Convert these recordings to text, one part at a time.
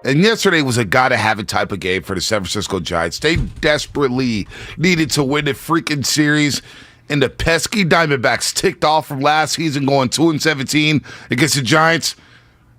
And yesterday was a gotta-have-it type of game for the San Francisco Giants. They desperately needed to win the freaking series, and the pesky Diamondbacks ticked off from last season, going 2-17 against the Giants.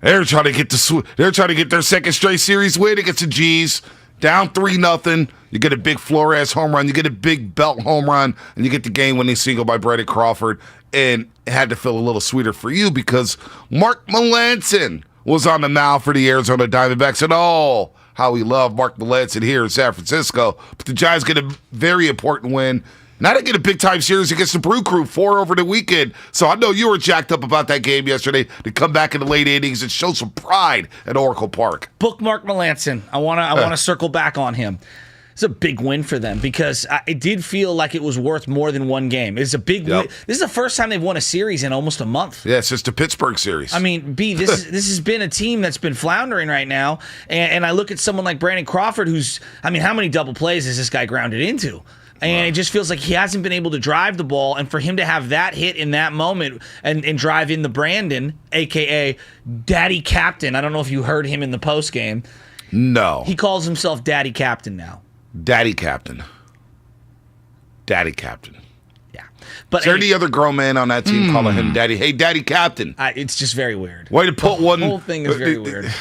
They're trying to get their second straight series win against the G's. Down 3-0. You get a big Flores home run. You get a big Belt home run, and you get the game-winning single by Brandon Crawford. And it had to feel a little sweeter for you because Mark Melancon was on the mound for the Arizona Diamondbacks. And oh, how we love Mark Melancon here in San Francisco. But the Giants get a very important win. Now they get a big-time series against the Brew Crew, 4 over the weekend. So I know you were jacked up about that game yesterday to come back in the late innings and show some pride at Oracle Park. Bookmark Melancon. I want to circle back on him. It's a big win for them because it did feel like it was worth more than one game. It's a big win. This is the first time they've won a series in almost a month. Yeah, since the Pittsburgh series. I mean, this has been a team that's been floundering right now. And I look at someone like Brandon Crawford, how many double plays has this guy grounded into? And it just feels like he hasn't been able to drive the ball. And for him to have that hit in that moment and drive in the Brandon, a.k.a. Daddy Captain. I don't know if you heard him in the postgame. No. He calls himself Daddy Captain now. Daddy Captain. Daddy Captain. Yeah. But is there any other grown man on that team calling him Daddy? Hey, Daddy Captain. It's just very weird. Way to put one. The whole thing is very weird.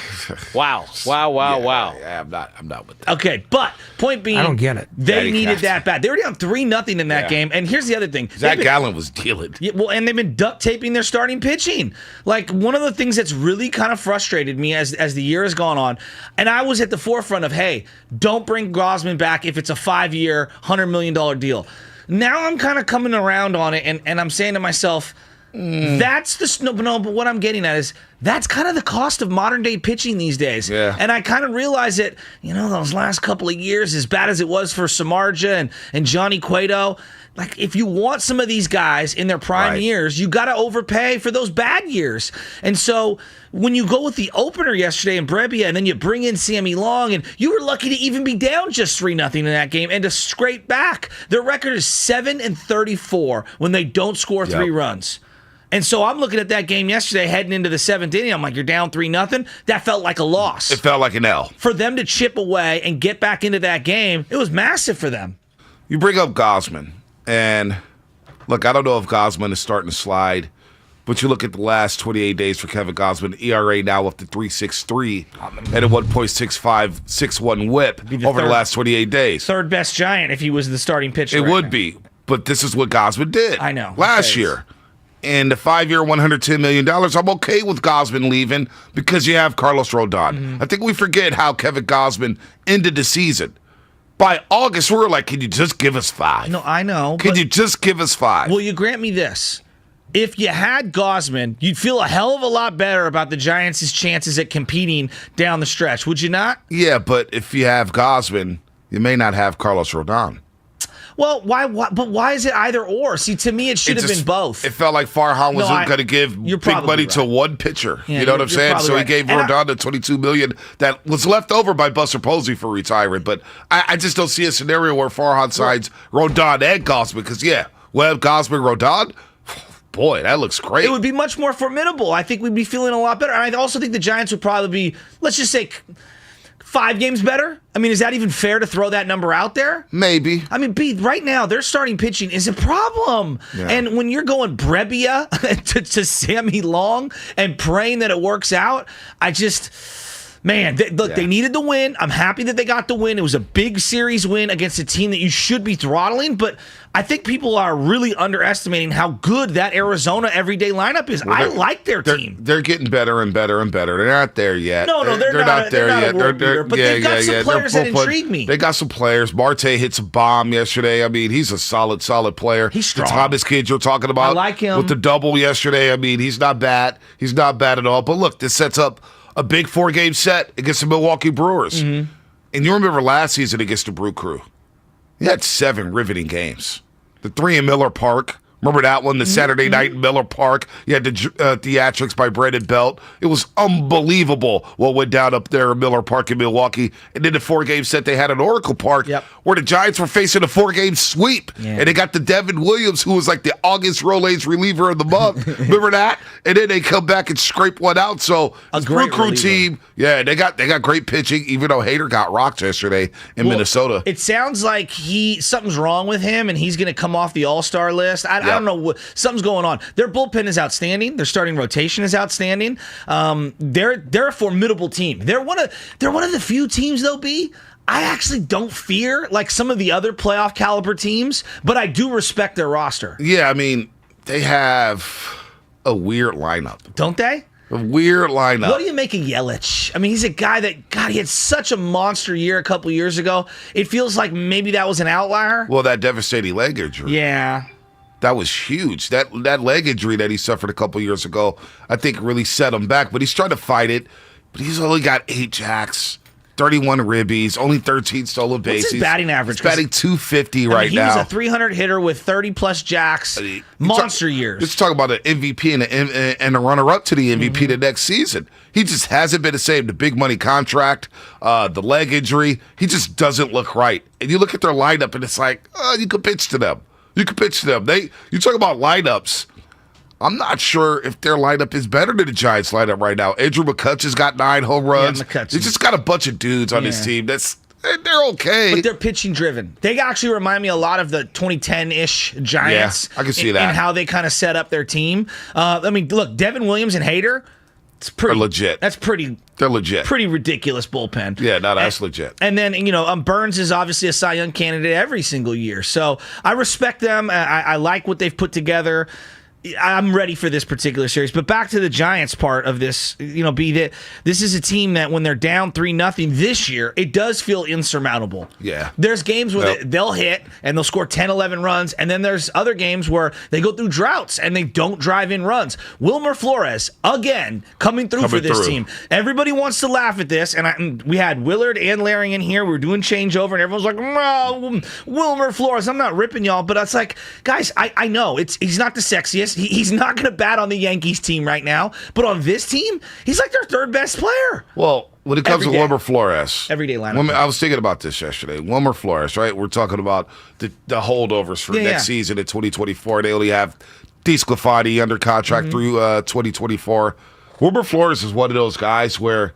Wow. Yeah, I'm not with that. Okay, but point being, I don't get it. They Daddy needed Captain. that bad. They were down 3-0 in that game. And here's the other thing. Zach Gallen was dealing. Yeah, well, and they've been duct taping their starting pitching. Like, one of the things that's really kind of frustrated me as the year has gone on, and I was at the forefront of, hey, don't bring Gosman back if it's a 5-year, $100 million deal. Now I'm kind of coming around on it, and I'm saying to myself, that's the no. But what I'm getting at is that's kind of the cost of modern day pitching these days. Yeah. And I kind of realize that those last couple of years, as bad as it was for Samardzija and Johnny Cueto, like if you want some of these guys in their prime years, you got to overpay for those bad years. And so when you go with the opener yesterday in Brebbia, and then you bring in Sammy Long, and you were lucky to even be down just 3-0 in that game and to scrape back. Their record is 7-34 when they don't score 3 runs. And so I'm looking at that game yesterday, heading into the 7th inning. I'm like, you're down 3-0. That felt like a loss. It felt like an L. For them to chip away and get back into that game, it was massive for them. You bring up Gausman, and look, I don't know if Gausman is starting to slide, but you look at the last 28 days for Kevin Gausman, ERA now up to 3.63 and a 1.6561 whip over the last 28 days. Third best Giant if he was the starting pitcher. It would be, but this is what Gausman did. I know. Last year. And the 5-year, $110 million, I'm okay with Gausman leaving because you have Carlos Rodon. I think we forget how Kevin Gausman ended the season. By August, we were like, can you just give us 5? No, I know. Can you just give us 5? Will you grant me this? If you had Gausman, you'd feel a hell of a lot better about the Giants' chances at competing down the stretch, would you not? Yeah, but if you have Gausman, you may not have Carlos Rodon. Well, why? But why is it either or? See, to me, it should have been both. It felt like Farhan was going to give big money to one pitcher. Yeah, you know what I'm saying? So he gave Rodon the $22 million that was left over by Buster Posey for retirement. But I just don't see a scenario where Farhan signs Rodon and Gausman because, Webb, Gausman, Rodon, boy, that looks great. It would be much more formidable. I think we'd be feeling a lot better. And I also think the Giants would probably be, let's just say, 5 games better? I mean, is that even fair to throw that number out there? Maybe. I mean, right now, their starting pitching is a problem. Yeah. And when you're going Brebbia to Sammy Long and praying that it works out, they needed the win. I'm happy that they got the win. It was a big series win against a team that you should be throttling, but I think people are really underestimating how good that Arizona everyday lineup is. I like their team. They're getting better and better and better. They're not there yet. No, they're not there yet. But they've got some players that intrigue me. They got some players. Marte hits a bomb yesterday. I mean, he's a solid player. He's strong. The Thomas kid you're talking about. I like him. With the double yesterday, I mean, he's not bad. He's not bad at all. But look, this sets up a big 4-game set against the Milwaukee Brewers. Mm-hmm. And you remember last season against the Brew Crew. He had 7 riveting games. The 3 in Miller Park. Remember that one? The Saturday night in Miller Park. You had the theatrics by Brandon Belt. It was unbelievable what went down up there in Miller Park in Milwaukee. And then the 4-game set they had at Oracle Park where the Giants were facing a 4-game sweep. Yeah. And they got the Devin Williams, who was like the August Rollins reliever of the month. Remember that? And then they come back and scrape one out. So this Brew Crew team, they got great pitching, even though Hader got rocked yesterday in Minnesota. It sounds like something's wrong with him and he's going to come off the All-Star list. I don't know what something's going on. Their bullpen is outstanding. Their starting rotation is outstanding. They're a formidable team. They're one of the few teams though, B. I actually don't fear like some of the other playoff caliber teams, but I do respect their roster. Yeah, I mean, they have a weird lineup. Don't they? A weird lineup. What do you make of Yelich? I mean, he's a guy that, God, he had such a monster year a couple years ago. It feels like maybe that was an outlier. Well, that devastating leg injury. Yeah. That was huge. That leg injury that he suffered a couple years ago, I think really set him back. But he's trying to fight it. But he's only got 8 jacks, 31 ribbies, only 13 stolen bases. What's his batting average? He's batting 250 now. He was a 300 hitter with 30-plus jacks. Monster years. Let's talk about an MVP and a runner-up to the MVP the next season. He just hasn't been the same. The big money contract, the leg injury, he just doesn't look right. And you look at their lineup, and it's like, you could pitch to them. You talk about lineups. I'm not sure if their lineup is better than the Giants' lineup right now. Andrew McCutcheon's got 9 home runs. Yeah, They just got a bunch of dudes on his team. They're okay. But they're pitching driven. They actually remind me a lot of the 2010-ish Giants. Yeah, I can see that. And how they kind of set up their team. I mean, look, Devin Williams and Hader, they're legit. They're legit. Pretty ridiculous bullpen. Yeah, no, that's legit. And then, Burns is obviously a Cy Young candidate every single year. So I respect them. I like what they've put together. I'm ready for this particular series. But back to the Giants part of this, B, that this is a team that when they're down 3-0 this year, it does feel insurmountable. Yeah. There's games where they'll hit and they'll score 10, 11 runs, and then there's other games where they go through droughts and they don't drive in runs. Wilmer Flores, again, coming through for this team. Everybody wants to laugh at this, and we had Willard and Larry in here. We were doing changeover, and everyone's like, no, Wilmer Flores. I'm not ripping y'all, but it's like, guys, I know he's not the sexiest. He's not going to bat on the Yankees team right now, but on this team, he's like their third best player. Well, when it comes to Wilmer Flores, everyday lineup. I was thinking about this yesterday. Wilmer Flores, right? We're talking about the holdovers for next season in 2024. They only have DeSclafani under contract through 2024. Wilmer Flores is one of those guys where,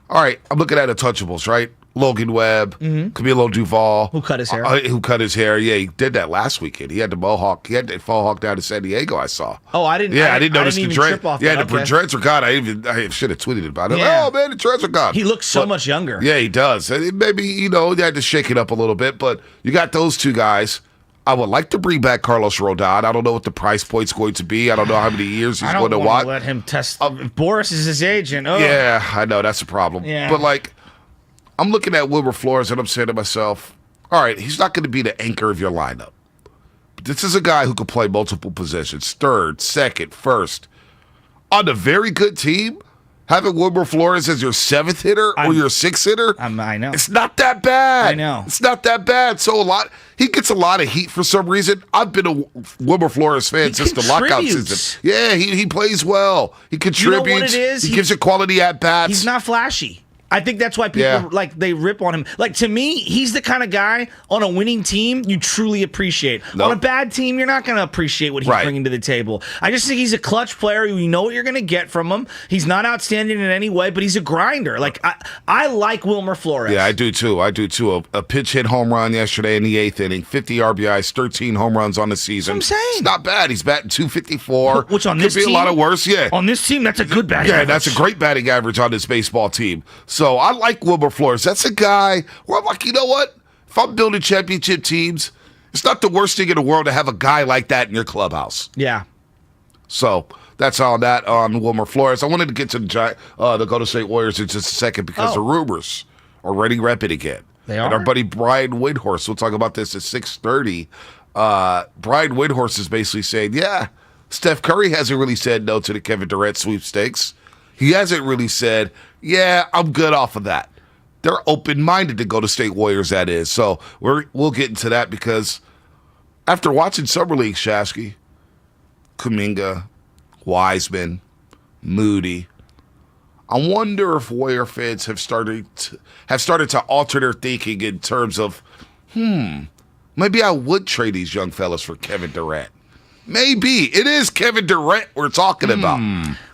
all right, I'm looking at untouchables, right? Logan Webb, Camilo Duvall. Who cut his hair. Yeah, he did that last weekend. He had the mohawk. He had that faux hawk down in San Diego, I saw. Oh, I didn't notice the dreads. Yeah, the dreads are gone. I should have tweeted about it. Yeah. Oh, man, the dreads are gone. He looks so much younger. Yeah, he does. Maybe, they had to shake it up a little bit, but you got those two guys. I would like to bring back Carlos Rodon. I don't know what the price point's going to be. I don't know how many years he's going to want. I don't want to let him test. Boris is his agent. Oh. Yeah, I know. That's a problem. Yeah. But, I'm looking at Wilmer Flores, and I'm saying to myself, all right, he's not going to be the anchor of your lineup. But this is a guy who can play multiple positions, third, second, first. On a very good team, having Wilmer Flores as your seventh hitter or your sixth hitter, I know. It's not that bad. I know. It's not that bad. So he gets a lot of heat for some reason. I've been a Wilmer Flores fan since the lockout season. Yeah, he plays well. He contributes. You know what it is? He gives you quality at-bats. He's not flashy. I think that's why people they rip on him. To me, he's the kind of guy on a winning team you truly appreciate. Nope. On a bad team, you're not going to appreciate what he's bringing to the table. I just think he's a clutch player. You know what you're going to get from him. He's not outstanding in any way, but he's a grinder. I like Wilmer Flores. Yeah, I do too. A pitch hit home run yesterday in the 8th inning, 50 RBIs, 13 home runs on the season. That's what I'm saying. It's not bad. He's batting 254. Which on could this be team, a lot of worse. Yeah, on this team, that's a good batting average. Yeah, that's a great batting average on this baseball team. So I like Wilmer Flores. That's a guy where I'm like, you know what? If I'm building championship teams, it's not the worst thing in the world to have a guy like that in your clubhouse. Yeah. So that's all that on Wilmer Flores. I wanted to get to the Golden State Warriors in just a second because the rumors are already repping again. They are? And our buddy Brian Windhorst, we'll talk about this at 6:30. Brian Windhorst is basically saying, Steph Curry hasn't really said no to the Kevin Durant sweepstakes. He hasn't really said, I'm good off of that. They're open-minded to Golden State Warriors, that is. So we'll get into that because after watching Summer League, Shasky, Kuminga, Wiseman, Moody, I wonder if Warrior fans have started to alter their thinking in terms of, maybe I would trade these young fellas for Kevin Durant. Maybe. It is Kevin Durant we're talking about.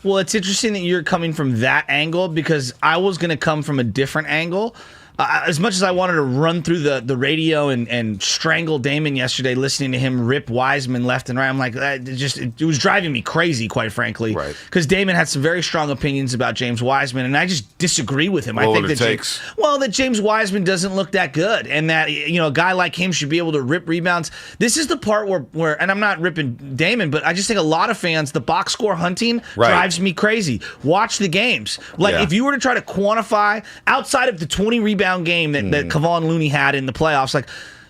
Well, it's interesting that you're coming from that angle because I was going to come from a different angle. As much as I wanted to run through the radio and strangle Damon yesterday, listening to him rip Wiseman left and right, I'm like, it was driving me crazy, quite frankly. Right. Because Damon had some very strong opinions about James Wiseman, and I just disagree with him. Well, I think that James Wiseman doesn't look that good, and that a guy like him should be able to rip rebounds. This is the part where and I'm not ripping Damon, but I just think a lot of fans, the box score hunting drives me crazy. Watch the games. If you were to try to quantify outside of the 20 rebound game that Kevon Looney had in the playoffs,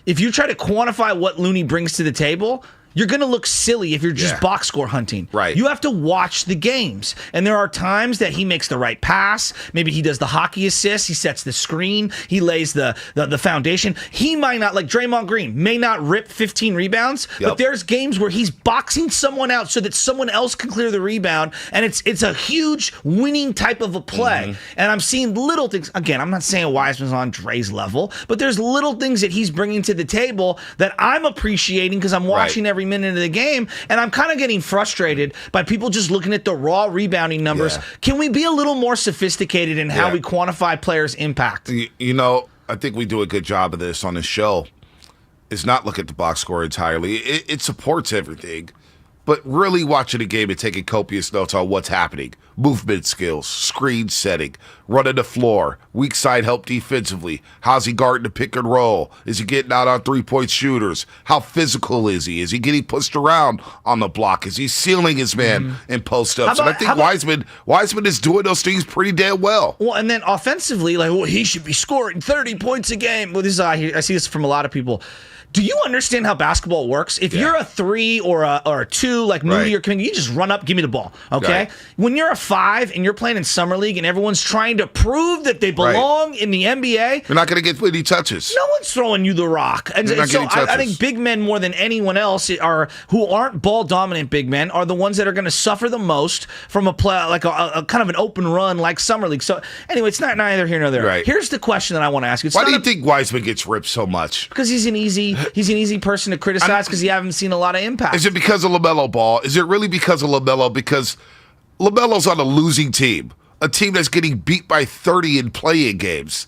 if you try to quantify what Looney brings to the table, you're going to look silly if you're just box score hunting. Right. You have to watch the games. And there are times that he makes the right pass. Maybe he does the hockey assist. He sets the screen. He lays the foundation. He might not, like Draymond Green, may not rip 15 rebounds, but there's games where he's boxing someone out so that someone else can clear the rebound. And it's a huge winning type of a play. And I'm seeing little things. Again, I'm not saying Wiseman's on Dre's level, but there's little things that he's bringing to the table that I'm appreciating because I'm watching every minute of the game, and I'm kind of getting frustrated by people just looking at the raw rebounding numbers. Can we be a little more sophisticated in how we quantify players' impact? I think we do a good job of this on this show, is not look at the box score entirely. It supports everything, but really watching the game and taking copious notes on what's happening. Movement skills, screen setting, running the floor, weak side help defensively. How's he guarding the pick and roll? Is he getting out on three-point shooters? How physical is he? Is he getting pushed around on the block? Is he sealing his man in post-ups? And I think Wiseman is doing those things pretty damn well. Well, and then offensively, he should be scoring 30 points a game. Well, I see this from a lot of people. Do you understand how basketball works? If you're a 3 or a 2, like Moody or King, you just run up, give me the ball, okay? Right. When you're a 5 and you're playing in Summer League and everyone's trying to prove that they belong in the NBA, you're not going to get any touches. No one's throwing you the rock. And so I think big men more than anyone else who aren't ball-dominant big men are the ones that are going to suffer the most from a play, like a kind of an open run like Summer League. So anyway, it's not neither here nor there. Right. Here's the question that I want to ask you. Why do you think Wiseman gets ripped so much? Because he's an easy person to criticize because you haven't seen a lot of impact. Is it because of LaMelo Ball? Is it really because of LaMelo? Because LaMelo's on a losing team, a team that's getting beat by 30 in play-in games.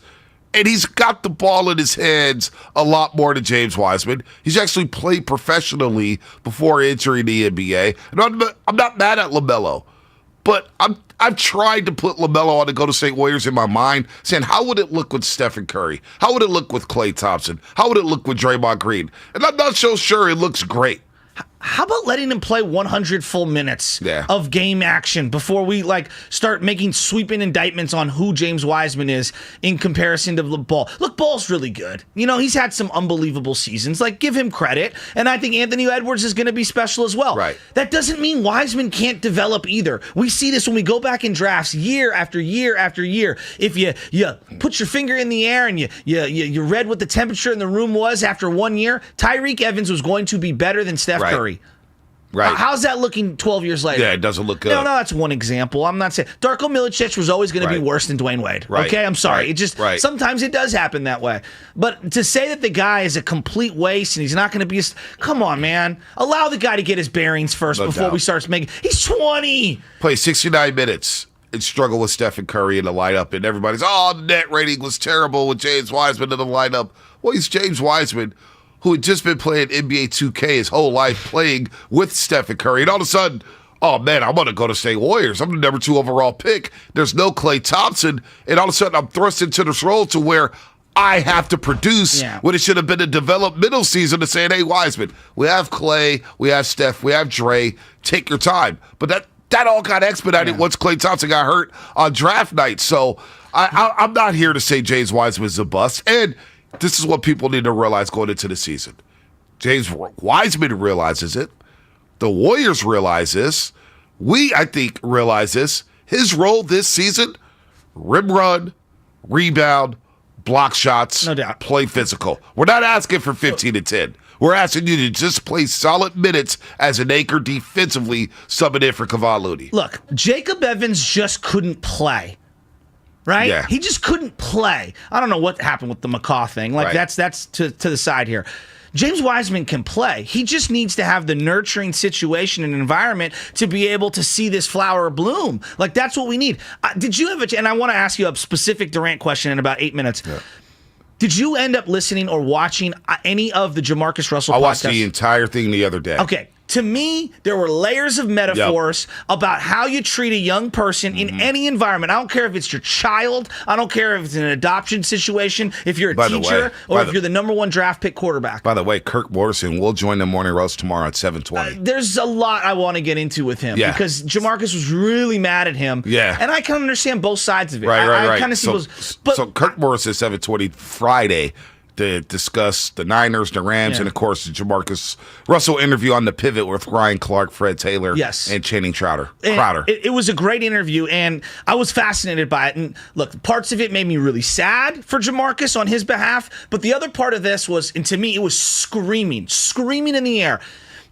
And he's got the ball in his hands a lot more than James Wiseman. He's actually played professionally before entering the NBA. And I'm not mad at LaMelo, but I've tried to put LaMelo on the Golden State Warriors in my mind, saying, how would it look with Stephen Curry? How would it look with Klay Thompson? How would it look with Draymond Green? And I'm not so sure it looks great. How about letting him play 100 full minutes of game action before we start making sweeping indictments on who James Wiseman is in comparison to Ball? Look, Ball's really good. He's had some unbelievable seasons. Give him credit. And I think Anthony Edwards is going to be special as well. Right. That doesn't mean Wiseman can't develop either. We see this when we go back in drafts year after year after year. If you put your finger in the air and you read what the temperature in the room was after 1 year, Tyreek Evans was going to be better than Steph Curry. Right. How's that looking 12 years later? Yeah, it doesn't look good. No, that's one example. I'm not saying Darko Milicic was always going to be worse than Dwayne Wade. Right. Okay, I'm sorry. Right. It just sometimes it does happen that way. But to say that the guy is a complete waste and he's not going to be come on, man. Allow the guy to get his bearings first before we start making. He's 20. Play 69 minutes and struggle with Stephen Curry in the lineup, and everybody's the net rating was terrible with James Wiseman in the lineup. Well, he's James Wiseman, who had just been playing NBA 2K his whole life, playing with Stephen Curry. And all of a sudden, oh, man, I'm going to go to State Warriors. I'm the number 2 overall pick. There's no Klay Thompson. And all of a sudden, I'm thrust into this role to where I have to produce when it should have been a developmental season to say, hey, Wiseman, we have Klay, we have Steph, we have Dre. Take your time. But that all got expedited once Klay Thompson got hurt on draft night. So I'm not here to say James Wiseman is a bust. And this is what people need to realize going into the season. James Wiseman realizes it. The Warriors realize this. We, I think, realize this. His role this season, rim run, rebound, block shots, no doubt. Play physical. We're not asking for 15 and 10. We're asking you to just play solid minutes as an anchor defensively, subbing in for Kevon Looney. Look, Jacob Evans just couldn't play. Right? Yeah. He just couldn't play. I don't know what happened with the McCaw thing. That's to the side here. James Wiseman can play. He just needs to have the nurturing situation and environment to be able to see this flower bloom. That's what we need. Did you have and I want to ask you a specific Durant question in about 8 minutes. Yeah. Did you end up listening or watching any of the Jamarcus Russell podcasts? I watched the entire thing the other day. Okay. To me, there were layers of metaphors about how you treat a young person in any environment. I don't care if it's your child. I don't care if it's an adoption situation, if you're a teacher, or if you're the number 1 draft pick quarterback. By the way, Kirk Morrison will join the Morning Roast tomorrow at 7:20. There's a lot I want to get into with him because Jamarcus was really mad at him. Yeah. And I can understand both sides of it. Right. I kind of see so Kirk Morrison at 7:20 Friday to discuss the Niners, the Rams, and, of course, the Jamarcus Russell interview on The Pivot with Ryan Clark, Fred Taylor, and Channing Crowder. It was a great interview, and I was fascinated by it. And, look, parts of it made me really sad for Jamarcus on his behalf, but the other part of this was, and to me, it was screaming in the air.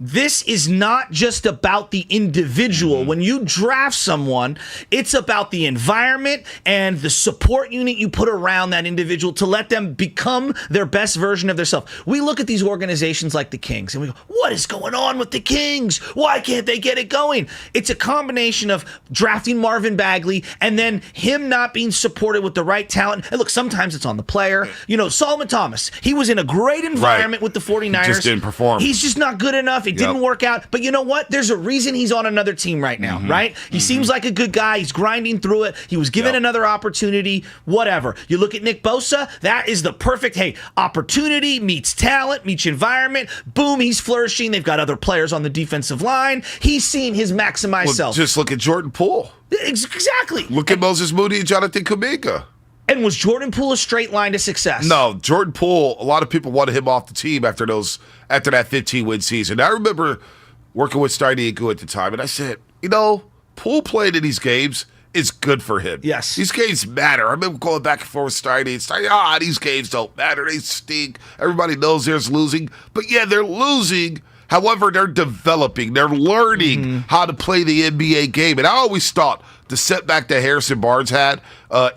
This is not just about the individual. When you draft someone, it's about the environment and the support unit you put around that individual to let them become their best version of themselves. We look at these organizations like the Kings and we go, what is going on with the Kings? Why can't they get it going? It's a combination of drafting Marvin Bagley and then him not being supported with the right talent. And look, sometimes it's on the player. Solomon Thomas, he was in a great environment with the 49ers. Just didn't perform. He's just not good enough. It didn't work out. But you know what? There's a reason he's on another team right now, right? He seems like a good guy. He's grinding through it. He was given another opportunity, whatever. You look at Nick Bosa, that is the perfect, opportunity meets talent, meets environment. Boom, he's flourishing. They've got other players on the defensive line. He's seeing his maximized self. Just look at Jordan Poole. Exactly. Look at Moses Moody and Jonathan Kuminga. And was Jordan Poole a straight line to success? No, Jordan Poole, a lot of people wanted him off the team after that 15-win season. I remember working with Steiny Guru at the time, and I said, Poole playing in these games is good for him. Yes. These games matter. I remember going back and forth with Steiny. These games don't matter. They stink. Everybody knows there's losing. But yeah, they're losing. However, they're developing. They're learning how to play the NBA game. And I always thought the setback that Harrison Barnes had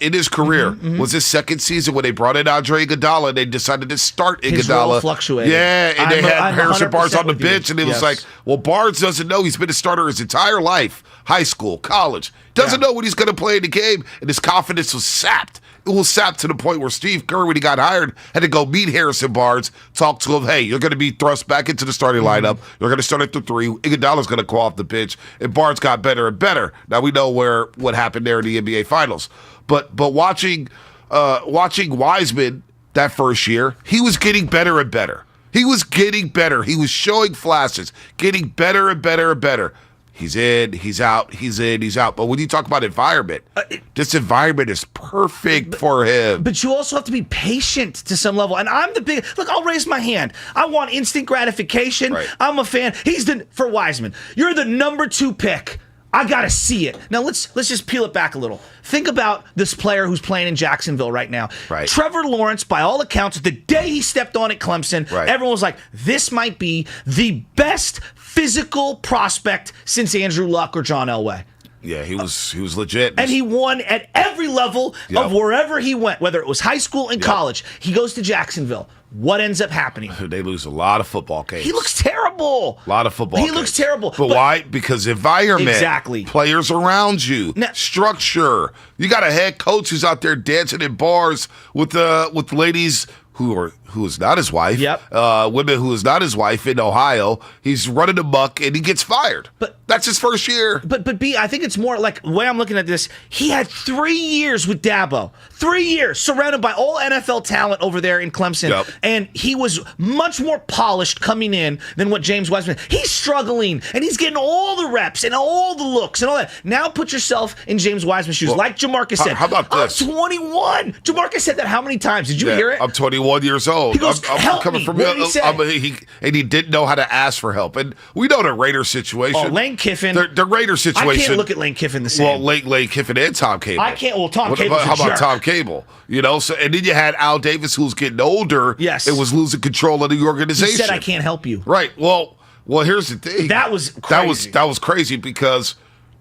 in his career was his second season when they brought in Andre Iguodala and they decided to start Iguodala. His role fluctuated. Yeah, and they had Harrison Barnes on the bench, and it was like, yes. well, Barnes doesn't know. He's been a starter his entire life, high school, college. Doesn't know when he's going to play in the game, and his confidence was sapped. It was sapped to the point where Steve Kerr, when he got hired, had to go meet Harrison Barnes, talk to him, hey, you're going to be thrust back into the starting lineup. You're going to start at the 3. Iguodala's going to go off the bench, and Barnes got better and better. Now we know what happened there in the NBA Finals. But watching Wiseman that first year, he was getting better and better. He was getting better. He was showing flashes, getting better and better and better. He's in, he's out, he's in, he's out. But when you talk about environment, this environment is perfect for him. But you also have to be patient to some level. And I'm the big, look, I'll raise my hand. I want instant gratification. Right. I'm a fan. For Wiseman, you're the number 2 pick. I got to see it. Now, let's just peel it back a little. Think about this player who's playing in Jacksonville right now. Right. Trevor Lawrence, by all accounts, the day he stepped on at Clemson, right. Everyone was like, this might be the best physical prospect since Andrew Luck or John Elway. Yeah, he was legit. And he won at every level of wherever he went, whether it was high school and college. He goes to Jacksonville. What ends up happening? They lose a lot of football games. He looks terrible. A lot of football games. He looks terrible. But why? Because environment. Exactly. Players around you. Now, structure. You got a head coach who's out there dancing in bars with ladies who is not his wife. Yep. Women who is not his wife in Ohio. He's running amok and he gets fired. But that's his first year. But B, I think it's more like the way I'm looking at this. He had 3 years with Dabo. 3 years surrounded by all NFL talent over there in Clemson. Yep. And he was much more polished coming in than what James Wiseman. He's struggling and he's getting all the reps and all the looks and all that. Now put yourself in James Wiseman's shoes. Well, like Jamarcus said. How about this? I'm 21. Jamarcus said that how many times? Did you hear it? I'm 21 years old. He goes, help coming me. from What did he say? and he didn't know how to ask for help. And we know the Raiders situation. Oh, Lane Kiffin. The Raiders situation. I can't look at Lane Kiffin the same. Well, Lane Kiffin and Tom Cable. I can't. Well, Tom Cable. How about Tom Cable? So and then you had Al Davis, who's getting older. Yes. And was losing control of the organization. He said, "I can't help you." Right. Well, here's the thing. That was crazy. That was crazy because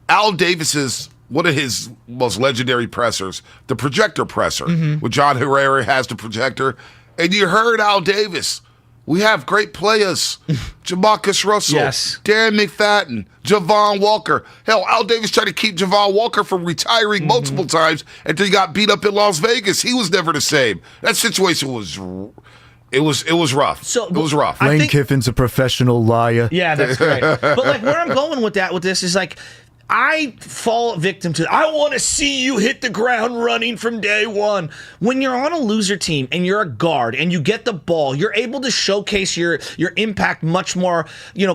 Al Davis's one of his most legendary pressers, the projector presser, when John Herrera has the projector, and you heard Al Davis. We have great players. Jamarcus Russell, yes. Darren McFadden, Javon Walker. Hell, Al Davis tried to keep Javon Walker from retiring multiple times until he got beat up in Las Vegas. He was never the same. That situation was rough. It was rough. Lane Kiffin's a professional liar. Yeah, that's great. But like where I'm going with this is like I fall victim to I want to see you hit the ground running from day one. When you're on a loser team and you're a guard and you get the ball, you're able to showcase your impact much more,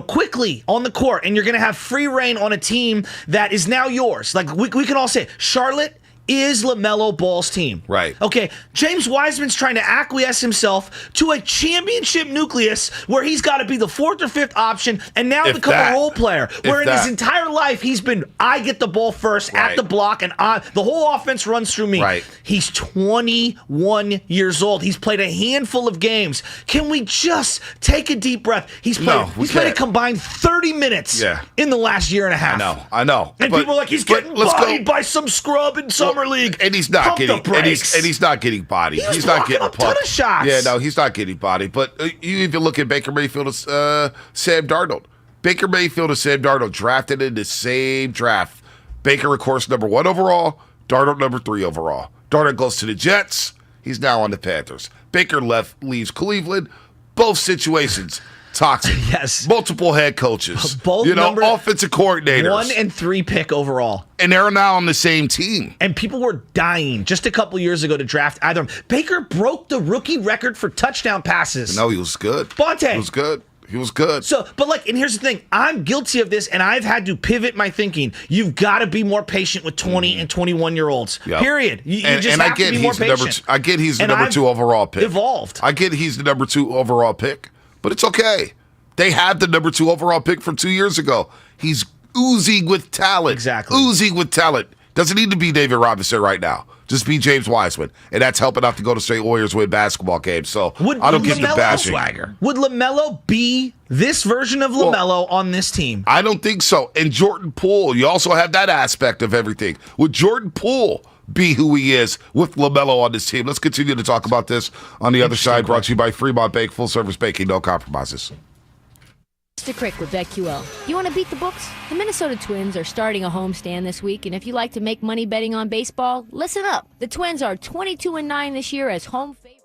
quickly on the court, and you're going to have free reign on a team that is now yours. Like we can all say, Charlotte is LaMelo Ball's team. Right. Okay, James Wiseman's trying to acquiesce himself to a championship nucleus where he's got to be the 4th or 5th option and now become a role player. Where in his entire life he's been, I get the ball first at the block and the whole offense runs through me. Right. He's 21 years old. He's played a handful of games. Can we just take a deep breath? He's played a combined 30 minutes in the last year and a half. I know. And people are like, he's getting bodied by some scrub in summer league. And he's not getting he's not getting bodied. He's not getting a ton of shots. Yeah, no, he's not getting bodied. But you even look at Baker Mayfield and Sam Darnold. Baker Mayfield and Sam Darnold drafted in the same draft. Baker, of course, number 1 overall. Darnold, number 3 overall. Darnold goes to the Jets. He's now on the Panthers. Baker leaves Cleveland. Both situations Toxic. Yes. Multiple head coaches. Both offensive coordinators. 1 and 3 pick overall. And they're now on the same team. And people were dying just a couple years ago to draft either of them. Baker broke the rookie record for touchdown passes. No, he was good. Bonte. He was good. He was good. So, and here's the thing. I'm guilty of this, and I've had to pivot my thinking. You've got to be more patient with 20 and 21-year-olds. Yep. Period. You just have to be more patient. I get he's the number 2 overall pick. Evolved. I get he's the number 2 overall pick, but it's okay. They had the number 2 overall pick from 2 years ago. He's oozing with talent. Exactly. Oozing with talent. Doesn't need to be David Robinson right now. Just be James Wiseman. And that's helping out to go to State Warriors win basketball games. So I don't give the bashing. Would LaMelo be this version of LaMelo on this team? I don't think so. And Jordan Poole, you also have that aspect of everything. Would Jordan Poole be who he is with LaMelo on this team? Let's continue to talk about this on the other side. Brought to you by Fremont Bank, full service banking, no compromises. Mr. Crick with BetQL. You want to beat the books? The Minnesota Twins are starting a homestand this week, and if you like to make money betting on baseball, listen up. The Twins are 22-9 this year as home favorites.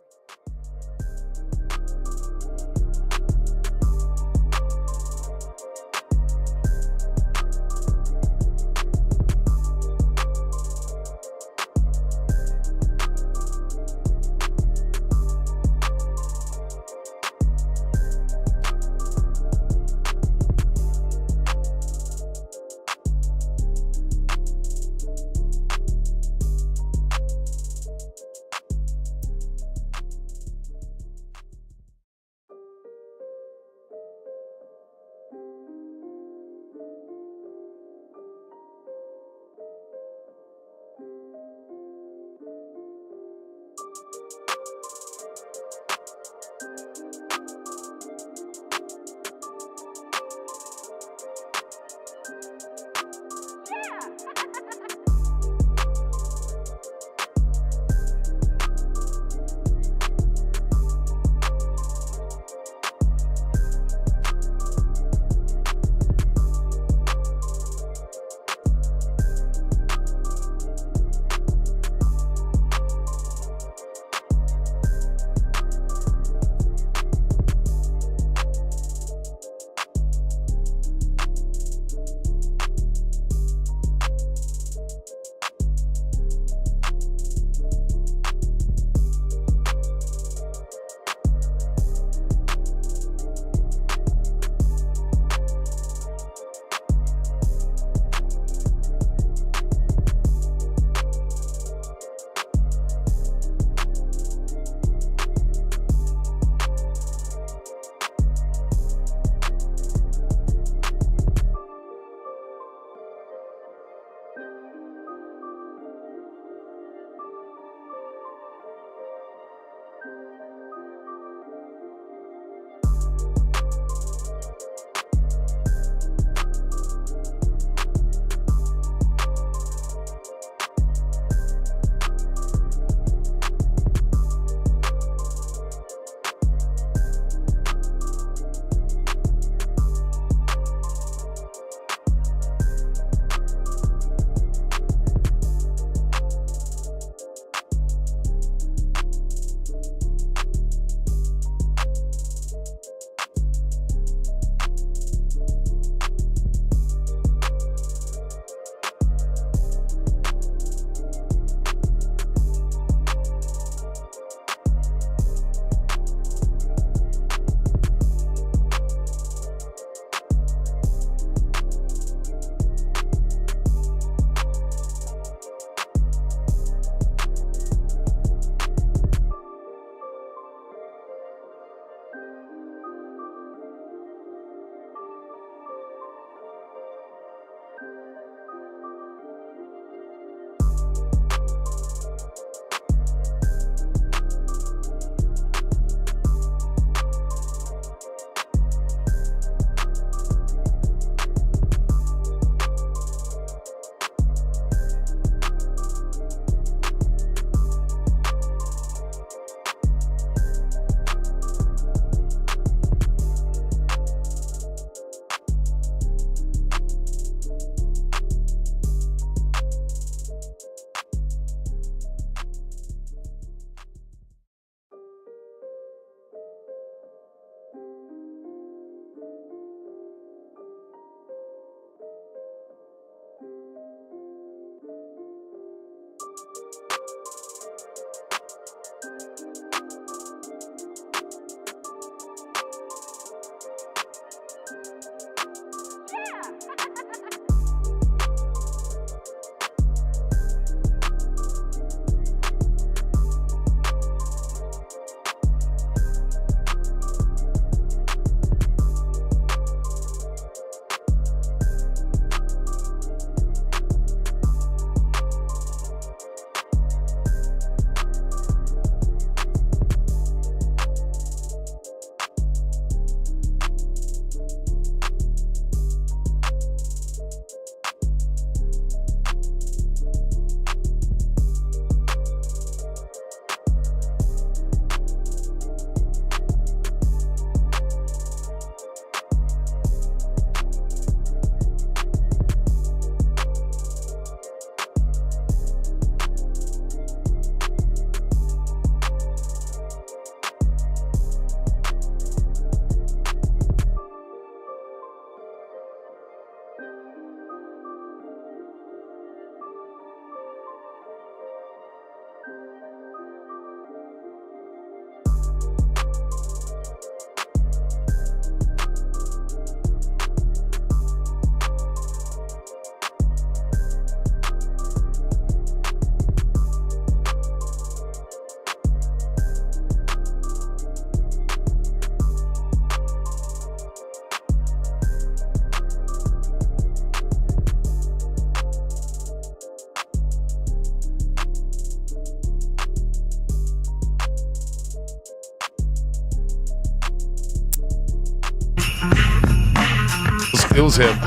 It was him.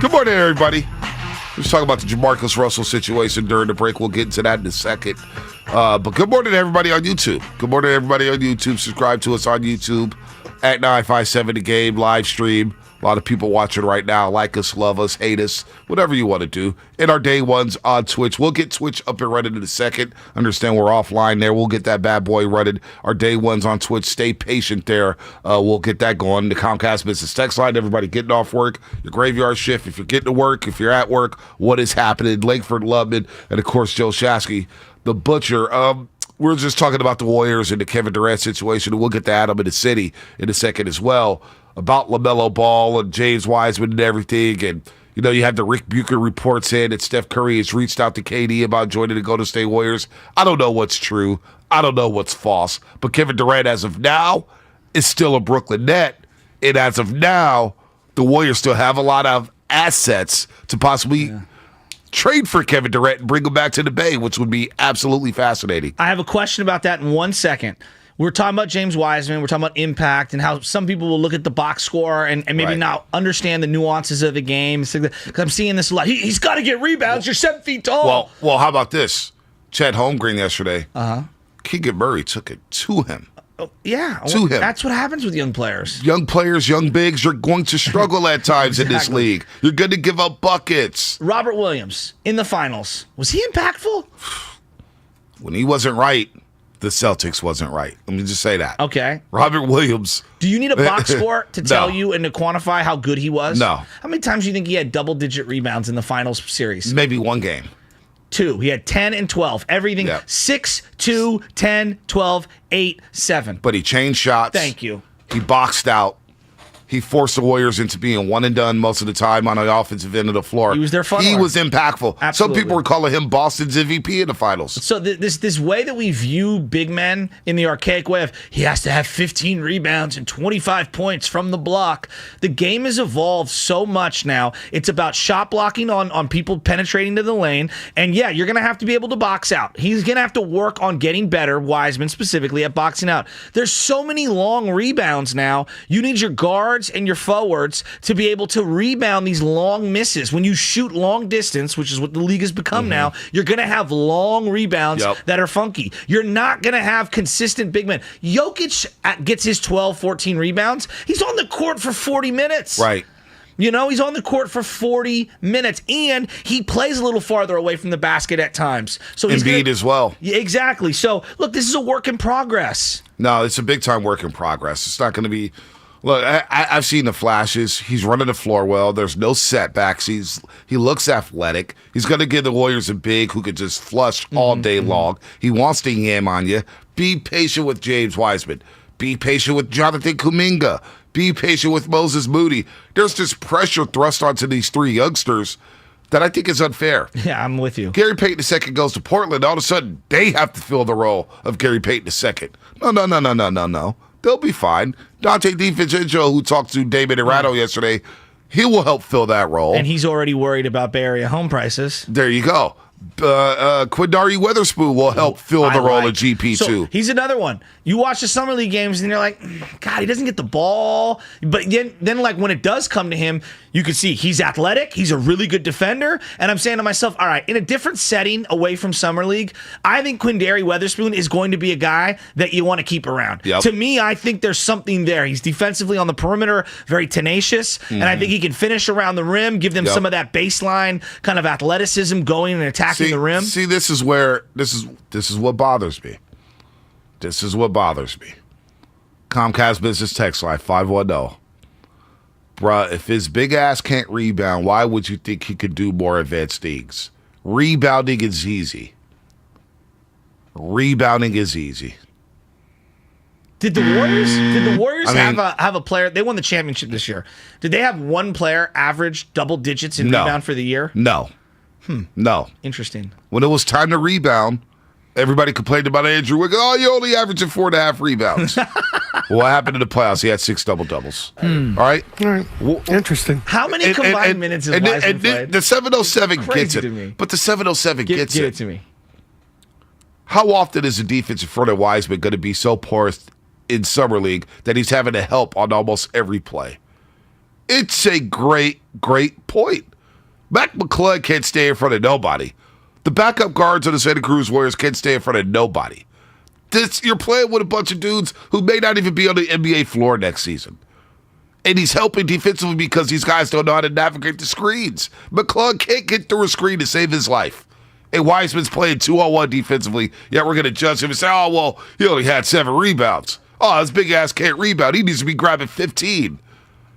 Good morning, everybody. Let's talk about the Jamarcus Russell situation during the break. We'll get into that in a second. But good morning to everybody on YouTube. Subscribe to us on YouTube at 957 The Game live stream. A lot of people watching right now. Like us, love us, hate us, whatever you want to do. And our day ones on Twitch. We'll get Twitch up and running in a second. Understand we're offline there. We'll get that bad boy running. Our day ones on Twitch. Stay patient there. We'll get that going. The Comcast Business Text Line. Everybody getting off work. Your graveyard shift. If you're getting to work. If you're at work. What is happening? Langford Lubman. And, of course, Joe Shasky, the Butcher. We're just talking about the Warriors and the Kevin Durant situation. And we'll get to Adam in the city in a second as well. About LaMelo Ball and James Wiseman and everything. And, you know, you have the Rick Bucher reports in that Steph Curry has reached out to KD about joining the Golden State Warriors. I don't know what's true. I don't know what's false. But Kevin Durant, as of now, is still a Brooklyn Net. And as of now, the Warriors still have a lot of assets to possibly trade for Kevin Durant and bring him back to the Bay, which would be absolutely fascinating. I have a question about that in 1 second. We're talking about James Wiseman. We're talking about impact and how some people will look at the box score and maybe not understand the nuances of the game. Because I'm seeing this a lot. He's got to get rebounds. You're 7 feet tall. Well, how about this? Chet Holmgren yesterday. Keegan Murray took it to him. Yeah. To him. That's what happens with young players. Young players, young bigs, you're going to struggle at times in this league. You're going to give up buckets. Robert Williams in the finals. Was he impactful? When he wasn't right, the Celtics wasn't right. Let me just say that. Okay. Robert Williams. Do you need a box score to tell you and to quantify how good he was? No. How many times do you think he had double-digit rebounds in the finals series? Maybe one game. 2. He had 10 and 12. Everything 6, 2, 10, 12, 8, 7. But he changed shots. Thank you. He boxed out. He forced the Warriors into being one and done most of the time on the offensive end of the floor. He was their funneler. He was impactful. Absolutely. Some people were calling him Boston's MVP in the finals. So this way that we view big men in the archaic way of he has to have 15 rebounds and 25 points from the block. The game has evolved so much now. It's about shot blocking on people penetrating to the lane. And yeah, you're going to have to be able to box out. He's going to have to work on getting better, Wiseman specifically, at boxing out. There's so many long rebounds now. You need your guards and your forwards to be able to rebound these long misses. When you shoot long distance, which is what the league has become now, you're going to have long rebounds that are funky. You're not going to have consistent big men. Jokic gets his 12, 14 rebounds. He's on the court for 40 minutes. Right. You know, he's on the court for 40 minutes, and he plays a little farther away from the basket at times. So he's Embiid as well. Yeah, exactly. So, look, this is a work in progress. No, it's a big-time work in progress. It's not going to be... Look, I've seen the flashes. He's running the floor well. There's no setbacks. He looks athletic. He's going to give the Warriors a big who could just flush all day long. He wants to yam on you. Be patient with James Wiseman. Be patient with Jonathan Kuminga. Be patient with Moses Moody. There's just pressure thrust onto these 3 youngsters that I think is unfair. Yeah, I'm with you. Gary Payton II goes to Portland. All of a sudden, they have to fill the role of Gary Payton II. No. They'll be fine. Dante DiVincenzo, who talked to Damon Ratto yesterday, he will help fill that role. And he's already worried about Bay Area home prices. There you go. Quindari Weatherspoon will help fill the role of GP2. So he's another one. You watch the Summer League games and you're like, God, he doesn't get the ball. But then like when it does come to him, you can see he's athletic. He's a really good defender. And I'm saying to myself, all right, in a different setting away from Summer League, I think Quindari Weatherspoon is going to be a guy that you want to keep around. Yep. To me, I think there's something there. He's defensively on the perimeter, very tenacious. And I think he can finish around the rim, give them some of that baseline kind of athleticism going and attacking the rim. See, this is what bothers me. This is what bothers me. Comcast Business Text Line 510. Bruh, if his big ass can't rebound, why would you think he could do more advanced things? Rebounding is easy. Did the Warriors have a player? They won the championship this year. Did they have one player average double digits in rebound for the year? No. No. Interesting. When it was time to rebound, everybody complained about Andrew Wiggins. Oh, you only averaging 4.5 rebounds. What happened in the playoffs? He had 6 double-doubles. All right? Interesting. How many combined minutes has Wiseman played? The 707 gets to it. me. But the 707 gets it. Give it to me. How often is the defense in front of Wiseman going to be so porous in Summer League that he's having to help on almost every play? It's a great, great point. Mac McClung can't stay in front of nobody. The backup guards on the Santa Cruz Warriors can't stay in front of nobody. You're playing with a bunch of dudes who may not even be on the NBA floor next season. And he's helping defensively because these guys don't know how to navigate the screens. McClung can't get through a screen to save his life. And Wiseman's playing 2-on-1 defensively, yet we're going to judge him and say, oh, well, he only had 7 rebounds. Oh, his big ass can't rebound. He needs to be grabbing 15.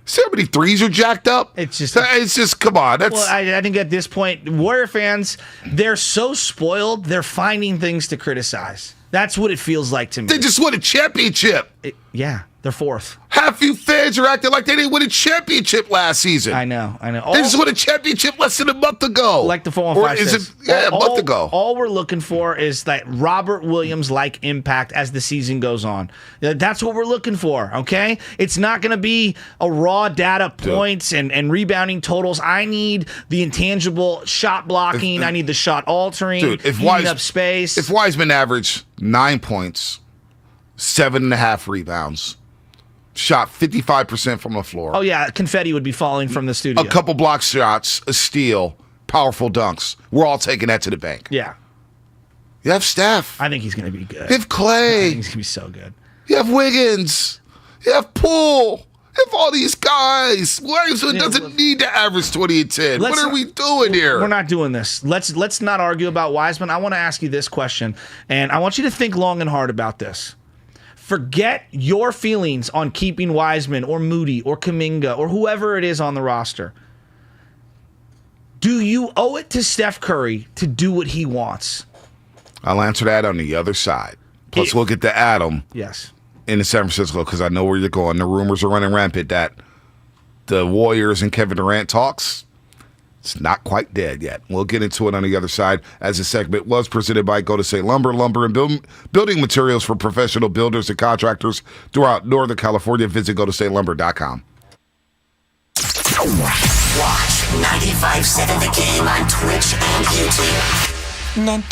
See how many threes are jacked up? It's just come on. Well, I think at this point, Warrior fans, they're so spoiled, they're finding things to criticize. That's what it feels like to me. They just won a championship. Yeah, they're 4th. Half you fans are acting like they didn't win a championship last season. I know. They just won a championship less than a month ago. Like the 415 says. A month ago. All we're looking for is that Robert Williams-like impact as the season goes on. That's what we're looking for, okay? It's not going to be a raw data points and rebounding totals. I need the intangible shot blocking. I need the shot altering, heating up space. If Wiseman averaged 9 points, 7.5 rebounds, shot 55% from the floor. Oh, yeah, confetti would be falling from the studio. A couple block shots, a steal, powerful dunks. We're all taking that to the bank. Yeah. You have Steph. I think he's going to be good. You have Clay. I think he's going to be so good. You have Wiggins. You have Poole. You have all these guys. Wiseman doesn't need to average 20 and 10. What are we doing here? We're not doing this. Let's not argue about Wiseman. I want to ask you this question, and I want you to think long and hard about this. Forget your feelings on keeping Wiseman or Moody or Kuminga or whoever it is on the roster. Do you owe it to Steph Curry to do what he wants? I'll answer that on the other side. Plus, we'll get to Adam. Yes. In San Francisco, because I know where you're going. The rumors are running rampant that the Warriors and Kevin Durant talks, it's not quite dead yet. We'll get into it on the other side, as the segment was presented by Go to Say Lumber and building materials for professional builders and contractors throughout Northern California. Visit GoToSayLumber.com. Watch 95.7 The Game on Twitch and YouTube. Hey,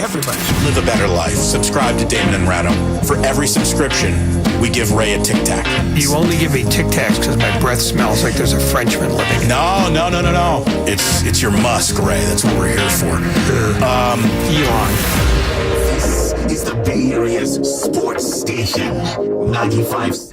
everybody. Live a better life. Subscribe to Damon Ratto. For every subscription, we give Ray a Tic Tac. You only give me Tic Tacs because my breath smells like there's a Frenchman living. No. It's your musk, Ray. That's what we're here for. Elon. This is the Bay Area's sports station. 95.7.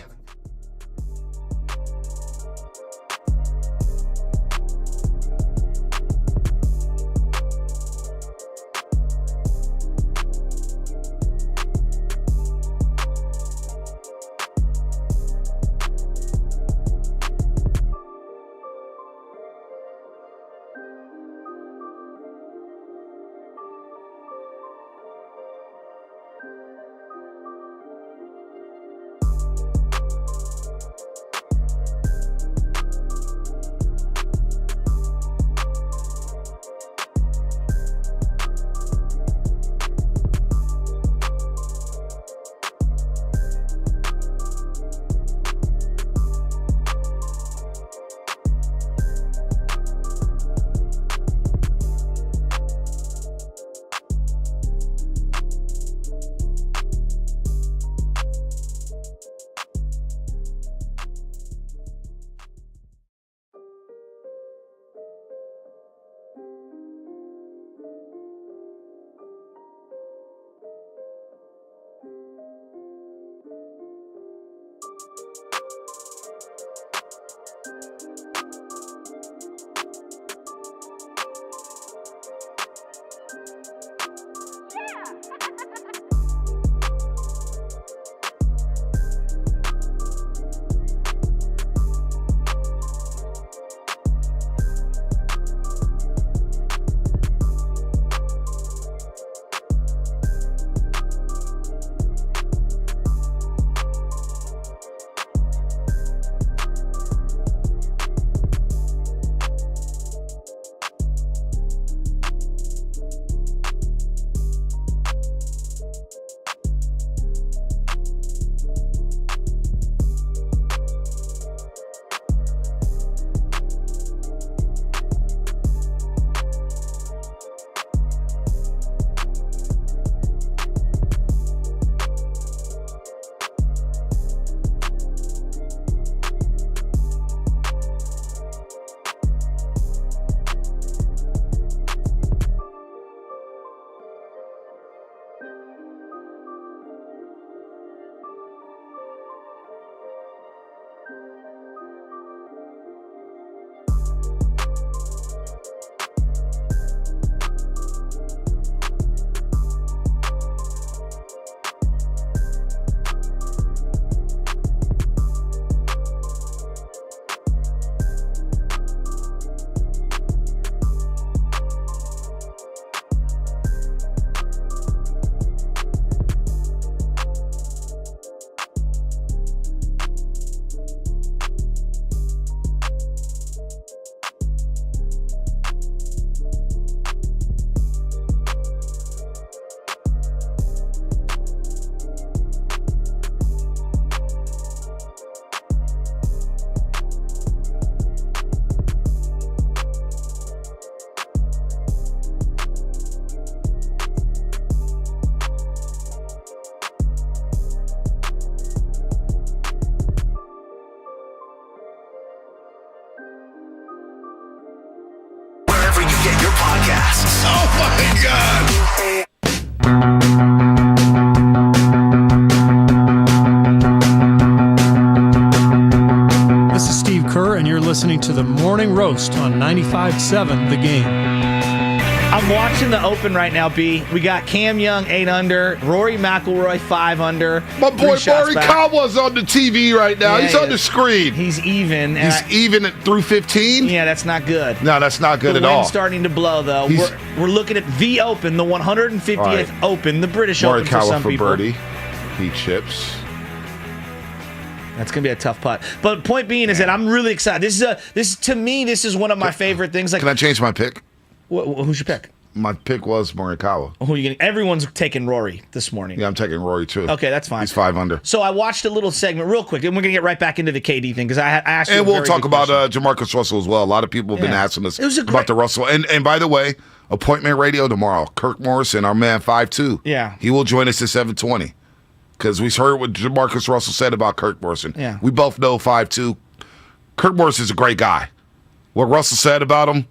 Roast on 95.7 The Game. I'm watching the Open right now, B. We got Cam Young 8 under, Rory McIlroy 5 under. My boy Morikawa's on the TV right now. Yeah, he's on the screen. He's even. He's even through 15? Yeah, that's not good. No, that's not good at all. The wind's starting to blow, though. We're looking at the Open, the 150th right. Open, the British Open for some people. birdie. He chips. That's gonna be a tough putt. But point being is that I'm really excited. This to me, this is one of my favorite things. Like, can I change my pick? Who's your pick? My pick was Morikawa. Who are you getting? Everyone's taking Rory this morning. Yeah, I'm taking Rory too. Okay, that's fine. He's 5 under. So I watched a little segment real quick, and we're gonna get right back into the KD thing because I asked you. And we'll talk about Jamarcus Russell as well. A lot of people have been asking us about the Russell. And by the way, appointment radio tomorrow. Kirk Morrison, our man 5'2". Yeah, he will join us at 7:20 because we heard what Jamarcus Russell said about Kirk Morrison. Yeah, we both know 5'2". Kirk Morrison is a great guy. What Russell said about him,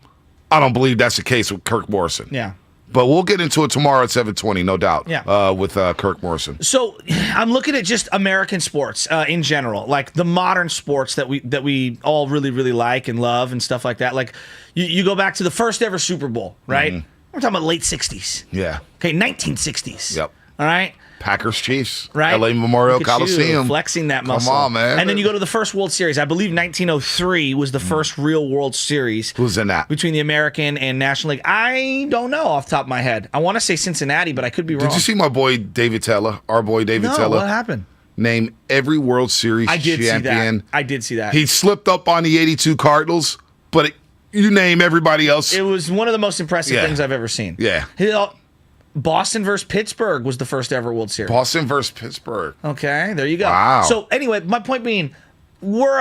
I don't believe that's the case with Kirk Morrison. Yeah. But we'll get into it tomorrow at 7:20, no doubt. Yeah. With Kirk Morrison. So I'm looking at just American sports in general, like the modern sports that we all really, really like and love and stuff like that. Like you go back to the first ever Super Bowl, right? Mm-hmm. We're talking about late 60s. Yeah. Okay, 1960s. Yep. All right. Packers Chiefs. Right. LA Memorial Look at Coliseum. You, flexing that muscle. Come on, man. And then you go to the first World Series. I believe 1903 was the first real World Series. Who's in that? Between the American and National League. I don't know off the top of my head. I want to say Cincinnati, but I could be wrong. Did you see my boy David Teller? Our boy David Teller? What happened? Name every World Series champion. I did see that. He slipped up on the 82 Cardinals, but you name everybody else. It was one of the most impressive things I've ever seen. Yeah. Boston versus Pittsburgh was the first ever World Series. Boston versus Pittsburgh. Okay, there you go. Wow. So anyway, my point being, we're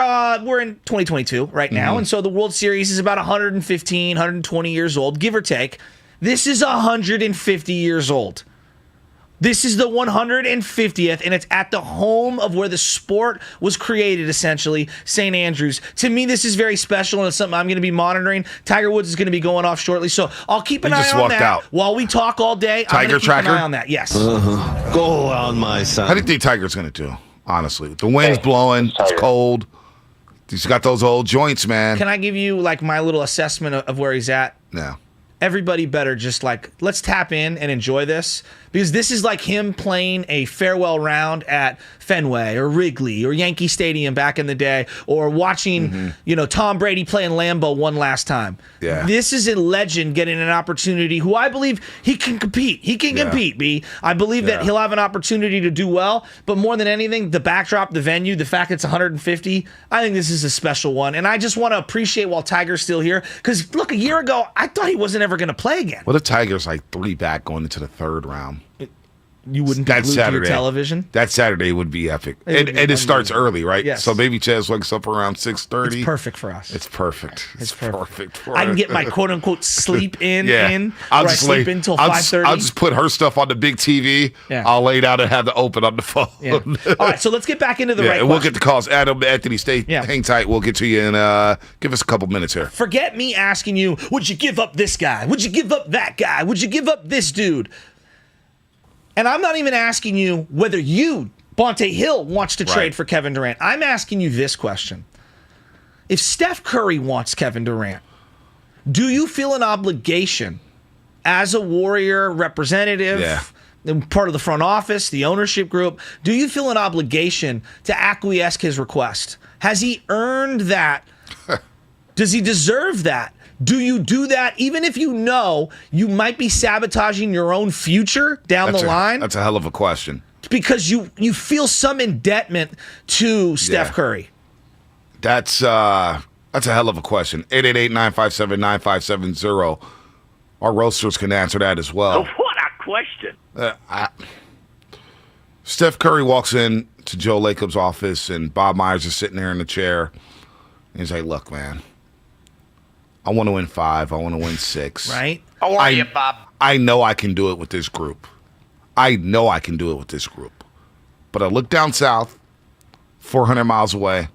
in 2022 right now, and so the World Series is about 115, 120 years old, give or take. This is 150 years old. This is the 150th, and it's at the home of where the sport was created, essentially, St. Andrews. To me, this is very special, and it's something I'm going to be monitoring. Tiger Woods is going to be going off shortly, so I'll keep an eye on that. Out. While we talk all day, I'm going to keep an eye on that. Yes. Go on, my son. How do you think Tiger's going to do, honestly? The wind's blowing. It's cold. He's got those old joints, man. Can I give you, like, my little assessment of where he's at? No. Everybody better just, like, let's tap in and enjoy this, because this is like him playing a farewell round at Fenway or Wrigley or Yankee Stadium back in the day, or watching, Tom Brady playing Lambeau one last time. Yeah. This is a legend getting an opportunity who I believe he can compete. He can compete, B. I believe that he'll have an opportunity to do well, but more than anything, the backdrop, the venue, the fact it's 150, I think this is a special one. And I just want to appreciate while Tiger's still here, because, look, a year ago, I thought he wasn't ever going to play again. What if Tiger's like 3 back going into the 3rd round? You wouldn't be glued to your television? That Saturday would be epic. And it starts early, right? Yes. So maybe Chaz wakes up around 6:30. It's perfect for us. It's perfect. It's perfect for I can us. get my quote-unquote sleep in, I'll or just I sleep in until 5:30. I'll just put her stuff on the big TV. Yeah. I'll lay down and have the open on the phone. Yeah. All right, so let's get back into the right and we'll question. get the calls. Adam, Anthony, hang tight. We'll get to you in give us a couple minutes here. Forget me asking you, would you give up this guy? Would you give up that guy? Would you give up this dude? And I'm not even asking you whether you, Bonte Hill, wants to trade for Kevin Durant. I'm asking you this question. If Steph Curry wants Kevin Durant, do you feel an obligation as a Warrior representative, part of the front office, the ownership group, do you feel an obligation to acquiesce his request? Has he earned that? Does he deserve that? Do you do that even if you know you might be sabotaging your own future down the line? That's a hell of a question. Because you feel some indebtment to Steph Curry. That's a hell of a question. 888-957-9570. Our roasters can answer that as well. Oh, what a question. Steph Curry walks in to Joe Lacob's office, and Bob Myers is sitting there in the chair. And he's like, look, man, I want to win 5. I want to win 6. Right? How are you, Bob? I know I can do it with this group. But I look down south, 400 miles away,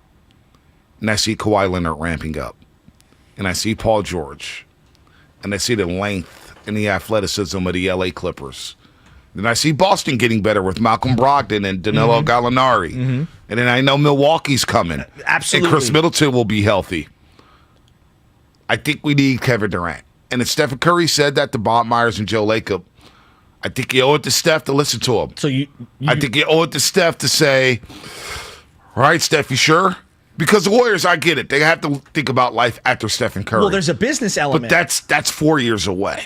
and I see Kawhi Leonard ramping up. And I see Paul George. And I see the length and the athleticism of the LA Clippers. Then I see Boston getting better with Malcolm Brogdon and Danilo Gallinari. And then I know Milwaukee's coming. Absolutely. And Chris Middleton will be healthy. I think we need Kevin Durant. And if Stephen Curry said that to Bob Myers and Joe Lacob, I think you owe it to Steph to listen to him. So I think you owe it to Steph to say, all right, Steph, you sure? Because the Warriors, I get it. They have to think about life after Stephen Curry. Well, there's a business element. But that's 4 years away.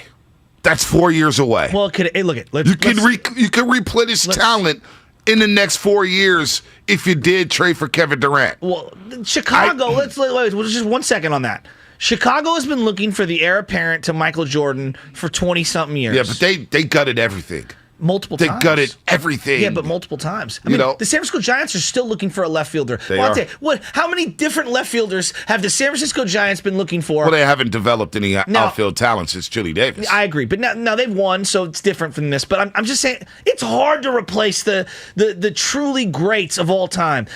That's 4 years away. Well, You can replenish talent in the next 4 years if you did trade for Kevin Durant. Well, Chicago, let's just 1 second on that. Chicago has been looking for the heir apparent to Michael Jordan for 20-something years. Yeah, but they gutted everything. Multiple times. They gutted everything. Yeah, but multiple times. I mean, the San Francisco Giants are still looking for a left fielder. I'll tell you, how many different left fielders have the San Francisco Giants been looking for? Well, they haven't developed any outfield talent since Chili Davis. I agree, but now they've won, so it's different from this. But I'm just saying, it's hard to replace the truly greats of all time.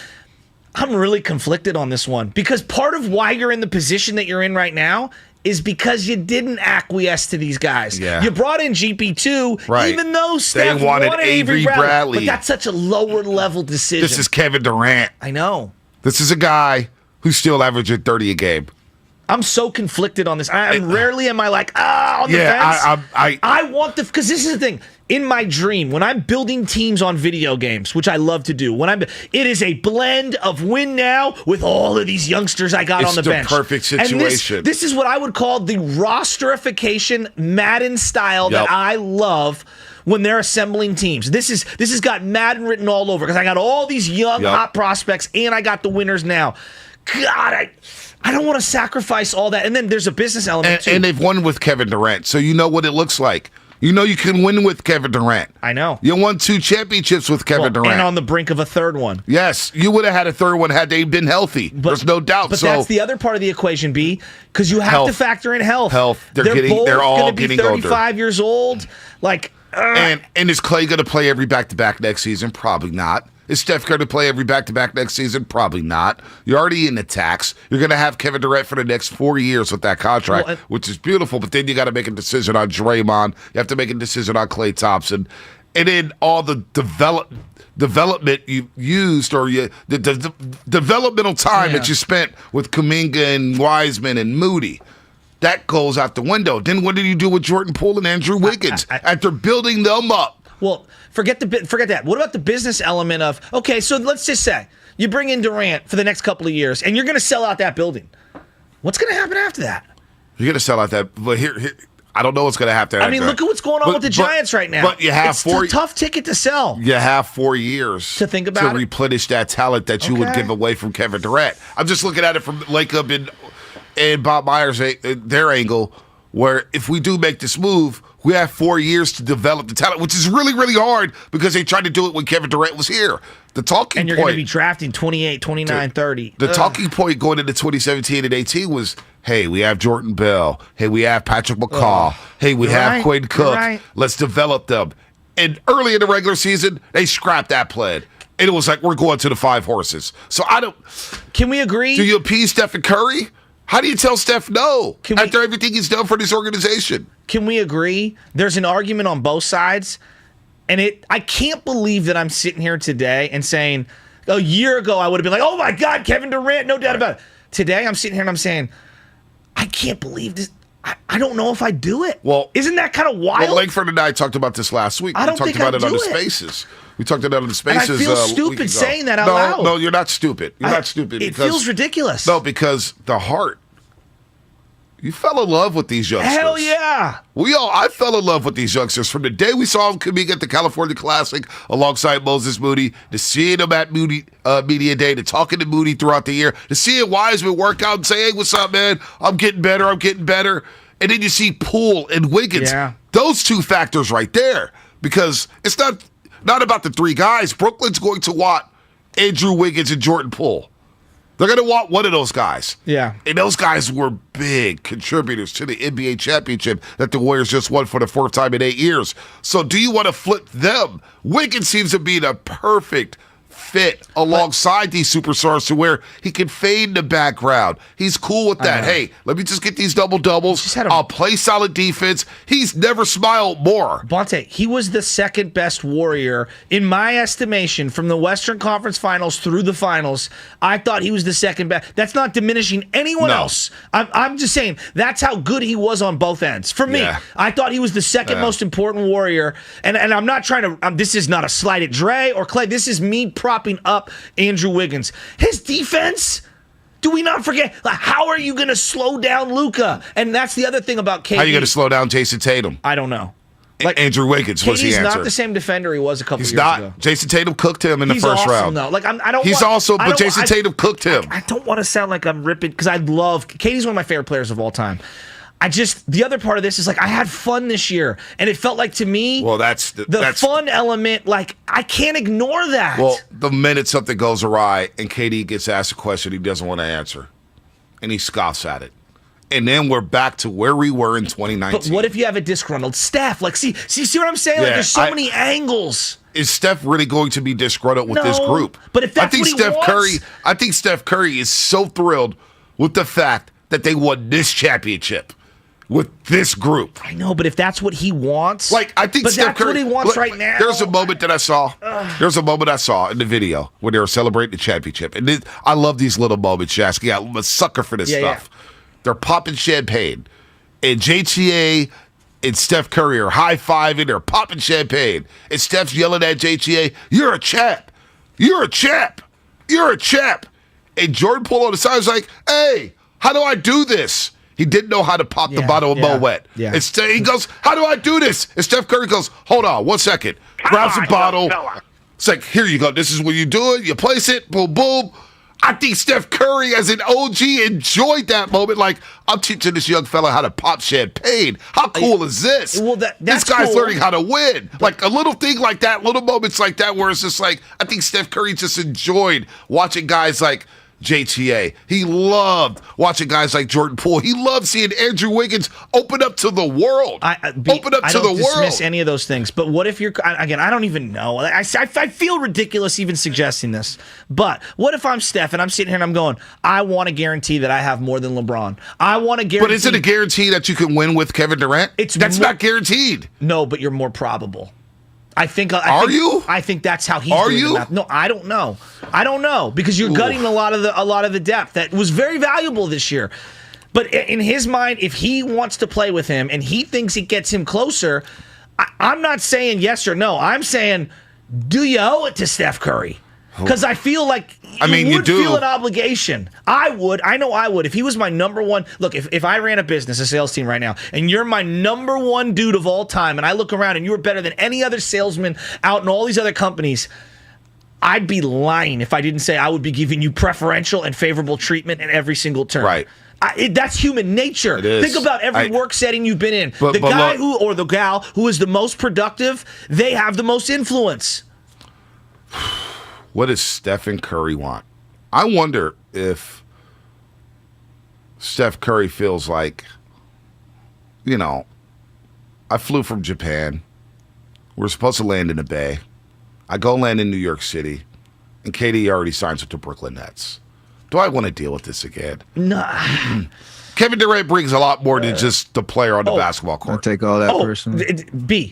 I'm really conflicted on this one because part of why you're in the position that you're in right now is because you didn't acquiesce to these guys. Yeah. You brought in GP2, right. even though Steph they wanted Avery Bradley. But that's such a lower level decision. This is Kevin Durant. I know. This is a guy who's still averaging 30 a game. I'm so conflicted on this. Rarely am I like, on the fence. I want because this is the thing. In my dream, when I'm building teams on video games, which I love to do, it is a blend of win now with all of these youngsters I got on the bench. It's the perfect situation. And this is what I would call the rosterification Madden style that I love when they're assembling teams. This has got Madden written all over because I got all these young hot prospects and I got the winners now. God, I don't want to sacrifice all that. And then there's a business element too. And they've won with Kevin Durant, so you know what it looks like. You know you can win with Kevin Durant. I know. You won 2 championships with Kevin Durant. And on the brink of a third one. Yes, you would have had a third one had they been healthy. There's no doubt. But that's the other part of the equation, B, because you have to factor in health. They're all getting 35 older. years old. And is Clay going to play every back-to-back next season? Probably not. Is Steph going to play every back-to-back next season? Probably not. You're already in the tax. You're going to have Kevin Durant for the next 4 years with that contract, which is beautiful. But then you got to make a decision on Draymond. You have to make a decision on Klay Thompson. And then all the development you used or the developmental time that you spent with Kuminga and Wiseman and Moody. That goes out the window. Then what did you do with Jordan Poole and Andrew Wiggins after building them up? Well, forget that. What about the business element of, okay, so let's just say you bring in Durant for the next couple of years and you're going to sell out that building. What's going to happen after that? You're going to sell out that, but here I don't know what's going to happen. I mean, look at what's going on with the Giants right now. But you have it's a tough ticket to sell. You have 4 years to think about to replenish that talent that you would give away from Kevin Durant. I'm just looking at it from Lacob and Bob Myers, their angle, where if we do make this move, we have 4 years to develop the talent, which is really, really hard because they tried to do it when Kevin Durant was here. The talking and you're point, going to be drafting 28, 29, 30. The talking point going into 2017 and 18 was, hey, we have Jordan Bell. Hey, we have Patrick McCaw. Hey, we have Quinn Cook. Let's develop them. And early in the regular season, they scrapped that plan. And it was like, we're going to the 5 horses. So Can we agree? Do you appease Stephen Curry? How do you tell Steph no after everything he's done for this organization? Can we agree? There's an argument on both sides, and I can't believe that I'm sitting here today and saying, a year ago I would have been like, oh my God, Kevin Durant, no doubt about it. Today I'm sitting here and I'm saying, I can't believe this. I don't know if I do it. Well, isn't that kind of wild? Well, Langford and I talked about this last week. We talked about it on the Spaces. We talked about it on the Spaces. And I feel stupid saying that out loud. No, you're not stupid. You're not stupid. It feels ridiculous. No, because the heart. You fell in love with these youngsters. Hell yeah. I fell in love with these youngsters from the day we saw them coming at the California Classic alongside Moses Moody, to seeing him at Moody Media Day, to talking to Moody throughout the year, to seeing Wiseman work out and say, hey, what's up, man? I'm getting better. And then you see Poole and Wiggins. Yeah. Those 2 factors right there. Because it's not about the 3 guys. Brooklyn's going to want Andrew Wiggins and Jordan Poole. They're going to want one of those guys. Yeah. And those guys were big contributors to the NBA championship that the Warriors just won for the 4th time in 8 years. So do you want to flip them? Wiggins seems to be the perfect fit alongside these superstars to where he can fade in the background. He's cool with that. Hey, let me just get these double-doubles. I'll play solid defense. He's never smiled more. Bonte, he was the second best Warrior, in my estimation, from the Western Conference Finals through the finals. I thought he was the second best. That's not diminishing anyone else. I'm just saying that's how good he was on both ends. For me, I thought he was the second most important Warrior. And I'm not trying to, this is not a slight at Dre or Clay. This is me propping up Andrew Wiggins. His defense, do we not forget? How are you going to slow down Luka? And that's the other thing about KD. How are you going to slow down Jason Tatum? I don't know. Andrew Wiggins was the answer. He's not the same defender he was a couple years ago. Jason Tatum cooked him in the first round. Though. Jason Tatum cooked him. I don't want to sound like I'm ripping because I love KD's one of my favorite players of all time. The other part of this is I had fun this year, and it felt like to me, that's fun element. I can't ignore that. Well, the minute something goes awry and KD gets asked a question he doesn't want to answer, and he scoffs at it. And then we're back to where we were in 2019. But what if you have a disgruntled Steph? See what I'm saying? There's so many angles. Is Steph really going to be disgruntled with this group? But if that's I think Steph Curry is so thrilled with the fact that they won this championship with this group. I know, but if that's what he wants, I think Steph Curry, what he wants right now. There's a moment that I saw. There's a moment I saw in the video when they were celebrating the championship, and I love these little moments, Shasky. I'm a sucker for this stuff. Yeah. They're popping champagne, and JTA and Steph Curry are high-fiving. They're popping champagne, and Steph's yelling at JTA, "You're a champ! You're a champ! You're a champ!" And Jordan pulled on the side, was like, "Hey, how do I do this?" He didn't know how to pop the bottle of Moet. Yeah. He goes, "How do I do this?" And Steph Curry goes, "Hold on, 1 second." Grabs the bottle. It's like, "Here you go. This is what you do it. You place it. Boom, boom." I think Steph Curry, as an OG, enjoyed that moment. I'm teaching this young fella how to pop champagne. How cool is this? Well, that's this guy's cool. learning how to win. A little thing like that, little moments like that, where it's just I think Steph Curry just enjoyed watching guys like JTA. He loved watching guys like Jordan Poole. He loved seeing Andrew Wiggins open up to the world. I don't dismiss any of those things. But what if you're, again, I don't even know. I feel ridiculous even suggesting this. But what if I'm Steph and I'm sitting here and I'm going, I want to guarantee that I have more than LeBron. I want to guarantee. But is it a guarantee that you can win with Kevin Durant? That's not guaranteed. No, but you're more probable. I think that's how he's doing the math. No, I don't know. I don't know because you're gutting a lot of the depth that was very valuable this year. But in his mind, if he wants to play with him and he thinks it gets him closer, I'm not saying yes or no. I'm saying, do you owe it to Steph Curry? Because I feel like you would feel an obligation. I would. I know I would. If he was my number one... Look, if I ran a sales team right now, and you're my number one dude of all time, and I look around and you're better than any other salesman out in all these other companies, I'd be lying if I didn't say I would be giving you preferential and favorable treatment in every single term. Right. That's human nature. It is. Think about every work setting you've been in. The guy or the gal who is the most productive, they have the most influence. What does Stephen Curry want? I wonder if Steph Curry feels like, I flew from Japan. We're supposed to land in the Bay. I go land in New York City, and KD already signs with the Brooklyn Nets. Do I want to deal with this again? No. Kevin Durant brings a lot more than just the player on the basketball court. I'll take all that personally.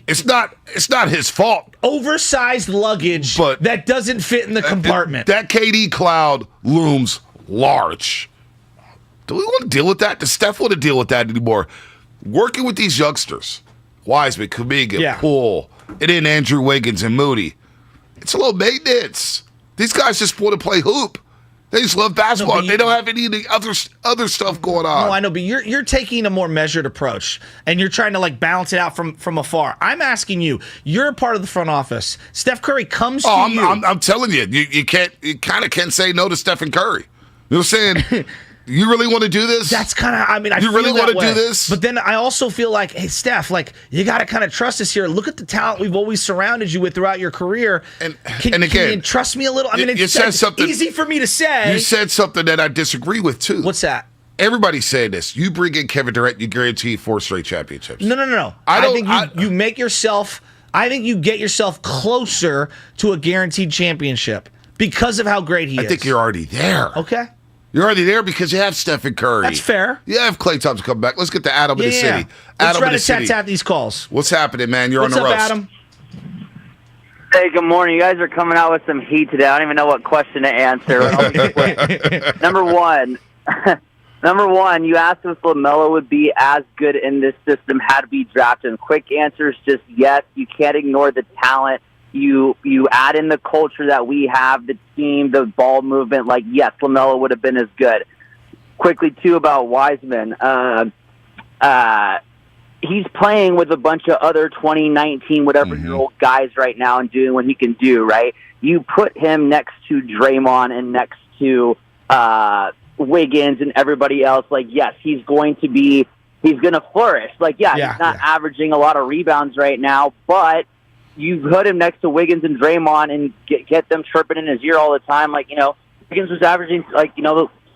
It's not his fault. Oversized luggage that doesn't fit in the compartment. That KD cloud looms large. Do we want to deal with that? Does Steph want to deal with that anymore? Working with these youngsters, Wiseman, Kuminga, Poole, and then Andrew Wiggins and Moody, it's a little maintenance. These guys just want to play hoop. They just love basketball. They don't have any of the other stuff going on. No, I know, but you're taking a more measured approach, and you're trying to balance it out from afar. I'm asking you. You're a part of the front office. Steph Curry comes to you. I'm telling you, you kind of can't say no to Stephen Curry. You know what I'm saying? You really want to do this? That's kind of, I you really want to do this? But then I also feel like, hey, Steph, you got to kind of trust us here. Look at the talent we've always surrounded you with throughout your career. Can you trust me a little? I mean, it's easy for me to say. You said something that I disagree with, too. What's that? Everybody's saying this. You bring in Kevin Durant, you guarantee 4 straight championships. No. I think you make yourself, I think you get yourself closer to a guaranteed championship. Because of how great he is. I think you're already there. Okay. You're already there because you have Stephen Curry. That's fair. You have Klay Thompson come back. Let's get to Adam in the city. Let's Adam in the city. rat-a-tat-tat these calls. What's happening, man? You're What's on the up, roast. Adam? Hey, good morning. You guys are coming out with some heat today. I don't even know what question to answer. I'll be quick. Number one, you asked if LaMelo would be as good in this system had to be drafted. And quick answer is just yes. You can't ignore the talent. You add in the culture that we have, the team, the ball movement. Like, yes, LaMelo would have been as good. Quickly, too, about Wiseman. He's playing with a bunch of other 2019 whatever-year-old guys right now and doing what he can do, right? You put him next to Draymond and next to Wiggins and everybody else. Like, yes, he's going to flourish. Like, he's not averaging a lot of rebounds right now, but you put him next to Wiggins and Draymond and get them chirping in his ear all the time. Like, Wiggins was averaging,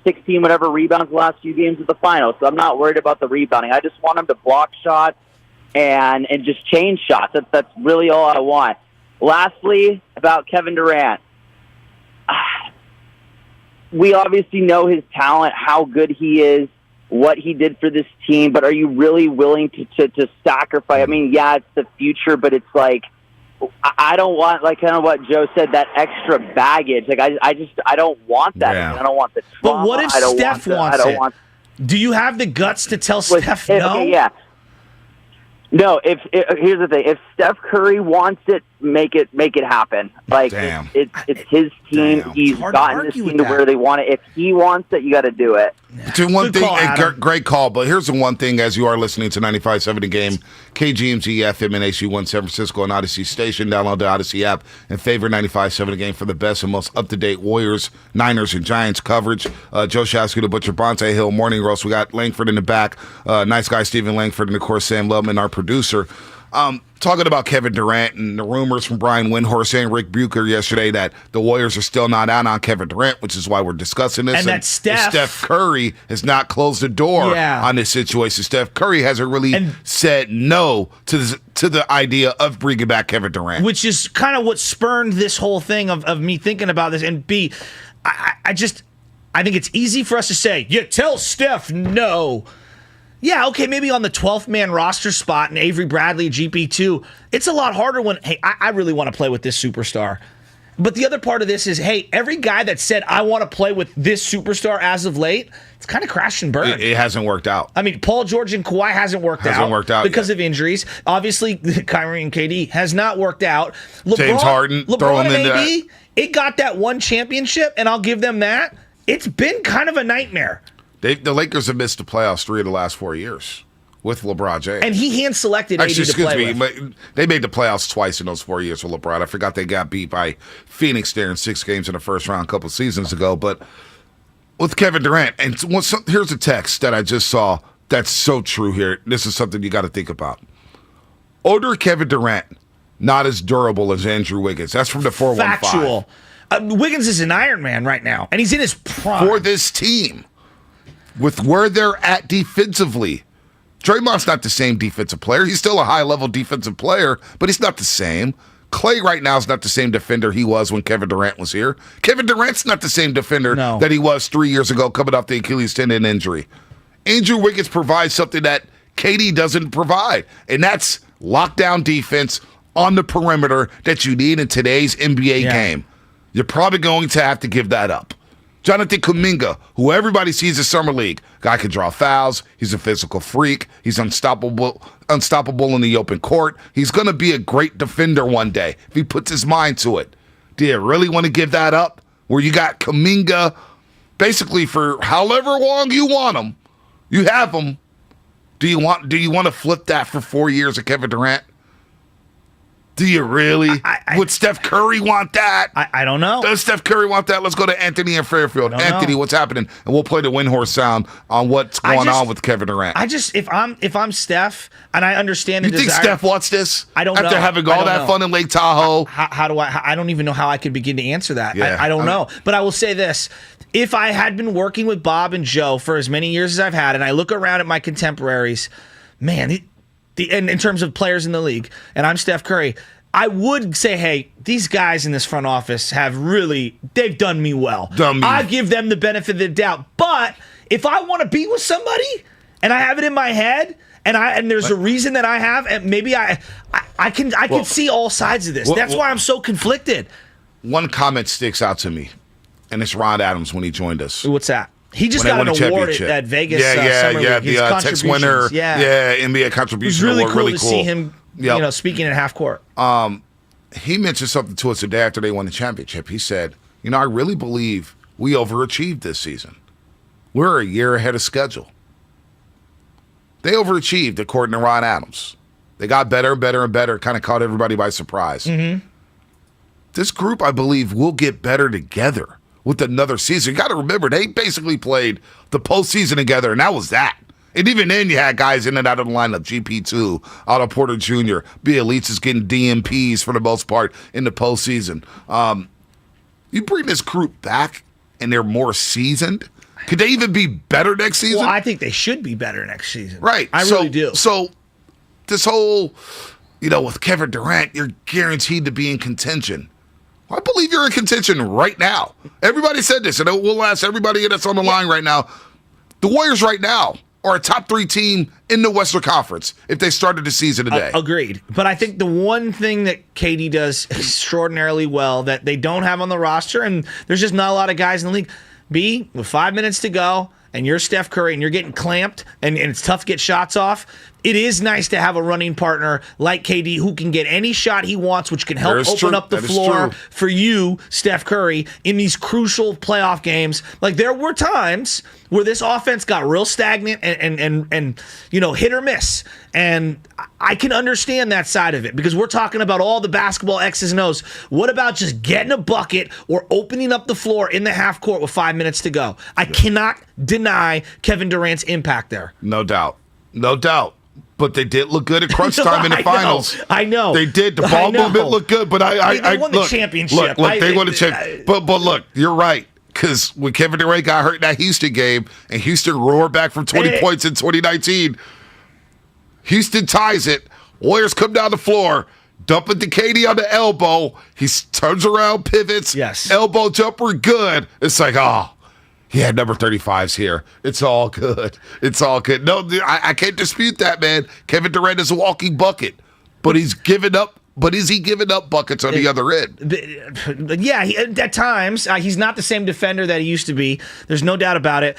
16 whatever rebounds the last few games of the finals. So I'm not worried about the rebounding. I just want him to block shots and just change shots. That's really all I want. Lastly, about Kevin Durant. We obviously know his talent, how good he is, what he did for this team, but are you really willing to sacrifice? I mean, it's the future, but it's like, I don't want, like kind of what Joe said, that extra baggage. Like, I don't want that. Yeah. I don't want the trauma. But what if Steph wants it? Do you have the guts to tell Steph no? Okay, yeah. No, here's the thing. If Steph Curry wants it, make it happen. Like, it's his team. He's gotten this team to where they want it. If he wants it, you got to do it. One thing, great call, but here's the one thing as you are listening to 95.7 The Game, KGMG FM and HU1 San Francisco and Odyssey Station. Download the Odyssey app and favor 95.7 The Game for the best and most up-to-date Warriors, Niners, and Giants coverage. Joe Shasky, the Butcher, Bonte Hill, Morning Roast. We got Langford in the back. Nice guy Stephen Langford, and of course Sam Lubman, our producer. Talking about Kevin Durant and the rumors from Brian Windhorst and Rick Bucher yesterday that the Warriors are still not out on Kevin Durant, which is why we're discussing this. And that Steph Curry has not closed the door on this situation. Steph Curry hasn't really said no to the idea of bringing back Kevin Durant. Which is kind of what spurned this whole thing of me thinking about this. And B, I think it's easy for us to say, tell Steph no. Yeah, okay, maybe on the 12th man roster spot and Avery Bradley, GP2, it's a lot harder when, hey, I really want to play with this superstar. But the other part of this is, hey, every guy that said, I want to play with this superstar as of late, it's kind of crashed and burned. It hasn't worked out. I mean, Paul George and Kawhi hasn't worked out because of injuries. Obviously, Kyrie and KD has not worked out. James Harden, LeBron and AD, it got that one championship, and I'll give them that. It's been kind of a nightmare. The Lakers have missed the playoffs 3 of the last 4 years with LeBron James. And he hand-selected AD to play with. They made the playoffs twice in those 4 years with LeBron. I forgot they got beat by Phoenix there in 6 games in the first round a couple of seasons ago. But with Kevin Durant, and here's a text that I just saw that's so true here. This is something you got to think about. Older Kevin Durant, not as durable as Andrew Wiggins. That's from the 415. Factual. Wiggins is an Iron Man right now, and he's in his prime. For this team. With where they're at defensively. Draymond's not the same defensive player. He's still a high-level defensive player, but he's not the same. Klay right now is not the same defender he was when Kevin Durant was here. Kevin Durant's not the same defender that he was 3 years ago coming off the Achilles tendon injury. Andrew Wiggins provides something that KD doesn't provide, and that's lockdown defense on the perimeter that you need in today's NBA game. You're probably going to have to give that up. Jonathan Kuminga, who everybody sees in Summer League, guy can draw fouls. He's a physical freak. He's unstoppable in the open court. He's going to be a great defender one day if he puts his mind to it. Do you really want to give that up? Where you got Kuminga basically for however long you want him, you have him. Do you want to flip that for 4 years of Kevin Durant? Do you really? Would Steph Curry want that? I don't know. Does Steph Curry want that? Let's go to Anthony in Fairfield. Anthony, what's happening? And we'll play the Windhorse sound on what's going on with Kevin Durant. If I'm Steph, and I understand the desire. You think Steph wants this? I don't know. After having all that fun in Lake Tahoe? How do I don't even know how I could begin to answer that. I don't know. But I will say this. If I had been working with Bob and Joe for as many years as I've had, and I look around at my contemporaries, man, in terms of players in the league, and I'm Steph Curry, I would say, hey, these guys in this front office they've done me well. I give them the benefit of the doubt. But if I want to be with somebody and I have it in my head and there's a reason that I have, and maybe I can see all sides of this. That's why I'm so conflicted. One comment sticks out to me, and it's Ron Adams when he joined us. What's that? He just got an award at Vegas Summer League. The Tex winner. NBA contribution It was award. really cool to see him speaking at half court. He mentioned something to us the day after they won the championship. He said, I really believe we overachieved this season. We're a year ahead of schedule. They overachieved, according to Ron Adams. They got better and better and better, kind of caught everybody by surprise. Mm-hmm. This group, I believe, will get better together with another season. You got to remember, they basically played the postseason together, and that was that. And even then, you had guys in and out of the lineup, GP2, Otto Porter Jr., Bielitsa is getting DMPs for the most part in the postseason. You bring this group back, and they're more seasoned. Could they even be better next season? Well, I think they should be better next season. Right. I really do. So this whole, with Kevin Durant, you're guaranteed to be in contention. I believe you're in contention right now. Everybody said this, and we'll ask everybody that's on the line right now. The Warriors right now are a top 3 team in the Western Conference if they started the season today. Agreed. But I think the one thing that KD does extraordinarily well that they don't have on the roster, and there's just not a lot of guys in the league, with 5 minutes to go, and you're Steph Curry, and you're getting clamped, and it's tough to get shots off, it is nice to have a running partner like KD who can get any shot he wants, which can help open up the floor for you, Steph Curry, in these crucial playoff games. Like, there were times where this offense got real stagnant and hit or miss. And I can understand that side of it because we're talking about all the basketball X's and O's. What about just getting a bucket or opening up the floor in the half court with 5 minutes to go? I cannot deny Kevin Durant's impact there. No doubt. No doubt. But they did look good at crunch time in the finals. I know. They did. The ball movement looked good, but they won the championship. Look, they won the championship. But look, you're right. Because when Kevin Durant got hurt in that Houston game, and Houston roared back from 20 points in 2019, Houston ties it. Warriors come down the floor, dump it to KD on the elbow. He turns around, pivots. Yes. Elbow jumper, good. It's like, he had number 35s here. It's all good. It's all good. No, I can't dispute that, man. Kevin Durant is a walking bucket, but he's given up. But is he giving up buckets on the other end? Yeah, at times. He's not the same defender that he used to be. There's no doubt about it.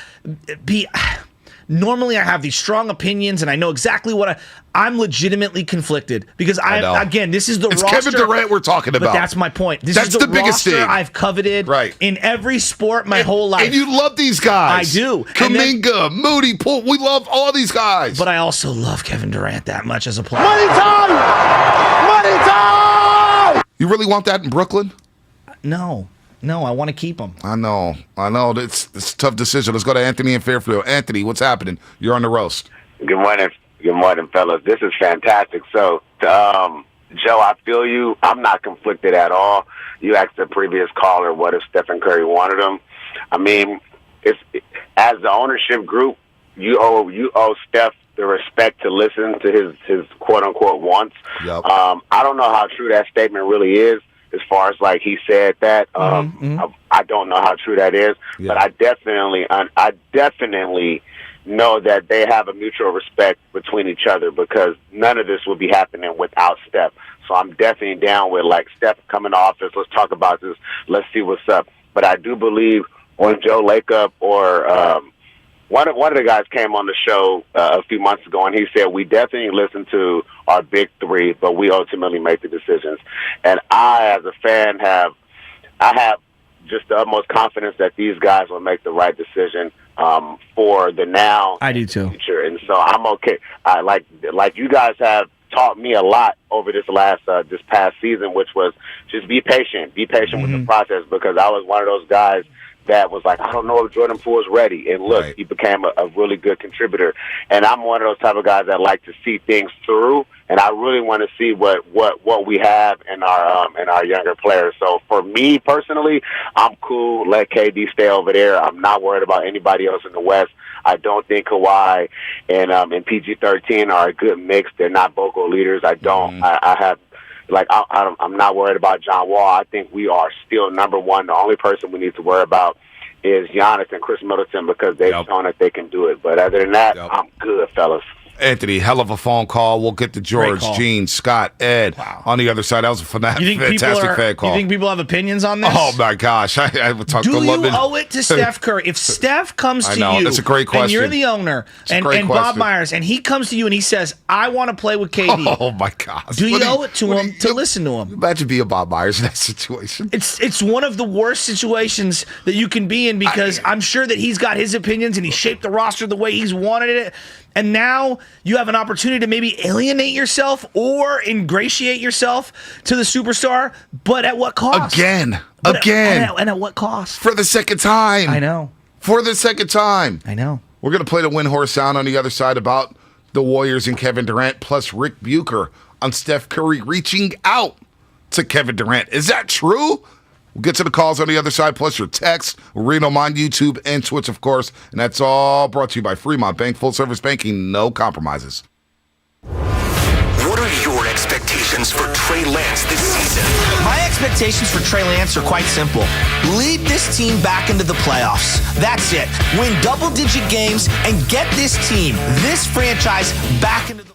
Normally, I have these strong opinions, and I know exactly what I'm legitimately conflicted because again, this is it's roster. Kevin Durant we're talking about. But that's my point. That's is the biggest thing I've coveted in every sport my whole life. And you love these guys. I do. Kuminga, Moody, Poole. We love all these guys. But I also love Kevin Durant that much as a player. Money time! Money time! You really want that in Brooklyn? No, I want to keep him. I know. It's a tough decision. Let's go to Anthony in Fairfield. Anthony, what's happening? You're on the roast. Good morning, fellas. This is fantastic. So, Joe, I feel you. I'm not conflicted at all. You asked the previous caller, what if Stephen Curry wanted him? I mean, as the ownership group, you owe Steph the respect to listen to his quote unquote wants. Yep. I don't know how true that statement really is. As far as like he said that, I don't know how true that is, but I definitely know that they have a mutual respect between each other because none of this would be happening without Steph. So I'm definitely down with like Steph coming to office. Let's talk about this. Let's see what's up. But I do believe when Joe Lacob or one of the guys came on the show a few months ago, and he said, we definitely listen to our big three, but we ultimately make the decisions. And I, as a fan, have just the utmost confidence that these guys will make the right decision for the now. I do too. Future. And so I'm okay. Like you guys have taught me a lot over this past season, which was just be patient with the process, because I was one of those guys that was like, I don't know if Jordan Poole's ready. And look, he became a really good contributor. And I'm one of those type of guys that like to see things through. And I really want to see what we have in our younger players. So for me personally, I'm cool. Let KD stay over there. I'm not worried about anybody else in the West. I don't think Kawhi and PG-13 are a good mix. They're not vocal leaders. I don't. I have Like, I'm not worried about John Wall. I think we are still number one. The only person we need to worry about is Giannis and Chris Middleton because they've shown that they can do it. But other than that, I'm good, fellas. Anthony, hell of a phone call. We'll get to George, Gene, Scott, Ed on the other side. That was a fantastic fan call. You think people have opinions on this? Oh, my gosh. I would talk to Do London. you owe it to Steph Curry? If Steph comes to you, that's a great question. And you're the owner, and Bob Myers, and he comes to you and he says, I want to play with KD. Oh, my gosh. Do you owe it to him to listen to him? Imagine being Bob Myers in that situation. It's one of the worst situations that you can be in because I'm sure that he's got his opinions and he shaped the roster the way he's wanted it. And now you have an opportunity to maybe alienate yourself or ingratiate yourself to the superstar, but at what cost? Again. And at what cost? For the second time. I know. For the second time. I know. We're going to play the Win Horse sound on the other side about the Warriors and Kevin Durant, plus Rick Bucher on Steph Curry reaching out to Kevin Durant. Is that true? We'll get to the calls on the other side, plus your text. We'll read them on YouTube and Twitch, of course. And that's all brought to you by Fremont Bank. Full-service banking, no compromises. What are your expectations for Trey Lance this season? My expectations for Trey Lance are quite simple. Lead this team back into the playoffs. That's it. Win double-digit games and get this team, this franchise, back into the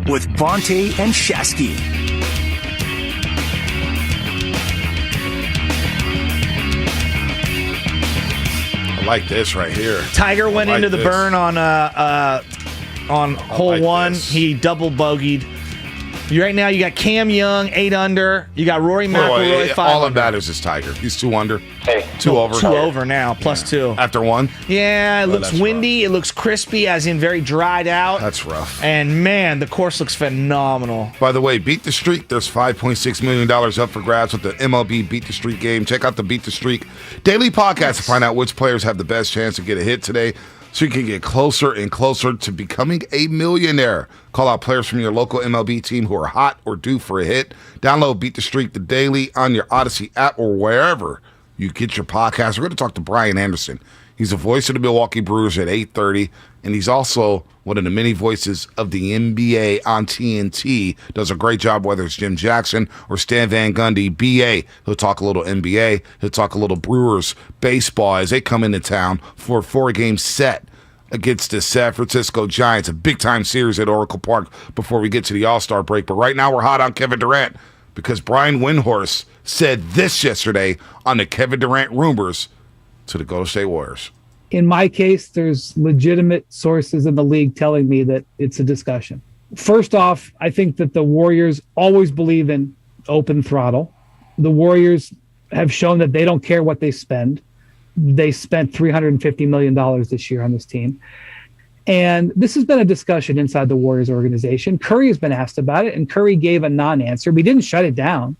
with Vontae and Shasky. I like this right here. Tiger went into the burn on hole one. This. He double bogeyed. Right now, you got Cam Young, 8 under. You got Rory McIlroy, 5 All that under. matters is Tiger. He's 2 under. Hey. 2 over. 2 over now, plus 2. After 1? Yeah, it looks windy. It looks crispy, as in very dried out. That's rough. And, man, the course looks phenomenal. By the way, Beat the Streak. There's $5.6 million up for grabs with the MLB Beat the Streak game. Check out the Beat the Streak daily podcast to find out which players have the best chance to get a hit today, so you can get closer and closer to becoming a millionaire. Call out players from your local MLB team who are hot or due for a hit. Download Beat the Streak the daily on your Odyssey app or wherever you get your podcast. We're going to talk to Brian Anderson. He's the voice of the Milwaukee Brewers at 8:30, and he's also one of the many voices of the NBA on TNT. Does a great job, whether it's Jim Jackson or Stan Van Gundy. BA, he'll talk a little NBA. He'll talk a little Brewers baseball as they come into town for a 4-game set against the San Francisco Giants, a big-time series at Oracle Park before we get to the All-Star break. But right now we're hot on Kevin Durant because Brian Windhorst said this yesterday on the Kevin Durant rumors to the Golden State Warriors. In my case, there's legitimate sources in the league telling me that it's a discussion. First off, I think that the Warriors always believe in open throttle. The Warriors have shown that they don't care what they spend. They spent $350 million this year on this team. And this has been a discussion inside the Warriors organization. Curry has been asked about it, and Curry gave a non-answer, but he didn't shut it down.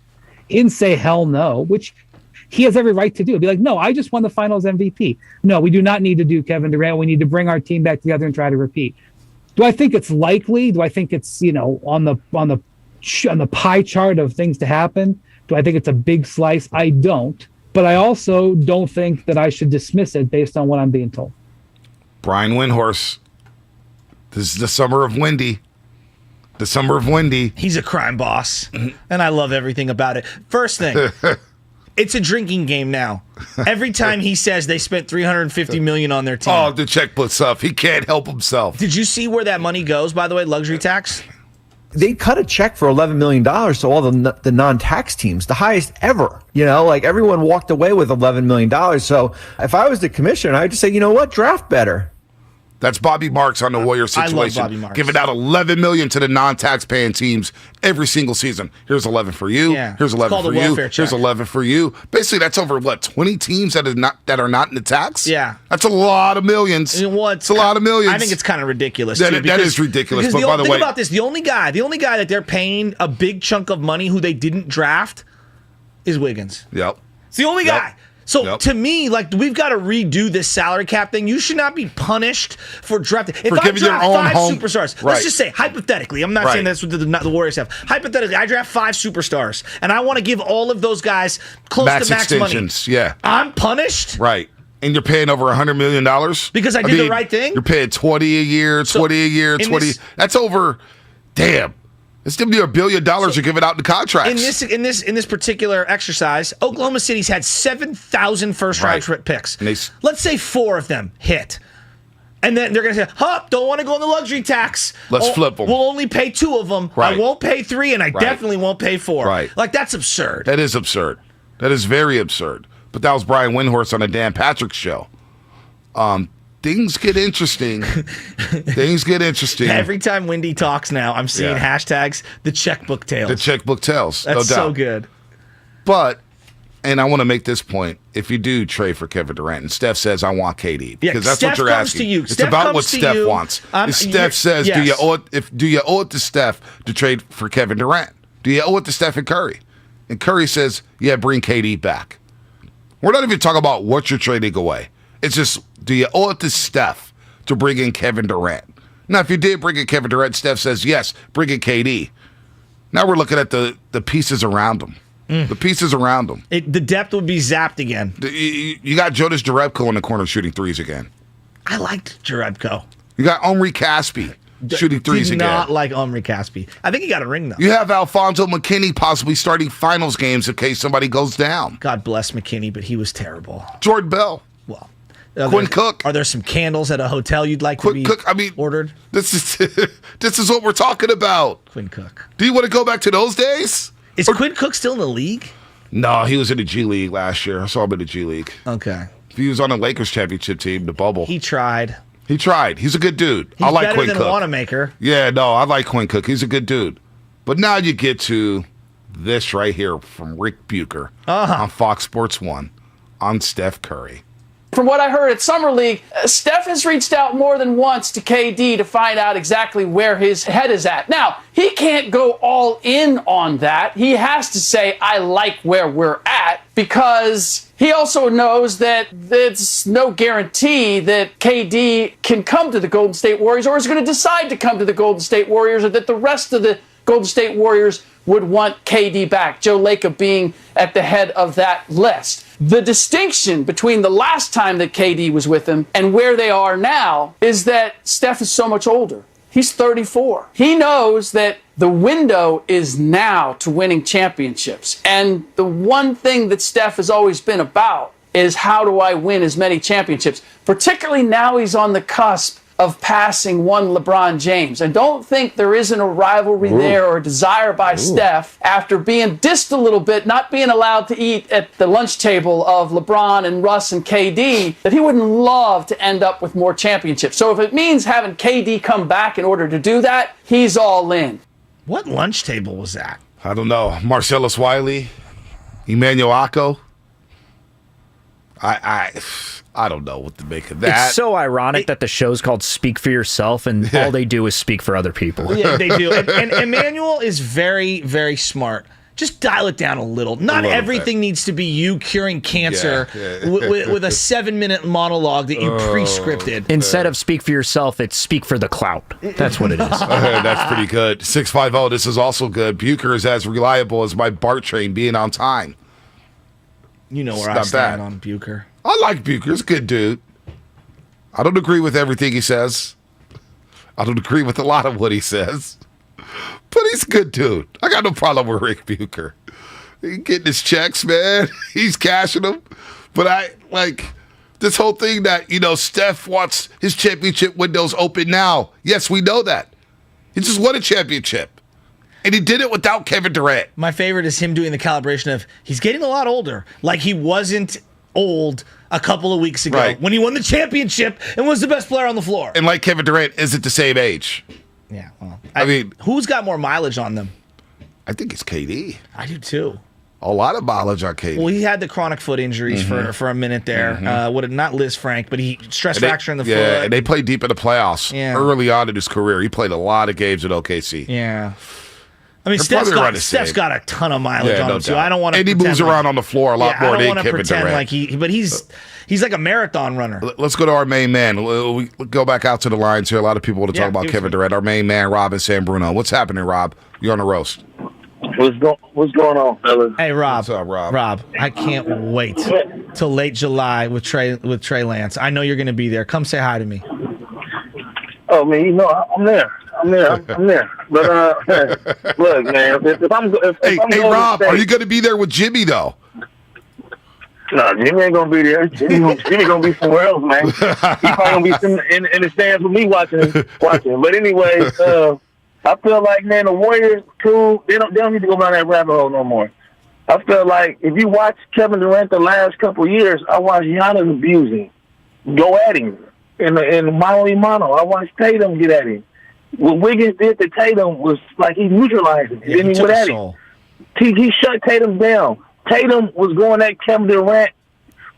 He didn't say hell no, which he has every right to do. Be like, no, I just won the finals MVP. No, we do not need to do Kevin Durant. We need to bring our team back together and try to repeat. Do I think it's likely? Do I think it's, on the pie chart of things to happen? Do I think it's a big slice? I don't. But I also don't think that I should dismiss it based on what I'm being told. Brian Windhorst. This is the summer of Windy. The summer of Windy. He's a crime boss, and I love everything about it. First thing, it's a drinking game now. Every time he says they spent $350 million on their team. Oh, the checkbook stuff. He can't help himself. Did you see where that money goes, by the way, luxury tax? They cut a check for $11 million to all the non-tax teams, the highest ever. Everyone walked away with $11 million. So if I was the commissioner, I'd just say, you know what, draft better. That's Bobby Marks on the Warriors situation. I love Bobby Marks. Giving out $11 million to the non-tax-paying teams every single season. Here's 11 for you. Yeah. Here's 11 for you. Check. Here's 11 for you. Basically, that's over 20 teams that are not in the tax. Yeah, that's a lot of millions. It's a lot of millions. I think it's kind of ridiculous. That is ridiculous. But by the way, think about this: the only guy that they're paying a big chunk of money who they didn't draft is Wiggins. Yep, it's the only guy. So to me, we've got to redo this salary cap thing. You should not be punished for drafting. If I draft 5 superstars, let's just say, hypothetically, I'm not saying that's what the Warriors have. Hypothetically, I draft 5 superstars, and I want to give all of those guys close to max extensions, money. Yeah. I'm punished? Right. And you're paying over $100 million? Because I did the right thing? You're paying 20 a year, 20 a year, 20. That's over, damn. It's going to be $1 billion you're giving out in contracts. In this particular exercise, Oklahoma City's had 7,000 first-round picks. Let's say 4 of them hit. And then they're going to say, don't want to go on the luxury tax. Let's flip them. We'll only pay 2 of them. Right. I won't pay 3, and I definitely won't pay 4. Right. That's absurd. That is absurd. That is very absurd. But that was Brian Windhorst on the Dan Patrick Show. Things get interesting. Things get interesting. Every time Wendy talks now, I'm seeing hashtags, the checkbook tales. The checkbook tales. That's no doubt. so good. But, and I want to make this point, if you do trade for Kevin Durant, and Steph says, I want KD, because that's Steph what you're comes asking. To you. It's Steph about what to Steph you. wants. If Steph says, do you owe it to Steph to trade for Kevin Durant? Do you owe it to Steph and Curry? And Curry says, bring KD back. We're not even talking about what you're trading away. It's just, do you owe it to Steph to bring in Kevin Durant? Now, if you did bring in Kevin Durant, Steph says, yes, bring in KD. Now we're looking at the pieces around him. The pieces around him. The depth would be zapped again. You got Jonas Jerebko in the corner shooting threes again. I liked Jerebko. You got Omri Caspi shooting threes again. Did not like Omri Caspi. I think he got a ring, though. You have Alfonso McKinney possibly starting finals games in case somebody goes down. God bless McKinney, but he was terrible. Jordan Bell. Well, Quinn Cook. Are there some candles at a hotel you'd like to be ordered? This is what we're talking about. Quinn Cook. Do you want to go back to those days? Is Quinn Cook still in the league? No, he was in the G League last year. I saw him in the G League. Okay. He was on the Lakers championship team, the bubble. He tried. He's a good dude. He's I like better Quinn than Cook. Wanamaker. Yeah, no, I like Quinn Cook. He's a good dude. But now you get to this right here from Rick Bucher on Fox Sports 1 on Steph Curry. From what I heard at Summer League, Steph has reached out more than once to KD to find out exactly where his head is at. Now, he can't go all in on that. He has to say, I like where we're at, because he also knows that there's no guarantee that KD can come to the Golden State Warriors or is going to decide to come to the Golden State Warriors, or that the rest of the Golden State Warriors would want KD back, Joe Lacob being at the head of that list. The distinction between the last time that KD was with him and where they are now is that Steph is so much older. He's 34. He knows that the window is now to winning championships. And the one thing that Steph has always been about is, how do I win as many championships? Particularly now he's on the cusp of passing one LeBron James. I don't think there isn't a rivalry there or a desire by Steph, after being dissed a little bit, not being allowed to eat at the lunch table of LeBron and Russ and KD, that he wouldn't love to end up with more championships. So if it means having KD come back in order to do that, he's all in. What lunch table was that? I don't know. Marcellus Wiley, Emmanuel Akko. I don't know what to make of that. It's so ironic that the show's called Speak for Yourself, and all they do is speak for other people. Yeah, they do. And Emmanuel is very, very smart. Just dial it down a little. Not everything needs to be you curing cancer with a 7-minute monologue that you pre-scripted. Instead of Speak for Yourself, it's Speak for the Clout. That's what it is. That's pretty good. 650, this is also good. Bucher is as reliable as my BART train being on time. You know where I stand on Bucher. I like Bucher. He's a good dude. I don't agree with everything he says. I don't agree with a lot of what he says. But he's a good dude. I got no problem with Rick Bucher. He's getting his checks, man. He's cashing them. But I like this whole thing that, Steph wants his championship windows open now. Yes, we know that. He just won a championship. And he did it without Kevin Durant. My favorite is him doing the calibration of, he's getting a lot older. Like he wasn't old a couple of weeks ago when he won the championship and was the best player on the floor. And like Kevin Durant isn't the same age. Yeah, well, I mean, who's got more mileage on them? I think it's KD. I do too. A lot of mileage on KD. Well, he had the chronic foot injuries for a minute there. Not Liz Frank, but he stress fracture in the foot. Yeah, and they played deep in the playoffs early on in his career. He played a lot of games at OKC. Yeah. I mean, Steph's got a ton of mileage on him too. I don't want to. And he moves around on the floor a lot more than Kevin Durant. I don't want to pretend like he's like a marathon runner. Let's go to our main man. We go back out to the lines here. A lot of people want to talk about Kevin Durant. Our main man, Rob in San Bruno. What's happening, Rob? You're on the roast. What's going on, fellas? Hey, Rob. What's up, Rob? Rob, I can't wait till late July with Trey Lance. I know you're going to be there. Come say hi to me. Oh man, I'm there. I'm there. But look, man, if I'm hey, Rob, are you going to be there with Jimmy though? No, Jimmy ain't gonna be there. Jimmy gonna be somewhere else, man. He probably gonna be in the stands with me watching. But anyway, I feel like, man, the Warriors, cool. They don't need to go down that rabbit hole no more. I feel like if you watch Kevin Durant the last couple of years, I watched Giannis abusing, go at him in mano. I watched Tatum get at him. What Wiggins did to Tatum was like he neutralized him. Yeah, he took a soul. He shut Tatum down. Tatum was going at Kevin Durant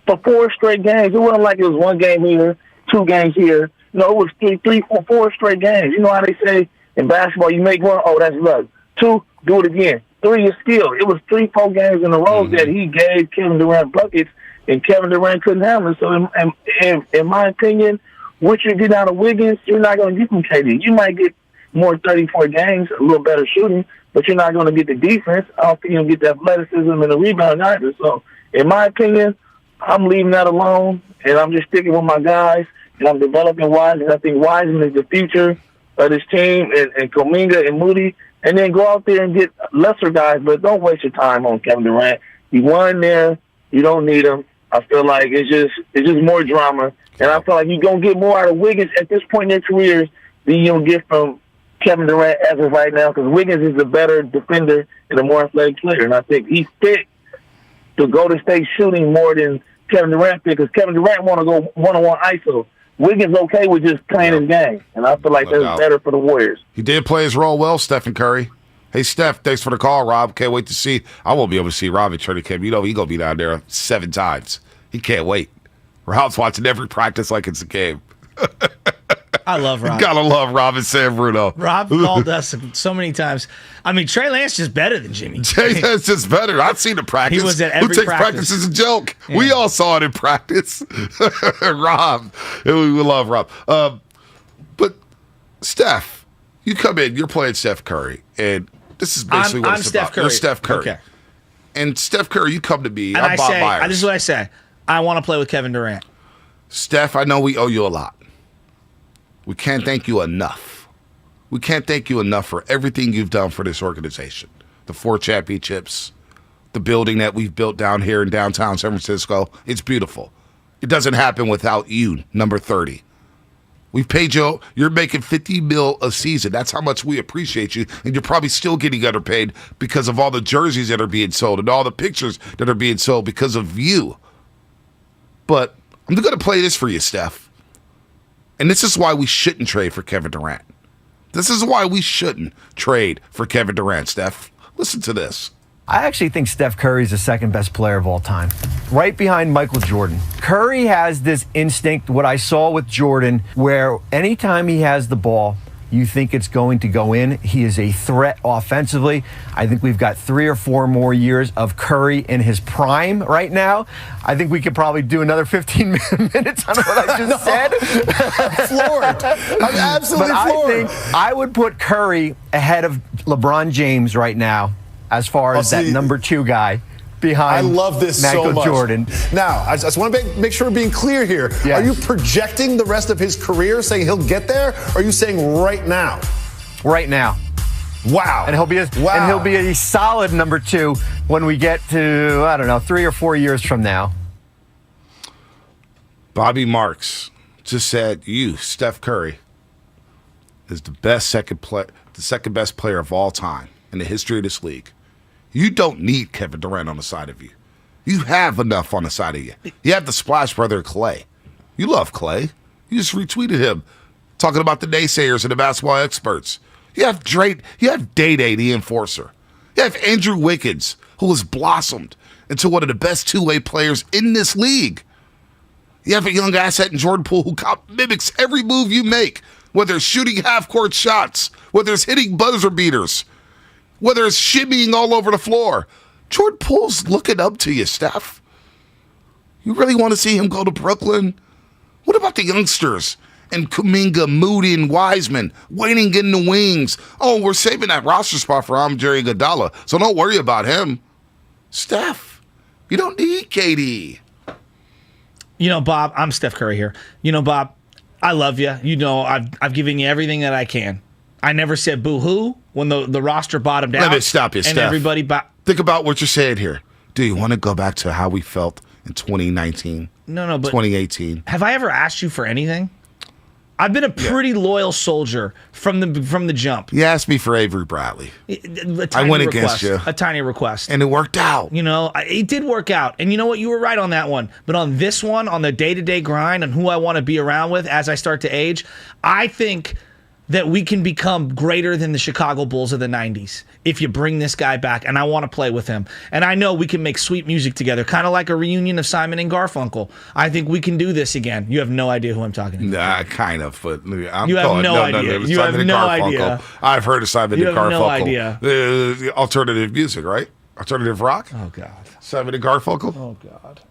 for 4 straight games. It wasn't like it was 1 game here, 2 games here. No, it was 3, 4 straight games. You know how they say in basketball, you make 1, oh, that's luck. 2, do it again. 3 is skill. It was 3, 4 games in a row that he gave Kevin Durant buckets, and Kevin Durant couldn't handle it. So, in my opinion, once you get out of Wiggins, you're not going to get from KD. You might get more 34 games, a little better shooting, but you're not going to get the defense. I don't think you'll get the athleticism and the rebound either. So, in my opinion, I'm leaving that alone, and I'm just sticking with my guys, and I'm developing Wiseman. I think Wiseman is the future of this team, and Kuminga and Moody, and then go out there and get lesser guys, but don't waste your time on Kevin Durant. He won there. You don't need him. I feel like it's just more drama, and I feel like you're gonna get more out of Wiggins at this point in their careers than you'll get from Kevin Durant as of right now, because Wiggins is the better defender and a more athletic player, and I think he fit the Golden State shooting more than Kevin Durant fit, because Kevin Durant want to go one-on-one ISO. Wiggins okay with just playing his game, and I feel like that's better for the Warriors. He did play his role well, Stephen Curry. Hey, Steph, thanks for the call, Rob. Can't wait to see. I won't be able to see Rob at training camp. You know, he's going to be down there 7 times. He can't wait. Rob's watching every practice like it's a game. I love Rob. You gotta love Rob and San Bruno. Rob called us so many times. I mean, Trey Lance just better than Jimmy. Trey Lance just better. I've seen the practice. He was at every Who takes practice as a joke? Yeah. We all saw it in practice. Rob. We love Rob. But Steph, you come in, you're playing Steph Curry, and this is basically what I'm it's Steph about. Curry. You're Steph Curry. Okay. And Steph Curry, you come to me. And I'm Bob Myers. this is what I say. I want to play with Kevin Durant. Steph, I know we owe you a lot. We can't thank you enough. We can't thank you enough for everything you've done for this organization. The 4 championships, the building that we've built down here in downtown San Francisco. It's beautiful. It doesn't happen without you, number 30. We've paid you. You're making $50 million a season. That's how much we appreciate you. And you're probably still getting underpaid because of all the jerseys that are being sold and all the pictures that are being sold because of you. But I'm going to play this for you, Steph. And this is why we shouldn't trade for Kevin Durant. This is why we shouldn't trade for Kevin Durant, Steph. Listen to this. I actually think Steph Curry is the second best player of all time, right behind Michael Jordan. Curry has this instinct, what I saw with Jordan, where anytime he has the ball, you think it's going to go in. He is a threat offensively. I think we've got 3 or 4 more years of Curry in his prime right now. I think we could probably do another 15 minutes on what I just said. I'm floored. I'm absolutely floored. I think I would put Curry ahead of LeBron James right now as far as that number 2 guy behind I love this Michael so much. Jordan. Now, I just want to make sure we're being clear here. Yes. Are you projecting the rest of his career, saying he'll get there? Or are you saying right now? Right now. Wow. And he'll be a solid number 2 when we get to, I don't know, 3 or 4 years from now. Bobby Marks just said you, Steph Curry, is the second best player of all time in the history of this league. You don't need Kevin Durant on the side of you. You have enough on the side of you. You have the Splash Brother Clay. You love Clay. You just retweeted him talking about the naysayers and the basketball experts. You have Drake. You have Day-Day, the enforcer. You have Andrew Wiggins, who has blossomed into one of the best two-way players in this league. You have a young asset in Jordan Poole who mimics every move you make, whether it's shooting half-court shots, whether it's hitting buzzer beaters, whether it's shimmying all over the floor. Jordan Poole's looking up to you, Steph. You really want to see him go to Brooklyn? What about the youngsters? And Kuminga, Moody, and Wiseman waiting in the wings. Oh, we're saving that roster spot for Jerry Iguodala, so don't worry about him. Steph, you don't need KD. You know, Bob, I'm Steph Curry here. You know, Bob, I love you. You know, I've given you everything that I can. I never said boo-hoo when the roster bottomed out. Let me stop you, and Steph. Everybody think about what you're saying here. Do you want to go back to how we felt in 2019? No, but 2018. Have I ever asked you for anything? I've been a pretty loyal soldier from the jump. You asked me for Avery Bradley. I went against you. A tiny request. And it worked out. You know, it did work out. And you know what? You were right on that one. But on this one, on the day-to-day grind and who I want to be around with as I start to age, I think that we can become greater than the Chicago Bulls of the 90s if you bring this guy back, and I want to play with him. And I know we can make sweet music together, kind of like a reunion of Simon and Garfunkel. I think we can do this again. You have no idea who I'm talking about. Nah, kind of, but you have no idea. You have no idea. I've heard of Simon and Garfunkel. You have no idea. Alternative music, right? Alternative rock? Oh, God. Simon and Garfunkel? Oh, God.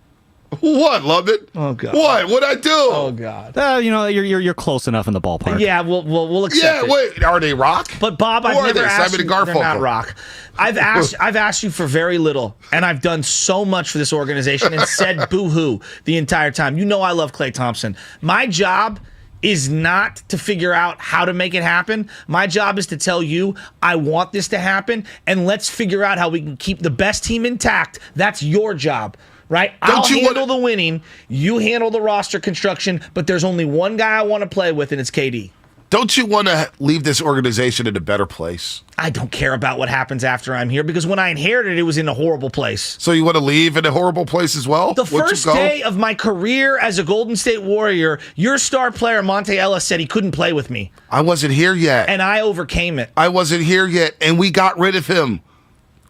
What, London? Oh, God. What'd I do? Oh, God. You know, you're close enough in the ballpark. Yeah, we'll accept it. Wait, are they rock? But Bob, I've never asked you. They're not rock. I've asked you for very little, and I've done so much for this organization and said boo-hoo the entire time. You know I love Klay Thompson. My job is not to figure out how to make it happen. My job is to tell you I want this to happen, and let's figure out how we can keep the best team intact. That's your job. right? I'll handle the winning, you handle the roster construction, but there's only one guy I want to play with, and it's KD. Don't you want to leave this organization in a better place? I don't care about what happens after I'm here because when I inherited it was in a horrible place. So you want to leave in a horrible place as well? The first day of my career as a Golden State Warrior, your star player, Monte Ellis, said he couldn't play with me. I wasn't here yet. And I overcame it. I wasn't here yet, and we got rid of him.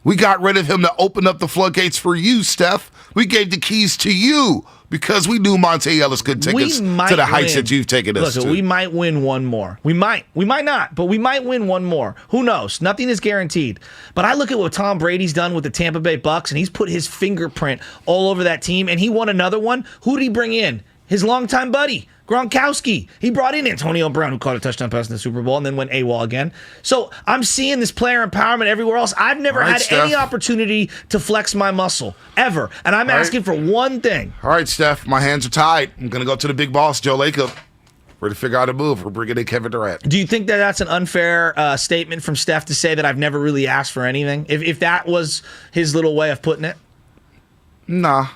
We got rid of him to open up the floodgates for you, Steph. We gave the keys to you because we knew Monte Ellis could take us to the heights that you've taken us to. Look, we might win one more. We might not, but we might win one more. Who knows? Nothing is guaranteed. But I look at what Tom Brady's done with the Tampa Bay Bucks, and he's put his fingerprint all over that team, and he won another one. Who did he bring in? His longtime buddy, Gronkowski. He brought in Antonio Brown, who caught a touchdown pass in the Super Bowl and then went AWOL again. So I'm seeing this player empowerment everywhere else. I've never had any opportunity to flex my muscle, ever. And I'm asking for one thing. All right, Steph, my hands are tied. I'm going to go to the big boss, Joe Lacob. We're to figure out a move. We're bringing in Kevin Durant. Do you think that that's an unfair statement from Steph to say that I've never really asked for anything? If that was his little way of putting it? Nah.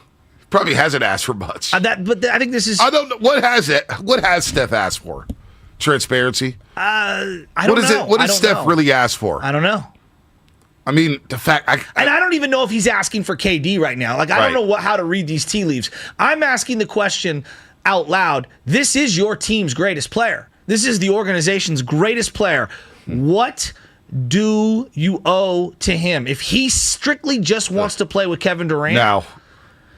Probably hasn't asked for much. But I think this is... I don't know. What has Steph asked for? Transparency? I don't know. What does Steph really ask for? I don't know. I mean, the fact... And I don't even know if he's asking for KD right now. Like, I don't know how to read these tea leaves. I'm asking the question out loud. This is your team's greatest player. This is the organization's greatest player. What do you owe to him? If he strictly just wants to play with Kevin Durant... Now...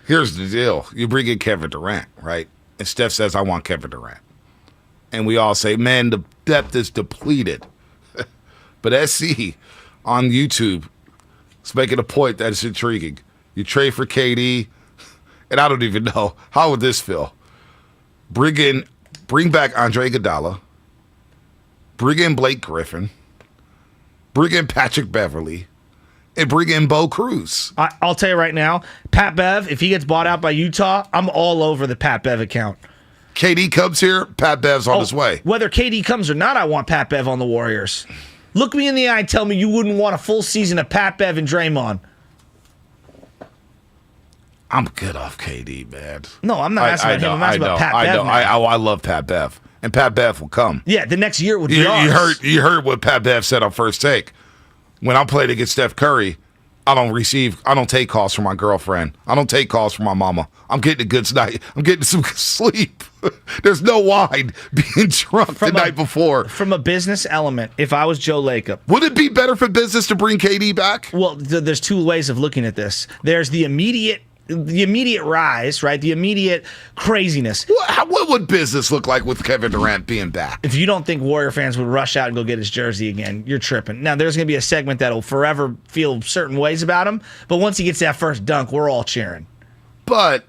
Here's the deal. You bring in Kevin Durant, right? And Steph says, I want Kevin Durant. And we all say, man, the depth is depleted. But SC on YouTube is making a point that is intriguing. You trade for KD, and I don't even know. How would this feel? Bring back Andre Iguodala. Bring in Blake Griffin. Bring in Patrick Beverly. And bring in Bo Cruz. I'll tell you right now, Pat Bev, if he gets bought out by Utah, I'm all over the Pat Bev account. KD comes here, Pat Bev's on his way. Whether KD comes or not, I want Pat Bev on the Warriors. Look me in the eye and tell me you wouldn't want a full season of Pat Bev and Draymond. I'm good off KD, man. No, I'm not asking about him. I'm asking about Pat Bev. I love Pat Bev. And Pat Bev will come. Yeah, the next year would be ours. You heard what Pat Bev said on First Take. When I'm playing against Steph Curry, I don't take calls from my girlfriend. I don't take calls from my mama. I'm getting a good night. I'm getting some good sleep. There's no wine being drunk the night before. From a business element, if I was Joe Lacob. Would it be better for business to bring KD back? Well, there's two ways of looking at this. There's the immediate rise, right? The immediate craziness. What would business look like with Kevin Durant being back? If you don't think Warrior fans would rush out and go get his jersey again, you're tripping. Now, there's going to be a segment that'll forever feel certain ways about him, but once he gets that first dunk, we're all cheering. But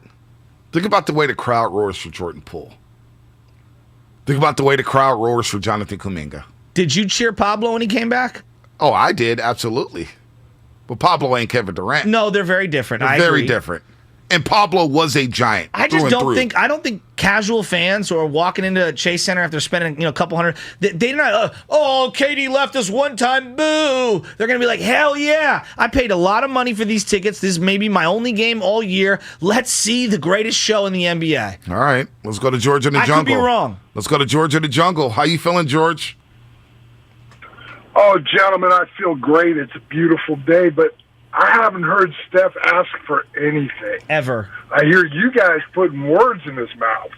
think about the way the crowd roars for Jordan Poole. Think about the way the crowd roars for Jonathan Kuminga. Did you cheer Pablo when he came back? Oh, I did, absolutely. But Pablo ain't Kevin Durant. No, they're very different. They're very different. And Pablo was a giant. I don't think casual fans who are walking into Chase Center after spending a couple hundred, they're not, KD left us one time, boo. They're going to be like, hell yeah. I paid a lot of money for these tickets. This is maybe my only game all year. Let's see the greatest show in the NBA. All right. Let's go to George in the Jungle. I could be wrong. Let's go to George in the Jungle. How you feeling, George? Oh, gentlemen, I feel great. It's a beautiful day, but I haven't heard Steph ask for anything. Ever. I hear you guys putting words in his mouth,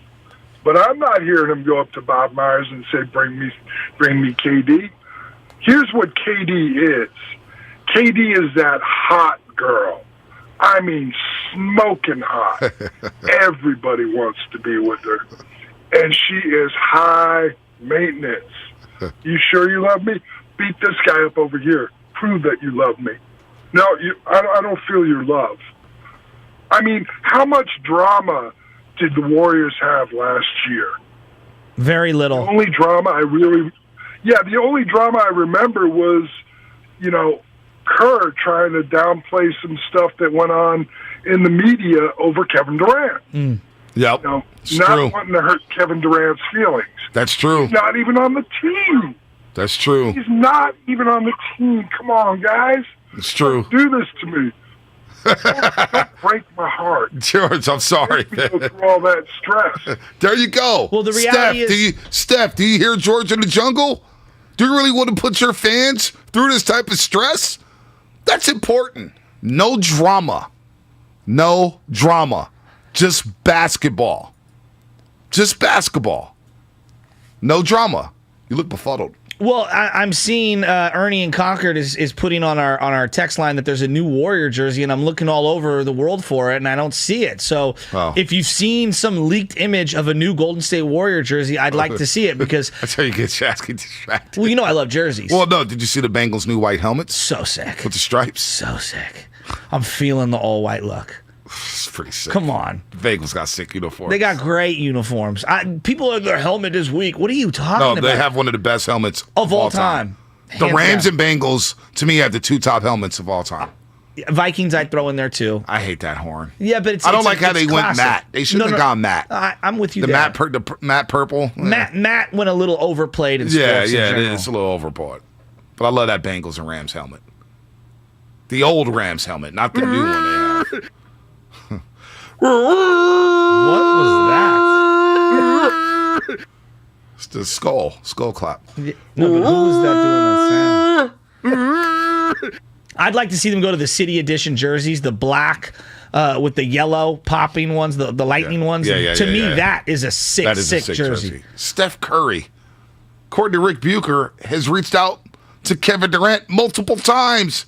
but I'm not hearing him go up to Bob Myers and say, bring me KD. Here's what KD is. KD is that hot girl. I mean, smoking hot. Everybody wants to be with her. And she is high maintenance. You sure you love me? Beat this guy up over here. Prove that you love me. No, I don't feel your love. I mean, how much drama did the Warriors have last year? Very little. The only drama I remember was, Kerr trying to downplay some stuff that went on in the media over Kevin Durant. Yep. Not true. wanting to hurt Kevin Durant's feelings. That's true. He's not even on the team. That's true. He's not even on the team. Come on, guys. It's true. Don't do this to me. Don't break my heart. George, I'm sorry. Go through all that stress. There you go. Well, the reality Steph, do you hear George in the jungle? Do you really want to put your fans through this type of stress? That's important. No drama. No drama. Just basketball. Just basketball. No drama. You look befuddled. Well, I'm seeing Ernie in Concord is putting on our text line that there's a new Warrior jersey, and I'm looking all over the world for it, and I don't see it. So if you've seen some leaked image of a new Golden State Warrior jersey, I'd like to see it because that's how you get Shasky distracted. Well, you know I love jerseys. Well, no, did you see the Bengals' new white helmets? So sick. With the stripes? So sick. I'm feeling the all-white look. It's pretty sick. Come on. Bengals got sick uniforms. They got great uniforms. People are their helmet is weak. What are you talking about? No, they have one of the best helmets of all time. The Rams and Bengals, to me, have the two top helmets of all time. Vikings I'd throw in there too. I hate that horn. Yeah, but I don't like how they went matte. They shouldn't have gone matte. I'm with you the there. Matte purple. Matte went a little overplayed in sports. Yeah, it's a little overbought. But I love that Bengals and Rams helmet. The old Rams helmet, not the new one they have. What was that? It's the skull clap. No, but who was that doing that sound? I'd like to see them go to the City Edition jerseys, the black with the yellow popping ones, the lightning ones. To me, that is a sick jersey. Steph Curry, according to Rick Bucher, has reached out to Kevin Durant multiple times.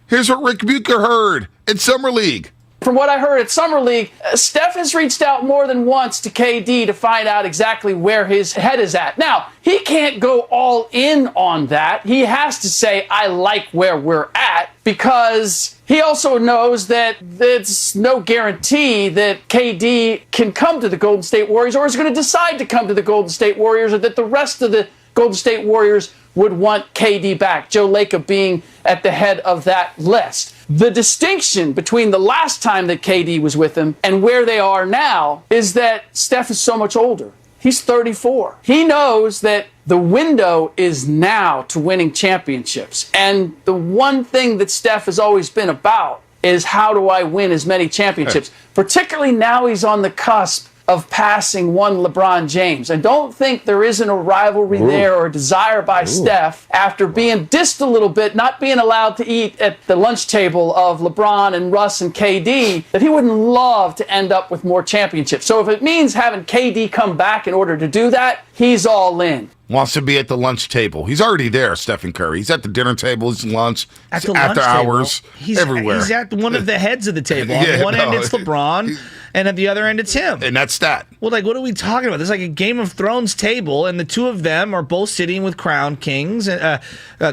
Here's what Rick Bucher heard in Summer League. From what I heard at Summer League, Steph has reached out more than once to KD to find out exactly where his head is at. Now, he can't go all in on that. He has to say, I like where we're at, because he also knows that it's no guarantee that KD can come to the Golden State Warriors or is going to decide to come to the Golden State Warriors, or that the rest of the Golden State Warriors would want KD back, Joe Lacob being at the head of that list. The distinction between the last time that KD was with him and where they are now is that Steph is so much older. He's 34. He knows that the window is now to winning championships. And the one thing that Steph has always been about is, how do I win as many championships? Particularly now he's on the cusp of passing one LeBron James. I don't think there isn't a rivalry there or a desire by Steph, after being dissed a little bit, not being allowed to eat at the lunch table of LeBron and Russ and KD, that he wouldn't love to end up with more championships. So if it means having KD come back in order to do that, he's all in. Wants to be at the lunch table. He's already there, Stephen Curry. He's at the dinner table. He's lunch. At the after lunch hours. Table. He's everywhere. He's at one of the heads of the table. On one end, it's LeBron, and at the other end, it's him. And that's that. Well, like, what are we talking about? This is like a Game of Thrones table, and the two of them are both sitting with crown kings,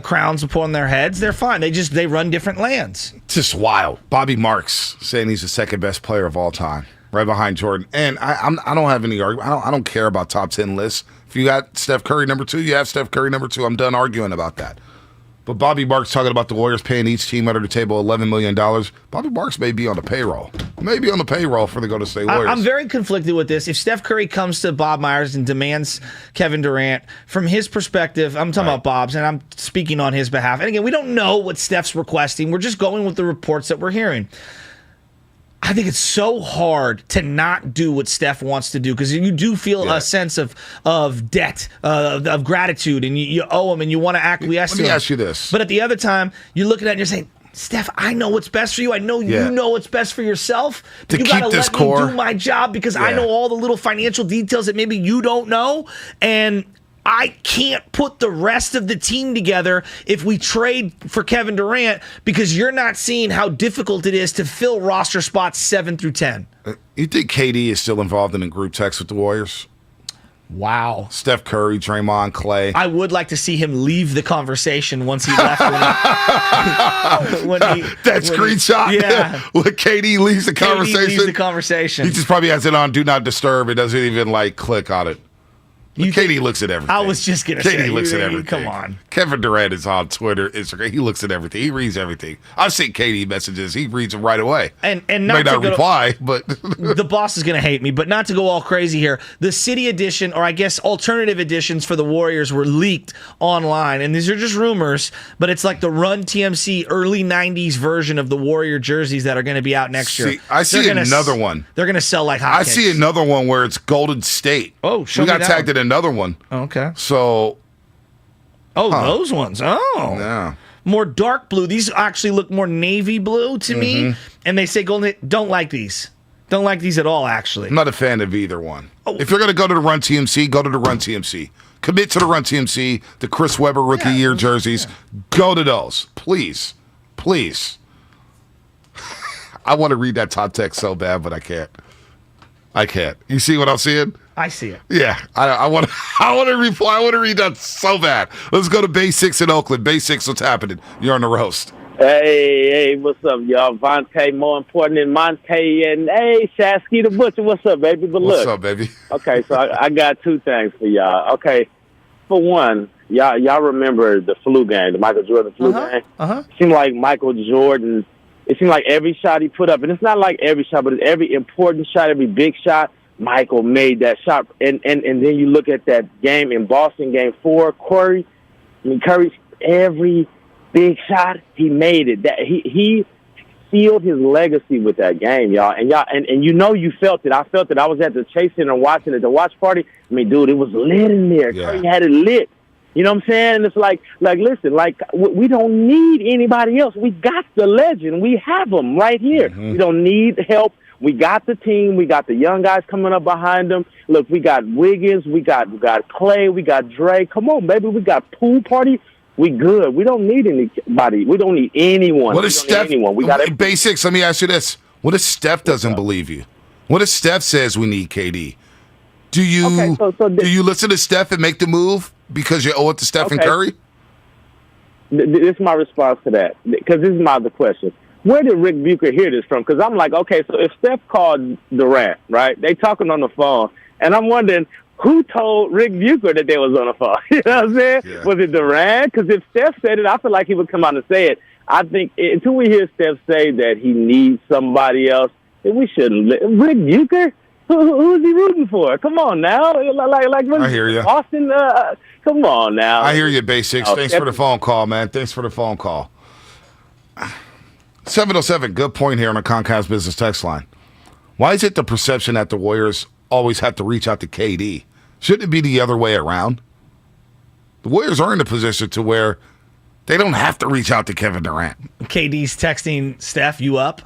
crowns upon their heads. They're fine. They run different lands. It's just wild. Bobby Marks saying he's the second best player of all time, right behind Jordan. And I don't have any argument. I don't care about top 10 lists. If you got Steph Curry number 2, you have Steph Curry number 2. I'm done arguing about that. But Bobby Marks talking about the Warriors paying each team under the table $11 million. Bobby Marks may be on the payroll. Maybe on the payroll for the Golden State Warriors. I'm very conflicted with this. If Steph Curry comes to Bob Myers and demands Kevin Durant, from his perspective, I'm talking about Bob's, and I'm speaking on his behalf. And again, we don't know what Steph's requesting. We're just going with the reports that we're hearing. I think it's so hard to not do what Steph wants to do, because you do feel a sense of debt, of gratitude, and you owe him, and you want to acquiesce to him. Let me ask you this. But at the other time, you're looking at it and you're saying, Steph, I know what's best for you. I know you know what's best for yourself. To you keep gotta this let core. me do my job, because I know all the little financial details that maybe you don't know, and I can't put the rest of the team together if we trade for Kevin Durant, because you're not seeing how difficult it is to fill roster spots 7 through 10. You think KD is still involved in a group text with the Warriors? Wow. Steph Curry, Draymond, Clay. I would like to see him leave the conversation once he left. That screenshot? Yeah. When KD leaves the conversation. KD leaves the conversation. He just probably has it on Do Not Disturb. It doesn't even click on it. KD looks at everything. I was just going to say. KD looks at everything. Come on. Kevin Durant is on Twitter, Instagram. He looks at everything. He reads everything. I've seen KD messages. He reads them right away. And may not not reply, but the boss is going to hate me. But not to go all crazy here. The City Edition, or I guess alternative editions for the Warriors, were leaked online, and these are just rumors. But it's like the Run TMC early '90s version of the Warrior jerseys that are going to be out next year. I see another one. They're going to sell like hotcakes. I see another one where it's Golden State. Oh, show we me got that tagged one. in another one. Okay. So. Those ones. Oh. Yeah. More dark blue. These actually look more navy blue to me. And they say Golden. Don't like these. Don't like these at all, actually. I'm not a fan of either one. If you're going to go to the Run TMC, go to the Run TMC. Commit to the Run TMC, the Chris Webber rookie year jerseys. Go to those. Please. Please. I want to read that top text so bad, but I can't. You see what I'm seeing? I see it. Yeah, I want to reply. I want to read that so bad. Let's go to Bay 6 in Oakland. Bay 6, what's happening? You're on the roast. Hey, what's up, y'all? Vontae, more important than Monte, and hey, Shasky the Butcher, what's up, baby? But look, what's up, baby? Okay, so I got two things for y'all. Okay, for one, y'all remember the flu game, the Michael Jordan flu game? It seemed like Michael Jordan, it seemed like every shot he put up, and it's not like every shot, but every important shot, every big shot, Michael made that shot. And then you look at that game in Boston, Game 4, Curry's every big shot, he made it. That he sealed his legacy with that game, y'all. And you know you felt it. I felt it. I was at the Chase Center watching it, the watch party. I mean, dude, it was lit in there. Yeah. Curry had it lit. You know what I'm saying? And it's like, listen, we don't need anybody else. We got the legend. We have him right here. We don't need help. We got the team. We got the young guys coming up behind them. Look, we got Wiggins. We got Clay. We got Dre. Come on, baby. We got Pool Party. We good. We don't need anybody. We don't need anyone. What if Steph? We got Basics. Let me ask you this: what if Steph doesn't believe you? What if Steph says we need KD? Do you do you listen to Steph and make the move because you owe it to Steph and Curry? This is my response to that, because this is my other question. Where did Rick Bucher hear this from? Because I'm like, okay, so if Steph called Durant, right? They talking on the phone, and I'm wondering who told Rick Bucher that they was on the phone. You know what I'm saying? Yeah. Was it Durant? Because if Steph said it, I feel like he would come out and say it. I think until we hear Steph say that he needs somebody else, then we shouldn't. Rick Bucher? Who is he rooting for? Come on now. I hear you. Austin, come on now. I hear you, Basics. Thanks for the phone call, man. Thanks for the phone call. 707, good point here on the Comcast Business text line. Why is it the perception that the Warriors always have to reach out to KD? Shouldn't it be the other way around? The Warriors are in a position to where they don't have to reach out to Kevin Durant. KD's texting Steph, you up?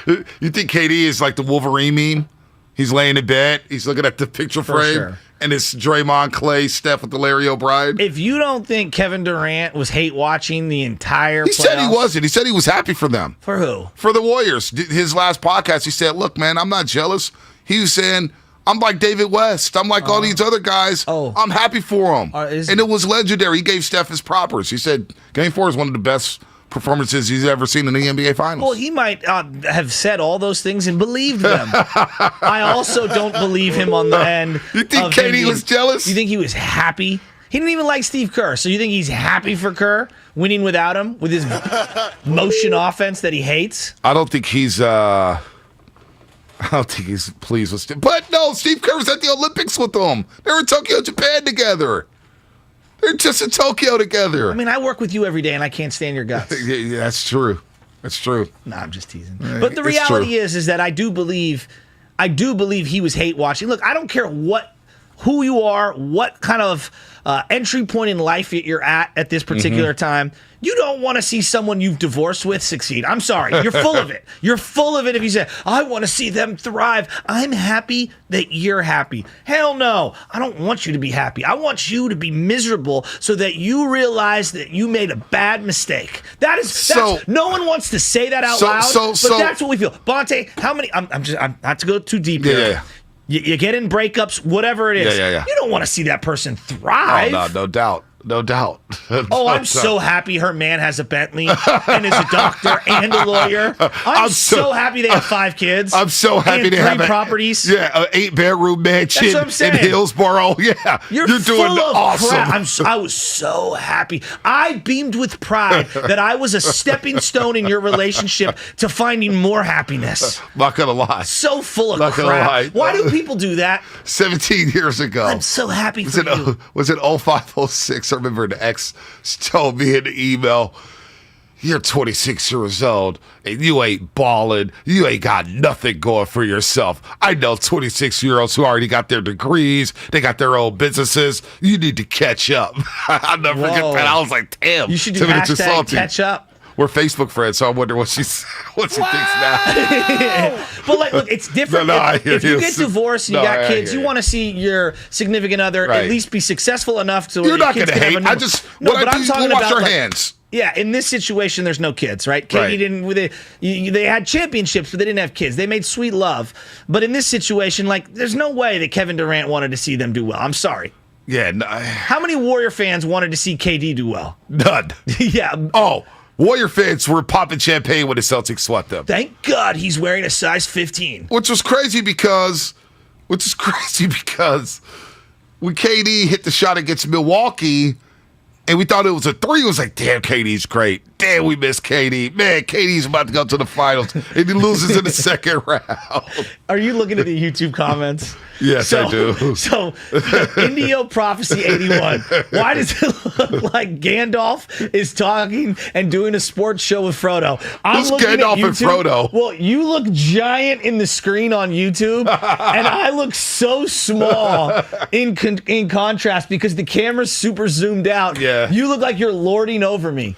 You think KD is like the Wolverine meme? He's laying in bed. He's looking at the picture frame. And it's Draymond, Clay, Steph with the Larry O'Brien. If you don't think Kevin Durant was hate watching the entire He said he wasn't. He said he was happy for them. For who? For the Warriors. His last podcast, he said, look, man, I'm not jealous. He was saying, I'm like David West. I'm like all these other guys. I'm happy for him. And it was legendary. He gave Steph his propers. He said Game 4 is one of the best performances he's ever seen in the NBA Finals. Well, he might have said all those things and believed them. I also don't believe him on the end. You think KD was jealous? You think he was happy? He didn't even like Steve Kerr. So you think he's happy for Kerr winning without him with his motion offense that he hates? I don't think he's pleased with Steve. But no, Steve Kerr was at the Olympics with them. They were in Tokyo, Japan together. They're just in Tokyo together. I mean, I work with you every day, and I can't stand your guts. Yeah, that's true. That's true. No, I'm just teasing. But the reality is that I do believe he was hate watching. Look, I don't care who you are, what kind of entry point in life you're at this particular time. You don't want to see someone you've divorced with succeed. I'm sorry. You're full of it. You're full of it if you say, I want to see them thrive. I'm happy that you're happy. Hell no. I don't want you to be happy. I want you to be miserable so that you realize that you made a bad mistake. That's no one wants to say that out loud, but that's what we feel. Bonte, how many, I'm not to go too deep here. Yeah. You get in breakups, whatever it is. Yeah. You don't want to see that person thrive. Oh, no doubt. No doubt. Oh, I'm so happy her man has a Bentley and is a doctor and a lawyer. I'm so happy they have 5 kids. I'm so happy they have 3 properties. Yeah, an 8-bedroom mansion That's what I'm saying. in Hillsboro. Yeah, You're doing full of awesome. crap. I was so happy. I beamed with pride that I was a stepping stone in your relationship to finding more happiness. Not gonna lie. So full of Not gonna crap. lie. Why do people do that? 17 years ago. I'm so happy for you. Was it 0506? I remember an ex told me in the email, you're 26 years old and you ain't balling. You ain't got nothing going for yourself. I know 26-year-olds who already got their degrees. They got their own businesses. You need to catch up. I'll never forget that. I was like, damn. You should do hashtag catch up. We're Facebook friends, so I wonder what she thinks now. But look, it's different. If you get divorced and you got kids, you want to see your significant other at least be successful enough to. You're not going to hate. I'm talking about wash your hands. Yeah, in this situation, there's no kids, right? Katie didn't. They had championships, but they didn't have kids. They made sweet love, but in this situation, there's no way that Kevin Durant wanted to see them do well. I'm sorry. Yeah. No, how many Warrior fans wanted to see KD do well? None. Yeah. Oh. Warrior fans were popping champagne when the Celtics swept them. Thank God he's wearing a size 15. Which was crazy because when KD hit the shot against Milwaukee and we thought it was a 3, it was like, damn, KD's great. Damn, we miss KD. Man, KD's about to go to the finals and he loses in the second round. Are you looking at the YouTube comments? Yes, I do. So, Indio Prophecy 81. Why does it look like Gandalf is talking and doing a sports show with Frodo? Who's Gandalf and Frodo? Well, you look giant in the screen on YouTube, and I look so small in contrast because the camera's super zoomed out. Yeah. You look like you're lording over me.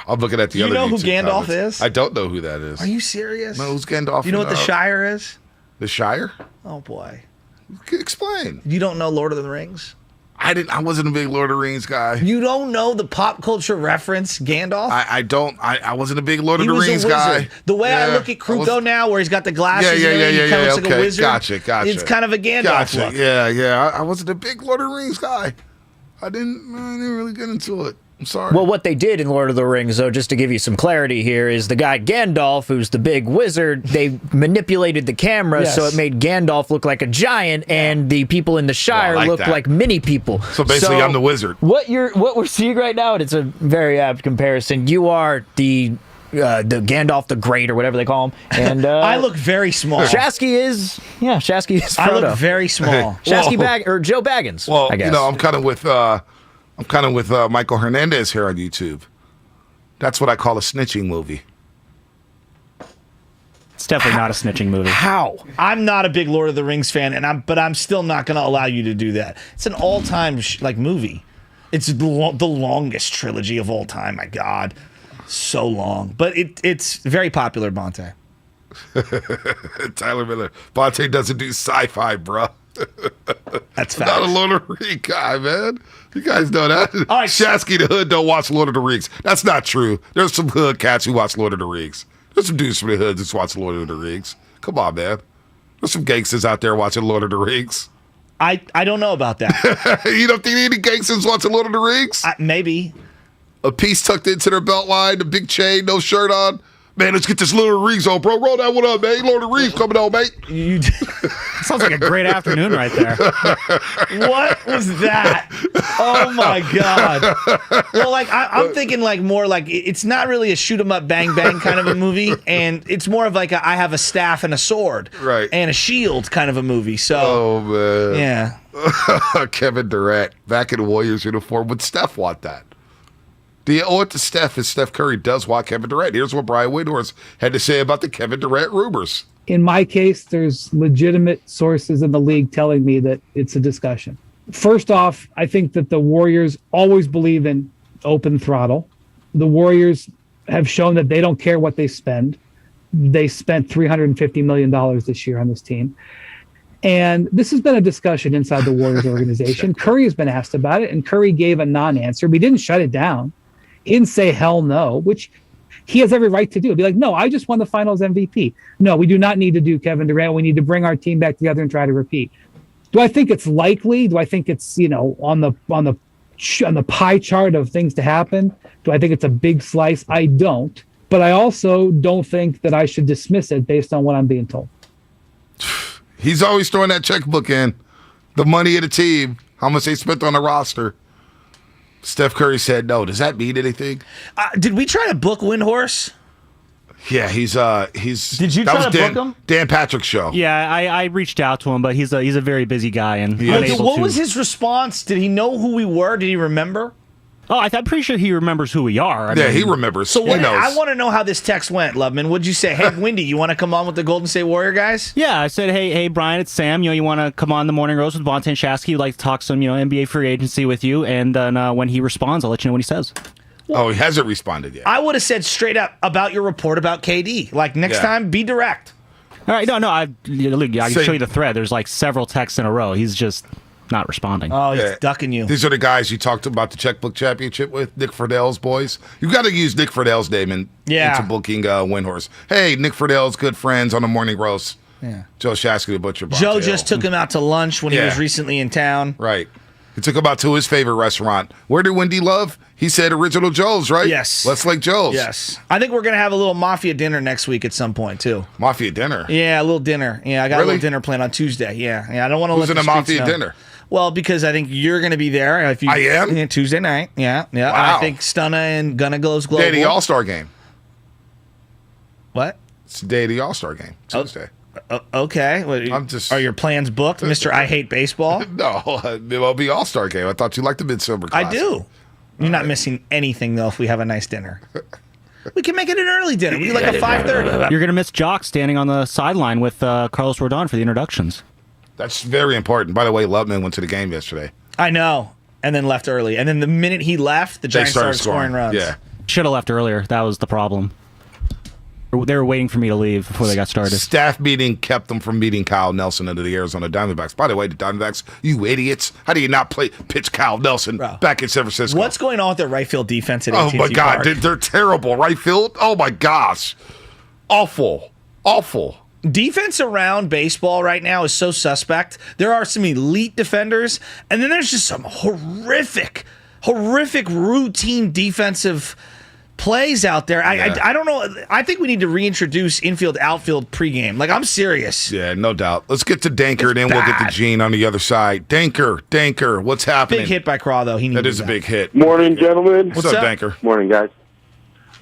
I'm looking at the other. You know YouTube who Gandalf comments. is? I don't know who that is. Are you serious? No, who's Gandalf? You know what the Shire is? The Shire? Oh boy. Explain. You don't know Lord of the Rings? I wasn't a big Lord of the Rings guy. You don't know the pop culture reference Gandalf? I wasn't a big Lord of the Rings guy. The way I look at Kruko now, where he's got the glasses, he looks like a wizard. Gotcha. It's kind of a Gandalf look. Yeah. I wasn't a big Lord of the Rings guy. I didn't really get into it. I'm sorry. Well, what they did in Lord of the Rings, though, just to give you some clarity here, is the guy Gandalf, who's the big wizard, they manipulated the camera so it made Gandalf look like a giant, and the people in the Shire looked like mini people. So basically, I'm the wizard. What we're seeing right now, and it's a very apt comparison. You are the Gandalf the Great, or whatever they call him, and I look very small. Shasky is Frodo. I look very small. Shasky or Joe Baggins. Well, I guess. I'm kind of with Michael Hernandez here on YouTube. That's what I call a snitching movie. It's definitely not a snitching movie. How? I'm not a big Lord of the Rings fan, but I'm still not going to allow you to do that. It's an all-time movie. It's the longest trilogy of all time. My God, so long. But it's very popular, Bonte. Tyler Miller. Bonte doesn't do sci-fi, bro. That's not a Lord of the Rings guy, man. You guys know that. All right, Shasky the Hood don't watch Lord of the Rings. That's not true. There's some hood cats who watch Lord of the Rings. There's some dudes from the hoods who watch Lord of the Rings. Come on, man. There's some gangsters out there watching Lord of the Rings. I don't know about that. You don't think any gangsters watching Lord of the Rings? Maybe. A piece tucked into their belt line, a big chain, no shirt on. Man, let's get this Lord of the Rings on, bro. Roll that one up, man. Lord of the Rings coming on, mate. Sounds like a great afternoon right there. What was that? Oh, my God. Well, I'm thinking more like it's not really a shoot 'em up, bang, bang kind of a movie. And it's more of I have a staff and a sword. Right. And a shield kind of a movie. So, oh, man. Yeah. Kevin Durant back in the Warriors uniform. Would Steph want that? Do you owe it to Steph if Steph Curry does want Kevin Durant? Here's what Brian Windhorst had to say about the Kevin Durant rumors. In my case, there's legitimate sources in the league telling me that it's a discussion. First off, I think that the Warriors always believe in open throttle. The Warriors have shown that they don't care what they spend. They spent $350 million this year on this team. And this has been a discussion inside the Warriors organization. Curry has been asked about it, and Curry gave a non-answer. But he didn't shut it down. He didn't say hell no, which he has every right to do. Be like, no, I just won the finals MVP. No, we do not need to do Kevin Durant. We need to bring our team back together and try to repeat. Do I think it's likely? Do I think it's on the pie chart of things to happen? Do I think it's a big slice? I don't. But I also don't think that I should dismiss it based on what I'm being told. He's always throwing that checkbook in. The money of the team, how much they spent on the roster. Steph Curry said no. Does that mean anything? Did we try to book Windhorse? Yeah, he's. Did you try to book him? Dan Patrick's show. Yeah, I reached out to him, but he's a very busy guy and What was his response? Did he know who we were? Did he remember? Oh, I'm pretty sure he remembers who we are. I mean, he remembers. So I want to know how this text went, Loveman. What'd you say? Hey, Windy, you want to come on with the Golden State Warrior guys? Yeah, I said, hey, Brian, it's Sam. You want to come on the Morning Roast with Vontae and Shasky? We'd like to talk some, NBA free agency with you. And then when he responds, I'll let you know what he says. He hasn't responded yet. I would have said straight up about your report about KD. Like next time, be direct. All right, no, I can show you the thread. There's like several texts in a row. He's just not responding. Oh, he's ducking you. These are the guys you talked about the checkbook championship with, Nick Friedell's boys. You got to use Nick Friedell's name into booking Windhorse. Hey, Nick Friedell's good friends on the Morning Roast. Yeah. Joe Shasky, the Butcher. Joe just took him out to lunch when he was recently in town. Right. He took him out to his favorite restaurant. Where did Wendy love? He said Original Joe's, right? Yes. Let's Lake Joe's. Yes. I think we're going to have a little Mafia dinner next week at some point, too. Mafia dinner? Yeah, a little dinner. Yeah, I got a little dinner planned on Tuesday. Yeah. I don't want to Who's in a Mafia dinner? Well, because I think you're going to be there. I am? Yeah, Tuesday night. Yeah. Wow. I think Stunna and Gunna goes global. Day of the All-Star game. What? It's the day of the All-Star game, Tuesday. Okay. Are your plans booked, Mr. I Hate Baseball? No, it'll be All-Star game. I thought you liked the Midsummer Classic. I do. You're not missing anything, though, if we have a nice dinner. We can make it an early dinner. We do like a 5:30. You're going to miss Jock standing on the sideline with Carlos Rodon for the introductions. That's very important. By the way, Loveman went to the game yesterday. I know. And then left early. And then the minute he left, the Giants started scoring runs. Yeah. Should have left earlier. That was the problem. They were waiting for me to leave before they got started. Staff meeting kept them from meeting Kyle Nelson into the Arizona Diamondbacks. By the way, the Diamondbacks, you idiots. How do you not pitch Kyle Nelson back in San Francisco? What's going on with their right field defense at AT&T Oh, my God. Park? They're terrible. Right field? Oh, my gosh. Awful. Awful. Defense around baseball right now is so suspect. There are some elite defenders, and then there's just some horrific routine defensive plays out there. I don't know. I think we need to reintroduce infield outfield pregame. Like, I'm serious. Yeah, no doubt. Let's get to Danker, and then we'll get to Gene on the other side. Danker, what's happening? Big hit by Craw, though. That is a big hit. Morning, gentlemen. What's up, Danker? Morning, guys.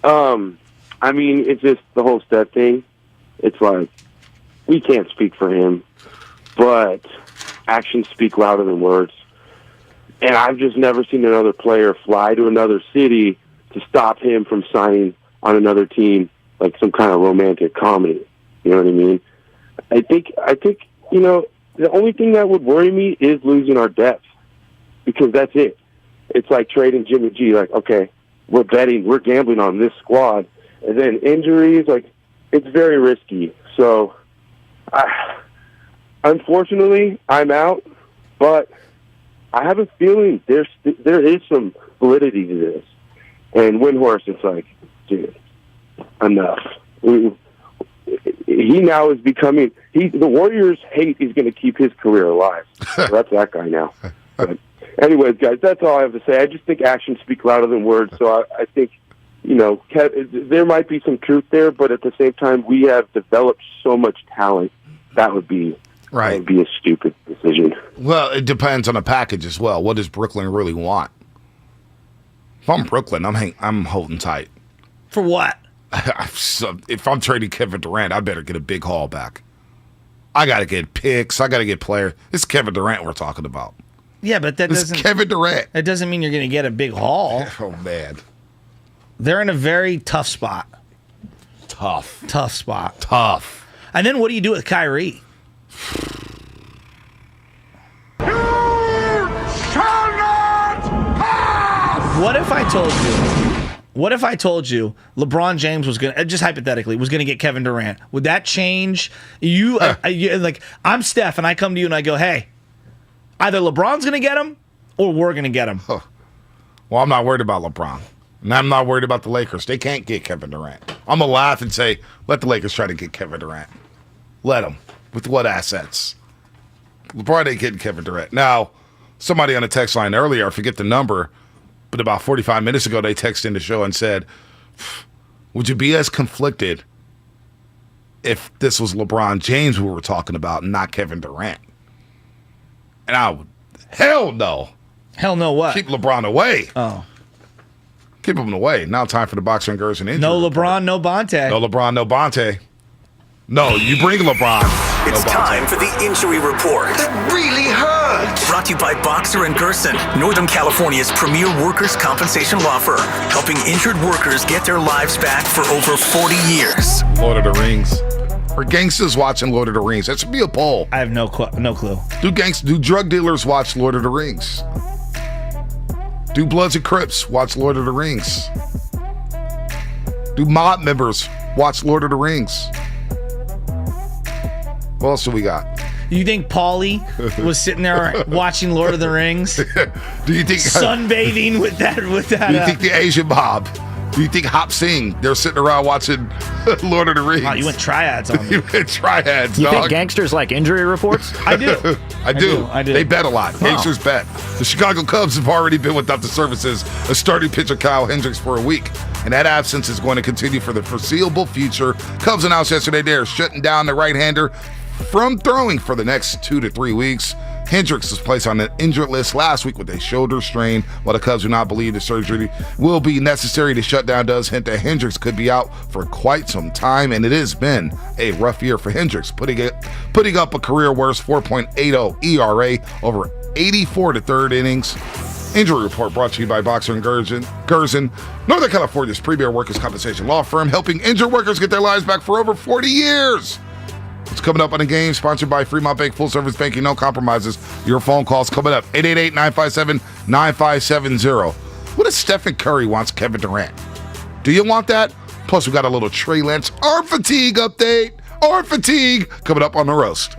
I mean, it's just the whole Steph thing. It's like, we can't speak for him, but actions speak louder than words. And I've just never seen another player fly to another city to stop him from signing on another team, like some kind of romantic comedy. You know what I mean? I think, the only thing that would worry me is losing our depth, because that's it. It's like trading Jimmy G. Like, okay, we're gambling on this squad, and then injuries, like, it's very risky. So, unfortunately, I'm out, but I have a feeling there is some validity to this. And Windhorse, it's like, dude, enough. He now is becoming the Warriors' hate is going to keep his career alive. So that's that guy now. But anyways, guys, that's all I have to say. I just think actions speak louder than words. So I think, there might be some truth there, but at the same time, we have developed so much talent. That would be a stupid decision. Well, it depends on the package as well. What does Brooklyn really want? If I'm Brooklyn, I'm holding tight. For what? If I'm trading Kevin Durant, I better get a big haul back. I got to get picks. I got to get players. It's Kevin Durant we're talking about. Yeah, but It's Kevin Durant. That doesn't mean you're going to get a big haul. Oh, man. They're in a very tough spot. Tough spot. And then what do you do with Kyrie? What if I told you LeBron James was going to, just hypothetically, was going to get Kevin Durant? Would that change you? I'm Steph, and I come to you and I go, hey, either LeBron's going to get him or we're going to get him. Well, I'm not worried about LeBron. And I'm not worried about the Lakers. They can't get Kevin Durant. I'm going to laugh and say, let the Lakers try to get Kevin Durant. Let them. With what assets? LeBron ain't getting Kevin Durant. Now, somebody on the text line earlier, I forget the number, but about 45 minutes ago, they texted in the show and said, would you be as conflicted if this was LeBron James we were talking about and not Kevin Durant? And I would, hell no. Hell no what? Keep LeBron away. Oh. Keep him away. Now time for the Boxer and Gerson injury. No LeBron, no Bonte. No LeBron, no Bonte. No, you bring LeBron. It's time for the injury report. That really hurt. Brought to you by Boxer and Gerson, Northern California's premier workers' compensation law firm, helping injured workers get their lives back for over 40 years. Lord of the Rings. Are gangsters watching Lord of the Rings? That should be a poll. I have no clue. Do drug dealers watch Lord of the Rings? Do Bloods and Crips watch Lord of the Rings? Do mob members watch Lord of the Rings? What else do we got? You think Paulie was sitting there watching Lord of the Rings? Do you think sunbathing with that? Do you think the Asian mob? Do you think Hop Sing? They're sitting around watching Lord of the Rings. Wow, you went triads on me. You went triads. You dog. think gangsters like injury reports? I do. I do. They bet a lot. Gangsters bet. The Chicago Cubs have already been without the services of starting pitcher Kyle Hendricks for a week, and that absence is going to continue for the foreseeable future. Cubs announced yesterday they are shutting down the right-hander from throwing for the next 2 to 3 weeks. Hendricks was placed on the injured list last week with a shoulder strain. While the Cubs do not believe the surgery will be necessary, the shutdown does hint that Hendricks could be out for quite some time, and it has been a rough year for Hendricks, putting up a career-worst 4.80 ERA over 84 to third innings. Injury report brought to you by Boxer and Gerson, Northern California's premier workers' compensation law firm, helping injured workers get their lives back for over 40 years. It's coming up on the game, sponsored by Fremont Bank, full service banking, no compromises. Your phone calls coming up, 888-957-9570. What if Stephen Curry wants Kevin Durant? Do you want that? Plus, we got a little Trey Lance arm fatigue update. Arm fatigue coming up on the roast.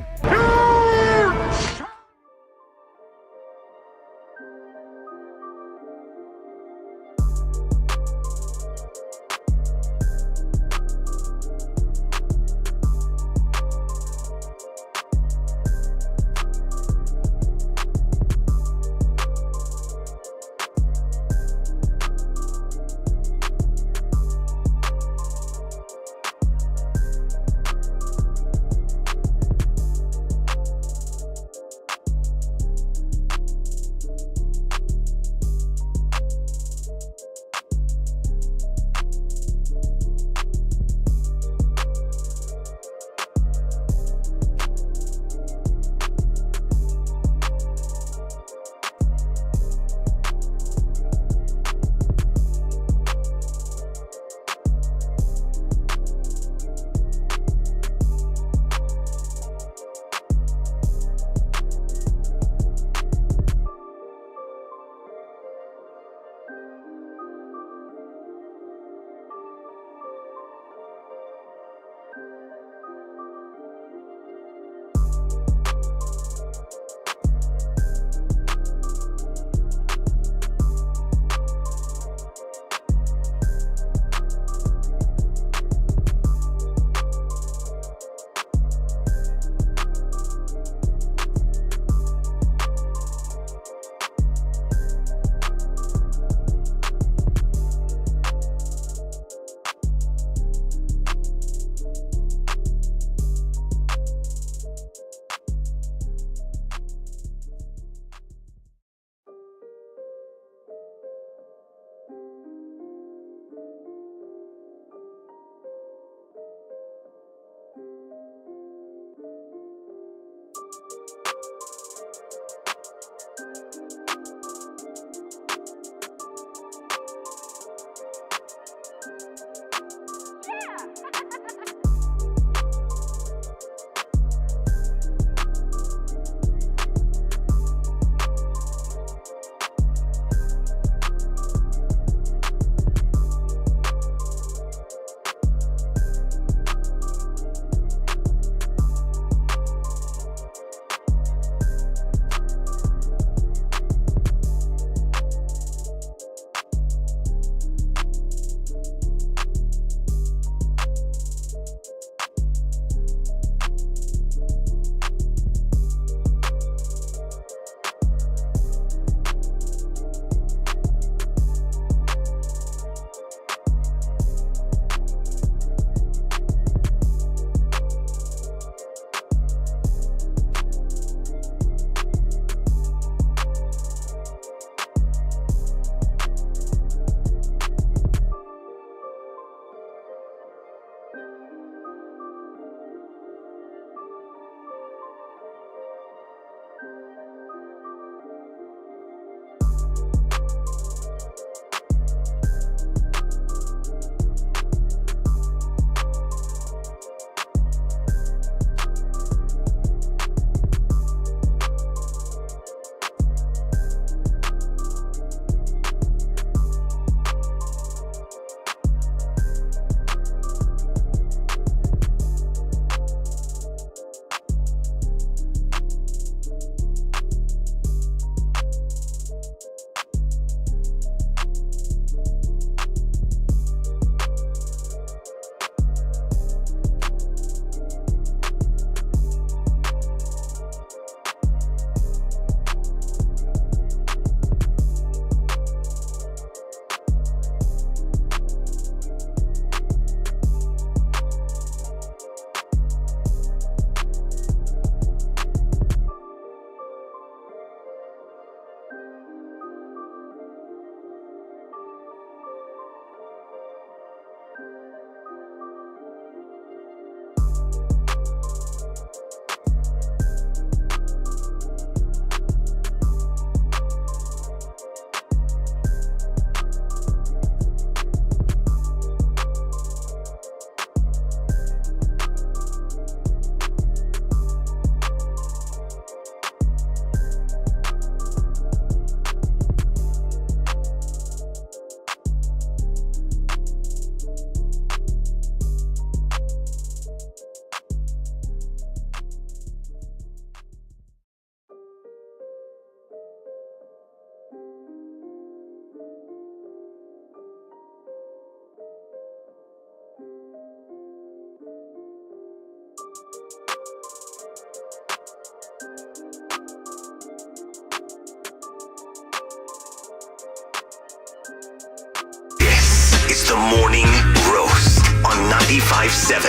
It's the Morning Roast on 95.7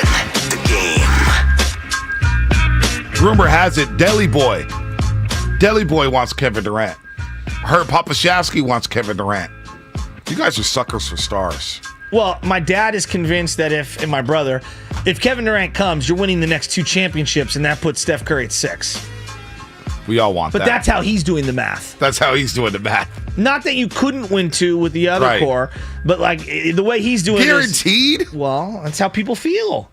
The Game. Rumor has it, Deli Boy wants Kevin Durant. I heard Papashowski wants Kevin Durant. You guys are suckers for stars. Well, my dad is convinced that and my brother, if Kevin Durant comes, you're winning the next 2 championships, and that puts Steph Curry at 6. We all want but that. But that's how he's doing the math. That's how he's doing the math. Not that you couldn't win 2 with the other core, but like the way he's doing Guaranteed? Well, that's how people feel.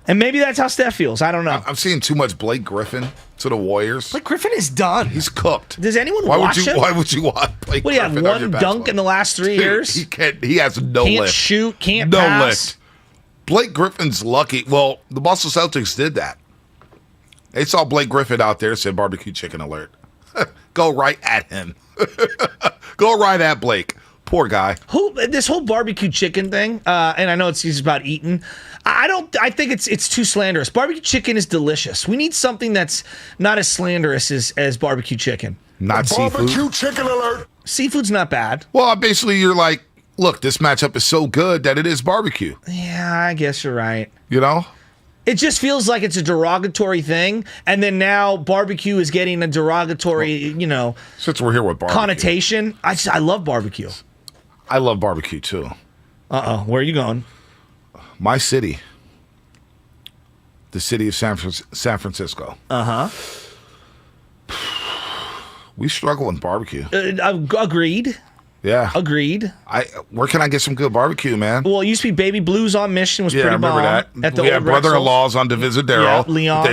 And maybe that's how Steph feels. I don't know. I'm seeing too much Blake Griffin to the Warriors. Blake Griffin is done. He's cooked. Does anyone watch him? Why would you want Blake What do you Griffin? have, one dunk in the last 3 years? He can't. He has no lift. Can't shoot, can't pass. Lift. Blake Griffin's lucky. Well, the Boston Celtics did that. They saw Blake Griffin out there, said barbecue chicken alert. Go right at him. Go right at Blake. Poor guy. This whole barbecue chicken thing, and I know it's about eating. I think it's too slanderous. Barbecue chicken is delicious. We need something that's not as slanderous as barbecue chicken. Not seafood. Barbecue chicken alert. Seafood's not bad. Well, basically, you're like, look, this matchup is so good that it is barbecue. Yeah, I guess you're right. You know? It just feels like it's a derogatory thing, and then now barbecue is getting a derogatory, Since we're here with barbecue. Connotation. I love barbecue. I love barbecue, too. Where are you going? My city. The city of San Francisco. We struggle with barbecue. Agreed. Yeah. Agreed. Where can I get some good barbecue, man? Well, it used to be Baby Blues on Mission was pretty I remember bomb. that. At the we old had brother-in-laws on Divisadero. Yeah, Leon's.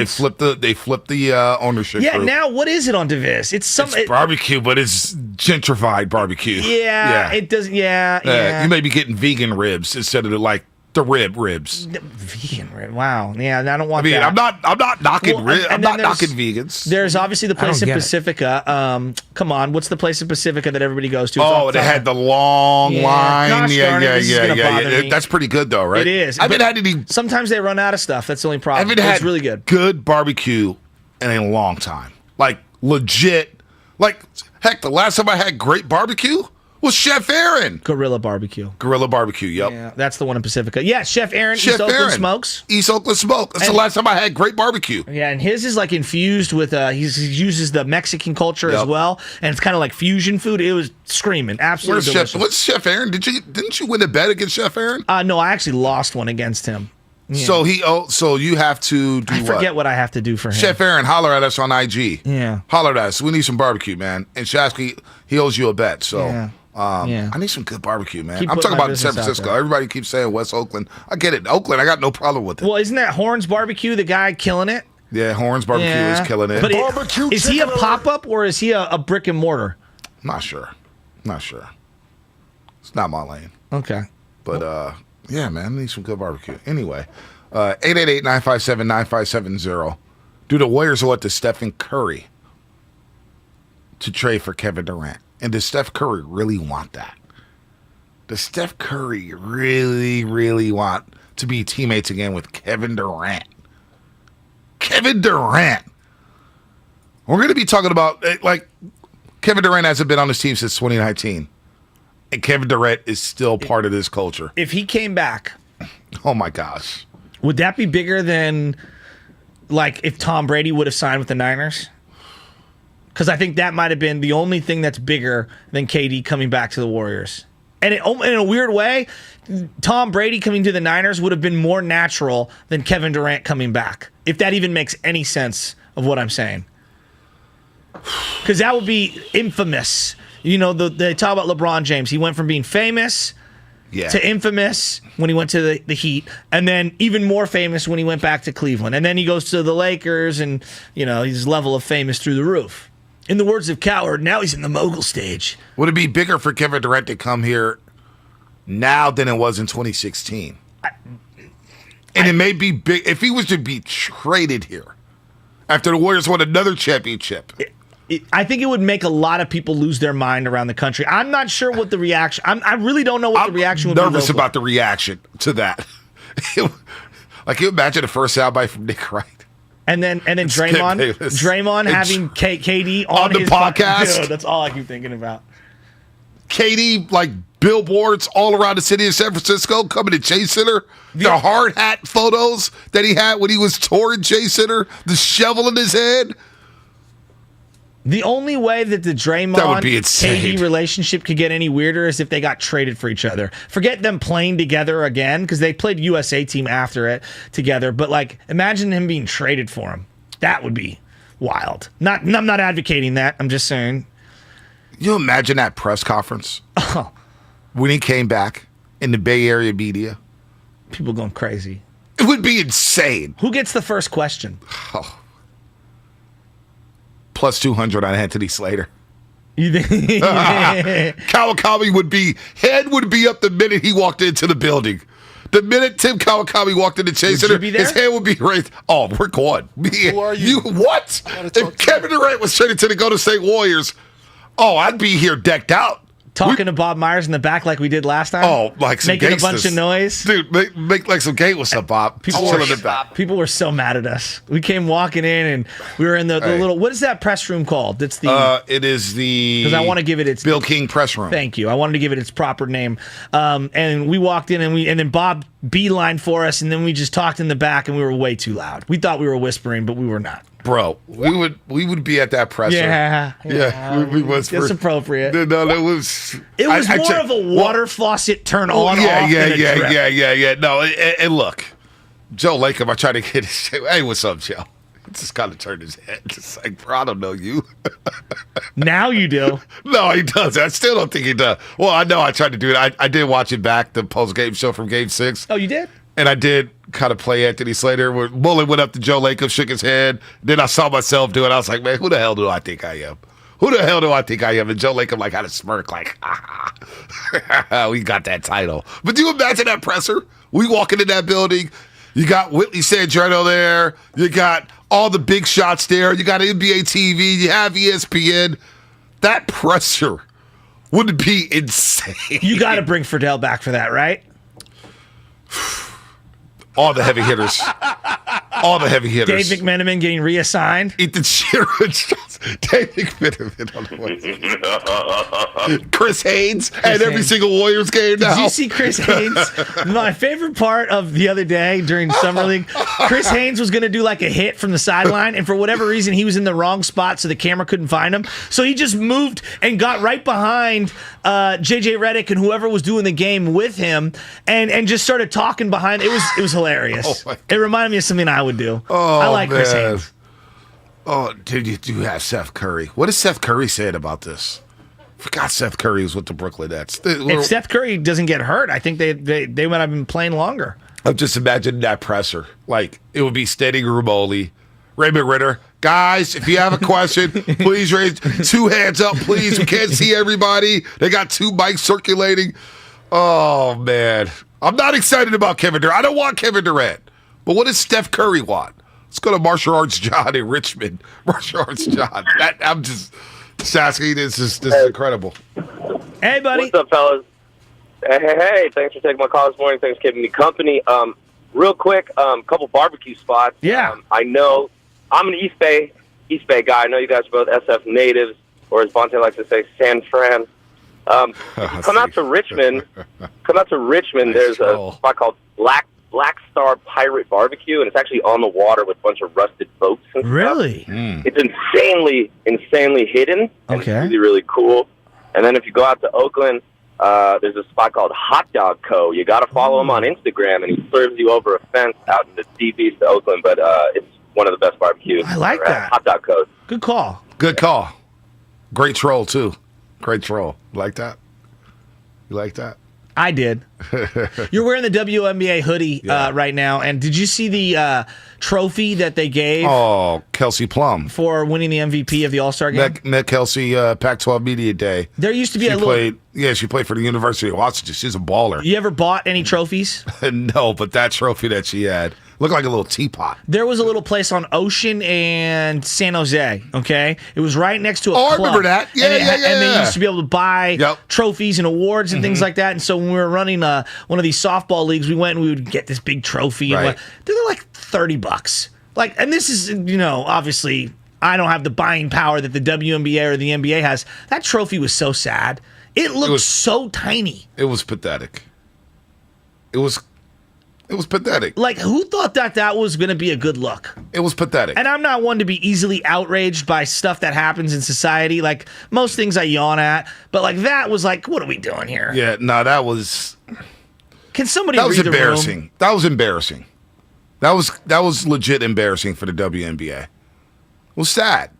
They flipped the ownership Yeah, group. now what is it on Divis? It's barbecue, but it's gentrified barbecue. Yeah, it does. Yeah. You may be getting vegan ribs instead of the ribs. Vegan rib. Wow. Yeah, I don't want that. I'm not knocking ribs. I'm not knocking vegans. There's obviously the place in Pacifica. Come on, what's the place in Pacifica that everybody goes to? They had the long line. Gosh darn it, this is gonna bother me. That's pretty good though, right? It is. I haven't had any. Sometimes they run out of stuff. That's the only problem. I haven't had it's really good. Good barbecue in a long time. Like legit. Like heck, the last time I had great barbecue was Chef Aaron. Gorilla Barbecue. Yep. Yeah, that's the one in Pacifica. Yeah, Chef Aaron, East Oakland Smokes. East Oakland Smoke. That's the last time I had great barbecue. Yeah, and his is like infused with, he uses the Mexican culture as well, and it's kind of like fusion food. It was screaming. Absolutely delicious. What's Chef Aaron? Didn't you win a bet against Chef Aaron? No, I actually lost one against him. Yeah. So you have to do I forget what I have to do for him. Chef Aaron, holler at us on IG. Yeah. Holler at us. We need some barbecue, man. And Shasky, he owes you a bet, so... Yeah. I need some good barbecue, man. Keep I'm talking my about San business out Francisco. there. Everybody keeps saying West Oakland. I get it. Oakland, I got no problem with it. Well, isn't that Horns Barbecue, the guy killing it? Yeah, Horns Barbecue is killing it. But is he a pop-up or is he a brick and mortar? Not sure. It's not my lane. Okay. But, yeah, man, I need some good barbecue. Anyway, 888-957-9570. Do the Warriors want to Stephen Curry to trade for Kevin Durant? And does Steph Curry really want that? Does Steph Curry really, really want to be teammates again with Kevin Durant? Kevin Durant. We're going to be talking about, Kevin Durant hasn't been on this team since 2019. And Kevin Durant is still part of this culture. If he came back. Oh, my gosh. Would that be bigger than, if Tom Brady would have signed with the Niners? Because I think that might have been the only thing that's bigger than KD coming back to the Warriors. And in a weird way, Tom Brady coming to the Niners would have been more natural than Kevin Durant coming back. If that even makes any sense of what I'm saying. Because that would be infamous. They talk about LeBron James. He went from being famous to infamous when he went to the Heat, and then even more famous when he went back to Cleveland. And then he goes to the Lakers, and, his level of fame is through the roof. In the words of Coward, now he's in the mogul stage. Would it be bigger for Kevin Durant to come here now than it was in 2016? It may be big if he was to be traded here after the Warriors won another championship. I think it would make a lot of people lose their mind around the country. I'm not sure what the reaction. I really don't know what the reaction would be. I'm nervous about the reaction to that. You imagine the first soundbite from Nick Wright. And then Draymond having KD on the his podcast. Dude, that's all I keep thinking about. KD billboards all around the city of San Francisco coming to Chase Center. The hard hat photos that he had when he was touring Chase Center, the shovel in his head. The only way that the Draymond KD relationship could get any weirder is if they got traded for each other. Forget them playing together again, because they played USA team after it together. But like, imagine him being traded for him. That would be wild. I'm not advocating that. I'm just saying. You imagine that press conference when he came back in the Bay Area media? People going crazy. It would be insane. Who gets the first question? Oh. Plus 200 on Anthony Slater. Kawakami would be up the minute he walked into the building. The minute Tim Kawakami walked into Chase Center, his hand would be raised. Oh, we're going. Who are you? What? If Kevin Durant was traded to the Golden State Warriors, I'd be here decked out. Talking to Bob Myers in the back like we did last time? Oh, like some making gangsters. A bunch of noise? Dude, make like some gay. What's up, Bob? People were so mad at us. We came walking in and we were in the little, what is that press room called? It's the it is the, because I want to give it its Bill King press room. Thank you. I wanted to give it its proper name. And we walked in and then Bob beeline for us, and then we just talked in the back and we were way too loud. We thought we were whispering, but we were not. Bro, we would be at that presser. Yeah. We was. It's appropriate. No, that was. It was more of a water faucet turn on. Yeah. No, and look, Joe Lacob. I tried to get his shit. Hey, what's up, Joe? He just kind of turned his head, just like, bro, I don't know you. Now you do. No, he does. I still don't think he does. Well, I know I tried to do it. I did watch it back, the post game show from Game 6. Oh, you did? And I did kind of play Anthony Slater where Bullet went up to Joe Lacob, shook his head. Then I saw myself do it. I was like, man, who the hell do I think I am? Who the hell do I think I am? And Joe Lacob like had a smirk like, we got that title. But do you imagine that presser? We walk into that building. You got Whitley Sandrino there. You got all the big shots there. You got NBA TV. You have ESPN. That presser would be insane. You got to bring Friedel back for that, right? All the heavy hitters. All the heavy hitters. Dave McMenamin getting reassigned. Ethan Sheeran. Dave McMenamin on the way. Chris Haynes at every single Warriors game now. Did you see Chris Haynes? My favorite part of the other day during Summer League, Chris Haynes was going to do like a hit from the sideline, and for whatever reason, he was in the wrong spot, so the camera couldn't find him. So he just moved and got right behind JJ Redick and whoever was doing the game with him, and just started talking behind. It was hilarious. It reminded me of something I would do. I like Chris Haynes. Oh, dude, you do have Seth Curry. What has Seth Curry said about this? I forgot Seth Curry was with the Brooklyn Nets. If Seth Curry doesn't get hurt, I think they might have been playing longer. I'm just imagining that presser. Like, it would be Steiny Guru, Raymond Ritter. Guys, if you have a question, please raise 2 hands up, please. We can't see everybody. They got 2 mics circulating. Oh, man. I'm not excited about Kevin Durant. I don't want Kevin Durant. But what does Steph Curry want? Let's go to Martial Arts John in Richmond. Martial Arts John. I'm just, Sasky, this is incredible. Hey, buddy. What's up, fellas? Hey, thanks for taking my call this morning. Thanks for keeping me company. Real quick, couple barbecue spots. Yeah. I know I'm an East Bay guy. I know you guys are both SF natives, or as Bonte likes to say, San Fran. Come out to Richmond. There's a spot called Black Star Pirate Barbecue, and it's actually on the water with a bunch of rusted boats and stuff. Really? It's insanely hidden. And Okay. It's really, really cool. And then if you go out to Oakland, there's a spot called Hot Dog Co. You got to follow him on Instagram, and he serves you over a fence out in the deep east of Oakland, but it's one of the best barbecues. I like that. Hot Dog Co. Good call. Good call. Great troll, too. Great troll. Like that? You like that? I did. You're wearing the WNBA hoodie right now, and did you see the trophy that they gave? Oh, Kelsey Plum. For winning the MVP of the All-Star game? Met Kelsey Pac-12 Media Day. There used to be she played for the University of Washington. She's a baller. You ever bought any trophies? No, but that trophy that she had looked like a little teapot. There was a little place on Ocean and San Jose, okay? It was right next to a club. I remember that. Yeah. And they used to be able to buy trophies and awards and things like that. And so when we were running one of these softball leagues, we went and we would get this big trophy. Right. And they're like $30. And this is, obviously, I don't have the buying power that the WNBA or the NBA has. That trophy was so sad. It looked so tiny. It was pathetic. It was pathetic. Like, who thought that was going to be a good look? It was pathetic. And I'm not one to be easily outraged by stuff that happens in society. Like, most things I yawn at. But, like, that was like, what are we doing here? Yeah, no, that was... Can somebody That was read the embarrassing. room? That was embarrassing. That was legit embarrassing for the WNBA. It was sad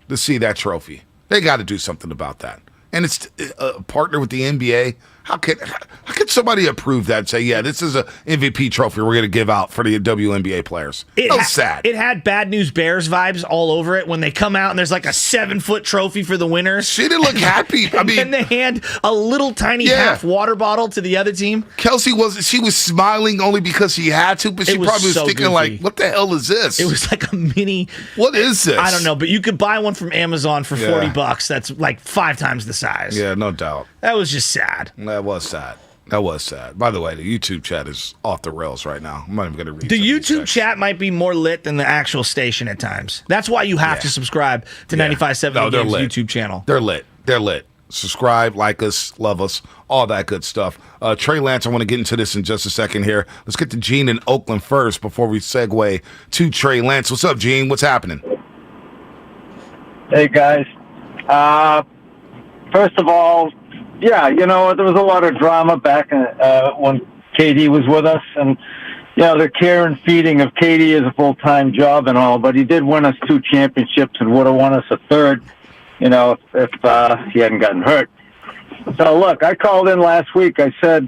to see that trophy. They got to do something about that. And it's a partner with the NBA. How could somebody approve that and say, yeah, this is a MVP trophy we're going to give out for the WNBA players? That was sad. It had Bad News Bears vibes all over it when they come out and there's like a 7-foot trophy for the winners. She didn't look happy. I mean, and they hand a little tiny half water bottle to the other team. Kelsey was smiling only because she had to, but she probably was so thinking goofy. like, what the hell is this? It was like a mini. What is this? I don't know, but you could buy one from Amazon for $40. That's like 5 times the size. Yeah, no doubt. That was just sad. That was sad. That was sad. By the way, the YouTube chat is off the rails right now. I'm not even going to read The YouTube chat might be more lit than the actual station at times. That's why you have to subscribe to 95.7 The Game's YouTube channel. They're lit. They're lit. Subscribe, like us, love us, all that good stuff. Trey Lance, I want to get into this in just a second here. Let's get to Gene in Oakland first before we segue to Trey Lance. What's up, Gene? What's happening? Hey, guys. First of all, yeah, there was a lot of drama back when KD was with us. And, the care and feeding of KD is a full-time job and all, but he did win us 2 championships and would have won us a 3rd, if he hadn't gotten hurt. So, look, I called in last week. I said,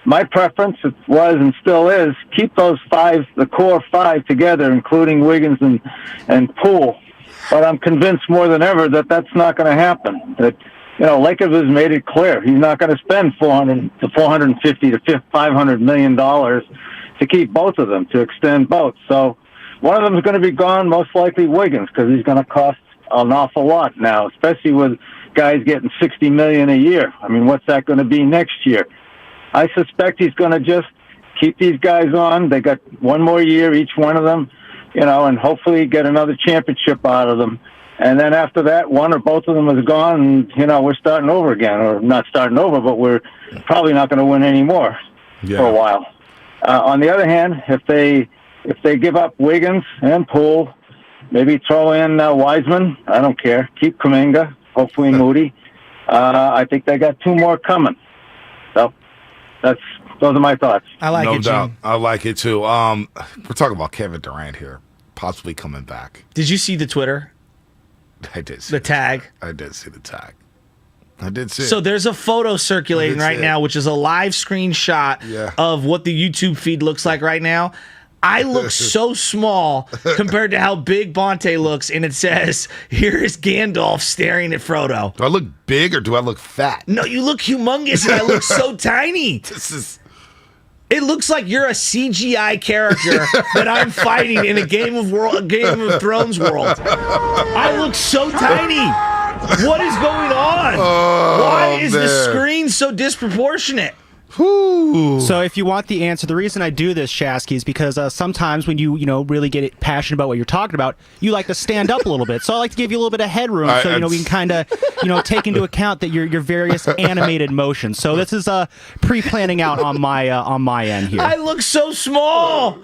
my preference was and still is keep those 5, the core 5 together, including Wiggins and Poole. But I'm convinced more than ever that that's not going to happen. That, Lakers has made it clear he's not going to spend $450 to $500 million to keep both of them, to extend both. So one of them is going to be gone, most likely Wiggins, because he's going to cost an awful lot now, especially with guys getting $60 million a year. I mean, what's that going to be next year? I suspect he's going to just keep these guys on. They got one more year, each one of them, and hopefully get another championship out of them. And then after that, one or both of them is gone, and, we're starting over again. Or not starting over, but we're probably not going to win any more for a while. On the other hand, if they give up Wiggins and Poole, maybe throw in Wiseman, I don't care. Keep Kuminga, hopefully Moody. I think they got 2 more coming. So those are my thoughts. I like no it, doubt. Gene. I like it too. We're talking about Kevin Durant here, possibly coming back. Did you see the Twitter? I did see the tag. I did see the tag. I did see it. So there's a photo circulating right now, which is a live screenshot of what the YouTube feed looks like right now. I look so small compared to how big Bonte looks, and it says, here is Gandalf staring at Frodo. Do I look big or do I look fat? No, you look humongous, and I look so tiny. It looks like you're a CGI character that I'm fighting in a Game of Thrones world. I look so tiny. What is going on? Why is the screen so disproportionate? So if you want the answer, the reason I do this, Shasky, is because sometimes when you really get passionate about what you're talking about, you like to stand up a little bit. So I like to give you a little bit of headroom, so we can kind of take into account that your various animated motions. So this is pre-planning out on my end here. I look so small.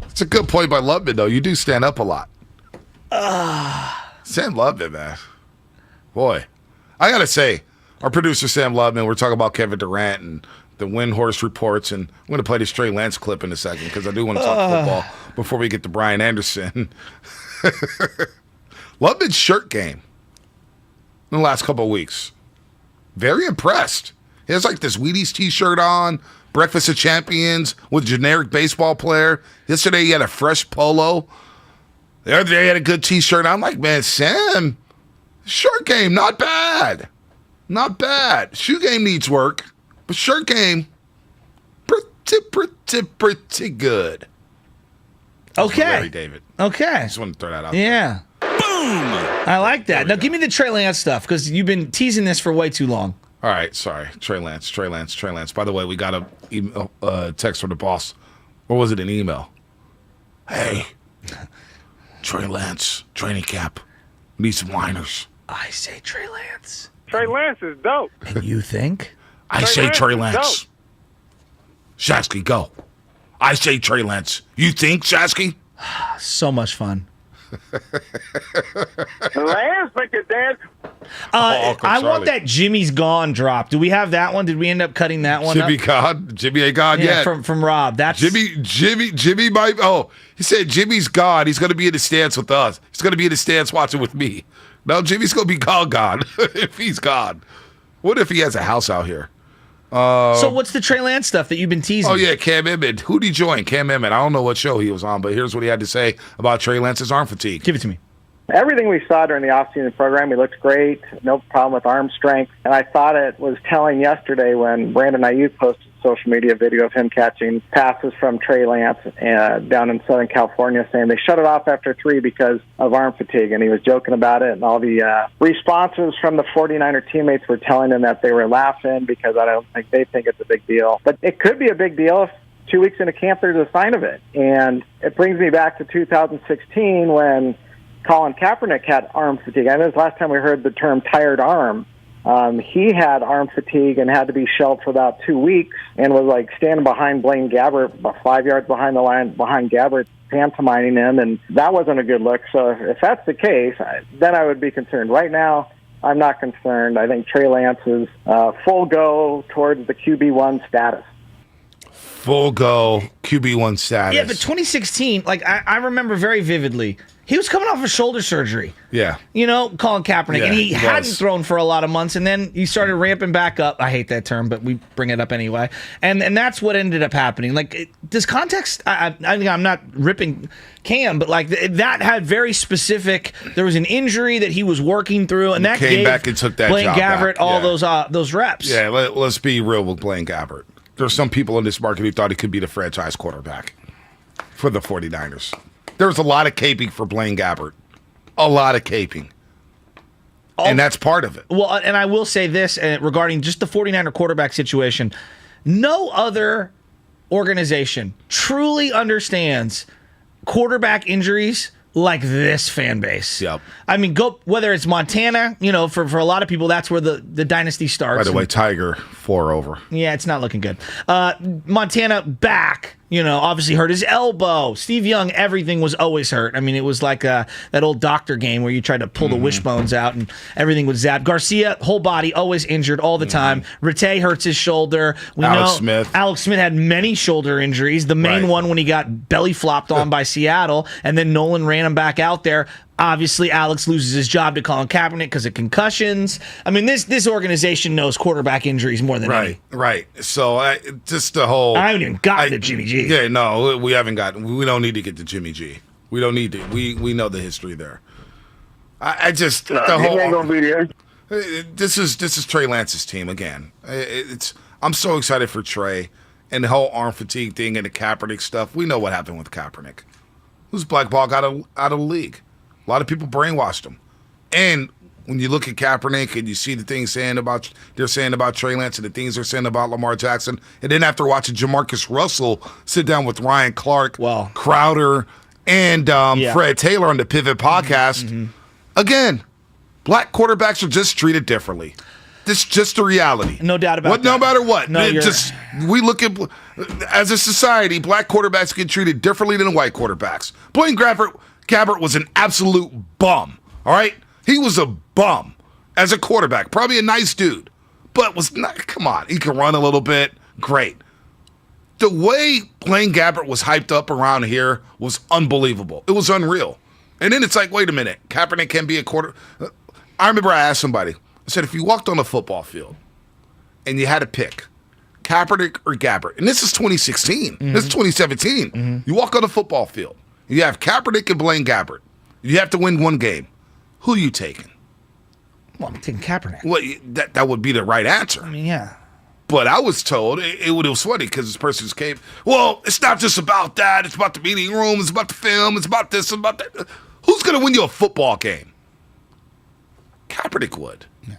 It's a good point by Lubman, though. You do stand up a lot. Sam Lubman, man. Boy, I gotta say, our producer Sam Lubman, we're talking about Kevin Durant and the Windhorse reports, and I'm going to play this Trey Lance clip in a second because I do want to talk football before we get to Brian Anderson. Lubman's shirt game in the last couple of weeks. Very impressed. He has like this Wheaties t-shirt on, Breakfast of Champions with generic baseball player. Yesterday he had a fresh polo. The other day he had a good t-shirt. I'm like, man, Sam, shirt game, not bad. Not bad. Shoe game needs work. But shirt game, pretty good. Okay. Larry David. Okay. Just want to throw that out there. Boom! I like that. Now give me the Trey Lance stuff because you've been teasing this for way too long. All right, sorry. Trey Lance. By the way, we got a text from the boss. Or was it an email? Hey, Trey Lance, training camp. Need some whiners. I say Trey Lance. Trey Lance is dope. And you think? I say Trey Lance. Shasky, go. I say Trey Lance. You think, Shasky? So much fun. Lance make it dance. I want that Jimmy's Gone drop. Do we have that one? Did we end up cutting that one Jimmy up? gone? Jimmy ain't gone yet. From Rob. That's Jimmy might. Oh, he said Jimmy's gone. He's going to be in the stands with us. He's going to be in the stands watching with me. No, Jimmy's going to be gone. If he's gone. What if he has a house out here? So what's the Trey Lance stuff that you've been teasing? Oh, yeah, Cam Emmett. Who'd he join? Cam Emmett. I don't know what show he was on, but here's what he had to say about Trey Lance's arm fatigue. Give it to me. Everything we saw during the off-season program, he looked great, no problem with arm strength. And I thought it was telling yesterday when Brandon Ayuk posted a social media video of him catching passes from Trey Lance down in Southern California, saying they shut it off after 3 because of arm fatigue. And he was joking about it, and all the responses from the 49er teammates were telling him that they were laughing because I don't think they think it's a big deal. But it could be a big deal if 2 weeks into camp there's a sign of it. And it brings me back to 2016 when Colin Kaepernick had arm fatigue. I know the last time we heard the term tired arm. He had arm fatigue and had to be shelved for about 2 weeks and was like standing behind Blaine Gabbert, about 5 yards behind the line, behind Gabbert, pantomiming him, and that wasn't a good look. So if that's the case, then I would be concerned. Right now, I'm not concerned. I think Trey Lance is full go towards the QB1 status. Full go QB1 status. Yeah, but 2016, like I remember very vividly, he was coming off of shoulder surgery. Yeah. You know, Colin Kaepernick. Yeah, and he he hadn't was. thrown for a lot of months, and then he started ramping back up. I hate that term, but we bring it up anyway. And that's what ended up happening. Like, does context, I'm not ripping Cam, but like that had very specific, there was an injury that he was working through, and that came gave back and took that Blaine job Gabbert back. all Yeah. those reps. Yeah, let's be real with Blaine Gabbert. There's some people in this market who thought he could be the franchise quarterback for the 49ers. There was a lot of caping for Blaine Gabbert. A lot of caping. And that's part of it. Well, and I will say this regarding just the 49er quarterback situation. No other organization truly understands quarterback injuries like this fan base. Yep. I mean, whether it's Montana, you know, for a lot of people, that's where the dynasty starts. By the way, Tiger 4 over. Yeah, it's not looking good. Montana back, you know, obviously hurt his elbow. Steve Young, everything was always hurt. I mean, it was like that old doctor game where you tried to pull the wishbones out and everything would zap. Garcia, whole body, always injured all the time. Rattay hurts his shoulder. Alex Smith had many shoulder injuries. The main one when he got belly flopped on by Seattle, and then Nolan ran him back out there. Obviously, Alex loses his job to Colin Kaepernick because of concussions. I mean, this organization knows quarterback injuries more than any. Right. So just the whole. I haven't even gotten to Jimmy G. Yeah, no, we haven't gotten. We don't need to get to Jimmy G. We don't need to. We know the history there. I just the whole. Ain't gonna be there. This is Trey Lance's team again. I'm so excited for Trey and the whole arm fatigue thing and the Kaepernick stuff. We know what happened with Kaepernick. Who's blackballed out of the league? A lot of people brainwashed him. And when you look at Kaepernick and you see the things they're saying about Trey Lance and the things they're saying about Lamar Jackson, and then after watching Jamarcus Russell sit down with Ryan Clark, Crowder, and Fred Taylor on the Pivot podcast, again, black quarterbacks are just treated differently. This is just the reality. No doubt about that. No matter what. No, we look at, as a society, black quarterbacks get treated differently than white quarterbacks. Blaine Gabbert was an absolute bum, all right? He was a bum as a quarterback. Probably a nice dude, but was not, come on, he can run a little bit. Great. The way Blaine Gabbert was hyped up around here was unbelievable. It was unreal. And then it's like, wait a minute, Kaepernick can be a quarter. I remember I asked somebody, I said, if you walked on a football field and you had to pick Kaepernick or Gabbert, and this is 2016, this is 2017, you walk on a football field, you have Kaepernick and Blaine Gabbert, you have to win one game, who are you taking? Well, I'm taking Kaepernick. Well, that would be the right answer. I mean, yeah. But I was told, it was funny because this person came, well, it's not just about that, it's about the meeting room, it's about the film, it's about this, it's about that. Who's going to win you a football game? Kaepernick would. Yeah.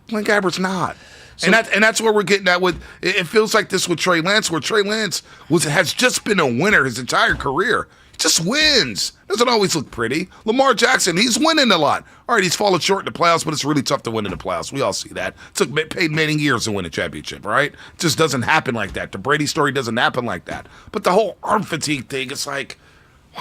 Blaine Gabbert's not. So, and that's where we're getting at with, it feels like this with Trey Lance, where Trey Lance has just been a winner his entire career. Just wins. Doesn't always look pretty. Lamar Jackson, he's winning a lot. All right, he's fallen short in the playoffs, but it's really tough to win in the playoffs. We all see that. It took Peyton Manning years to win a championship, right? It just doesn't happen like that. The Brady story doesn't happen like that. But the whole arm fatigue thing, it's like,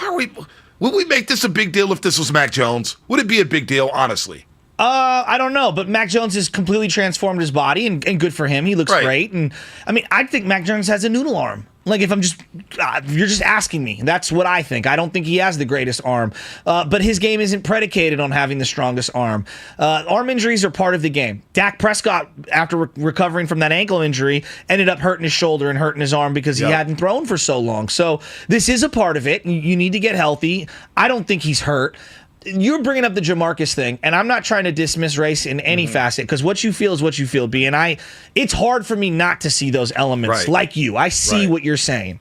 would we make this a big deal if this was Mac Jones? Would it be a big deal, honestly? I don't know, but Mac Jones has completely transformed his body, and good for him. He looks great. And I mean, I think Mac Jones has a noodle arm. Like, if you're just asking me, that's what I think. I don't think he has the greatest arm, but his game isn't predicated on having the strongest arm. Arm injuries are part of the game. Dak Prescott, after recovering from that ankle injury, ended up hurting his shoulder and hurting his arm because he hadn't thrown for so long. So this is a part of it. You need to get healthy. I don't think he's hurt. You're bringing up the Jamarcus thing, and I'm not trying to dismiss race in any facet, because what you feel is what you feel, B. And it's hard for me not to see those elements like you. I see what you're saying.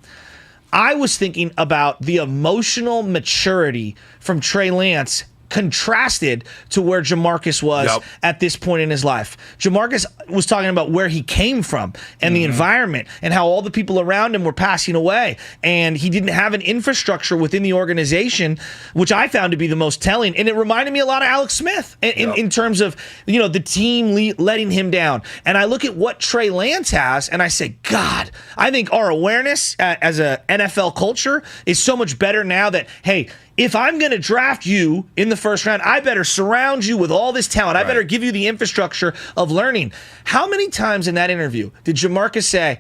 I was thinking about the emotional maturity from Trey Lance contrasted to where Jamarcus was at this point in his life. Jamarcus was talking about where he came from and the environment and how all the people around him were passing away, and he didn't have an infrastructure within the organization, which I found to be the most telling. And it reminded me a lot of Alex Smith in terms of, the team letting him down. And I look at what Trey Lance has and I say, God, I think our awareness as a NFL culture is so much better now that, hey, if I'm going to draft you in the first round, I better surround you with all this talent. I better give you the infrastructure of learning. How many times in that interview did Jamarcus say,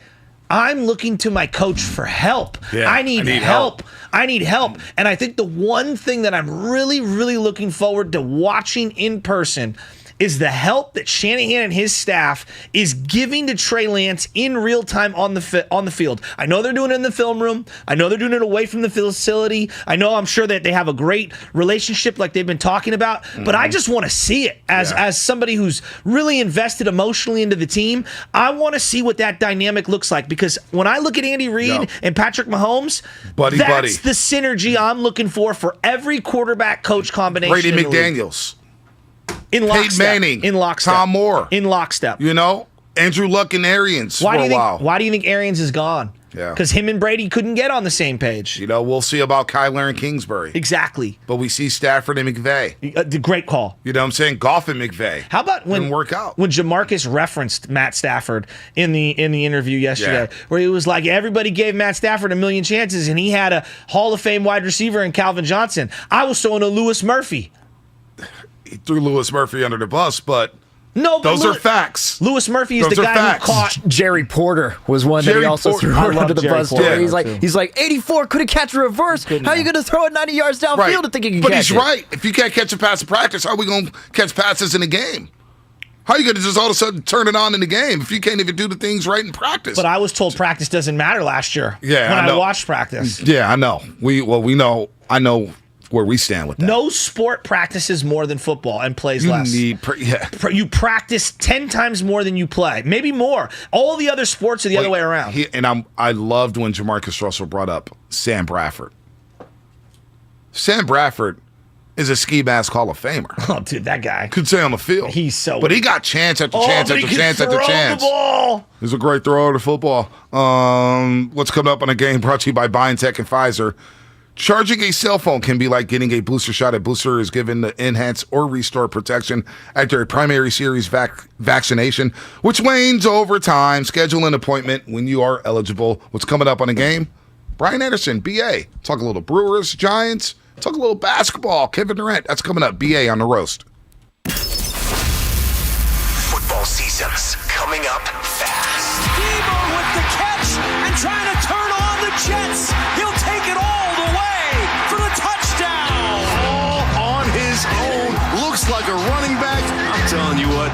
I'm looking to my coach for help. I need help. I need help. And I think the one thing that I'm really, really looking forward to watching in person is the help that Shanahan and his staff is giving to Trey Lance in real time on the field. I know they're doing it in the film room. I know they're doing it away from the facility. I'm sure that they have a great relationship like they've been talking about, but I just want to see it as somebody who's really invested emotionally into the team. I want to see what that dynamic looks like, because when I look at Andy Reid and Patrick Mahomes, that's the synergy I'm looking for every quarterback coach combination. Brady McDaniels. In lockstep. Peyton Manning. In lockstep. Tom Moore. In lockstep. Andrew Luck and Arians for a while. Why do you think Arians is gone? Yeah. Because him and Brady couldn't get on the same page. We'll see about Kyler and Kingsbury. Exactly. But we see Stafford and McVay. The great call. You know what I'm saying? Goff and McVay. How about when Jamarcus referenced Matt Stafford in the interview yesterday, where he was like, everybody gave Matt Stafford a million chances, and he had a Hall of Fame wide receiver in Calvin Johnson. I was throwing a Lewis Murphy. He threw Lewis Murphy under the bus, but those are facts. Lewis Murphy is the guy who caught Jerry Porter was one that he also threw under the bus. He's like 84 couldn't catch a reverse. How are you going to throw it 90 yards downfield to think you can catch it? But he's right. If you can't catch a pass in practice, how are we going to catch passes in the game? How are you going to just all of a sudden turn it on in the game if you can't even do the things right in practice? But I was told practice doesn't matter last year. Yeah, when I watched practice. Yeah, I know. I know where we stand with that. No sport practices more than football and plays less. You practice 10 times more than you play, maybe more. All the other sports are the other way around. I loved when Jamarcus Russell brought up Sam Bradford. Sam Bradford is a ski mask Hall of Famer. Oh, dude, that guy could stay on the field. But he got chance after chance after chance after chance. The ball. He's a great thrower of the football. What's coming up on a game brought to you by BioNTech and Pfizer. Charging a cell phone can be like getting a booster shot. A booster is given to enhance or restore protection after a primary series vaccination, which wanes over time. Schedule an appointment when you are eligible. What's coming up on the game? Brian Anderson, BA. Talk a little Brewers, Giants. Talk a little basketball. Kevin Durant. That's coming up. BA on the roast. Football season's coming up fast. Debo with the catch and trying to turn on the Jets. He'll take it all the way for the touchdown. All on his own. Looks like a running back. I'm telling you what.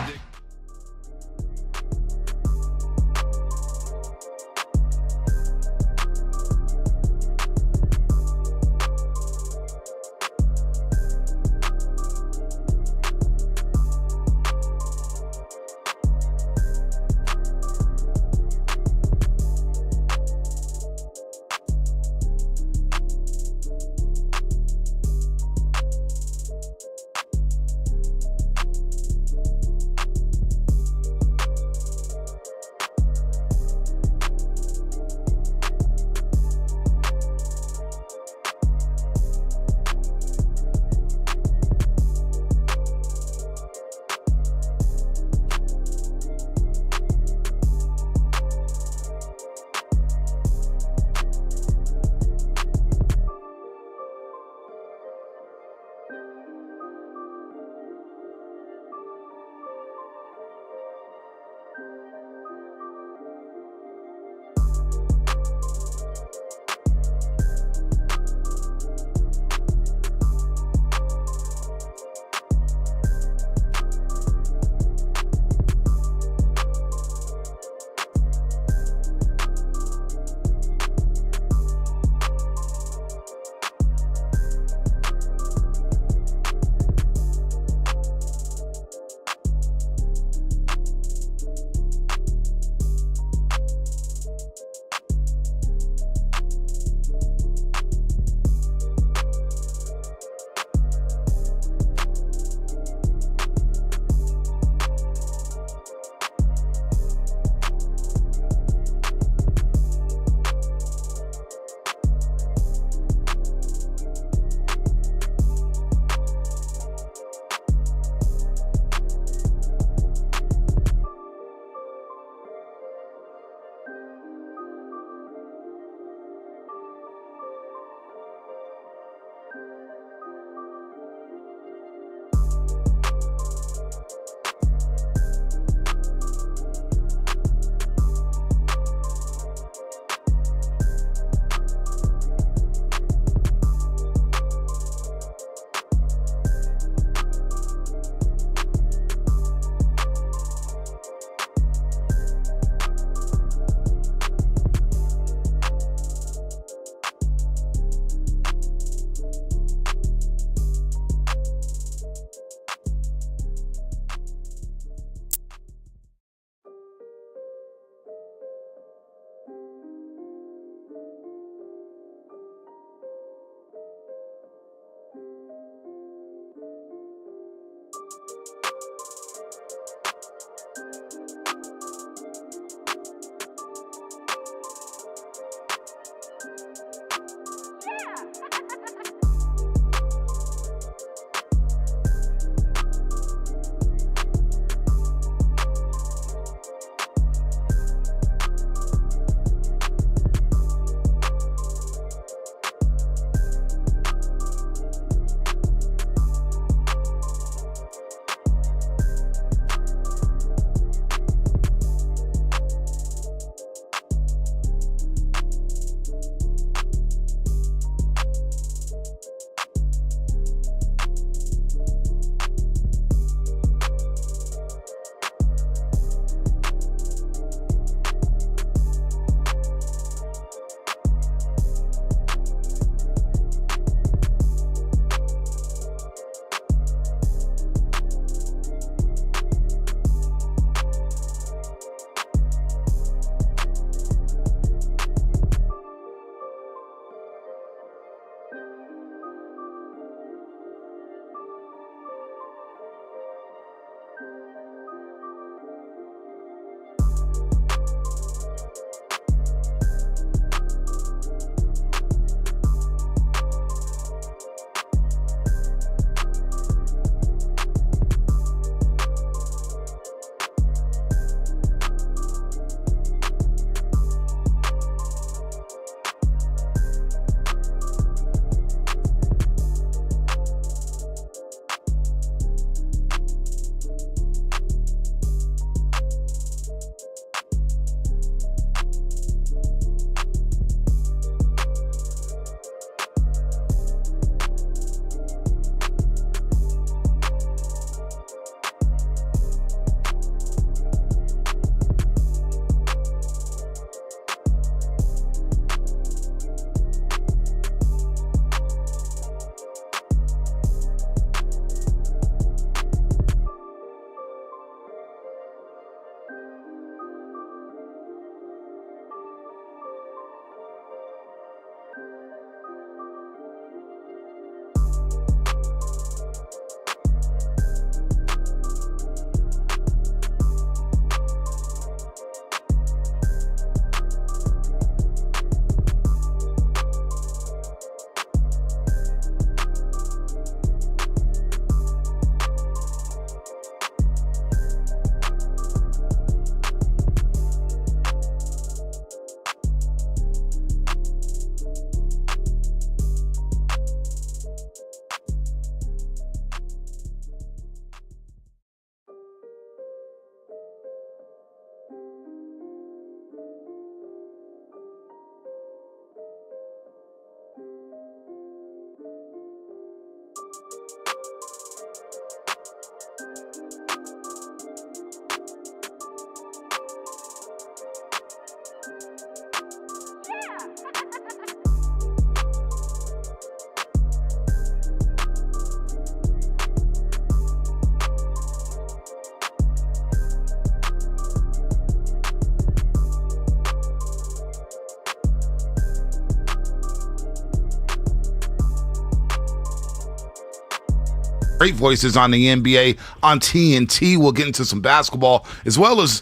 great voices on the NBA on TNT. We'll get into some basketball as well as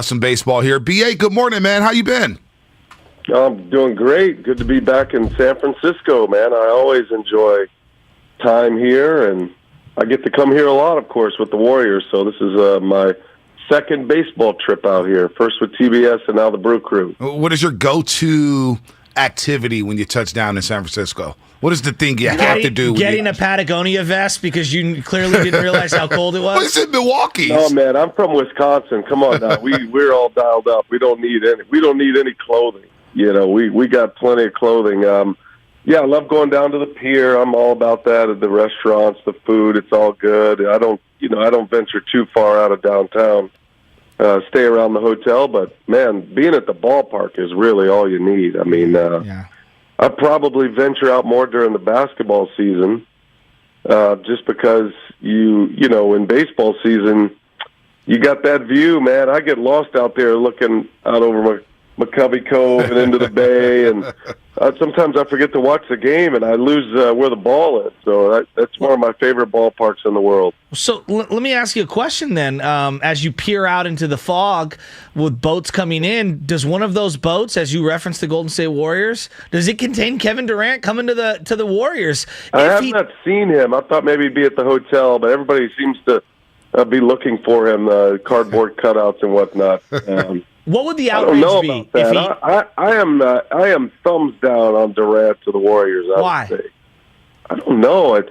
some baseball here. BA, good morning, man. How you been? I'm doing great. Good to be back in San Francisco, man. I always enjoy time here, and I get to come here a lot, of course, with the Warriors. So this is my second baseball trip out here, first with TBS and now the Brew Crew. What is your go-to activity when you touch down in San Francisco? What is the thing you have to do? Getting a Patagonia vest because you clearly didn't realize how cold it was? Well, it's in Milwaukee. Oh, man, I'm from Wisconsin. Come on now. We're all dialed up. We don't need any clothing. You know, we got plenty of clothing. Yeah, I love going down to the pier. I'm all about that. At the restaurants, the food, it's all good. I don't venture too far out of downtown. Stay around the hotel, but man, being at the ballpark is really all you need. I mean, I probably venture out more during the basketball season, just because you know, in baseball season, you got that view, man. I get lost out there looking out over McCovey Cove and into the bay, and sometimes I forget to watch the game, and I lose where the ball is. So that's one of my favorite ballparks in the world. So let me ask you a question then. As you peer out into the fog with boats coming in, does one of those boats, as you referenced the Golden State Warriors, does it contain Kevin Durant coming to the Warriors? I have not seen him. I thought maybe he'd be at the hotel, but everybody seems to be looking for him, cardboard cutouts and whatnot. What would the outrage be? If I am thumbs down on Durant to the Warriors. Why? Would say. I don't know. It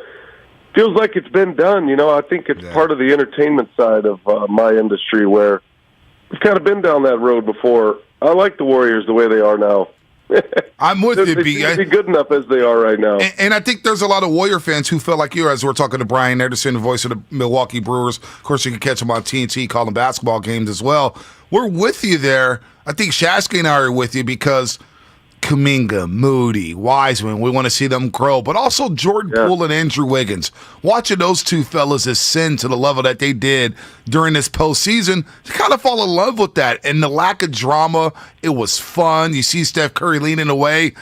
feels like it's been done. You know, I think it's part of the entertainment side of my industry where we've kind of been down that road before. I like the Warriors the way they are now. I'm with you, B. They seem to be good enough as they are right now. And I think there's a lot of Warrior fans who feel like you, as we're talking to Brian Anderson, the voice of the Milwaukee Brewers. Of course, you can catch him on TNT, calling basketball games as well. We're with you there. I think Shasky and I are with you because Kuminga, Moody, Wiseman, we want to see them grow. But also Jordan Poole and Andrew Wiggins. Watching those two fellas ascend to the level that they did during this postseason, you kind of fall in love with that. And the lack of drama, it was fun. You see Steph Curry leaning away.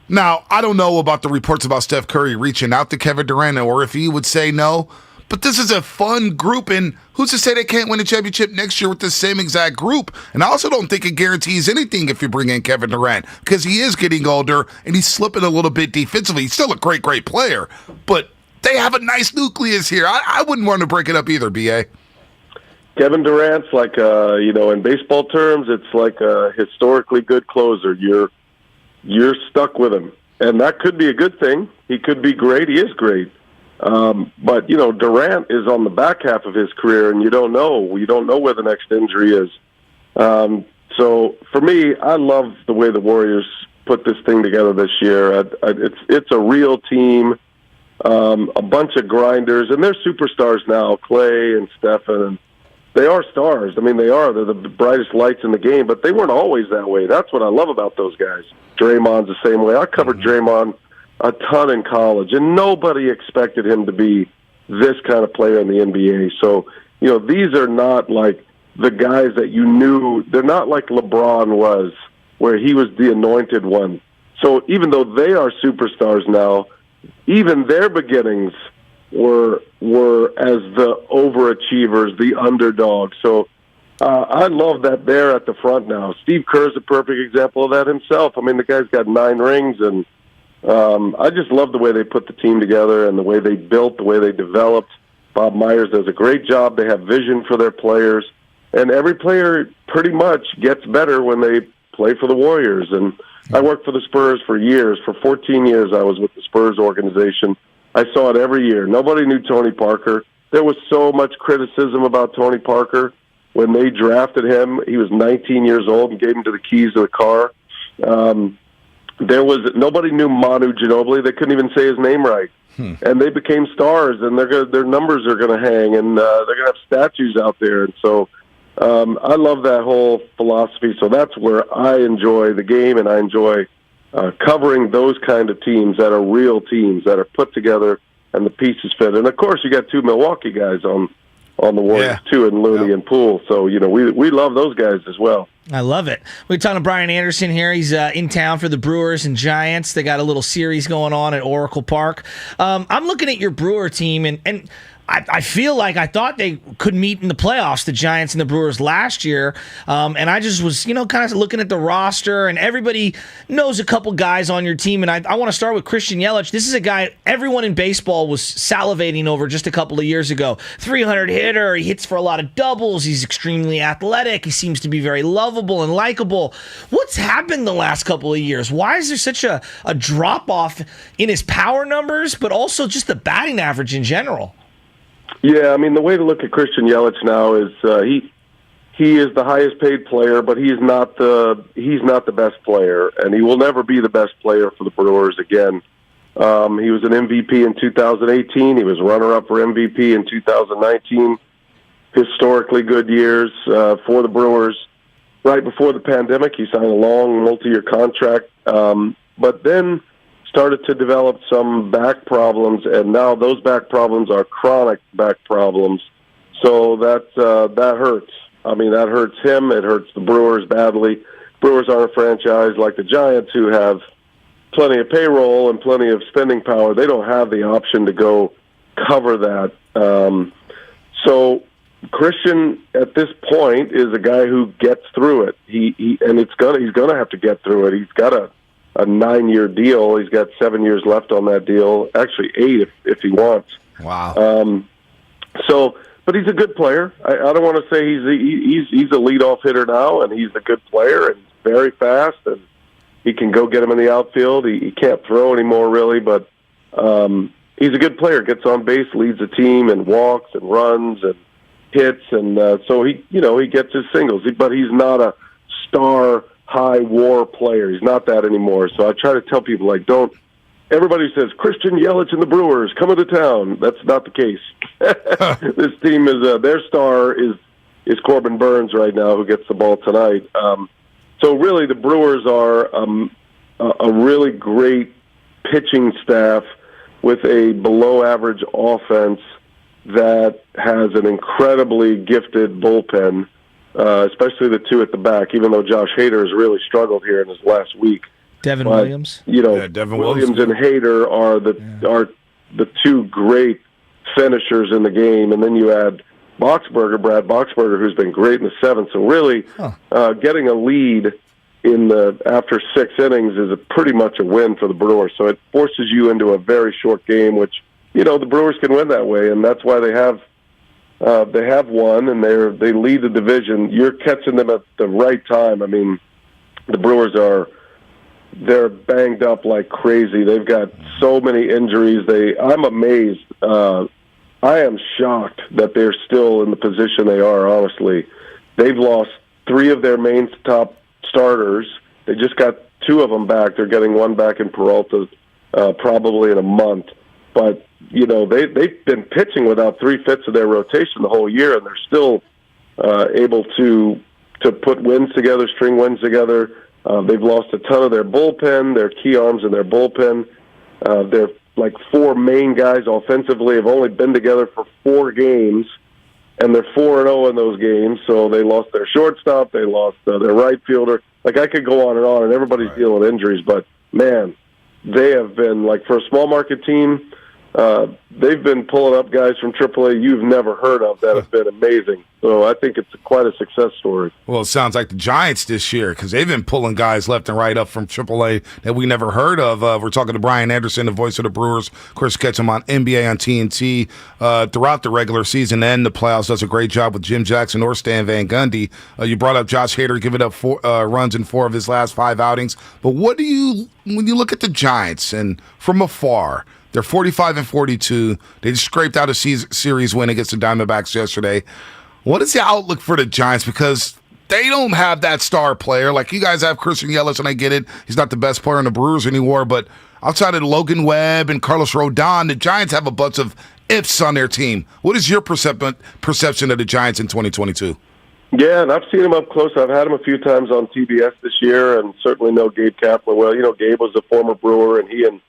Now, I don't know about the reports about Steph Curry reaching out to Kevin Durant or if he would say no. But this is a fun group, and who's to say they can't win a championship next year with the same exact group? And I also don't think it guarantees anything if you bring in Kevin Durant, because he is getting older, and he's slipping a little bit defensively. He's still a great, great player, but they have a nice nucleus here. I wouldn't want to break it up either, B.A. Kevin Durant's like, in baseball terms, it's like a historically good closer. You're stuck with him, and that could be a good thing. He could be great. He is great. But, Durant is on the back half of his career, and you don't know. You don't know where the next injury is. So, for me, I love the way the Warriors put this thing together this year. It's a real team, a bunch of grinders, and they're superstars now, Clay and Stephen. And they are stars. I mean, they are. They're the brightest lights in the game, but they weren't always that way. That's what I love about those guys. Draymond's the same way. I covered Draymond a ton in college, and nobody expected him to be this kind of player in the NBA. So, these are not like the guys that you knew. They're not like LeBron was, where he was the anointed one. So even though they are superstars now, even their beginnings were as the overachievers, the underdogs. So I love that they're at the front now. Steve Kerr's a perfect example of that himself. I mean, the guy's got 9 rings, and I just love the way they put the team together and the way they built, the way they developed. Bob Myers does a great job. They have vision for their players, and every player pretty much gets better when they play for the Warriors. And I worked for the Spurs for years. For 14 years, I was with the Spurs organization. I saw it every year. Nobody knew Tony Parker. There was so much criticism about Tony Parker. When they drafted him, he was 19 years old and gave him the keys to the car. Nobody knew Manu Ginobili. They couldn't even say his name right. And they became stars, and their numbers are going to hang, and they're going to have statues out there. And so I love that whole philosophy. So that's where I enjoy the game, and I enjoy covering those kind of teams that are real teams, that are put together and the pieces fit. And, of course, you got 2 Milwaukee guys on on the Warriors too, and Looney and Poole. So we love those guys as well. I love it. We're talking to Brian Anderson here. He's in town for the Brewers and Giants. They got a little series going on at Oracle Park. I'm looking at your Brewer team, and I feel like I thought they could meet in the playoffs, the Giants and the Brewers last year. And I just was, kind of looking at the roster, and everybody knows a couple guys on your team. And I want to start with Christian Yelich. This is a guy everyone in baseball was salivating over just a couple of years ago. 300 hitter. He hits for a lot of doubles. He's extremely athletic. He seems to be very lovable and likable. What's happened the last couple of years? Why is there such a drop-off in his power numbers, but also just the batting average in general? Yeah, I mean, the way to look at Christian Yelich now is he is the highest paid player, but he's not the best player, and he will never be the best player for the Brewers again. He was an MVP in 2018. He was runner-up for MVP in 2019. Historically good years for the Brewers. Right before the pandemic, he signed a long multi-year contract, but then started to develop some back problems, and now those back problems are chronic back problems. So that hurts. I mean, that hurts him. It hurts the Brewers badly. Brewers aren't a franchise like the Giants, who have plenty of payroll and plenty of spending power. They don't have the option to go cover that. So Christian, at this point, is a guy who gets through it. He's gonna have to get through it. He's got a 9-year deal. He's got 7 years left on that deal. Actually, 8 if he wants. Wow. But he's a good player. I don't want to say he's a leadoff hitter now, and he's a good player and very fast, and he can go get him in the outfield. He can't throw anymore, really, but he's a good player. Gets on base, leads the team, and walks and runs and hits, and so he gets his singles. But he's not a star high WAR player. He's not that anymore. So I try to tell people, don't. Everybody says Christian Yelich and the Brewers coming to town. That's not the case. This team is their star is Corbin Burns right now, who gets the ball tonight. So really, the Brewers are a really great pitching staff with a below-average offense that has an incredibly gifted bullpen, especially the two at the back, even though Josh Hader has really struggled here in his last week. Devin Williams. Devin Williams and Hader are the two great finishers in the game, and then you add Brad Boxberger, who's been great in the seventh. So really, getting a lead after 6 innings is pretty much a win for the Brewers. So it forces you into a very short game, which the Brewers can win that way, and that's why they have won, and they lead the division. You're catching them at the right time. I mean, the Brewers they're banged up like crazy. They've got so many injuries. I'm amazed. I am shocked that they're still in the position they are, honestly. They've lost 3 of their main top starters. They just got 2 of them back. They're getting one back in Peralta probably in a month. But, they've been pitching without 3/5 of their rotation the whole year, and they're still able to put wins together, string wins together. They've lost a ton of their bullpen, their key arms in their bullpen. Their 4 main guys offensively have only been together for 4 games, and they're 4-0 in those games. So they lost their shortstop, they lost their right fielder. I could go on, and everybody's dealing with injuries. But man, they have been for a small market team. They've been pulling up guys from AAA you've never heard of that have been amazing. So I think it's quite a success story. Well, it sounds like the Giants this year, because they've been pulling guys left and right up from AAA that we never heard of. We're talking to Brian Anderson, the voice of the Brewers. Of course, catch him on NBA on TNT throughout the regular season and the playoffs. Does a great job with Jim Jackson or Stan Van Gundy. You brought up Josh Hader giving up 4 runs in 4 of his last 5 outings. But when you look at the Giants and from afar, they're 45-42. They just scraped out a series win against the Diamondbacks yesterday. What is the outlook for the Giants? Because they don't have that star player. You guys have Christian Yelich, and I get it. He's not the best player in the Brewers anymore. But outside of Logan Webb and Carlos Rodon, the Giants have a bunch of ifs on their team. What is your perception of the Giants in 2022? Yeah, and I've seen him up close. I've had him a few times on TBS this year, and certainly know Gabe Kapler well. Gabe was a former Brewer, and he and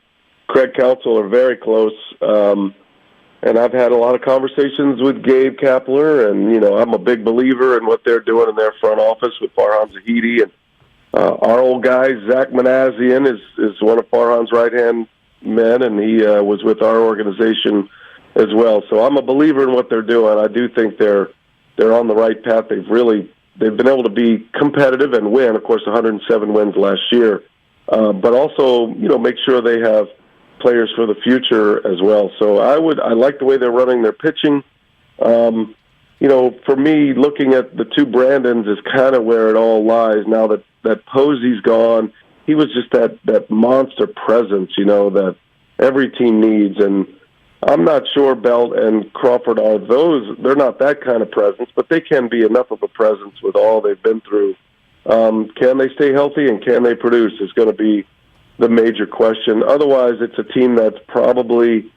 Craig Counsell are very close. And I've had a lot of conversations with Gabe Kapler, and, I'm a big believer in what they're doing in their front office with Farhan Zahidi. And our old guy, Zach Manassian, is one of Farhan's right-hand men, and he was with our organization as well. So I'm a believer in what they're doing. I do think they're on the right path. They've been able to be competitive and win, of course, 107 wins last year, but also, make sure they have players for the future as well. So I like the way they're running their pitching. For me, looking at the two Brandons is kind of where it all lies now that Posey's gone. He was just that monster presence, that every team needs. And I'm not sure Belt and Crawford are those. They're not that kind of presence, but they can be enough of a presence with all they've been through. Can they stay healthy and can they produce is going to be the major question. Otherwise, it's a team that's probably,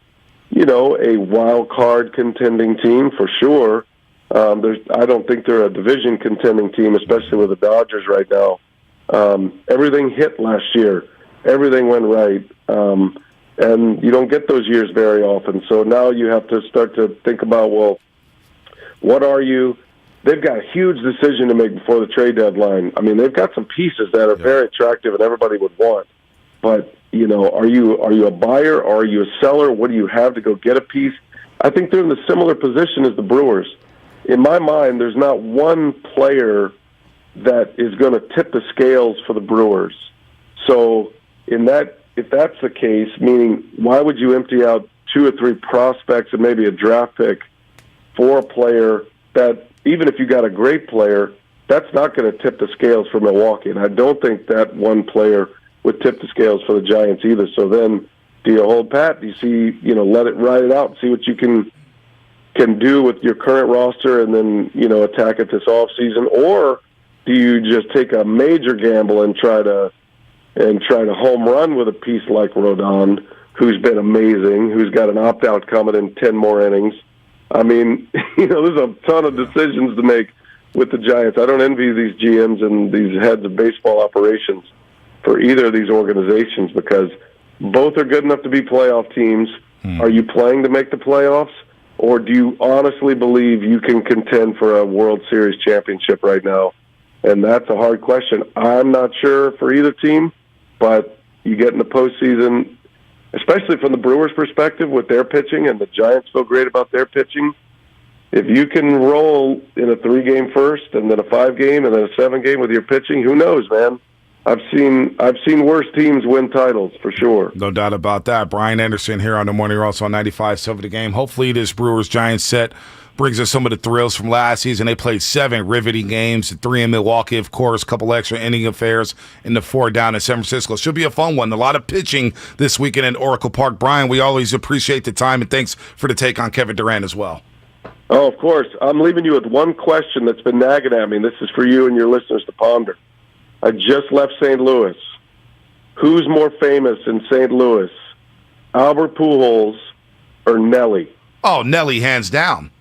a wild card contending team for sure. I don't think they're a division contending team, especially with the Dodgers right now. Everything hit last year. Everything went right. And you don't get those years very often. So now you have to start to think about, well, what are you? They've got a huge decision to make before the trade deadline. I mean, they've got some pieces that are very attractive and everybody would want. But, are you a buyer or are you a seller? What do you have to go get a piece? I think they're in a similar position as the Brewers. In my mind, there's not one player that is going to tip the scales for the Brewers. So if that's the case, meaning why would you empty out 2 or 3 prospects and maybe a draft pick for a player that, even if you got a great player, that's not going to tip the scales for Milwaukee. And I don't think that one player would tip the scales for the Giants either. So then do you hold pat? Do you see, let it ride it out and see what you can do with your current roster and then, attack it this offseason? Or do you just take a major gamble and try to home run with a piece like Rodon, who's been amazing, who's got an opt-out coming in 10 more innings? I mean, there's a ton of decisions to make with the Giants. I don't envy these GMs and these heads of baseball operations for either of these organizations because both are good enough to be playoff teams. Are you playing to make the playoffs, or do you honestly believe you can contend for a World Series championship right now? And that's a hard question. I'm not sure for either team, but you get in the postseason, especially from the Brewers' perspective with their pitching, and the Giants feel great about their pitching. If you can roll in a 3-game first and then a 5-game and then a 7-game with your pitching, who knows, man? I've seen worse teams win titles for sure. No doubt about that. Brian Anderson here on the Morning Roast on 95.7 The Game. Hopefully this Brewers-Giants set brings us some of the thrills from last season. They played 7 riveting games, 3 in Milwaukee, of course, a couple extra inning affairs, and the 4 down in San Francisco. Should be a fun one. A lot of pitching this weekend in Oracle Park. Brian, we always appreciate the time, and thanks for the take on Kevin Durant as well. Oh, of course. I'm leaving you with one question that's been nagging at me. This is for you and your listeners to ponder. I just left St. Louis. Who's more famous in St. Louis, Albert Pujols or Nelly? Oh, Nelly, hands down.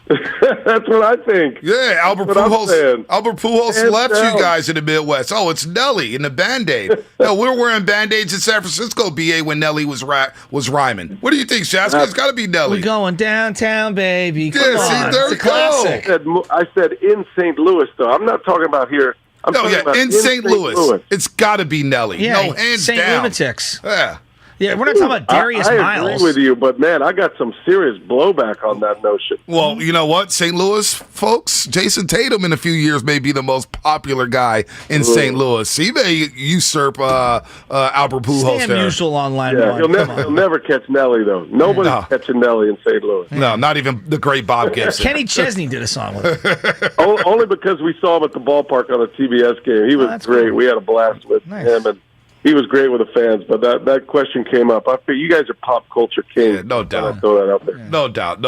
That's what I think. Yeah, Albert Pujols left you guys in the Midwest. Oh, it's Nelly in the Band-Aid. No, we're wearing Band-Aids in San Francisco, BA, when Nelly was rhyming. What do you think, Shaska? It's got to be Nelly. We're going downtown, baby. Come on. See, there it's a classic. I said in St. Louis, though. I'm not talking about here. I'm talking about in St. Louis. It's got to be Nelly. Yeah, no, hands St. down. Lunatics. Yeah. Yeah, we're not talking about Darius Miles. I agree with you, but, man, I got some serious blowback on that notion. Well, you know what, St. Louis folks, Jason Tatum in a few years may be the most popular guy in St. Louis. He may usurp Albert Pujols Stan there. Musial on line one. He'll never catch Nelly, though. Nobody's catching Nelly in St. Louis. No, not even the great Bob Gibson. Kenny Chesney did a song with him. Only because we saw him at the ballpark on a TBS game. He was great. Cool. We had a blast with him, and he was great with the fans, but that question came up. I feel you guys are pop culture kings. Yeah, no doubt. I'll throw that out there. No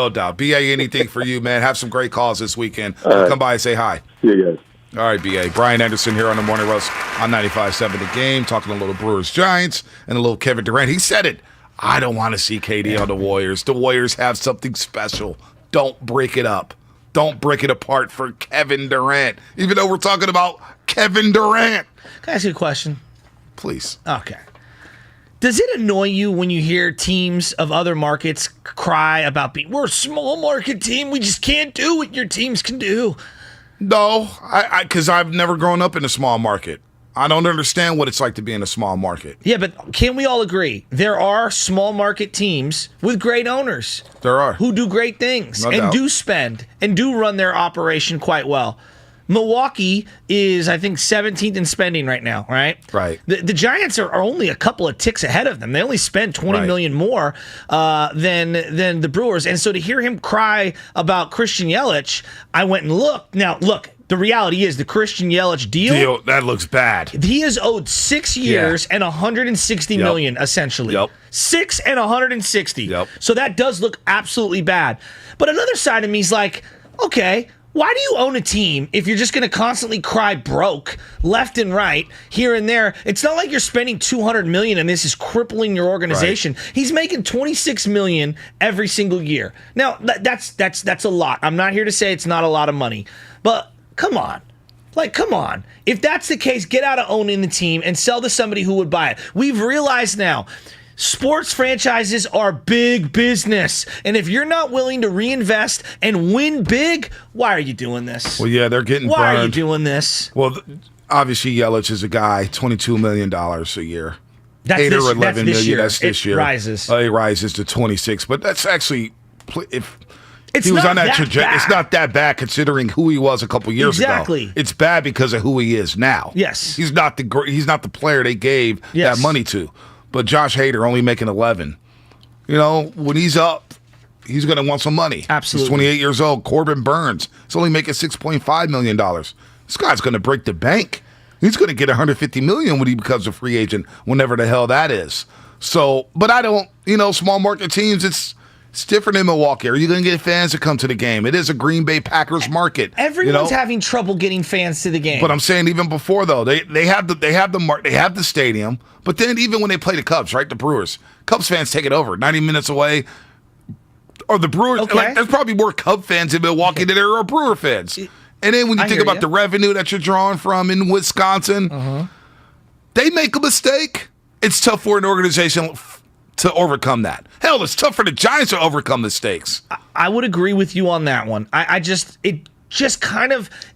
doubt. BA, anything for you, man. Have some great calls this weekend. Come by and say hi. See you guys. All right, BA. Brian Anderson here on the Morning Roast on 95.7 The Game, talking a little Brewers-Giants and a little Kevin Durant. He said it. I don't want to see KD on the Warriors. The Warriors have something special. Don't break it up. Don't break it apart for Kevin Durant, even though we're talking about Kevin Durant. Can I ask you a question? Please. Okay. Does it annoy you when you hear teams of other markets cry about we're a small market team, we just can't do what your teams can do? No, because I've never grown up in a small market. I don't understand what it's like to be in a small market. Yeah, but can we all agree there are small market teams with great owners? There are. Who do great things No doubt. do spend and do run their operation quite well. Milwaukee is, I think, 17th in spending right now, right? Right. The Giants are only a couple of ticks ahead of them. They only spend $20 million more than the Brewers. And so to hear him cry about Christian Yelich, I went and looked. Now, look. The reality is the Christian Yelich deal that looks bad. He is owed 6 years and $160 million, essentially. 6 and $160. So that does look absolutely bad. But another side of me is like, okay, why do you own a team if you're just going to constantly cry broke left and right, here and there? It's not like you're spending $200 million and this is crippling your organization. Right. He's making $26 million every single year. Now that's a lot. I'm not here to say it's not a lot of money, but come on. Come on. If that's the case, get out of owning the team and sell to somebody who would buy it. We've realized now, sports franchises are big business. And if you're not willing to reinvest and win big, why are you doing this? Well, yeah, they're getting Why burned. are you doing this? Well, obviously, Yelich is a guy, $22 million a year. That's $8 this, or $11 that's million. this year. That's this year. It rises. It rises to 26. But that's actually, if it's he was not on that that trajectory, bad. It's not that bad considering who he was a couple years Exactly. ago. It's bad because of who he is now. Yes. He's not the player they gave that money to. But Josh Hader only making 11. You know, when he's up, he's going to want some money. Absolutely. He's 28 years old. Corbin Burns is only making $6.5 million. This guy's going to break the bank. He's going to get $150 million when he becomes a free agent, whenever the hell that is. So, but I don't, small market teams, it's different in Milwaukee. Are you going to get fans to come to the game? It is a Green Bay Packers market. Everyone's having trouble getting fans to the game. But I'm saying even before though, they have the stadium. But then even when they play the Cubs, right, the Brewers, Cubs fans take it over 90 minutes away. Or the Brewers, there's probably more Cub fans in Milwaukee than there are Brewer fans. And then when you think about the revenue that you're drawing from in Wisconsin, they make a mistake. It's tough for an organization to overcome that. Hell, it's tough for the Giants to overcome mistakes. I would agree with you on that one.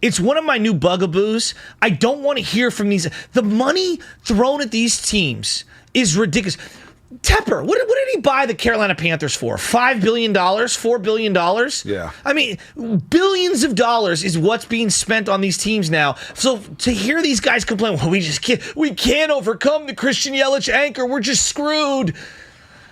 It's one of my new bugaboos. I don't want to hear from these. The money thrown at these teams is ridiculous. Tepper, what did he buy the Carolina Panthers for? $5 billion? $4 billion? Yeah. I mean, billions of dollars is what's being spent on these teams now. So to hear these guys complain, well, we can't overcome the Christian Yelich anchor. We're just screwed.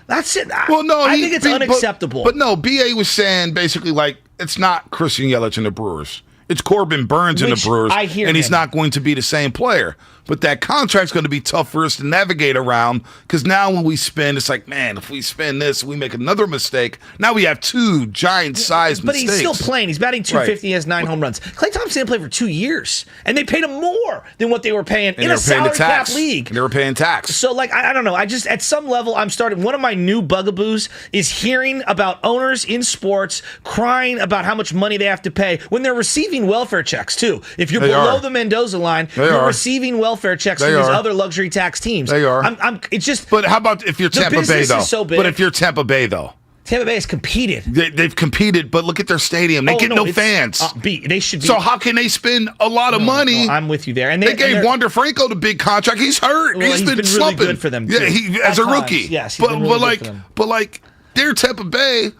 That's it. Well, no, I think it's unacceptable. But no, BA was saying basically it's not Christian Yelich and the Brewers. It's Corbin Burns and the Brewers. I hear and he's him. not going to be the same player. But that contract's going to be tough for us to navigate around because now when we spend, it's like, man, if we spend this, we make another mistake. Now we have two giant-sized mistakes. But he's still playing. He's batting .250. He has 9 home runs. Klay Thompson didn't play for 2 years, and they paid him more than what they were paying in a salary cap league. And they were paying tax. So, I don't know. I just, at some level, I'm starting. One of my new bugaboos is hearing about owners in sports crying about how much money they have to pay when they're receiving welfare checks, too. If you're below the Mendoza line, you're receiving welfare checks from these other luxury tax teams. They are. It's just. But how about if you're Tampa Bay, though? Is so big. But if you're Tampa Bay, though? Tampa Bay has competed. They've competed, but look at their stadium. They get no fans. They should be. So how can they spend a lot of money? No, I'm with you there. And they gave Wander Franco the big contract. He's hurt. Well, he's been slumping. Really good for them. Too. Yeah, as a rookie. Yes, he's been really good for them. But they're Tampa Bay,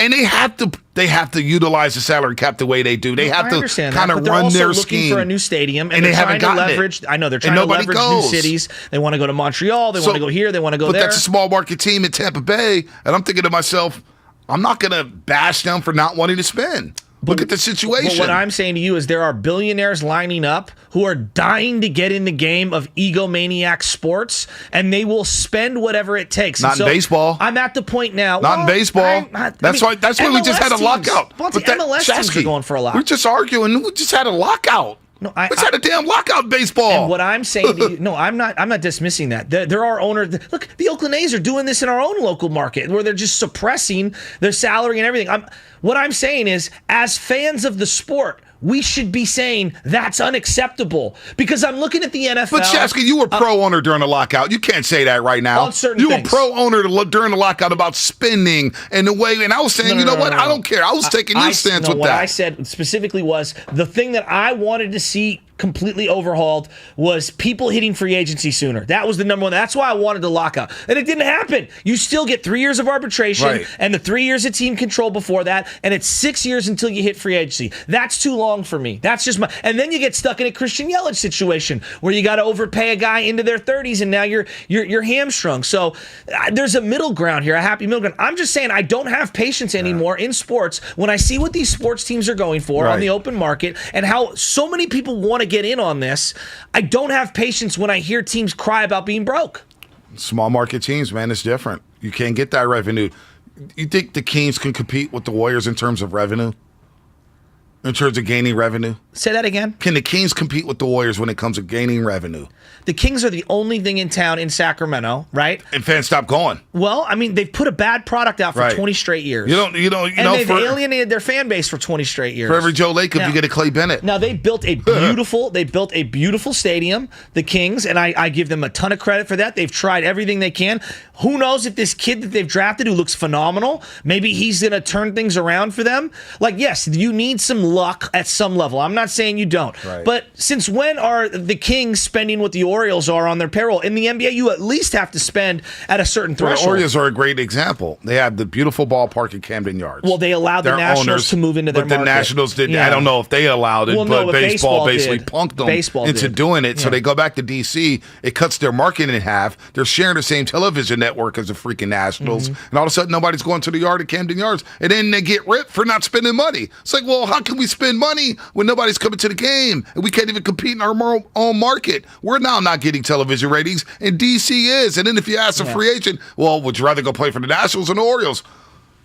and they have to utilize the salary cap the way they do. They have to kind of run their scheme. Looking for a new stadium, and they they're haven't trying to gotten leverage. it. I know they're trying to leverage new cities. They want to go to Montreal. They want to go here. They want to go there. But that's a small market team in Tampa Bay, and I'm thinking to myself, I'm not going to bash them for not wanting to spend. Look at the situation. But what I'm saying to you is there are billionaires lining up who are dying to get in the game of egomaniac sports, and they will spend whatever it takes. Not in baseball. I'm at the point now. Not in baseball. That's why we just had a lockout. But MLS teams are going for a lot. We're just arguing. We just had a lockout. No, we just had a damn lockout in baseball. And what I'm saying to you, no, I'm not dismissing that. There are owners. Look, the Oakland A's are doing this in our own local market where they're just suppressing their salary and everything. What I'm saying is, as fans of the sport, we should be saying that's unacceptable. Because I'm looking at the NFL. But Chesky, you were pro owner during the lockout. You can't say that right now. On certain you things. were pro owner during the lockout about spending and the way. And I was saying, No. I don't care. I was taking your stance with what that. I said specifically was the thing that I wanted to see completely overhauled was people hitting free agency sooner. That was the number one. That's why I wanted the lockout. And it didn't happen. You still get 3 years of arbitration and the 3 years of team control before that, and it's 6 years until you hit free agency. That's too long for me. That's just my. And then you get stuck in a Christian Yelich situation where you got to overpay a guy into their 30s, and now you're hamstrung. So there's a middle ground here, a happy middle ground. I'm just saying I don't have patience anymore in sports when I see what these sports teams are going for on the open market and how so many people want to get in on this. I don't have patience when I hear teams cry about being broke. Small market teams, man, it's different. You can't get that revenue. You think the Kings can compete with the Warriors in terms of revenue? In terms of gaining revenue? Say that again. Can the Kings compete with the Warriors when it comes to gaining revenue? The Kings are the only thing in town in Sacramento, right? And fans stop going. Well, I mean, they've put a bad product out for 20 straight years. And they've alienated their fan base for 20 straight years. For every Joe Lacob, you get a Clay Bennett. Now they built a beautiful stadium, the Kings, and I give them a ton of credit for that. They've tried everything they can. Who knows if this kid that they've drafted, who looks phenomenal, maybe he's going to turn things around for them. Like, yes, you need some luck at some level. I'm not saying you don't. Right. But since when are the Kings spending what the Orioles are on their payroll? In the NBA, you at least have to spend at a certain threshold. The Orioles are a great example. They have the beautiful ballpark at Camden Yards. Well, they allowed the Nationals to move into their market. But the Nationals didn't. Yeah. I don't know if they allowed it, but baseball basically did. punked them Baseball into did. doing it. So they go back to D.C. It cuts their market in half. They're sharing the same television network as the freaking Nationals. And all of a sudden, nobody's going to the yard at Camden Yards. And then they get ripped for not spending money. It's like, well, how can we spend money when nobody's coming to the game? And we can't even compete in our own market. We're now not getting television ratings, and D.C. is. And then if you ask a free agent, well, would you rather go play for the Nationals or the Orioles?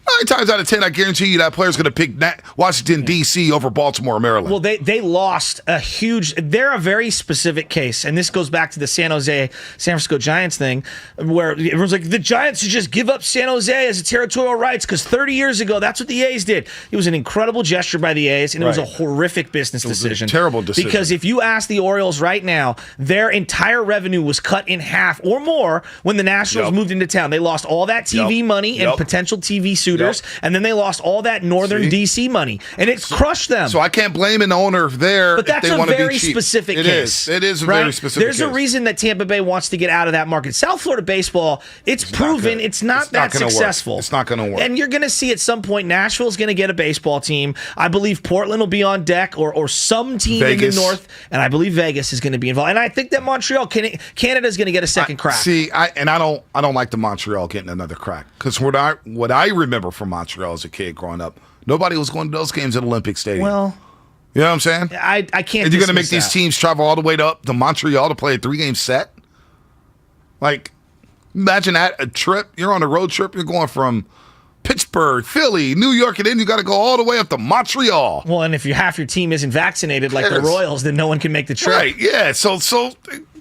9 times out of 10, I guarantee you that player's going to pick Washington, D.C. over Baltimore or Maryland. Well, they lost a huge – they're a very specific case, and this goes back to the San Francisco Giants thing, where everyone's like, the Giants should just give up San Jose as a territorial rights because 30 years ago, that's what the A's did. It was an incredible gesture by the A's, and it was a horrific business decision. A terrible decision. Because if you ask the Orioles right now, their entire revenue was cut in half or more when the Nationals moved into town. They lost all that TV money and potential TV suitors, and then they lost all that northern D.C. money, and it crushed them. So I can't blame an owner there. But that's if they a want to very be cheap. specific case. It is a right? very specific There's case. a reason that Tampa Bay wants to get out of that market. South Florida baseball, it's proven it's not that successful. It's not going to work. And you're going to see at some point Nashville's going to get a baseball team. I believe Portland will be on deck, or some team Vegas. in the north, and I believe Vegas is going to be involved. And I think that Montreal, Canada's going to get a second crack. See, I don't like the Montreal getting another crack, because what I remember from Montreal as a kid growing up, nobody was going to those games at Olympic Stadium. Well, you know what I'm saying? I can't. And you're going to make dismiss these teams travel all the way up to Montreal to play a 3-game set? Like, imagine that, a trip. You're on a road trip. You're going from Pittsburgh, Philly, New York, and then you got to go all the way up to Montreal. Well, and if half your team isn't vaccinated like the Royals, then no one can make the trip. Right, yeah. So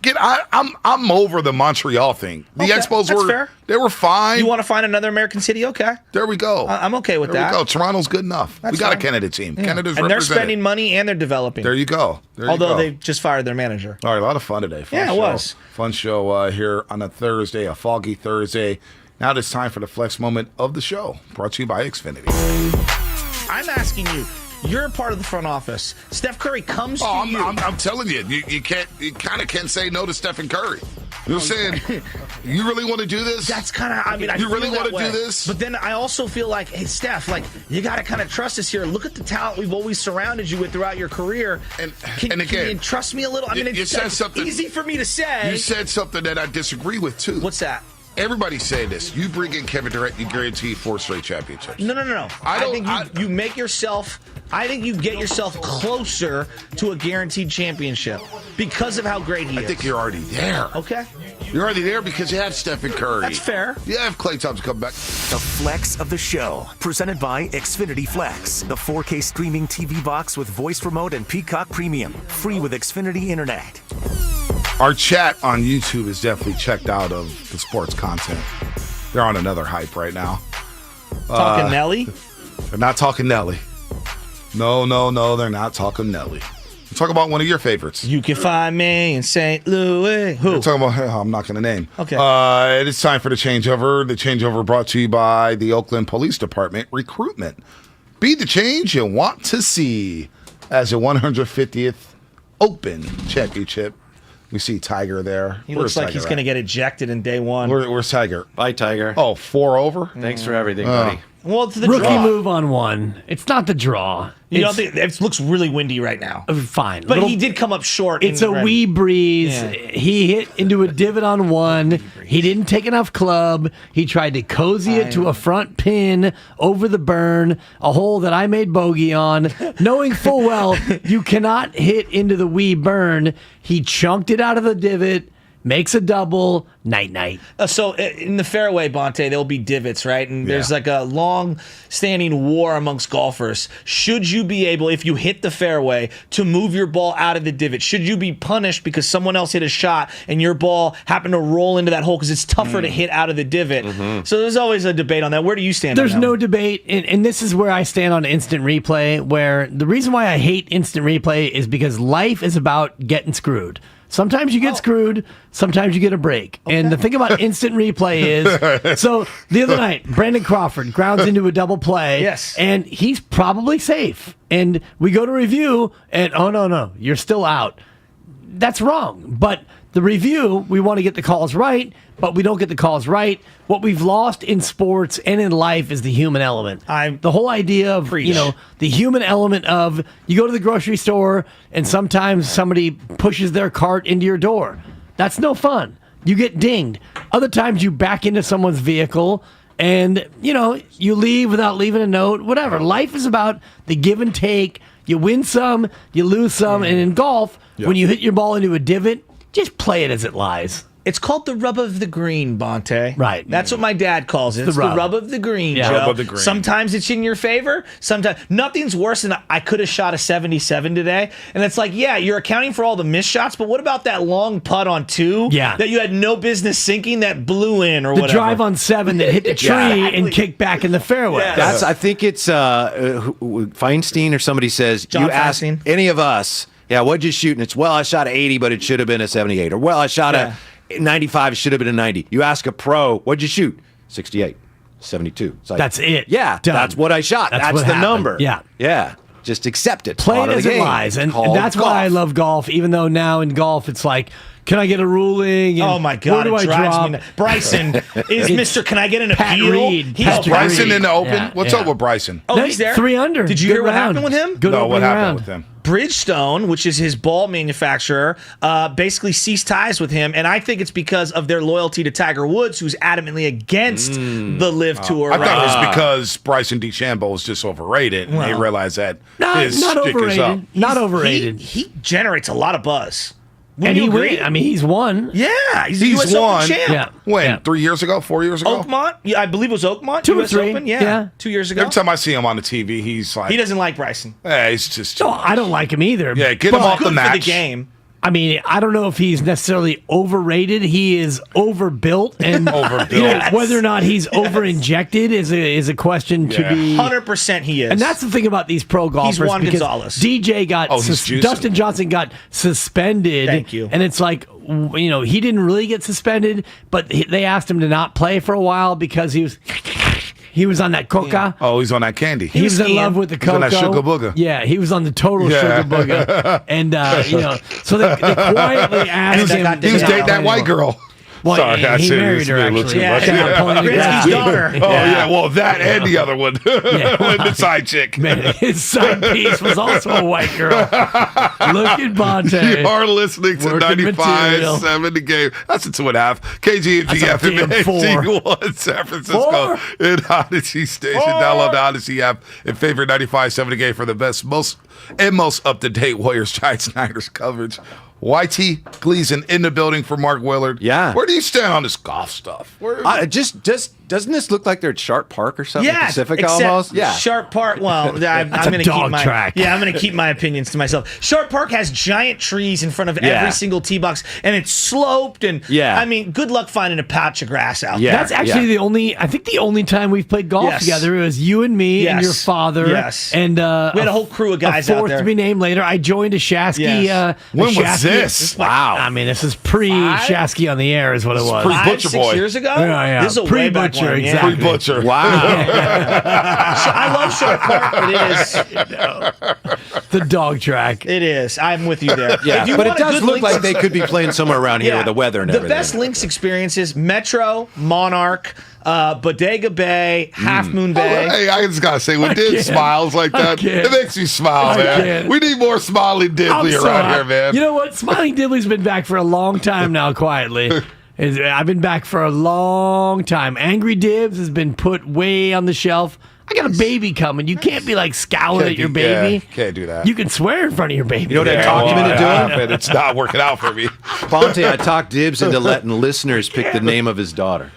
I'm over the Montreal thing. The Expos that's fair. They were fine. You want to find another American city? Okay. There we go. I'm okay with that. There we go. Toronto's good enough. That's we got fine. a Canada team. Yeah. Canada's and they're represented. spending money and they're developing. There you go. Although they just fired their manager. All right, a lot of fun today. Fun Yeah, it show. was. Fun show here on a Thursday, a foggy Thursday. Now it's time for the flex moment of the show, brought to you by Xfinity. I'm asking you. You're a part of the front office. Steph Curry comes to you. I'm telling you, you kind of can't say no to Stephen Curry. You're saying, you really want to do this? That's kind of, I you really want to do this? But then I also feel like, hey, Steph, like, you got to kind of trust us here. Look at the talent we've always surrounded you with throughout your career. Can you trust me a little? I mean, you said something easy for me to say. You said something that I disagree with, too. What's that? Everybody's saying this. You bring in Kevin Durant, you guarantee 4 straight championships. No. I think you make yourself. I think you get yourself closer to a guaranteed championship because of how great he is. I think you're already there. Okay. You're already there because you have Stephen Curry. That's fair. You have Klay Thompson come back. The Flex of the Show, presented by Xfinity Flex, the 4K streaming TV box with voice remote and Peacock Premium, free with Xfinity Internet. Our chat on YouTube is definitely checked out of the sports content. They're on another hype right now. Talking Nelly? They're not talking Nelly. No, they're not talking Nelly. Let's talk about one of your favorites. You can find me in St. Louis. Who? We're talking about, I'm not going to name. Okay. It is time for the changeover. The changeover brought to you by the Oakland Police Department Recruitment. Be the change you want to see. As the 150th Open Championship. We see Tiger there. He looks like he's going to get ejected in day one. Where's Tiger? Bye, Tiger. Oh, 4 over? Thanks for everything, buddy. Well, it's the Rookie draw. move on 1. It's not the draw. You don't think it looks really windy right now? Fine. But he did come up short. It's a wee breeze. Yeah. He hit into a divot on 1. He didn't take enough club. He tried to cozy it to a front pin over the burn, a hole that I made bogey on, knowing full well you cannot hit into the wee burn. He chunked it out of the divot. Makes a double, night. So in the fairway, Bonte, there'll be divots, right? And there's like a long-standing war amongst golfers. Should you be able, if you hit the fairway, to move your ball out of the divot? Should you be punished because someone else hit a shot and your ball happened to roll into that hole because it's tougher to hit out of the divot? So there's always a debate on that. Where do you stand on that? There's no debate, and this is where I stand on instant replay, where the reason why I hate instant replay is because life is about getting screwed. Sometimes you get screwed, sometimes you get a break. Okay. And the thing about instant replay is, so the other night, Brandon Crawford grounds into a double play, yes, and he's probably safe. And we go to review, and oh, no, you're still out. That's wrong. But the review, we want to get the calls right, but we don't get the calls right. What we've lost in sports and in life is the human element. The whole idea of, the human element of you go to the grocery store and sometimes somebody pushes their cart into your door. That's no fun. You get dinged. Other times you back into someone's vehicle and, you leave without leaving a note, whatever. Life is about the give and take. You win some, you lose some. And in golf, when you hit your ball into a divot, just play it as it lies. It's called the rub of the green, Bonte. Right. That's what my dad calls it. It's the rub of the green, Joe. Rub of the green. Sometimes it's in your favor. Sometimes nothing's worse than I could have shot a 77 today. And it's like, yeah, you're accounting for all the missed shots, but what about that long putt on 2 that you had no business sinking that blew in or whatever? The drive on 7 that hit the tree and kicked back in the fairway. Yes. I think it's Feinstein or somebody says, John you ask Feinstein. any of us, what'd you shoot? And it's, I shot an 80, but it should have been a 78. Or, I shot a 95, it should have been a 90. You ask a pro, what'd you shoot? 68, 72. It's like, that's it. Yeah, done. That's what I shot. That's what the happened. number. Yeah. Just accept it. Play it as it lies. And that's why I love golf, even though now in golf it's like, can I get a ruling? And oh my God! Where do I drop? Bryson is Mr. Can I get an Pat appeal? Reed. Is Bryson in the Open? What's up with Bryson? Oh, he's there. 3 under. Did you Good hear what round. happened with him? Good no, what happened round. with him? Bridgestone, which is his ball manufacturer, basically ceased ties with him, and I think it's because of their loyalty to Tiger Woods, who's adamantly against the LIV Tour. I thought it was because Bryson DeChambeau was just overrated, and they realized that his not stick is up. overrated. Not overrated. He generates a lot of buzz. And he win. I mean, he's won. Yeah, he's US won. Open champ. Yeah. When? 3 years ago? 4 years ago? Oakmont? Yeah, I believe it was Oakmont. 2 or US 3. Open? Yeah. 2 years ago. Every time I see him on the TV, he's like... He doesn't like Bryson. He's just... No, I don't like him either. Yeah, get him off the Good match. for the game. I mean, I don't know if he's necessarily overrated. He is overbuilt, and whether or not he's over-injected is a question to be. 100% he is, and that's the thing about these pro golfers. He's Juan because Gonzalez. DJ got Dustin Johnson got suspended. Thank you. And it's like, he didn't really get suspended, but they asked him to not play for a while because he was on that coca. Yeah. Oh, he's on that candy. He was in love with the cocoa. He's on that sugar booger. Yeah, he was on the total sugar booger. And, so they quietly asked him. He was dating that white girl. Well, sorry, he married her, actually. Gretzky's daughter. Oh, yeah, well, that and the other one. The side chick. Man, his side piece was also a white girl. Look at Bonte. You are listening to 95.7 The Game. That's a 2.5. KGNG FM 1 San Francisco in Odyssey Station. Download the Odyssey app and favorite 95.7 The Game for the best, most up-to-date Warriors Giants Niners coverage. YT Gleason in the building for Mark Willard. Yeah. Where do you stand on this golf stuff? Just Doesn't this look like they're at Sharp Park or something? Yeah, Pacific except almost. Yeah. Sharp Park. Well, I'm going to keep my track. Yeah, I'm going to keep my opinions to myself. Sharp Park has giant trees in front of every single tee box, and it's sloped. And I mean, good luck finding a patch of grass out there. That's actually the only time we've played golf together. It was you and me and your father. Yes. And we had a whole crew of guys a out fourth there. to be named later. I joined a Shasky. When was this? Wow. I mean, this is pre-Shasky on the air is what it was. Pre-Butcher 6 Boy. years ago? Yeah. This is a way back Pre-Butcher, one, exactly. Pre-Butcher. Wow. I love Sharp Park, but it is the dog track. It is. I'm with you there. Yeah, If you but it want a does good look links like they could be playing somewhere around here with the weather and everything. The best links experiences: Metro, Monarch, Bodega Bay, Half Moon Bay. Hey, I just gotta say, when Dibs smiles like that, it makes me smile, man. We need more smiling Dibley around here, man. You know what? Smiling Dibley's been back for a long time now, quietly. I've been back for a long time. Angry Dibs has been put way on the shelf. I got a baby coming. You can't be like scowling at your baby. Can't do that. You can swear in front of your baby. You know what I talked him into doing? But it's not working out for me. Ponte, I talked Dibs into letting listeners pick the name of his daughter.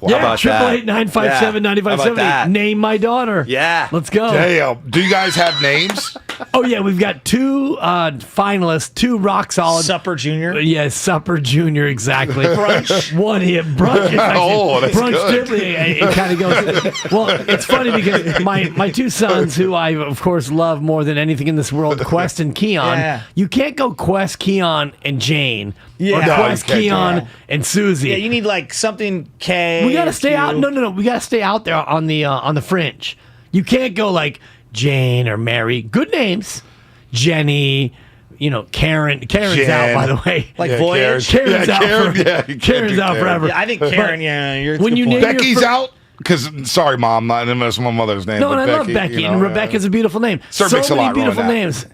How about that? 888-957-9570. Name my daughter. Yeah. Let's go. Damn. Do you guys have names? Oh, yeah. We've got two finalists, two rock solid. Supper Junior. Yes, Supper Junior, exactly. Brunch. One hit. Brunch. That's Brunch good. Dibley. It kind of goes. Well, it's funny because my two sons, who I, of course, love more than anything in this world, Quest and Keon, you can't go Quest, Keon, and Jane. Yeah. Or Quest, Keon, and Susie. Yeah, you need like something K. We gotta stay out. No. We gotta stay out there on the fringe. You can't go like Jane or Mary. Good names, Jenny. Karen. Karen's Jen. out, by the way. Like Voyage. Karen's out. Karen, Karen's out forever. Yeah, I think Karen. You're. When you name Becky's out. Because, sorry, Mom, not that's my mother's name. No, but and I love Becky, and Rebecca's a beautiful name. Sir so makes a many lot wrong with beautiful that. names.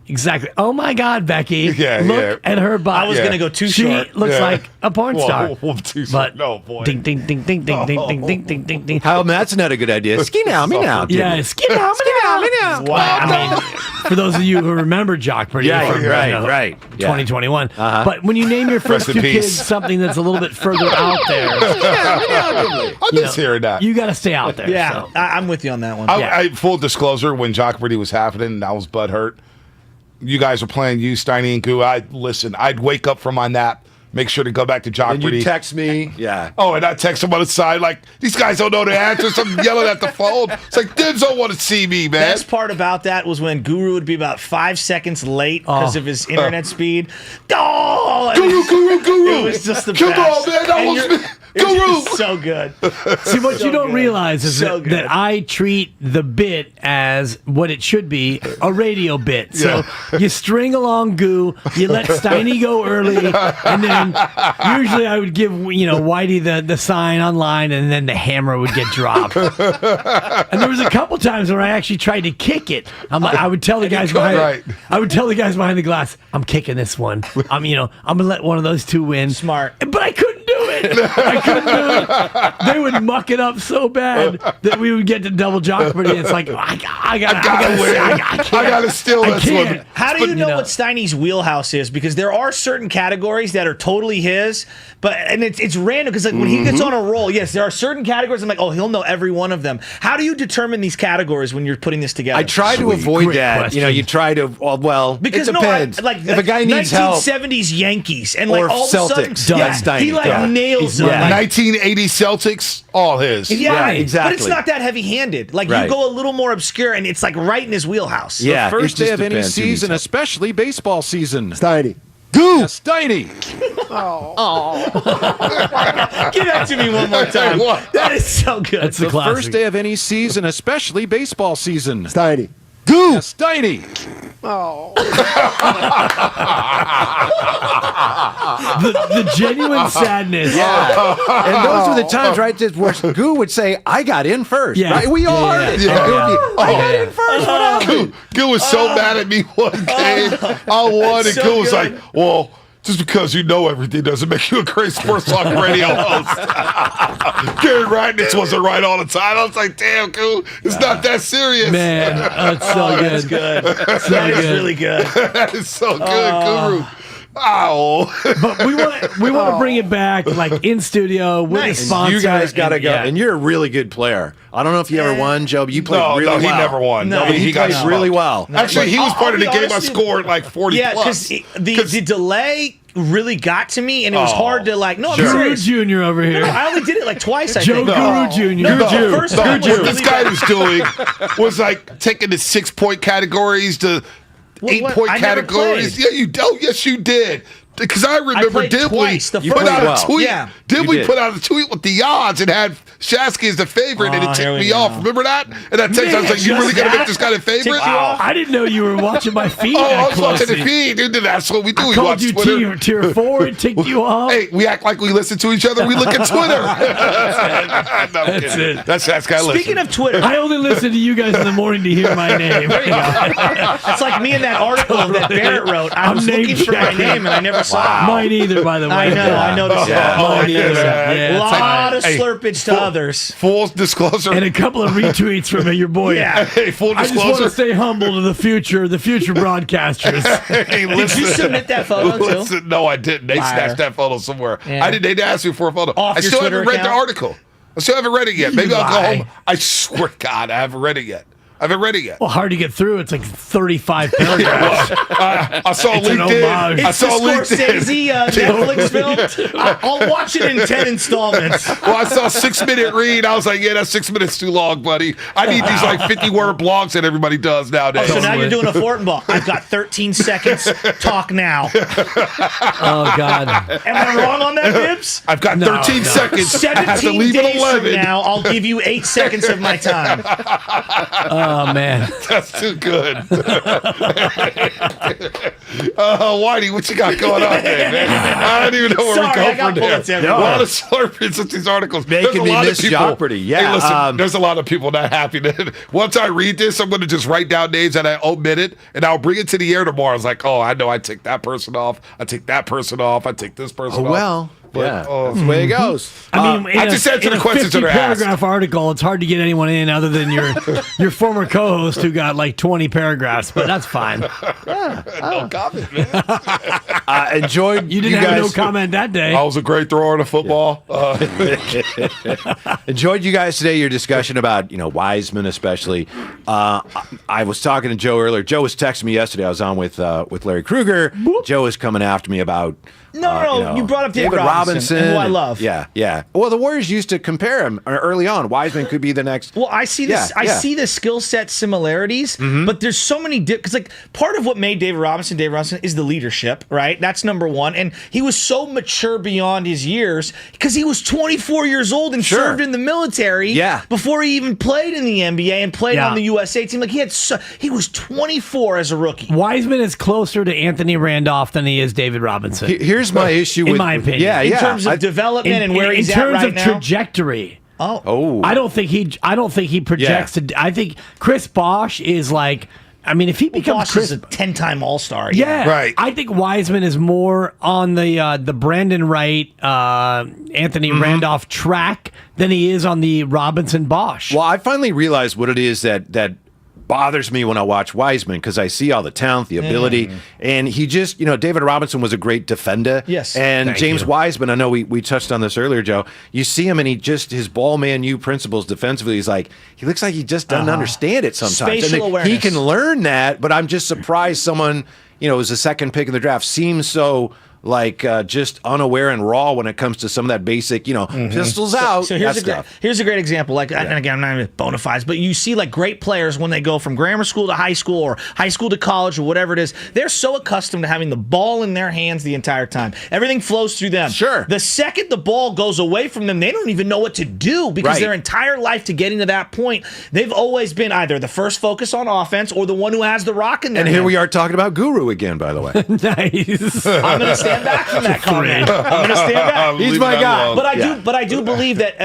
Exactly. Oh my God, Becky! Yeah, Look at her butt. I was gonna go too she short. She looks like a porn star. Too but no, boy. Ding ding ding ding ding ding ding ding ding ding ding. How that's not a good idea. Ski now, me now. Yeah, ski now, me now. Wow. I mean, for those of you who remember Jock Pretty, right. 2021. But when you name your first two kids something that's a little bit further out there, I'm just hearing that. You got to stay out there. Yeah, so. I'm with you on that one. I full disclosure, when Jock Pretty was happening, and I was butthurt. You guys were playing Steiny and Guru. I'd wake up from my nap, make sure to go back to Jock And Pretty. you text me. Yeah. Oh, and I text him on the side like, these guys don't know the answers. I'm yelling at the phone. It's like, Dibs don't want to see me, man. Best part about that was when Guru would be about 5 seconds late because of his internet speed. Oh, Guru. It was just the Come best. on, man. That was me. It was Guru. just so good. See, what you don't realize is So that I treat the bit as what it should be, a radio bit. So you string along Goo, you let Steiny go early, and then usually I would give Whitey the sign online, and then the hammer would get dropped. And there was a couple times where I actually tried to kick it. I would tell the guys behind the glass, I'm kicking this one. I'm gonna let one of those two win. Smart. But I couldn't do it. They would muck it up so bad that we would get to double Jock Pretty. It's like I gotta steal this one. How do you know what Steiny's wheelhouse is? Because there are certain categories that are totally his, and it's random because when he gets on a roll, yes, there are certain categories. I'm like, oh, he'll know every one of them. How do you determine these categories when you're putting this together? I try to avoid that. Question. You try to. Because it depends. if a guy needs help, 1970s Yankees and or all Celtics, of a sudden, he nails them. 1980 Celtics, all his. Yeah, exactly. But it's not that heavy-handed. Like you go a little more obscure, and it's like right in his wheelhouse. Yeah, the first day of any season, especially baseball season. Steiny. Goo! Yeah, Steiny. Give that to me one more time. That is so good. That's the classic. first day of any season, especially baseball season. Steiny. Goo! Yeah, Steiny. The genuine sadness. Yeah. And those were the times, right, where Goo would say, I got in first. Yeah. Right? We all heard it. And Goo would be, I got in first. What happened? Goo was so mad at me one game. I won, and Goo was like, well, just because you know everything doesn't make you a great sports talk radio host. Gary Ragnitz wasn't right all the time. I was like, damn, Goo, it's not that serious. Man, that's so good. That's good. So That is good. really good. That is so good, Guru. Oh, but we want to bring it back, like in studio with a sponsor. You guys got to go, yeah. and you're a really good player. I don't know if you ever won, Joe, but you played really well. No, he never won. No, he played really well. Actually, he was part of the game I scored like 40 yeah, plus. because the delay really got to me, and it was hard to like. No, I'm Guru serious. Jr. over here. No, I only did it like twice. I Joe think. Guru Jr. No, the first time was what this really guy bad. was doing was like taking the 6-point categories to 8-point I never categories. played. Yeah, you don't. Yes, you did. Because I remember played twice. The Dibley first put out well. a tweet. Yeah. Dibley put out a tweet with the odds and had Shasky as the favorite, and it here ticked we me go. off. Remember that? And that text, I was like, "You really gonna make this guy the favorite?" Wow. I didn't know you were watching my feed. Oh, I that was watching the closely. feed, dude. That's what we do. I We called watch you Twitter. tier 4 and ticked you off. Hey, we act like we listen to each other. We look at Twitter. No, I'm That's kidding. it. That's guy. Speaking of Twitter, I only listen to you guys in the morning to hear my name. There you go. It's like me in that article that Barrett wrote. I was looking for my name and I never saw it. Mine either, by the way. I know. I noticed that. Mine either. A lot of Hey, slurpage to others. Full disclosure. And a couple of retweets from your boy. Yeah. Hey, full I just want disclosure. to stay humble to the future broadcasters. Hey, Did you submit that photo too? Listen, no, I didn't. They Liar. snatched that photo somewhere. Yeah. I didn't. They asked me for a photo. Off I your still Twitter haven't read the account? article. I still haven't read it yet. Maybe I'll Lie. go home. I swear to God, I haven't read it yet. I haven't read it yet. Well, hard to get through. It's like 35 paragraphs. I saw It's an LinkedIn. homage. I It's saw the Scorsese LinkedIn. Netflix film. I'll watch it in 10 installments. Well, I saw 6-minute read. I was like, yeah, that's 6 minutes too long, buddy. I need these like 50-word blogs that everybody does nowadays. So now you're doing a Fortin I've got 13 seconds. Talk now. Oh, God. Am I wrong on that, Dibs? I've got 13 seconds. I have to 17 leave at days 11. from now, I'll give you 8 seconds of my time. Oh, man. That's too good. Whitey, what you got going on there, man? I don't even know where Sorry, I we go got from bullets there. everywhere. A lot of slurpings with these articles. Making There's a me lot miss of people, Jeopardy. Yeah, Hey, listen, there's a lot of people not happy that once I read this, I'm going to just write down names that I omitted, and I'll bring it to the air tomorrow. It's like, oh, I know I take that person off. I take that person off. I take this person off. Well, But, yeah, that's the way it goes. I mean, I just answered the questions that are asked. 50-paragraph article, it's hard to get anyone in other than your former co-host who got like 20 paragraphs, but that's fine. No comment, man. Enjoyed You didn't have no comment that day. I was a great thrower of football. Enjoyed you guys today, your discussion about, Wiseman especially. I was talking to Joe earlier. Joe was texting me yesterday. I was on with Larry Krueger. Joe was coming after me about you brought up David Robinson, who I love. Yeah. Well, the Warriors used to compare him early on. Wiseman could be the next. Well, I see this. I see the skill set similarities, but there's so many because like part of what made David Robinson is the leadership, right? That's number one, and he was so mature beyond his years because he was 24 years old and served in the military. Before he even played in the NBA and played on the USA team, like he was 24 as a rookie. Wiseman is closer to Anthony Randolph than he is David Robinson. Here's my issue in my opinion. In terms of development and where he's at right now. In terms of trajectory. Oh. I don't think he projects to. I think Chris Bosh is like. I mean, if he becomes Bosh is a 10-time All-Star. Yeah, right. I think Wiseman is more on the Brandon Wright, Anthony Randolph track than he is on the Robinson Bosh. Well, I finally realized what it is that bothers me when I watch Wiseman because I see all the talent, the ability, and he just, David Robinson was a great defender. Yes. And Thank James you. Wiseman, I know we touched on this earlier, Joe. You see him and his ball man you principles defensively, he looks like he just doesn't understand it sometimes. Spatial and awareness. he can learn that, but I'm just surprised someone, was a second pick in the draft, seems so just unaware and raw when it comes to some of that basic, pistols out. So here's a great example. And again, I'm not even bona fides, but you see like great players when they go from grammar school to high school or high school to college or whatever it is. They're so accustomed to having the ball in their hands the entire time. Everything flows through them. Sure. The second the ball goes away from them, they don't even know what to do because their entire life to getting to that point, they've always been either the first focus on offense or the one who has the rock in their And here hand. we are talking about Guru again, by the way. Nice. I'm going to stand stand back from that comment. I'm going to stand back. He's my guy. But I do believe that,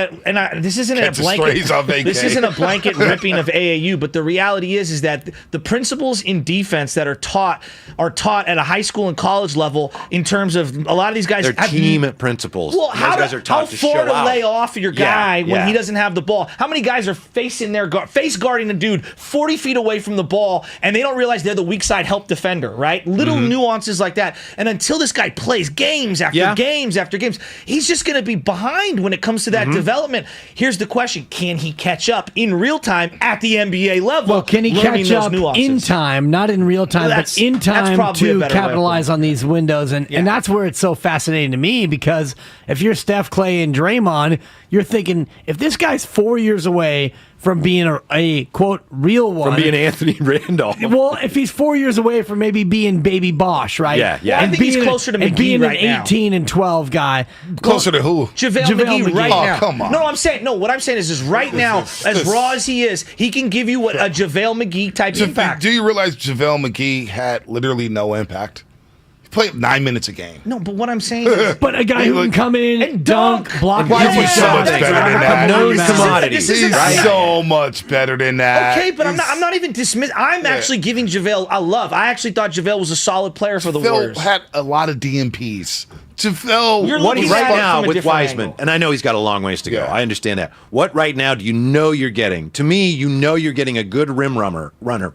this isn't a blanket. This isn't a blanket ripping of AAU. But the reality is that the principles in defense that are taught at a high school and college level in terms of a lot of these guys. They're team principles. Well, those guys are taught to show far to out. lay off your guy when he doesn't have the ball? How many guys are facing their face guarding a dude 40 feet away from the ball, and they don't realize they're the weak side help defender, right? Little nuances like that. And until this guy plays games after games after games, he's just going to be behind when it comes to that development. Here's the question: can he catch up in real time at the NBA level? Well, can he catch up in time, not in real time, but in time to capitalize on these windows? And that's where it's so fascinating to me, because if you're Steph, Clay, and Draymond, you're thinking, if this guy's 4 years away from being a quote real one, from being Anthony Randolph. Well, if he's 4 years away from maybe being Baby Bosch, right? Yeah. Well, I think he's closer to McGee being right an 18 and 12 guy. Closer to who? JaVale McGee right now. Oh, come on. No, what I'm saying is right now, as raw as he is, he can give you what a JaVale McGee type impact. Do you realize JaVale McGee had literally no impact? He played 9 minutes a game. No, but what I'm saying is, but a guy who can come in and dunk, block. Why is he so much better than that? Known commodities. He's so much better than that. Okay, but I'm not even dismissing. I'm actually giving JaVale a love. I actually thought JaVale was a solid player for the Warriors. JaVale had a lot of DMPs. JaVale, what right now with Wiseman, and I know he's got a long ways to go. I understand that. What right now do you know you're getting? To me, you know you're getting a good runner.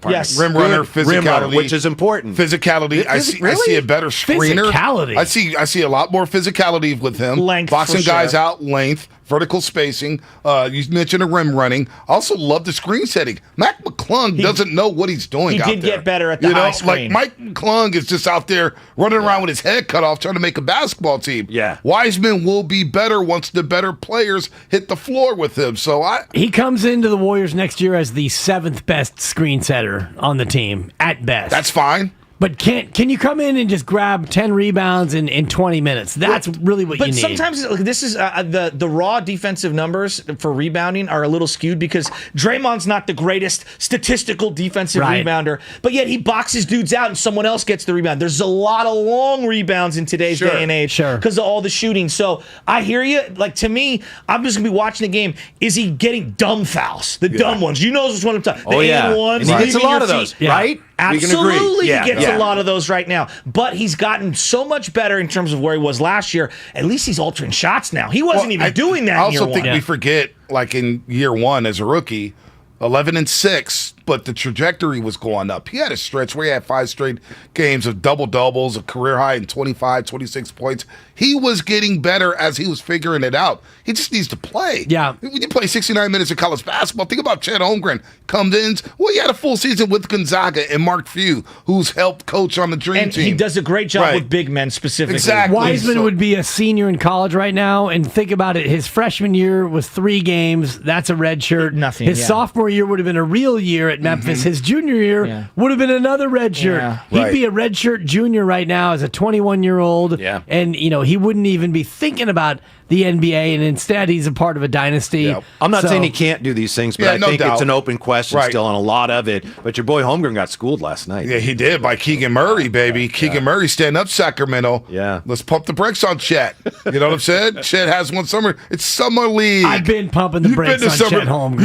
Yes, rim runner, physicality, which is important. Physicality. I see a better screener. Physicality. I see a lot more physicality with him. Length, boxing for sure. guys out, length, vertical spacing. You mentioned a rim running. Also love the screen setting. Mac McClung doesn't know what he's doing. He out did there. get better at the high screen. Like Mike McClung is just out there running around with his head cut off, trying to make a basketball team. Yeah, Wiseman will be better once the better players hit the floor with him. So he comes into the Warriors next year as the 7th best screen setter on the team at best. That's fine. But can you come in and just grab 10 rebounds in 20 minutes? That's really what you need. But sometimes this is the raw defensive numbers for rebounding are a little skewed because Draymond's not the greatest statistical defensive rebounder, but yet he boxes dudes out and someone else gets the rebound. There's a lot of long rebounds in today's day and age because of all the shooting. So I hear you. Like, to me, I'm just going to be watching the game. Is he getting dumb fouls? The dumb ones. You know which one I'm talking about. The and ones. And he gets a lot of those, right? Absolutely, he gets a lot of those right now. But he's gotten so much better in terms of where he was last year. At least he's altering shots now. He wasn't even doing that. I also think we forget, like in year one as a rookie, 11-6, but the trajectory was going up. He had a stretch where he had 5 straight games of double-doubles, a career high in 25, 26 points. He was getting better as he was figuring it out. He just needs to play. Yeah. When you play 69 minutes of college basketball, think about Chet Holmgren. Comes in, he had a full season with Gonzaga and Mark Few, who's helped coach on the Dream Team. He does a great job with big men specifically. Exactly. Wiseman would be a senior in college right now, and think about it. His freshman year was 3 games. That's a red shirt. Nothing. His sophomore year would have been a real year at Memphis. His junior year would have been another red shirt. He'd be a red shirt junior right now as a 21-year-old. Yeah. And, he wouldn't even be thinking about the NBA, and instead he's a part of a dynasty. Yep. I'm not saying he can't do these things, but I think it's an open question still on a lot of it. But your boy Holmgren got schooled last night. Yeah, he did by Keegan Murray, baby. Keegan Murray stand up Sacramento. Yeah. Let's pump the brakes on Chet. You know what I'm saying? Chet has one summer. It's summer league. I've been pumping the brakes on Chet Holmgren.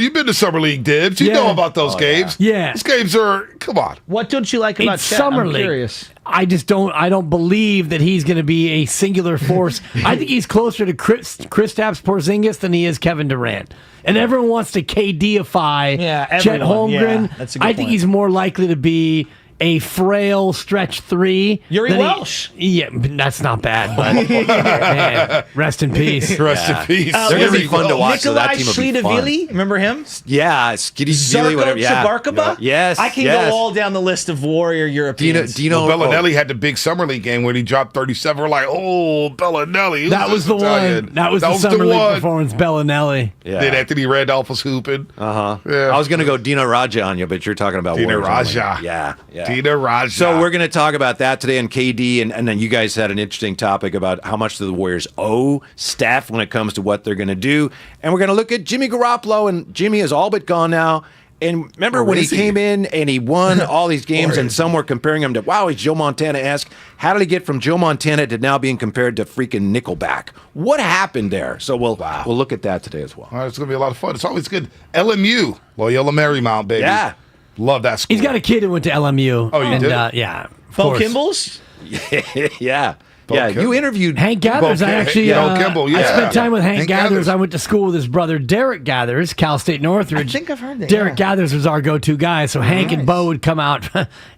You've been to summer league, Dibs. You know about those games. Yeah. Those games are, come on. What don't you like about It's Chet? summer I'm league. curious. I don't believe that he's going to be a singular force. I think he's closer to Kristaps Porzingis than he is Kevin Durant. And everyone wants to KD-ify Chet Holmgren. Yeah, that's a good I think point. he's more likely to be a frail stretch 3. Yuri Welsh. That's not bad, but man, rest in peace. Rest in peace. They're going to be fun to watch, so that Nikolai team will be fun. Shvili, remember him? Yeah, Skiddy, whatever. Yeah. Zagarkaba? Yes. I can go all down the list of Warrior Europeans. Do you know Bellinelli had the big summer league game when he dropped 37. We're like, oh, Bellinelli. That was the one. That was the summer league performance, Bellinelli. Yeah. Then Anthony Randolph was hooping. Yeah. Yeah. I was going to go Dino Raja on you, but you're talking about Dino Warriors only. Raja. Yeah. Dino Raja. So we're going to talk about that today, and KD, and then you guys had an interesting topic about how much do the Warriors owe Steph when it comes to what they're going to do. And we're going to look at Jimmy Garoppolo, and Jimmy is all but gone now. And remember when he came in and he won all these games and some were comparing him to, wow, he's Joe Montana-esque. How did he get from Joe Montana to now being compared to freaking Nickelback? What happened there? So we'll look at that today as well. All right, it's going to be a lot of fun. It's always good. LMU, Loyola Marymount, baby. Yeah. Love that school. He's got a kid who went to LMU. Oh, you did? Yeah. Bo Kimball's? Yeah. You interviewed Hank Gathers. I actually I spent time with Hank Gathers. I went to school with his brother Derek Gathers, Cal State Northridge. I think I've heard that. Derek Gathers was our go-to guy. So Hank and Bo would come out,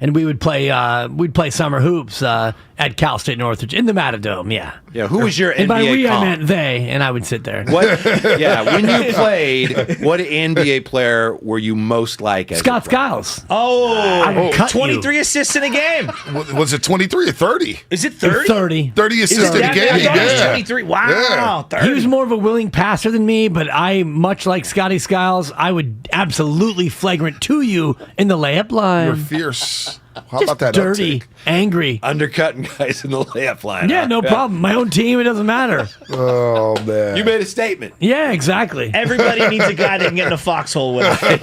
and we would play. We'd play summer hoops at Cal State Northridge in the Matadome. Yeah. Yeah. Who was your NBA And by we, comp? I meant they, and I would sit there. What? Yeah. When you played, what NBA player were you most like? Scott Skiles. Oh, would cut 23 assists in a game. Was it 23 or 30? Is it 30? 30. 30 assists in a game. I thought it was Yeah. 23. Wow. 30. He was more of a willing passer than me, but I, much like Scotty Skiles, I would absolutely flagrant to you in the layup line. You're fierce. How Just about that dirty, uptake? angry. Undercutting guys in the layup line. Yeah, no problem. My own team, it doesn't matter. Oh, man. You made a statement. Yeah, exactly. Everybody needs a guy that can get in a foxhole with him.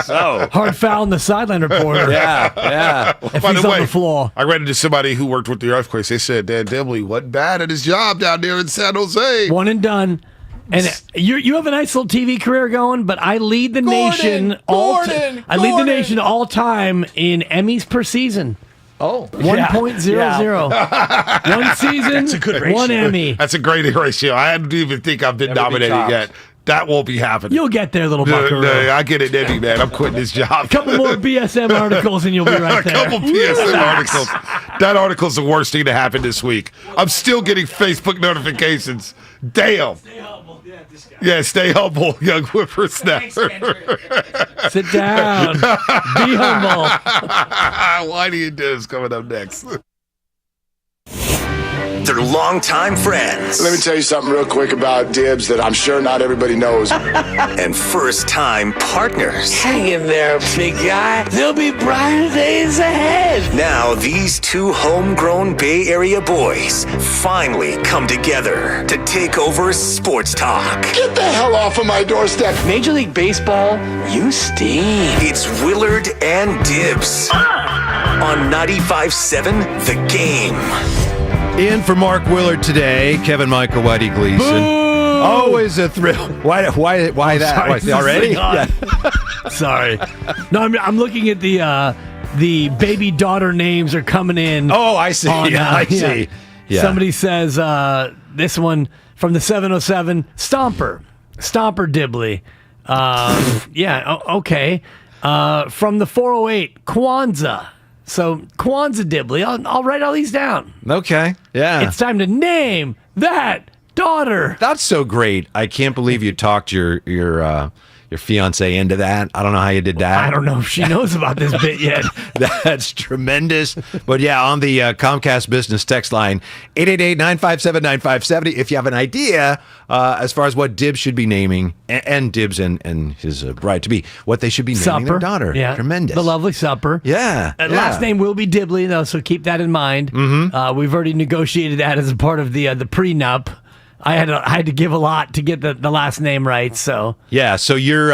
So. Hard foul in the sideline reporter. Yeah. If By he's the on way, the floor. I ran into somebody who worked with the Earthquakes. They said Dan Dibley wasn't bad at his job down there in San Jose. One and done. And you have a nice little TV career going, but I lead the nation all time in Emmys per season. Oh, 1.00. One season, That's a good ratio. one Emmy. That's a great ratio. I don't even think I've been Never be nominated topped. yet. That won't be happening. You'll get there, little buckaroo. No, I get it, Emmy, man. I'm quitting this job. A couple more BSM articles and you'll be right there. A couple PSM articles. That article's the worst thing to happen this week. I'm still getting Facebook notifications. Damn. Yeah, stay humble, young whippersnapper. Sit down. Be humble. Why do you do this? Coming up next. They're longtime friends. Let me tell you something real quick about Dibs that I'm sure not everybody knows. And first-time partners. Hang in there, big guy. There'll be brighter days ahead. Now, these two homegrown Bay Area boys finally come together to take over sports talk. Get the hell off of my doorstep. Major League Baseball, you stink. It's Willard and Dibs on 95.7 The Game. In for Mark Willard today, Kevin Michael Whitey Gleason. Boo! Always a thrill. Why that? Sorry, Why, already? Yeah. Sorry. No, I'm looking at the baby daughter names are coming in. Oh, I see. I see. Yeah. Somebody says this one from the 707 Stomper Dibley. Okay. From the 408 Kwanzaa. So Kwanzaa Dibley. I'll write all these down. Okay. Yeah. It's time to name that daughter. That's so great. I can't believe you talked your fiance into that. I don't know how you did that. I don't know if she knows about this bit yet. That's tremendous. But yeah, on the Comcast Business text line, 888-957-9570, if you have an idea as far as what Dibs should be naming, and Dibs and his bride-to-be, what they should be naming their daughter. Yeah. Tremendous. The lovely Supper. Yeah. Last name will be Dibley, though, so keep that in mind. Mm-hmm. We've already negotiated that as a part of the prenup. I had to give a lot to get the last name right. So yeah, so your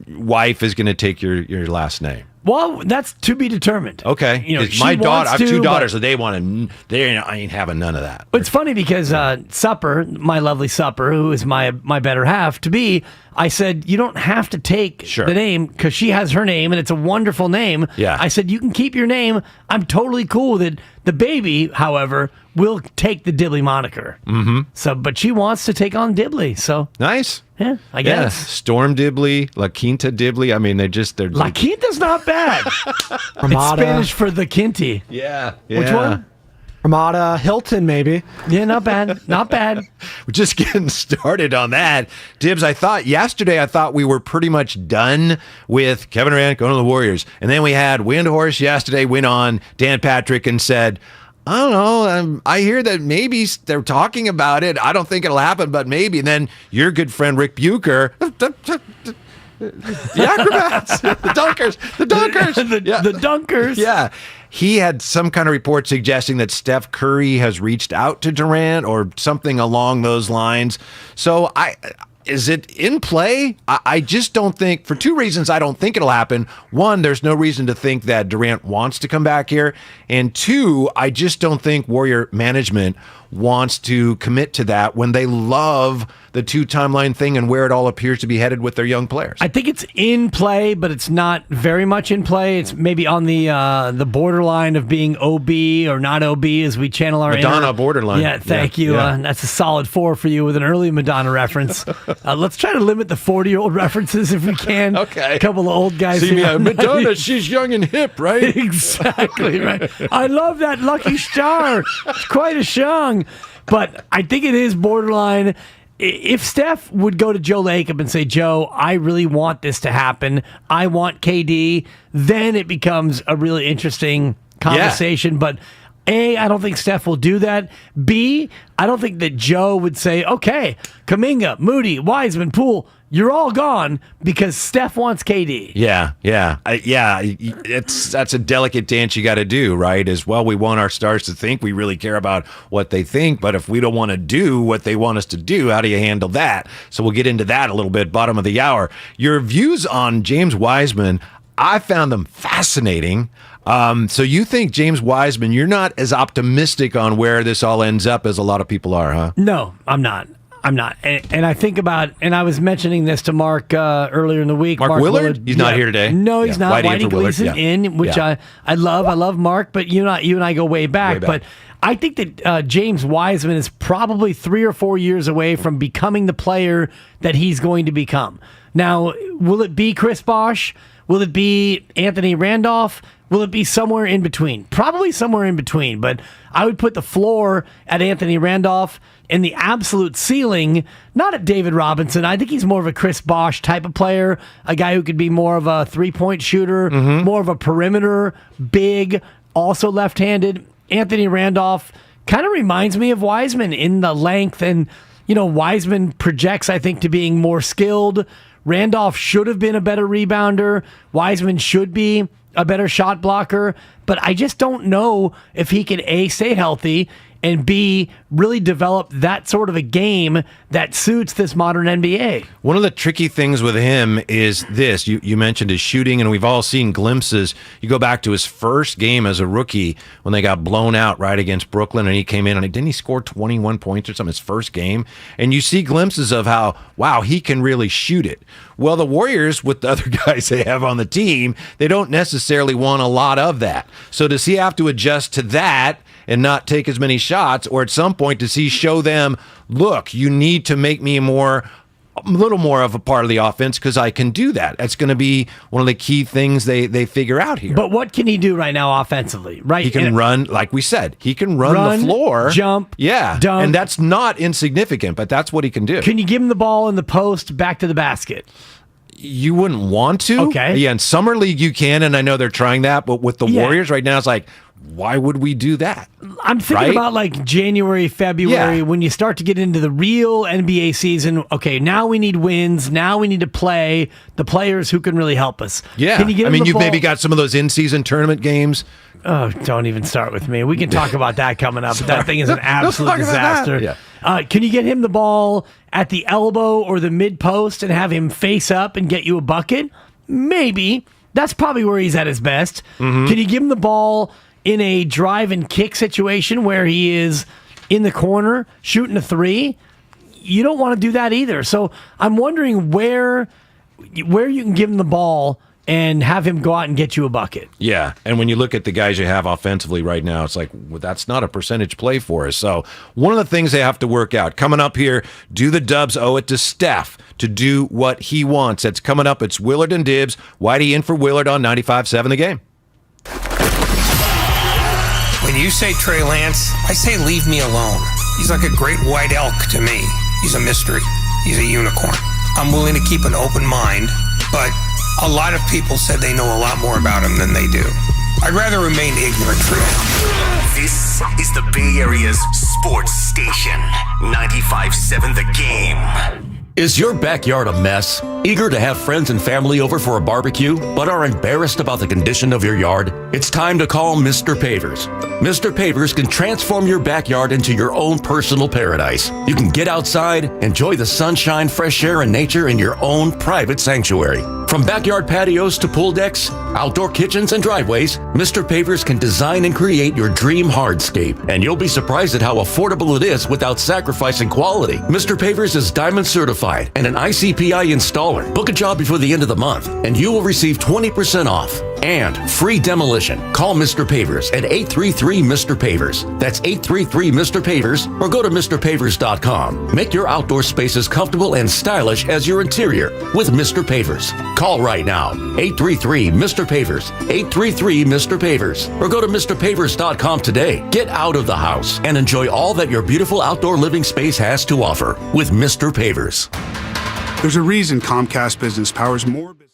wife is going to take your last name. Well, that's to be determined. Okay, my daughter. I have two daughters, so they ain't having none of that. But it's funny because Supper, my lovely Supper, who is my better half to be, I said you don't have to take the name because she has her name and it's a wonderful name. Yeah, I said you can keep your name. I'm totally cool with it. The baby, however, will take the Dibley moniker. Mm-hmm. So, but she wants to take on Dibley. So nice. Yeah, I guess. Yeah. Storm Dibley, La Quinta Dibley. I mean, they're La Quinta's not bad. It's Spanish for the Quinty. Yeah. Which one? Ramada Hilton, maybe. Yeah, not bad. Not bad. We're just getting started on that. Dibs, I thought we were pretty much done with Kevin Durant going to the Warriors. And then we had Windhorse yesterday went on Dan Patrick and said, I don't know. I hear that maybe they're talking about it. I don't think it'll happen, but maybe. And then your good friend Rick Bucher, the acrobats, the dunkers. The dunkers. Yeah. He had some kind of report suggesting that Steph Curry has reached out to Durant or something along those lines. So Is it in play? I just don't think, for two reasons, I don't think it'll happen. One, there's no reason to think that Durant wants to come back here. And two, I just don't think Warrior management wants to commit to that when they love the two-timeline thing and where it all appears to be headed with their young players. I think it's in play, but it's not very much in play. It's maybe on the borderline of being OB or not OB as we channel our Madonna borderline. Yeah, thank you. Yeah. That's a solid 4 for you with an early Madonna reference. Let's try to limit the 40-year-old references if we can. Okay. A couple of old guys. See, here. Madonna, she's young and hip, right? Exactly, right. I love that Lucky Star. It's quite a shung. But I think it is borderline. If Steph would go to Joe Lacob and say, Joe, I really want this to happen, I want KD, then it becomes a really interesting conversation. Yeah. But A, I don't think Steph will do that. B, I don't think that Joe would say, okay, Kuminga, Moody, Wiseman, Poole, you're all gone because Steph wants KD. Yeah. That's a delicate dance you got to do, right? As well, we want our stars to think we really care about what they think, but if we don't want to do what they want us to do, how do you handle that? So we'll get into that a little bit, bottom of the hour. Your views on James Wiseman, I found them fascinating. So you think James Wiseman, you're not as optimistic on where this all ends up as a lot of people are, huh? No, I'm not. And I think about, and I was mentioning this to Mark earlier in the week. Mark Willard? He's not here today. No, he's not. Whitey Gleason in, which I love. I love Mark, but you and I go way back. But I think that James Wiseman is probably 3 or 4 years away from becoming the player that he's going to become. Now, will it be Chris Bosh? Will it be Anthony Randolph? Will it be somewhere in between? Probably somewhere in between, but I would put the floor at Anthony Randolph and the absolute ceiling, not at David Robinson. I think he's more of a Chris Bosh type of player, a guy who could be more of a three-point shooter, more of a perimeter, big, also left-handed. Anthony Randolph kind of reminds me of Wiseman in the length, and Wiseman projects, I think, to being more skilled. Randolph should have been a better rebounder. Wiseman should be a better shot blocker, but I just don't know if he can A, stay healthy, and B, really develop that sort of a game that suits this modern NBA. One of the tricky things with him is this. You mentioned his shooting, and we've all seen glimpses. You go back to his first game as a rookie when they got blown out right against Brooklyn, and he came in, and didn't he score 21 points or something his first game? And you see glimpses of how, wow, he can really shoot it. Well, the Warriors, with the other guys they have on the team, they don't necessarily want a lot of that. So does he have to adjust to that and not take as many shots, or at some point does he show them, look, you need to make me a little more of a part of the offense because I can do that? That's going to be one of the key things they figure out here. But what can he do right now offensively? Right, he can run, like we said. He can run the floor, jump, dunk, and that's not insignificant. But that's what he can do. Can you give him the ball in the post, back to the basket? You wouldn't want to. Okay. Yeah, in Summer League you can, and I know they're trying that. But with the Warriors right now, it's like, why would we do that? I'm thinking about like January, February, when you start to get into the real NBA season. Okay, now we need wins. Now we need to play the players who can really help us. Yeah. Can you get you've maybe got some of those in-season tournament games. Oh, don't even start with me. We can talk about that coming up. That thing is an absolute disaster. Yeah. Can you get him the ball at the elbow or the mid-post and have him face up and get you a bucket? Maybe. That's probably where he's at his best. Can you give him the ball in a drive and kick situation where he is in the corner shooting a three? You don't want to do that either. So I'm wondering where you can give him the ball and have him go out and get you a bucket. Yeah, and when you look at the guys you have offensively right now, it's like, well, that's not a percentage play for us. So one of the things they have to work out, coming up here, do the Dubs owe it to Steph to do what he wants? That's coming up. It's Willard and Dibs. Whitey in for Willard on 95.7 The Game. When you say Trey Lance, I say leave me alone. He's like a great white elk to me. He's a mystery. He's a unicorn. I'm willing to keep an open mind, but a lot of people said they know a lot more about him than they do. I'd rather remain ignorant for now. This is the Bay Area's sports station, 95.7 The Game. Is your backyard a mess? Eager to have friends and family over for a barbecue, but are embarrassed about the condition of your yard? It's time to call Mr. Pavers. Mr. Pavers can transform your backyard into your own personal paradise. You can get outside, enjoy the sunshine, fresh air, and nature in your own private sanctuary. From backyard patios to pool decks, outdoor kitchens, and driveways, Mr. Pavers can design and create your dream hardscape, and you'll be surprised at how affordable it is without sacrificing quality. Mr. Pavers is Diamond certified and an ICPI installer. Book a job before the end of the month, and you will receive 20% off and free demolition. Call Mr. Pavers at 833-MR-PAVERS. That's 833-MR-PAVERS, or go to MrPavers.com. Make your outdoor spaces comfortable and stylish as your interior with Mr. Pavers. Call right now, 833-MR-PAVERS, 833-MR-PAVERS, or go to MrPavers.com today. Get out of the house and enjoy all that your beautiful outdoor living space has to offer with Mr. Pavers. There's a reason Comcast Business powers more business.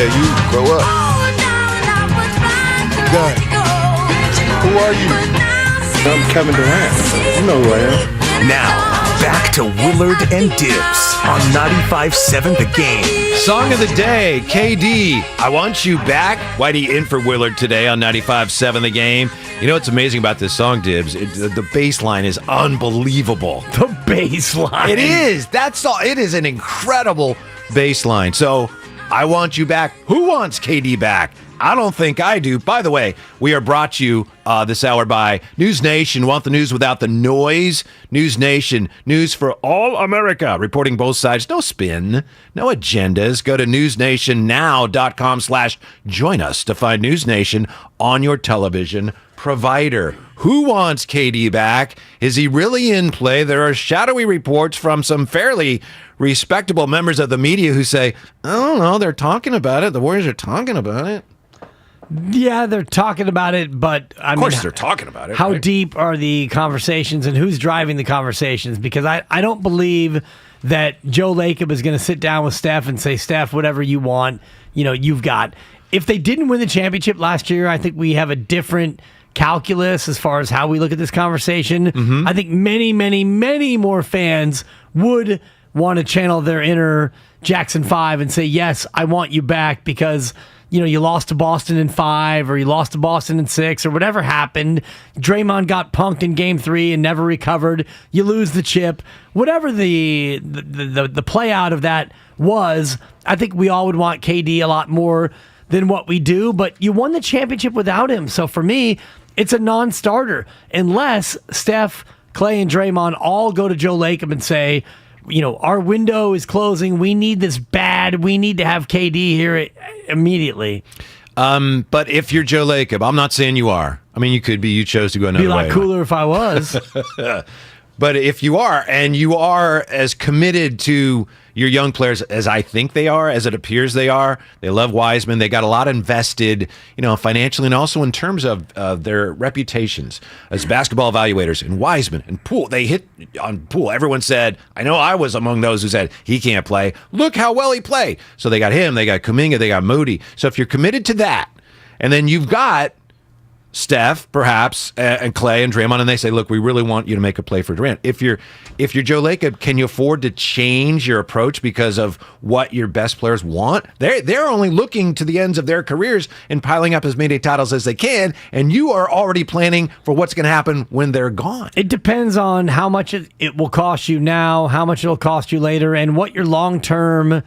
Yeah, you grow up. Good. Who are you? I'm Kevin Durant. You know who I am. Now, back to Willard and Dibs on 95.7 The Game. Song of the day, KD, I Want You Back. Whitey in for Willard today on 95.7 The Game. You know what's amazing about this song, Dibs? The bass line is unbelievable. The bass line. It is. That's all. It is an incredible bass line. So, I want you back. Who wants KD back? I don't think I do. By the way, we are brought to you this hour by News Nation. Want the news without the noise? News Nation. News for all America. Reporting both sides. No spin. No agendas. Go to newsnationnow.com/join us to find News Nation on your television provider. Who wants KD back? Is he really in play? There are shadowy reports from some fairly respectable members of the media who say, I don't know, they're talking about it. The Warriors are talking about it. Yeah, they're talking about it, but Of course they're talking about it. How right? deep are the conversations and who's driving the conversations? Because I don't believe that Joe Lacob is going to sit down with Steph and say, Steph, whatever you want, you've got. If they didn't win the championship last year, I think we have a different calculus as far as how we look at this conversation. Mm-hmm. I think many, many, many more fans would want to channel their inner Jackson 5 and say, yes, I want you back because you lost to Boston in 5 or you lost to Boston in 6 or whatever happened. Draymond got punked in game 3 and never recovered. You lose the chip. Whatever the play out of that was, I think we all would want KD a lot more than what we do, but you won the championship without him. So for me, it's a non-starter unless Steph, Clay, and Draymond all go to Joe Lacob and say, our window is closing. We need this bad. We need to have KD here immediately. But if you're Joe Lacob, I'm not saying you are. I mean, you could be. You chose to go another way. Be a lot cooler if I was. But if you are, and you are as committed to your young players as I think they are, as it appears they are, they love Wiseman. They got a lot invested, financially and also in terms of their reputations as basketball evaluators. And Wiseman and Poole, they hit on Poole. Everyone said, I know I was among those who said he can't play. Look how well he played. So they got him, they got Kuminga, they got Moody. So if you're committed to that, and then you've got Steph, perhaps, and Clay and Draymond, and they say, look, we really want you to make a play for Durant. If you're Joe Lacob, can you afford to change your approach because of what your best players want? They're only looking to the ends of their careers and piling up as many titles as they can, and you are already planning for what's going to happen when they're gone. It depends on how much it will cost you now, how much it'll cost you later, and what your long-term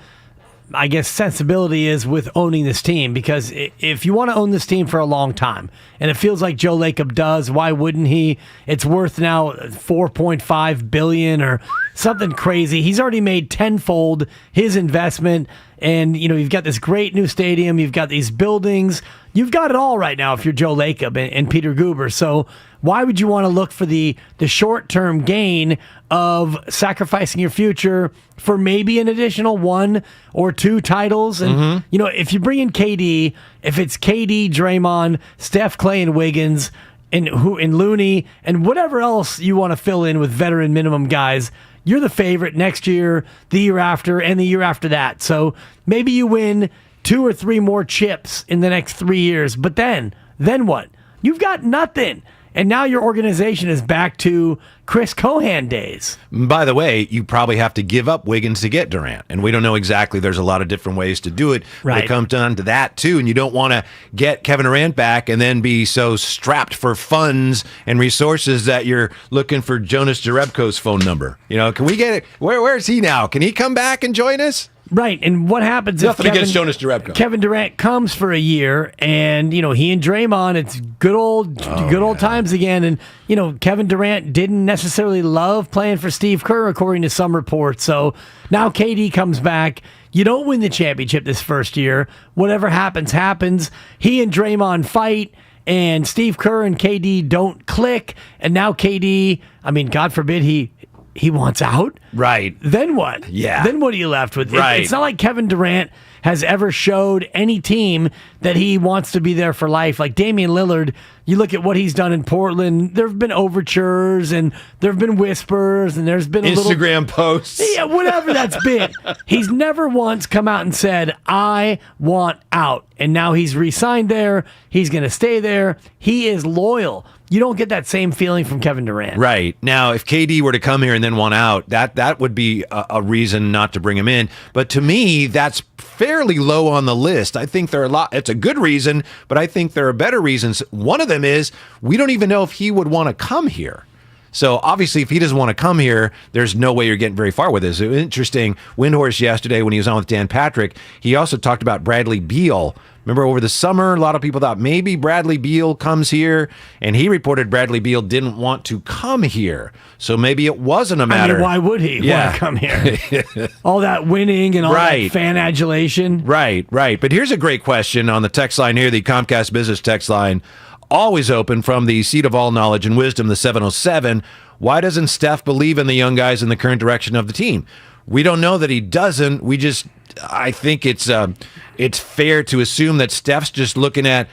sensibility is with owning this team, because if you want to own this team for a long time, and it feels like Joe Lacob does, why wouldn't he? It's worth now $4.5 billion or something crazy. He's already made tenfold his investment, and you've got this great new stadium, you've got these buildings, you've got it all right now if you're Joe Lacob and Peter Guber. So why would you want to look for the short-term gain of sacrificing your future for maybe an additional 1 or 2 titles? And, if you bring in KD, if it's KD, Draymond, Steph, Clay, and Wiggins, and Looney, and whatever else you want to fill in with veteran minimum guys, you're the favorite next year, the year after, and the year after that. So maybe you win 2 or 3 more chips in the next 3 years, but then what? You've got nothing. And now your organization is back to Chris Cohan days. By the way, you probably have to give up Wiggins to get Durant. And we don't know exactly. There's a lot of different ways to do it. Right. It comes down to that, too. And you don't want to get Kevin Durant back and then be so strapped for funds and resources that you're looking for Jonas Jerebko's phone number. Can we get it? Where's he now? Can he come back and join us? Right, and what happens Nothing if against Jonas Jerebko. Kevin Durant comes for a year, and he and Draymond, it's good old times again, and Kevin Durant didn't necessarily love playing for Steve Kerr, according to some reports. So now KD comes back. You don't win the championship this first year. Whatever happens, happens. He and Draymond fight, and Steve Kerr and KD don't click, and now KD, God forbid he wants out. Right. Then what? Yeah. Then what are you left with? Right. It's not like Kevin Durant has ever showed any team that he wants to be there for life. Like Damian Lillard, you look at what he's done in Portland, there have been overtures and there have been whispers and there's been a Instagram posts. Yeah, whatever that's been. He's never once come out and said, I want out. And now he's re-signed there. He's going to stay there. He is loyal. You don't get that same feeling from Kevin Durant. Right. Now, if KD were to come here and then want out, that would be a reason not to bring him in. But to me, that's fairly low on the list. I think there are it's a good reason, but I think there are better reasons. One of them is we don't even know if he would want to come here. So obviously, if he doesn't want to come here, there's no way you're getting very far with this. It was interesting. Windhorse yesterday, when he was on with Dan Patrick, he also talked about Bradley Beal. Remember over the summer, a lot of people thought maybe Bradley Beal comes here, and he reported Bradley Beal didn't want to come here. So maybe it wasn't a matter. I mean, why would he want to come here? All that winning and all that fan adulation. Right. But here's a great question on the text line here, the Comcast Business text line. Always open from the seat of all knowledge and wisdom, the 707. Why doesn't Steph believe in the young guys in the current direction of the team? We don't know that he doesn't. I think it's fair to assume that Steph's just looking at,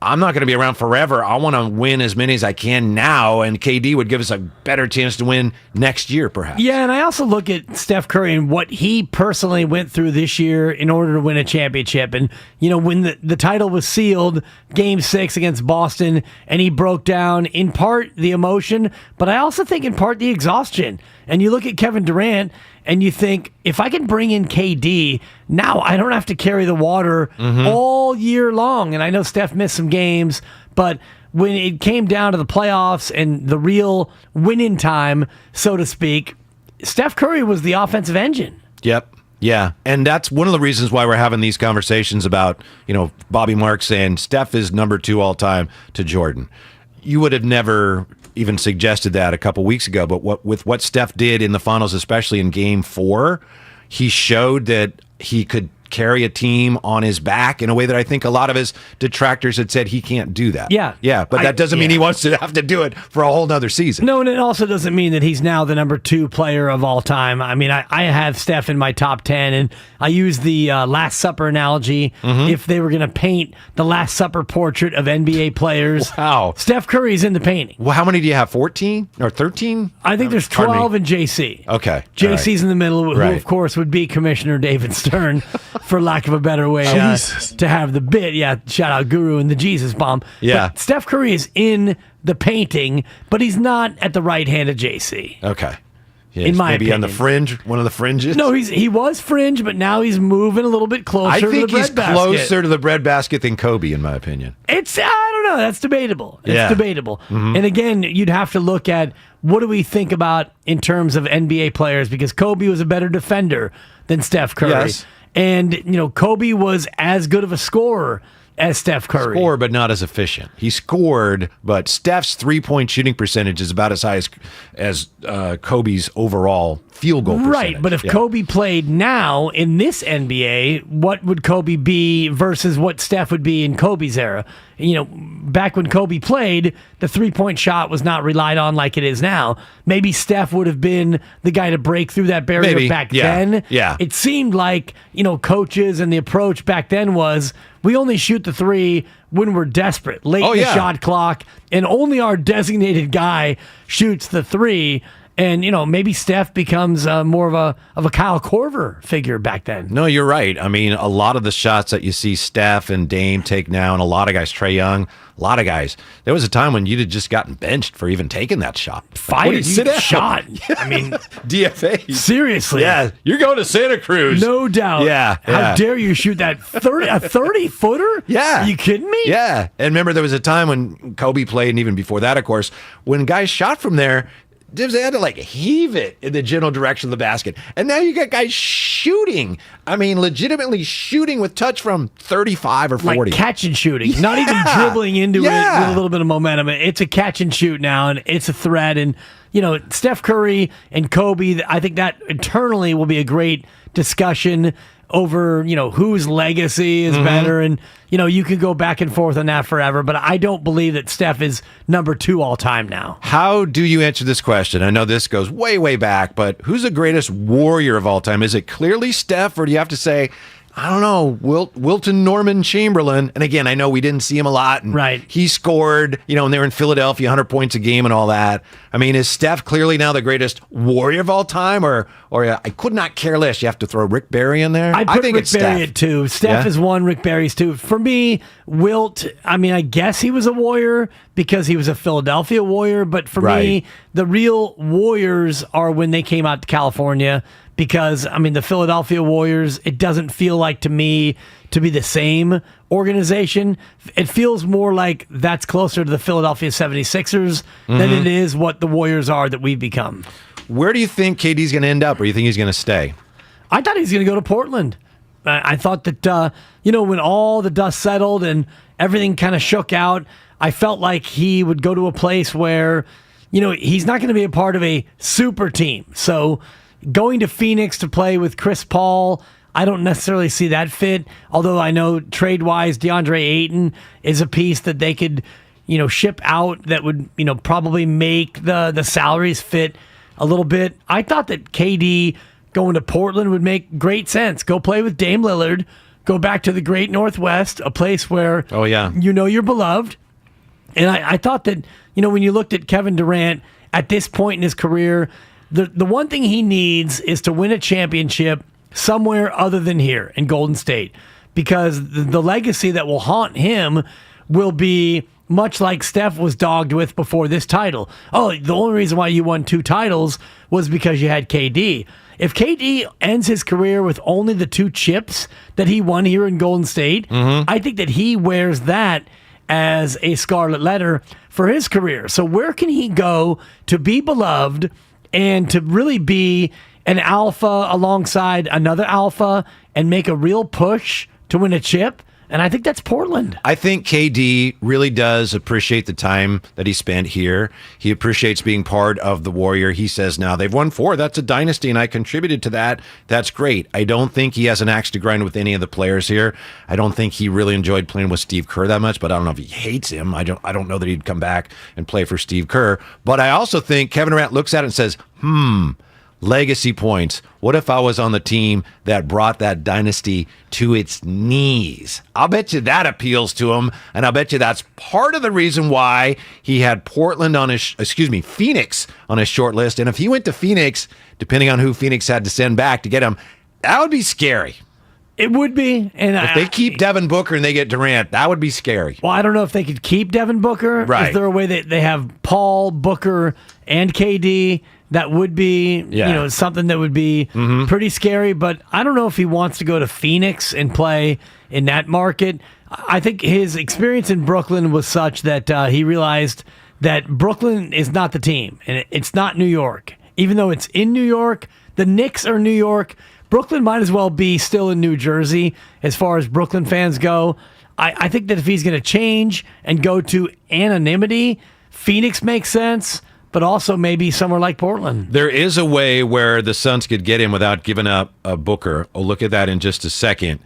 I'm not going to be around forever. I want to win as many as I can now, and KD would give us a better chance to win next year, perhaps. Yeah, and I also look at Steph Curry and what he personally went through this year in order to win a championship. And, when the title was sealed, Game 6 against Boston, and he broke down, in part, the emotion, but I also think in part the exhaustion. And you look at Kevin Durant, and you think, if I can bring in KD, now I don't have to carry the water all year long. And I know Steph missed some games, but when it came down to the playoffs and the real winning time, so to speak, Steph Curry was the offensive engine. Yep. Yeah, and that's one of the reasons why we're having these conversations about, Bobby Marks saying Steph is number 2 all time to Jordan. You would have never even suggested that a couple weeks ago, but with what Steph did in the finals, especially in Game 4, he showed that he could carry a team on his back in a way that I think a lot of his detractors had said he can't do that. Yeah, but that doesn't mean he wants to have to do it for a whole nother season. No, and it also doesn't mean that he's now the number 2 player of all time. I mean, I have Steph in my top 10, and I use the Last Supper analogy. If they were going to paint the Last Supper portrait of NBA players, wow, Steph Curry's in the painting. Well, how many do you have? 14 or 13? I think there's 12 in JC. Okay. JC's in the middle, who of course would be Commissioner David Stern, for lack of a better way to have the bit. Yeah, shout out Guru and the Jesus bomb. Yeah. But Steph Curry is in the painting, but he's not at the right hand of JC. Okay. In my maybe opinion. On the fringe, one of the fringes? No, he was fringe, but now he's moving a little bit closer to the bread basket. I think he's closer to the bread basket than Kobe, in my opinion. I don't know. That's debatable. It's debatable. And again, you'd have to look at what do we think about in terms of NBA players, because Kobe was a better defender than Steph Curry. Yes. And, Kobe was as good of a scorer as Steph Curry. Scored, but not as efficient. He scored, but Steph's 3-point shooting percentage is about as high as Kobe's overall field goal percentage. Right, but if Kobe played now in this NBA, what would Kobe be versus what Steph would be in Kobe's era? Back when Kobe played, the 3-point shot was not relied on like it is now. Maybe Steph would have been the guy to break through that barrier back then. Yeah. It seemed like, coaches and the approach back then was, we only shoot the 3 when we're desperate, late in the shot clock, and only our designated guy shoots the 3. And, maybe Steph becomes more of a Kyle Korver figure back then. No, you're right. I mean, a lot of the shots that you see Steph and Dame take now, and a lot of guys, Trae Young, a lot of guys, there was a time when you'd have just gotten benched for even taking that shot. Fired shot. I mean, DFA. Seriously. Yeah, you're going to Santa Cruz. No doubt. Yeah. How dare you shoot that 30-footer? Yeah. Are you kidding me? Yeah. And remember, there was a time when Kobe played, and even before that, of course, when guys shot from there, Dibs, they had to heave it in the general direction of the basket. And now you got guys shooting. I mean, legitimately shooting with touch from 35 or 40. Like catch and shooting. Not even dribbling into it with a little bit of momentum. It's a catch and shoot now, and it's a threat. And, Steph Curry and Kobe, I think that internally will be a great discussion over, whose legacy is better. And, you can go back and forth on that forever. But I don't believe that Steph is number 2 all time now. How do you answer this question? I know this goes way, way back, but who's the greatest Warrior of all time? Is it clearly Steph, or do you have to say, I don't know, Wilton Norman Chamberlain? And again, I know we didn't see him a lot. And right. He scored, and they were in Philadelphia, 100 points a game and all that. I mean, is Steph clearly now the greatest Warrior of all time? Or I could not care less. You have to throw Rick Barry in there? I think Rick it's Barry Steph. at 2. Steph is 1, Rick Barry's 2. For me, Wilt, I guess he was a Warrior because he was a Philadelphia Warrior. But for me, the real Warriors are when they came out to California. Because, the Philadelphia Warriors, it doesn't feel like to me to be the same organization. It feels more like that's closer to the Philadelphia 76ers than it is what the Warriors are that we've become. Where do you think KD's going to end up, or do you think he's going to stay? I thought he was going to go to Portland. I thought that, when all the dust settled and everything kind of shook out, I felt like he would go to a place where, he's not going to be a part of a super team. So going to Phoenix to play with Chris Paul, I don't necessarily see that fit. Although I know trade-wise, DeAndre Ayton is a piece that they could, ship out that would, probably make the salaries fit a little bit. I thought that KD going to Portland would make great sense. Go play with Dame Lillard. Go back to the great Northwest, a place where you're beloved. And I thought that, when you looked at Kevin Durant at this point in his career, the one thing he needs is to win a championship somewhere other than here in Golden State, because the legacy that will haunt him will be much like Steph was dogged with before this title. Oh, the only reason why you won 2 titles was because you had KD. If KD ends his career with only the 2 chips that he won here in Golden State, I think that he wears that as a scarlet letter for his career. So where can he go to be beloved and to really be an alpha alongside another alpha and make a real push to win a chip? And I think that's Portland. I think KD really does appreciate the time that he spent here. He appreciates being part of the Warrior. He says, now they've won 4. That's a dynasty, and I contributed to that. That's great. I don't think he has an axe to grind with any of the players here. I don't think he really enjoyed playing with Steve Kerr that much, but I don't know if he hates him. I don't know that he'd come back and play for Steve Kerr. But I also think Kevin Durant looks at it and says, legacy points. What if I was on the team that brought that dynasty to its knees? I'll bet you that appeals to him, and I'll bet you that's part of the reason why he had Phoenix on his short list. And if he went to Phoenix, depending on who Phoenix had to send back to get him, that would be scary. It would be. And if they keep Devin Booker and they get Durant, that would be scary. Well, I don't know if they could keep Devin Booker. Right. Is there a way that they have Paul, Booker, and KD? That would be, something that would be pretty scary. But I don't know if he wants to go to Phoenix and play in that market. I think his experience in Brooklyn was such that he realized that Brooklyn is not the team, and it's not New York. Even though it's in New York, the Knicks are New York. Brooklyn might as well be still in New Jersey as far as Brooklyn fans go. I think that if he's going to change and go to anonymity, Phoenix makes sense. But also maybe somewhere like Portland. There is a way where the Suns could get him without giving up a Booker. I'll look at that in just a second.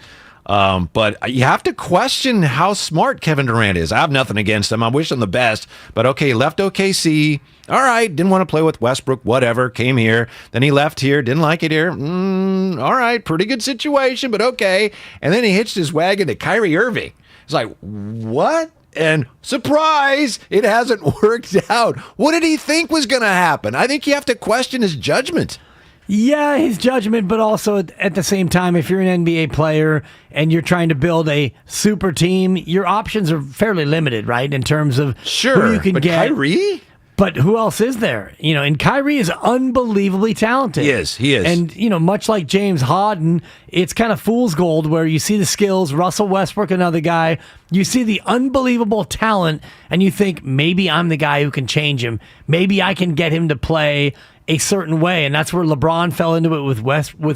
But you have to question how smart Kevin Durant is. I have nothing against him. I wish him the best. But okay, left OKC. All right, didn't want to play with Westbrook, whatever, came here. Then he left here, didn't like it here. All right, pretty good situation, but okay. And then he hitched his wagon to Kyrie Irving. It's like, what? And surprise, it hasn't worked out. What did he think was going to happen? I think you have to question his judgment. Yeah, his judgment, but also at the same time, if you're an NBA player and you're trying to build a super team, your options are fairly limited, right? In terms of who you can but get. Kyrie? But who else is there? And Kyrie is unbelievably talented. He is. And, much like James Harden, it's kind of fool's gold where you see the skills, Russell Westbrook, another guy, you see the unbelievable talent, and you think, maybe I'm the guy who can change him. Maybe I can get him to play a certain way. And that's where LeBron fell into it with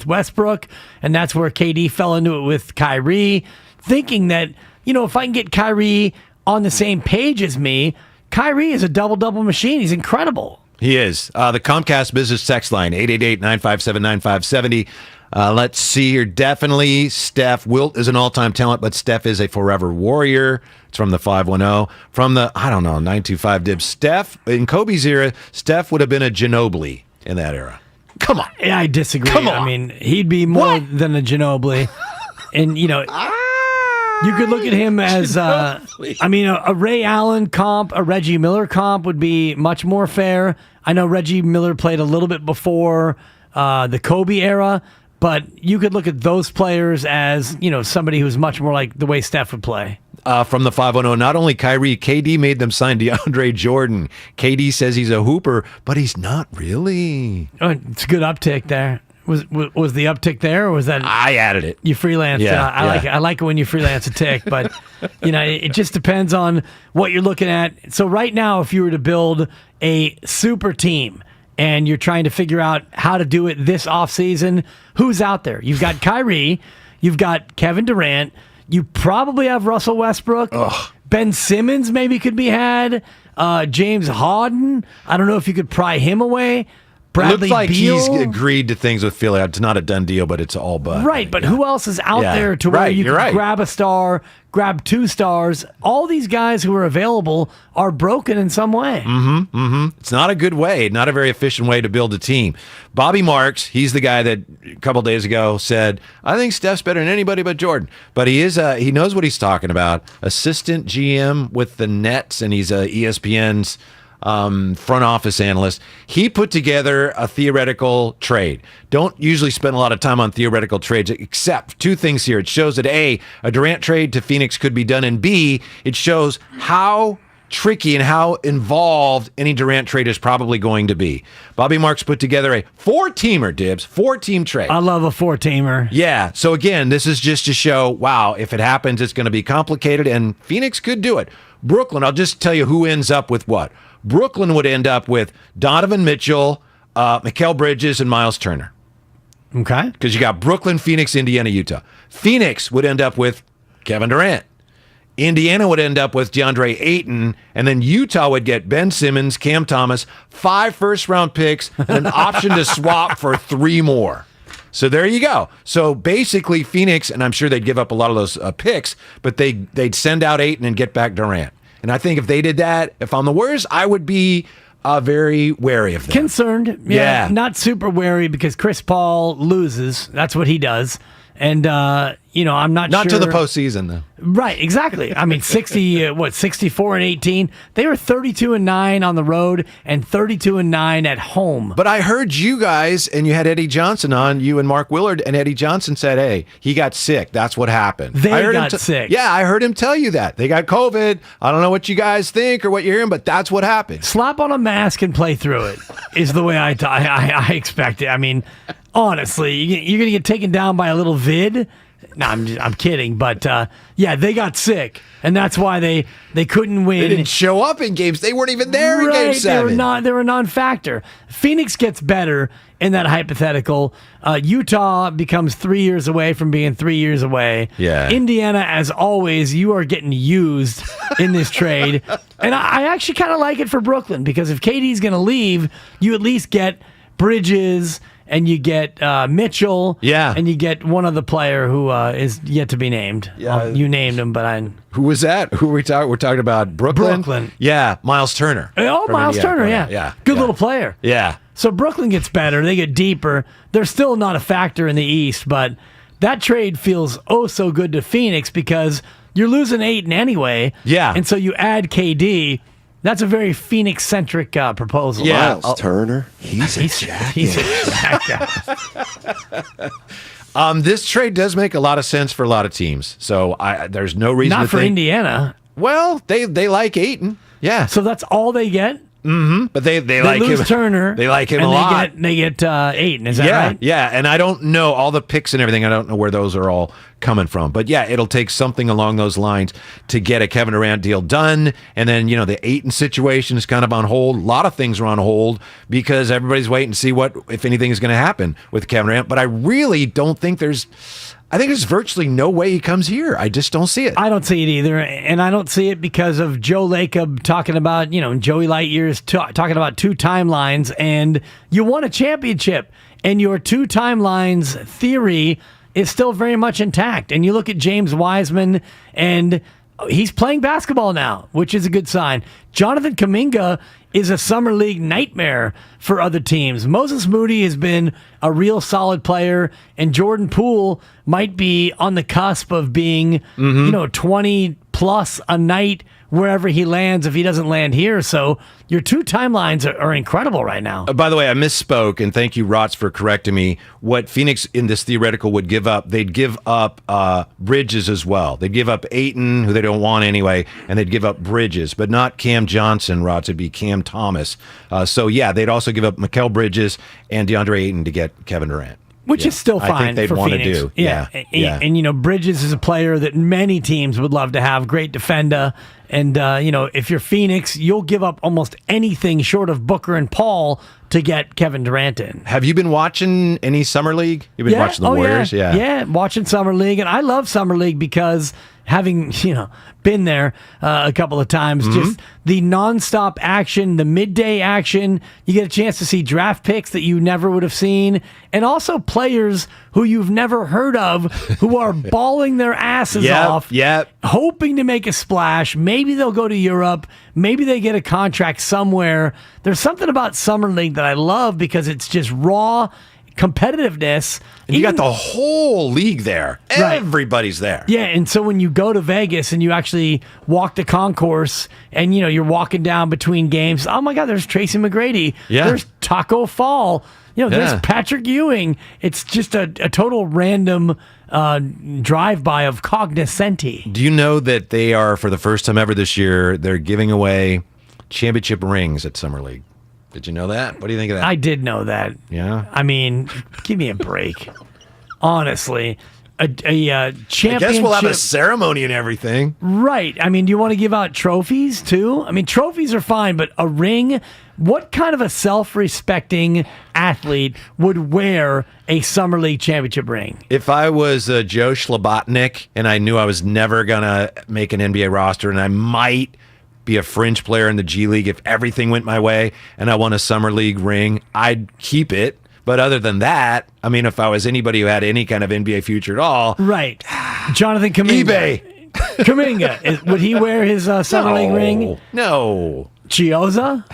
Westbrook, and that's where KD fell into it with Kyrie, thinking that, if I can get Kyrie on the same page as me, Kyrie is a double-double machine. He's incredible. He is. The Comcast business text line, 888-957-9570. Let's see here. Definitely Steph. Wilt is an all-time talent, but Steph is a forever warrior. It's from the 510. From the, 925 Dibs. Steph, in Kobe's era, Steph would have been a Ginobili in that era. Come on. Yeah, I disagree. Come on. I mean, he'd be more than a Ginobili. And, you could look at him as, a Ray Allen comp, a Reggie Miller comp would be much more fair. I know Reggie Miller played a little bit before the Kobe era, but you could look at those players as, somebody who's much more like the way Steph would play. From the 510, not only Kyrie, KD made them sign DeAndre Jordan. KD says he's a hooper, but he's not really. Oh, it's a good uptick there. Was the uptick there, or was that I added it? You freelanced. Yeah, I like it when you freelance a tick, but it just depends on what you're looking at. So right now, if you were to build a super team and you're trying to figure out how to do it this offseason, who's out there? You've got Kyrie, you've got Kevin Durant, you probably have Russell Westbrook. Ugh. Ben Simmons maybe could be had. James Harden. I don't know if you could pry him away. Bradley Looks like Beal. he's agreed to things with Philly. It's not a done deal, but it's all but. Right, but who else is out there to where you can grab a star, grab 2 stars? All these guys who are available are broken in some way. It's not a good way, not a very efficient way to build a team. Bobby Marks, he's the guy that a couple days ago said, I think Steph's better than anybody but Jordan. But he knows what he's talking about. Assistant GM with the Nets, and he's ESPN's front office analyst. He put together a theoretical trade. Don't usually spend a lot of time on theoretical trades, except 2 things here. It shows that A, a Durant trade to Phoenix could be done, and B, it shows how tricky and how involved any Durant trade is probably going to be. Bobby Marks put together a 4-teamer, Dibs, 4-team trade. I love a 4-teamer. Yeah. So again, this is just to show, wow, if it happens, it's going to be complicated, and Phoenix could do it. Brooklyn, I'll just tell you who ends up with what. Brooklyn would end up with Donovan Mitchell, Mikal Bridges, and Miles Turner. Okay. Because you got Brooklyn, Phoenix, Indiana, Utah. Phoenix would end up with Kevin Durant. Indiana would end up with DeAndre Ayton, and then Utah would get Ben Simmons, Cam Thomas, 5 first-round picks, and an option to swap for 3 more. So there you go. So basically Phoenix, and I'm sure they'd give up a lot of those picks, but they'd send out Ayton and get back Durant. And I think if they did that, if I'm the Warriors, I would be very wary of them. Concerned. Yeah. Not super wary because Chris Paul loses. That's what he does. And, I'm not sure. Not to the postseason, though. Right, exactly. I mean, 64-18. They were 32-9 on the road and 32-9 at home. But I heard you guys, and you had Eddie Johnson on, you and Mark Willard, and Eddie Johnson said, hey, he got sick. That's what happened. They got sick. Yeah, I heard him tell you that. They got COVID. I don't know what you guys think or what you're hearing, but that's what happened. Slap on a mask and play through it is the way I expect it. I mean, honestly, you're going to get taken down by a little vid. No, I'm kidding, but they got sick, and that's why they couldn't win. They didn't show up in games. They weren't even there in Game 7. They were a non-factor. Phoenix gets better in that hypothetical. Utah becomes 3 years away from being 3 years away. Yeah. Indiana, as always, you are getting used in this trade, and I actually kind of like it for Brooklyn because if KD's going to leave, you at least get Bridges. And you get Mitchell, and you get one other player who is yet to be named. Yeah. Well, you named him, but Who was that? Who we're talking about? Brooklyn? Yeah, Miles Turner. Oh, Miles Turner, yeah. Good little player. Yeah. So Brooklyn gets better. They get deeper. They're still not a factor in the East, but that trade feels so good to Phoenix because you're losing Ayton anyway. Yeah. And so you add KD. That's a very Phoenix-centric proposal. Yeah, Miles Turner, he's a jackass. He's a jackass. This trade does make a lot of sense for a lot of teams. So there's no reason Not to for think. Indiana. Well, they like Ayton. Yeah. So that's all they get? Mm-hmm. But they like lose him. Turner. They like him and a lot. They get Ayton. Is that right? Yeah. And I don't know all the picks and everything. I don't know where those are all coming from. But yeah, it'll take something along those lines to get a Kevin Durant deal done. And then, the Ayton situation is kind of on hold. A lot of things are on hold because everybody's waiting to see if anything is going to happen with Kevin Durant. But I really don't think there's virtually no way he comes here. I just don't see it. I don't see it either. And I don't see it because of Joe Lacob talking about, Joey Lightyear's talking about 2 timelines, and you won a championship. and your 2 timelines theory is still very much intact. And you look at James Wiseman, and he's playing basketball now, which is a good sign. Jonathan Kuminga is a summer league nightmare for other teams. Moses Moody has been a real solid player, and Jordan Poole might be on the cusp of being, 20 plus a night wherever he lands if he doesn't land here. So your 2 timelines are incredible right now. By the way, I misspoke, and thank you, Rotz, for correcting me. What Phoenix in this theoretical would give up, they'd give up Bridges as well. They'd give up Ayton, who they don't want anyway, and they'd give up Bridges, but not Cam Johnson, Rotz. It'd be Cam Thomas. So, yeah, they'd also give up Mikal Bridges and DeAndre Ayton to get Kevin Durant. Which is still fine. I think they'd for want Phoenix. to do. Yeah. And Bridges is a player that many teams would love to have. Great defender. And, if you're Phoenix, you'll give up almost anything short of Booker and Paul to get Kevin Durant in. Have you been watching any Summer League? You've been watching the Warriors? Yeah, watching Summer League. And I love Summer League because having, been there a couple of times, just the nonstop action, the midday action, you get a chance to see draft picks that you never would have seen, and also players who you've never heard of who are balling their asses off, hoping to make a splash. Maybe they'll go to Europe. Maybe they get a contract somewhere. There's something about Summer League that I love because it's just raw competitiveness. And you got the whole league there. Right. Everybody's there. Yeah, and so when you go to Vegas and you actually walk the concourse and, you're walking down between games, oh my God, there's Tracy McGrady. Yeah. There's Taco Fall. There's Patrick Ewing. It's just a total random drive-by of cognoscenti. Do you know that they are, for the first time ever this year, they're giving away championship rings at Summer League? Did you know that? What do you think of that? I did know that. Yeah? I mean, give me a break. Honestly. A championship. I guess we'll have a ceremony and everything. Right. I mean, do you want to give out trophies too? I mean, trophies are fine, but a ring, what kind of a self-respecting athlete would wear a Summer League championship ring? If I was Joe Schlabotnik and I knew I was never going to make an NBA roster and I might be a fringe player in the G League if everything went my way and I won a Summer League ring, I'd keep it. But other than that, I mean, if I was anybody who had any kind of NBA future at all. Right. Jonathan Kuminga. eBay. Kuminga. Would he wear his Summer League ring? No. Chioza?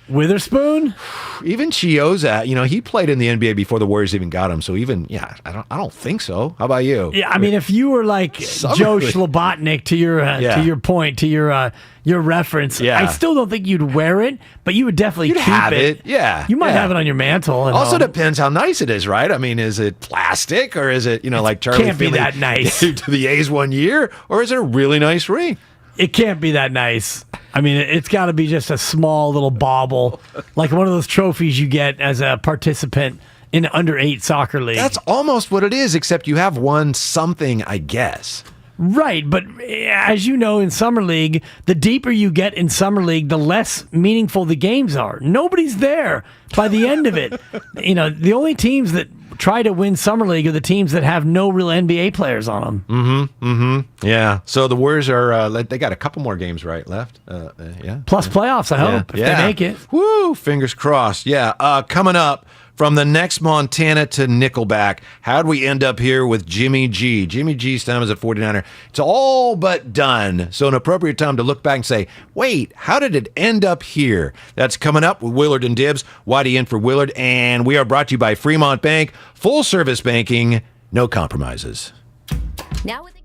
Witherspoon? Even Chioza, he played in the NBA before the Warriors even got him. So even, I don't think so. How about you? Yeah, I mean, if you were like Joe Schlabotnik to your point, to your reference, I still don't think you'd wear it, but you would definitely keep have it. Yeah. You might have it on your mantle. Also depends how nice it is, right? I mean, is it plastic or is it, like Charlie can't be that nice to the A's one year, or is it a really nice ring? It can't be that nice. I mean, it's got to be just a small little bauble, like one of those trophies you get as a participant in an under-8 soccer league. That's almost what it is, except you have won something, I guess. Right, but as you know, in Summer League, the deeper you get in Summer League, the less meaningful the games are. Nobody's there by the end of it. The only teams that try to win Summer League are the teams that have no real NBA players on them. Yeah. So the Warriors are, they got a couple more games left. Yeah. Plus playoffs, I hope, if they make it. Woo, fingers crossed. Yeah. Coming up, from the next Montana to Nickelback, how'd we end up here with Jimmy G? Jimmy G's time as a 49er. It's all but done. So an appropriate time to look back and say, wait, how did it end up here? That's coming up with Willard and Dibs. Whitey in for Willard. And we are brought to you by Fremont Bank. Full service banking, no compromises. Now with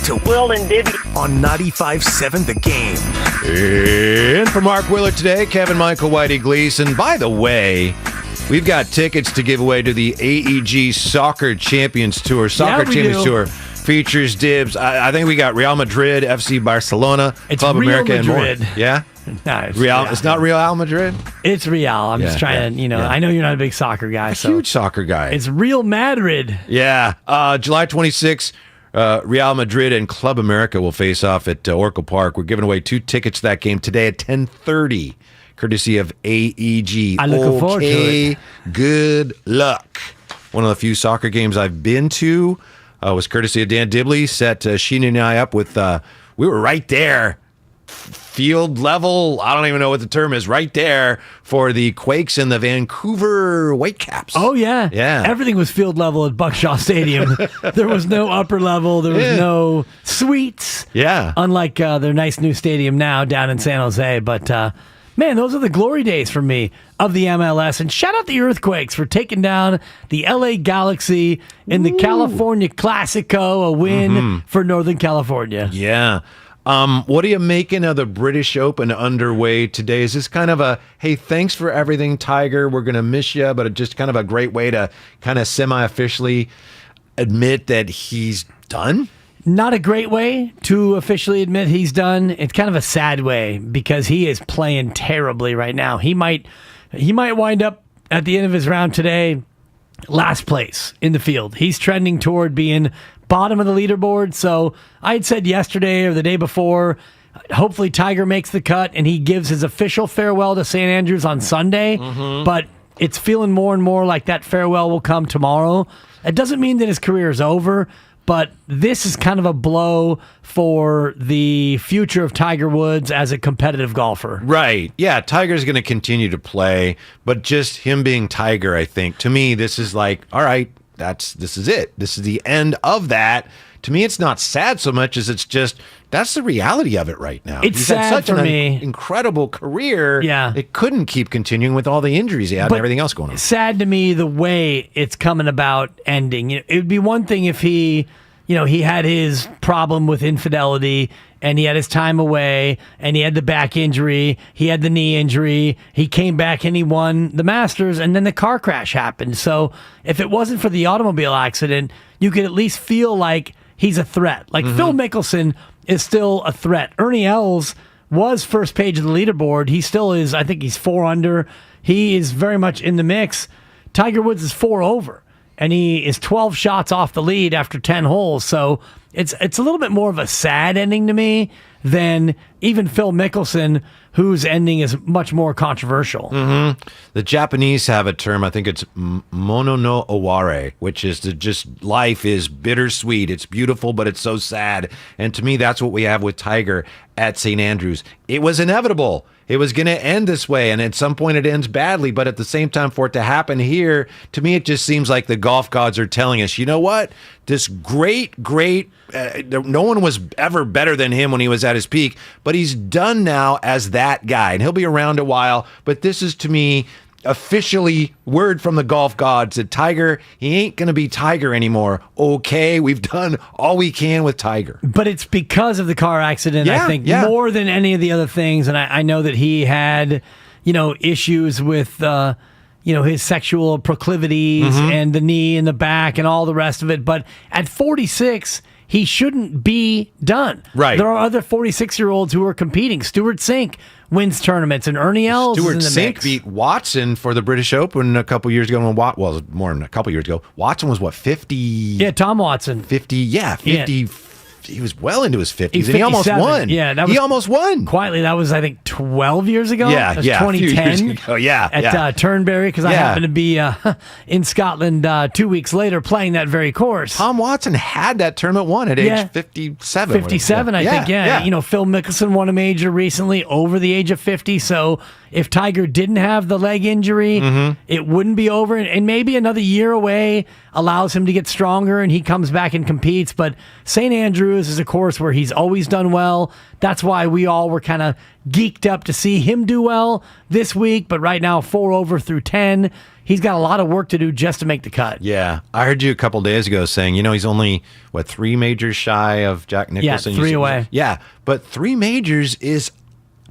to Willard Dibs on 95.7 The Game. And for Mark Willard today, Kevin Michael Whitey Gleason. By the way, we've got tickets to give away to the AEG Soccer Champions Tour. Tour features Dibs. I think we got Real Madrid, FC Barcelona, Club Real America, Madrid. and more. Yeah? No, It's not Real Madrid? It's Real. I'm just trying to, I know you're not a big soccer guy. Huge soccer guy. It's Real Madrid. Yeah. July 26th, Real Madrid and Club America will face off at Oracle Park. We're giving away 2 tickets to that game today at 10:30, courtesy of AEG. I'm looking forward to it. Good luck. One of the few soccer games I've been to was courtesy of Dan Dibley. Set Sheena and I up with, we were right there. Field level, I don't even know what the term is, right there for the Quakes and the Vancouver Whitecaps. Oh, yeah. Yeah. Everything was field level at Buckshaw Stadium. There was no upper level. There was no suites. Yeah. Unlike their nice new stadium now down in San Jose. But, man, those are the glory days for me of the MLS. And shout out the Earthquakes for taking down the LA Galaxy in the California Classico, a win for Northern California. Yeah. What are you making of the British Open underway today? Is this kind of a, hey, thanks for everything, Tiger, we're going to miss you, but just kind of a great way to kind of semi-officially admit that he's done? Not a great way to officially admit he's done. It's kind of a sad way because he is playing terribly right now. He might wind up at the end of his round today last place in the field. He's trending toward being bottom of the leaderboard. So I had said yesterday or the day before, hopefully Tiger makes the cut and he gives his official farewell to St. Andrews on Sunday. But it's feeling more and more like that farewell will come tomorrow. It doesn't mean that his career is over, but this is kind of a blow for the future of Tiger Woods as a competitive golfer. Right. Yeah, Tiger's going to continue to play, but just him being Tiger, I think, to me, this is like, all right, this is it. This is the end of that. To me, it's not sad so much as it's just, that's the reality of it right now. It's He's sad had such for an me. incredible career. Yeah. It couldn't keep continuing with all the injuries he had and everything else going on. Sad to me the way it's coming about ending. It would be one thing if he had his problem with infidelity and he had his time away and he had the back injury, he had the knee injury, he came back and he won the Masters and then the car crash happened. So if it wasn't for the automobile accident, you could at least feel like he's a threat. Like Phil Mickelson is still a threat. Ernie Els was first page of the leaderboard. He still is. I think he's 4 under. He is very much in the mix. Tiger Woods is 4 over. And he is 12 shots off the lead after 10 holes. So it's a little bit more of a sad ending to me than even Phil Mickelson, whose ending is much more controversial. The Japanese have a term, I think it's mono no aware, which is just life is bittersweet. It's beautiful, but it's so sad. And to me, that's what we have with Tiger at St. Andrews. It was inevitable. It was going to end this way, and at some point it ends badly, but at the same time, for it to happen here, to me, it just seems like the golf gods are telling us, you know what? This great, no one was ever better than him when he was at his peak, but he's done now as that guy, and he'll be around a while, but this is, to me, officially word from the golf gods that Tiger, he ain't going to be Tiger anymore. Okay, we've done all we can with Tiger. But it's because of the car accident, I think, more than any of the other things. And I know that he had, issues with, his sexual proclivities and the knee and the back and all the rest of it. But at 46, he shouldn't be done. Right. There are other 46-year-olds who are competing. Stuart Sink wins tournaments, and Ernie Els is in the Sink mix. beat Watson for the British Open a couple years ago. Well, more than a couple years ago. Watson was, 50? Yeah, Tom Watson. 50, 50. Yeah. He was well into his 50s, He's and he almost 57. won. Yeah, he almost won. Quietly, that was, I think, 12 years ago? Yeah, that was a few 2010. years ago. Yeah, at Turnberry, because I happened to be in Scotland 2 weeks later playing that very course. Tom Watson had that tournament won at age 57. 57, I think, Phil Mickelson won a major recently over the age of 50, so if Tiger didn't have the leg injury, it wouldn't be over, and maybe another year away allows him to get stronger and he comes back and competes. But St. Andrews is a course where he's always done well. That's why we all were kind of geeked up to see him do well this week. But right now, 4 over through 10. he's got a lot of work to do just to make the cut. Yeah. I heard you a couple days ago saying, he's only, 3 majors shy of Jack Nicholson? Yeah, 3 away. Yeah, but 3 majors is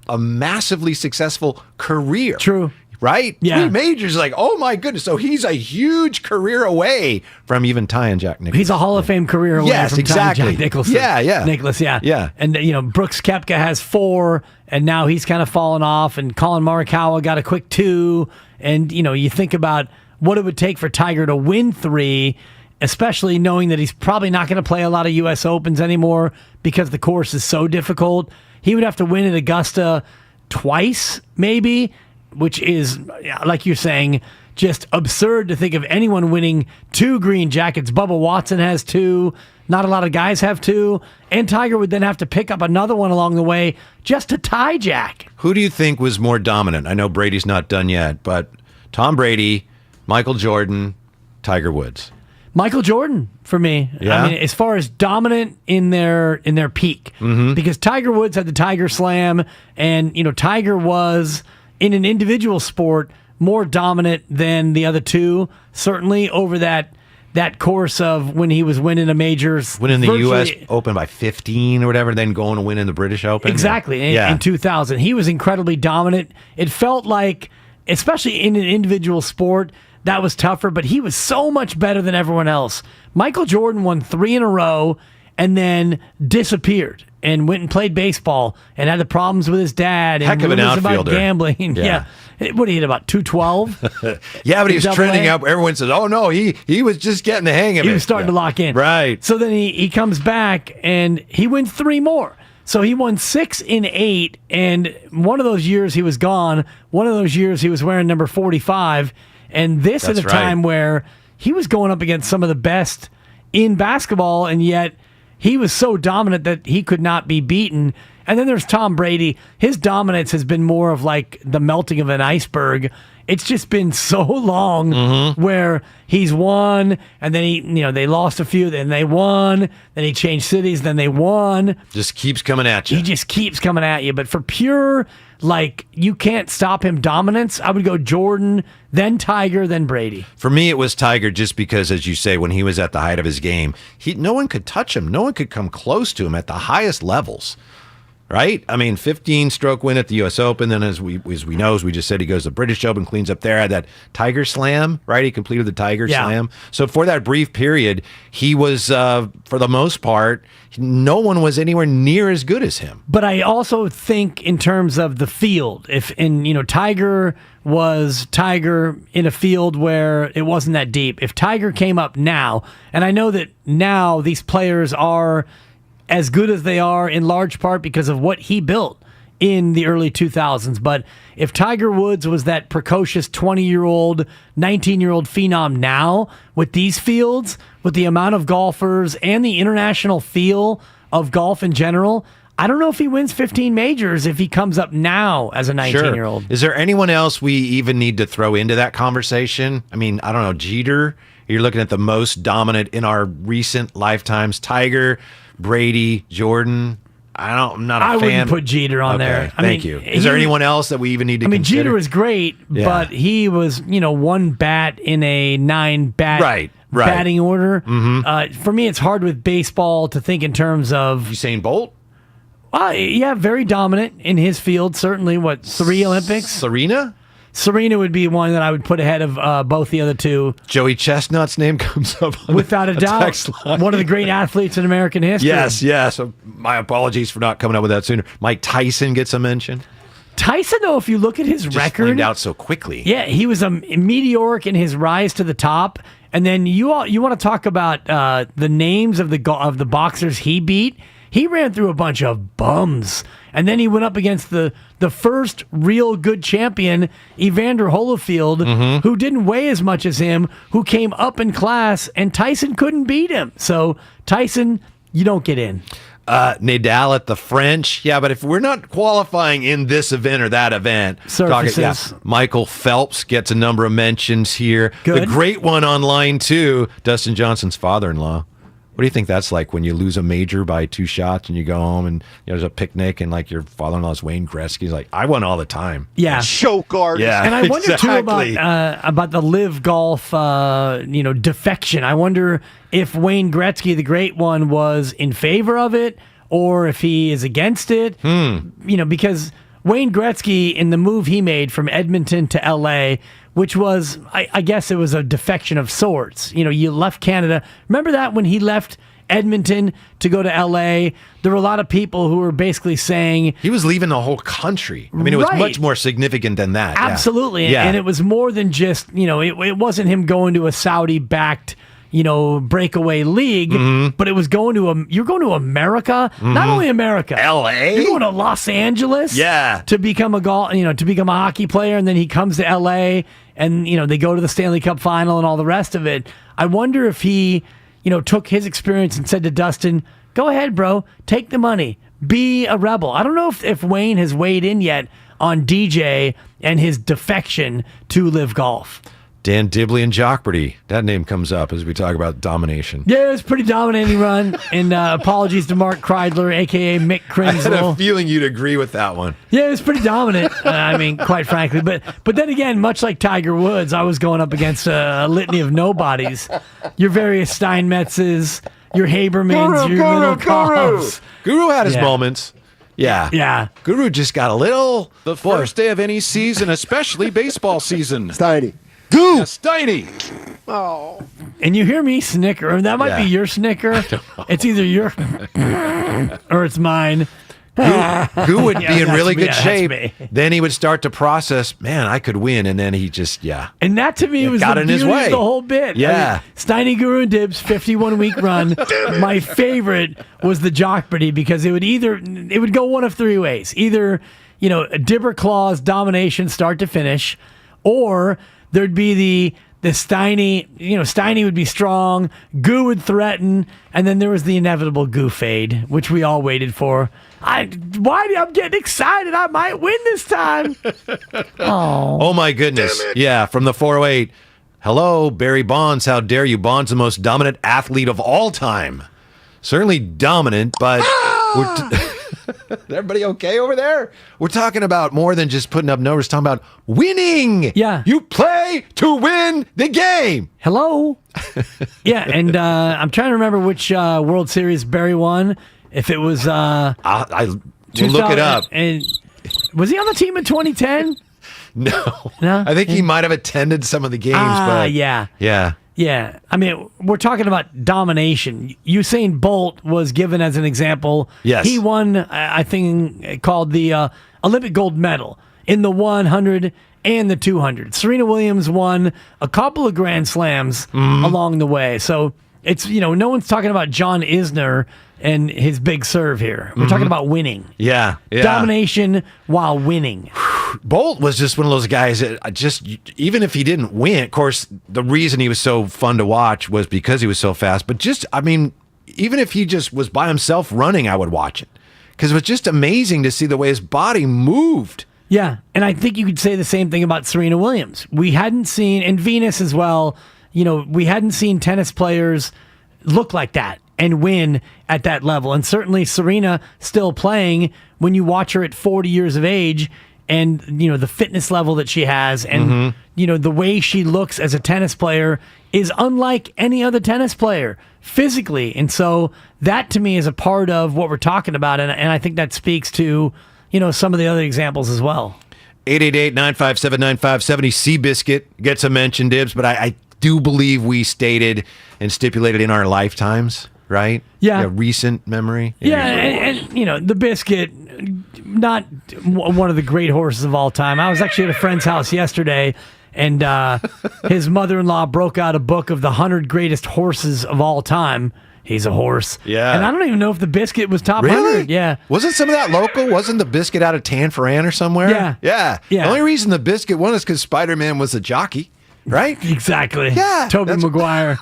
a massively successful career. True. Right? Yeah. 3 majors, like, oh my goodness. So he's a huge career away from even tying Jack Nicholson. He's a Hall of Fame career away Yes, from exactly. tying Jack Nicholson. Yeah. Nicholas, yeah. Yeah. And, Brooks Koepka has 4, and now he's kind of fallen off, and Colin Morikawa got a quick 2. And, you think about what it would take for Tiger to win 3, especially knowing that he's probably not going to play a lot of U.S. Opens anymore because the course is so difficult. He would have to win at Augusta twice, maybe, which is, like you're saying, just absurd to think of anyone winning 2 green jackets. Bubba Watson has 2. Not a lot of guys have 2. And Tiger would then have to pick up another one along the way just to tie Jack. Who do you think was more dominant? I know Brady's not done yet, but Tom Brady, Michael Jordan, Tiger Woods. Michael Jordan for me. Yeah? I mean, as far as dominant in their peak, because Tiger Woods had the Tiger Slam, and Tiger was in an individual sport more dominant than the other 2. Certainly over that course of when he was winning the majors, winning the U.S. Open by 15 or whatever, then going to win in the British Open. Exactly. In 2000, he was incredibly dominant. It felt like, especially in an individual sport, that was tougher, but he was so much better than everyone else. Michael Jordan won 3 in a row and then disappeared and went and played baseball and had the problems with his dad. Heck and of an outfielder. About gambling. Yeah. What did he hit, about 212? Yeah, but he was trending up. Everyone says, oh, no, he was just getting the hang of it. He was starting to lock in. Right. So then he comes back and he wins 3 more. So he won 6 in 8, and one of those years he was gone. One of those years he was wearing number 45. And this is a time where he was going up against some of the best in basketball, and yet he was so dominant that he could not be beaten. And then there's Tom Brady. His dominance has been more of like the melting of an iceberg. It's just been so long where he's won, and then they lost a few, then they won, then he changed cities, then they won. Just keeps coming at you. He just keeps coming at you. But for pure, you can't stop him dominance, I would go Jordan, then Tiger, then Brady. For me, it was Tiger just because, as you say, when he was at the height of his game, no one could touch him. No one could come close to him at the highest levels. Right? I mean, 15-stroke win at the U.S. Open. Then, as we know, as we just said, he goes to the British Open, cleans up there. Had that Tiger Slam, right? He completed the Tiger Slam. So for that brief period, he was, for the most part, no one was anywhere near as good as him. But I also think in terms of the field, Tiger was Tiger in a field where it wasn't that deep. If Tiger came up now, and I know that now these players are as good as they are in large part because of what he built in the early 2000s. But if Tiger Woods was that precocious 20-year-old, 19-year-old phenom now with these fields, with the amount of golfers and the international feel of golf in general, I don't know if he wins 15 majors if he comes up now as a 19-year-old. Sure. Is there anyone else we even need to throw into that conversation? I mean, I don't know, Jeter? You're looking at the most dominant in our recent lifetimes. Tiger, Brady, Jordan. I'm not a fan. I wouldn't put Jeter on there. Thank you. Is there anyone else that we even need to consider? Jeter was great, but he was, 1 bat in a 9-bat batting order. For me, it's hard with baseball to think in terms of Usain Bolt. Yeah, very dominant in his field. Certainly, 3 Olympics? Serena would be one that I would put ahead of both the other 2. Joey Chestnut's name comes up without a doubt. One of the great athletes in American history. Yes. My apologies for not coming up with that sooner. Mike Tyson gets a mention. Tyson, though, if you look at his record, flamed out so quickly. Yeah, he was a meteoric in his rise to the top. And then you want to talk about the names of the boxers he beat. He ran through a bunch of bums. And then he went up against the first real good champion, Evander Holyfield, who didn't weigh as much as him, who came up in class, and Tyson couldn't beat him. So, Tyson, you don't get in. Nadal at the French. Yeah, but if we're not qualifying in this event or that event, Michael Phelps gets a number of mentions here. Good. The great one on line 2, Dustin Johnson's father-in-law. What do you think that's like when you lose a major by 2 shots and you go home and there's a picnic and like your father-in-law's Wayne Gretzky's like, I won all the time. Yeah. Choke artist. Yeah. And I wonder exactly. too about the live golf, defection. I wonder if Wayne Gretzky, the great one, was in favor of it or if he is against it. Because Wayne Gretzky, in the move he made from Edmonton to L.A., which was, I guess it was a defection of sorts. You left Canada. Remember that when he left Edmonton to go to L.A., there were a lot of people who were basically saying... He was leaving the whole country. I mean, it was much more significant than that. Absolutely. Yeah. And it was more than just, it wasn't him going to a Saudi-backed breakaway league, but it was you're going to America, not only America, LA, you're going to Los Angeles, to become to become a hockey player, and then he comes to LA, and they go to the Stanley Cup final and all the rest of it. I wonder if he, took his experience and said to Dustin, "Go ahead, bro, take the money, be a rebel." I don't know if Wayne has weighed in yet on DJ and his defection to live golf. Dan Dibley and Jockberty. That name comes up as we talk about domination. Yeah, it was a pretty dominating run. And apologies to Mark Kreidler, a.k.a. Mick Crimswell. I had a feeling you'd agree with that one. Yeah, it was pretty dominant, quite frankly. But then again, much like Tiger Woods, I was going up against a litany of nobodies. Your various Steinmetzes, your Habermans, your Middlecoffs. Guru had his moments. Yeah. Yeah. Guru just got a little... The first day of any season, especially baseball season. Steiny. Yeah, Steiny. Oh. And you hear me snicker. That might be your snicker. It's either your or it's mine. Goo would be in really good that's shape. me. Then he would start to process, man, I could win. And then he just, And that to me was got the in his beauty way. of the whole bit. Yeah. Steiny Guru and Dibs, 51-week run. My favorite was the Jockberty because it would go one of 3 ways. Either, Dibber Claw's domination start to finish, or there'd be the Steiny, Steiny would be strong, Goo would threaten, and then there was the inevitable Goo fade, which we all waited for. I'm getting excited. I might win this time. Oh my goodness. Yeah, from the 408. Hello, Barry Bonds. How dare you? Bonds, the most dominant athlete of all time. Certainly dominant, but everybody okay over there? We're talking about more than just putting up numbers, talking about winning. Yeah. You play to win the game. Hello. Yeah, and I'm trying to remember which World Series Barry won. If it was I will look it up. And was he on the team in 2010? No. No? I think he might have attended some of the games, but yeah. Yeah. Yeah, we're talking about domination. Usain Bolt was given as an example. Yes. He won, I think, called the Olympic gold medal in the 100 and the 200. Serena Williams won a couple of Grand Slams along the way. So it's, no one's talking about John Isner and his big serve here. We're talking about winning. Yeah. Domination while winning. Bolt was just one of those guys that even if he didn't win, of course, the reason he was so fun to watch was because he was so fast. But even if he just was by himself running, I would watch it because it was just amazing to see the way his body moved. Yeah, and I think you could say the same thing about Serena Williams. We hadn't seen, and Venus as well, we hadn't seen tennis players look like that and win at that level. And certainly Serena still playing when you watch her at 40 years of age and, the fitness level that she has and, the way she looks as a tennis player is unlike any other tennis player physically. And so that to me is a part of what we're talking about. And I think that speaks to, some of the other examples as well. 888-957-9570. Seabiscuit gets a mention, Dibs, but I do believe we stated and stipulated in our lifetimes, right? Yeah. Recent memory. Yeah, and the Biscuit, not one of the great horses of all time. I was actually at a friend's house yesterday, and his mother-in-law broke out a book of the 100 greatest horses of all time. He's a horse. Yeah. And I don't even know if the Biscuit was top Really? 100. Yeah. Wasn't some of that local? Wasn't the Biscuit out of Tanforan or somewhere? Yeah. Yeah. Yeah. The only reason the Biscuit won is because Spider-Man was a jockey, right? Exactly. Yeah. Tobey Maguire.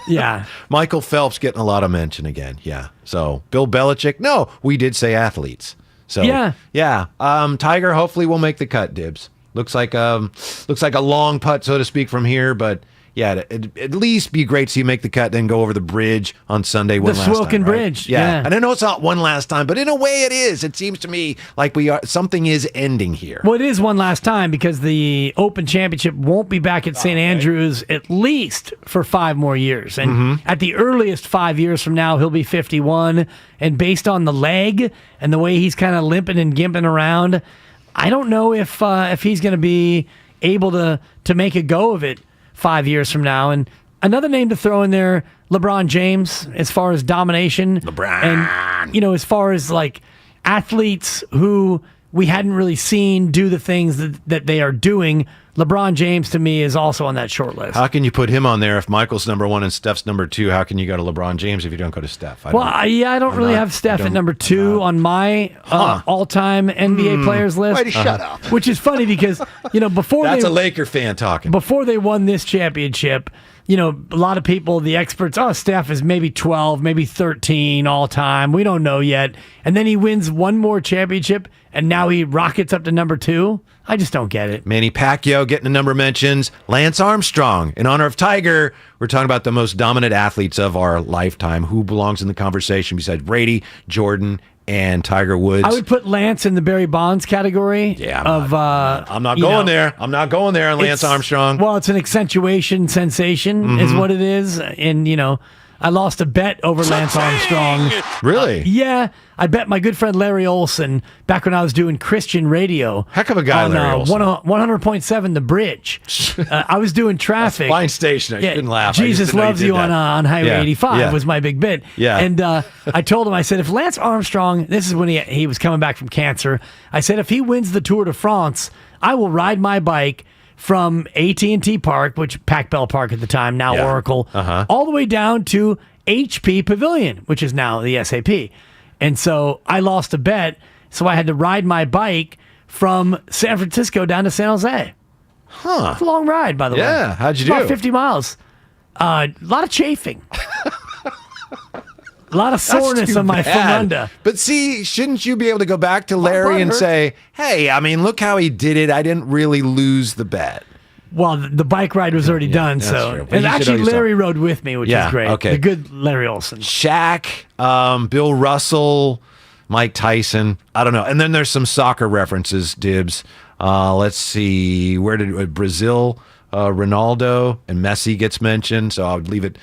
Yeah. Michael Phelps getting a lot of mention again. Yeah. So Bill Belichick. No, we did say athletes. So yeah. Tiger hopefully will make the cut, Dibs. Looks like a long putt, so to speak, from here, but it'd at least be great to see you make the cut, then go over the bridge on Sunday one last time. The Swilken Bridge. Yeah. And I know it's not one last time, but in a way it is. It seems to me like something is ending here. Well, it is one last time because the Open Championship won't be back at St. Andrews at least for 5 more years. And at the earliest 5 years from now, he'll be 51. And based on the leg and the way he's kind of limping and gimping around, I don't know if he's going to be able to make a go of it 5 years from now. And another name to throw in there, LeBron James, as far as domination. And, as far as like athletes who we hadn't really seen do the things that they are doing, LeBron James to me is also on that short list. How can you put him on there if Michael's number 1 and Steph's number 2? How can you go to LeBron James if you don't go to Steph? I don't really have Steph at number 2 on my all-time NBA players list. Why do you shut up? Which is funny because, before That's a Laker fan talking. Before they won this championship, a lot of people, the experts, Steph is maybe 12, maybe 13 all-time. We don't know yet. And then he wins one more championship, and now he rockets up to number 2. I just don't get it. Manny Pacquiao getting a number of mentions. Lance Armstrong. In honor of Tiger, we're talking about the most dominant athletes of our lifetime. Who belongs in the conversation besides Brady, Jordan, and Tiger Woods? I would put Lance in the Barry Bonds category. Yeah, I'm not going there. I'm not going there on Lance Armstrong. Well, it's an accentuation sensation is what it is. And, I lost a bet over Lance Armstrong. Really? Yeah. I bet my good friend Larry Olson back when I was doing Christian radio. Heck of a guy, Larry Olson. 100.7 The Bridge. I was doing traffic. Fine station. I shouldn't laugh. Jesus Loves You on Highway 85 was my big bit. Yeah. And I told him, I said, if Lance Armstrong, this is when he was coming back from cancer, I said, if he wins the Tour de France, I will ride my bike from AT&T Park, which Pac Bell Park at the time, now Oracle, all the way down to HP Pavilion, which is now the SAP. And so I lost a bet, so I had to ride my bike from San Francisco down to San Jose. Huh. It's a long ride, by the way. Yeah, how'd you do? About 50 miles. A lot of chafing. A lot of soreness on my funda. But see, shouldn't you be able to go back to Larry and say, hey, look how he did it. I didn't really lose the bet. Well, the bike ride was already done, so. True. And actually, Larry rode with me, which is great. Okay. The good Larry Olson. Shaq, Bill Russell, Mike Tyson. I don't know. And then there's some soccer references, Dibs. Let's see. Where did Brazil? Ronaldo and Messi gets mentioned, so I would leave it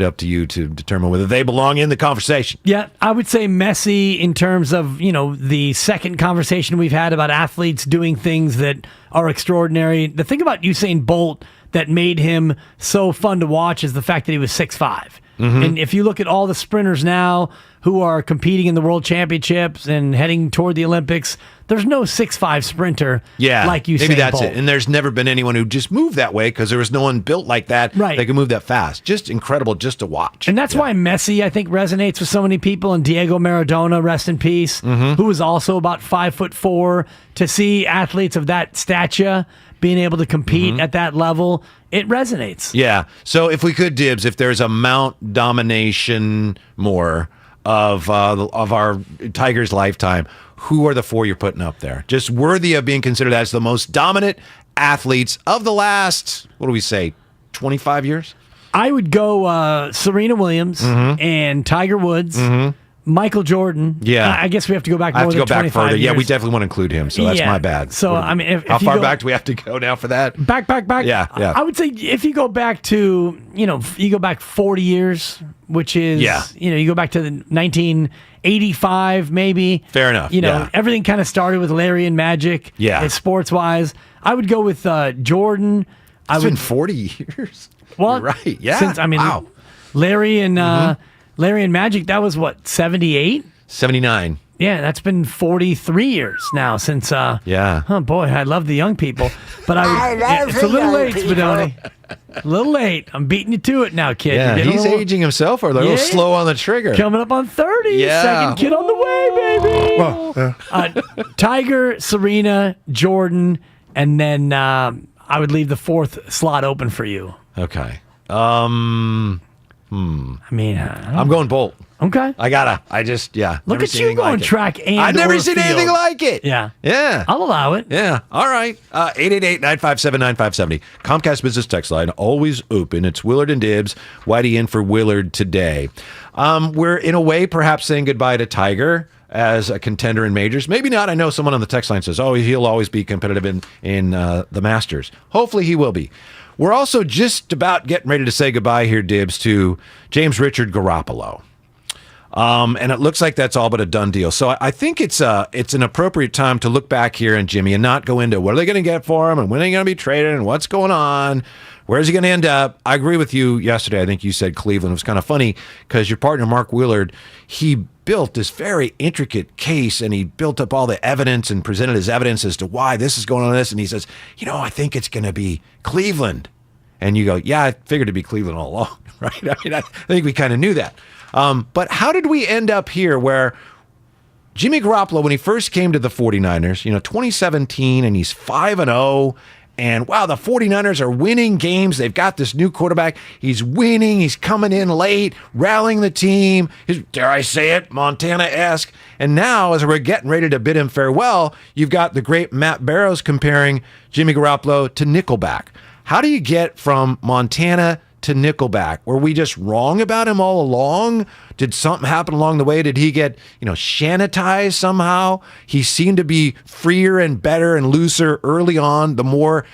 up to you to determine whether they belong in the conversation. Yeah, I would say Messi in terms of, the second conversation we've had about athletes doing things that are extraordinary. The thing about Usain Bolt that made him so fun to watch is the fact that he was 6'5". And if you look at all the sprinters now who are competing in the World Championships and heading toward the Olympics, there's no 6'5" sprinter like Usain maybe that's Bolt. it. And there's never been anyone who just moved that way because there was no one built like that. Right. They could move that fast. Just incredible just to watch. And that's why Messi, I think, resonates with so many people. And Diego Maradona, rest in peace, who was also about 5'4". To see athletes of that stature being able to compete at that level, it resonates. Yeah. So if we could, Dibs, if there's a Mount domination more of our Tigers' lifetime, who are the 4 you're putting up there? Just worthy of being considered as the most dominant athletes of the last, 25 years? I would go Serena Williams and Tiger Woods, Michael Jordan. Yeah. I guess we have to go back I have more to go than 25 back further. years. Yeah, we definitely want to include him, so that's my bad. So, how far back do we have to go now for that? Back. Yeah. I would say if you go back to, you go back 40 years, which is, you go back to the 1985 maybe. Fair enough. Everything kind of started with Larry and Magic. Yeah. Sports-wise. I would go with Jordan. It's been 40 years. Well, you're right. Yeah. Since, wow. Larry and Magic, that was what, 78? 79. Yeah, that's been 43 years now since. Yeah. Oh boy, I love the young people, but it's a little late, Spadoni. A little late. I'm beating you to it now, kid. Yeah, he's aging himself, or a little slow on the trigger. Coming up on 30. Yeah. Second kid on the way, baby. Tiger, Serena, Jordan, and then I would leave the 4th slot open for you. Okay. I mean, I'm going Bolt. Okay. I Look at you going track and I've never seen field. anything like it. Yeah. Yeah. I'll allow it. Yeah. All right. 888-957-9570. Comcast Business Text Line, always open. It's Willard and Dibs. Whitey in for Willard today. We're, in a way, perhaps saying goodbye to Tiger as a contender in majors. Maybe not. I know someone on the text line says, he'll always be competitive in the Masters. Hopefully he will be. We're also just about getting ready to say goodbye here, Dibs, to James Richard Garoppolo. And it looks like that's all but a done deal. So I think it's an appropriate time to look back here and Jimmy and not go into what are they going to get for him and when are they going to be traded and what's going on. Where's he going to end up? I agree with you yesterday. I think you said Cleveland. It was kind of funny because your partner, Mark Willard, he built this very intricate case and he built up all the evidence and presented his evidence as to why this is going on this. And he says, I think it's going to be Cleveland. And you go, yeah, I figured it'd be Cleveland all along, right? I mean, I think we kind of knew that. But how did we end up here where Jimmy Garoppolo, when he first came to the 49ers, 2017, and he's 5-0, and wow, the 49ers are winning games. They've got this new quarterback. He's winning. He's coming in late, rallying the team. Dare I say it, Montana-esque. And now, as we're getting ready to bid him farewell, you've got the great Matt Barrows comparing Jimmy Garoppolo to Nickelback. How do you get from Montana to Nickelback? Were we just wrong about him all along? Did something happen along the way? Did he get, shanitized somehow? He seemed to be freer and better and looser early on. The more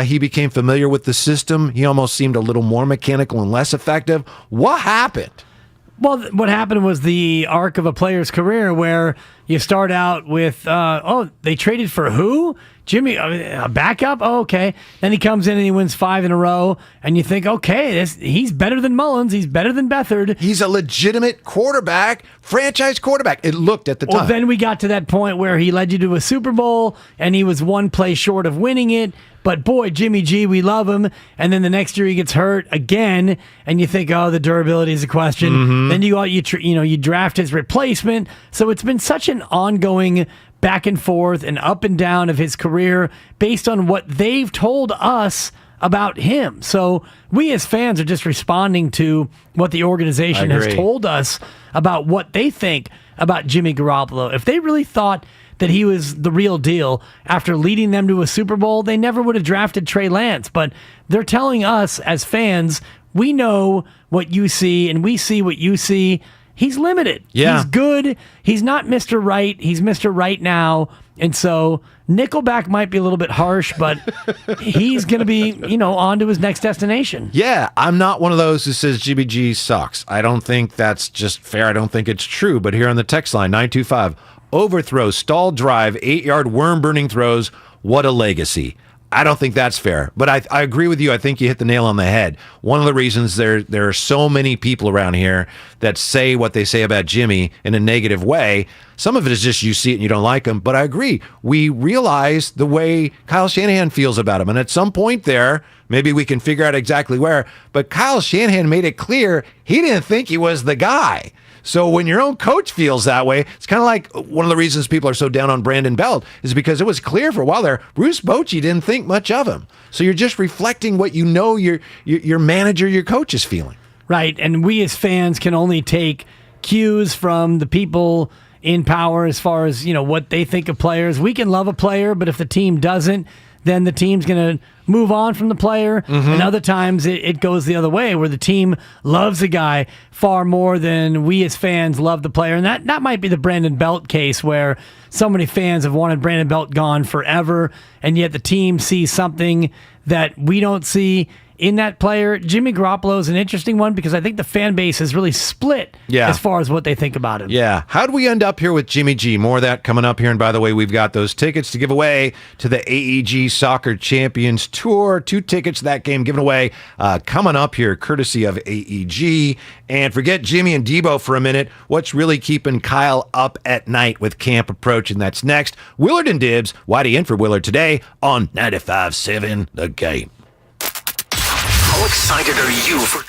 he became familiar with the system, he almost seemed a little more mechanical and less effective. What happened? Well, what happened was the arc of a player's career where you start out with, they traded for who? Jimmy, a backup? Oh, okay. Then he comes in and he wins 5 in a row, and you think, okay, he's better than Mullins. He's better than Beathard. He's a legitimate quarterback, franchise quarterback. It looked at the time. Well, then we got to that point where he led you to a Super Bowl, and he was one play short of winning it. But boy, Jimmy G, we love him. And then the next year he gets hurt again, and you think, the durability is a question. Mm-hmm. Then you draft his replacement. So it's been such an ongoing back and forth and up and down of his career based on what they've told us about him. So we as fans are just responding to what the organization has told us about what they think about Jimmy Garoppolo. If they really thought that he was the real deal after leading them to a Super Bowl, they never would have drafted Trey Lance. But they're telling us as fans, we know what you see and we see what you see. He's limited. Yeah. He's good. He's not Mr. Right. He's Mr. Right now. And so Nickelback might be a little bit harsh, but he's going to be, on to his next destination. Yeah, I'm not one of those who says GBG sucks. I don't think that's just fair. I don't think it's true. But here on the text line, 925, overthrow, stall drive, 8-yard worm-burning throws. What a legacy. I don't think that's fair, but I agree with you. I think you hit the nail on the head. One of the reasons there are so many people around here that say what they say about Jimmy in a negative way, some of it is just you see it and you don't like him, but I agree. We realize the way Kyle Shanahan feels about him, and at some point there, maybe we can figure out exactly where, but Kyle Shanahan made it clear he didn't think he was the guy. So when your own coach feels that way, it's kind of like one of the reasons people are so down on Brandon Belt is because it was clear for a while there, Bruce Bochy didn't think much of him. So you're just reflecting what your manager, your coach is feeling. Right, and we as fans can only take cues from the people in power as far as, what they think of players. We can love a player, but if the team doesn't, then the team's going to move on from the player. Mm-hmm. And other times it goes the other way where the team loves a guy far more than we as fans love the player. And that might be the Brandon Belt case where so many fans have wanted Brandon Belt gone forever, and yet the team sees something that we don't see in that player. Jimmy Garoppolo is an interesting one because I think the fan base is really split as far as what they think about him. Yeah. How'd we end up here with Jimmy G? More of that coming up here. And by the way, we've got those tickets to give away to the AEG Soccer Champions Tour. 2 tickets to that game given away coming up here, courtesy of AEG. And forget Jimmy and Debo for a minute. What's really keeping Kyle up at night with camp approaching? That's next. Willard and Dibs. Whitey in for Willard today on 95.7 The Game. How excited are you for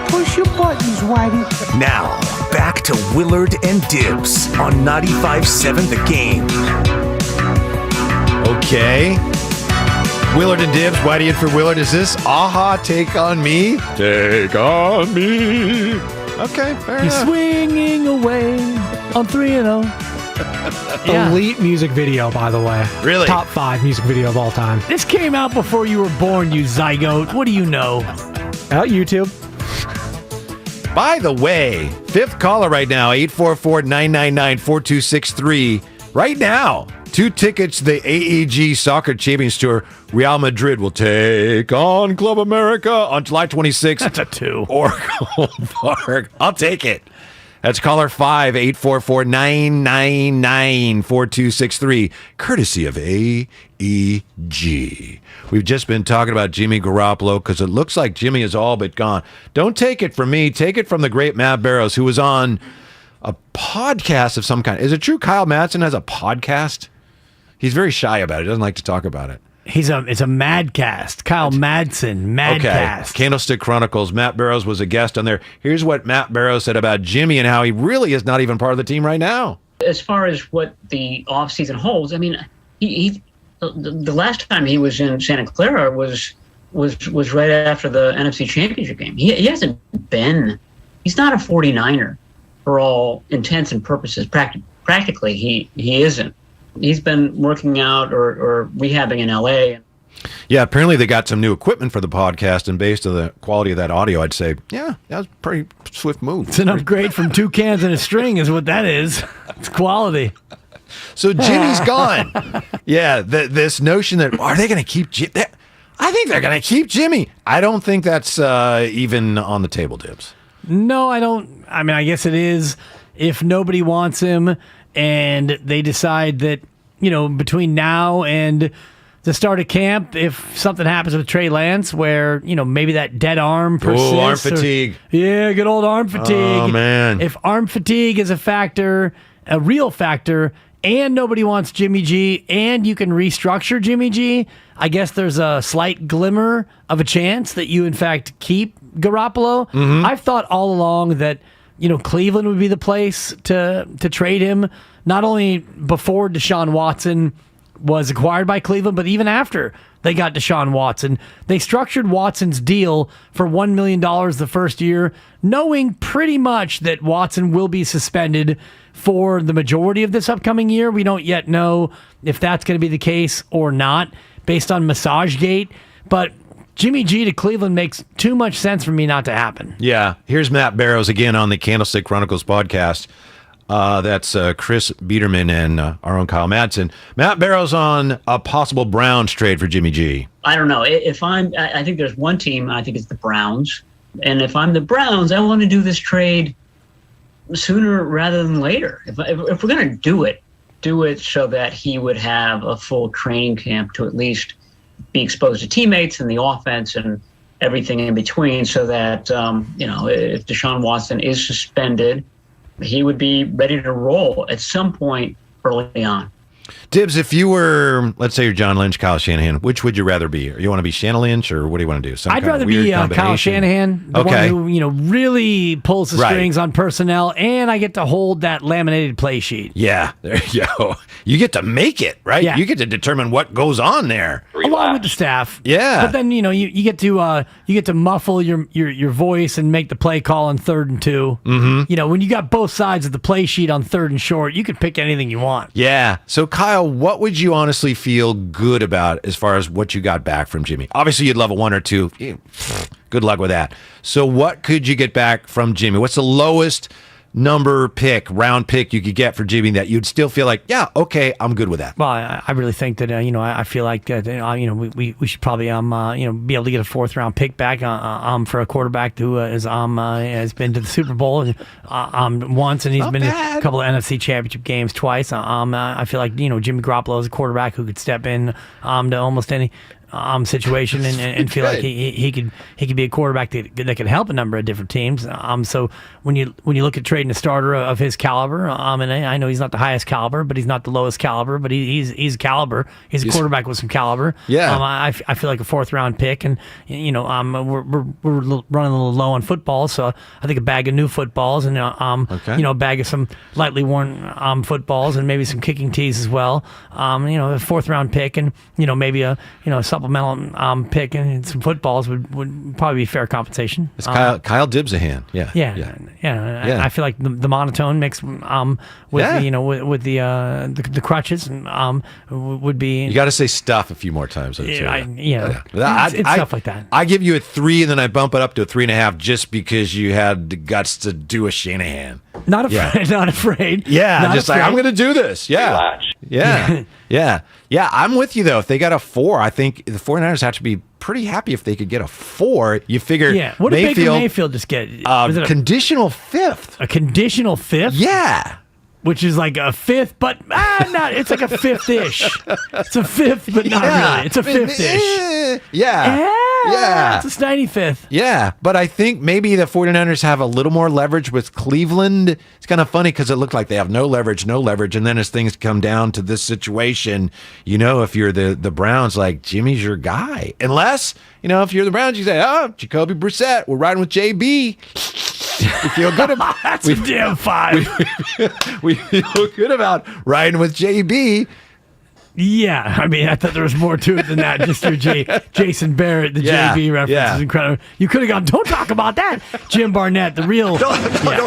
Push your buttons, Whitey. Now, back to Willard and Dibs on 95.7 The Game. Okay. Willard and Dibs, Whitey in for Willard. Is this Aha, Take On Me? Take on me. Okay, fair He's enough. swinging away on 3-0. Yeah. Elite music video, by the way. Really? Top 5 music video of all time. This came out before you were born, you zygote. What do you know? Out YouTube. By the way, fifth caller right now, 844-999-4263. Right now, 2 tickets to the AEG Soccer Champions Tour. Real Madrid will take on Club America on July 26th. That's a 2. Oracle Park. I'll take it. That's caller 5, 844-999-4263, courtesy of AEG. We've just been talking about Jimmy Garoppolo because it looks like Jimmy is all but gone. Don't take it from me. Take it from the great Matt Barrows, who was on a podcast of some kind. Is it true Kyle Madsen has a podcast? He's very shy about it. He doesn't like to talk about it. It's a Madcast. Kyle Madsen, Madcast. Okay. Candlestick Chronicles. Matt Barrows was a guest on there. Here's what Matt Barrows said about Jimmy and how he really is not even part of the team right now. As far as what the offseason holds, I mean, he the last time he was in Santa Clara was right after the NFC Championship game. He hasn't been. He's not a 49er for all intents and purposes. Practically, he isn't. He's been working out or rehabbing in LA. Yeah, apparently they got some new equipment for the podcast, and based on the quality of that audio, I'd say, yeah, that was a pretty swift move. It's an upgrade from 2 cans and a string is what that is. It's quality. So Jimmy's gone. Yeah, this notion that, are they going to keep Jimmy? I think they're going to keep Jimmy. I don't think that's even on the table, Dibs. No, I don't. I mean, I guess it is if nobody wants him and they decide that, between now and the start of camp, if something happens with Trey Lance where, maybe that dead arm persists. Oh, arm fatigue. Good old arm fatigue. Oh, man. If arm fatigue is a factor, a real factor, and nobody wants Jimmy G, and you can restructure Jimmy G, I guess there's a slight glimmer of a chance that you, in fact, keep Garoppolo. Mm-hmm. I've thought all along that Cleveland would be the place to trade him, not only before Deshaun Watson was acquired by Cleveland, but even after they got Deshaun Watson. They structured Watson's deal for $1 million the first year, knowing pretty much that Watson will be suspended for the majority of this upcoming year. We don't yet know if that's going to be the case or not, based on MassageGate, but Jimmy G to Cleveland makes too much sense for me not to happen. Yeah. Here's Matt Barrows again on the Candlestick Chronicles podcast. That's Chris Biederman and our own Kyle Madsen. Matt Barrows on a possible Browns trade for Jimmy G. I don't know. I think there's one team, I think it's the Browns. And if I'm the Browns, I want to do this trade sooner rather than later. If we're going to do it so that he would have a full training camp to at least be exposed to teammates and the offense and everything in between, so that if Deshaun Watson is suspended, he would be ready to roll at some point early on. Dibs, if you were, let's say you're John Lynch, Kyle Shanahan, which would you rather be? You want to be Shannon Lynch, or what do you want to do? I'd rather be Kyle Shanahan, the one who really pulls the strings on personnel, and I get to hold that laminated play sheet. Yeah, there you go. You get to make it, right? Yeah. You get to determine what goes on there, along with the staff. Yeah, but then you get to muffle your voice and make the play call on 3rd and 2. Mm-hmm. When you got both sides of the play sheet on 3rd and short, you can pick anything you want. Yeah. So Kyle, what would you honestly feel good about as far as what you got back from Jimmy? Obviously, you'd love a 1 or 2. Good luck with that. So what could you get back from Jimmy? What's the lowest round pick you could get for Jimmy that you'd still feel like, yeah, okay, I'm good with that? Well, I really think that I feel like we should probably be able to get a 4th round pick back for a quarterback who has been to the Super Bowl once, and he's been in a couple of NFC Championship games twice. I feel like Jimmy Garoppolo is a quarterback who could step in to almost any situation and feel like he could be a quarterback that could help a number of different teams. So when you look at trading a starter of his caliber, and I know he's not the highest caliber, but he's not the lowest caliber, but he's caliber. He's a quarterback with some caliber. Yeah. I feel like a 4th round pick, and we're running a little low on football, so I think a bag of new footballs and a bag of some lightly worn footballs and maybe some kicking tees as well. A 4th round pick and maybe a supplemental pick and some footballs would probably be fair compensation. It's Kyle Dibs a hand. Yeah. I feel like the monotone mix with the crutches would be. You got to say stuff a few more times. It's stuff like that. I give you a 3 and then I bump it up to a 3.5 just because you had the guts to do a Shanahan. Not afraid. Not afraid. Yeah, not just afraid. like I'm going to do this. Yeah. Relax. Yeah. I'm with you though. If they got a 4, I think the 49ers have to be pretty happy if they could get a 4. You figure, what did Baker Mayfield just get? Conditional 5th. A conditional 5th? Yeah. Which is like a 5th, but it's like a 5th-ish. It's a 5th, but not really. It's a 5th-ish. Yeah. It's a Steiny 5th. Yeah, but I think maybe the 49ers have a little more leverage with Cleveland. It's kind of funny because it looked like they have no leverage, and then as things come down to this situation, if you're the Browns, like, Jimmy's your guy. Unless, if you're the Browns, you say, Jacoby Brissett, we're riding with JB. We feel good about That's a damn 5. We feel good about riding with JB. Yeah, I mean, I thought there was more to it than that. Just your Jason Barrett, the JB reference is incredible. You could have gone, don't talk about that. Jim Barnett, the real, don't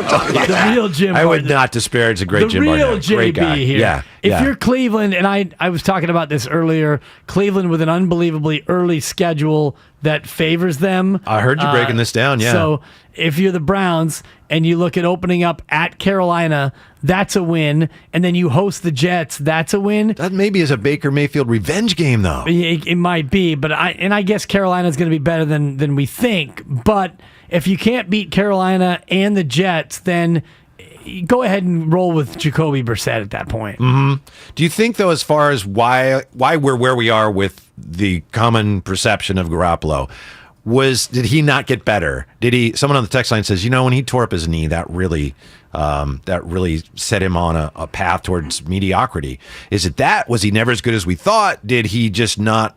talk about that. Real Jim I Barnett. would not disparage the great Jim Barnett. The real JB great guy. here. Yeah. If you're Cleveland, and I was talking about this earlier, Cleveland with an unbelievably early schedule that favors them. I heard you breaking this down, yeah. So if you're the Browns and you look at opening up at Carolina, that's a win. And then you host the Jets, that's a win. That maybe is a Baker Mayfield revenge game, though. It might be, but I guess Carolina's going to be better than we think. But if you can't beat Carolina and the Jets, then go ahead and roll with Jacoby Brissett at that point. Mm-hmm. Do you think, though, as far as why we're where we are with the common perception of Garoppolo, did he not get better? Someone on the text line says, when he tore up his knee, that really set him on a path towards mediocrity. Is it that? Was he never as good as we thought? Did he just not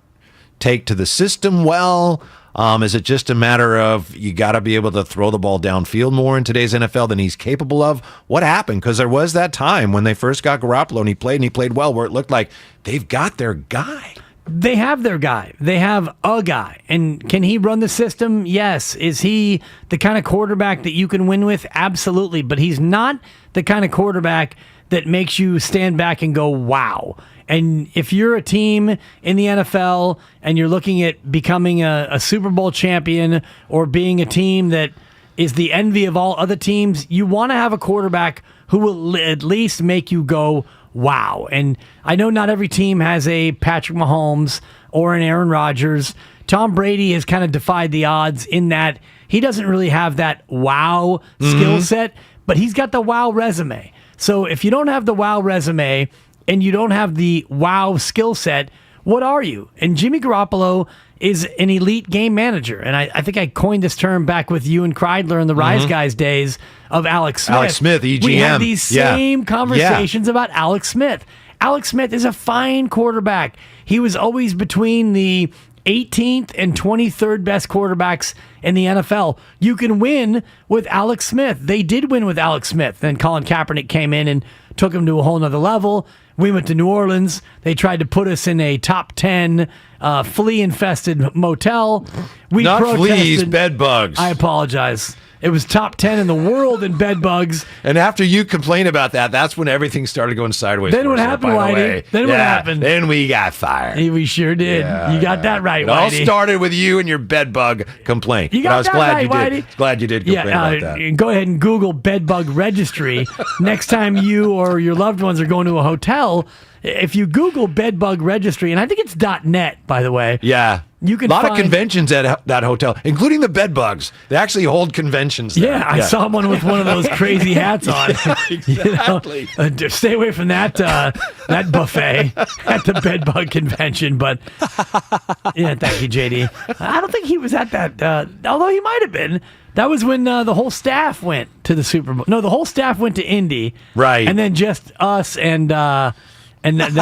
take to the system well? Is it just a matter of you got to be able to throw the ball downfield more in today's NFL than he's capable of? What happened? Because there was that time when they first got Garoppolo and he played well, where it looked like they've got their guy. They have their guy. They have a guy. And can he run the system? Yes. Is he the kind of quarterback that you can win with? Absolutely. But he's not the kind of quarterback that makes you stand back and go, wow. And if you're a team in the NFL and you're looking at becoming a Super Bowl champion or being a team that is the envy of all other teams, you want to have a quarterback who will at least make you go, wow. And I know not every team has a Patrick Mahomes or an Aaron Rodgers. Tom Brady has kind of defied the odds in that he doesn't really have that wow skill set, but he's got the wow resume. So if you don't have the wow resume and you don't have the wow skill set, what are you? And Jimmy Garoppolo is an elite game manager. And I think I coined this term back with you and Kreidler in the Rise Guys days of Alex Smith. Alex Smith, EGM. We had these same conversations about Alex Smith. Alex Smith is a fine quarterback. He was always between the 18th and 23rd best quarterbacks in the NFL. You can win with Alex Smith. They did win with Alex Smith. Then Colin Kaepernick came in and took him to a whole nother level. We went to New Orleans. They tried to put us in a top 10 flea-infested motel. We Not protested. fleas, bed bugs. I apologize. It was top 10 in the world in bed bugs. And after you complained about that, that's when everything started going sideways. Then for what us, happened, by the Whitey? way. Then what happened? Then we got fired. We sure did. Yeah, you got that right, It all Whitey. started with you and your bed bug complaint. You But got I was that glad right, you did. Whitey. Glad you did complain about that. Go ahead and Google bed bug registry. Next time you or your loved ones are going to a hotel, if you Google bed bug registry, and I think it's .net, by the way. Yeah. You can a lot find- of conventions at that hotel, including the bed bugs. They actually hold conventions there. Yeah, I saw one with one of those crazy hats on. Exactly. Stay away from that that buffet at the bedbug convention. But yeah, thank you, JD. I don't think he was at that, although he might have been. That was when the whole staff went to the Super Bowl. No, the whole staff went to Indy. Right. And then just us and that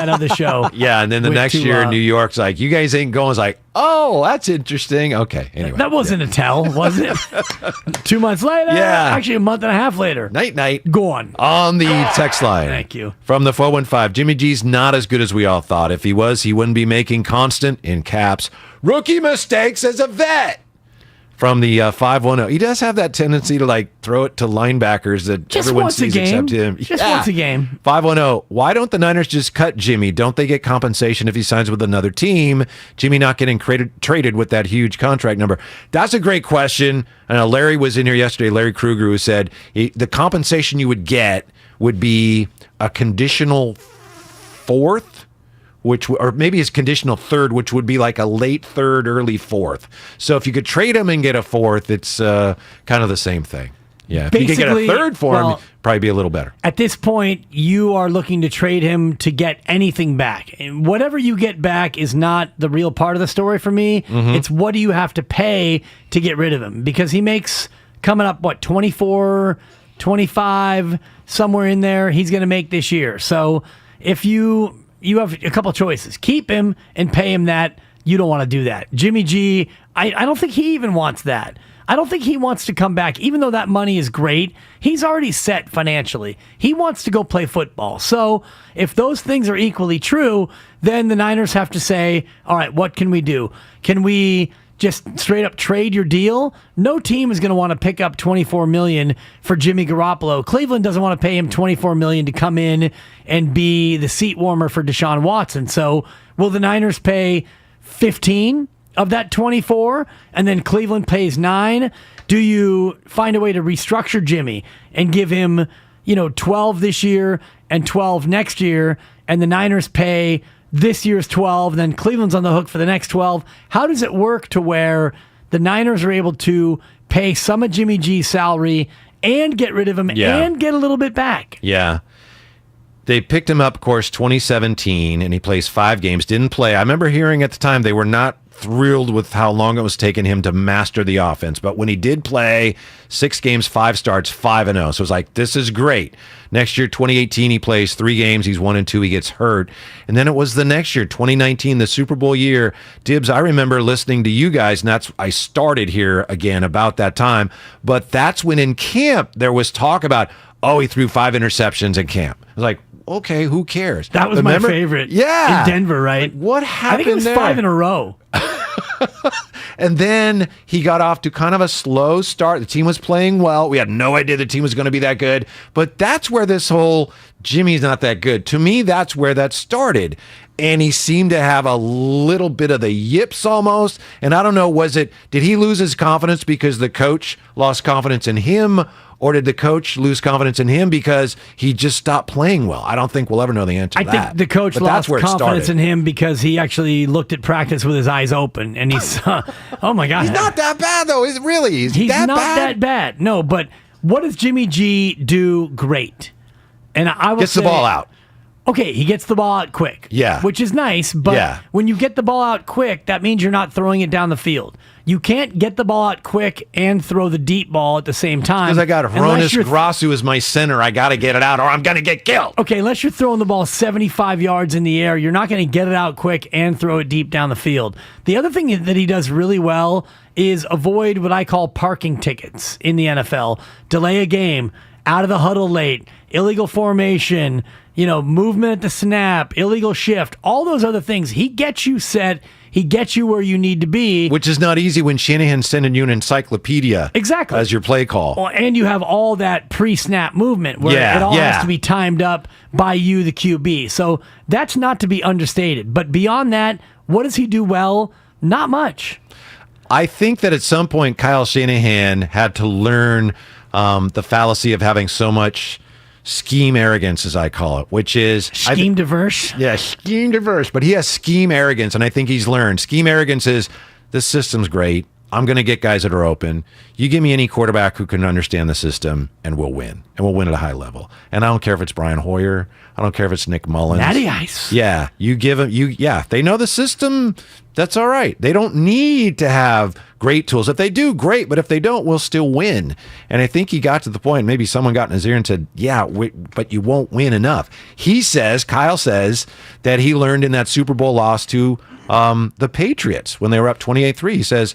other show. Yeah, and then the went next to, year in New York's like, you guys ain't going. It's like, oh, that's interesting. Okay, anyway. That wasn't a tell, was it? 2 months later? Yeah. Actually, a month and a half later. Night. Go on. On the text line. Thank you. From the 415, Jimmy G's not as good as we all thought. If he was, he wouldn't be making constant, in caps, rookie mistakes as a vet. From the 510, he does have that tendency to like throw it to linebackers that Just everyone once a sees game. except him. Just once a game. 510, why don't the Niners just cut Jimmy? Don't they get compensation if he signs with another team? Jimmy not getting traded with that huge contract number. That's a great question. I know Larry was in here yesterday, Larry Kruger, who said the compensation you would get would be a conditional fourth, or maybe his conditional third, which would be like a late third, early fourth. So if you could trade him and get a fourth, it's kind of the same thing. Yeah, if you could get a third for him, probably be a little better. At this point, you are looking to trade him to get anything back. And whatever you get back is not the real part of the story for me. Mm-hmm. It's what do you have to pay to get rid of him? Because he makes, coming up, 24, 25, somewhere in there, he's going to make this year. So if you have a couple choices. Keep him and pay him that. You don't want to do that. Jimmy G, I don't think he even wants that. I don't think he wants to come back. Even though that money is great, he's already set financially. He wants to go play football. So if those things are equally true, then the Niners have to say, all right, what can we do? Can we just straight up trade your deal? No team is going to want to pick up $24 million for Jimmy Garoppolo. Cleveland doesn't want to pay him $24 million to come in and be the seat warmer for Deshaun Watson. So will the Niners pay 15 of that 24 and then Cleveland pays 9? Do you find a way to restructure Jimmy and give him, 12 this year and 12 next year, and the Niners pay this year's 12, then Cleveland's on the hook for the next 12? How does it work to where the Niners are able to pay some of Jimmy G's salary and get rid of him and get a little bit back? Yeah. They picked him up, of course, 2017, and he plays 5 games. Didn't play. I remember hearing at the time they were not thrilled with how long it was taking him to master the offense. But when he did play 6 games, 5 starts, 5-0. So it was like, this is great. Next year, 2018, he plays 3 games. He's 1-2. He gets hurt. And then it was the next year, 2019, the Super Bowl year. Dibs, I remember listening to you guys, and I started here again about that time. But that's when in camp there was talk about, he threw 5 interceptions in camp. I was like, okay, who cares? That was my favorite. Yeah. In Denver, right? Like, what happened? I think it was there? 5 in a row. And then he got off to kind of a slow start. The team was playing well. We had no idea the team was going to be that good. But that's where this whole Jimmy's not that good. To me, that's where that started. And he seemed to have a little bit of the yips almost. And I don't know, did he lose his confidence because the coach lost confidence in him? Or did the coach lose confidence in him because he just stopped playing well? I don't think we'll ever know the answer to that. I think the coach lost confidence in him because he actually looked at practice with his eyes open. And he's, oh my God. He's not that bad, though. He's not that bad. No, but what does Jimmy G do great? And I would Gets the ball out. Okay, he gets the ball out quick. Yeah. Which is nice, but when you get the ball out quick, that means you're not throwing it down the field. You can't get the ball out quick and throw the deep ball at the same time. Because I got Hronis Grasu as my center. I got to get it out or I'm going to get killed. Okay, unless you're throwing the ball 75 yards in the air, you're not going to get it out quick and throw it deep down the field. The other thing that he does really well is avoid what I call parking tickets in the NFL. Delay a game, out of the huddle late, illegal formation, movement at the snap, illegal shift, all those other things. He gets you set. He gets you where you need to be. Which is not easy when Shanahan's sending you an encyclopedia as your play call. Well, and you have all that pre-snap movement where it all has to be timed up by you, the QB. So that's not to be understated. But beyond that, what does he do well? Not much. I think that at some point, Kyle Shanahan had to learn the fallacy of having so much scheme arrogance, as I call it, which is scheme diverse. Yeah, scheme diverse. But he has scheme arrogance, and I think he's learned. Scheme arrogance is this system's great. I'm going to get guys that are open. You give me any quarterback who can understand the system, and we'll win. And we'll win at a high level. And I don't care if it's Brian Hoyer. I don't care if it's Nick Mullins. Natty Ice. Yeah, you give them. If they know the system, that's all right. They don't need to have great tools. If they do, great. But if they don't, we'll still win. And I think he got to the point, maybe someone got in his ear and said, but you won't win enough. Kyle says that he learned in that Super Bowl loss to the Patriots when they were up 28-3. He says,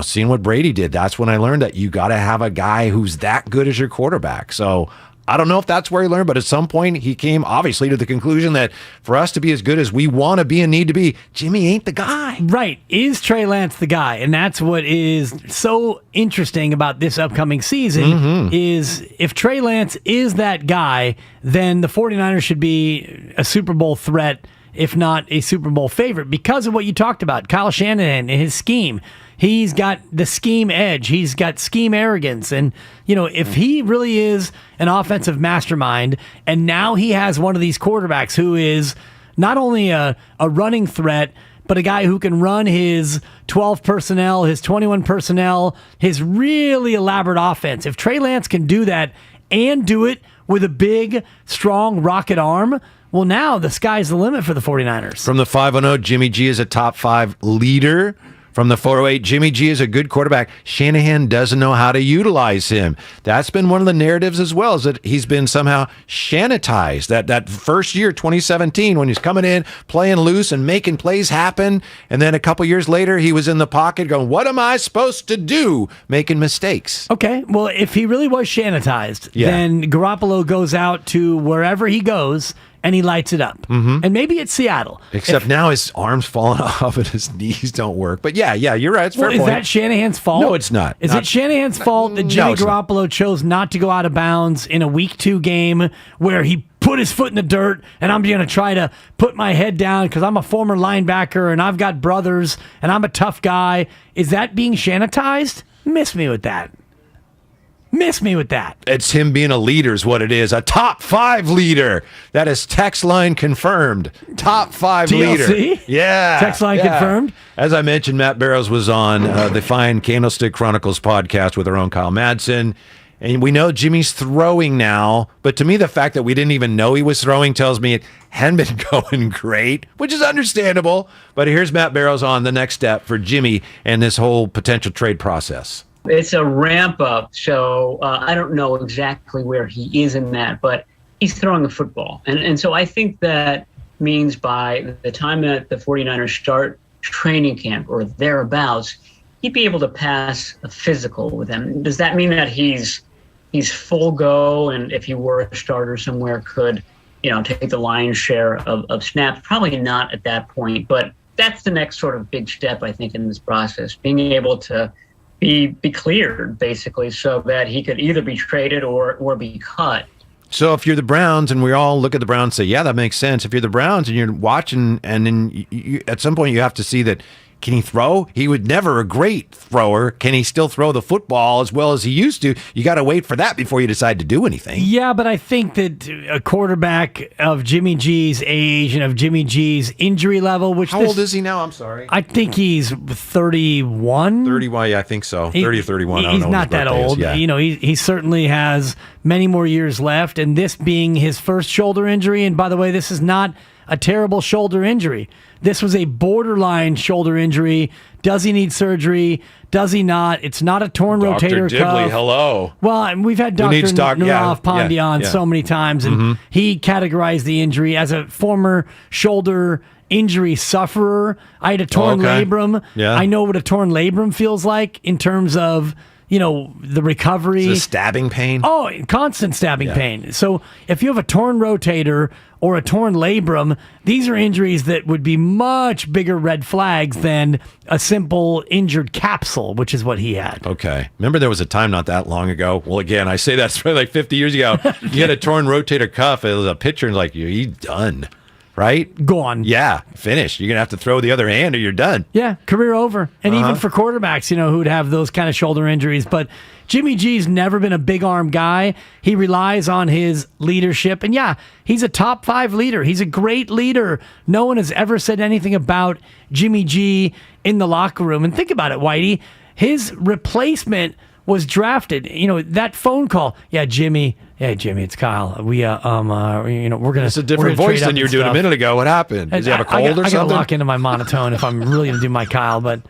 seeing what Brady did, that's when I learned that you got to have a guy who's that good as your quarterback. So I don't know if that's where he learned, but at some point he came obviously to the conclusion that for us to be as good as we want to be and need to be, Jimmy ain't the guy. Right. Is Trey Lance the guy? And that's what is so interesting about this upcoming season is if Trey Lance is that guy, then the 49ers should be a Super Bowl threat, if not a Super Bowl favorite, because of what you talked about. Kyle Shanahan and his scheme. He's got the scheme edge. He's got scheme arrogance. And, if he really is an offensive mastermind, and now he has one of these quarterbacks who is not only a running threat, but a guy who can run his 12 personnel, his 21 personnel, his really elaborate offense. If Trey Lance can do that and do it with a big, strong rocket arm, well, now the sky's the limit for the 49ers. From the 5-0, Jimmy G is a top 5 leader. From the 408, Jimmy G is a good quarterback. Shanahan doesn't know how to utilize him. That's been one of the narratives as well, is that he's been somehow Shanatized. That first year, 2017, when he's coming in, playing loose and making plays happen, and then a couple years later, he was in the pocket going, what am I supposed to do? Making mistakes. Okay, well, if he really was Shanatized, then Garoppolo goes out to wherever he goes, and he lights it up. And maybe it's Seattle. Except now his arm's falling off and his knees don't work. But yeah, you're right. It's fair point. Is that Shanahan's fault? No, it's not. Is it Shanahan's fault that Jimmy Garoppolo chose not to go out of bounds in a Week 2 game where he put his foot in the dirt and I'm going to try to put my head down because I'm a former linebacker and I've got brothers and I'm a tough guy? Is that being Shanatized? Miss me with that. It's him being a leader is what it is. A top 5 leader. That is text line confirmed. Top 5 TLC? leader. Yeah. Text line confirmed. As I mentioned, Matt Barrows was on the fine Candlestick Chronicles podcast with our own Kyle Madsen. And we know Jimmy's throwing now, but to me, the fact that we didn't even know he was throwing tells me it hadn't been going great, which is understandable. But here's Matt Barrows on the next step for Jimmy and this whole potential trade process. It's a ramp up, so I don't know exactly where he is in that, but he's throwing the football. And so I think that means by the time that the 49ers start training camp or thereabouts, he'd be able to pass a physical with them. Does that mean that he's full go, and if he were a starter somewhere could, take the lion's share of snaps? Probably not at that point, but that's the next sort of big step, I think, in this process, being able to be cleared, basically, so that he could either be traded or be cut. So if you're the Browns, and we all look at the Browns and say, yeah, that makes sense. If you're the Browns and you're watching, and then you, at some point you have to see that Can he throw? He was never a great thrower. Can he still throw the football as well as he used to? You got to wait for that before you decide to do anything. Yeah, but I think that a quarterback of Jimmy G's age and of Jimmy G's injury level, which How old is he now? I'm sorry. I think he's 31. 31, yeah, I think so. 30 or 31. I don't He's know not that old. Yeah. He certainly has many more years left, and this being his first shoulder injury, and by the way, this is not a terrible shoulder injury. This was a borderline shoulder injury. Does he need surgery? Does he not? It's not a torn rotator Dr. cuff. Dibley, hello. Well, and we've had Dr. Nurav Pandey on so many times, and he categorized the injury as a former shoulder injury sufferer. I had a torn labrum. Yeah. I know what a torn labrum feels like in terms of the recovery. Is it stabbing pain? Oh, constant stabbing pain. So if you have a torn rotator or a torn labrum, these are injuries that would be much bigger red flags than a simple injured capsule, which is what he had. Okay. Remember there was a time not that long ago? Well, again, I say that's probably like 50 years ago. You had a torn rotator cuff. It was a picture and like, he's done. Right? Gone. Yeah, finished. You're going to have to throw the other hand or you're done. Yeah, career over. And even for quarterbacks, who'd have those kind of shoulder injuries. But Jimmy G's never been a big arm guy. He relies on his leadership. And yeah, he's a top 5 leader. He's a great leader. No one has ever said anything about Jimmy G in the locker room. And think about it, Whitey. His replacement was drafted. That phone call. Yeah, Jimmy. Hey, Jimmy, it's Kyle. We're gonna. It's a different voice than you were doing a minute ago. What happened? Does he have a cold or something? I gotta lock into my monotone if I'm really gonna do my Kyle. But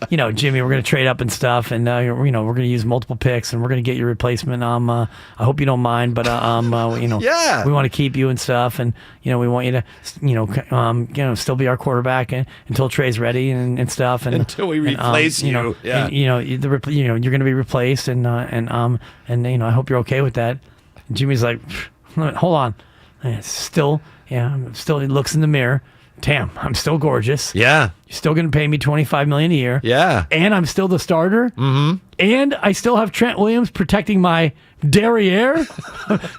Jimmy, we're gonna trade up and stuff, and we're gonna use multiple picks, and we're gonna get your replacement. I hope you don't mind, but yeah, we want to keep you and stuff, and we want you to still be our quarterback until Trey's ready and stuff, and until we replace you. Yeah, and, you're gonna be replaced, and I hope you're okay with that. Jimmy's like, hold on. He looks in the mirror. Damn, I'm still gorgeous. Yeah. You're still going to pay me $25 million a year. Yeah. And I'm still the starter. Mm-hmm. And I still have Trent Williams protecting my derriere.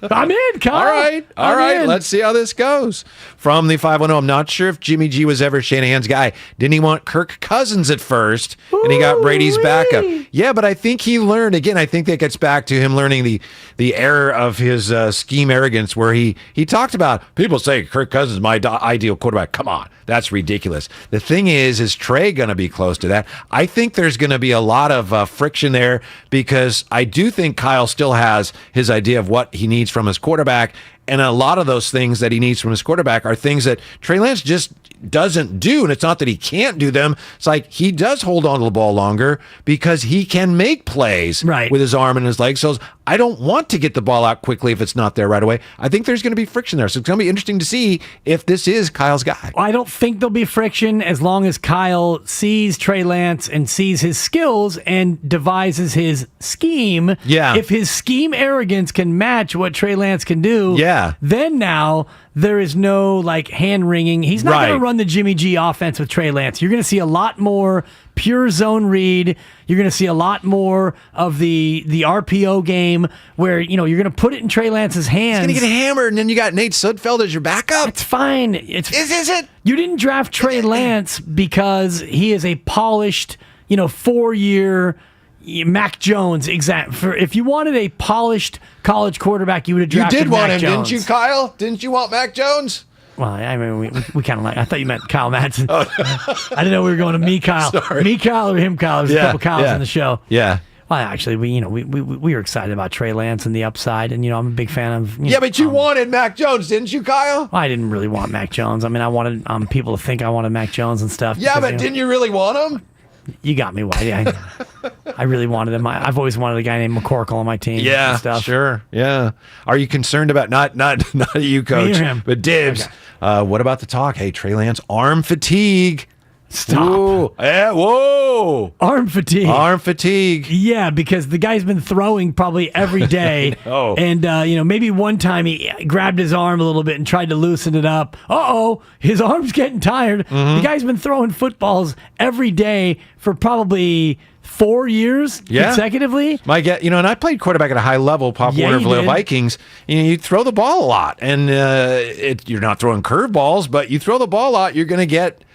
I'm in, Kyle. All right. Let's see how this goes. From the 510, I'm not sure if Jimmy G was ever Shanahan's guy. Didn't he want Kirk Cousins at first? And he got Brady's backup. Yeah, but I think he learned, again, I think that gets back to him learning the error of his scheme arrogance where he talked about, people say Kirk Cousins is my ideal quarterback. Come on. That's ridiculous. The thing is Trey going to be close to that? I think there's going to be a lot of friction there because I do think Kyle still has his idea of what he needs from his quarterback. And a lot of those things that he needs from his quarterback are things that Trey Lance just doesn't do. And it's not that he can't do them. It's like he does hold on to the ball longer because he can make plays with his arm and his leg. So I don't want to get the ball out quickly if it's not there right away. I think there's going to be friction there. So it's going to be interesting to see if this is Kyle's guy. I don't think there'll be friction as long as Kyle sees Trey Lance and sees his skills and devises his scheme. Yeah. If his scheme arrogance can match what Trey Lance can do, then now there is no hand wringing. He's not going to run the Jimmy G offense with Trey Lance. You're going to see a lot more pure zone read. You're going to see a lot more of the RPO game where you're going to put it in Trey Lance's hands. He's going to get hammered, and then you got Nate Sudfeld as your backup. It's fine. Is it? You didn't draft Trey Lance because he is a polished, 4-year Mac Jones. If you wanted a polished college quarterback, you would have drafted Mac Jones. You did want him, didn't you, Kyle? Didn't you want Mac Jones? Well, I mean, we kind of I thought you meant Kyle Madsen. I didn't know we were going to me, Kyle. Sorry. Me, Kyle, or him, Kyle. There's a couple Kyles on the show. Yeah. Well, actually, we were excited about Trey Lance and the upside, and I'm a big fan of. But you wanted Mac Jones, didn't you, Kyle? Well, I didn't really want Mac Jones. I mean, I wanted people to think I wanted Mac Jones and stuff. Yeah, because, but didn't you really want him? You got me, Whitey. I really wanted him. I've always wanted a guy named McCorkle on my team. Yeah, and stuff. Sure. Yeah. Are you concerned about not you, Coach, but Dibs? Okay. What about the talk? Hey, Trey Lance, arm fatigue. Stop. Whoa. Yeah, whoa. Arm fatigue. Arm fatigue. Yeah, because the guy's been throwing probably every day. And, maybe one time he grabbed his arm a little bit and tried to loosen it up. Uh-oh, his arm's getting tired. Mm-hmm. The guy's been throwing footballs every day for probably 4 years consecutively. And I played quarterback at a high level, Pop Warner for the Vikings. You throw the ball a lot, and you're not throwing curveballs, but you throw the ball a lot, you're going to get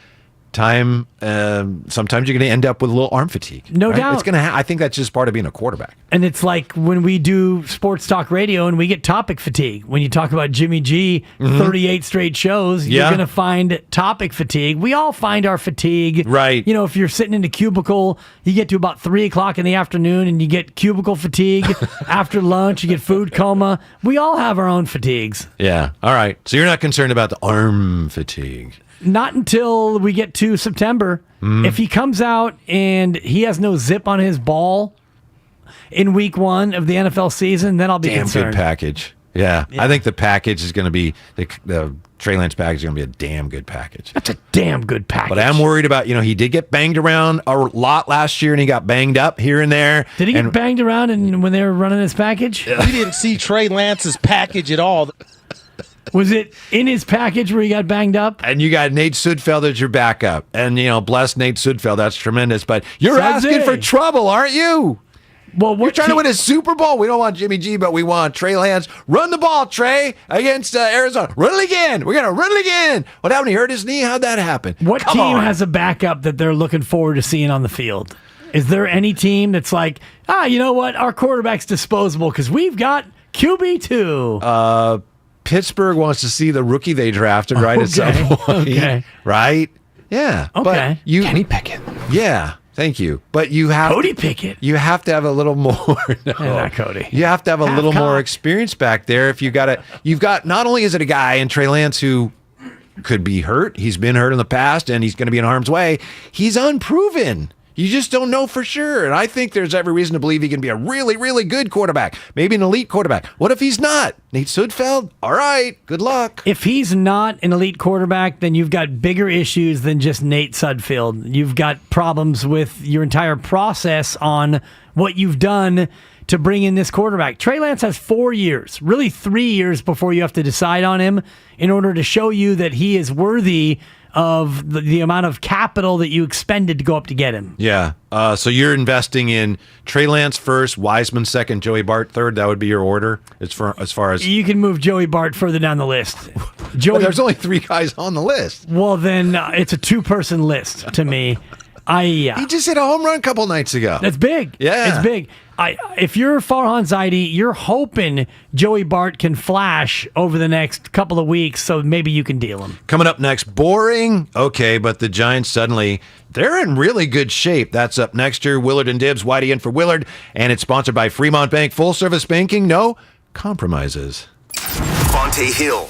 time, sometimes you're going to end up with a little arm fatigue. No doubt. It's gonna. I think that's just part of being a quarterback. And it's like when we do sports talk radio and we get topic fatigue. When you talk about Jimmy G, 38 straight shows, you're going to find topic fatigue. We all find our fatigue. Right. You know, if you're sitting in a cubicle, you get to about 3 o'clock in the afternoon and you get cubicle fatigue. After lunch, you get food coma. We all have our own fatigues. Yeah. All right. So you're not concerned about the arm fatigue. Not until we get to September. If he comes out and he has no zip on his ball in week 1 of the NFL season, then I'll be concerned. Good package. Yeah. I think the package is going to be, the Trey Lance package is going to be a damn good package. That's a damn good package. But I'm worried about, he did get banged around a lot last year and he got banged up here and there. Did he get banged around when they were running his package? We didn't see Trey Lance's package at all. Was it in his package where he got banged up? And you got Nate Sudfeld as your backup. And, bless Nate Sudfeld. That's tremendous. But you're asking for trouble, aren't you? Well, you're trying to win a Super Bowl. We don't want Jimmy G, but we want Trey Lance. Run the ball, Trey, against Arizona. Run it again. We're going to run it again. What happened? He hurt his knee? How'd that happen? What team has a backup that they're looking forward to seeing on the field? Is there any team that's like, you know what? Our quarterback's disposable because we've got QB2. Pittsburgh wants to see the rookie they drafted at some point. Okay. Right? Yeah. Okay. But Kenny Pickett. Yeah. Thank you. But you have Cody Pickett. You have to have a little more. No, not Cody. You have to have a little more experience back there. If you've got not only is it a guy in Trey Lance who could be hurt, he's been hurt in the past, and he's going to be in harm's way. He's unproven. You just don't know for sure. And I think there's every reason to believe he can be a really, really good quarterback. Maybe an elite quarterback. What if he's not? Nate Sudfeld? All right. Good luck. If he's not an elite quarterback, then you've got bigger issues than just Nate Sudfeld. You've got problems with your entire process on what you've done to bring in this quarterback. Trey Lance has 4 years, really 3 years before you have to decide on him in order to show you that he is worthy of the amount of capital that you expended to go up to get him. Yeah. So you're investing in Trey Lance first, Wiseman second, Joey Bart third. That would be your order as far as you can move Joey Bart further down the list. Joey, there's only 3 guys on the list. Well, then it's a 2-person list to me. He just hit a home run a couple nights ago. That's big. Yeah, it's big. If you're Farhan Zaidi, you're hoping Joey Bart can flash over the next couple of weeks, so maybe you can deal him. Coming up next, boring. Okay, but the Giants they're in really good shape. That's up next year. Willard and Dibs, Whitey in for Willard, and it's sponsored by Fremont Bank. Full service banking, no compromises. Fonte Hill.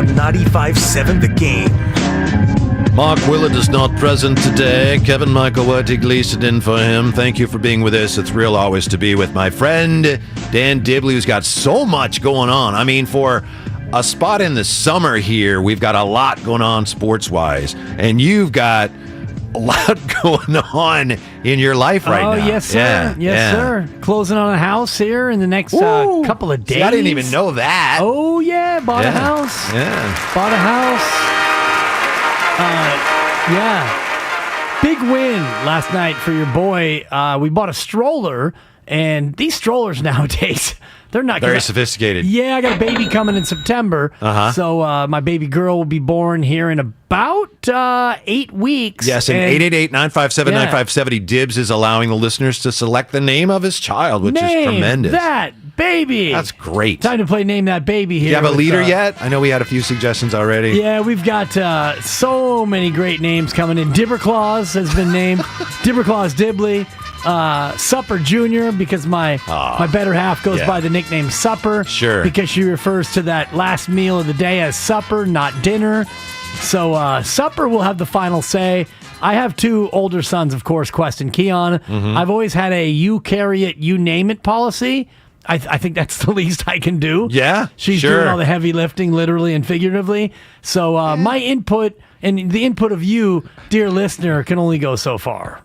on 95.7 The Game. Mark Willard is not present today. Kevin Michael White stood in for him. Thank you for being with us. It's real always to be with my friend Dan Dibley, who's got so much going on. I mean, for a spot in the summer here, we've got a lot going on sports-wise, and you've got a lot going on in your life right now. Oh, yes, sir. Yes, sir. Closing on a house here in the next couple of days. See, I didn't even know that. Oh, yeah. Bought a house. Yeah. Bought a house. Big win last night for your boy. We bought a stroller, and these strollers nowadays, they're not very sophisticated. Yeah, I got a baby coming in September. So my baby girl will be born here in about 8 weeks. Yes, and 888-957-9570. Dibs is allowing the listeners to select the name of his child, which is tremendous. That baby. That's great. Time to play Name That Baby here. Do you have a leader yet? I know we had a few suggestions already. Yeah, we've got so many great names coming in. Dibberclaws has been named. Dibberclaws Dibley. Supper Jr., because my better half goes by the nickname Supper. Sure. Because she refers to that last meal of the day as supper, not dinner. So Supper will have the final say. I have two older sons, of course, Quest and Keon. I've always had a you carry it, you name it policy. I think that's the least I can do. Yeah, She's doing all the heavy lifting, literally and figuratively. So my input and the input of you, dear listener, can only go so far.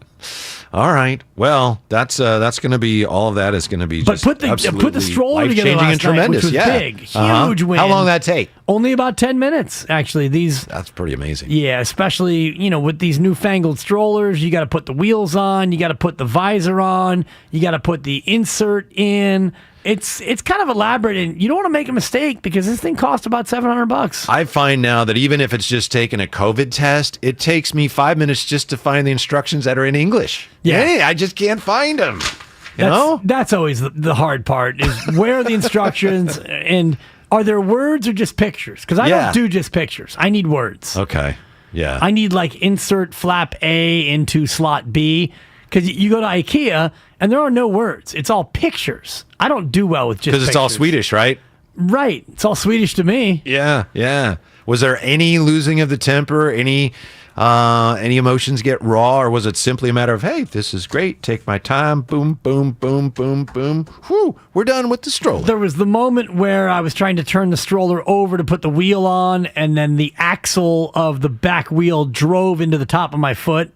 All right. Well, that's going to be all of that is going to be. But put the stroller together last and tremendous. Night, which was big, huge win. How long did that take? Only about 10 minutes, actually. That's pretty amazing. Yeah, especially with these newfangled strollers, you got to put the wheels on, you got to put the visor on, you got to put the insert in. It's kind of elaborate, and you don't want to make a mistake because this thing costs about $700. I find now that even if it's just taking a COVID test, it takes me 5 minutes just to find the instructions that are in English. Yeah. Hey, I just can't find them. That's always the hard part is where are the instructions and are there words or just pictures? Because I don't do just pictures. I need words. Okay. Yeah. I need like insert flap A into slot B. Because you go to IKEA and there are no words. It's all pictures. I don't do well with just pictures. Because it's all Swedish, right? Right. It's all Swedish to me. Yeah. Was there any losing of the temper? Any emotions get raw? Or was it simply a matter of, hey, this is great. Take my time. Boom, boom, boom, boom, boom. Whew, we're done with the stroller. There was the moment where I was trying to turn the stroller over to put the wheel on, and then the axle of the back wheel drove into the top of my foot.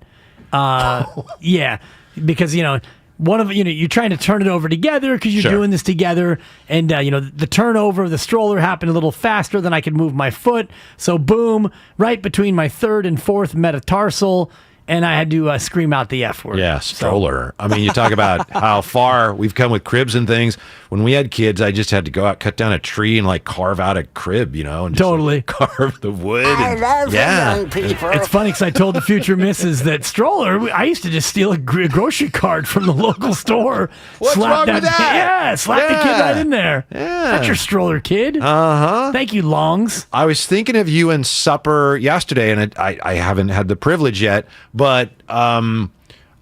Yeah, because you're trying to turn it over together because you're doing this together, and the turnover of the stroller happened a little faster than I could move my foot. So boom, right between my third and fourth metatarsal, and I had to scream out the F word. Yeah, stroller. I mean, you talk about how far we've come with cribs and things. When we had kids, I just had to go out, cut down a tree, and carve out a crib, and just totally carve the wood. I love young people. It's funny because I told the future missus that stroller, I used to just steal a grocery cart from the local store. What's wrong with that? Yeah, slap the kid right in there. Yeah. That's your stroller, kid. Thank you, Longs. I was thinking of you and Supper yesterday, and I haven't had the privilege yet, but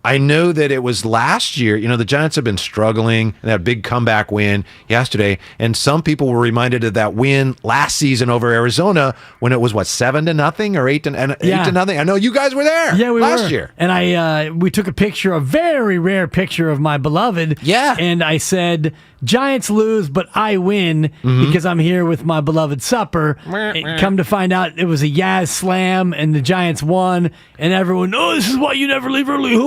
I know that it was last year. The Giants have been struggling, and that big comeback win yesterday. And some people were reminded of that win last season over Arizona when it was 7-0 or 8-0. I know you guys were there. Yeah, we last were. year. And we took a very rare picture of my beloved. Yeah. And I said, Giants lose, but I win because I'm here with my beloved Supper. Come to find out, it was a Yaz slam, and the Giants won, and everyone, this is why you never leave early.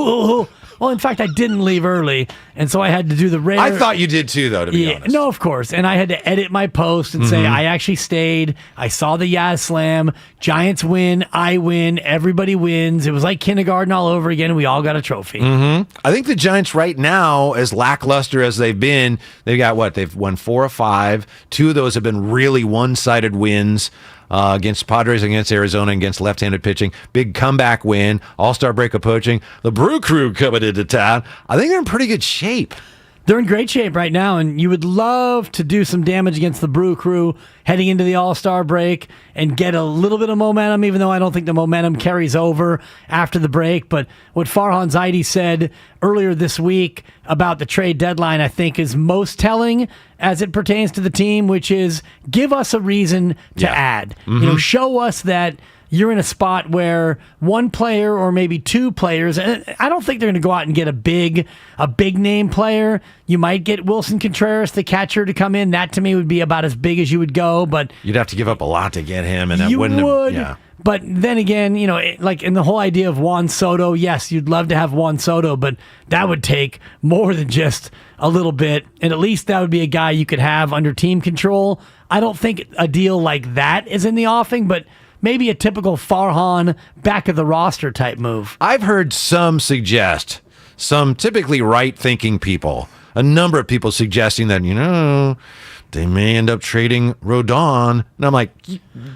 Well, in fact, I didn't leave early, and so I had to do the rare. I thought you did too, though, to be honest. No, of course. And I had to edit my post and say, I actually stayed. I saw the Yaz slam. Giants win. I win. Everybody wins. It was like kindergarten all over again, and we all got a trophy. I think the Giants right now, as lackluster as they've been, they've got They've won 4 of 5. 2 of those have been really one-sided wins. Against Padres, against Arizona, against left-handed pitching. Big comeback win. All-star break of poaching. The Brew Crew coming into town. I think they're in pretty good shape. They're in great shape right now, and you would love to do some damage against the Brew Crew heading into the All-Star break and get a little bit of momentum, even though I don't think the momentum carries over after the break. But what Farhan Zaidi said earlier this week about the trade deadline, I think, is most telling as it pertains to the team, which is give us a reason to add. Mm-hmm. Show us that you're in a spot where one player or maybe two players, and I don't think they're going to go out and get a big name player. You might get Wilson Contreras, the catcher, to come in. That to me would be about as big as you would go, but you'd have to give up a lot to get him, and that you wouldn't would. have, But then again, like in the whole idea of Juan Soto, yes, you'd love to have Juan Soto, but that would take more than just a little bit, and at least that would be a guy you could have under team control. I don't think a deal like that is in the offing, but maybe a typical Farhan back of the roster type move. I've heard some suggest, some typically right-thinking people, a number of people suggesting that, they may end up trading Rodon. And I'm like,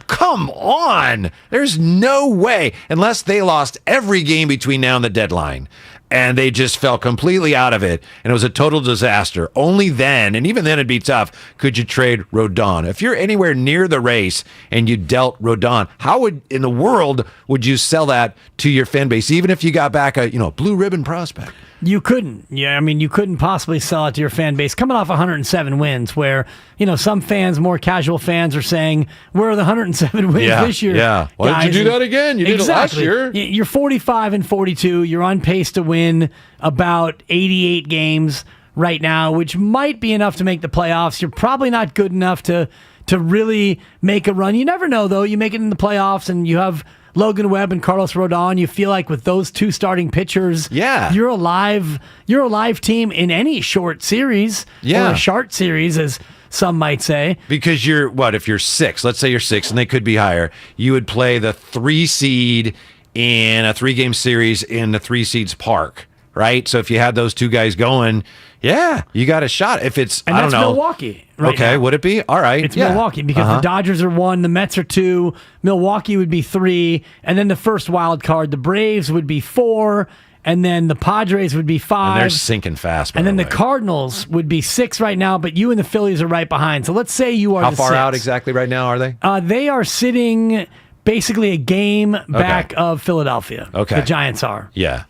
come on. There's no way, unless they lost every game between now and the deadline, and they just fell completely out of it, and it was a total disaster. Only then, and even then it'd be tough, could you trade Rodon. If you're anywhere near the race and you dealt Rodon, how in the world would you sell that to your fan base, even if you got back a blue ribbon prospect? You couldn't. Yeah, I mean, you couldn't possibly sell it to your fan base coming off 107 wins, where, some fans, more casual fans, are saying, where are the 107 wins this year? Yeah. Why did you do that again? You did it last year. You're 45-42. You're on pace to win about 88 games right now, which might be enough to make the playoffs. You're probably not good enough to really make a run. You never know, though. You make it in the playoffs and you have Logan Webb and Carlos Rodon. You feel like with those two starting pitchers, you're a live team in any short series or a short series, as some might say. Because if you're 6, let's say you're 6 and they could be higher, you would play the 3 seed in a 3-game series in the 3 seeds park, right? So if you had those two guys going, you got a shot. If it's, and I don't that's know. Milwaukee. Okay, now. would it be? All right. It's Milwaukee because the Dodgers are 1, the Mets are 2, Milwaukee would be 3, and then the first wild card, the Braves would be 4, and then the Padres would be 5. And they're sinking fast. And then the Cardinals would be 6 right now, but you and the Phillies are right behind. So let's say you are How the far 6. out exactly right now are they? They are sitting basically a game back of Philadelphia. Okay. The Giants are. Yeah.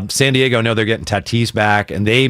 San Diego, I know they're getting Tatis back, and they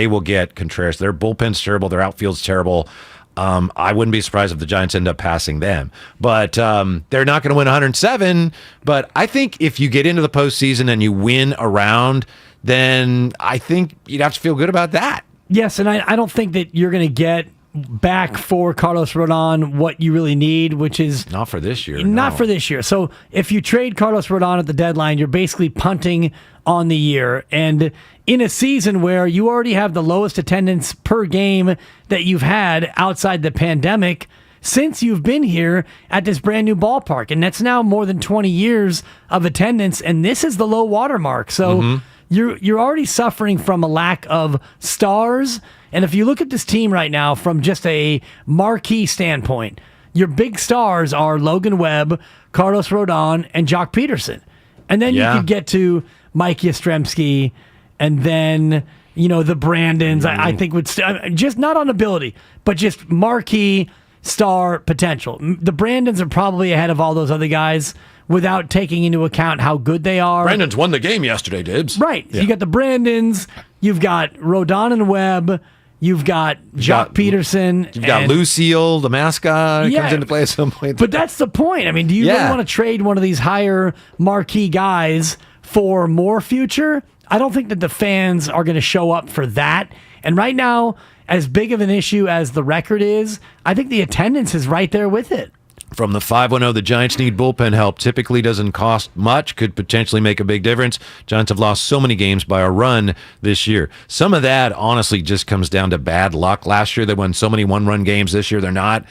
will get Contreras. Their bullpen's terrible. Their outfield's terrible. I wouldn't be surprised if the Giants end up passing them. But they're not going to win 107. But I think if you get into the postseason and you win a round, then I think you'd have to feel good about that. Yes, and I don't think that you're going to get back for Carlos Rodon what you really need, which is not for this year. Not for this year. So if you trade Carlos Rodon at the deadline, you're basically punting on the year. And in a season where you already have the lowest attendance per game that you've had outside the pandemic since you've been here at this brand new ballpark, and that's now more than 20 years of attendance, and this is the low water mark. So you're already suffering from a lack of stars. And if you look at this team right now from just a marquee standpoint, your big stars are Logan Webb, Carlos Rodon, and Jock Peterson. And then you could get to Mike Yastrzemski, and then, the Brandons, I think would just not on ability, but just marquee star potential. The Brandons are probably ahead of all those other guys without taking into account how good they are. Brandons won the game yesterday, Dibs. Right. Yeah. You got the Brandons, you've got Rodon and Webb, you've got Jock Peterson. You've got Lucille, the mascot, comes into play at some point. But that's the point. I mean, do you really want to trade one of these higher marquee guys for more future? I don't think that the fans are going to show up for that. And right now, as big of an issue as the record is, I think the attendance is right there with it. From the 510, the Giants need bullpen help. Typically doesn't cost much, could potentially make a big difference. Giants have lost so many games by a run this year. Some of that, honestly, just comes down to bad luck. Last year, they won so many one-run games. This year, they're not.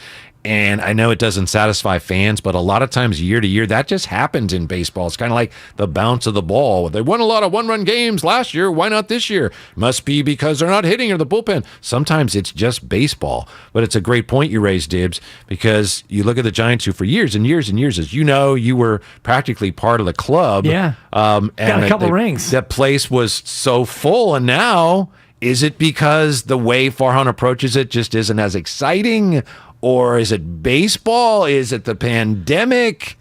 And I know it doesn't satisfy fans, but a lot of times year to year, that just happens in baseball. It's kind of like the bounce of the ball. They won a lot of one-run games last year. Why not this year? Must be because they're not hitting or the bullpen. Sometimes it's just baseball. But it's a great point you raised, Dibs, because you look at the Giants who for years and years and years, as you know, you were practically part of the club. Yeah. And got a couple rings. That place was so full, and now Is it because the way Farhan approaches it just isn't as exciting? Or is it baseball? Is it the pandemic?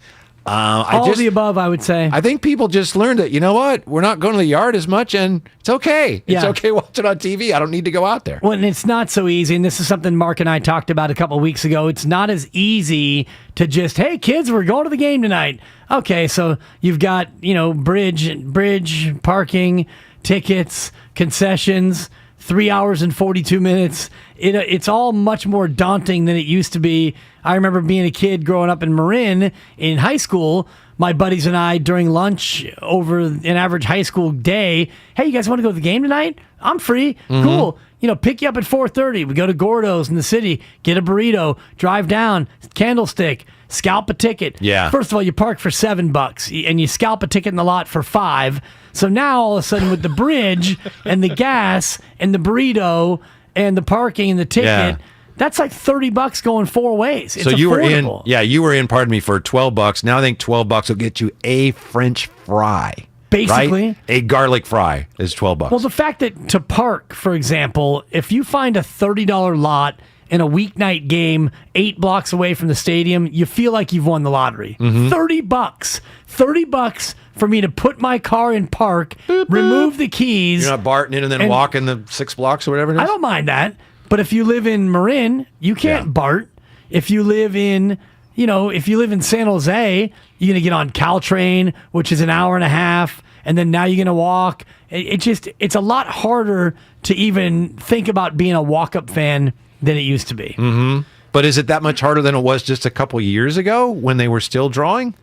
All of the above, I would say. I think people just learned that, you know what? We're not going to the yard as much, and it's okay. It's okay watching on TV. I don't need to go out there. Well, and it's not so easy, and this is something Mark and I talked about a couple of weeks ago. It's not as easy to just, hey, kids, we're going to the game tonight. Okay, so you've got, bridge, parking, tickets, concessions, 3 hours and 42 minutes. It's all much more daunting than it used to be. I remember being a kid growing up in Marin in high school. My buddies and I, during lunch over an average high school day, hey, you guys want to go to the game tonight? I'm free. Mm-hmm. Cool. Pick you up at 4:30. We go to Gordo's in the city, get a burrito, drive down, Candlestick, scalp a ticket. Yeah. First of all, you park for $7 and you scalp a ticket in the lot for $5. So now all of a sudden with the bridge and the gas and the burrito and the parking and the ticket, that's like $30 going 4 ways. It's so you affordable. were in, pardon me, for $12. Now I think $12 will get you a French fry. Basically. Right? A garlic fry is $12. Well, the fact that to park, for example, if you find a $30 lot in a weeknight game 8 blocks away from the stadium, you feel like you've won the lottery. Mm-hmm. $30 for me to put my car in park, remove the keys. You're not barting in and then walking the 6 blocks or whatever it is? I don't mind that. But if you live in Marin, you can't BART. If you live in, San Jose, you're going to get on Caltrain, which is an hour and a half, and then now you're going to walk. It's a lot harder to even think about being a walk-up fan than it used to be. Mm-hmm. But is it that much harder than it was just a couple years ago when they were still drawing?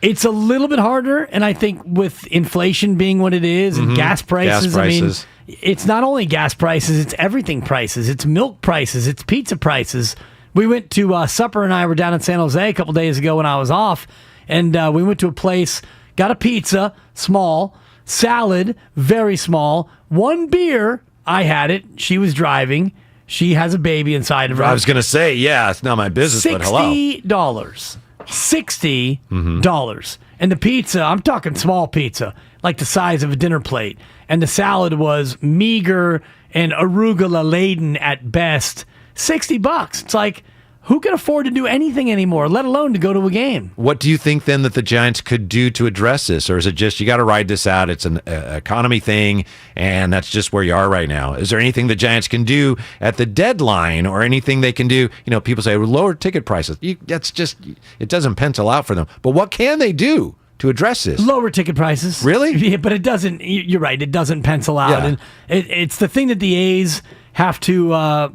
It's a little bit harder, and I think with inflation being what it is and gas prices, I mean, it's not only gas prices, it's everything prices. It's milk prices, it's pizza prices. We went to supper, and I were down in San Jose a couple days ago when I was off, and we went to a place, got a pizza, small, salad, very small, 1 beer, I had it, she was driving, she has a baby inside of her. I was going to say, it's not my business, but hello. $60. $60. And the pizza, I'm talking small pizza, like the size of a dinner plate. And the salad was meager and arugula laden at best. $60. It's like, who can afford to do anything anymore, let alone to go to a game? What do you think then that the Giants could do to address this? Or is it just you got to ride this out? It's an economy thing, and that's just where you are right now. Is there anything the Giants can do at the deadline or anything they can do? People say lower ticket prices. That's just, it doesn't pencil out for them. But what can they do to address this? Lower ticket prices. Really? Yeah, but it doesn't, you're right, it doesn't pencil out. Yeah. And it's the thing that the A's have to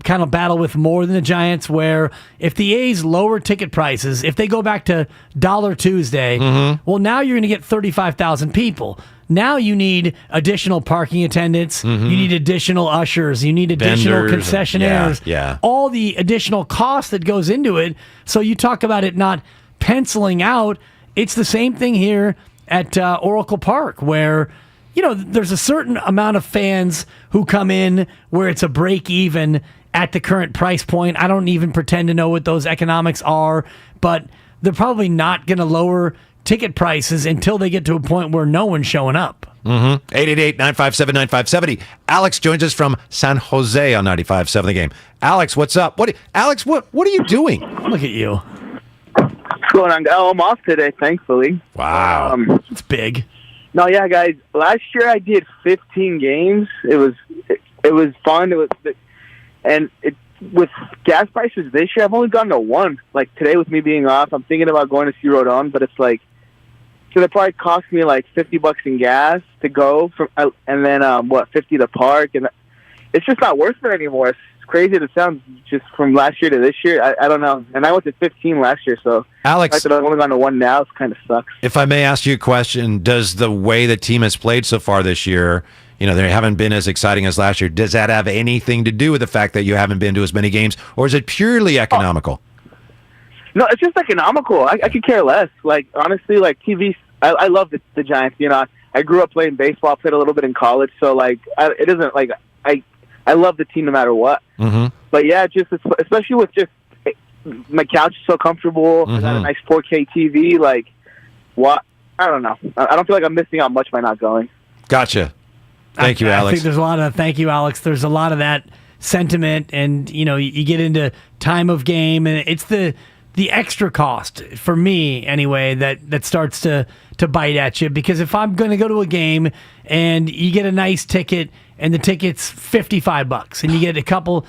kind of battle with more than the Giants, where if the A's lower ticket prices, if they go back to Dollar Tuesday, well, now you're going to get 35,000 people. Now you need additional parking attendants, you need additional ushers, you need additional vendors, concessionaires, all the additional cost that goes into it. So you talk about it not penciling out. It's the same thing here at Oracle Park, where there's a certain amount of fans who come in where it's a break even at the current price point. I don't even pretend to know what those economics are, but they're probably not going to lower ticket prices until they get to a point where no one's showing up. 888-957-9570. Alex joins us from San Jose on 95.7 The Game. Alex, what's up? Alex, what are you doing? Look at you. What's going on? Oh, I'm off today, thankfully. Wow. It's big. No, yeah, guys. Last year I did 15 games. It was fun. With gas prices this year, I've only gone to 1. Like today, with me being off, I'm thinking about going to see Rodon, but it's like, so it probably cost me like $50 in gas to go from, and then $50 to park, and it's just not worth it anymore. It's crazy to sound just from last year to this year. I don't know. And I went to 15 last year, so Alex, the fact that I've only gone to 1 now, it kind of sucks. If I may ask you a question, does the way the team has played so far this year, they haven't been as exciting as last year, does that have anything to do with the fact that you haven't been to as many games, or is it purely economical? No, it's just economical. I could care less. Like, honestly, like TV, I love the Giants. I grew up playing baseball, played a little bit in college, so like it isn't like I love the team no matter what. But yeah, just especially with just my couch is so comfortable. I got a nice 4K TV. Like, what? I don't know. I don't feel like I'm missing out much by not going. Gotcha. Thank you, Alex. I think there's a lot of thank you, Alex. There's a lot of that sentiment, and you get into time of game, and it's the extra cost for me anyway that starts to bite at you, because if I'm going to go to a game and you get a nice ticket and the ticket's $55 and you get a couple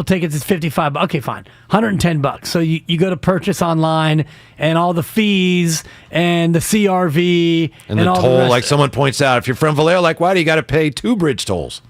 tickets, it's $55. Okay, fine. $110. So you go to purchase online and all the fees and the CRV and the all toll, the rest. like someone points out, if you're from Vallejo, like, why do you got to pay 2 bridge tolls?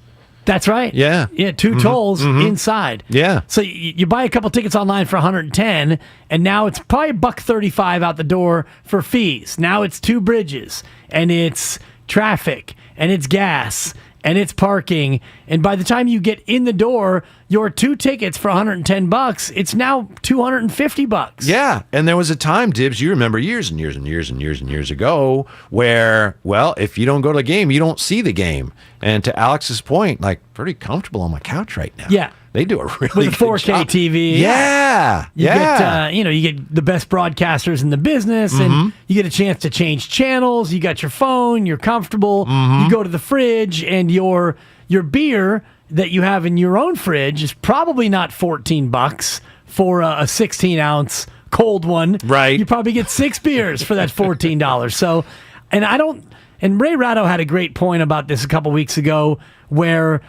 That's right. Yeah. Yeah, 2 tolls inside. Yeah. So you buy a couple tickets online for $110, and now it's probably $135 out the door for fees. Now it's 2 bridges, and it's traffic, and it's gas, and it's parking. And by the time you get in the door, your 2 tickets for $110, it's now $250. Yeah, and there was a time, Dibs, you remember years and years and years and years and years ago, where, well, if you don't go to the game, you don't see the game. And to Alex's point, like, pretty comfortable on my couch right now. Yeah. They do a really with a 4K good job. TV. Yeah. You get, you get the best broadcasters in the business, and you get a chance to change channels. You got your phone. You're comfortable. You go to the fridge, and your beer that you have in your own fridge is probably not $14 for a 16-ounce cold one. Right. You probably get 6 beers for that $14. So, and Ray Ratto had a great point about this a couple weeks ago, where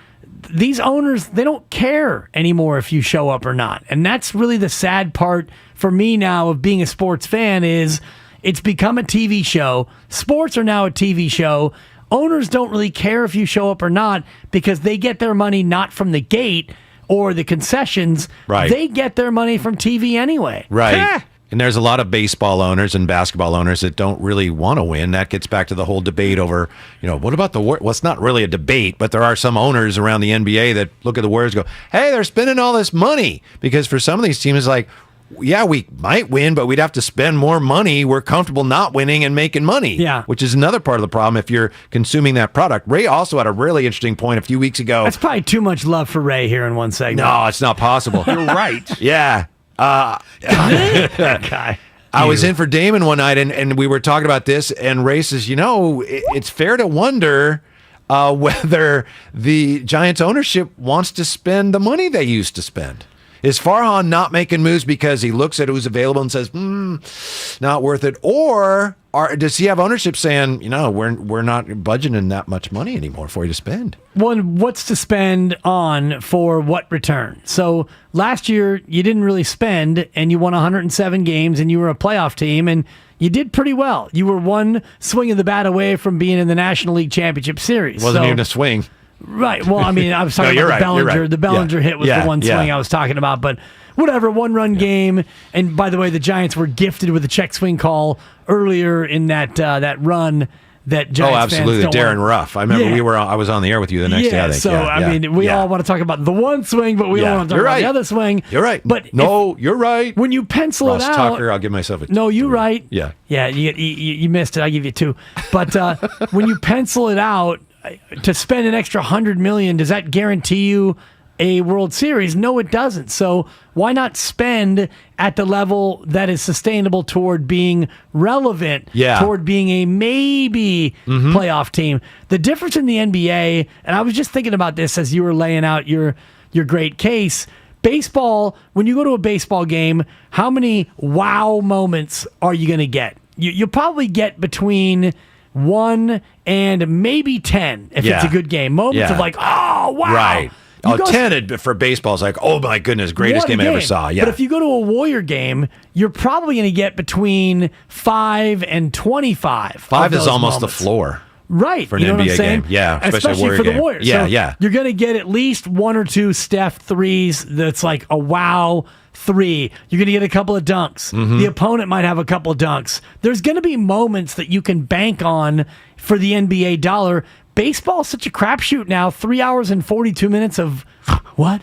these owners, they don't care anymore if you show up or not. And that's really the sad part for me now of being a sports fan, is it's become a TV show. Sports are now a TV show. Owners don't really care if you show up or not, because they get their money not from the gate or the concessions. Right. They get their money from TV anyway. Right. And there's a lot of baseball owners and basketball owners that don't really want to win. That gets back to the whole debate over, what about the Warriors? Well, it's not really a debate, but there are some owners around the NBA that look at the Warriors and go, hey, they're spending all this money. Because for some of these teams, like, yeah, we might win, but we'd have to spend more money. We're comfortable not winning and making money. Yeah. Which is another part of the problem if you're consuming that product. Ray also had a really interesting point a few weeks ago. That's probably too much love for Ray here in one segment. No, it's not possible. You're right. Yeah. That guy. I was in for Damon one night, and we were talking about this, and Ray says, it's fair to wonder whether the Giants ownership wants to spend the money they used to spend. Is Farhan not making moves because he looks at who's available and says, not worth it? Or does he have ownership saying, we're not budgeting that much money anymore for you to spend? Well, what's to spend on for what return? So last year, you didn't really spend, and you won 107 games, and you were a playoff team, and you did pretty well. You were one swing of the bat away from being in the National League Championship Series. Wasn't even a swing. Right. Well, I mean, I was talking about the Bellinger. Right. The Bellinger hit was the one swing I was talking about. But whatever, 1-run game. And by the way, the Giants were gifted with a check swing call earlier in that run that Giants absolutely. fans Darren Ruff. I remember I was on the air with you the next day, I think. So, I mean, we all want to talk about the one swing, but we don't want to talk about the other swing. You're right. But you're right. When you pencil Ross it out. Tucker, I'll give myself a 2. No, you're right. Yeah. Yeah, you missed it. I'll give you 2. But when you pencil it out, to spend an extra $100 million, does that guarantee you a World Series? No, it doesn't. So why not spend at the level that is sustainable toward being relevant, toward being a maybe playoff team? The difference in the NBA, and I was just thinking about this as you were laying out your great case. Baseball, when you go to a baseball game, how many wow moments are you going to get? You'll probably get between 1 and maybe 10 if it's a good game. Moments of like, oh, wow. Right. 10 for baseball is like, oh my goodness, greatest game I ever saw. Yeah. But if you go to a Warrior game, you're probably going to get between 5 and 25. 5 is almost moments. the floor. Right. For an NBA game. Yeah. Especially for the Warriors. Yeah, so you're going to get at least 1 or 2 Steph threes that's like a wow 3. You're going to get a couple of dunks. The opponent might have a couple of dunks. There's going to be moments that you can bank on for the NBA dollar. Baseball is such a crapshoot now. 3 hours and 42 minutes of what?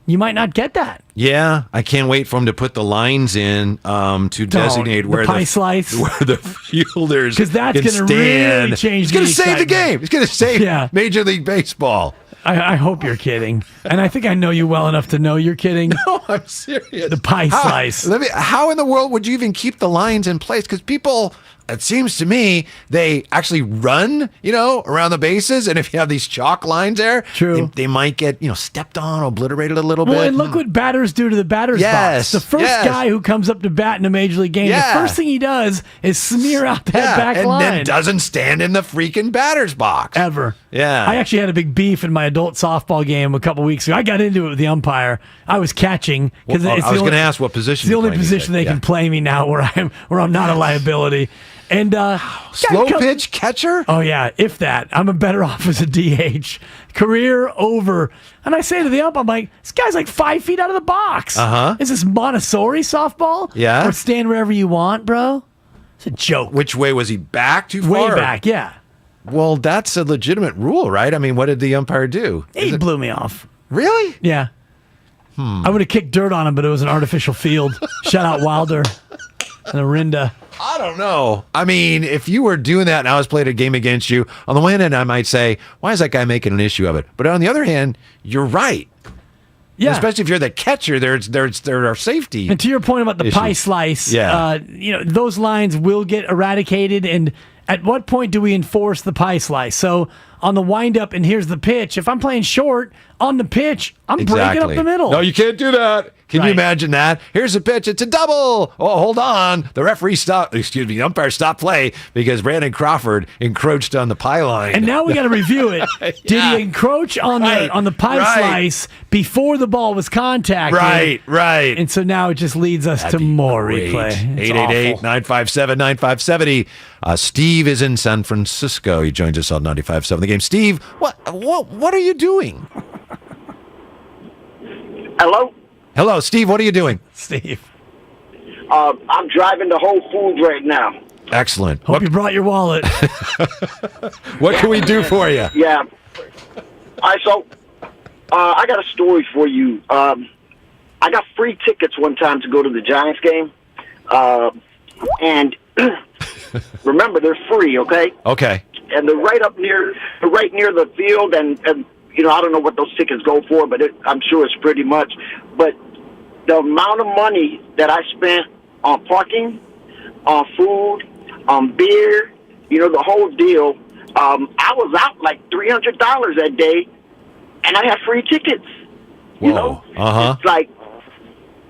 You might not get that. Yeah, I can't wait for him to put the lines in to designate where pie slice, where the fielders, because that's going to really change. It's going to save the game. It's going to save Major League Baseball. I hope you're kidding, and I think I know you well enough to know you're kidding. No, I'm serious. The pie slice. How in the world would you even keep the lines in place? Because people it seems to me they actually run, around the bases. And if you have these chalk lines there, True. They might get, stepped on, obliterated a little Well, bit. and look what batters do to the batter's box. The first guy who comes up to bat in a major league game, the first thing he does is smear out that back line. And then doesn't stand in the freaking batter's box. Ever. Yeah. I actually had a big beef in my adult softball game a couple weeks ago. I got into it with the umpire. I was catching. I was going to ask what position It's the you only play me, position but they can play me now where I'm not a liability. And slow pitch catcher? Oh yeah, if that. I'm better off as a DH. Career over. And I say to the ump, I'm like, this guy's like 5 feet out of the box. Is this Montessori softball? Yeah. Or stand wherever you want, bro? It's a joke. Which way was he? Back too Way far? back, yeah. Well, that's a legitimate rule, right? I mean, what did the umpire do? He blew me off. Really? Yeah. I would have kicked dirt on him, but it was an artificial field. Shout out Wilder and Arinda. I don't know. I mean, if you were doing that and I was playing a game against you, on the one hand, I might say, why is that guy making an issue of it? But on the other hand, you're right. Yeah. Especially if you're the catcher, there are safety. And to your point about the pie slice, those lines will get eradicated. And at what point do we enforce the pie slice? So on the windup, and here's the pitch. If I'm playing short on the pitch, I'm breaking up the middle. No, you can't do that. Can you imagine that? Here's a pitch. It's a double. Oh, hold on. The umpire stopped play because Brandon Crawford encroached on the pie line. And now we got to review it. Did he encroach on the pie slice before the ball was contacted? Right. And so now it just leads us to more replay. 888-957-9570. Steve is in San Francisco. He joins us on 95.7 The Game. Steve, what are you doing? Hello, Steve. What are you doing? Steve. I'm driving to Whole Foods right now. Excellent. Hope you brought your wallet. What can we do for you? Yeah. All right, so I got a story for you. I got free tickets one time to go to the Giants game. And remember, they're free, okay? Okay. And they're right near the field, and I don't know what those tickets go for, but I'm sure it's pretty much. But the amount of money that I spent on parking, on food, on beer, the whole deal, I was out like $300 that day, and I had free tickets. Whoa. It's like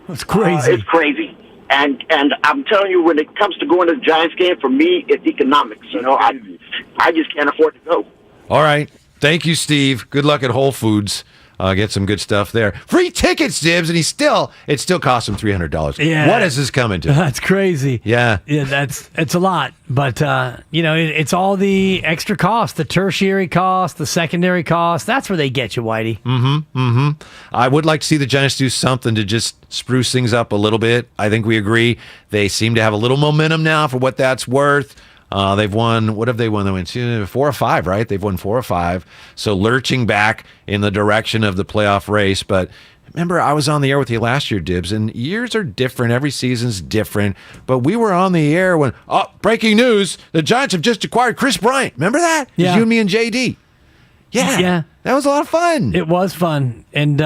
that's crazy. It's crazy. And I'm telling you, when it comes to going to the Giants game, for me, it's economics. I just can't afford to go. All right. Thank you, Steve. Good luck at Whole Foods. Get some good stuff there. Free tickets, Dibs, and it still cost him $300. Yeah. What is this coming to? That's crazy. Yeah. It's a lot. But, it's all the extra cost, the tertiary cost, the secondary cost. That's where they get you, Whitey. I would like to see the Giants do something to just spruce things up a little bit. I think we agree. They seem to have a little momentum now for what that's worth. They've won, what have they won? They won 4 or 5, right? They've won 4 or 5. So lurching back in the direction of the playoff race. But remember, I was on the air with you last year, Dibs, and years are different. Every season's different. But we were on the air when, breaking news, the Giants have just acquired Chris Bryant. Remember that? Yeah. It was you, me, and JD. Yeah. That was a lot of fun. It was fun. And,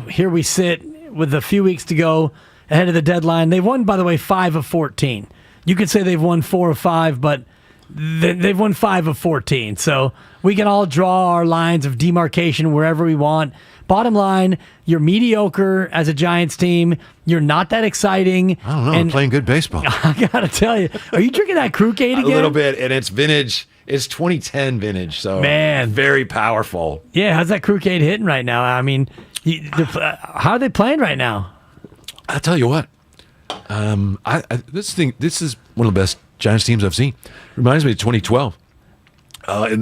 here we sit with a few weeks to go ahead of the deadline. They won, by the way, 5 of 14. You could say they've won 4 or 5, but they've won 5 of 14. So we can all draw our lines of demarcation wherever we want. Bottom line, you're mediocre as a Giants team. You're not that exciting. I don't know. I'm playing good baseball. I got to tell you. Are you drinking that Krukade again? A little bit, and it's vintage. It's 2010 vintage, so man, very powerful. Yeah, how's that Krukade hitting right now? I mean, how are they playing right now? I'll tell you what. This is one of the best Giants teams I've seen. Reminds me of 2012. I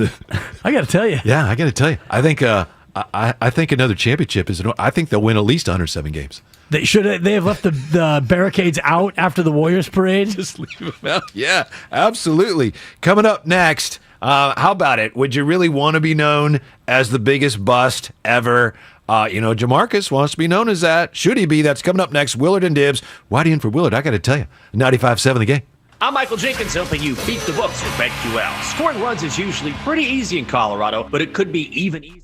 got to tell you. Yeah, I got to tell you. I think I think another championship is. I think they'll win at least 107 games. They have left the barricades out after the Warriors parade. Just leave them out. Yeah, absolutely. Coming up next, how about it? Would you really want to be known as the biggest bust ever? Jamarcus wants to be known as that. Should he be? That's coming up next. Willard and Dibs. Why do you in for Willard? I got to tell you. 95.7 The Game. I'm Michael Jenkins helping you beat the books with BetQL. Scoring runs is usually pretty easy in Colorado, but it could be even easier.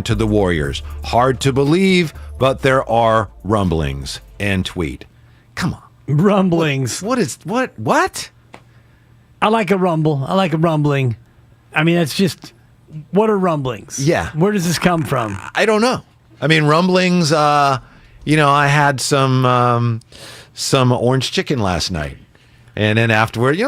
To the Warriors. Hard to believe, but there are rumblings. And tweet. Come on. Rumblings. What? I like a rumble. I like a rumbling. I mean, that's just, what are rumblings? Yeah. Where does this come from? I don't know. I mean, rumblings, I had some orange chicken last night. And then afterward, it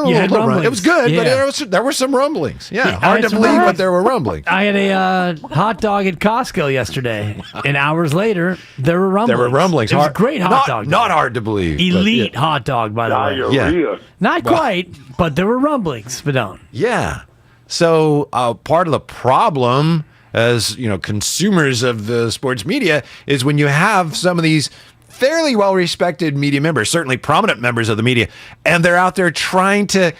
was good, but there were some rumblings. Yeah, hard to believe, but there were rumblings. I had a hot dog at Costco yesterday, and hours later, there were rumblings. It was a great hot dog. Not hard to believe. Elite hot dog, by the way. Yeah. Not quite, but there were rumblings, Spadone. Yeah. So part of the problem, as consumers of the sports media, is when you have some of these fairly well-respected media members, certainly prominent members of the media, and they're out there trying to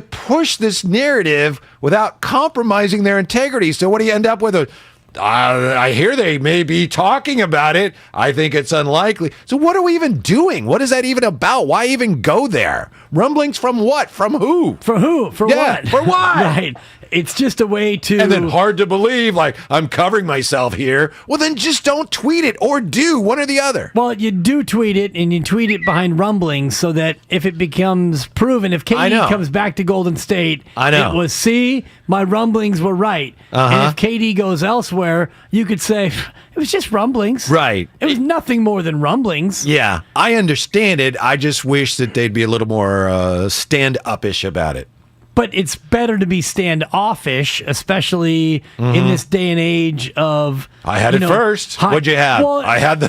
push this narrative without compromising their integrity. So what do you end up with? I hear they may be talking about it. I think it's unlikely. So what are we even doing? What is that even about? Why even go there? Rumblings from what? From who? For who? For what? For what? Right. It's just a way to... And then hard to believe, like, I'm covering myself here. Well, then just don't tweet it or do one or the other. Well, you do tweet it, and you tweet it behind rumblings so that if it becomes proven, if KD comes back to Golden State, it was, see, my rumblings were right. And if KD goes elsewhere, you could say, it was just rumblings. Right. It was nothing more than rumblings. Yeah, I understand it. I just wish that they'd be a little more stand-up-ish about it. But it's better to be standoffish, especially in this day and age of... I had it first. What'd you have? Well, I had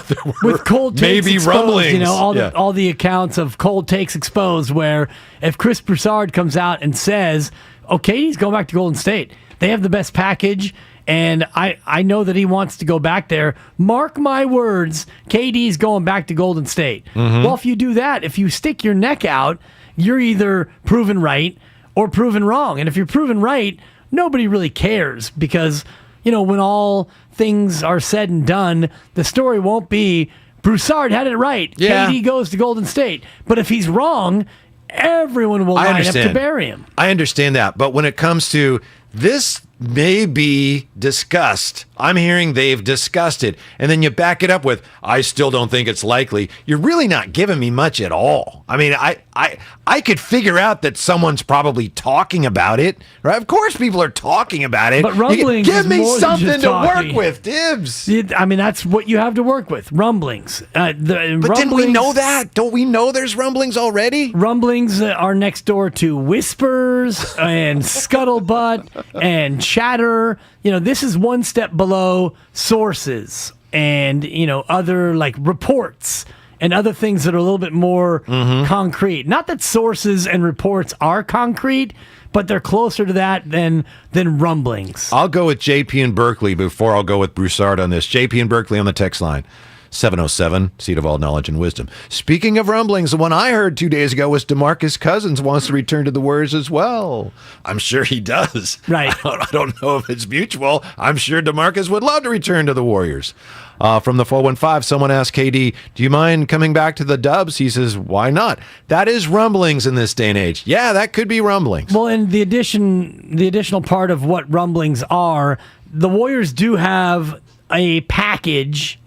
with cold takes maybe exposed, rumblings. All the accounts of cold takes exposed, where if Chris Broussard comes out and says, okay, he's going back to Golden State. They have the best package, and I know that he wants to go back there. Mark my words, KD's going back to Golden State. Well, if you do that, if you stick your neck out, you're either proven right or proven wrong. And if you're proven right, nobody really cares because, when all things are said and done, the story won't be Broussard had it right. Yeah. KD goes to Golden State. But if he's wrong, everyone will line up to bury him. I understand that. But when it comes to this may be discussed. I'm hearing they've discussed it. And then you back it up with, I still don't think it's likely. You're really not giving me much at all. I mean, I could figure out that someone's probably talking about it. Right? Of course people are talking about it. But rumblings give me more than something just to talking. work with, Dibs. I mean, that's what you have to work with. Rumblings. But didn't we know that? Don't we know there's rumblings already? Rumblings are next door to whispers and scuttlebutt and chatter. This is one step below sources and, other like reports and other things that are a little bit more concrete. Not that sources and reports are concrete, but they're closer to that than rumblings. I'll go with JP in Berkeley before I'll go with Broussard on this. JP in Berkeley on the text line. 707, seat of all knowledge and wisdom. Speaking of rumblings, the one I heard 2 days ago was DeMarcus Cousins wants to return to the Warriors as well. I'm sure he does. Right. I don't know if it's mutual. I'm sure DeMarcus would love to return to the Warriors. From the 415, someone asked KD, do you mind coming back to the Dubs? He says, why not? That is rumblings in this day and age. Yeah, that could be rumblings. Well, and the additional part of what rumblings are, the Warriors do have a package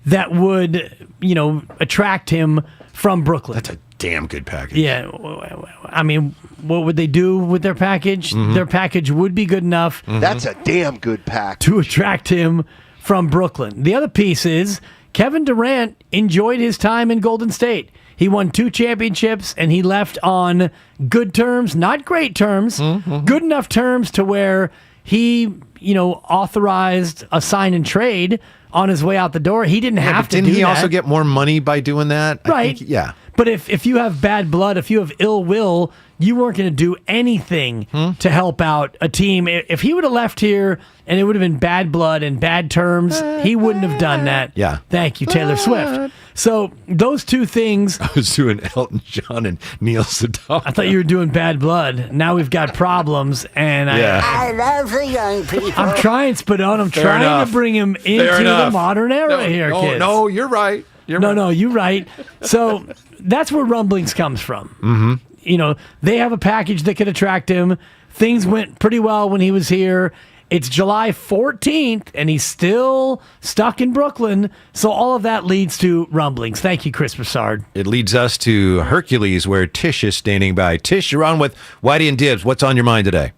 that would, attract him from Brooklyn. That's a damn good package. Yeah. I mean, what would they do with their package? Their package would be good enough. That's a damn good package. To attract him from Brooklyn. The other piece is Kevin Durant enjoyed his time in Golden State. He won 2 championships, and he left on good terms, not great terms, good enough terms to where he, authorized a sign and trade on his way out the door. He didn't have to do that. Didn't he also get more money by doing that? Right. Yeah. But if you have bad blood, if you have ill will, you weren't going to do anything to help out a team. If he would have left here and it would have been bad blood and bad terms, he wouldn't have done that. Yeah. Thank you, Taylor Swift. So those two things. I was doing Elton John and Neil Sedaka. I thought you were doing bad blood. Now we've got problems, and I love the young people. I'm trying, Spadone. I'm trying to bring him into the modern era here, kids. No, you're right. No, you're right. So that's where rumblings comes from. Mm-hmm. You know, they have a package that could attract him. Things went pretty well when he was here. It's July 14th, and he's still stuck in Brooklyn. So all of that leads to rumblings. Thank you, Chris Broussard. It leads us to Hercules, where Tish is standing by. Tish, you're on with Whitey and Dibs. What's on your mind today?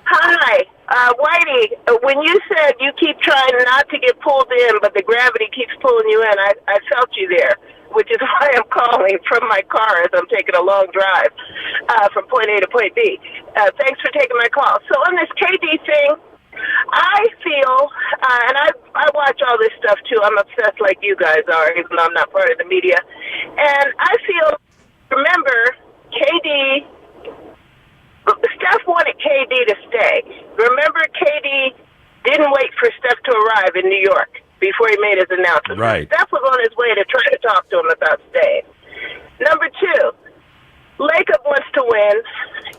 Hi. Whitey, when you said you keep trying not to get pulled in, but the gravity keeps pulling you in, I felt you there, which is why I'm calling from my car as I'm taking a long drive from point A to point B. Thanks for taking my call. So on this KD thing, I feel, and I watch all this stuff too. I'm obsessed like you guys are, even though I'm not part of the media. And I feel, remember, KD, Steph wanted KD to stay. Remember, KD didn't wait for Steph to arrive in New York before he made his announcement. Right. Steph was on his way to try to talk to him about staying. Number two, Lacob wants to win.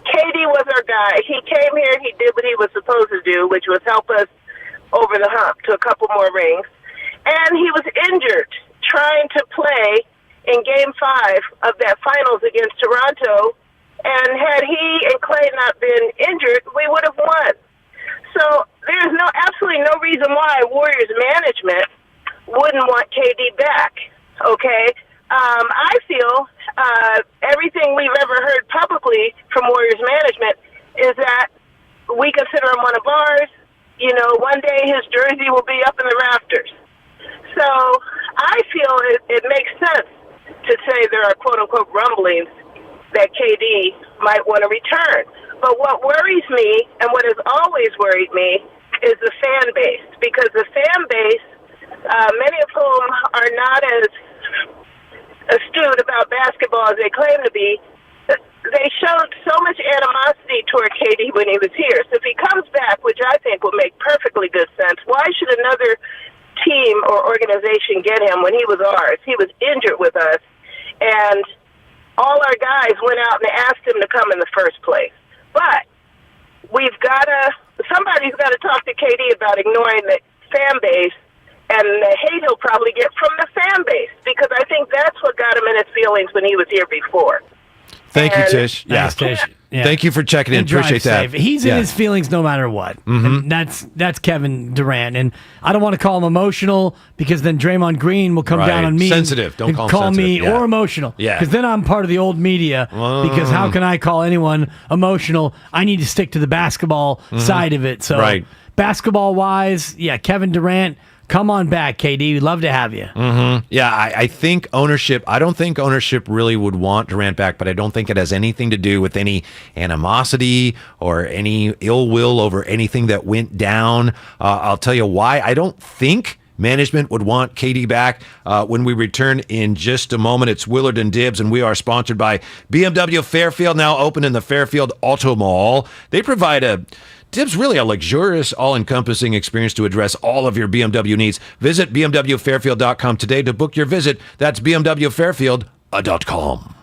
KD was our guy. He came here, he did what he was supposed to do, which was help us over the hump to a couple more rings. And he was injured trying to play in Game 5 of that finals against Toronto. And had he and Clay not been injured, we would have won. So there's absolutely no reason why Warriors management wouldn't want KD back, okay? I feel everything we've ever heard publicly from Warriors management is that we consider him one of ours. You know, one day his jersey will be up in the rafters. So I feel it makes sense to say there are quote-unquote rumblings that KD might want to return. But what worries me, and what has always worried me, is the fan base. Because the fan base, many of whom are not as astute about basketball as they claim to be, they showed so much animosity toward KD when he was here. So if he comes back, which I think would make perfectly good sense, why should another team or organization get him when he was ours? He was injured with us, and all our guys went out and asked him to come in the first place. But somebody's got to talk to KD about ignoring the fan base and the hate he'll probably get from the fan base, because I think that's what got him in his feelings when he was here before. Thank you, Tish. Thanks, Tish. Yeah. Thank you for checking in. And drive Appreciate that. safe. He's in his feelings no matter what. Mhm. And that's Kevin Durant. And I don't want to call him emotional, because then Draymond Green will come Right. down on me. Sensitive. Don't and call him call me sensitive. Yeah. or emotional. Yeah. Because then I'm part of the old media. Because how can I call anyone emotional? I need to stick to the basketball side of it. So Right. basketball wise, Kevin Durant, come on back, KD. We'd love to have you. Mm-hmm. Yeah, I think ownership, I don't think ownership really would want Durant back, but I don't think it has anything to do with any animosity or any ill will over anything that went down. I'll tell you why. I don't think management would want KD back. When we return in just a moment, it's Willard and Dibs, and we are sponsored by BMW Fairfield, now open in the Fairfield Auto Mall. They provide Dibs, really a luxurious, all-encompassing experience to address all of your BMW needs. Visit BMWFairfield.com today to book your visit. That's BMWFairfield.com.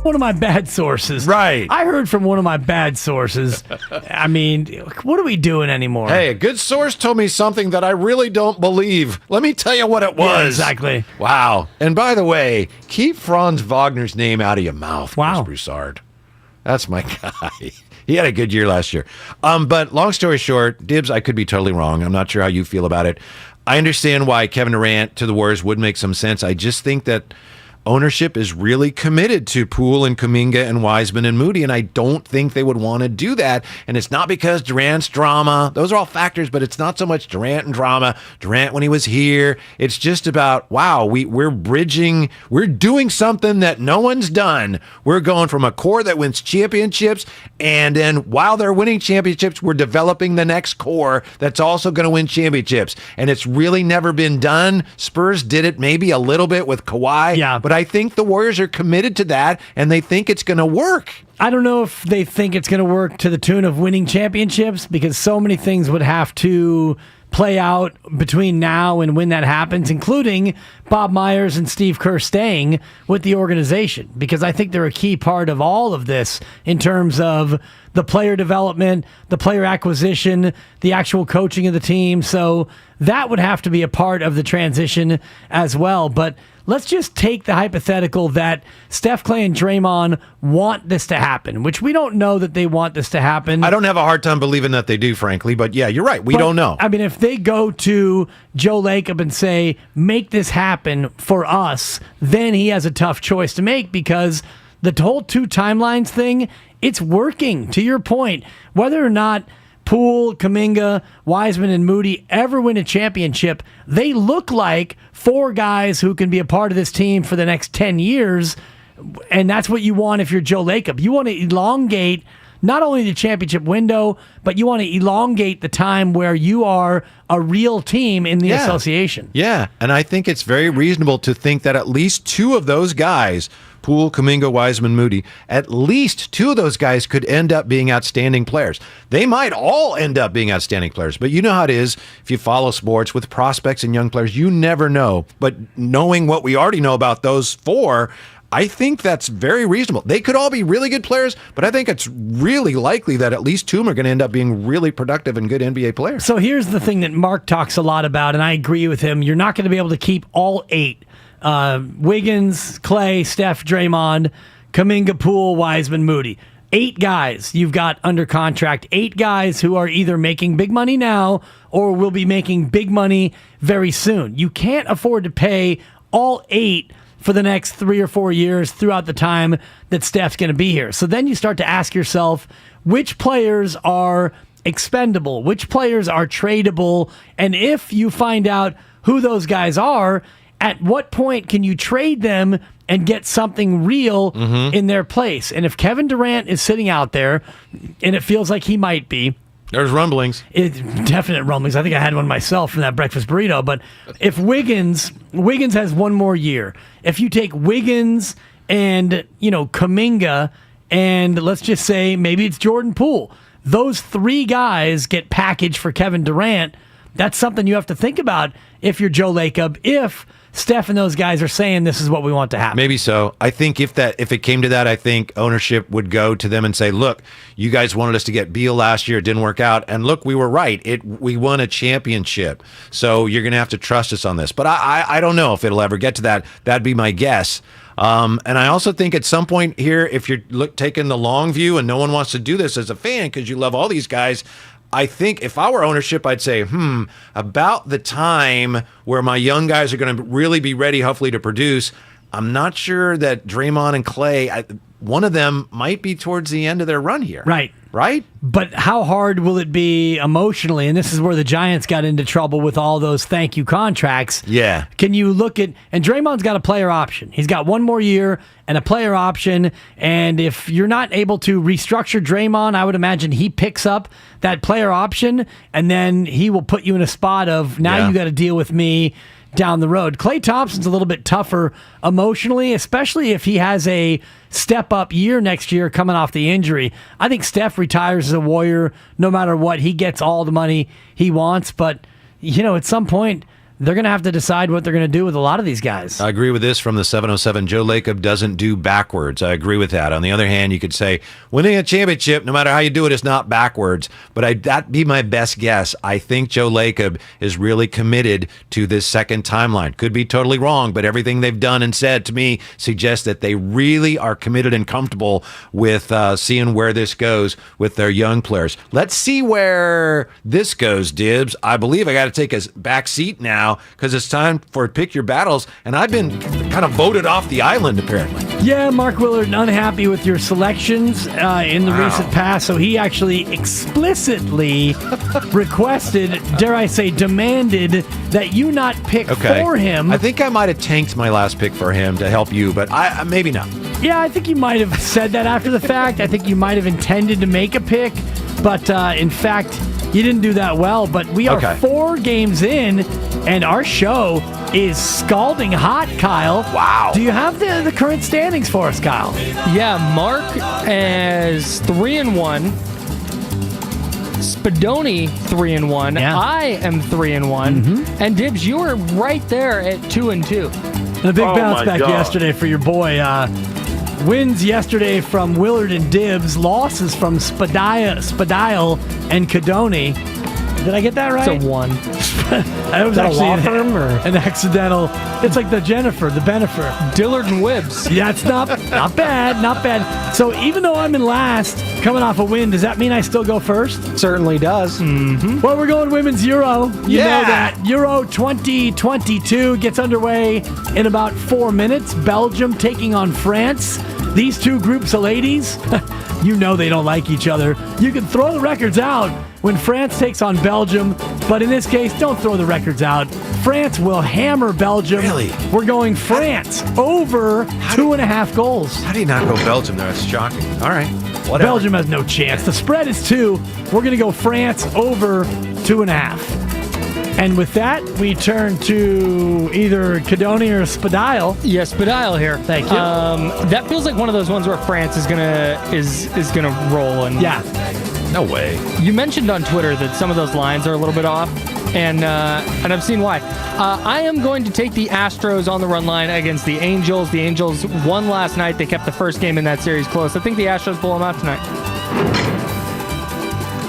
one of my bad sources. Right. I heard from one of my bad sources. I mean, what are we doing anymore? Hey, a good source told me something that I really don't believe. Let me tell you what it was. Yeah, exactly. Wow. And by the way, keep Franz Wagner's name out of your mouth, Wow. Chris Broussard. That's my guy. He had a good year last year. But long story short, Dibs, I could be totally wrong. I'm not sure how you feel about it. I understand why Kevin Durant to the Warriors would make some sense. I just think that ownership is really committed to Poole and Kuminga and Wiseman and Moody, and I don't think they would want to do that. And it's not because Durant's drama. Those are all factors, but it's not so much Durant and drama. Durant when he was here. It's just about, wow, we're bridging. We're doing something that no one's done. We're going from a core that wins championships, and then while they're winning championships, we're developing the next core that's also going to win championships. And it's really never been done. Spurs did it maybe a little bit with Kawhi, but I think the Warriors are committed to that, and they think it's going to work. I don't know if they think it's going to work to the tune of winning championships, because so many things would have to play out between now and when that happens, including Bob Myers and Steve Kerr staying with the organization, because I think they're a key part of all of this in terms of the player development, the player acquisition, the actual coaching of the team. So that would have to be a part of the transition as well. But let's just take the hypothetical that Steph, Clay, and Draymond want this to happen, which we don't know that they want this to happen. I don't have a hard time believing that they do, frankly, but yeah, you're right. We don't know. I mean, if they go to Joe Lacob and say, make this happen for us, then he has a tough choice to make, because the whole two timelines thing, it's working. To your point, whether or not Poole, Kuminga, Wiseman, and Moody ever win a championship, they look like four guys who can be a part of this team for the next 10 years. And that's what you want if you're Joe Lacob. You want to elongate not only the championship window, but you want to elongate the time where you are a real team in the association. Yeah, and I think it's very reasonable to think that at least two of those guys, Poole, Kuminga, Wiseman, Moody, at least two of those guys could end up being outstanding players. They might all end up being outstanding players, but you know how it is if you follow sports with prospects and young players, you never know. But knowing what we already know about those four, I think that's very reasonable. They could all be really good players, but I think it's really likely that at least two of them are going to end up being really productive and good NBA players. So here's the thing that Mark talks a lot about, and I agree with him. You're not going to be able to keep all eight. Wiggins, Clay, Steph, Draymond, Kuminga, Poole, Wiseman, Moody. 8 guys you've got under contract. 8 guys who are either making big money now or will be making big money very soon. You can't afford to pay all 8 for the next 3 or 4 years throughout the time that Steph's going to be here. So then you start to ask yourself, which players are expendable? Which players are tradable? And if you find out who those guys are, at what point can you trade them and get something real in their place? And if Kevin Durant is sitting out there, and it feels like he might be, there's rumblings. Definite rumblings. I think I had one myself from that breakfast burrito. But if Wiggins has one more year, if you take Wiggins and, Kuminga, and let's just say maybe it's Jordan Poole, those 3 guys get packaged for Kevin Durant. That's something you have to think about if you're Joe Lacob, if Steph and those guys are saying this is what we want to happen. Maybe so. I think if it came to that, I think ownership would go to them and say, look, you guys wanted us to get Beal last year. It didn't work out. And look, we were right. We won a championship. So you're going to have to trust us on this. But I don't know if it'll ever get to that. That'd be my guess. And I also think at some point here, if you're taking the long view and no one wants to do this as a fan because you love all these guys, I think if I were ownership, I'd say, about the time where my young guys are going to really be ready, hopefully, to produce, I'm not sure that Draymond and Clay, one of them might be towards the end of their run here. Right. Right? But how hard will it be emotionally? And this is where the Giants got into trouble with all those thank you contracts. Yeah. Can you look at, and Draymond's got a player option. He's got one more year and a player option. And if you're not able to restructure Draymond, I would imagine he picks up that player option and then he will put you in a spot of now you got to deal with me down the road. Klay Thompson's a little bit tougher emotionally, especially if he has a step-up year next year coming off the injury. I think Steph retires as a Warrior no matter what. He gets all the money he wants, but, at some point, they're going to have to decide what they're going to do with a lot of these guys. I agree with this from the 707. Joe Lacob doesn't do backwards. I agree with that. On the other hand, you could say winning a championship, no matter how you do it, is not backwards. But that'd be my best guess. I think Joe Lacob is really committed to this second timeline. Could be totally wrong, but everything they've done and said to me suggests that they really are committed and comfortable with seeing where this goes with their young players. Let's see where this goes, Dibs. I believe I got to take a back seat now because it's time for Pick Your Battles, and I've been kind of voted off the island, apparently. Yeah, Mark Willard unhappy with your selections in the recent past, so he actually explicitly requested, dare I say, demanded that you not pick for him. I think I might have tanked my last pick for him to help you, but maybe not. Yeah, I think you might have said that after the fact. I think you might have intended to make a pick, but in fact, you didn't do that well. But we are 4 games in, and our show is scalding hot, Kyle. Wow. Do you have the current standings for us, Kyle? Yeah, Mark is 3-1. Spadoni 3-1. Yeah. I am 3-1. And Dibs, you were right there at 2-2. And a big bounce back yesterday for your boy. Wins yesterday from Willard and Dibs. Losses from Spadile and Cadoni. Did I get that right? It's a 1. That was Is that a actually law firm or an accidental. It's like the Bennifer. Dillard and Wibbs. Yeah, it's not bad, not bad. So even though I'm in last, coming off a win, does that mean I still go first? Certainly does. Mm-hmm. Well, we're going Women's Euro. You know that. Euro 2022 gets underway in about 4 minutes. Belgium taking on France. These two groups of ladies, you know they don't like each other. You can throw the records out when France takes on Belgium, but in this case, don't throw the records out. France will hammer Belgium. Really? We're going France over 2.5 goals. How do you not go Belgium there? That's shocking. All right. Whatever. Belgium has no chance. The spread is 2. We're going to go France over 2.5. And with that, we turn to either Cadoni or Spadile. Yes, Spadile here. Thank you. That feels like one of those ones where France is gonna roll. And yeah, no way. You mentioned on Twitter that some of those lines are a little bit off, and I've seen why. I am going to take the Astros on the run line against the Angels. The Angels won last night. They kept the first game in that series close. I think the Astros pull them out tonight.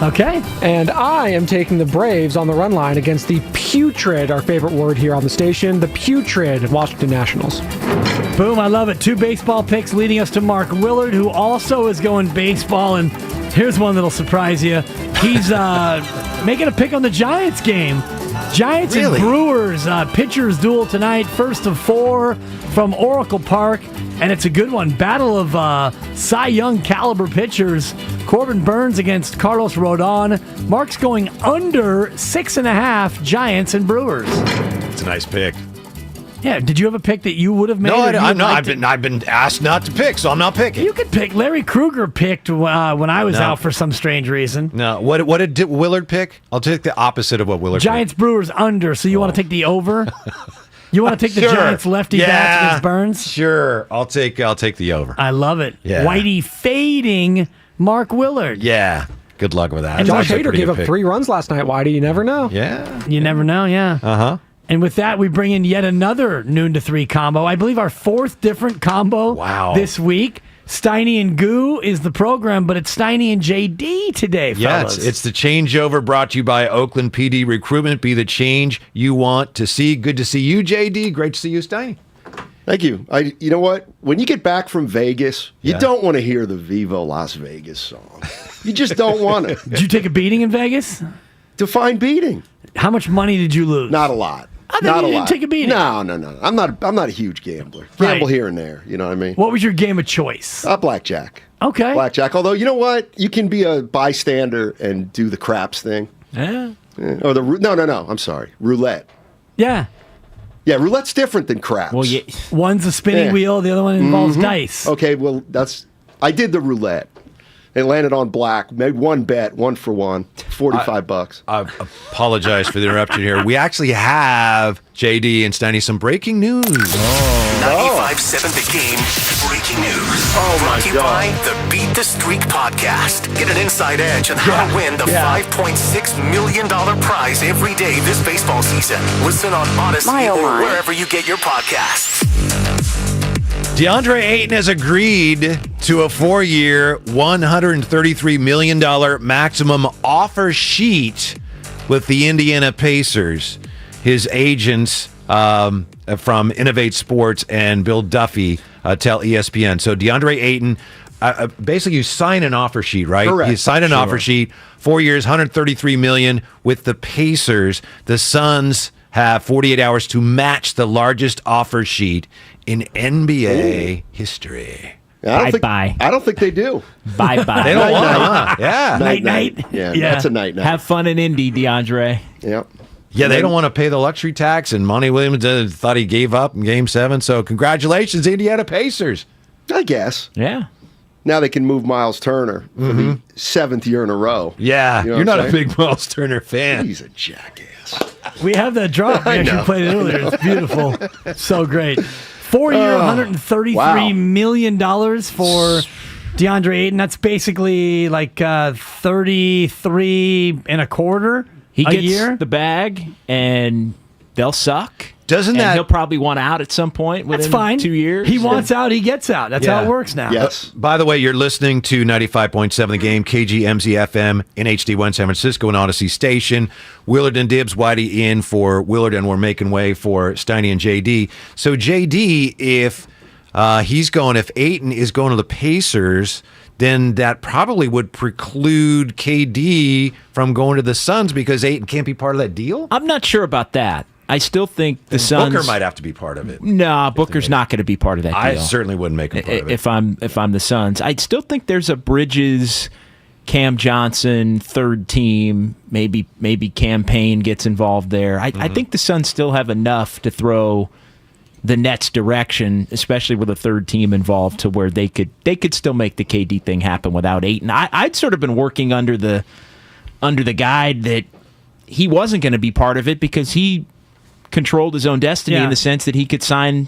Okay. And I am taking the Braves on the run line against the putrid, our favorite word here on the station, the putrid Washington Nationals. Boom, I love it. 2 baseball picks leading us to Mark Willard, who also is going baseball. And here's one that'll surprise you. He's making a pick on the Giants game. Giants and Brewers, pitchers duel tonight. First of 4 from Oracle Park. And it's a good one. Battle of Cy Young caliber pitchers. Corbin Burns against Carlos Rodon. Mark's going under 6.5 Giants and Brewers. It's a nice pick. Yeah, did you have a pick that you would have made? No, I've been asked not to pick, so I'm not picking. You could pick. Larry Krueger picked when I was out for some strange reason. No, what did Willard pick? I'll take the opposite of what Willard Giants picked. Brewers under, so you want to take the over? You want to take the Giants lefty bats against Burns? Sure. I'll take the over. I love it. Yeah. Whitey fading Mark Willard. Yeah. Good luck with that. And Josh Hader gave up 3 runs last night. Why do you never know? Yeah. You never know, yeah. Uh-huh. And with that, we bring in yet another noon to 3 combo. I believe our 4th different combo this week. Steiny and Goo is the program, but it's Steiny and JD today, fellas. Yes, it's the changeover brought to you by Oakland PD Recruitment. Be the change you want to see. Good to see you, JD. Great to see you, Steiny. Thank you. You know what? When you get back from Vegas, you don't want to hear the Viva Las Vegas song. You just don't want to. Did you take a beating in Vegas? Define beating. How much money did you lose? Not a lot. I thought you didn't take a beating. No. I'm not a huge gambler. Gamble here and there. You know what I mean? What was your game of choice? Blackjack. Okay. Blackjack. Although, you know what? You can be a bystander and do the craps thing. Yeah. Or no. I'm sorry. Roulette. Yeah. Yeah, roulette's different than craps. Well, one's a spinning wheel, the other one involves dice. Okay, well, I did the roulette. It landed on black. Made one bet, 1 for 1, $45. I apologize for the interruption here. We actually have JD and Steiny some breaking news. 95.7 The Game breaking news. Brought to you by the Beat the Streak podcast. Get an inside edge on how to win the $5.6 million prize every day this baseball season. Listen on Odyssey or wherever you get your podcasts. DeAndre Ayton has agreed to a 4-year, $133 million maximum offer sheet with the Indiana Pacers. His agents from Innovate Sports and Bill Duffy tell ESPN. So DeAndre Ayton, basically you sign an offer sheet, right? Correct. You sign an offer sheet, 4 years, $133 million with the Pacers. The Suns have 48 hours to match the largest offer sheet in NBA history. I don't think they do. Bye-bye. They don't want to. Yeah. Night. Yeah, that's a night. Have fun in Indy, DeAndre. Yep. Yeah, they don't want to pay the luxury tax, and Monty Williams thought he gave up in Game 7. So congratulations, Indiana Pacers. I guess. Yeah. Now they can move Miles Turner for the 7th year in a row. Yeah, You know you're what not I'm a saying? big Miles Turner fan. He's a jackass. We have that drop. We I actually know. played it earlier. It's beautiful. So great. 4-year, $133 million for DeAndre Ayton. That's basically like 33 and a quarter He a gets year. the bag, and they'll suck. Doesn't and that- he'll probably want out at some point within That's fine. 2 years? He wants out, he gets out. That's how Yeah. it works now. Yes. By the way, you're listening to 95.7 The Game, KGMZ FM in HD1 San Francisco and Odyssey Station. Willard and Dibs, Whitey in for Willard, and we're making way for Steiny and JD. So JD, if Ayton is going to the Pacers, then that probably would preclude KD from going to the Suns because Ayton can't be part of that deal? I'm not sure about that. I still think the Suns. Booker might have to be part of it. Nah, Booker's not going to be part of that deal. I certainly wouldn't make him part of it. If I'm the Suns, I still think there's a Bridges, Cam Johnson, third team. Maybe Cam Payne gets involved there. I think the Suns still have enough to throw the Nets' direction, especially with a third team involved, to where they could still make the KD thing happen without Ayton. I'd sort of been working under the guide that he wasn't going to be part of it because he controlled his own destiny in the sense that he could sign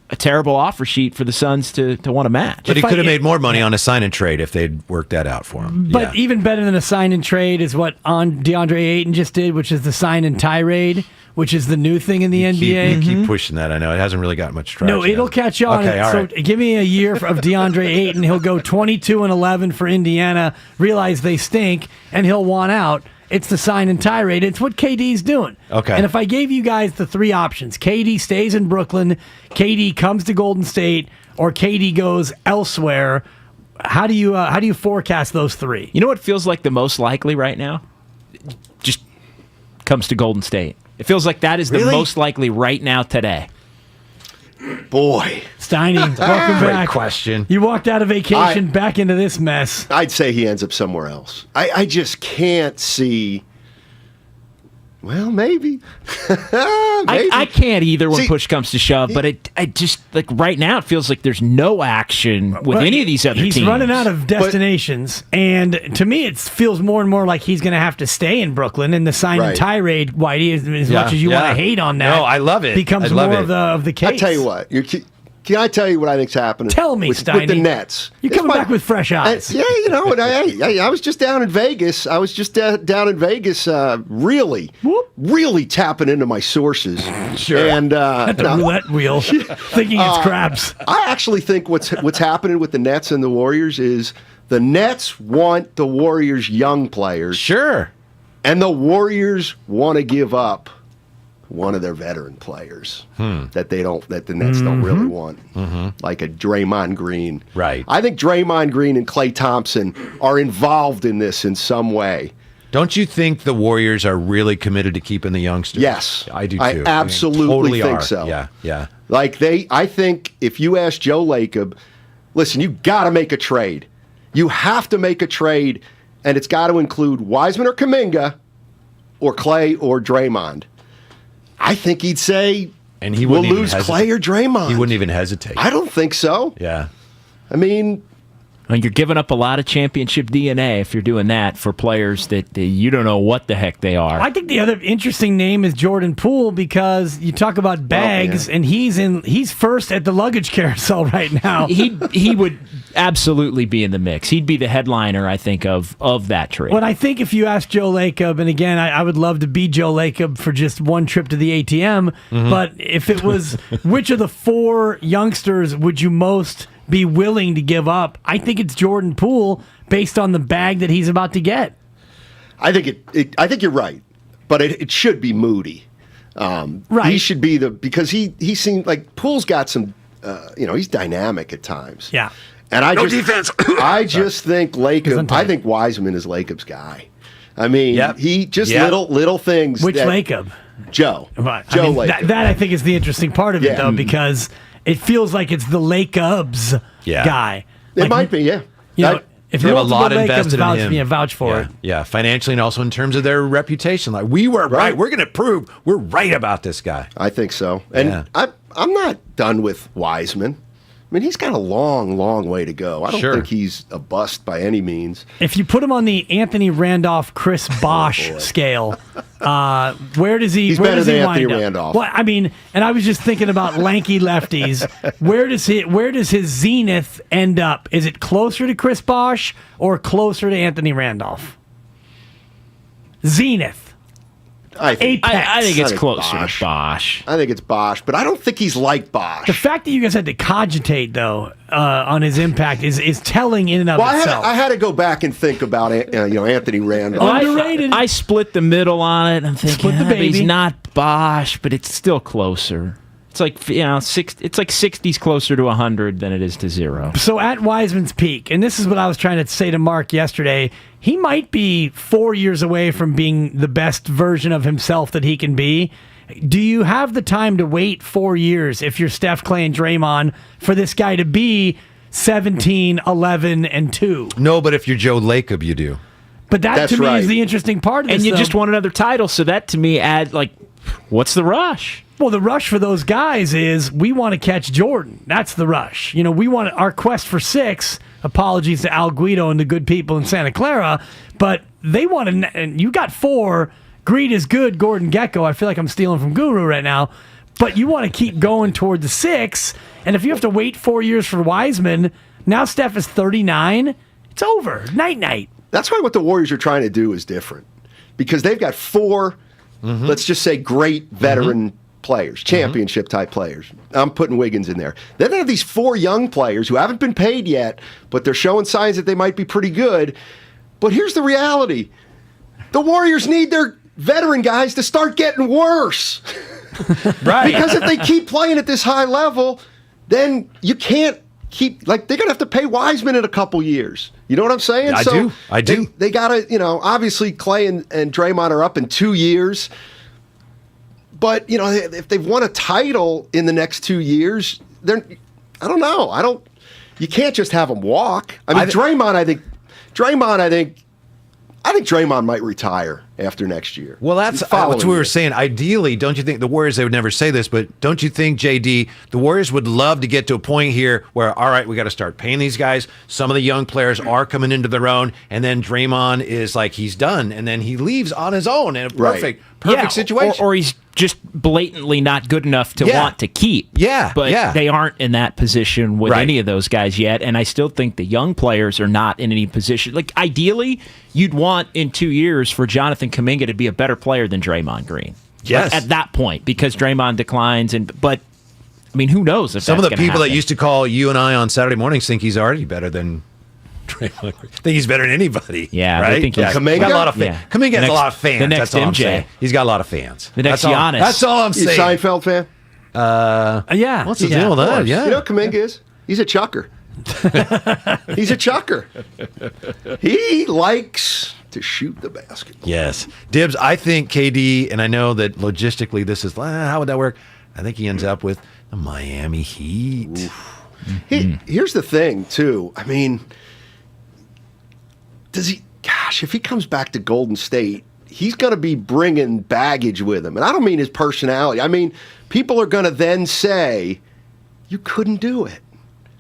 a terrible offer sheet for the Suns to want to match. But he could have made more money on a sign and trade if they'd worked that out for him. But even better than a sign and trade is what DeAndre Ayton just did, which is the sign and tirade, which is the new thing in the NBA. You keep pushing that. I know. It hasn't really got much traction. No, it'll catch on. Okay, all so right. give me a year of DeAndre Ayton. He'll go 22-11 for Indiana, realize they stink, and he'll want out. It's the sign and tirade. It's what KD's doing. Okay. And if I gave you guys the three options, KD stays in Brooklyn, KD comes to Golden State, or KD goes elsewhere, how do you forecast those three? You know what feels like the most likely right now? Just comes to Golden State. It feels like that is the most likely right now today. Boy. Steiny, welcome Great back. question. You walked out of vacation back into this mess. I'd say he ends up somewhere else. I just can't see. Well, maybe. I can't either when push comes to shove, but I just like right now it feels like there's no action with Well, any of these other teams. He's running out of destinations, and to me, it feels more and more like he's going to have to stay in Brooklyn. And the sign and tirade, Whitey, as much as you want to hate on that, No, I love it. becomes I love more it. of the case. I'll tell you what. Can I tell you what I think's happening? Tell me, with the Steiny. Nets. You're coming back with fresh eyes. Yeah, you know, and I was just down in Vegas. Really tapping into my sources. Sure. And At the roulette wheel, thinking it's craps. I actually think what's happening with the Nets and the Warriors is the Nets want the Warriors' young players. Sure. And the Warriors want to give up one of their veteran players that the Nets don't really want, like a Draymond Green. Right. I think Draymond Green and Klay Thompson are involved in this in some way. Don't you think the Warriors are really committed to keeping the youngsters? Yes, I do too. I absolutely totally think are. so. Yeah. I think if you ask Joe Lacob, listen, you got to make a trade. You have to make a trade, and it's got to include Wiseman or Kuminga, or Klay or Draymond. I think he'd say, and he we'll wouldn't lose even Klay or Draymond. He wouldn't even hesitate. I don't think so. Yeah. I mean, Well, you're giving up a lot of championship DNA if you're doing that for players that you don't know what the heck they are. I think the other interesting name is Jordan Poole because you talk about bags, and he's first at the luggage carousel right now. He would absolutely be in the mix. He'd be the headliner, I think, of that trade. Well, I think if you ask Joe Lacob, and again, I would love to be Joe Lacob for just one trip to the ATM, but if it was which of the 4 youngsters would you most be willing to give up? I think it's Jordan Poole based on the bag that he's about to get. I think you're right, but it should be Moody. Right. He should be because he seemed like Poole's got some, he's dynamic at times. Yeah. And defense. I just think Lacob. I think Wiseman is Lacob's guy. I mean, he just little things. Which Lacob? Joe. Right. Joe Lacob. That I think is the interesting part of it, though, because it feels like it's the Lacob's guy. It might be, yeah. If they have a lot invested in him. Vouch for it. Yeah, financially and also in terms of their reputation. Like, we were right. We're going to prove we're right about this guy. I think so. And I'm not done with Wiseman. I mean, he's got a long, long way to go. I don't think he's a bust by any means. If you put him on the Anthony Randolph, Chris Bosh scale, where does he? He's better than Anthony Randolph. Well, I mean, and I was just thinking about lanky lefties. Where does his zenith end up? Is it closer to Chris Bosh or closer to Anthony Randolph? Zenith. I think it's closer to Bosh. I think it's Bosh, but I don't think he's like Bosh. The fact that you guys had to cogitate, though, on his impact is telling in and of itself. I had to go back and think about Anthony Randolph. Underrated. I split the middle on it. I'm thinking, the baby. He's not Bosh, but it's still closer. It's like it's like 60's closer to 100 than it is to 0. So at Wiseman's peak, and this is what I was trying to say to Mark yesterday, he might be 4 years away from being the best version of himself that he can be. Do you have the time to wait 4 years if you're Steph, Clay, and Draymond for this guy to be 17, 11, and 2? No, but if you're Joe Lacob, you do. But that to me is the interesting part of this. And you just won another title, so that to me what's the rush? Well, the rush for those guys is we want to catch Jordan. That's the rush. We want our quest for 6. Apologies to Al Guido and the good people in Santa Clara, but they want to. And you got 4. Greed is good. Gordon Gekko. I feel like I'm stealing from Guru right now, but you want to keep going toward the 6. And if you have to wait 4 years for Wiseman, now Steph is 39. It's over. Night. That's why what the Warriors are trying to do is different, because they've got 4. Let's just say great veteran players, championship type players. I'm putting Wiggins in there. Then they have these 4 young players who haven't been paid yet, but they're showing signs that they might be pretty good. But here's the reality. The Warriors need their veteran guys to start getting worse. Right. Because if they keep playing at this high level, then you can't keep, they're going to have to pay Wiseman in a couple years. You know what I'm saying? I do. They got to, obviously Clay and Draymond are up in 2 years. But, if they've won a title in the next 2 years, I don't know. You can't just have them walk. I mean, Draymond, I think Draymond might retire after next year. Well, that's what we were saying. Ideally, don't you think the Warriors, they would never say this, but don't you think, JD, the Warriors would love to get to a point here where, all right, we got to start paying these guys. Some of the young players are coming into their own, and then Draymond is like, he's done, and then he leaves on his own in a perfect situation. Or he's just blatantly not good enough to want to keep. But they aren't in that position with any of those guys yet, and I still think the young players are not in any position. Like, ideally, you'd want in 2 years for Jonathan Kuminga to be a better player than Draymond Green. Yes. At that point, because Draymond declines, but I mean, who knows if some of the people happen. that used to call you and I on Saturday mornings think he's already better than Draymond Green. Think he's better than anybody. Yeah, right. I think Kuminga got a lot of fans. Kuminga has a lot of fans. The next that's all MJ. I'm saying. He's got a lot of fans. The next Giannis. That's all I'm saying. You a Seinfeld fan? Yeah. What's the deal with that? Yeah. You know what Kuminga is? He's a chucker. He's a chucker. He likes to shoot the basketball. Yes. Dibs, I think KD, and I know that logistically this is, how would that work? I think he ends up with the Miami Heat. Here's the thing, too. I mean, if he comes back to Golden State, he's going to be bringing baggage with him. And I don't mean his personality. I mean, people are going to then say, you couldn't do it.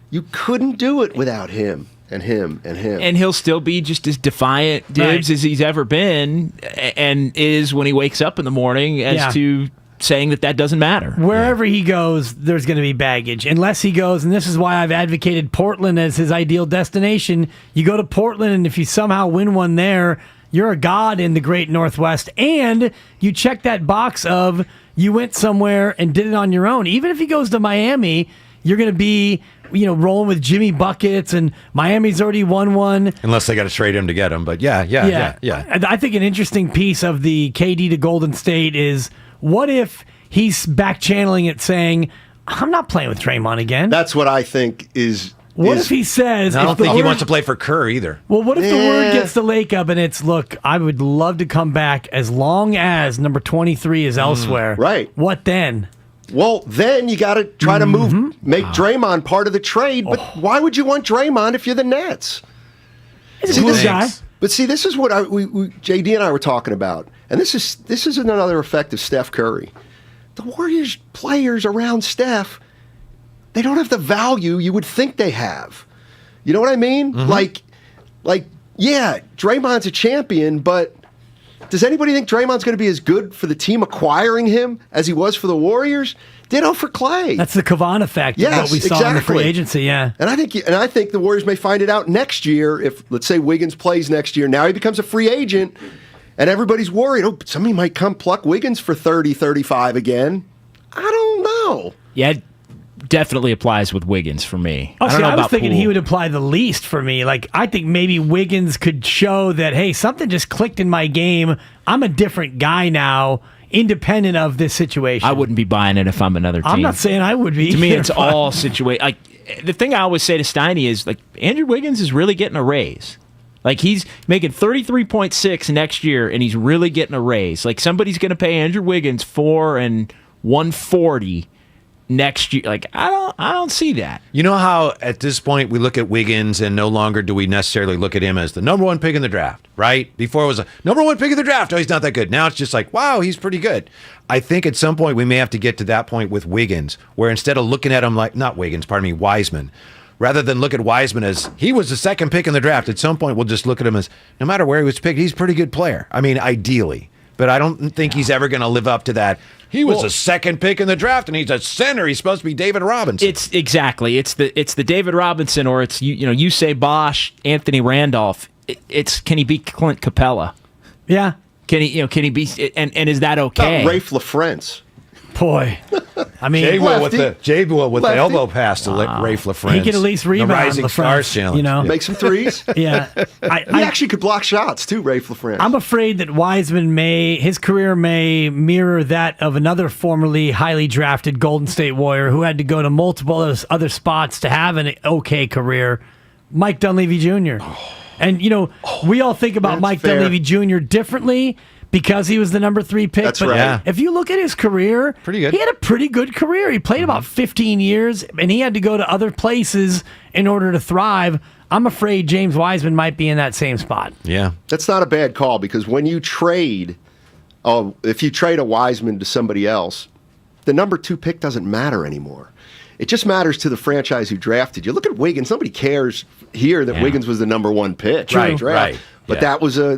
You couldn't do it without him. and him. And he'll still be just as defiant, Dibs, as he's ever been, and is when he wakes up in the morning as to saying that doesn't matter. Wherever he goes, there's going to be baggage. Unless he goes, and this is why I've advocated Portland as his ideal destination. You go to Portland, and if you somehow win one there, you're a god in the great Northwest. And you check that box of you went somewhere and did it on your own. Even if he goes to Miami, you're going to be rolling with Jimmy Buckets, and Miami's already won one. Unless they got to trade him to get him. But yeah. I think an interesting piece of the KD to Golden State is, what if he's back channeling it saying, I'm not playing with Draymond again? That's what I think is... What if he says... I don't think he wants to play for Kerr either. Well, what if the word gets to Lake Up and it's, look, I would love to come back as long as number 23 is elsewhere. Right. What then? Well, then you got to try to make Draymond part of the trade. But why would you want Draymond if you're the Nets? He's a cool guy. But see, this is what JD and I were talking about. And this is another effect of Steph Curry. The Warriors players around Steph, they don't have the value you would think they have. You know what I mean? Like, yeah, Draymond's a champion, but does anybody think Draymond's going to be as good for the team acquiring him as he was for the Warriors? Ditto for Clay. That's the Kavan effect of what we saw in the free agency, yeah. And I think the Warriors may find it out next year if, let's say, Wiggins plays next year. Now he becomes a free agent, and everybody's worried, somebody might come pluck Wiggins for 30, 35 again. I don't know. Yeah, it definitely applies with Wiggins for me. I was thinking he would apply the least for me. Like, I think maybe Wiggins could show that, hey, something just clicked in my game. I'm a different guy now, independent of this situation. I wouldn't be buying it if I'm another team. I'm not saying I would be. To me, it's all situation. Like, the thing I always say to Steiny is, like, Andrew Wiggins is really getting a raise. Like, he's making $33.6 next year, and he's really getting a raise. Like, somebody's going to pay Andrew Wiggins $4 and $140 next year. Like, I don't see that. You know how at this point we look at Wiggins and no longer do we necessarily look at him as the number one pick in the draft, right? Before it was a number one pick in the draft. Oh, he's not that good. Now it's just like, wow, he's pretty good. I think at some point we may have to get to that point with Wiggins, where instead of looking at him like, Wiseman, rather than look at Wiseman as he was the second pick in the draft, at some point we'll just look at him as, no matter where he was picked, he's a pretty good player. I mean, ideally. But I don't think he's ever going to live up to that. He was a second pick in the draft, and he's a center. He's supposed to be David Robinson. It's the David Robinson, or it's you say Bosch, Anthony Randolph. It's can he be Clint Capella? Yeah. Can he be? And is that okay? Rafe LaFrance. Boy, I mean, Jay Will with the elbow pass to Rafe LaFrance. He can at least rebound. The Rising Stars Challenge. Make some threes. Yeah, he actually could block shots too, Rafe LaFrance. I'm afraid that Wiseman his career may mirror that of another formerly highly drafted Golden State Warrior who had to go to multiple other spots to have an okay career, Mike Dunleavy Jr. And we all think about Mike Dunleavy Jr. differently, because he was the number 3 pick. That's but right. Yeah. If you look at his career, pretty good. He had a pretty good career. He played about 15 years, and he had to go to other places in order to thrive. I'm afraid James Wiseman might be in that same spot. Yeah. That's not a bad call, because when you trade, if you trade a Wiseman to somebody else, the number 2 pick doesn't matter anymore. It just matters to the franchise who drafted you. Look at Wiggins. Nobody cares here that Wiggins was the number 1 pick. Right. But that was a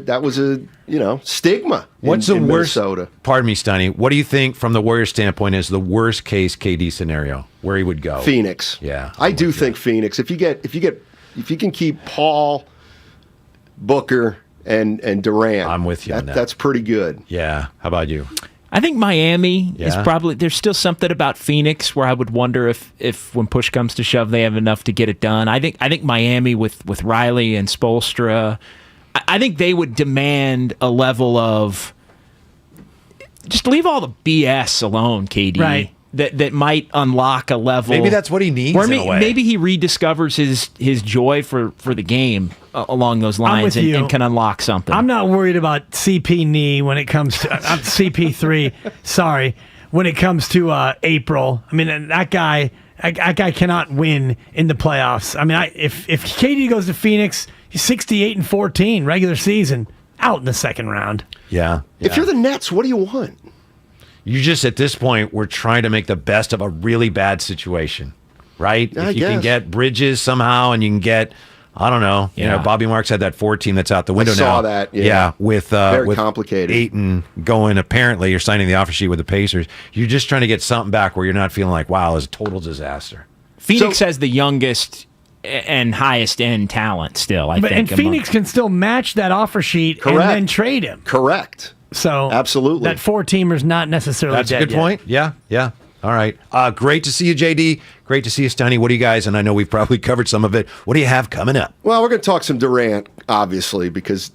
stigma. What's in the worst? Minnesota. Pardon me, Steiny. What do you think from the Warriors' standpoint is the worst case KD scenario where he would go? Phoenix. Yeah, I do think Phoenix. If you can keep Paul, Booker, and Durant, I'm with you on that. That's pretty good. Yeah. How about you? I think Miami is probably. There's still something about Phoenix where I would wonder if when push comes to shove they have enough to get it done. I think Miami with Riley and Spoelstra, I think they would demand a level of just leave all the BS alone, KD. Right. That might unlock a level. Maybe that's what he needs. Or in a way. Maybe he rediscovers his joy for the game along those lines and can unlock something. I'm not worried about CP knee when it comes to CP3. Sorry, when it comes to April. I mean, that guy cannot win in the playoffs. I mean, if KD goes to Phoenix, he's 68-14 regular season, out in the second round. Yeah. If you're the Nets, what do you want? You just, at this point, we're trying to make the best of a really bad situation, right? If you can get Bridges somehow and you can get I don't know. You know, Bobby Marks had that 4 team that's out the window now. I saw that. Yeah, with very complicated. Ayton going. Apparently, you're signing the offer sheet with the Pacers. You're just trying to get something back where you're not feeling like, wow, it's a total disaster. Phoenix has the youngest and highest end talent still. I think, and Phoenix can still match that offer sheet and then trade him. Correct. So absolutely, that 4-teamer's not necessarily. That's dead a good yet. point. Yeah. All right. Great to see you, JD. Great to see you, Steiny. What do you guys, and I know we've probably covered some of it, what do you have coming up? Well, we're going to talk some Durant, obviously, because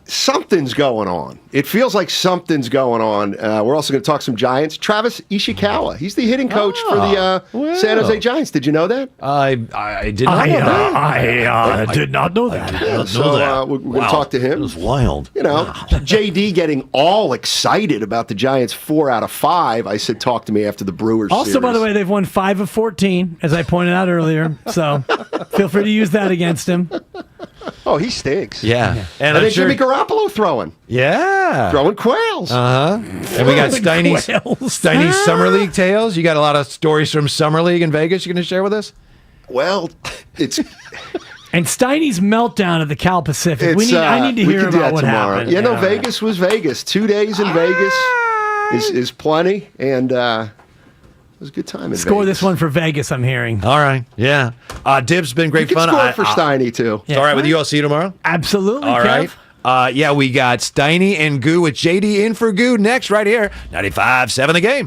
something's going on. It feels like something's going on. We're also going to talk some Giants. Travis Ishikawa. He's the hitting coach for the San Jose Giants. Did you know that? I did not know that. I did not know that. We're going to talk to him. It was wild. You know, JD getting all excited about the Giants 4 out of 5. I said, talk to me after the Brewers Also, series. by the way, they've won 5 of 14, as I pointed out earlier. So feel free to use that against him. Oh, he stinks. Yeah. And then Jimmy Garoppolo throwing. Yeah. Throwing quails. And we got Steiny's Summer League tales. You got a lot of stories from Summer League in Vegas you're going to share with us? Well, it's... And Steiny's meltdown at the Cal Pacific. I need to hear about what happened. Yeah, no, Vegas was Vegas. 2 days in Vegas is plenty, and it was a good time in Score Vegas. this one for Vegas, I'm hearing. All right, yeah. Dibs been great You can fun. score for Steiny, too. It's all right with you. I'll see you tomorrow. Absolutely, All Kev. right. Yeah, we got Steiny and Goo with JD in for Goo next right here. 95.7 The Game.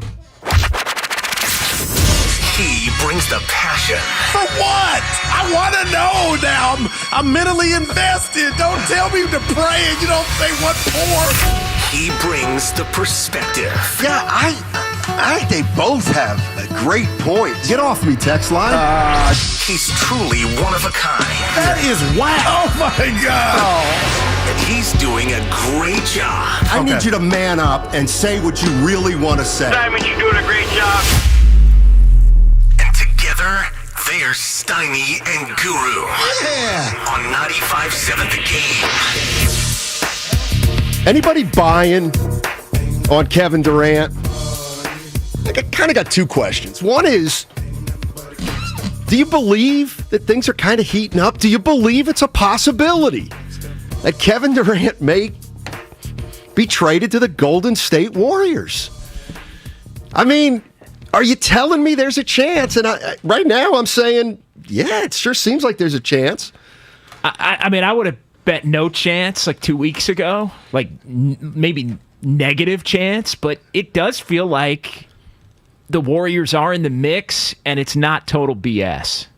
He brings the passion. For what? I want to know now. I'm mentally invested. Don't tell me to pray and you don't say what for. He brings the perspective. Yeah, I think they both have a great point. Get off me, text line. He's truly one of a kind. That is wow. Oh, my God. And he's doing a great job. I need you to man up and say what you really want to say. Diamond, you're doing a great job. And together, they're Steiny and Guru. Yeah. On 95.7 The Game. Anybody buying on Kevin Durant? I kind of got 2 questions. One is, do you believe that things are kind of heating up? Do you believe it's a possibility that Kevin Durant may be traded to the Golden State Warriors? I mean, are you telling me there's a chance? And right now I'm saying, yeah, it sure seems like there's a chance. I mean, I would have bet no chance like 2 weeks ago, like maybe negative chance, but it does feel like the Warriors are in the mix and it's not total BS.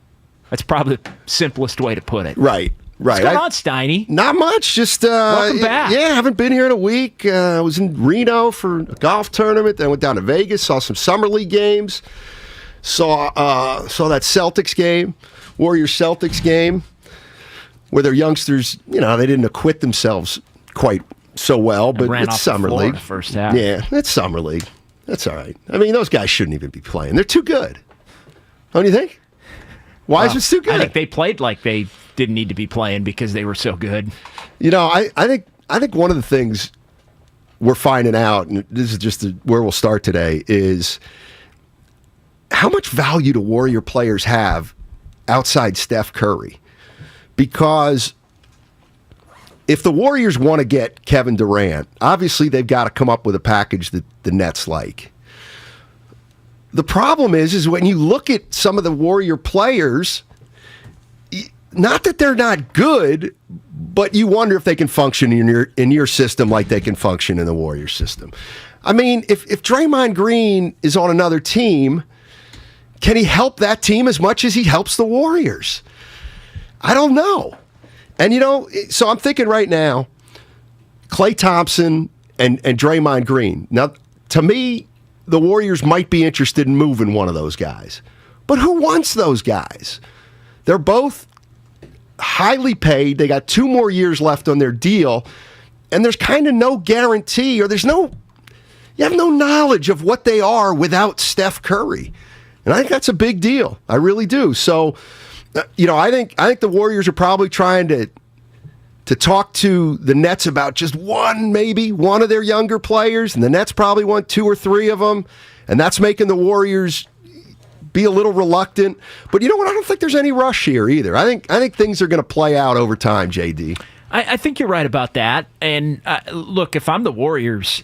That's probably the simplest way to put it. Right. What's going on, Steiny? Not much. Just welcome back. Yeah, haven't been here in a week. I was in Reno for a golf tournament. Then went down to Vegas, saw some Summer League games. Saw that Celtics game, Warriors Celtics game, where their youngsters, they didn't acquit themselves quite so well, but it's Summer League. First half. Yeah, it's Summer League. That's all right. I mean, those guys shouldn't even be playing. They're too good. Don't you think? Wiseman's too good. I think they played like they didn't need to be playing because they were so good. I think one of the things we're finding out, and this is just where we'll start today, is how much value do Warrior players have outside Steph Curry? Because if the Warriors want to get Kevin Durant, obviously they've got to come up with a package that the Nets like. The problem is when you look at some of the Warrior players, not that they're not good, but you wonder if they can function in your system like they can function in the Warrior system. I mean, if Draymond Green is on another team, can he help that team as much as he helps the Warriors? I don't know. And, so I'm thinking right now, Klay Thompson and Draymond Green. Now, to me, the Warriors might be interested in moving one of those guys. But who wants those guys? They're both highly paid. They got 2 more years left on their deal. And there's kind of no guarantee, or you have no knowledge of what they are without Steph Curry. And I think that's a big deal. I really do. So, I think the Warriors are probably trying to talk to the Nets about just maybe one of their younger players, and the Nets probably want 2 or 3 of them, and that's making the Warriors be a little reluctant. But you know what? I don't think there's any rush here either. I think things are going to play out over time, JD. I think you're right about that. And look, if I'm the Warriors,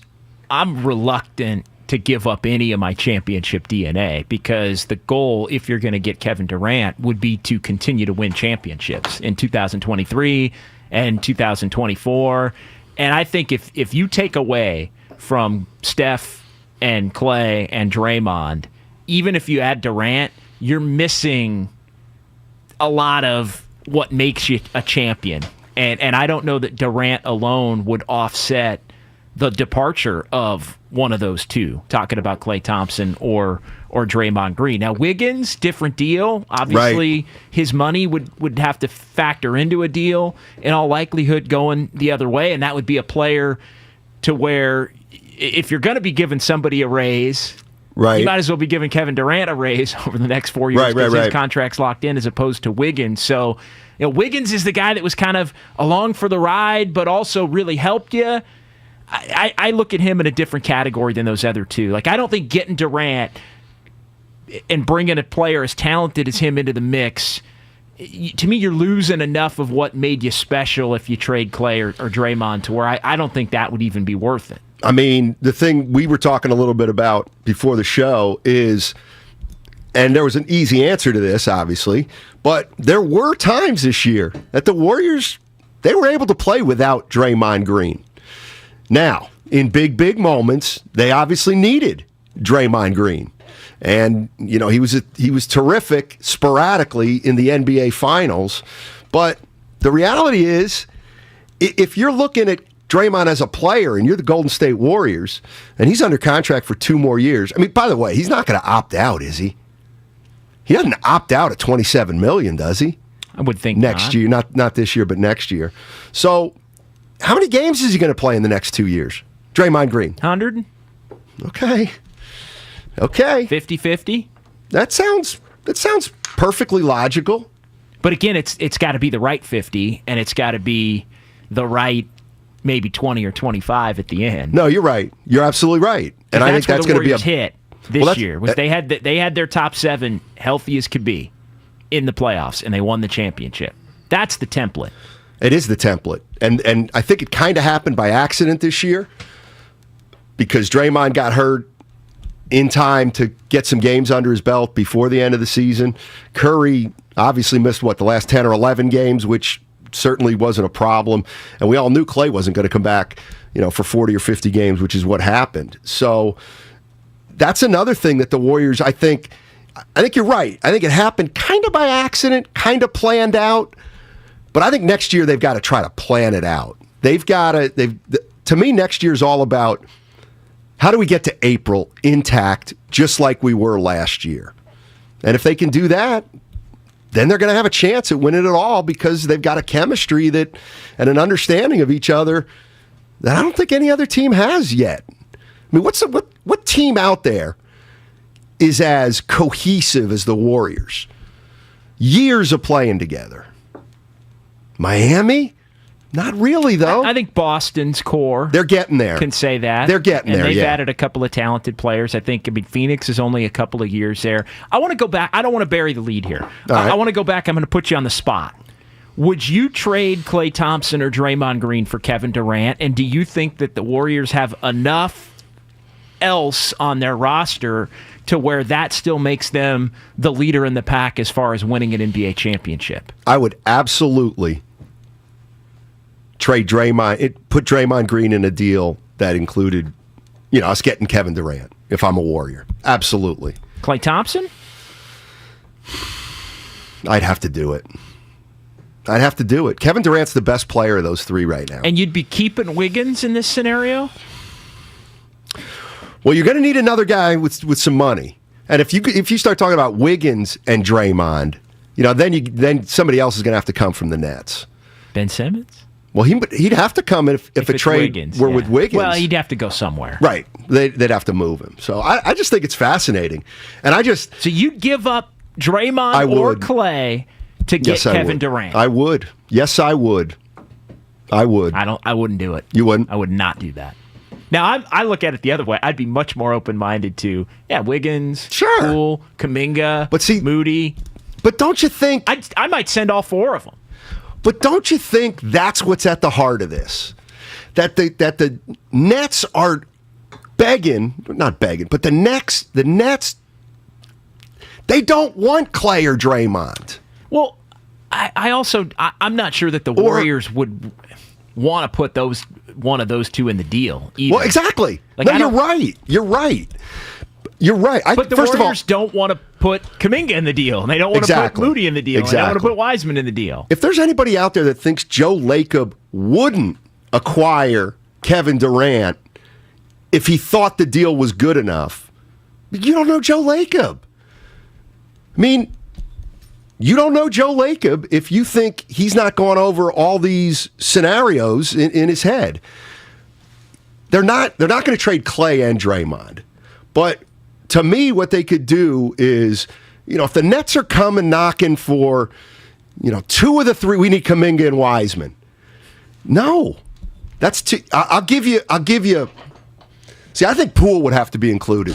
I'm reluctant to give up any of my championship DNA because the goal, if you're going to get Kevin Durant, would be to continue to win championships in 2023 and 2024. And I think if you take away from Steph and Clay and Draymond, even if you add Durant, you're missing a lot of what makes you a champion. And I don't know that Durant alone would offset the departure of one of those two, talking about Klay Thompson or Draymond Green. Now, Wiggins, different deal. Obviously, his money would have to factor into a deal, in all likelihood, going the other way, and that would be a player to where if you're going to be giving somebody a raise, you might as well be giving Kevin Durant a raise over the next 4 years because his contract's locked in as opposed to Wiggins. So, Wiggins is the guy that was kind of along for the ride but also really helped you. I look at him in a different category than those other two. Like, I don't think getting Durant and bringing a player as talented as him into the mix, to me, you're losing enough of what made you special if you trade Clay or Draymond to where I don't think that would even be worth it. I mean, the thing we were talking a little bit about before the show is, and there was an easy answer to this, obviously, but there were times this year that the Warriors, they were able to play without Draymond Green. Now, in big moments, they obviously needed Draymond Green. And, he was terrific sporadically in the NBA Finals. But the reality is, if you're looking at Draymond as a player and you're the Golden State Warriors, and he's under contract for 2 more years. I mean, by the way, he's not going to opt out, is he? He doesn't opt out at $27 million, does he? I would think next year, not this year, but next year. So, how many games is he going to play in the next 2 years? Draymond Green. 100. Okay. 50-50. That sounds perfectly logical. But again, it's got to be the right 50, and it's got to be the right maybe 20 or 25 at the end. No, you're right. You're absolutely right. And I think that's going to be a hit this year. Was they had their top 7 healthy as could be in the playoffs, and they won the championship. That's the template. It is the template. And I think it kind of happened by accident this year because Draymond got hurt in time to get some games under his belt before the end of the season. Curry obviously missed, the last 10 or 11 games, which certainly wasn't a problem. And we all knew Clay wasn't going to come back, for 40 or 50 games, which is what happened. So that's another thing that the Warriors, I think you're right. I think it happened kind of by accident, kind of planned out. But I think next year they've got to try to plan it out. To me, next year is all about how do we get to April intact, just like we were last year. And if they can do that, then they're going to have a chance at winning it all because they've got a chemistry and an understanding of each other that I don't think any other team has yet. I mean, what team out there is as cohesive as the Warriors? Years of playing together. Miami? Not really, though. I think Boston's core. They're getting there. Can say that. They're getting there, and they've added a couple of talented players. I think, Phoenix is only a couple of years there. I want to go back. I don't want to bury the lead here. I want to go back. I'm going to put you on the spot. Would you trade Klay Thompson or Draymond Green for Kevin Durant? And do you think that the Warriors have enough else on their roster to where that still makes them the leader in the pack as far as winning an NBA championship? I would absolutely trade Draymond, put Draymond Green in a deal that included, us getting Kevin Durant if I'm a Warrior. Absolutely. Klay Thompson? I'd have to do it. Kevin Durant's the best player of those 3 right now. And you'd be keeping Wiggins in this scenario? Well, you're going to need another guy with some money. And if you start talking about Wiggins and Draymond, then somebody else is going to have to come from the Nets. Ben Simmons? Well, he'd have to come if a trade Wiggins, were with Wiggins. Well, he'd have to go somewhere. Right. They'd have to move him. So I just think it's fascinating. And So you'd give up Draymond or Clay to get Kevin Durant? I would. Yes, I would. I wouldn't do it. You wouldn't? I would not do that. Now, I look at it the other way. I'd be much more open-minded to, Wiggins, Poole, Kuminga, Moody. But don't you think... I might send all 4 of them. But don't you think that's what's at the heart of this? That the Nets are not begging, but the Nets, they don't want Clay or Draymond. Well, I'm not sure that the Warriors would want to put one of those two in the deal either. Well, exactly. You're right. But the Warriors don't want to put Kuminga in the deal, and they don't want to put Moody in the deal, and they don't want to put Wiseman in the deal. If there's anybody out there that thinks Joe Lacob wouldn't acquire Kevin Durant if he thought the deal was good enough, you don't know Joe Lacob. I mean, you don't know Joe Lacob if you think he's not going over all these scenarios in his head. They're not going to trade Clay and Draymond. But to me, what they could do is, if the Nets are coming knocking for, 2 of the 3, we need Kuminga and Wiseman. No, that's too. I'll give you. See, I think Poole would have to be included.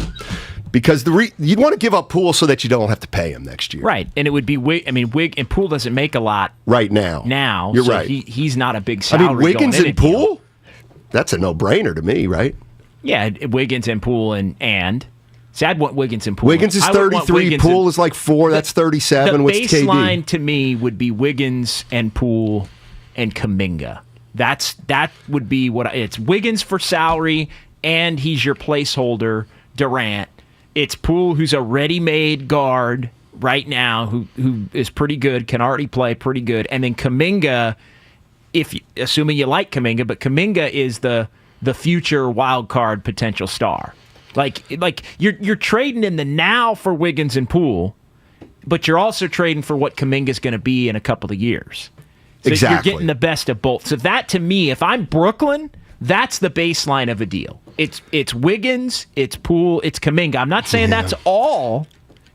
Because you'd want to give up Poole so that you don't have to pay him next year. Right, and it would be Wig and Poole doesn't make a lot right now. You're right. He's not a big salary. Wiggins and Poole? That's a no-brainer to me, right? Yeah, Wiggins and Poole and see, I'd want Wiggins and Poole. Wiggins is 33, Poole is like 4, that's 37. What's KD? The baseline to me would be Wiggins and Poole and Kuminga. That would be it's Wiggins for salary, and he's your placeholder, Durant. It's Poole, who's a ready-made guard right now, who is pretty good, can already play pretty good, and then Kuminga, assuming you like Kuminga, but Kuminga is the future wild card potential star. Like you're trading in the now for Wiggins and Poole, but you're also trading for what Kuminga's going to be in a couple of years. So exactly. You're getting the best of both. So that, to me, if I'm Brooklyn, that's the baseline of a deal. It's Wiggins, it's Poole, it's Kuminga. I'm not saying that's all.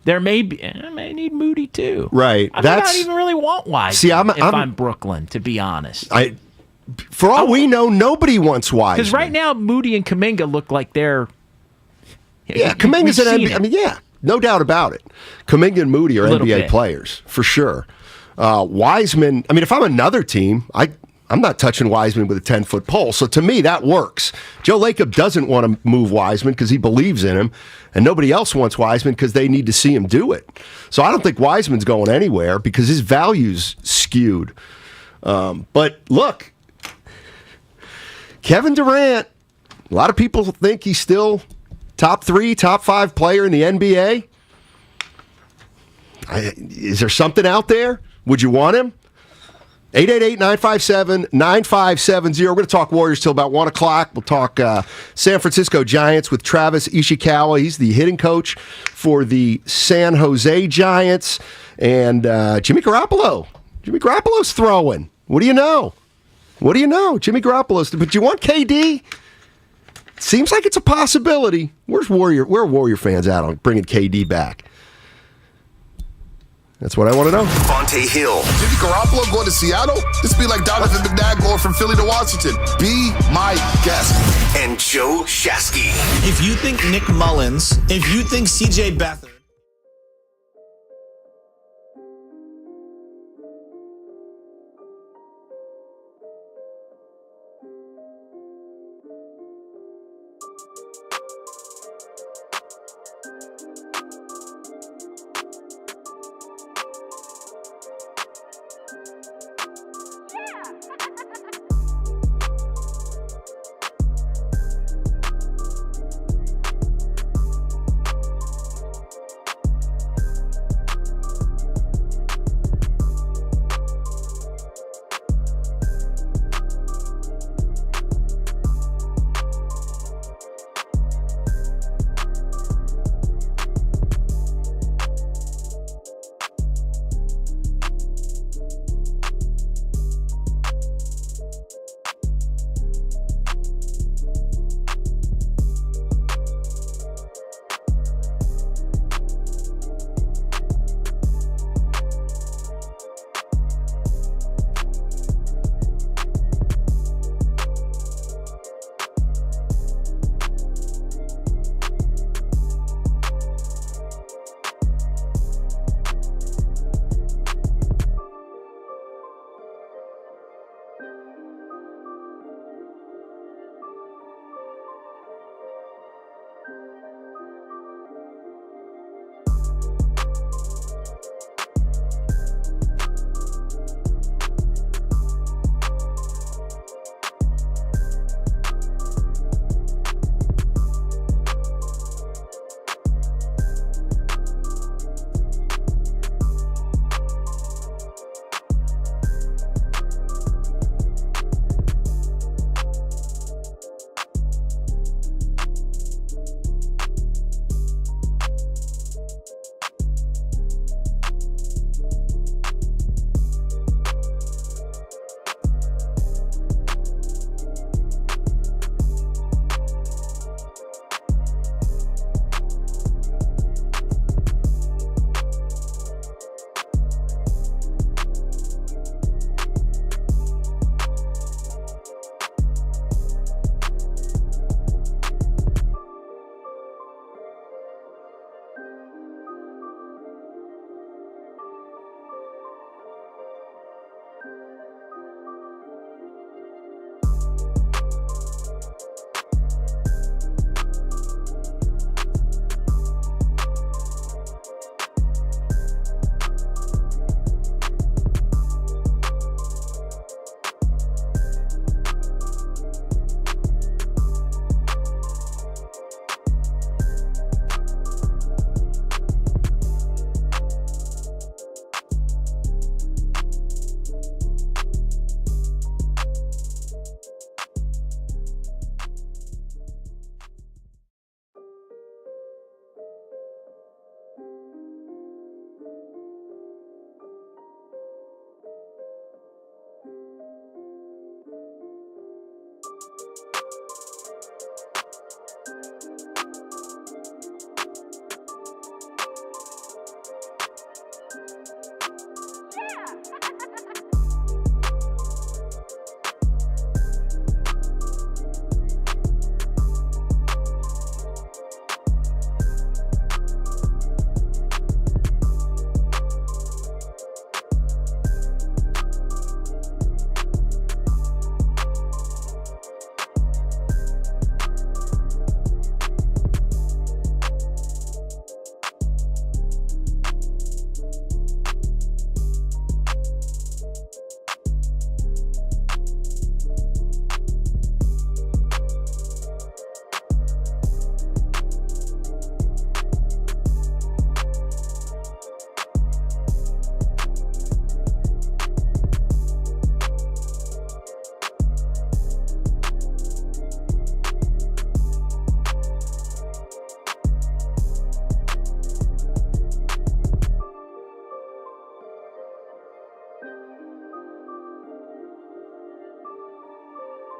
There may be. I may need Moody too. Right. I don't even really want Wiseman. See, I'm Brooklyn, to be honest. For all we know, nobody wants Wiseman. Because right now, Moody and Kuminga look like they're. Yeah, Kuminga's an NBA. I mean, yeah, no doubt about it. Kuminga and Moody are NBA players for sure. Wiseman. I mean, if I'm another team, I'm not touching Wiseman with a 10-foot pole. So to me, that works. Joe Lacob doesn't want to move Wiseman because he believes in him, and nobody else wants Wiseman because they need to see him do it. So I don't think Wiseman's going anywhere because his value's skewed. But look, Kevin Durant, a lot of people think he's still top 3, top 5 player in the NBA. Is there something out there? Would you want him? 888-957-9570. We're going to talk Warriors till about 1 o'clock. We'll talk San Francisco Giants with Travis Ishikawa. He's the hitting coach for the San Jose Giants. And Jimmy Garoppolo. Jimmy Garoppolo's throwing. What do you know? Jimmy Garoppolo's. But you want KD? Seems like it's a possibility. Where are Warrior fans at on bringing KD back? That's what I want to know. Fonte Hill. Jimmy Garoppolo going to Seattle? This be like Donovan McNabb going from Philly to Washington. Be my guest. And Joe Shasky. If you think Nick Mullins, if you think CJ Beathard.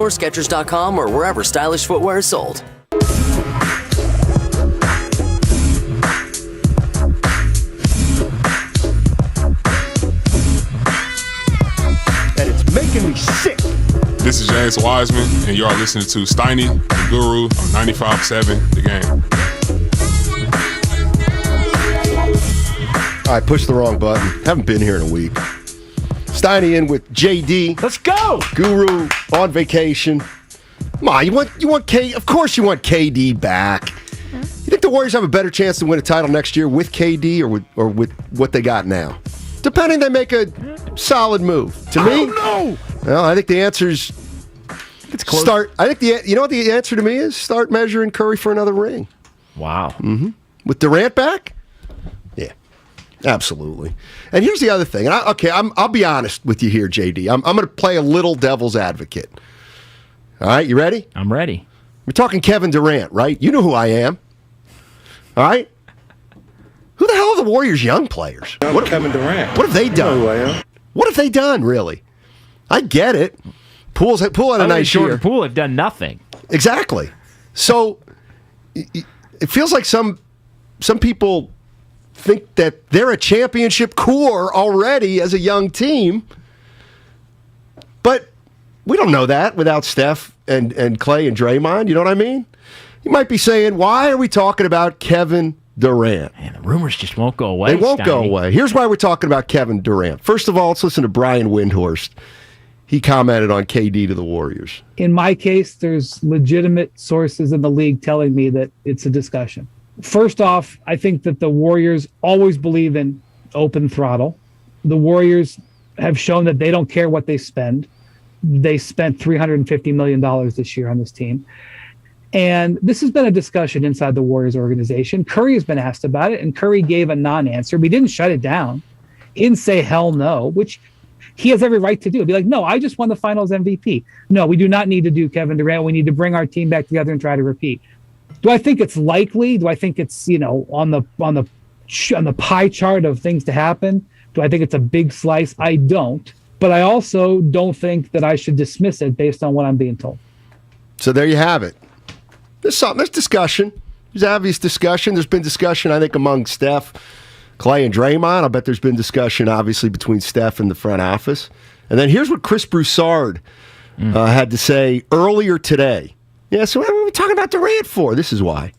or Skechers.com or wherever stylish footwear is sold. And it's making me sick. This is James Wiseman, and you are listening to Steiny Guru on 95.7 The Game. I pushed the wrong button. Haven't been here in a week. Steiny in with JD. Let's go. Guru on vacation. Come on, you want K? Of course you want KD back. You think the Warriors have a better chance to win a title next year with KD or with what they got now? Depending, they make a solid move. To me, no. Well, I think the answer is start. I think you know what the answer to me is? Start measuring Curry for another ring. Wow. Mm-hmm. With Durant back? Yeah, absolutely. And here's the other thing. And I'll be honest with you here, JD. I'm going to play a little devil's advocate. All right, you ready? I'm ready. We're talking Kevin Durant, right? You know who I am. All right? Who the hell are the Warriors' young players? Kevin Durant. What have they done? You know who I am. What have they done, really? I get it. Poole had a nice Jordan year. Poole have done nothing. Exactly. So it feels like some people think that they're a championship core already as a young team, but we don't know that without Steph and Clay and Draymond. You know what I mean? You might be saying, why are we talking about Kevin Durant? Man, the rumors just won't go away. They won't Steiny. go away. Here's why we're talking about Kevin Durant. First of all, let's listen to Brian Windhorst. He commented on KD to the Warriors. In my case, there's legitimate sources in the league telling me that it's a discussion. First off, I think that the Warriors always believe in open throttle. The Warriors have shown that they don't care what they spend. They spent $350 million this year on this team. And this has been a discussion inside the Warriors organization. Curry has been asked about it, and Curry gave a non-answer. But he didn't shut it down. He didn't say hell no, which he has every right to do. Be like, no, I just won the Finals MVP. No, we do not need to do Kevin Durant. We need to bring our team back together and try to repeat. Do I think it's likely? Do I think it's on the pie chart of things to happen? Do I think it's a big slice? I don't. But I also don't think that I should dismiss it based on what I'm being told. So there you have it. There's discussion. There's obvious discussion. There's been discussion, I think, among Steph, Clay, and Draymond. I bet there's been discussion, obviously, between Steph and the front office. And then here's what Chris Broussard had to say earlier today. Yeah, so what are we talking about Durant for? This is why.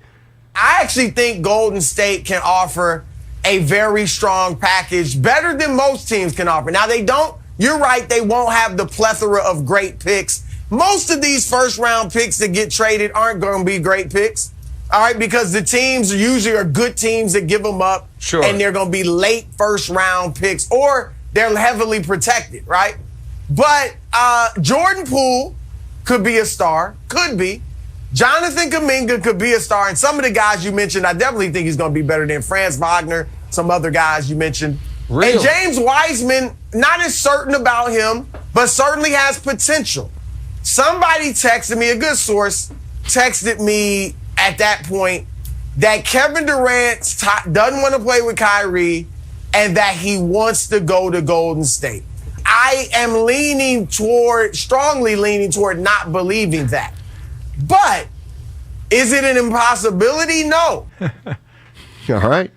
I actually think Golden State can offer a very strong package, better than most teams can offer. Now, they don't. You're right, they won't have the plethora of great picks. Most of these first-round picks that get traded aren't going to be great picks, all right, because the teams usually are good teams that give them up, and they're going to be late first-round picks, or they're heavily protected, right? But Jordan Poole could be a star, could be. Jonathan Kuminga could be a star, and some of the guys you mentioned, I definitely think he's going to be better than Franz Wagner, some other guys you mentioned. Really? And James Wiseman, not as certain about him, but certainly has potential. Somebody texted me, a good source, texted me at that point that Kevin Durant doesn't want to play with Kyrie and that he wants to go to Golden State. I am strongly leaning toward not believing that. But is it an impossibility? No. All right.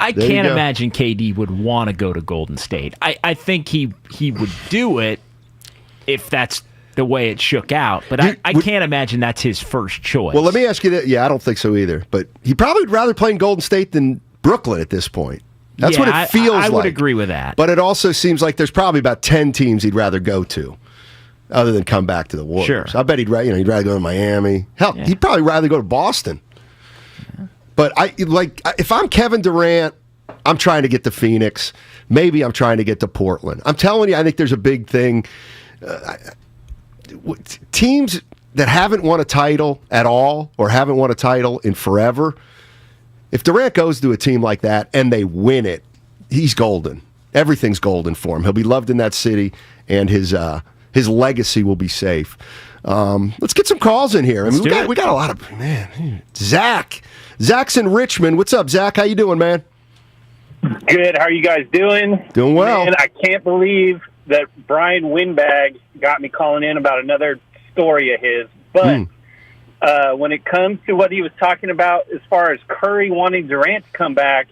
I can't imagine KD would want to go to Golden State. I think he would do it if that's the way it shook out, but I can't imagine that's his first choice. Well, let me ask you that. Yeah, I don't think so either. But he probably would rather play in Golden State than Brooklyn at this point. That's what it feels like. I would agree with that. But it also seems like there's probably about 10 teams he'd rather go to other than come back to the Warriors. Sure. I bet he'd rather go to Miami. Hell, he'd probably rather go to Boston. Yeah. But if I'm Kevin Durant, I'm trying to get to Phoenix. Maybe I'm trying to get to Portland. I'm telling you, I think there's a big thing. Teams that haven't won a title at all or haven't won a title in forever, if Durant goes to a team like that and they win it, he's golden. Everything's golden for him. He'll be loved in that city, and his legacy will be safe. Let's get some calls in here. I mean, we got a lot of Zach's in Richmond. What's up, Zach? How you doing, man? Good. How are you guys doing? Doing well. Man, I can't believe that Brian Windbag got me calling in about another story of his, but when it comes to what he was talking about as far as Curry wanting Durant to come back,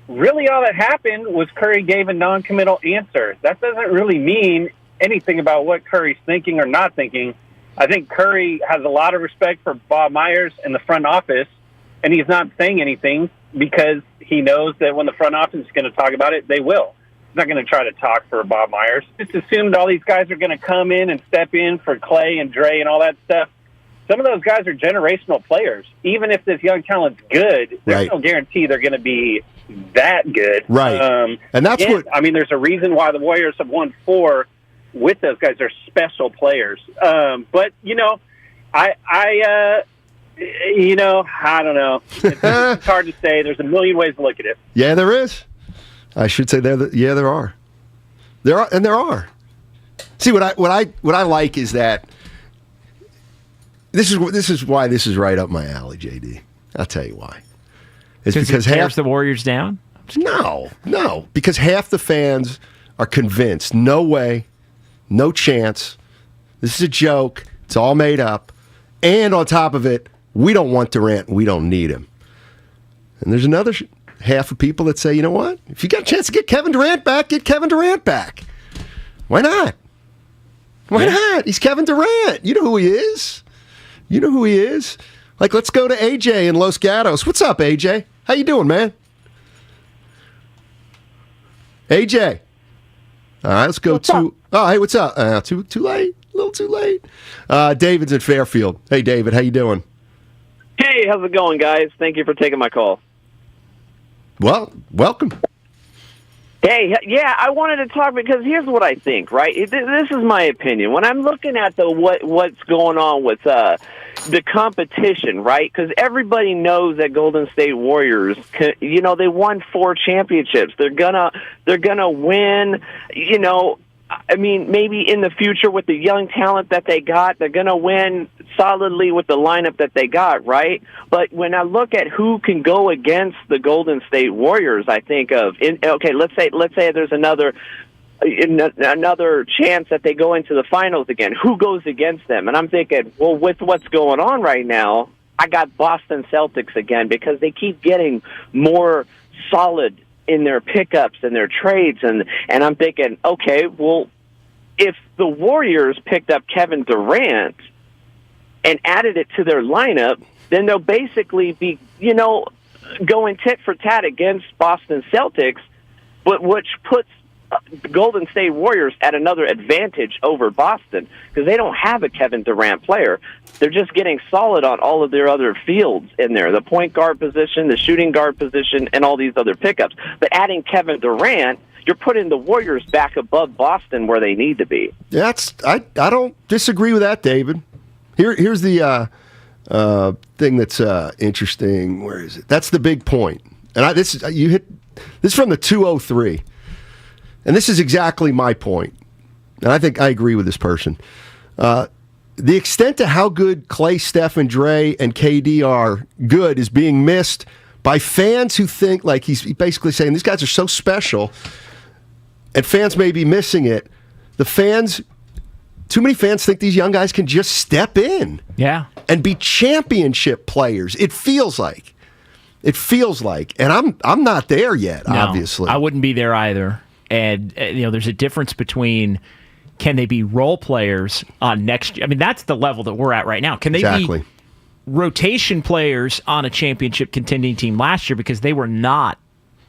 really all that happened was Curry gave a non-committal answer. That doesn't really mean anything about what Curry's thinking or not thinking. I think Curry has a lot of respect for Bob Myers and the front office, and he's not saying anything because he knows that when the front office is going to talk about it, they will. He's not going to try to talk for Bob Myers. Just assumed all these guys are going to come in and step in for Clay and Dre and all that stuff. Some of those guys are generational players. Even if this young talent's good, there's no guarantee they're going to be that good. Right. And that's what... I mean, there's a reason why the Warriors have won 4 with those guys. They're special players. But, I don't know. It's hard to say. There's a million ways to look at it. Yeah, there is. I should say there are. There are. See, what I like is that this is why this is right up my alley, JD. I'll tell you why. It's because half the Warriors down? No, because half the fans are convinced, no way, no chance. This is a joke. It's all made up. And on top of it, we don't want Durant. We don't need him. And there's another half of people that say, you know what? If you got a chance to get Kevin Durant back, get Kevin Durant back. Why not? Why not? He's Kevin Durant. You know who he is. Like, let's go to AJ in Los Gatos. What's up, AJ? How you doing, man? AJ. All right, let's go to... Oh, hey, what's up? Too late. A little too late. David's in Fairfield. Hey, David, how you doing? Hey, how's it going, guys? Thank you for taking my call. Well, welcome. Hey, yeah, I wanted to talk because here's what I think, right? This is my opinion. When I'm looking at what's going on with the competition, right? Because everybody knows that Golden State Warriors, they won 4 championships. They're gonna win. I mean, maybe in the future with the young talent that they got, they're going to win solidly with the lineup that they got, right? But when I look at who can go against the Golden State Warriors, I think of, let's say there's another chance that they go into the finals again. Who goes against them? And I'm thinking, well, with what's going on right now, I got Boston Celtics again because they keep getting more solid in their pickups and their trades, and I'm thinking, okay, well, if the Warriors picked up Kevin Durant and added it to their lineup, then they'll basically be, going tit for tat against Boston Celtics, but which puts the Golden State Warriors at another advantage over Boston because they don't have a Kevin Durant player. They're just getting solid on all of their other fields in there, the point guard position, the shooting guard position, and all these other pickups. But adding Kevin Durant, you're putting the Warriors back above Boston where they need to be. Yeah, I don't disagree with that, David. Here's the thing that's interesting. Where is it? That's the big point. And this is from the 203. And this is exactly my point. And I think I agree with this person. The extent to how good Clay, Steph, and Dre and KD are good is being missed by fans who think, like he's basically saying, these guys are so special, and fans may be missing it. Too many fans think these young guys can just step in and be championship players. It feels like. And I'm not there yet, obviously. I wouldn't be there either. And, there's a difference between can they be role players on next year? I mean, that's the level that we're at right now. Can they be rotation players on a championship contending team last year because they were not,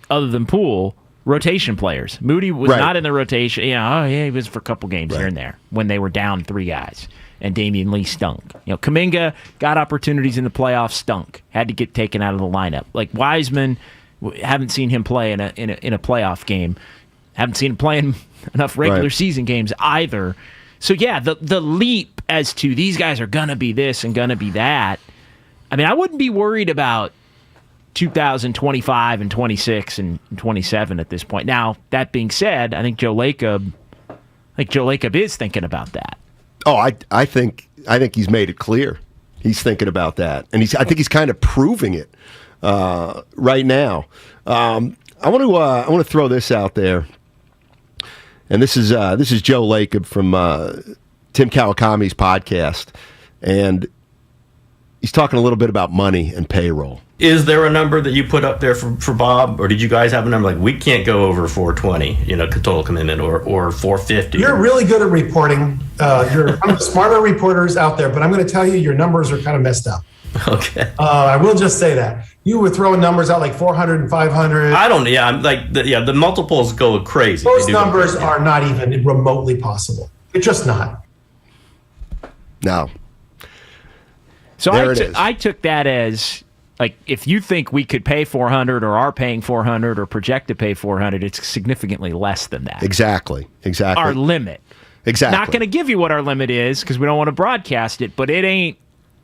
other than Poole, rotation players. Moody was not in the rotation. He was for a couple games here and there when they were down 3 guys. And Damian Lee stunk. Kuminga got opportunities in the playoffs, stunk. Had to get taken out of the lineup. Like Wiseman, haven't seen him play in a playoff game. Haven't seen him playing enough regular season games either. So, the leap as to these guys are going to be this and going to be that. I mean, I wouldn't be worried about 2025 and 26 and 27 at this point. Now, that being said, I think Joe Lacob is thinking about that. Oh, I think he's made it clear. He's thinking about that. And I think he's kind of proving it right now. I want to throw this out there. And this is Joe Lacob from Tim Kawakami's podcast, and he's talking a little bit about money and payroll. Is there a number that you put up there for Bob, or did you guys have a number like we can't go over 420, total commitment, or 450? You're really good at reporting. You're one of the smarter reporters out there, but I'm going to tell you your numbers are kind of messed up. Okay. I will just say that. You were throwing numbers out like 400 and 500. I don't. Yeah, I'm like the multiples go crazy. Those numbers are not even remotely possible. They're just not. No. So I took that as, like, if you think we could pay 400 or are paying 400 or project to pay 400, it's significantly less than that. Exactly. Our limit. Exactly. Not going to give you what our limit is because we don't want to broadcast it, but it ain't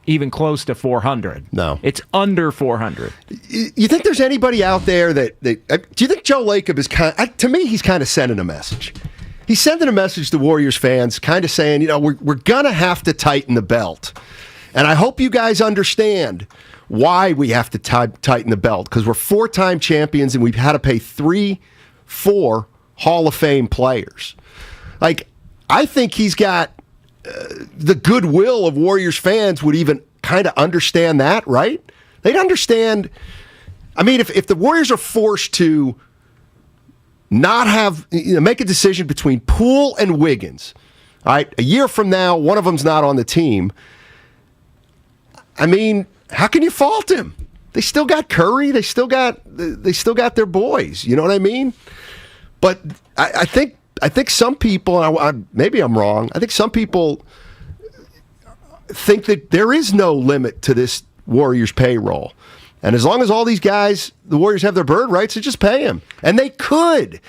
even close to 400. No. It's under 400. You think there's anybody out there that do you think Joe Lacob is to me, he's kind of sending a message. He's sending a message to Warriors fans, kind of saying, we're going to have to tighten the belt. And I hope you guys understand why we have to tighten the belt, because we're 4-time champions and we've had to pay 4 Hall of Fame players. Like, I think he's got the goodwill of Warriors fans would even kind of understand that, right? They'd understand. I mean, if the Warriors are forced to not have, make a decision between Poole and Wiggins, all right, a year from now, one of them's not on the team. I mean, how can you fault him? They still got Curry. They still got their boys. You know what I mean? But I think some people, maybe I'm wrong, I think some people think that there is no limit to this Warriors payroll. And as long as all these guys, the Warriors have their bird rights, to just pay them. And they could.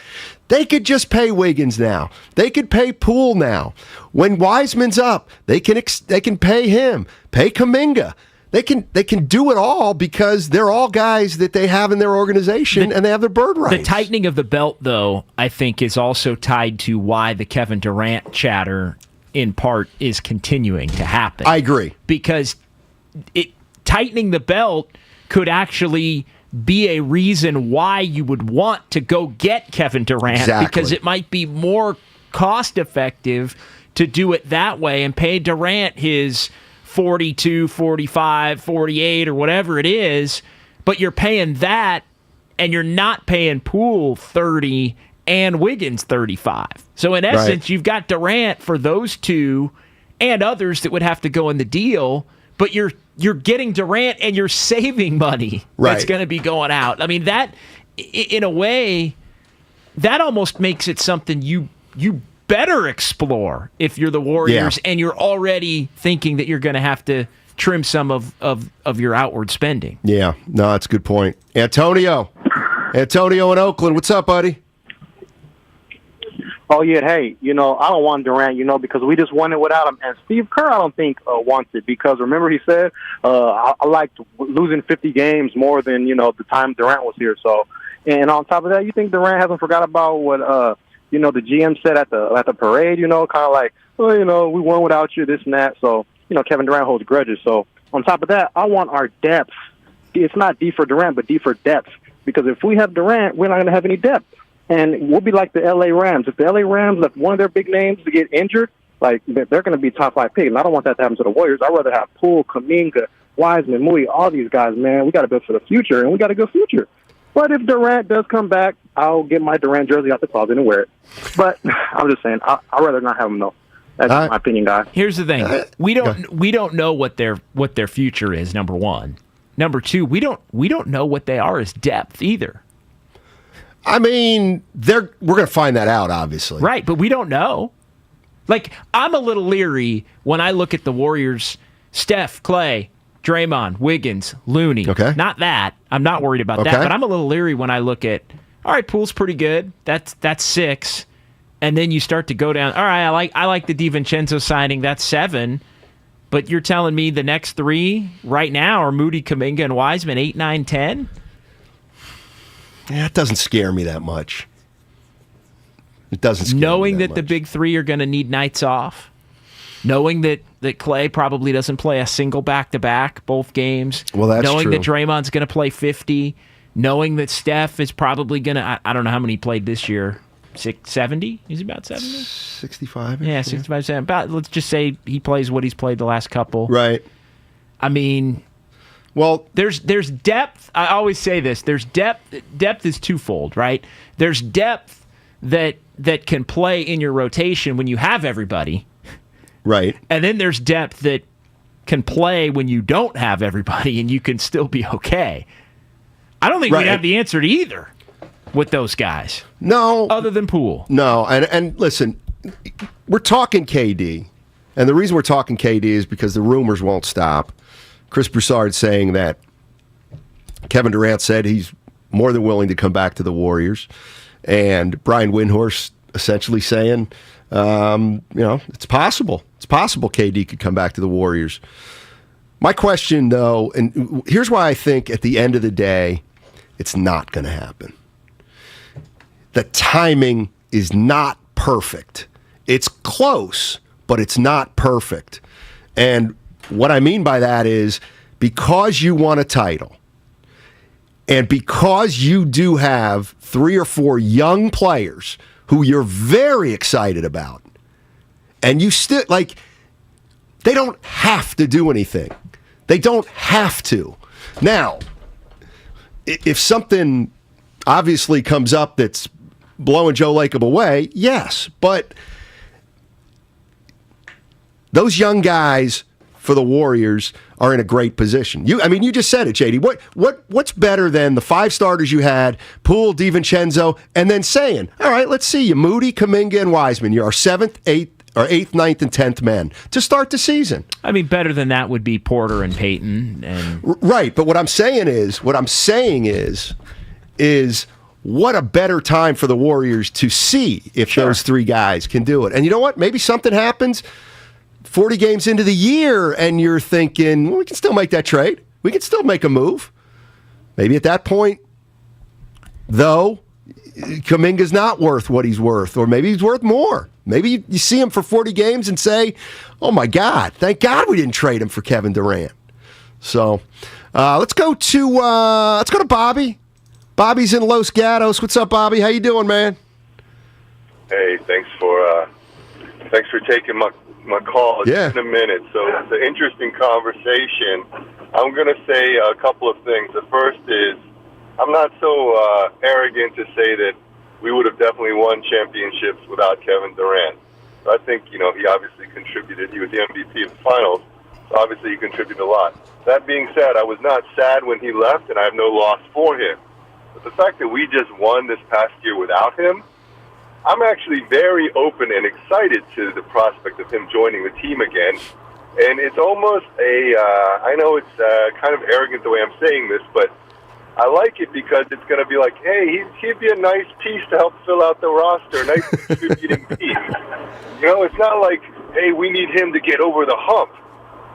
They could just pay Wiggins now. They could pay Poole now. When Wiseman's up, they can pay him. Pay Kuminga. They can do it all because they're all guys that they have in their organization and they have their bird rights. The tightening of the belt, though, I think is also tied to why the Kevin Durant chatter, in part, is continuing to happen. I agree. Because tightening the belt could actually be a reason why you would want to go get Kevin Durant, because it might be more cost effective to do it that way and pay Durant his 42, 45, 48, or whatever it is, but you're paying that and you're not paying Poole 30 and Wiggins 35. So in essence, you've got Durant for those two and others that would have to go in the deal, but you're getting Durant and you're saving money that's going to be going out. I mean, that, in a way, that almost makes it something you better explore if you're the Warriors and you're already thinking that you're going to have to trim some of your outward spending. Yeah, no, that's a good point. Antonio in Oakland, what's up, buddy? Oh, yeah, hey, I don't want Durant, because we just won it without him. And Steve Kerr, I don't think wants it because, remember, he said, I liked losing 50 games more than, the time Durant was here. So, and on top of that, you think Durant hasn't forgot about what, the GM said at the parade, kind of like, oh, we won without you, this and that. So, Kevin Durant holds grudges. So, on top of that, I want our depth. It's not D for Durant, but D for depth. Because if we have Durant, we're not going to have any depth. And we'll be like the L.A. Rams. If the L.A. Rams left one of their big names to get injured, like, they're going to be top 5 pick. And I don't want that to happen to the Warriors. I'd rather have Poole, Kuminga, Wiseman, Mui, all these guys, man. We got to build for the future, and we got a good future. But if Durant does come back, I'll get my Durant jersey out the closet and wear it. But I'm just saying, I'd rather not have him, though. That's my opinion, guy. Here's the thing: we don't know what their future is. Number one, number two, we don't know what they are as depth either. I mean, we're going to find that out, obviously. Right, but we don't know. Like, I'm a little leery when I look at the Warriors: Steph, Clay, Draymond, Wiggins, Looney. Okay. Not that. I'm not worried about that, but I'm a little leery when I look at, all right, Poole's pretty good. That's 6. And then you start to go down, all right, I like the DiVincenzo signing. That's 7. But you're telling me the next 3 right now are Moody, Kuminga, and Wiseman, 8, 9, 10? Yeah, it doesn't scare me that much. It doesn't scare Knowing me that the big 3 are going to need nights off. Knowing that Clay probably doesn't play a single back-to-back both games. Well, that's knowing true. That Draymond's going to play 50. Knowing that Steph is probably going to, I don't know how many he played this year, 70? He's about 70? 65. Yeah, 65, 70. About, let's just say he plays what he's played the last couple. Right. I mean, well, there's depth. I always say this. There's depth. Depth is twofold, right? There's depth that can play in your rotation when you have everybody. Right. And then there's depth that can play when you don't have everybody and you can still be okay. I don't think we have the answer to either with those guys. No. Other than Poole. No. And listen, we're talking KD. And the reason we're talking KD is because the rumors won't stop. Chris Broussard saying that Kevin Durant said he's more than willing to come back to the Warriors. And Brian Windhorst essentially saying, it's possible. It's possible KD could come back to the Warriors. My question, though, and here's why I think at the end of the day, it's not going to happen. The timing is not perfect. It's close, but it's not perfect. And what I mean by that is because you won a title and because you do have 3 or 4 young players who you're very excited about, and you still, they don't have to do anything. They don't have to. Now, if something obviously comes up that's blowing Joe Lacob away, yes, but those young guys for the Warriors are in a great position. You just said it, JD. What's better than the 5 starters you had, Poole, DiVincenzo, and then saying, all right, let's see you, Moody, Kuminga, and Wiseman. You're our 7th, 8th, 9th, and 10th men to start the season. I mean, better than that would be Porter and Payton. Right, but what I'm saying is what a better time for the Warriors to see if those 3 guys can do it. And you know what? Maybe something happens 40 games into the year, and you're thinking, well, we can still make that trade. We can still make a move. Maybe at that point, though, Kuminga's not worth what he's worth, or maybe he's worth more. Maybe you see him for 40 games and say, oh, my God, thank God we didn't trade him for Kevin Durant. So let's go to Bobby. Bobby's in Los Gatos. What's up, Bobby? How you doing, man? Hey, thanks for taking my call. It's been a minute, so it's an interesting conversation. I'm going to say a couple of things. The first is I'm not so arrogant to say that we would have definitely won championships without Kevin Durant. So I think, he obviously contributed. He was the MVP of the finals, so obviously he contributed a lot. That being said, I was not sad when he left, and I have no loss for him. But the fact that we just won this past year without him, I'm actually very open and excited to the prospect of him joining the team again. And it's almost I know it's kind of arrogant the way I'm saying this, but I like it because it's going to be like, hey, he'd be a nice piece to help fill out the roster, a nice contributing piece. It's not like, hey, we need him to get over the hump.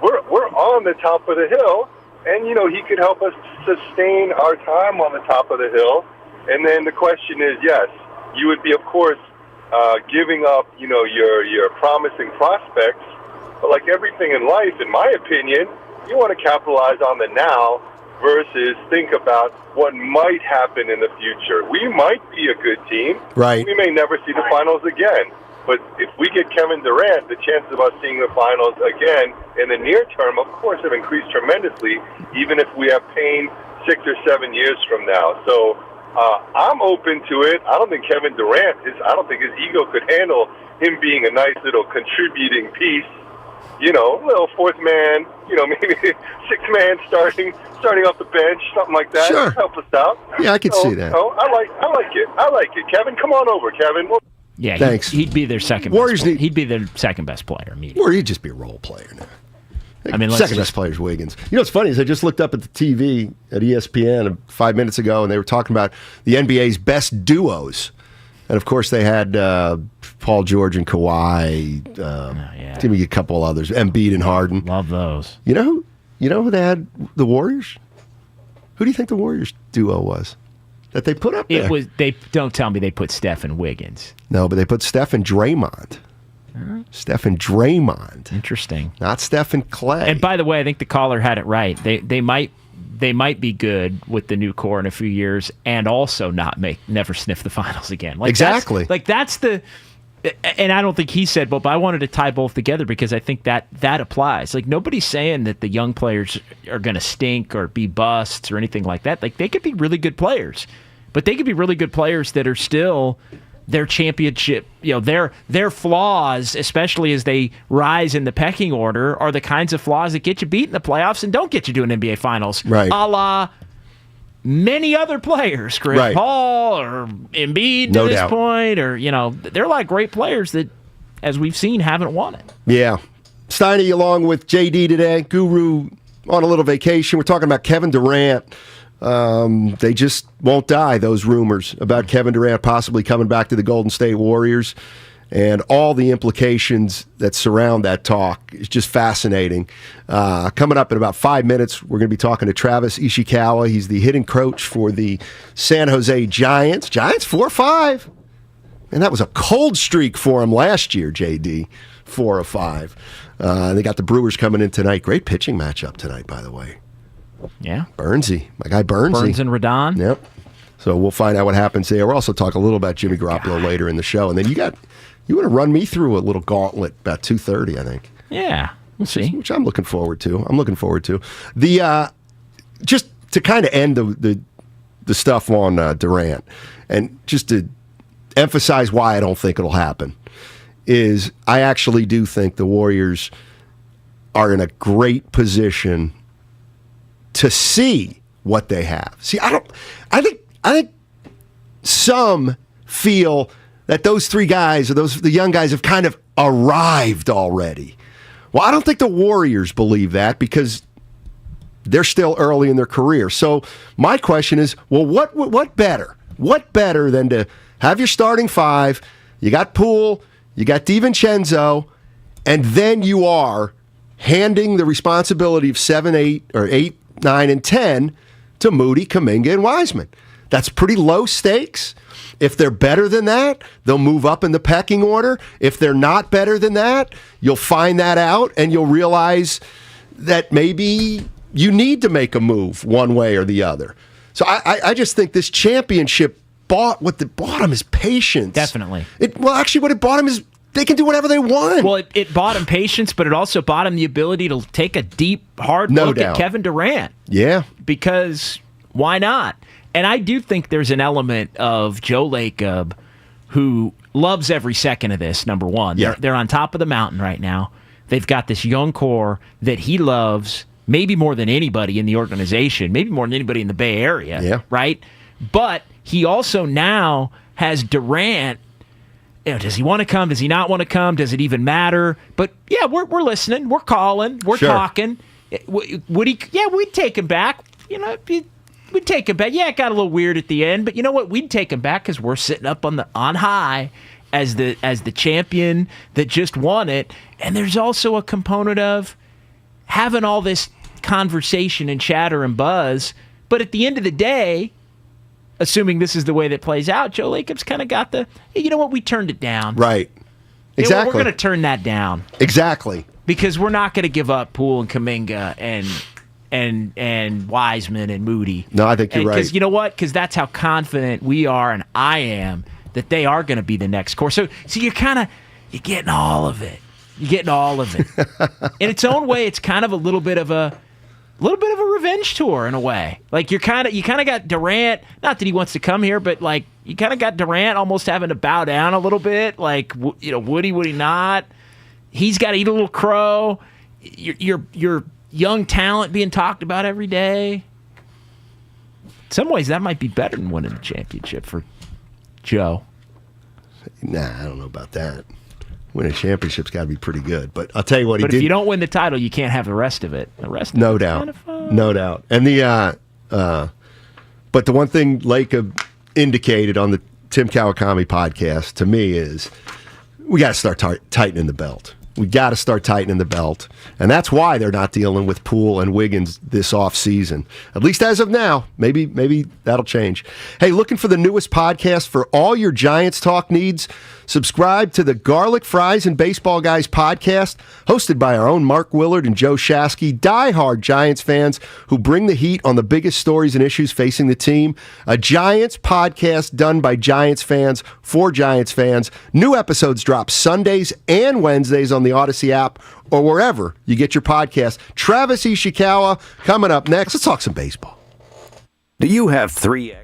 We're on the top of the hill, and, he could help us sustain our time on the top of the hill. And then the question is, yes, you would be, of course, giving up, your promising prospects. But like everything in life, in my opinion, you want to capitalize on the now versus think about what might happen in the future. We might be a good team. Right. We may never see the finals again. But if we get Kevin Durant, the chances of us seeing the finals again in the near term, of course, have increased tremendously, even if we have pain 6 or 7 years from now. So I'm open to it. I don't think Kevin Durant I don't think his ego could handle him being a nice little contributing piece. Little 4th man, maybe 6th man starting off the bench, something like that. Sure. Help us out. Yeah, I could see that. I like it. Kevin, come on over, Kevin. Yeah, thanks. He'd be their second Warriors best player. He'd be their second best player immediately. Or he'd just be a role player now. I mean, second best player is Wiggins. What's funny is I just looked up at the TV at ESPN 5 minutes ago, and they were talking about the NBA's best duos. And, of course, they had Paul George and Kawhi, maybe a couple others, Embiid and Harden. Love those. You know who they had? The Warriors? Who do you think the Warriors duo was that they put up there? Don't tell me they put Steph and Wiggins. No, but they put Steph and Draymond. Steph and Draymond. Interesting. Not Steph and Clay. And by the way, I think the caller had it right. They they might be good with the new core in a few years and also never sniff the finals again. Exactly. That's the. And I don't think he said, but I wanted to tie both together because I think that applies. Like, nobody's saying that the young players are going to stink or be busts or anything like that. Like, they could be really good players, but they could be really good players that are still their championship. Their flaws, especially as they rise in the pecking order, are the kinds of flaws that get you beat in the playoffs and don't get you to an NBA Finals. Right. A la many other players, Chris Right. Paul or Embiid No to this doubt. point, or they're like great players that, as we've seen, haven't won it. Yeah. Steiny along with JD today. Guru on a little vacation. We're talking about Kevin Durant. They just won't die, those rumors about Kevin Durant possibly coming back to the Golden State Warriors. And all the implications that surround that talk is just fascinating. Coming up in about 5 minutes, we're going to be talking to Travis Ishikawa. He's the hitting coach for the San Jose Giants. Giants 4-5. And that was a cold streak for him last year, JD. 4-5. They got the Brewers coming in tonight. Great pitching matchup tonight, by the way. Yeah. Burnsy. My guy Burnsy. Burns and Rodon. Yep. So we'll find out what happens there. We'll also talk a little about Jimmy Garoppolo later in the show. And then you want to run me through a little gauntlet about 2:30, I think. Yeah, we'll see. Which I'm looking forward to. The just to kind of end the stuff on Durant, and just to emphasize why I don't think it'll happen, is I actually do think the Warriors are in a great position to see what they have. See, I think some feel that those three guys, or the young guys, have kind of arrived already. Well, I don't think the Warriors believe that because they're still early in their career. So my question is, well, what better? What better than to have your starting five, you got Poole, you got DiVincenzo, and then you are handing the responsibility of 7, 8, 9, and 10 to Moody, Kuminga, and Wiseman. That's pretty low stakes. If they're better than that, they'll move up in the pecking order. If they're not better than that, you'll find that out and you'll realize that maybe you need to make a move one way or the other. So I just think this championship bought them is patience. Definitely. Actually, what it bought them is they can do whatever they want. Well, it bought him patience, but it also bought him the ability to take a deep, hard look at Kevin Durant. Yeah. Because why not? And I do think there's an element of Joe Lacob who loves every second of this, number one. Yeah. They're on top of the mountain right now. They've got this young core that he loves maybe more than anybody in the organization, maybe more than anybody in the Bay Area, right? But he also now has Durant. Does he want to come? Does he not want to come? Does it even matter? But, yeah, we're listening. We're calling. We're talking. Would he? Yeah, we'd take him back. We'd take him back. Yeah, it got a little weird at the end, but you know what? We'd take him back because we're sitting up on high as the champion that just won it. And there's also a component of having all this conversation and chatter and buzz. But at the end of the day, assuming this is the way that plays out, Joe Lacob's kind of got the, hey, you know what? We turned it down. Right. Exactly. We're going to turn that down. Exactly. Because we're not going to give up Poole and Kuminga and Wiseman and Moody. No, I think you're right. Because you know what? Because that's how confident we are, and I am, that they are going to be the next core. So you're getting all of it. You're getting all of it. In its own way, it's kind of a little bit of a revenge tour in a way. Like you kind of got Durant. Not that he wants to come here, but like you kind of got Durant almost having to bow down a little bit. Like would he not? He's got to eat a little crow. You're young talent being talked about every day. In some ways, that might be better than winning the championship for Joe. Nah, I don't know about that. Winning a championship's got to be pretty good. But I'll tell you what, but if you don't win the title, you can't have the rest of it. The rest, no of it's doubt, kind of fun. No doubt. And but the one thing Lacob indicated on the Tim Kawakami podcast to me is we got to start tightening the belt. We got to start tightening the belt. And that's why they're not dealing with Poole and Wiggins this offseason. At least as of now. Maybe that'll change. Hey, looking for the newest podcast for all your Giants talk needs? Subscribe to the Garlic Fries and Baseball Guys podcast, hosted by our own Mark Willard and Joe Shasky, diehard Giants fans who bring the heat on the biggest stories and issues facing the team. A Giants podcast done by Giants fans for Giants fans. New episodes drop Sundays and Wednesdays on the Odyssey app or wherever you get your podcast. Travis Ishikawa coming up next. Let's talk some baseball. Do you have 3 eggs?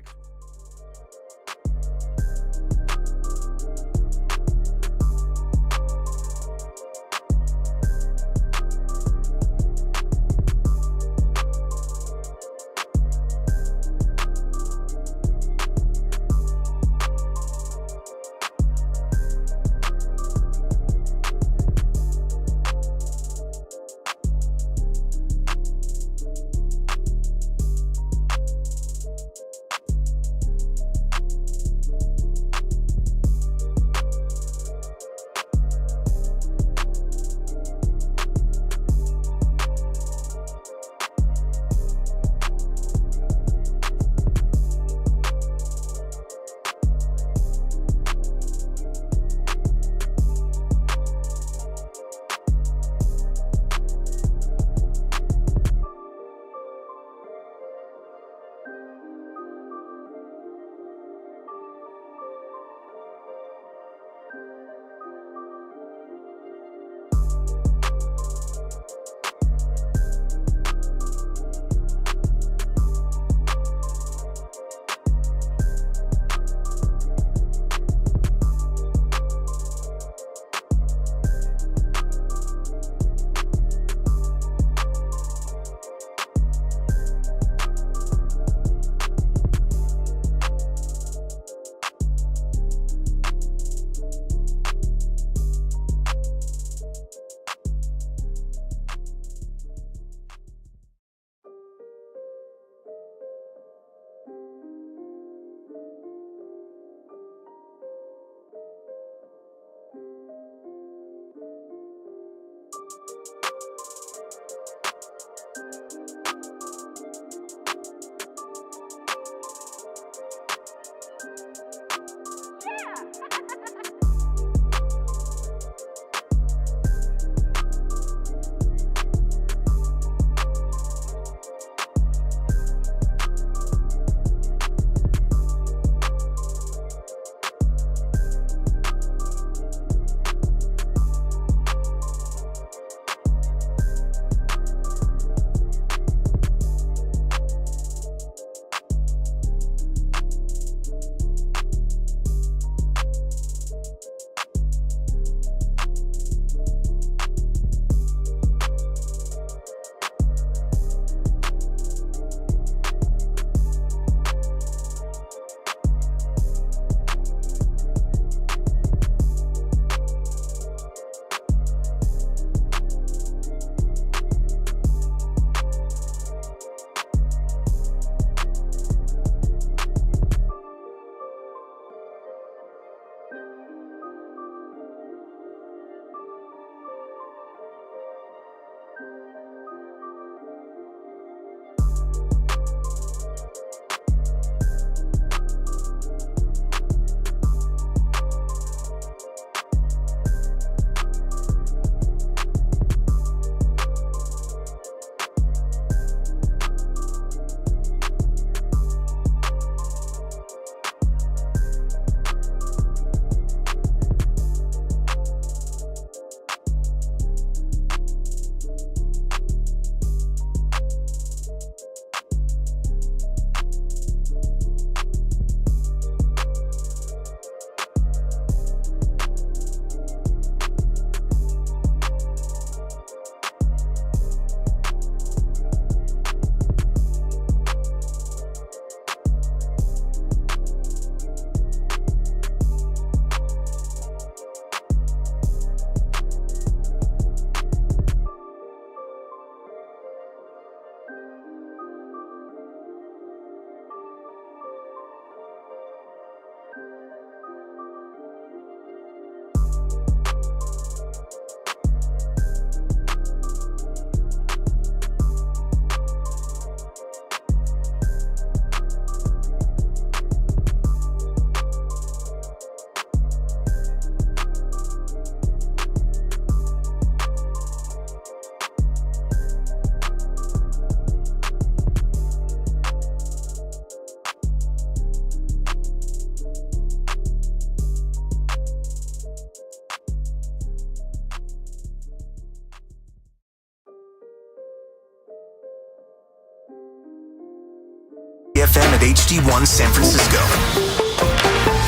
at HD1 San Francisco.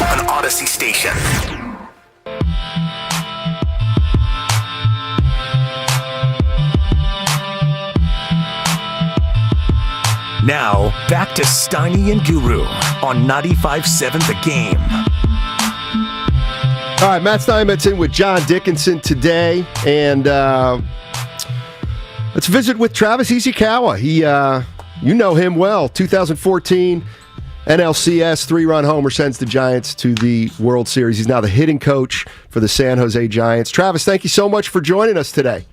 An Odyssey station. Now, back to Steiny and Guru on 95.7 The Game. All right, Matt Steinmetz in with John Dickinson today, and let's visit with Travis Ishikawa. He, you know him well. 2014 NLCS 3-run homer sends the Giants to the World Series. He's now the hitting coach for the San Jose Giants. Travis, thank you so much for joining us today.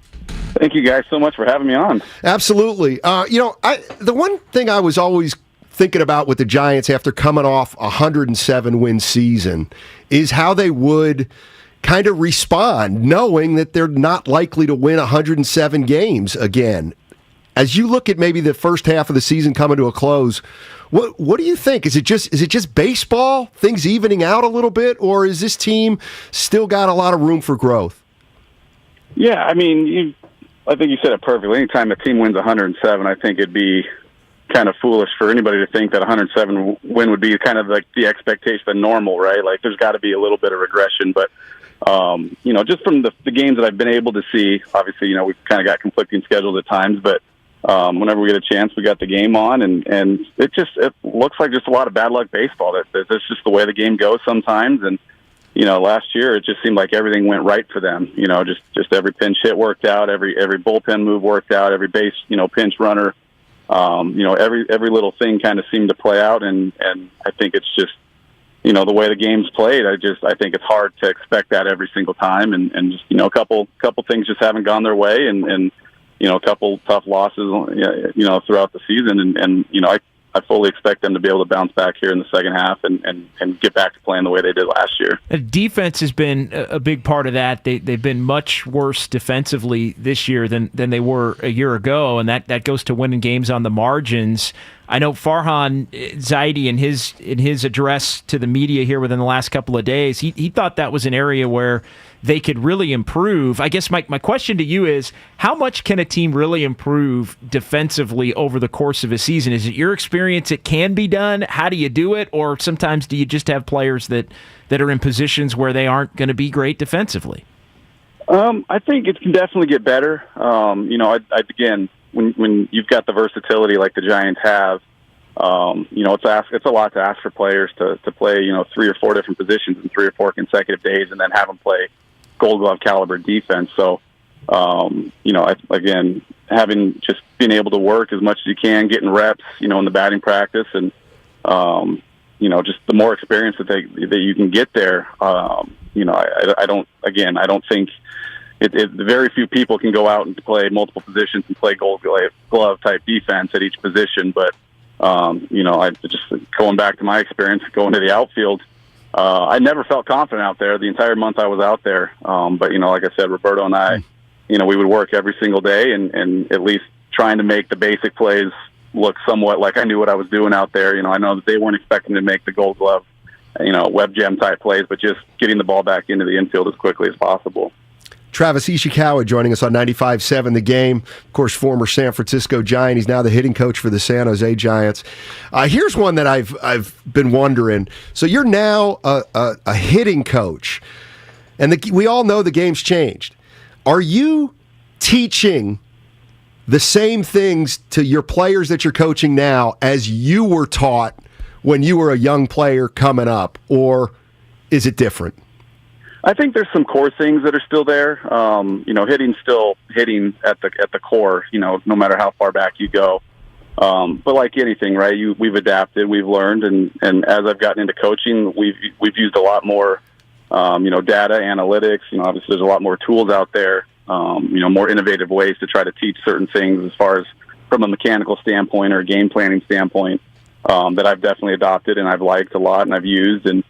Thank you guys so much for having me on. Absolutely. The one thing I was always thinking about with the Giants after coming off a 107-win season is how they would kind of respond, knowing that they're not likely to win 107 games again. As you look at maybe the first half of the season coming to a close, what do you think? Is it just baseball, things evening out a little bit, or is this team still got a lot of room for growth? Yeah, I mean, I think you said it perfectly. Anytime a team wins 107, I think it'd be kind of foolish for anybody to think that 107 win would be kind of like the expectation, the normal, right? Like there's got to be a little bit of regression, but just from the games that I've been able to see, obviously, we've kind of got conflicting schedules at times, but whenever we get a chance, we got the game on, and it looks like just a lot of bad luck baseball. That's just the way the game goes sometimes, and last year it just seemed like everything went right for them. Just every pinch hit worked out, every bullpen move worked out, every base, pinch runner, every little thing kind of seemed to play out, and I think it's just, the way the game's played. I think it's hard to expect that every single time, and just a couple things just haven't gone their way, and a couple tough losses, throughout the season, and I fully expect them to be able to bounce back here in the second half and get back to playing the way they did last year. Defense has been a big part of that. They've been much worse defensively this year than they were a year ago, and that goes to winning games on the margins. I know Farhan Zaidi in his address to the media here within the last couple of days, he thought that was an area where they could really improve. I guess my question to you is, how much can a team really improve defensively over the course of a season? Is it your experience it can be done? How do you do it? Or sometimes do you just have players that are in positions where they aren't going to be great defensively? I think it can definitely get better. Again, when you've got the versatility like the Giants have, it's a lot to ask for players to play, 3 or 4 different positions in 3 or 4 consecutive days and then have them play Gold Glove caliber defense. So, again, having just being able to work as much as you can, getting reps, in the batting practice, and just the more experience that you can get there. I don't think very few people can go out and play multiple positions and play Gold Glove type defense at each position. But I just going back to my experience going to the outfield. I never felt confident out there the entire month I was out there. But, like I said, Roberto and I, we would work every single day and at least trying to make the basic plays look somewhat like I knew what I was doing out there. I know that they weren't expecting to make the Gold Glove, web gem type plays, but just getting the ball back into the infield as quickly as possible. Travis Ishikawa joining us on 95.7 The Game. Of course, former San Francisco Giant. He's now the hitting coach for the San Jose Giants. Here's one that I've been wondering. So you're now a hitting coach, and we all know the game's changed. Are you teaching the same things to your players that you're coaching now as you were taught when you were a young player coming up, or is it different? I think there's some core things that are still there. Hitting's still hitting at the core, no matter how far back you go. But like anything, right, we've adapted, we've learned, and as I've gotten into coaching, we've used a lot more, data, analytics. Obviously there's a lot more tools out there, more innovative ways to try to teach certain things as far as from a mechanical standpoint or a game planning standpoint, that I've definitely adopted and I've liked a lot and I've used. And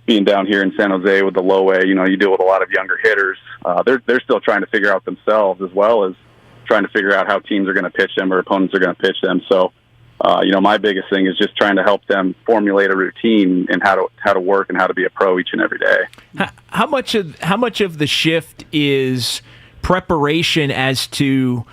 being down here in San Jose with the low A, you deal with a lot of younger hitters. They're still trying to figure out themselves as well as trying to figure out how teams are going to pitch them or opponents are going to pitch them. So, my biggest thing is just trying to help them formulate a routine and how to work and how to be a pro each and every day. How much of the shift is preparation as to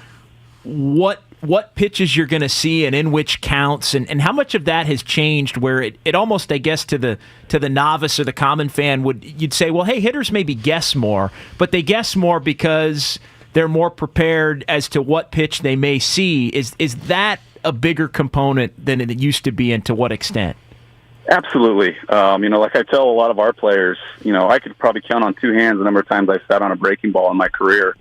what what pitches you're going to see and in which counts, and how much of that has changed where it almost, I guess, to the novice or the common fan you'd say, well, hey, hitters maybe guess more, but they guess more because they're more prepared as to what pitch they may see. Is that a bigger component than it used to be, and to what extent? Absolutely. Like I tell a lot of our players, I could probably count on two hands the number of times I sat on a breaking ball in my career.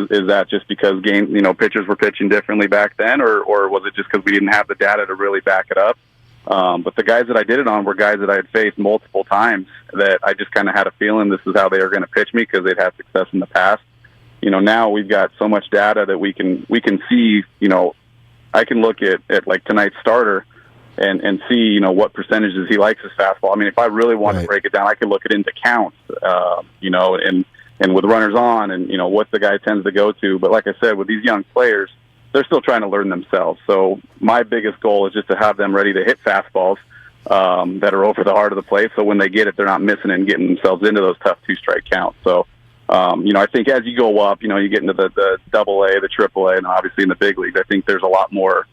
Is that just because pitchers were pitching differently back then, or was it just because we didn't have the data to really back it up? But the guys that I did it on were guys that I had faced multiple times that I just kind of had a feeling this is how they were going to pitch me because they'd had success in the past. Now we've got so much data that we can see, I can look at like tonight's starter and see, what percentages he likes his fastball. I mean, if I really want to break it down, I could look it into counts, and with runners on and, what the guy tends to go to. But like I said, with these young players, they're still trying to learn themselves. So my biggest goal is just to have them ready to hit fastballs that are over the heart of the plate. So when they get it, they're not missing it and getting themselves into those tough two-strike counts. So, I think as you go up, you get into the AA, the AAA, and obviously in the big leagues, I think there's a lot more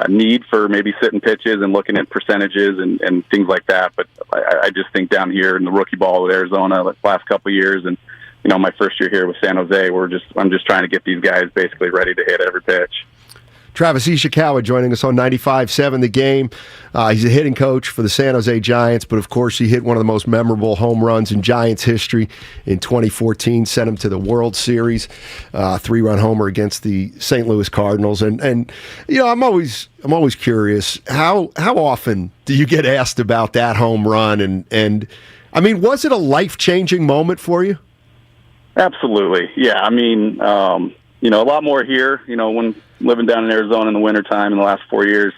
need for maybe sitting pitches and looking at percentages and things like that. But I just think down here in the rookie ball with Arizona the last couple of years, and my first year here with San Jose, I'm just trying to get these guys basically ready to hit every pitch. Travis Ishikawa joining us on 95.7 The Game. He's a hitting coach for the San Jose Giants, but of course he hit one of the most memorable home runs in Giants history in 2014, sent him to the World Series, 3-run homer against the St. Louis Cardinals. And I'm always curious, how often do you get asked about that home run? And I mean, was it a life-changing moment for you? Absolutely. Yeah. I mean, a lot more here, when living down in Arizona in the wintertime in the last 4 years,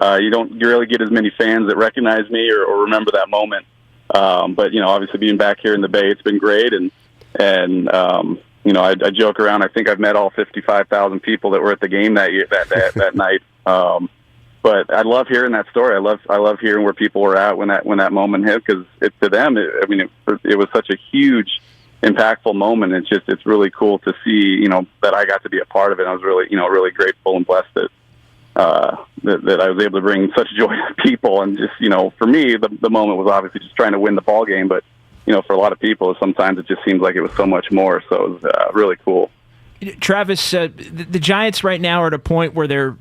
you don't really get as many fans that recognize me or remember that moment. But, obviously being back here in the Bay, it's been great. And I joke around. I think I've met all 55,000 people that were at the game that year, that night. But I love hearing that story. I love hearing where people were at when that moment hit, because to them, it was such a huge, impactful moment. It's really cool to see, that I got to be a part of it. I was really, really grateful and blessed that I was able to bring such joy to people. And just, for me, the moment was obviously just trying to win the ball game. But, for a lot of people, sometimes it just seems like it was so much more. So it was really cool. Travis, the Giants right now are at a point where they're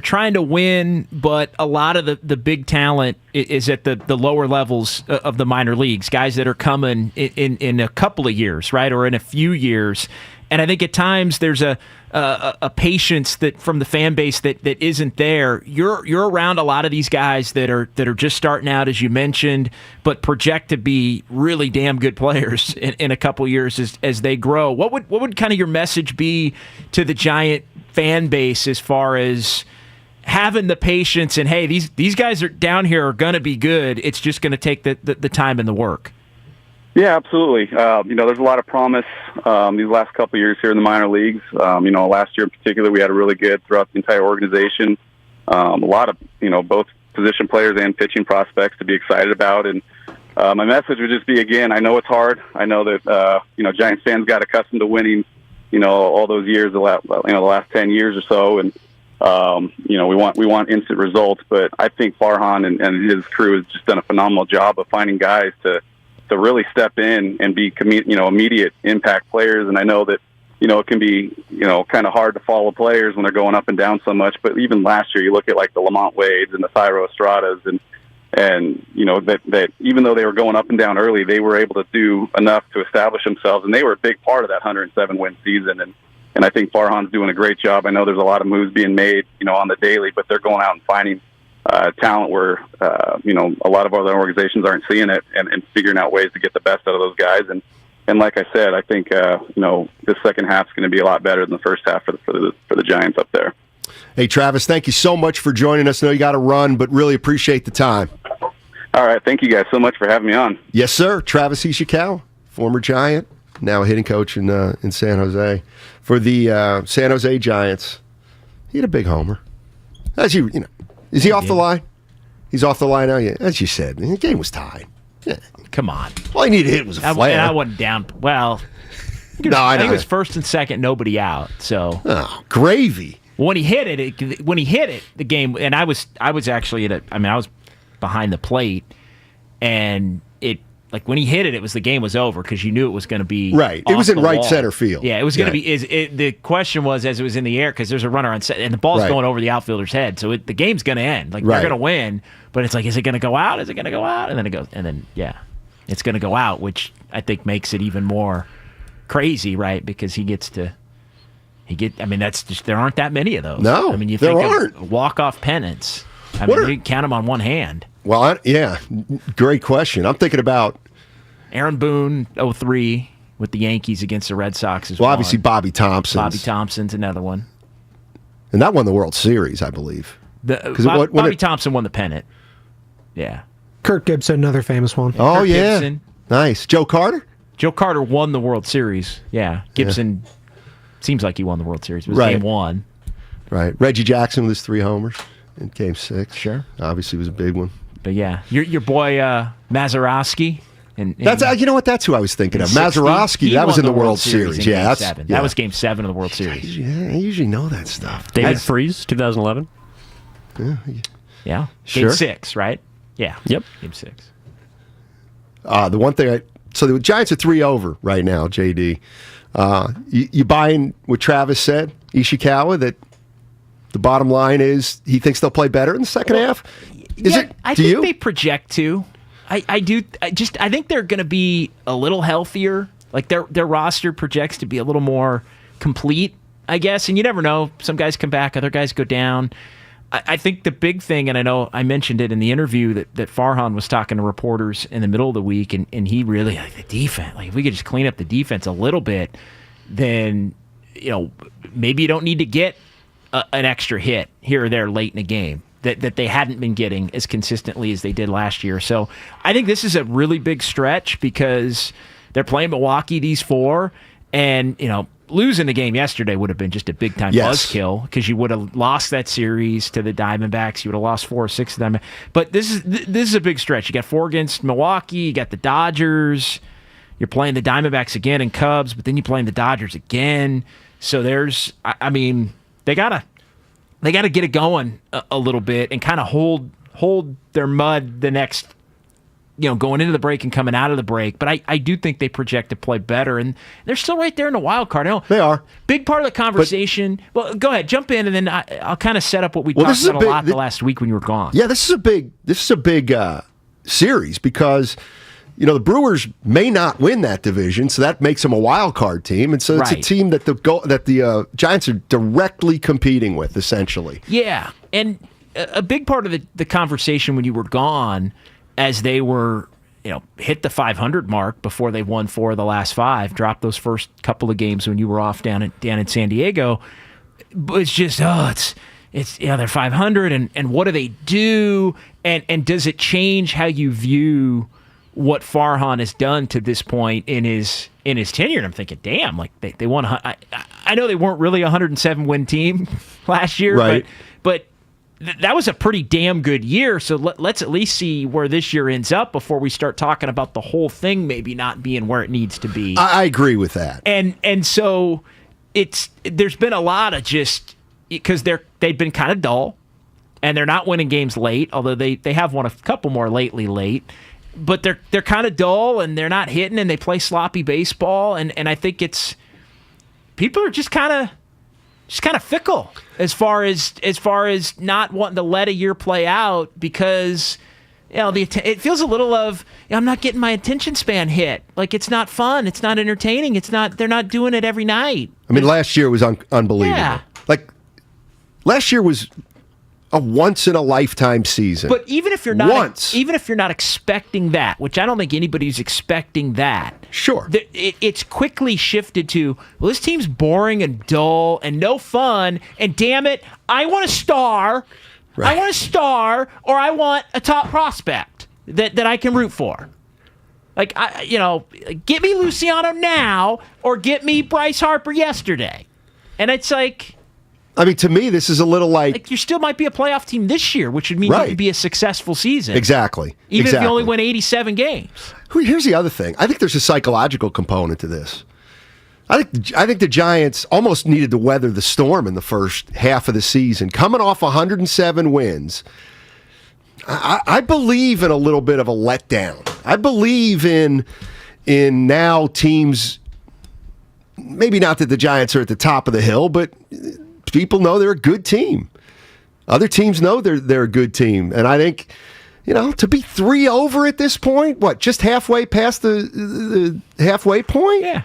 trying to win, but a lot of the big talent is at the lower levels of the minor leagues, guys that are coming in a couple of years, right, or in a few years. And I think at times there's a patience that from the fan base that isn't there. You're around a lot of these guys that are just starting out, as you mentioned, but project to be really damn good players in a couple of years as they grow. What would kind of your message be to the Giant fan base as far as having the patience and, hey, these guys are down here are going to be good. It's just going to take the time and the work. Yeah, absolutely. There's a lot of promise these last couple of years here in the minor leagues. Last year in particular, we had a really good throughout the entire organization. A lot of, both position players and pitching prospects to be excited about. And my message would just be, again, I know it's hard. I know that, Giants fans got accustomed to winning, all those years, the last 10 years or so. And, we want instant results, but I think Farhan and his crew has just done a phenomenal job of finding guys to really step in and be, immediate impact players. And I know that, it can be, kind of hard to follow players when they're going up and down so much. But even last year, you look at like the Lamont Wades and the Thairo Estradas and that even though they were going up and down early, they were able to do enough to establish themselves. And they were a big part of that 107-win season. And I think Farhan's doing a great job. I know there's a lot of moves being made, on the daily, but they're going out and finding talent where, a lot of other organizations aren't seeing it and figuring out ways to get the best out of those guys. And like I said, I think, this second half is going to be a lot better than the first half for the Giants up there. Hey, Travis, thank you so much for joining us. I know you got to run, but really appreciate the time. All right. Thank you guys so much for having me on. Yes, sir. Travis Ishikawa, former Giant, now a hitting coach in San Jose. For the San Jose Giants, he had a big homer. Is he off the line? He's off the line now. Yeah, as you said, the game was tied. Yeah. Come on. All he needed to hit was a flare. And I wasn't down. Well, No, I think know. it was first and second, nobody out. So gravy. When he hit it, the game, and I was actually I was behind the plate, and when he hit it, the game was over because you knew it was going to be right. It was in right center field. Yeah, it was going to be. The question was as it was in the air because there's a runner on set, and the ball's going over the outfielder's head, so the game's going to end. They're going to win, but it's like, is it going to go out? Is it going to go out? And then it goes, and then it's going to go out, which I think makes it even more crazy, right? Because that's just, there aren't that many of those. No, I mean, you there think aren't. of walk-off pennants. I mean, you can count them on one hand. Well, great question. I'm thinking about Aaron Boone, 03, with the Yankees against the Red Sox as well. Obviously, Bobby Thompson. Bobby Thompson's another one. And that won the World Series, I believe. Bobby Thompson won the pennant. Yeah. Kirk Gibson, another famous one. Oh, Kirk yeah. Gibson. Nice. Joe Carter? Joe Carter won the World Series. Yeah. Gibson seems like he won the World Series. It was game one. Right. Reggie Jackson with his 3 homers in game 6. Sure. Obviously was a big one. But yeah, your boy Mazeroski. That's you know what? That's who I was thinking of. Mazeroski. That was in the World Series. Yeah, that was Game 7 of the World Series. I usually know that stuff. David Freese, 2011. Yeah. Sure. Game 6, right? Yeah. Yep. Game 6. The one thing so the Giants are 3 over right now, JD. You buying what Travis said, Ishikawa, that the bottom line is he thinks they'll play better in the second half? I think they project to. I do. I think they're going to be a little healthier. Like their roster projects to be a little more complete, I guess. And you never know. Some guys come back, other guys go down. I think the big thing, and I know I mentioned it in the interview that Farhan was talking to reporters in the middle of the week, and he really the defense. Like if we could just clean up the defense a little bit, then maybe you don't need to get an extra hit here or there late in the game that they hadn't been getting as consistently as they did last year. So I think this is a really big stretch because they're playing Milwaukee these 4, and losing the game yesterday would have been just a big time buzzkill because you would have lost that series to the Diamondbacks. You would have lost 4 or 6 of them. But this is a big stretch. You got 4 against Milwaukee. You got the Dodgers. You're playing the Diamondbacks again and Cubs, but then you're playing the Dodgers again. So there's, they gotta get it going a little bit and kind of hold their mud the next, going into the break and coming out of the break. But I do think they project to play better, and they're still right there in the wild card. I know they are. Big part of the conversation. Well, go ahead, jump in, and then I'll kind of set up what we talked about a lot the last week when you were gone. Yeah, this is a big series because the Brewers may not win that division, so that makes them a wild card team, and so it's a team that the Giants are directly competing with, essentially. Yeah, and a big part of the conversation when you were gone, as they were, hit the 500 mark before they won 4 of the last 5, dropped those first couple of games when you were off down in San Diego. But it's just it's they're 500, and what do they do, and does it change how you view what Farhan has done to this point in his tenure? And I'm thinking, damn, like they won. I know they weren't really a 107 win team last year, right. but that was a pretty damn good year. So let's at least see where this year ends up before we start talking about the whole thing maybe not being where it needs to be. I agree with that. And so there's been a lot of just because they've been kind of dull, and they're not winning games late, although they have won a couple more lately late. But they're kind of dull, and they're not hitting, and they play sloppy baseball, and I think people are just kind of fickle as far as not wanting to let a year play out because it feels a little of I'm not getting my attention span hit. Like it's not fun, it's not entertaining, they're not doing it every night. I mean, last year was unbelievable. Yeah. Like last year was a once in a lifetime season. But even if you're not expecting that, which I don't think anybody's expecting that. Sure. It's quickly shifted to, well, this team's boring and dull and no fun, and damn it, I want a star. Right. I want a star, or I want a top prospect that I can root for. Like get me Luciano now, or get me Bryce Harper yesterday. And it's like, I mean, to me, this is a little like you still might be a playoff team this year, which would mean it would be a successful season. Exactly. Even if you only win 87 games. Here's the other thing. I think there's a psychological component to this. I think the Giants almost needed to weather the storm in the first half of the season. Coming off 107 wins, I believe in a little bit of a letdown. I believe in now teams, maybe not that the Giants are at the top of the hill, but people know they're a good team. Other teams know they're a good team. And I think, to be 3 over at this point, just halfway past the halfway point? Yeah.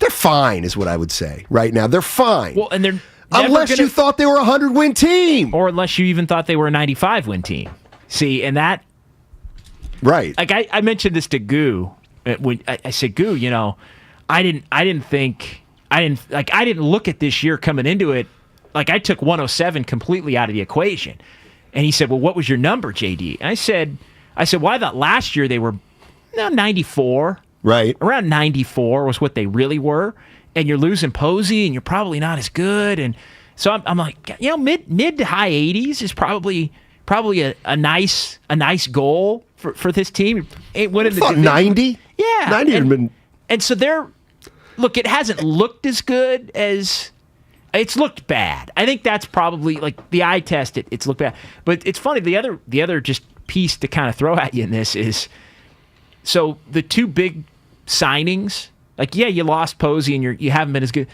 They're fine, is what I would say right now. They're fine. Well, and they're unless you thought they were a 100-win team, or unless you even thought they were a 95-win team. See, and that, right? Like I mentioned this to Goo when I said, Goo, I didn't look at this year coming into it. Like I took 107 completely out of the equation, and he said, "Well, what was your number, JD?" And I said, "Well, I thought last year they were 94." Right. Around 94 was what they really were. And you're losing Posey, and you're probably not as good. And so I'm like, mid to high 80s is probably a nice goal for this team. Ain't winning the division. 90? Yeah. 90 would have been. And so it hasn't looked as good as it's looked bad. I think that's probably like the eye test. It's looked bad. But it's funny. The other just piece to kind of throw at you in this is, so the two big signings, you lost Posey and you haven't been as good.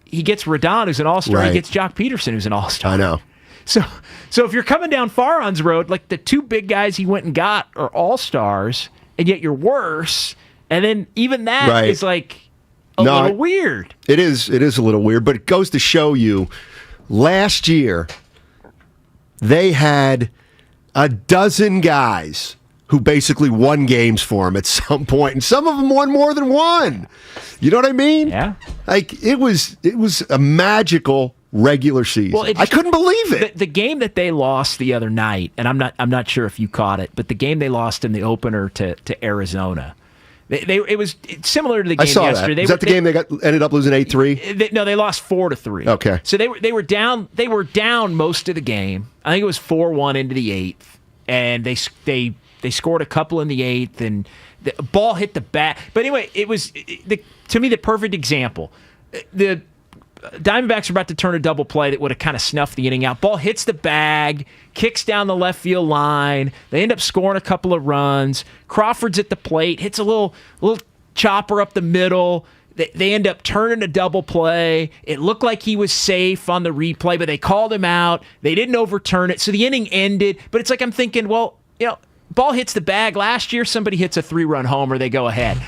He gets Rodon, who's an all-star. Right. He gets Jock Peterson, who's an all-star. I know. So if you're coming down Farhan's road, like the two big guys he went and got are all-stars, and yet you're worse. And then even that is like a little weird. It is a little weird, but it goes to show you, last year, they had a dozen guys who basically won games for him at some point, and some of them won more than one. You know what I mean? Yeah. Like it was a magical regular season. Well, I couldn't believe it. The game that they lost the other night, and I'm not sure if you caught it, but the game they lost in the opener to Arizona. It was similar to the game yesterday. Is that the game they ended up losing 8-3? No, they lost 4-3. Okay. So they were down. They were down most of the game. I think it was 4-1 into the 8th, and they scored a couple in the 8th, and the ball hit the bat. But anyway, it was to me the perfect example. The Diamondbacks are about to turn a double play that would have kind of snuffed the inning out. Ball hits the bag, kicks down the left field line. They end up scoring a couple of runs. Crawford's at the plate, hits a little chopper up the middle. They end up turning a double play. It looked like he was safe on the replay, but they called him out. They didn't overturn it, so the inning ended. But it's like I'm thinking, well, ball hits the bag. Last year, somebody hits a 3-run homer, they go ahead.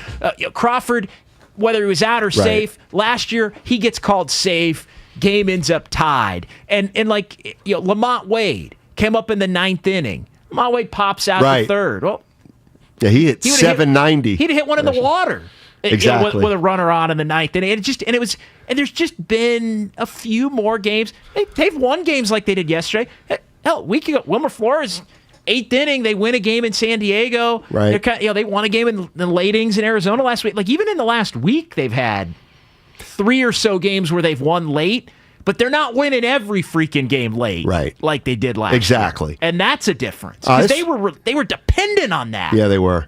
Crawford, whether he was out or safe, last year he gets called safe. Game ends up tied. And Lamont Wade came up in the 9th inning. Lamont Wade pops out the 3rd. Well, yeah, he hit 790. He'd hit one in the water. Exactly. With a runner on in the 9th inning. And there's just been a few more games. They've won games like they did yesterday. Hell, a week ago, Wilmer Flores, 8th inning, they win a game in San Diego. Right. They won a game in the late innings in Arizona last week. Like even in the last week, they've had 3 or so games where they've won late, but they're not winning every freaking game late, like they did last Exactly. year. And that's a difference because they were dependent on that. Yeah, they were.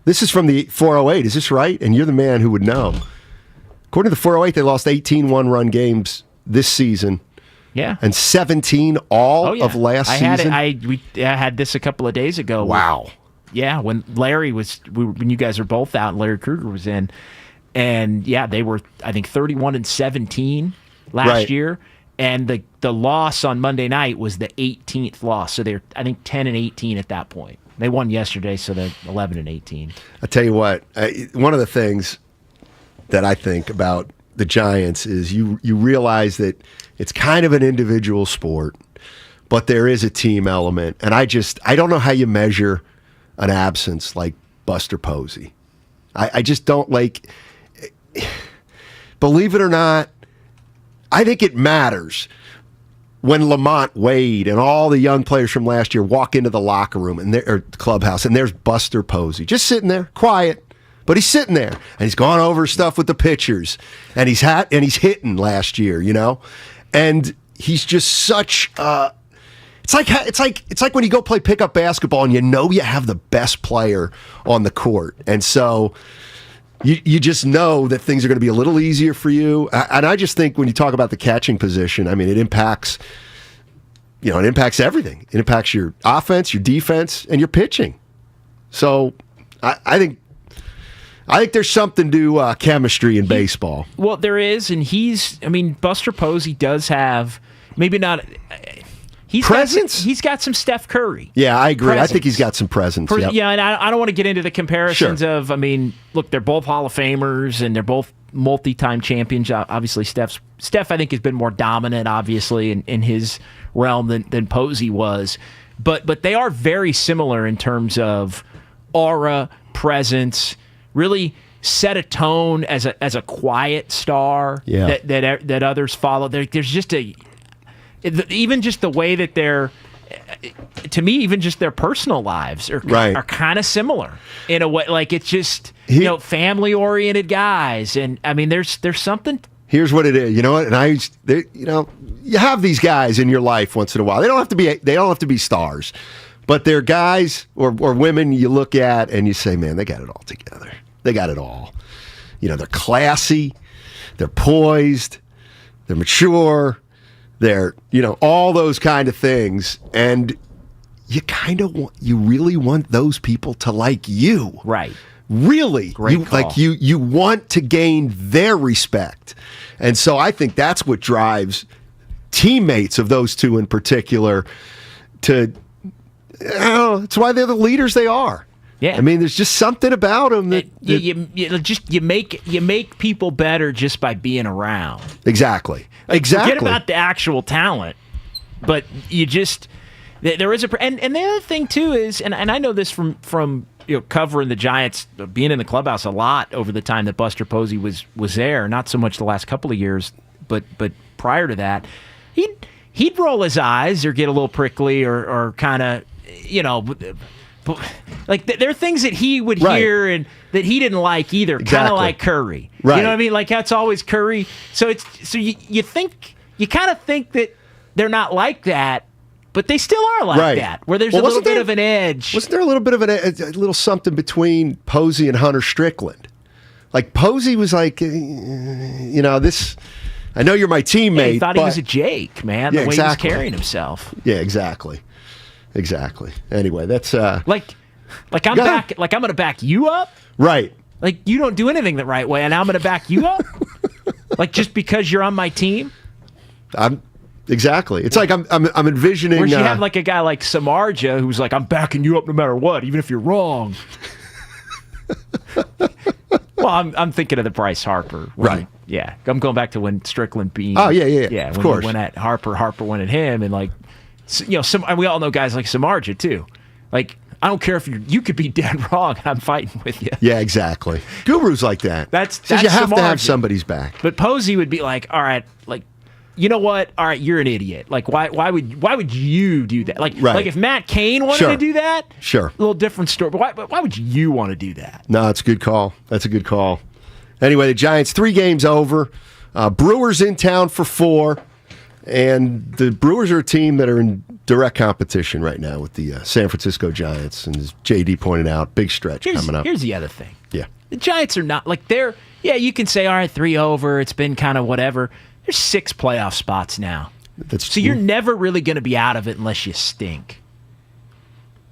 This is from the 408. Is this right? And you're the man who would know. According to the 408, they lost 18 one-run games this season. Yeah. And 17 of last season. I had this a couple of days ago. Wow. Yeah, when when you guys were both out and Larry Krueger was in. And yeah, they were, I think, 31-17 last year. And the loss on Monday night was the 18th loss. So they're, I think, 10-18 at that point. They won yesterday, so they're 11-18. I tell you what, one of the things that I think about the Giants is you realize that it's kind of an individual sport, but there is a team element. And I don't know how you measure an absence like Buster Posey. I just don't believe it or not, I think it matters when Lamont Wade and all the young players from last year walk into the locker room or clubhouse, and there's Buster Posey just sitting there, quiet, but he's sitting there and he's gone over stuff with the pitchers, and he's hitting last year, and he's just such. It's like when you go play pickup basketball and you have the best player on the court, and so You just know that things are going to be a little easier for you. And I just think when you talk about the catching position, I mean, it impacts everything. It impacts your offense, your defense, and your pitching. So I think there's something to chemistry in baseball. Well, there is, and Buster Posey does have maybe not. Presence? He's got some Steph Curry. Yeah, I agree. Presence. I think he's got some presence. Yep. Yeah, and I don't want to get into the comparisons of, look, they're both Hall of Famers, and they're both multi-time champions. Obviously, Steph, I think, has been more dominant, obviously, in his realm than Posey was. But they are very similar in terms of aura, presence, really set a tone as a quiet star that others follow. There's just even just the way that they're, to me, even just their personal lives are kind of similar in a way. Like, it's just family oriented guys, and there's something. Here's what it is. You know what? And you have these guys in your life once in a while. They don't have to be stars, but they're guys or women you look at and you say, man, they got it all together. They got it all. They're classy, they're poised, they're mature. They're, all those kind of things. And you really want those people to like you. Right. Really. Great call. You want to gain their respect. And so I think that's what drives teammates of those two in particular to, it's why they're the leaders they are. Yeah. There's just something about them that you make people better just by being around. Exactly. Forget about the actual talent, but you just there is and the other thing too is, and I know this from covering the Giants, being in the clubhouse a lot over the time that Buster Posey was there. Not so much the last couple of years, but prior to that, he'd roll his eyes or get a little prickly or kind of like there are things that he would hear and that he didn't like either, kind of like Curry. Right. You know what I mean? Like, that's always Curry. So you kind of think that they're not like that, but they still are like that, where there's a little bit of an edge. Wasn't there a little bit of a little something between Posey and Hunter Strickland? Like, Posey was like, this. I know you're my teammate. Yeah, he thought he was a Jake, man. The way he was carrying himself. Yeah, exactly. Anyway, that's like I'm back. Like, I'm going to back you up. Right. Like, you don't do anything the right way, and I'm going to back you up. Like, just because you're on my team. Exactly. It's like I'm envisioning. Whereas you have like a guy like Samardzija who's like, I'm backing you up no matter what, even if you're wrong. Well, I'm thinking of the Bryce Harper. Yeah, I'm going back to when Strickland beat. Oh yeah. Of course. When he went at Harper went at him, and like, and we all know guys like Samardzija too. Like, I don't care if you could be dead wrong, and I'm fighting with you. Yeah, exactly. Guru's like that. That's you have Samardzija. to have somebody's back. But Posey would be like, all right, like, you know what? All right, you're an idiot. Like, why would you do that? Like, like if Matt Cain wanted to do that, sure, a little different story. But why would you want to do that? No, it's a good call. That's a good call. Anyway, the Giants 3 games over. Brewers in town for 4. And the Brewers are a team that are in direct competition right now with the San Francisco Giants. And as JD pointed out, big stretch coming up. Here's the other thing. Yeah. The Giants are not, like, you can say, all right, 3 over, it's been kind of whatever. There's 6 playoff spots now. So you're never really going to be out of it unless you stink.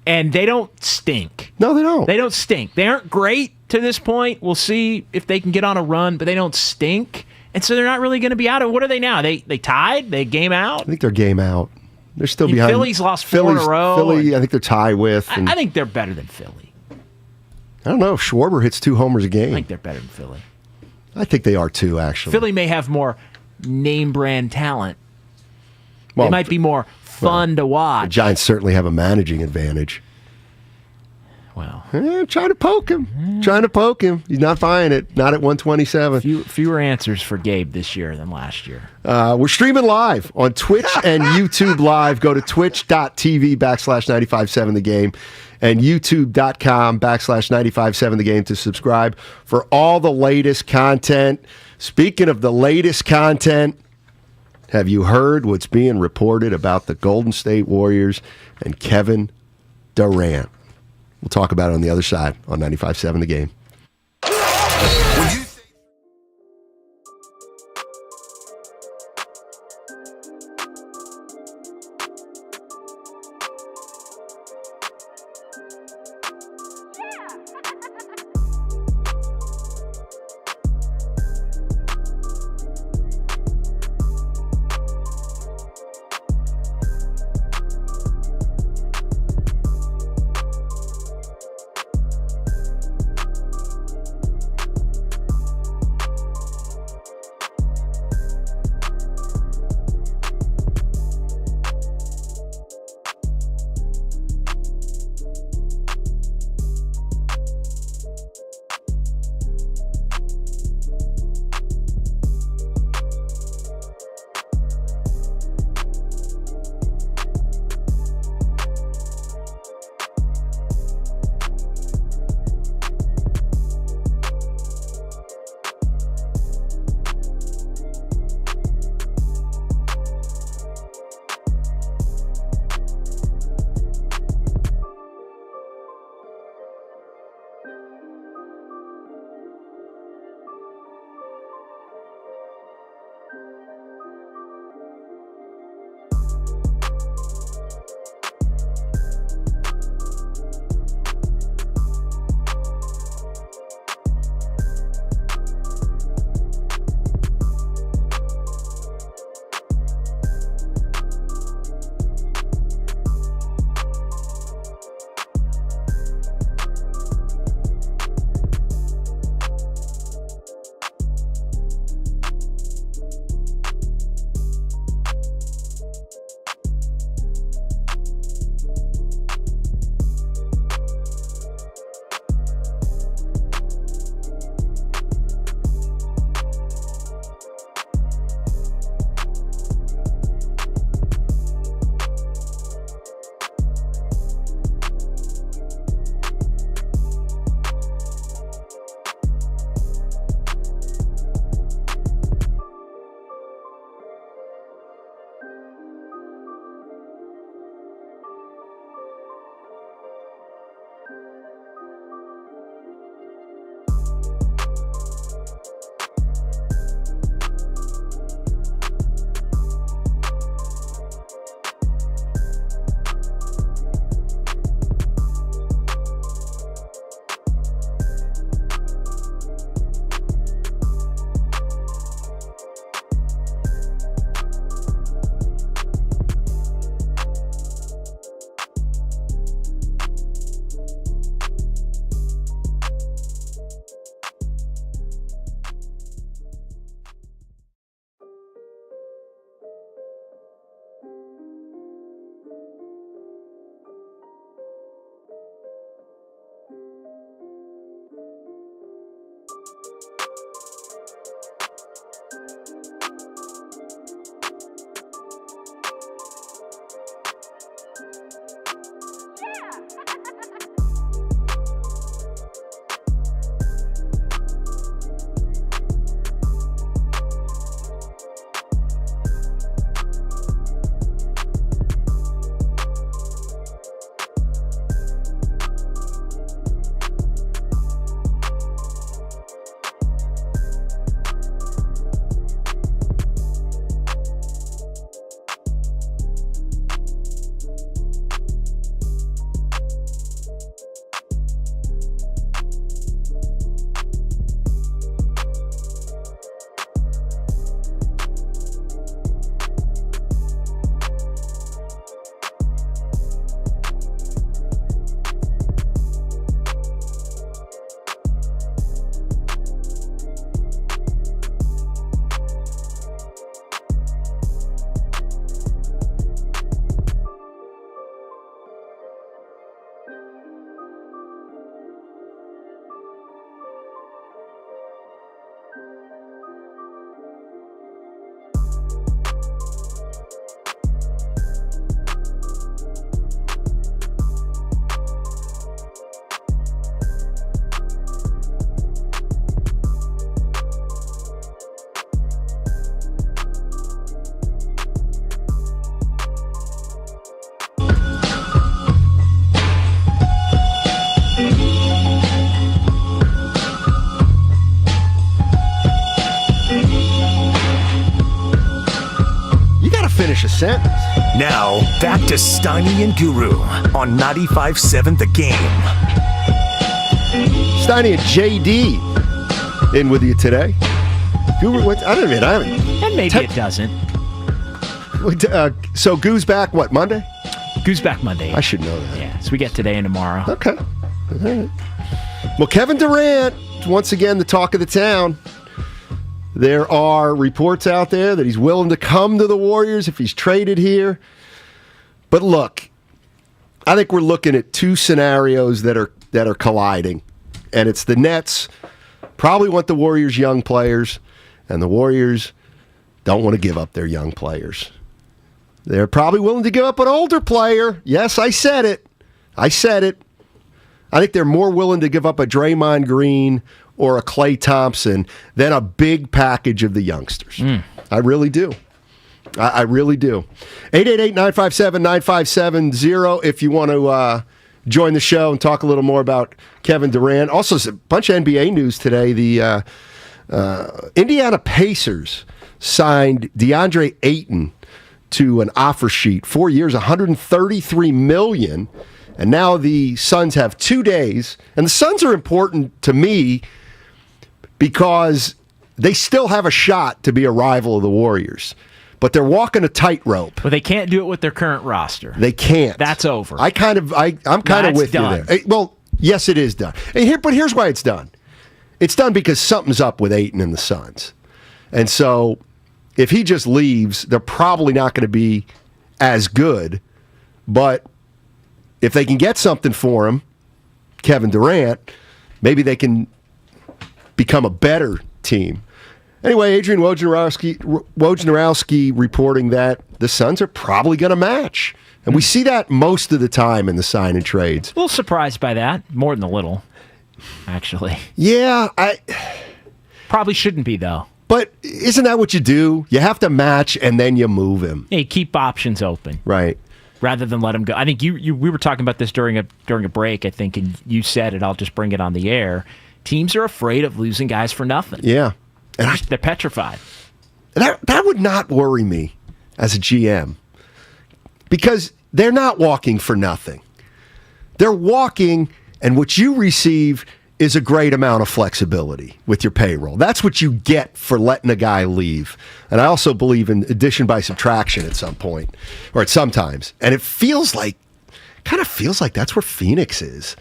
And they don't stink. No, they don't. They don't stink. They aren't great to this point. We'll see if they can get on a run, but they don't stink. And so they're not really going to be out of it. What are they now? They tied? They game out? I think they're game out. They're still behind. Philly's lost 4 in a row. Philly, I think they're tied with. I think they're better than Philly. I don't know. If Schwarber hits 2 homers a game. I think they're better than Philly. I think they are too, actually. Philly may have more name brand talent. Well, they might be more fun to watch. The Giants certainly have a managing advantage. Well, trying to poke him. He's not buying it. Not at 127. Fewer answers for Gabe this year than last year. We're streaming live on Twitch and YouTube Live. Go to twitch.tv/957 The Game and youtube.com/957 The Game to subscribe for all the latest content. Speaking of the latest content, have you heard what's being reported about the Golden State Warriors and Kevin Durant? We'll talk about it on the other side on 95.7 The Game. sentence. Now, back to Steiny and Guru on 95.7 The Game. Steiny and JD in with you today. Guru, I haven't. And maybe it doesn't. So Goo's back, what, Monday? Goo's back Monday. I should know that. Yeah, so we get today and tomorrow. Okay. All right. Well, Kevin Durant, once again, the talk of the town. There are reports out there that he's willing to come to the Warriors if he's traded here. But look, I think we're looking at two scenarios that are colliding. And it's the Nets probably want the Warriors' young players, and the Warriors don't want to give up their young players. They're probably willing to give up an older player. Yes, I said it. I think they're more willing to give up a Draymond Green or a Klay Thompson than a big package of the youngsters. I really do. I really do. 888-957-9570 if you want to join the show and talk a little more about Kevin Durant. Also, a bunch of NBA news today. The Indiana Pacers signed DeAndre Ayton to an offer sheet. 4 years, $133 million. And now the Suns have 2 days. And the Suns are important to me because they still have a shot to be a rival of the Warriors. But they're walking a tightrope. But they can't do it with their current roster. They can't. That's over. I'm kind of with done. you there. Well, yes, it is done. But here's why it's done. It's done because something's up with Ayton and the Suns. And so if he just leaves, they're probably not going to be as good. But if they can get something for him, Kevin Durant, maybe they can become a better team. Anyway, Adrian Wojnarowski reporting that the Suns are probably going to match. And we see that most of the time in the sign and trades. A little surprised by that. More than a little, actually. Yeah. Probably shouldn't be, though. But isn't that what you do? You have to match, and then you move him. Yeah, you keep options open. Right. Rather than let him go. I think we were talking about this during a break, I think, and you said it. I'll just bring it on the air. Teams are afraid of losing guys for nothing. Yeah. And they're petrified. That would not worry me as a GM because they're not walking for nothing. They're walking, and what you receive is a great amount of flexibility with your payroll. That's what you get for letting a guy leave. And I also believe in addition by subtraction at some point, or at some times. And it feels like that's where Phoenix is.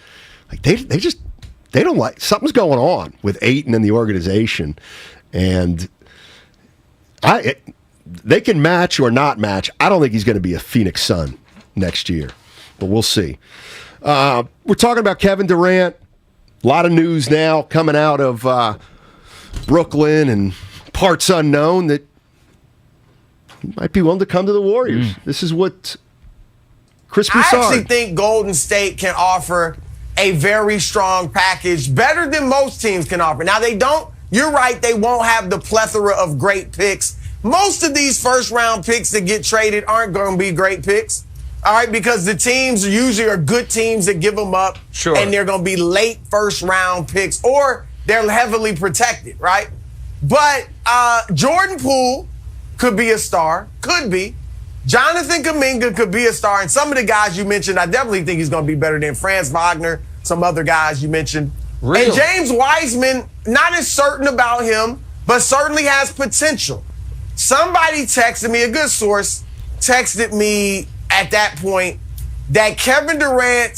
Like they don't like, something's going on with Ayton and the organization. And they can match or not match. I don't think he's going to be a Phoenix Sun next year, but we'll see. We're talking about Kevin Durant. A lot of news now coming out of Brooklyn and parts unknown that he might be willing to come to the Warriors. This is what Chris Broussard. I actually think Golden State can offer a very strong package, better than most teams can offer. Now, they don't. You're right, they won't have the plethora of great picks. Most of these first-round picks that get traded aren't going to be great picks, all right, because the teams usually are good teams that give them up, and they're going to be late first-round picks, or they're heavily protected, right? But Jordan Poole could be a star, could be. Jonathan Kuminga could be a star, and some of the guys you mentioned, I definitely think he's going to be better than Franz Wagner, some other guys you mentioned. Really? And James Wiseman, not as certain about him, but certainly has potential. Somebody texted me, a good source, texted me at that point that Kevin Durant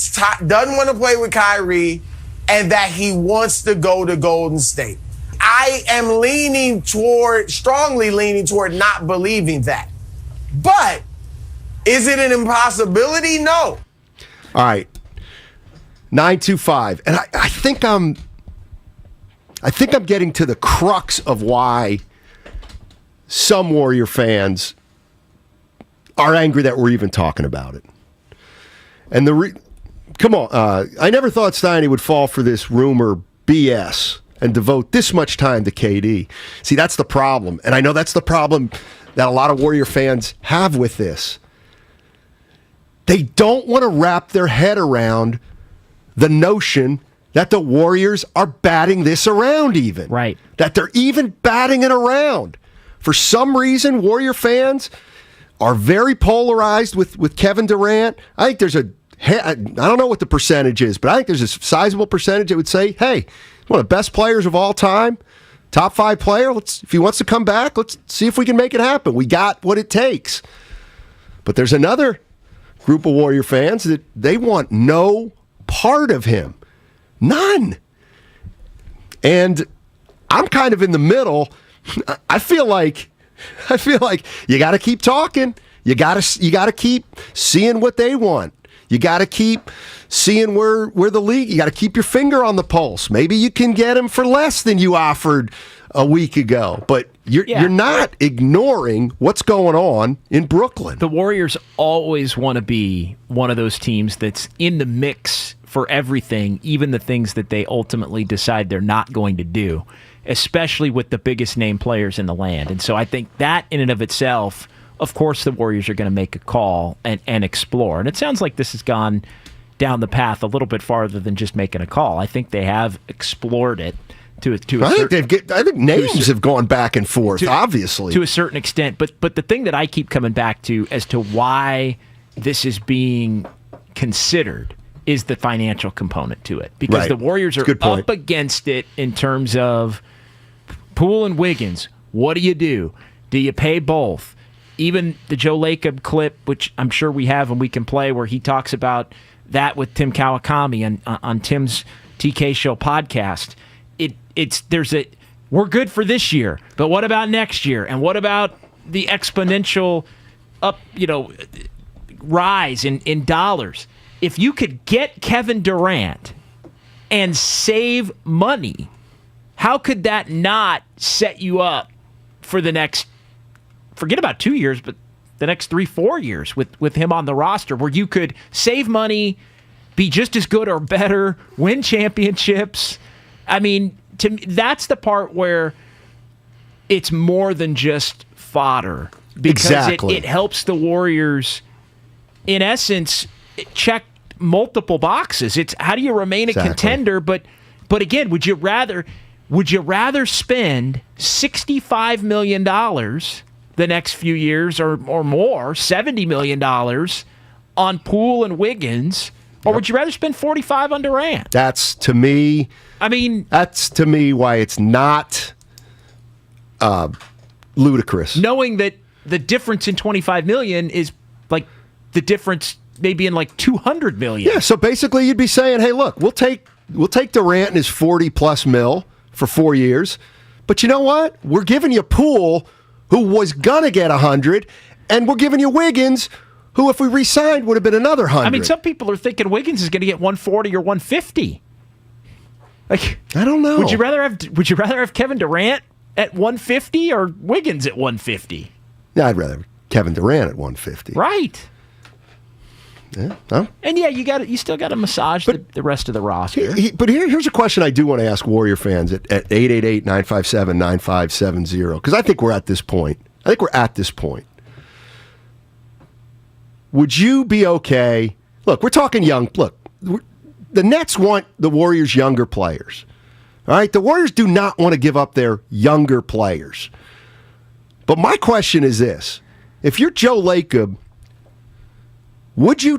doesn't want to play with Kyrie and that he wants to go to Golden State. I am strongly leaning toward not believing that. But is it an impossibility? No. All right. 925. And I think I'm getting to the crux of why some Warrior fans are angry that we're even talking about it. And come on, I never thought Steiny would fall for this rumor BS and devote this much time to KD. See, that's the problem. And I know that's the problem that a lot of Warrior fans have with this. They don't want to wrap their head around the notion that the Warriors are batting this around even. Right. That they're even batting it around. For some reason, Warrior fans are very polarized with Kevin Durant. I think there's I don't know what the percentage is, but I think there's a sizable percentage that would say, hey, one of the best players of all time, top 5 player. If he wants to come back, let's see if we can make it happen. We got what it takes. But there's another group of Warrior fans that they want no part of him. None. And I'm kind of in the middle. I feel like you got to keep talking. You got to keep seeing what they want. You got to keep seeing where the league. You got to keep your finger on the pulse. Maybe you can get him for less than you offered a week ago, but you're not ignoring what's going on in Brooklyn. The Warriors always want to be one of those teams that's in the mix for everything, even the things that they ultimately decide they're not going to do, especially with the biggest name players in the land. And so I think that in and of itself, of course the Warriors are going to make a call and explore. And it sounds like this has gone down the path a little bit farther than just making a call. I think they have explored it to a I think names have gone back and forth, obviously. To a certain extent. But the thing that I keep coming back to as to why this is being considered is the financial component to it. Because the Warriors are up against it in terms of Poole and Wiggins. What do? Do you pay both? Even the Joe Lacob clip, which I'm sure we have and we can play, where he talks about that with Tim Kawakami on Tim's TK Show podcast. We're good for this year, but what about next year? And what about the exponential rise in dollars? If you could get Kevin Durant and save money, how could that not set you up for the next, forget about 2 years, but the next 3-4 years with him on the roster, where you could save money, be just as good or better, win championships? I mean, to me, that's the part where it's more than just fodder, because it helps the Warriors, in essence, check multiple boxes. It's how do you remain a contender? But again, would you rather spend $65 million the next few years or more, $70 million on Poole and Wiggins, or would you rather spend 45 on Durant? That's to me why it's not ludicrous. Knowing that the difference in $25 million is like the difference maybe in like $200 million. Yeah, so basically you'd be saying, hey, look, we'll take Durant and his 40+ mil for 4 years, but you know what? We're giving you Poole, who was gonna get 100, and we're giving you Wiggins, who, if we re-signed, would have been another 100. I mean, some people are thinking Wiggins is going to get 140 or 150. Like, I don't know. Would you rather have Kevin Durant at 150 or Wiggins at 150? Yeah, I'd rather have Kevin Durant at 150. Right. Yeah. No? And yeah, you still got to massage the rest of the roster. But here's a question I do want to ask Warrior fans at 888-957-9570, because I think we're at this point. Would you be okay? Look, we're talking young. Look, the Nets want the Warriors' younger players. All right? The Warriors do not want to give up their younger players. But my question is this. If you're Joe Lacob, would you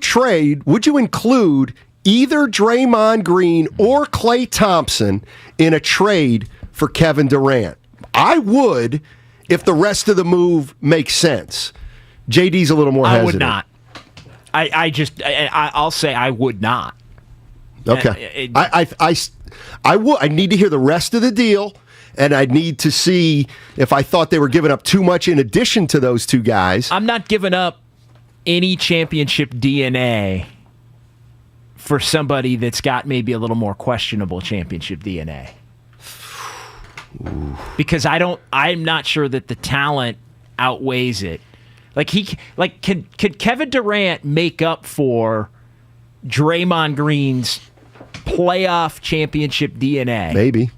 include either Draymond Green or Klay Thompson in a trade for Kevin Durant? I would, if the rest of the move makes sense. JD's a little more hesitant. I would not. I'll say I would not. Okay. I would. I need to hear the rest of the deal, and I need to see if I thought they were giving up too much in addition to those two guys. I'm not giving up any championship DNA for somebody that's got maybe a little more questionable championship DNA. Ooh. Because I'm not sure that the talent outweighs it. Could Kevin Durant make up for Draymond Green's playoff championship DNA? Maybe.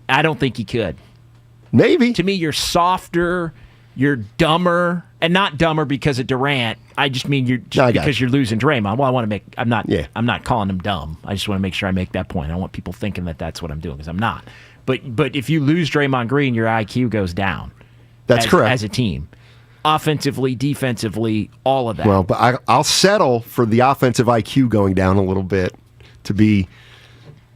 I don't think he could. Maybe. To me, you're softer, you're dumber, and not dumber because of Durant. I just mean because you're losing Draymond. Well, I'm not calling him dumb. I just want to make sure I make that point. I don't want people thinking that that's what I'm doing, because I'm not. But if you lose Draymond Green, your IQ goes down. That's correct. As a team. offensively, defensively, all of that. Well, but I'll settle for the offensive IQ going down a little bit to be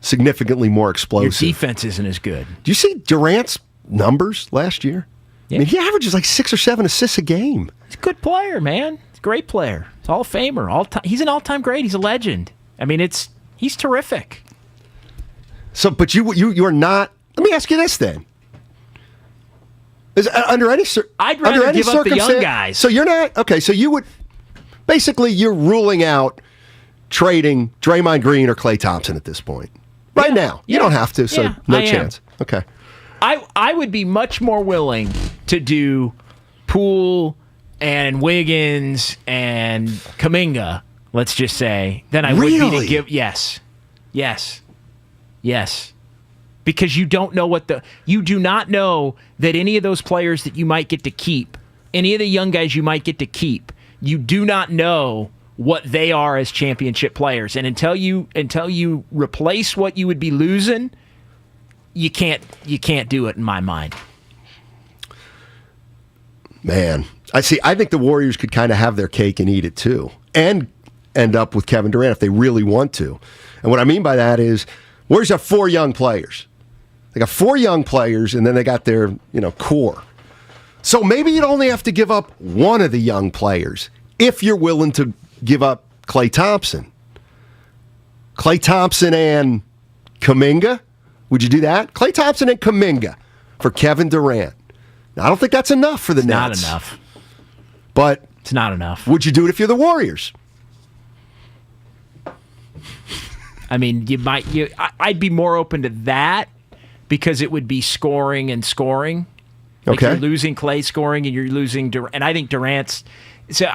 significantly more explosive. Your defense isn't as good. Do you see Durant's numbers last year? Yeah. I mean, he averages like 6 or 7 assists a game. He's a good player, man. He's a great player. He's Hall of Famer. He's an all-time great. He's a legend. I mean, he's terrific. So, but you are not. Let me ask you this then: under any I'd rather give up the young guys. So you're not okay. So you would basically you're ruling out trading Draymond Green or Klay Thompson at this point. Right now, you don't have to. So no chance. Okay. I would be much more willing to do Poole and Wiggins and Kuminga, let's just say, than I would be to give. Yes. Because you don't know you do not know that any of those players that you might get to keep, any of the young guys you might get to keep, you do not know what they are as championship players. And until you replace what you would be losing, you can't do it in my mind. Man, I think the Warriors could kind of have their cake and eat it too, and end up with Kevin Durant if they really want to. And what I mean by that is, Warriors have 4 young players. They got 4 young players, and then they got their core. So maybe you'd only have to give up one of the young players if you're willing to give up Klay Thompson. Klay Thompson and Kuminga. Would you do that? Klay Thompson and Kuminga for Kevin Durant. Now, I don't think that's enough for the Nets. Not enough. But it's not enough. Would you do it if you're the Warriors? I mean, I'd be more open to that because it would be scoring and scoring. Like you're losing Klay scoring and you're losing Durant. And I think Durant's. So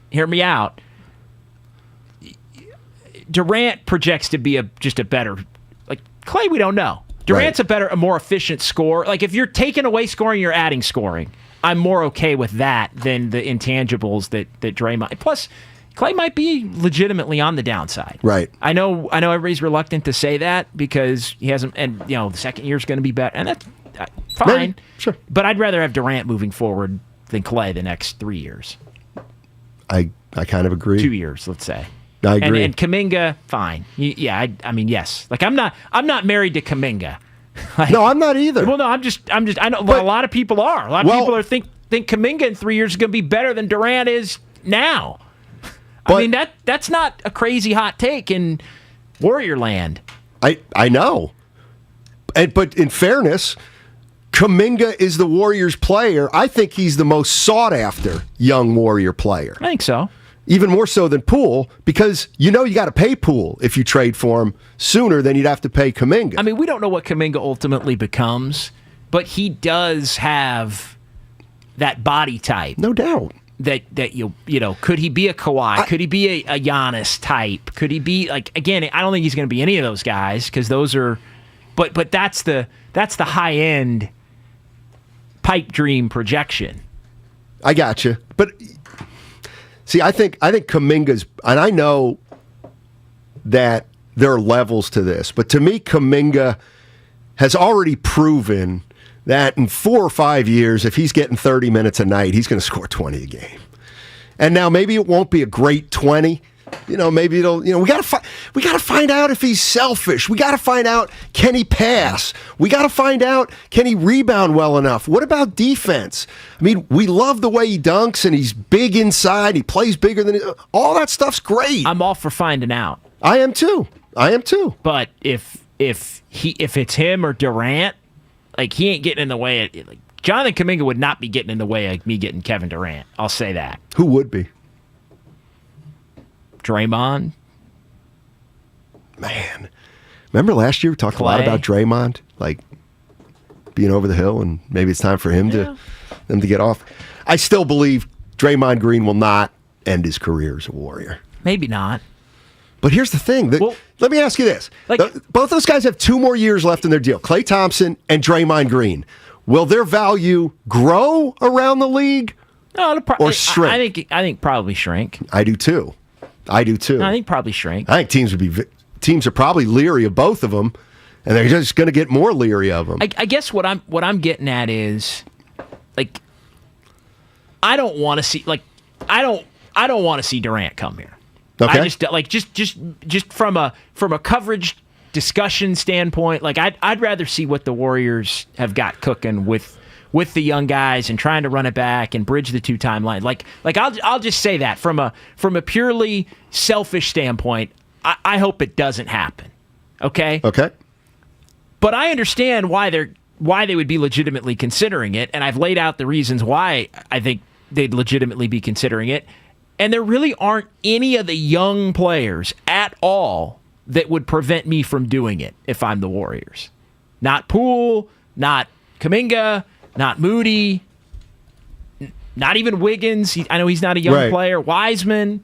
hear me out. Durant projects to be just a better. Like Klay, we don't know. Durant's a more efficient scorer. Like if you're taking away scoring, you're adding scoring. I'm more okay with that than the intangibles that Draymond. Plus, Klay might be legitimately on the downside. Right. I know everybody's reluctant to say that because he hasn't, and the second year's going to be better, and that's fine. Maybe. Sure. But I'd rather have Durant moving forward than Klay the next 3 years. I kind of agree. 2 years, let's say. I agree. And Kuminga, fine. Yeah, I mean, yes. Like I'm not married to Kuminga. Like, no, I'm not either. Well, no, I'm just. I know, but a lot of people are. A lot of people think Kuminga in 3 years is going to be better than Durant is now. I mean that's not a crazy hot take in Warrior land. I know, but in fairness, Kuminga is the Warriors player. I think he's the most sought after young Warrior player. I think so. Even more so than Poole, because you got to pay Poole if you trade for him sooner than you'd have to pay Kuminga. I mean, we don't know what Kuminga ultimately becomes, but he does have that body type. No doubt. That could he be a Kawhi? Could he be a Giannis type? Could he be again? I don't think he's going to be any of those guys because those are, but that's the high end pipe dream projection. I got you, but see, I think Kuminga's, and I know that there are levels to this, but to me, Kuminga has already proven that in 4 or 5 years, if he's getting 30 minutes a night, he's going to score 20 a game. And now maybe it won't be a great 20. Maybe it'll. We got to find out if he's selfish. We got to find out, can he pass? We got to find out, can he rebound well enough? What about defense? I mean, we love the way he dunks and he's big inside. He plays bigger than all that stuff's great. I'm all for finding out. I am too. But if it's him or Durant, he ain't getting in the way. Jonathan Kuminga would not be getting in the way of me getting Kevin Durant. I'll say that. Who would be? Draymond. Man. Remember last year we talked a lot about Draymond, being over the hill, and maybe it's time for him to get off. I still believe Draymond Green will not end his career as a Warrior. Maybe not. But here's the thing. Let me ask you this. Both those guys have 2 more years left in their deal, Klay Thompson and Draymond Green. Will their value grow around the league or shrink? I think probably shrink. I do too. I think probably shrink. I think teams are probably leery of both of them, and they're just going to get more leery of them. I guess what I'm getting at is I don't want to see I don't want to see Durant come here. Okay. I just from a coverage discussion standpoint, I'd rather see what the Warriors have got cooking with the young guys and trying to run it back and bridge the 2 timeline. I'll just say that from a purely selfish standpoint, I hope it doesn't happen. Okay? Okay. But I understand why they would be legitimately considering it, and I've laid out the reasons why I think they'd legitimately be considering it. And there really aren't any of the young players at all that would prevent me from doing it if I'm the Warriors. Not Poole, not Kuminga, not Moody, not even Wiggins. I know he's not a young player. Wiseman.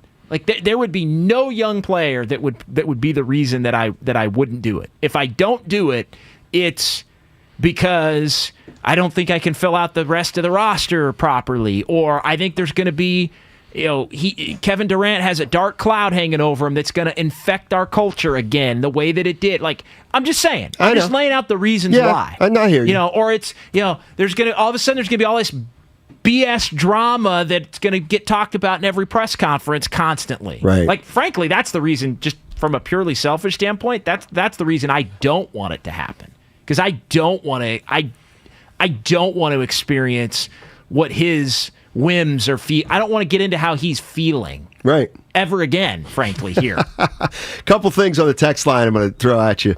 There would be no young player that would be the reason that I wouldn't do it. If I don't do it, it's because I don't think I can fill out the rest of the roster properly, or I think there's going to be, Kevin Durant has a dark cloud hanging over him that's going to infect our culture again the way that it did. I'm just saying. I'm just laying out the reasons why. I'm not here. Or it's, there's going to all of a sudden there's going to be all this BS drama that's going to get talked about in every press conference constantly. Right. Frankly, that's the reason, just from a purely selfish standpoint, that's the reason I don't want it to happen. Because I don't want to experience what his whims or I don't want to get into how he's feeling. Right. Ever again, frankly, here. Couple things on the text line I'm going to throw at you.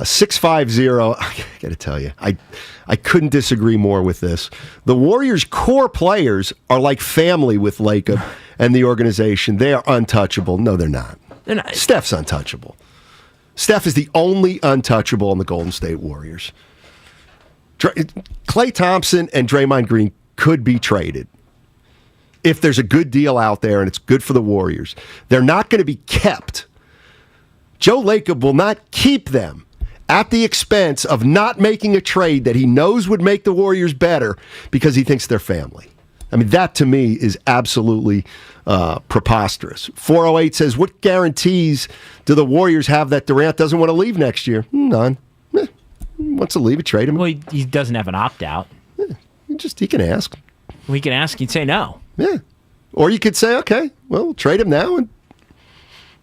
650, I got to tell you, I couldn't disagree more with this. The Warriors' core players are like family with Lacob and the organization. They are untouchable. No, they're not. Steph's untouchable. Steph is the only untouchable on the Golden State Warriors. Klay Thompson and Draymond Green could be traded if there's a good deal out there and it's good for the Warriors. They're not going to be kept. Joe Lacob will not keep them at the expense of not making a trade that he knows would make the Warriors better because he thinks they're family. I mean, that to me is absolutely preposterous. 408 says, what guarantees do the Warriors have that Durant doesn't want to leave next year? None. Wants to leave it, trade him. Well, he doesn't have an opt-out. He can ask. Well, he can ask, he'd say no. Yeah. Or you could say, okay, well, trade him now and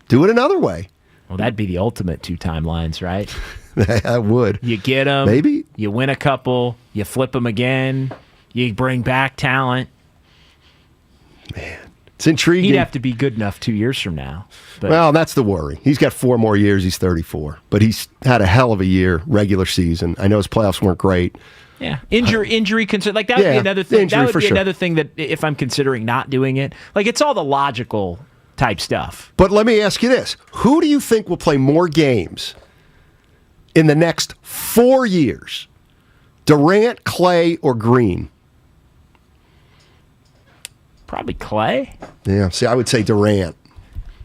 do it another way. Well, that'd be the ultimate 2 timelines, right? I would. You get him. Maybe. You win a couple. You flip him again. You bring back talent. Man, it's intriguing. He'd have to be good enough 2 years from now. But. Well, that's the worry. He's got 4 more years. He's 34. But he's had a hell of a year, regular season. I know his playoffs weren't great. Yeah, injury concern. That would be another thing. That would be another thing that if I'm considering not doing it, it's all the logical type stuff. But let me ask you this. Who do you think will play more games in the next 4 years? Durant, Klay, or Green? Probably Klay. Yeah, see, I would say Durant.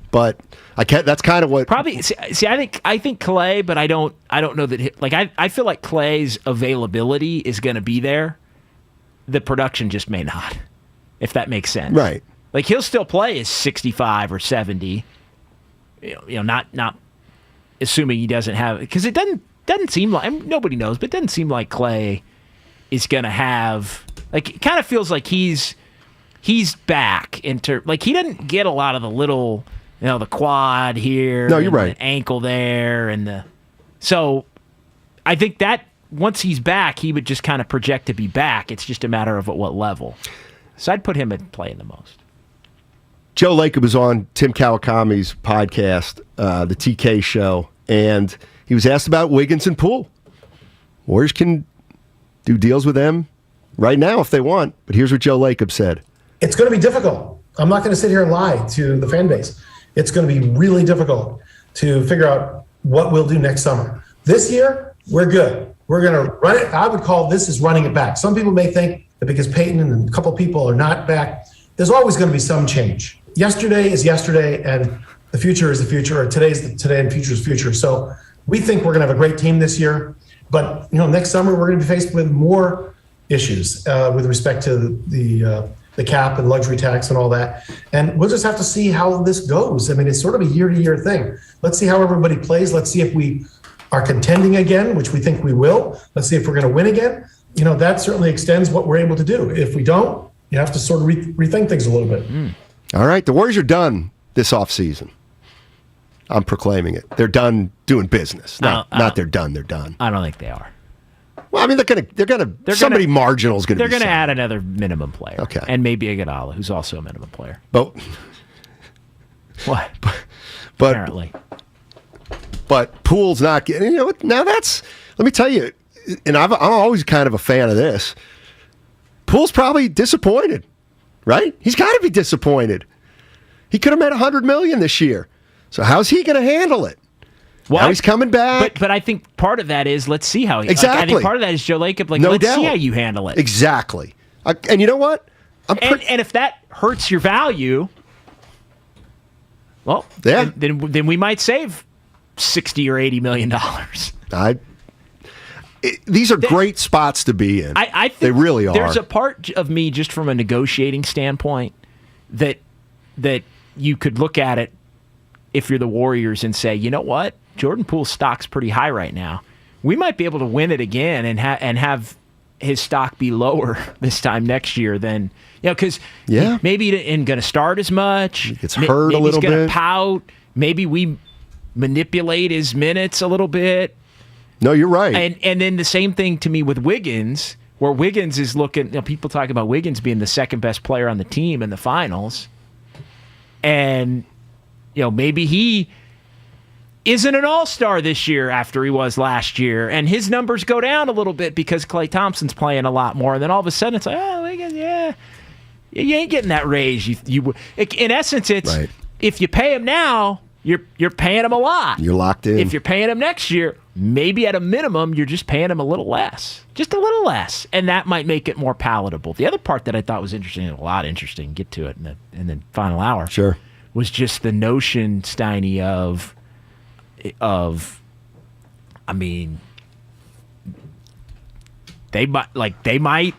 But that's kind of what probably. See, I think Klay, but I don't know that. I feel like Klay's availability is going to be there. The production just may not, if that makes sense. Right. He'll still play his 65 or 70. Not assuming he doesn't have, because it doesn't seem like, nobody knows, but it doesn't seem like Klay is going to have. It kind of feels like he's back into he doesn't get a lot of the little. The quad here. No, you're right. The ankle there, so I think that once he's back, he would just kind of project to be back. It's just a matter of at what level. So I'd put him at playing the most. Joe Lacob was on Tim Kawakami's podcast, the TK Show, and he was asked about Wiggins and Poole. Warriors can do deals with them right now if they want, but here's what Joe Lacob said. It's going to be difficult. I'm not going to sit here and lie to the fan base. It's going to be really difficult to figure out what we'll do next summer. This year, we're good. We're going to run it. I would call this is running it back. Some people may think that because Peyton and a couple people are not back, there's always going to be some change. Yesterday is yesterday, and the future is the future, or today is today and future is future. So we think we're going to have a great team this year. But next summer, we're going to be faced with more issues with respect to the cap and luxury tax and all that. And we'll just have to see how this goes. I mean, it's sort of a year-to-year thing. Let's see how everybody plays. Let's see if we are contending again, which we think we will. Let's see if we're going to win again. That certainly extends what we're able to do. If we don't, you have to sort of rethink things a little bit. All right, the Warriors are done this offseason. I'm proclaiming it. They're done doing business. Not they're done. They're done. I don't think they are. Well, I mean, somebody marginal is going to be. They're going to add another minimum player. Okay. And maybe Iguodala, who's also a minimum player. But what? Apparently. But Poole's not getting. You know what? Now let me tell you, and I'm always kind of a fan of this. Poole's probably disappointed, right? He's got to be disappointed. He could have made $100 million this year. So how's he going to handle it? Well, now he's coming back. But I think part of that is let's see how he. Exactly. I think part of that is Joe Lacob. Let's see how you handle it. Exactly. And you know what? And if that hurts your value, well, then we might save $60 or $80 million. These are great spots to be in. I think they really are. There's a part of me, just from a negotiating standpoint, that you could look at it if you're the Warriors and say, you know what, Jordan Poole's stock's pretty high right now. We might be able to win it again and have his stock be lower this time next year than because maybe he isn't going to start as much. He gets hurt maybe a little bit. He's going bit. to pout. Maybe we manipulate his minutes a little bit. No, you're right. And then the same thing to me with Wiggins, where Wiggins is looking. People talk about Wiggins being the second best player on the team in the finals, and maybe he isn't an all-star this year after he was last year, and his numbers go down a little bit because Klay Thompson's playing a lot more, and then all of a sudden it's like, oh, Wiggins, you ain't getting that raise. You in essence, it's right. If you pay him now, you're paying him a lot. You're locked in. If you're paying him next year, maybe at a minimum you're just paying him a little less, and that might make it more palatable. The other part that I thought was interesting, get to it in the final hour. Sure. Was just the notion, Steiny, of I mean, they might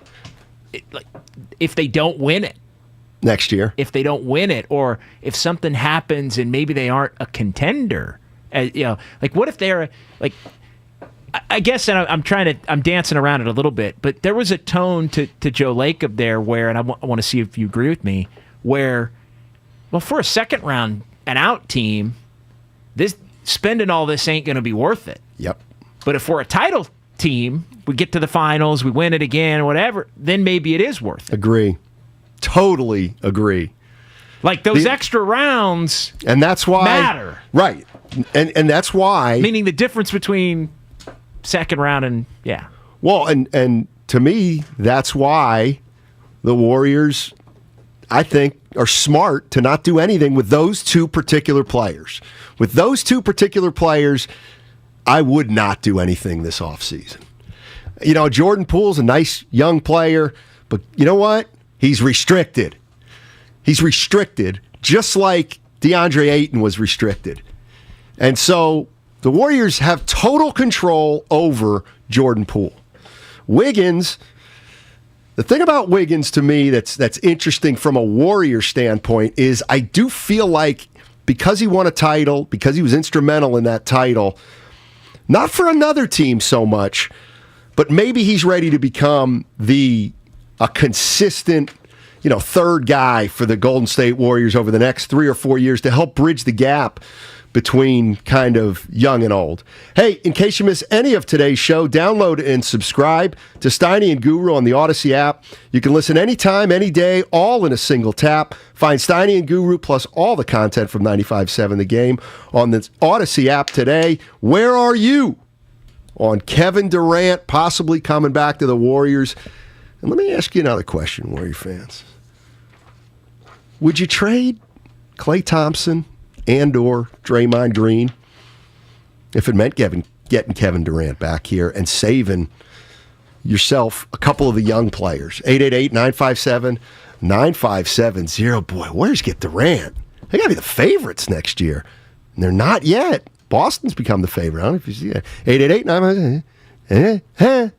if they don't win it next year. If they don't win it, or if something happens and maybe they aren't a contender, what if they're I guess, and I'm dancing around it a little bit, but there was a tone to Joe Lacob there where, and I want to see if you agree with me, where, well, for a second round and out team, spending all this ain't going to be worth it. Yep. But if we're a title team, we get to the finals, we win it again, or whatever, then maybe it is worth it. Agree. Totally agree. Like those extra rounds, and that's why matter. Right. And that's why, meaning the difference between second round and Well, and to me, that's why the Warriors, I think, are smart to not do anything with those two particular players. With those two particular players, I would not do anything this offseason. Jordan Poole's a nice young player, but you know what? He's restricted. He's restricted, just like DeAndre Ayton was restricted. And so the Warriors have total control over Jordan Poole. Wiggins, the thing about Wiggins to me that's interesting from a Warrior standpoint is I do feel like because he won a title, because he was instrumental in that title, not for another team so much, but maybe he's ready to become a consistent, third guy for the Golden State Warriors over the next 3 or 4 years to help bridge the gap between kind of young and old. Hey, in case you miss any of today's show, download and subscribe to Steiny and Guru on the Odyssey app. You can listen anytime, any day, all in a single tap. Find Steiny and Guru plus all the content from 95.7 The Game on the Odyssey app today. Where are you on Kevin Durant possibly coming back to the Warriors? And let me ask you another question, Warrior fans. Would you trade Klay Thompson and or Draymond Green if it meant getting Kevin Durant back here and saving yourself a couple of the young players? 888-957-9570. Boy, Warriors get Durant. They got to be the favorites next year. And they're not yet. Boston's become the favorite. I don't know if you see that. 888-957.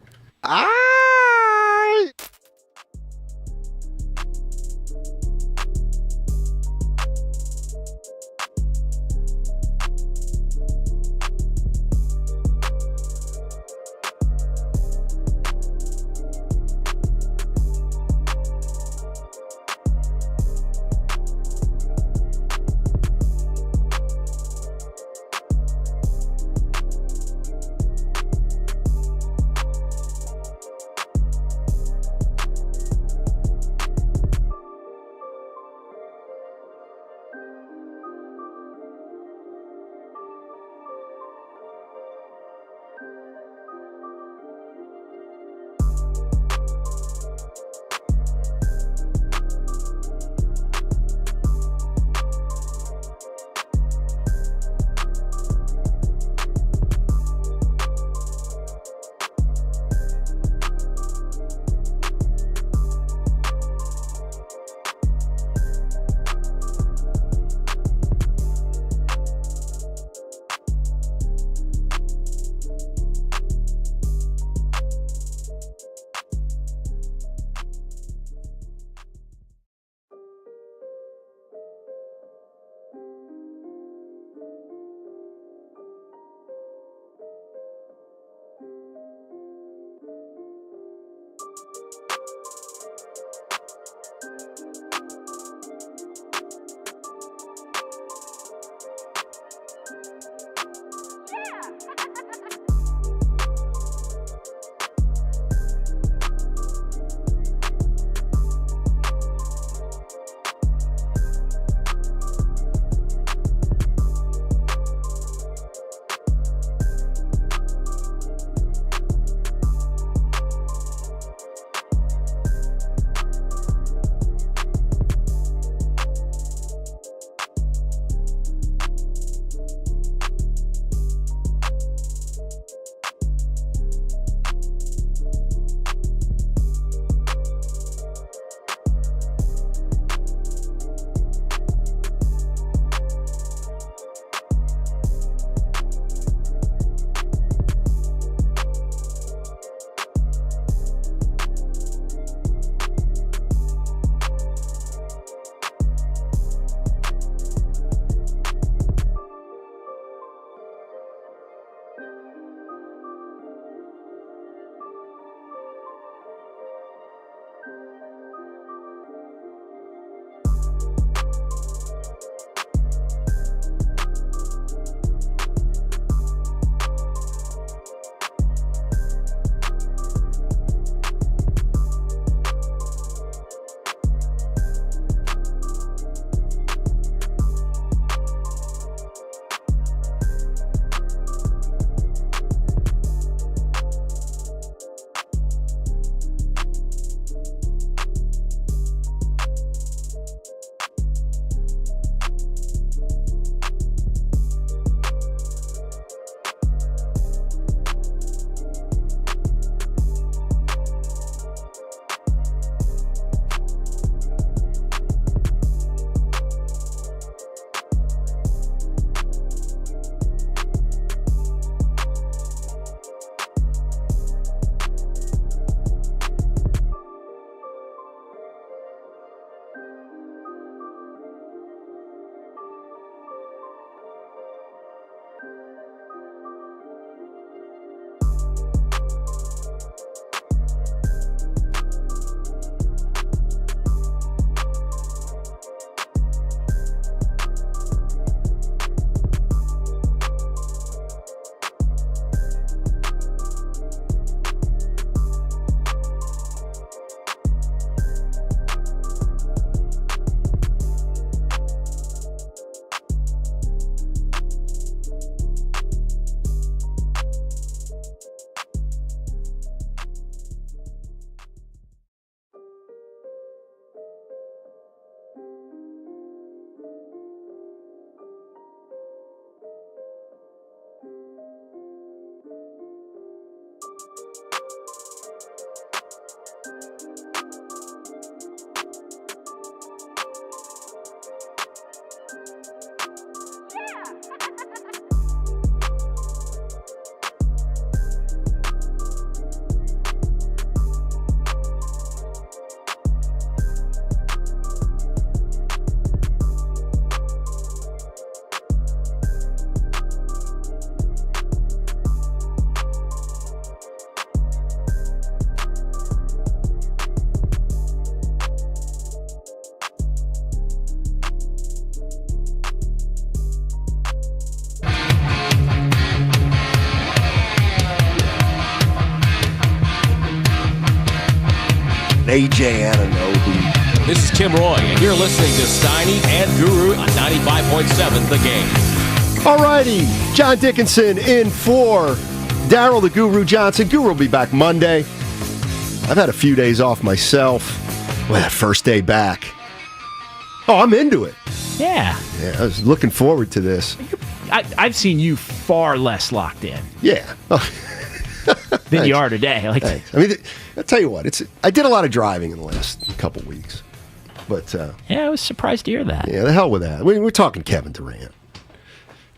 AJ Anunoby. This is Tim Roy, and you're listening to Steiny and Guru on 95.7 The Game. All righty, John Dickinson in for Daryl the Guru Johnson. Guru will be back Monday. I've had a few days off myself. Well, that first day back. Oh, I'm into it. Yeah. Yeah, I was looking forward to this. I've seen you far less locked in. Yeah. Than you are today. Like, thanks. I mean, I'll tell you what. I did a lot of driving in the last couple weeks. But yeah, I was surprised to hear that. Yeah, the hell with that. We're talking Kevin Durant.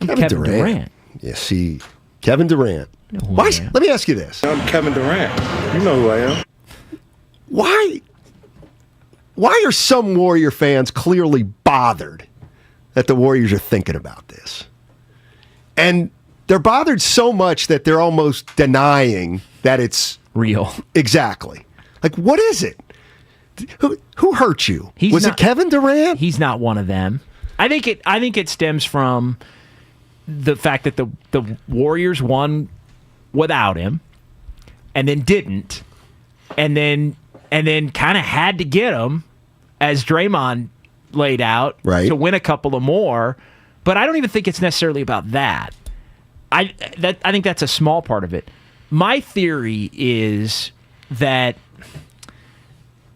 Kevin Durant. Yeah, see, Kevin Durant. Why? Let me ask you this. I'm Kevin Durant. You know who I am. Why are some Warrior fans clearly bothered that the Warriors are thinking about this? And they're bothered so much that they're almost denying that it's real. Exactly. Like, what is it? Who hurt you? Was it Kevin Durant? He's not one of them. I think it stems from the fact that the Warriors won without him, and then didn't, and then kind of had to get him, as Draymond laid out, right, to win a couple of more. But I don't even think it's necessarily about that. I think that's a small part of it. My theory is that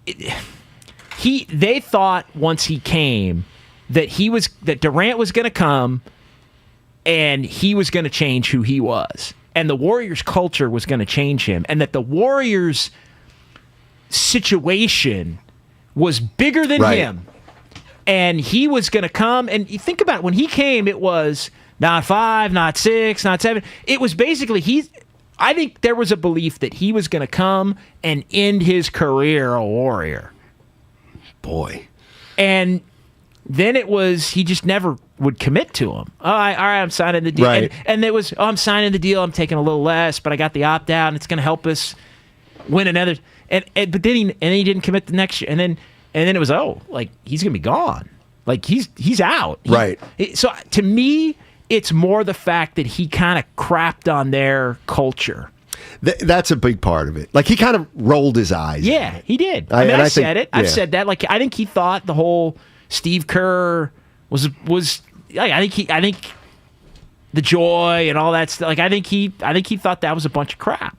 they thought once he came that Durant was going to come and he was going to change who he was, and the Warriors culture was going to change him, and that the Warriors situation was bigger than him, and he was going to come. And you think about it, when he came, it was not 5, not 6, not 7. It was basically I think there was a belief that he was going to come and end his career a Warrior. Boy. And then it was, he just never would commit to him. All right, I'm signing the deal. Right. And it was, I'm signing the deal, I'm taking a little less, but I got the opt-out, and it's going to help us win another. But then he didn't commit the next year. And then it was, he's going to be gone. Like, he's out. Right. So to me, it's more the fact that he kind of crapped on their culture. That's a big part of it. Like, he kind of rolled his eyes. Yeah, he did. I said it. I've said that. Like, I think he thought the whole Steve Kerr was. I think the joy and all that stuff. Like, I think he thought that was a bunch of crap.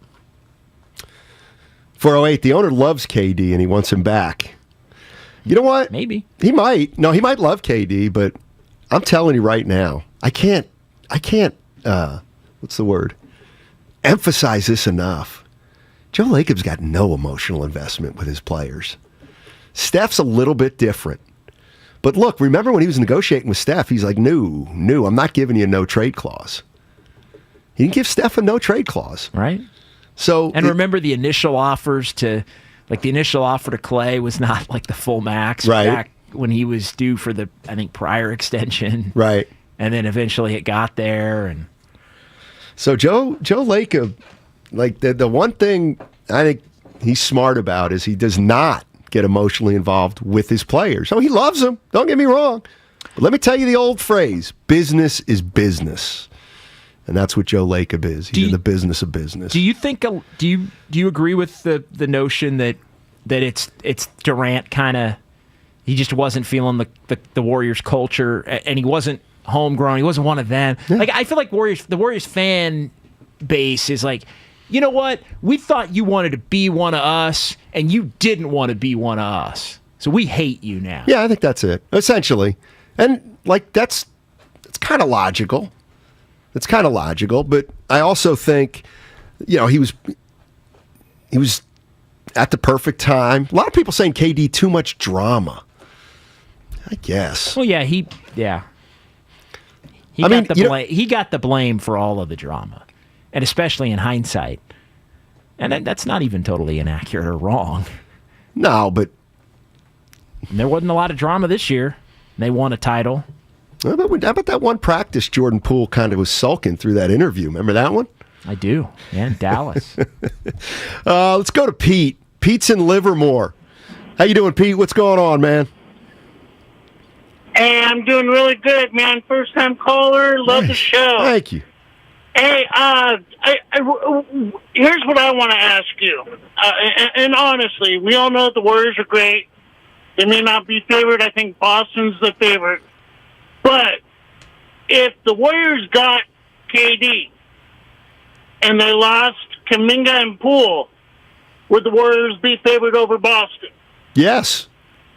408. The owner loves KD and he wants him back. You know what? Maybe he might. No, he might love KD, but I'm telling you right now, I can't. What's the word? Emphasize this enough. Joe Lacob's got no emotional investment with his players. Steph's a little bit different. But look, remember when he was negotiating with Steph, he's like, no, I'm not giving you a no-trade clause. He didn't give Steph a no-trade clause. Right. So, remember the initial offers the initial offer to Clay was not like the full max. Right. Back when he was due for the, I think, prior extension. Right. And then eventually it got there. And so Joe Lacob, like the one thing I think he's smart about is he does not get emotionally involved with his players. Oh, he loves them. Don't get me wrong. But let me tell you the old phrase, business is business. And that's what Joe Lacob is. He's in the business of business. Do you think? Do you agree with the notion that it's Durant kind of? He just wasn't feeling the Warriors culture, and he wasn't homegrown. He wasn't one of them. Yeah. Like, I feel like the Warriors fan base is like, you know what? We thought you wanted to be one of us, and you didn't want to be one of us. So we hate you now. Yeah, I think that's it, essentially. And like it's kind of logical. It's kind of logical, but I also think, he was at the perfect time. A lot of people saying KD too much drama. I guess. Well, yeah, he got the blame for all of the drama, and especially in hindsight. And that's not even totally inaccurate or wrong. No, but there wasn't a lot of drama this year. They won a title. How about that one practice Jordan Poole kind of was sulking through that interview? Remember that one? I do. Yeah, in Dallas. Let's go to Pete. Pete's in Livermore. How you doing, Pete? What's going on, man? Hey, I'm doing really good, man. First-time caller. Love the show. Thank you. Hey, here's what I want to ask you. And honestly, we all know the Warriors are great. They may not be favored. I think Boston's the favorite. But if the Warriors got KD and they lost Kuminga and Poole, would the Warriors be favored over Boston? Yes.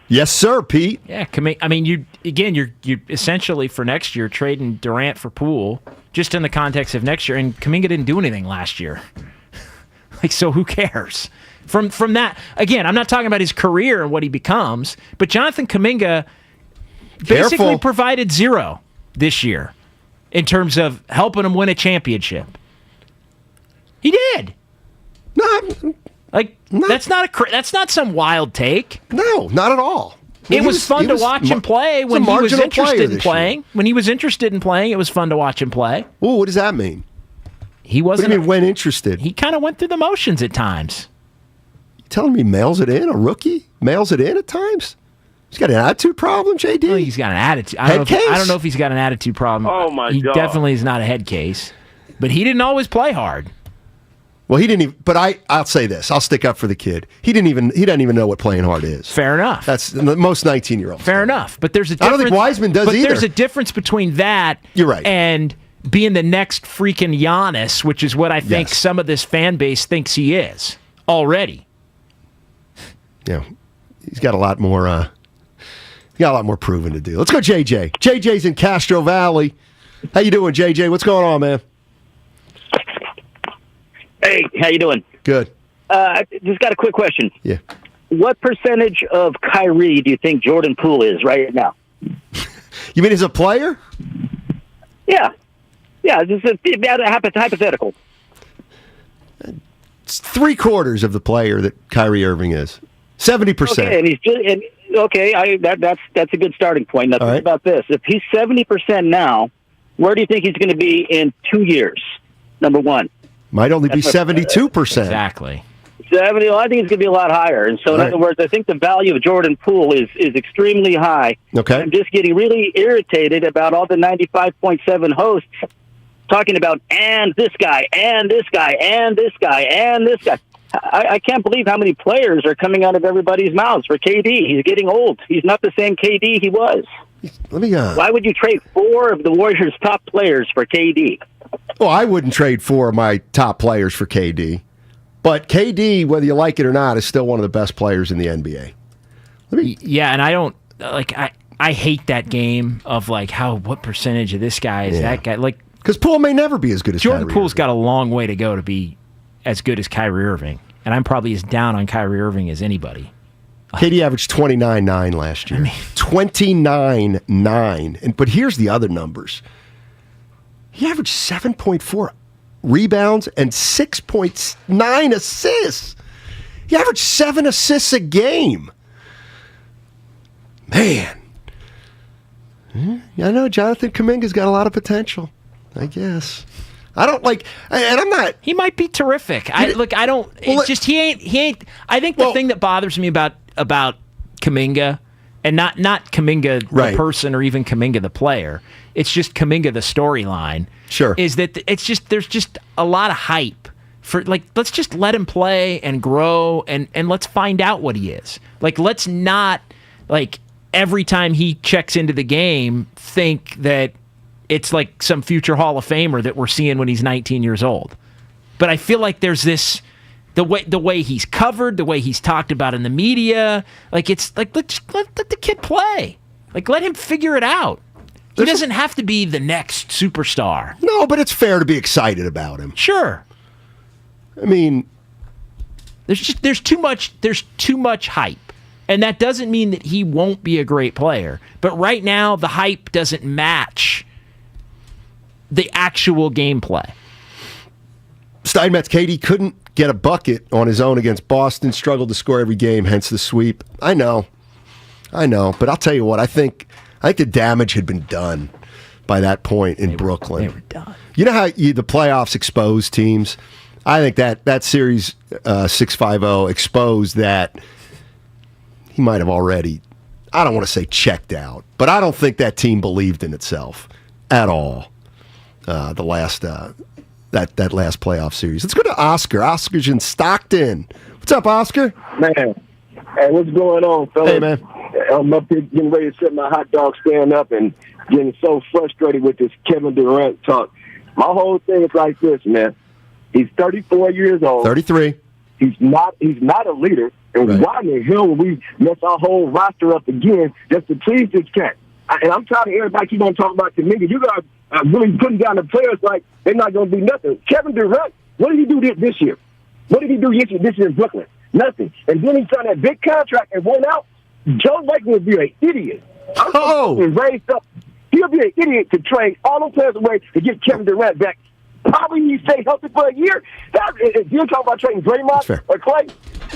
Yes, sir, Pete. Yeah, I mean, you essentially for next year trading Durant for Poole, just in the context of next year, and Kuminga didn't do anything last year. Like, so who cares? From that, again, I'm not talking about his career and what he becomes, but Jonathan Kuminga basically provided zero this year in terms of helping him win a championship. He did. That's not some wild take. No, not at all. It was fun to watch him play when he was interested in playing. When he was interested in playing, it was fun to watch him play. Well, what does that mean? He wasn't. What do you mean when interested? He kind of went through the motions at times. You telling me mails it in? A rookie mails it in at times? He's got an attitude problem, JD? Well, he's got an attitude. I don't know if he's got an attitude problem. Oh, my God. He definitely is not a head case. But he didn't always play hard. Well, he didn't even. But I'll say this. I'll stick up for the kid. He doesn't even know what playing hard is. Fair enough. That's most 19-year-olds. Fair enough. But there's a difference. I don't think Wiseman does either. But there's a difference between that. You're right. And being the next freaking Giannis, which is what I think some of this fan base thinks he is already. Yeah, he's got a lot more. Proving to do. Let's go, JJ. JJ's in Castro Valley. How you doing, JJ? What's going on, man? Hey, how you doing? Good. Just got a quick question. Yeah. What percentage of Kyrie do you think Jordan Poole is right now? You mean as a player? Yeah. Yeah, this is a hypothetical. It's 3/4 of the player that Kyrie Irving is. 70%. Okay, and he's just that's a good starting point. Now, think about this: if he's 70% now, where do you think he's going to be in 2 years? Number one. Might only be 72%. Exactly. 70. Well, I think it's going to be a lot higher. And so, in other words, I think the value of Jordan Poole is extremely high. Okay. I'm just getting really irritated about all the 95.7 hosts talking about and this guy, and this guy, and this guy, and this guy. I can't believe how many players are coming out of everybody's mouths for KD. He's getting old. He's not the same KD he was. Let me. Why would you trade 4 of the Warriors' top players for KD? Well, I wouldn't trade 4 of my top players for KD. But KD, whether you like it or not, is still one of the best players in the NBA. Yeah, and I don't I hate that game of what percentage of this guy is that guy? Because Poole may never be as good as Jordan Kyrie Poole's Irving. got a long way to go to be as good as Kyrie Irving, and I'm probably as down on Kyrie Irving as anybody. KD averaged 29.9 last year. 29.9. But here's the other numbers. He averaged 7.4 rebounds and 6.9 assists. He averaged 7 assists a game. Man. I know Jonathan Kuminga's got a lot of potential, I guess. I don't and I'm not. He might be terrific. I don't. It's just he ain't. I think the thing that bothers me about Kuminga, and not Kuminga the person or even Kuminga the player, it's just Kuminga the storyline. Sure, is that there's just a lot of hype for let's just let him play and grow and let's find out what he is. Let's not every time he checks into the game think that it's like some future Hall of Famer that we're seeing when he's 19 years old. But I feel like there's this, the way he's covered, the way he's talked about in the media, it's let the kid play. Let him figure it out. He doesn't have to be the next superstar. No, but it's fair to be excited about him. Sure. I mean, there's too much hype. And that doesn't mean that he won't be a great player. But right now, the hype doesn't match the actual gameplay. Steinmetz, KD couldn't get a bucket on his own against Boston, struggled to score every game, hence the sweep. I know. But I'll tell you what, I think the damage had been done by that point in Brooklyn. They were done. You know how the playoffs expose teams? I think that series 6-5-0 exposed that he might have already, I don't want to say checked out, but I don't think that team believed in itself at all. The last that last playoff series. Let's go to Oscar. Oscar's in Stockton. What's up, Oscar? Man, hey, what's going on, fellas? Hey, man. I'm up here getting ready to set my hot dog stand up and getting so frustrated with this Kevin Durant talk. My whole thing is like this, man. He's 34 years old. 33. He's not a leader. And why in the hell would we mess our whole roster up again just to please this cat? And I'm tired of everybody keep on talking about Kuminga. You guys are really putting down the players like they're not going to do nothing. Kevin Durant, what did he do this year? What did he do this year in Brooklyn? Nothing. And then he signed that big contract and went out. Joe Laker would be an idiot. Raised up. He'll be an idiot to trade all those players away to get Kevin Durant back. Probably he stay healthy for a year. If you're talking about trading Draymond or Clay,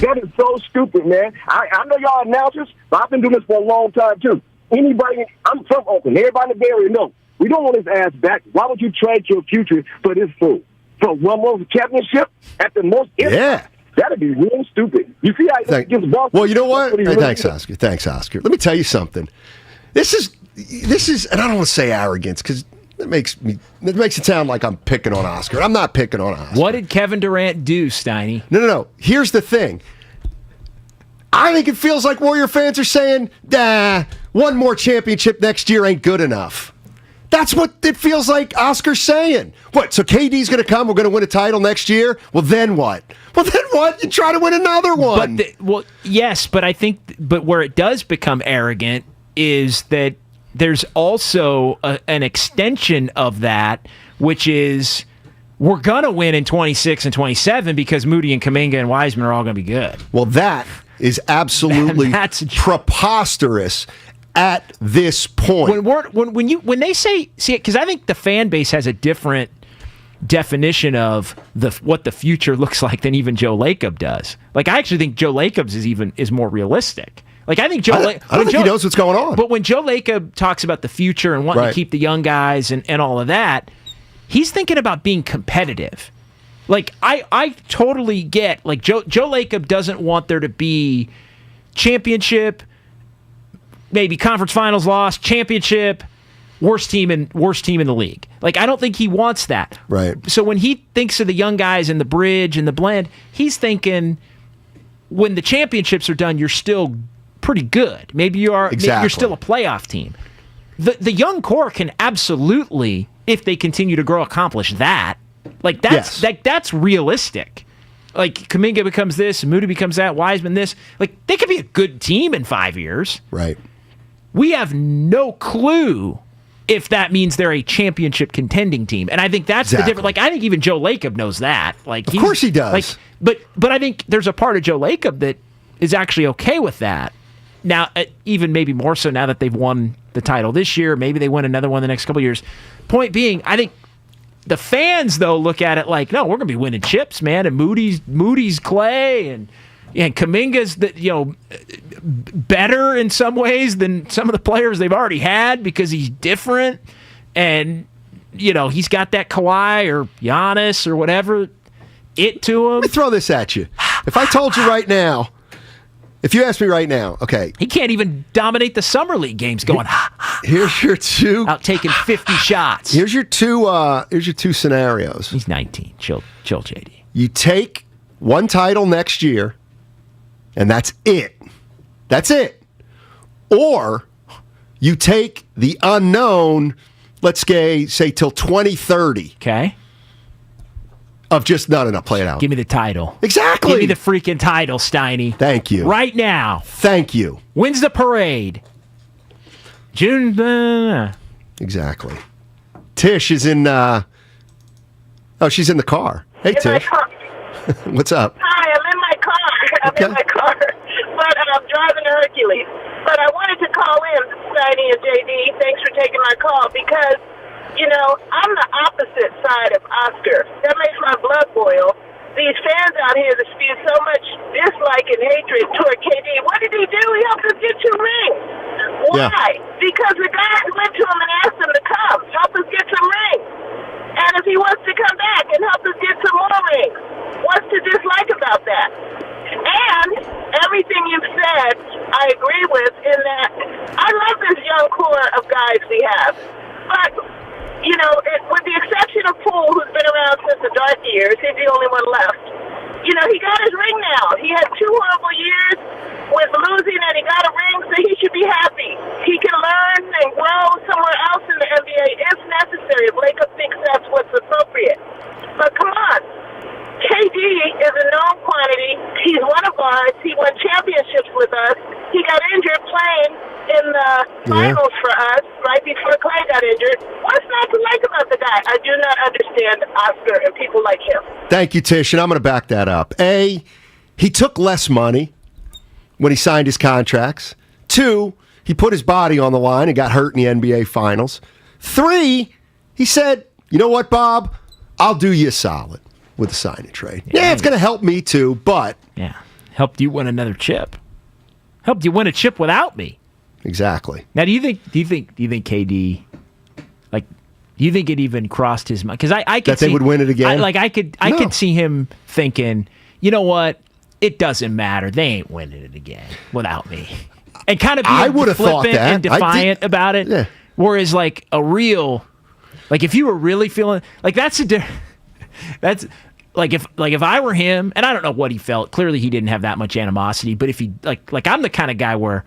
that is so stupid, man. I know y'all announcers, but I've been doing this for a long time, too. I'm from Oakland. Everybody in the Bay Area knows. We don't want his ass back. Why would you trade your future for this fool? For one more championship at the most? Yeah. That'd be real stupid. You see how he gives Boston? Well, you know what? Hey, thanks, Oscar. Thanks, Oscar. Let me tell you something. This is, and I don't want to say arrogance because it makes it sound like I'm picking on Oscar. I'm not picking on Oscar. What did Kevin Durant do, Steiny? No. Here's the thing. I think it feels like Warrior fans are saying, one more championship next year ain't good enough. That's what it feels like Oscar's saying. What, so KD's going to come, we're going to win a title next year? Well, then what? You try to win another one. Yes, but I think where it does become arrogant is that there's also an extension of that, which is we're going to win in 26 and 27 because Moody and Kuminga and Wiseman are all going to be good. Well, that is absolutely preposterous at this point. When they say, because I think the fan base has a different definition of what the future looks like than even Joe Lacob does. Like, I actually think Joe Lacob's is more realistic. Like, I think I don't think he knows what's going on. But when Joe Lacob talks about the future and wanting to keep the young guys and all of that, he's thinking about being competitive. Like, I totally get, like, Joe Lacob doesn't want there to be championship, maybe conference finals loss, championship, worst team in the league. Like, I don't think he wants that. Right. So when he thinks of the young guys in the bridge and the blend, he's thinking when the championships are done, you're still pretty good. Maybe you're still a playoff team. The young core can absolutely, if they continue to grow, accomplish that. Like, that's realistic. Like, Kuminga becomes this, Moody becomes that, Wiseman this. Like, they could be a good team in 5 years. Right. We have no clue if that means they're a championship contending team. And I think that's the difference. Like, I think even Joe Lacob knows that. Like, of course he does. Like, but I think there's a part of Joe Lacob that is actually okay with that. Now, even maybe more so now that they've won the title this year. Maybe they win another one the next couple of years. Point being, I think the fans, though, look at it like, no, we're going to be winning chips, man. And Moody's Clay and Kuminga's better in some ways than some of the players they've already had because he's different. And, he's got that Kawhi or Giannis or whatever it to him. Let me throw this at you. If I told you right now, if you asked me right now, okay. He can't even dominate the Summer League games going, here's your two. Out taking 50 shots. Here's your two scenarios. He's 19. Chill, JD. You take one title next year, and that's it. That's it. Or you take the unknown, let's say till 2030. Okay. Of just, no, play it out. Give me the title. Exactly. Give me the freaking title, Steiny. Thank you. Right now. Thank you. When's the parade? June. Exactly. Tish is in, she's in the car. Hey, Tish. What's up? Hi, I'm in my car. But I'm driving a Hercules. But I wanted to call in, Steiny and JD. Thanks for taking my call because, I'm the opposite side of Oscar. That makes my blood boil. These fans out here that spew so much dislike and hatred toward KD. What did he do? He helped us get 2 rings. Why? Yeah. Because the guys went to him and asked him to come, help us get some rings. And if he wants to come back and help us get some more rings, what's to dislike about that? And everything you've said, I agree with in that I love this young core of guys we have. But, with the exception of Poole, who's been around since the only one left. You know, he got his ring now. He had 2 horrible years with losing, and he got a ring, so he should be happy. He can learn and grow somewhere else in the NBA if necessary, if Laker thinks that's what's appropriate. But come on. KD is a known quantity. He's one of ours. He won championships with us. He got injured playing in the finals for us right before Clay got injured. What's not to like about the guy? I do not understand Oscar and people like him. Thank you, Tish, and I'm going to back that up. A, he took less money when he signed his contracts. 2, he put his body on the line and got hurt in the NBA Finals. 3, he said, you know what, Bob? I'll do you a solid with a sign and trade. Yeah, it's going to help me too, but... Yeah, helped you win another chip. Helped you win a chip without me. Exactly. Now, do you think KD, like, do you think it even crossed his mind? Because I could that they would win it again. I could see him thinking, you know what? It doesn't matter. They ain't winning it again without me. And kind of being flippant and defiant about it. Yeah. Whereas, like, a real, like, if you were really feeling like that's like if I were him, and I don't know what he felt. Clearly, he didn't have that much animosity. But if he like I'm the kind of guy where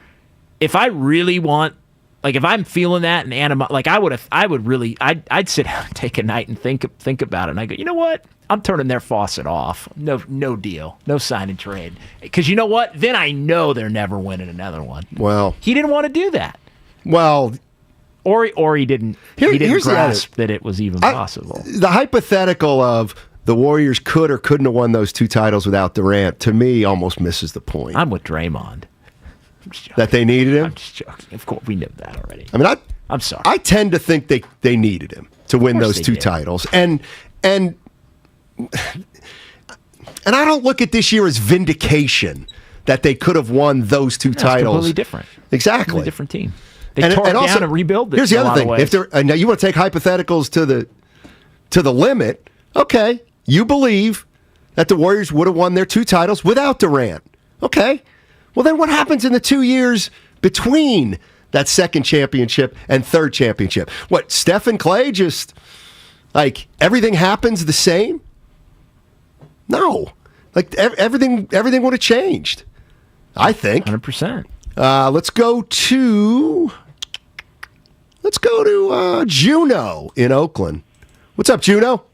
if I really want, like if I'm feeling that and like I'd sit down and take a night and think about it. And I go, you know what? I'm turning their faucet off. No deal. No sign and trade. Because you know what? Then I know they're never winning another one. Well, he didn't want to do that. Well, or he didn't. He didn't grasp that it was even possible. The hypothetical of the Warriors could or couldn't have won those 2 titles without Durant, to me, almost misses the point. I'm with Draymond. That they needed him? I'm just joking. Of course, we knew that already. I mean, I'm sorry. I tend to think they needed him to win those 2 titles. And I don't look at this year as vindication that they could have won those 2 titles. It's completely different. Exactly. Completely different team. They tore it down and rebuilt it. Here's the other thing. If now you want to take hypotheticals to the limit, okay. You believe that the Warriors would have won their 2 titles without Durant. Okay. Well, then what happens in the 2 years between that second championship and third championship? What, Steph and Clay just, like, everything happens the same? No. Like, everything would have changed, I think. 100%. Let's go to Juno in Oakland. What's up, Juno?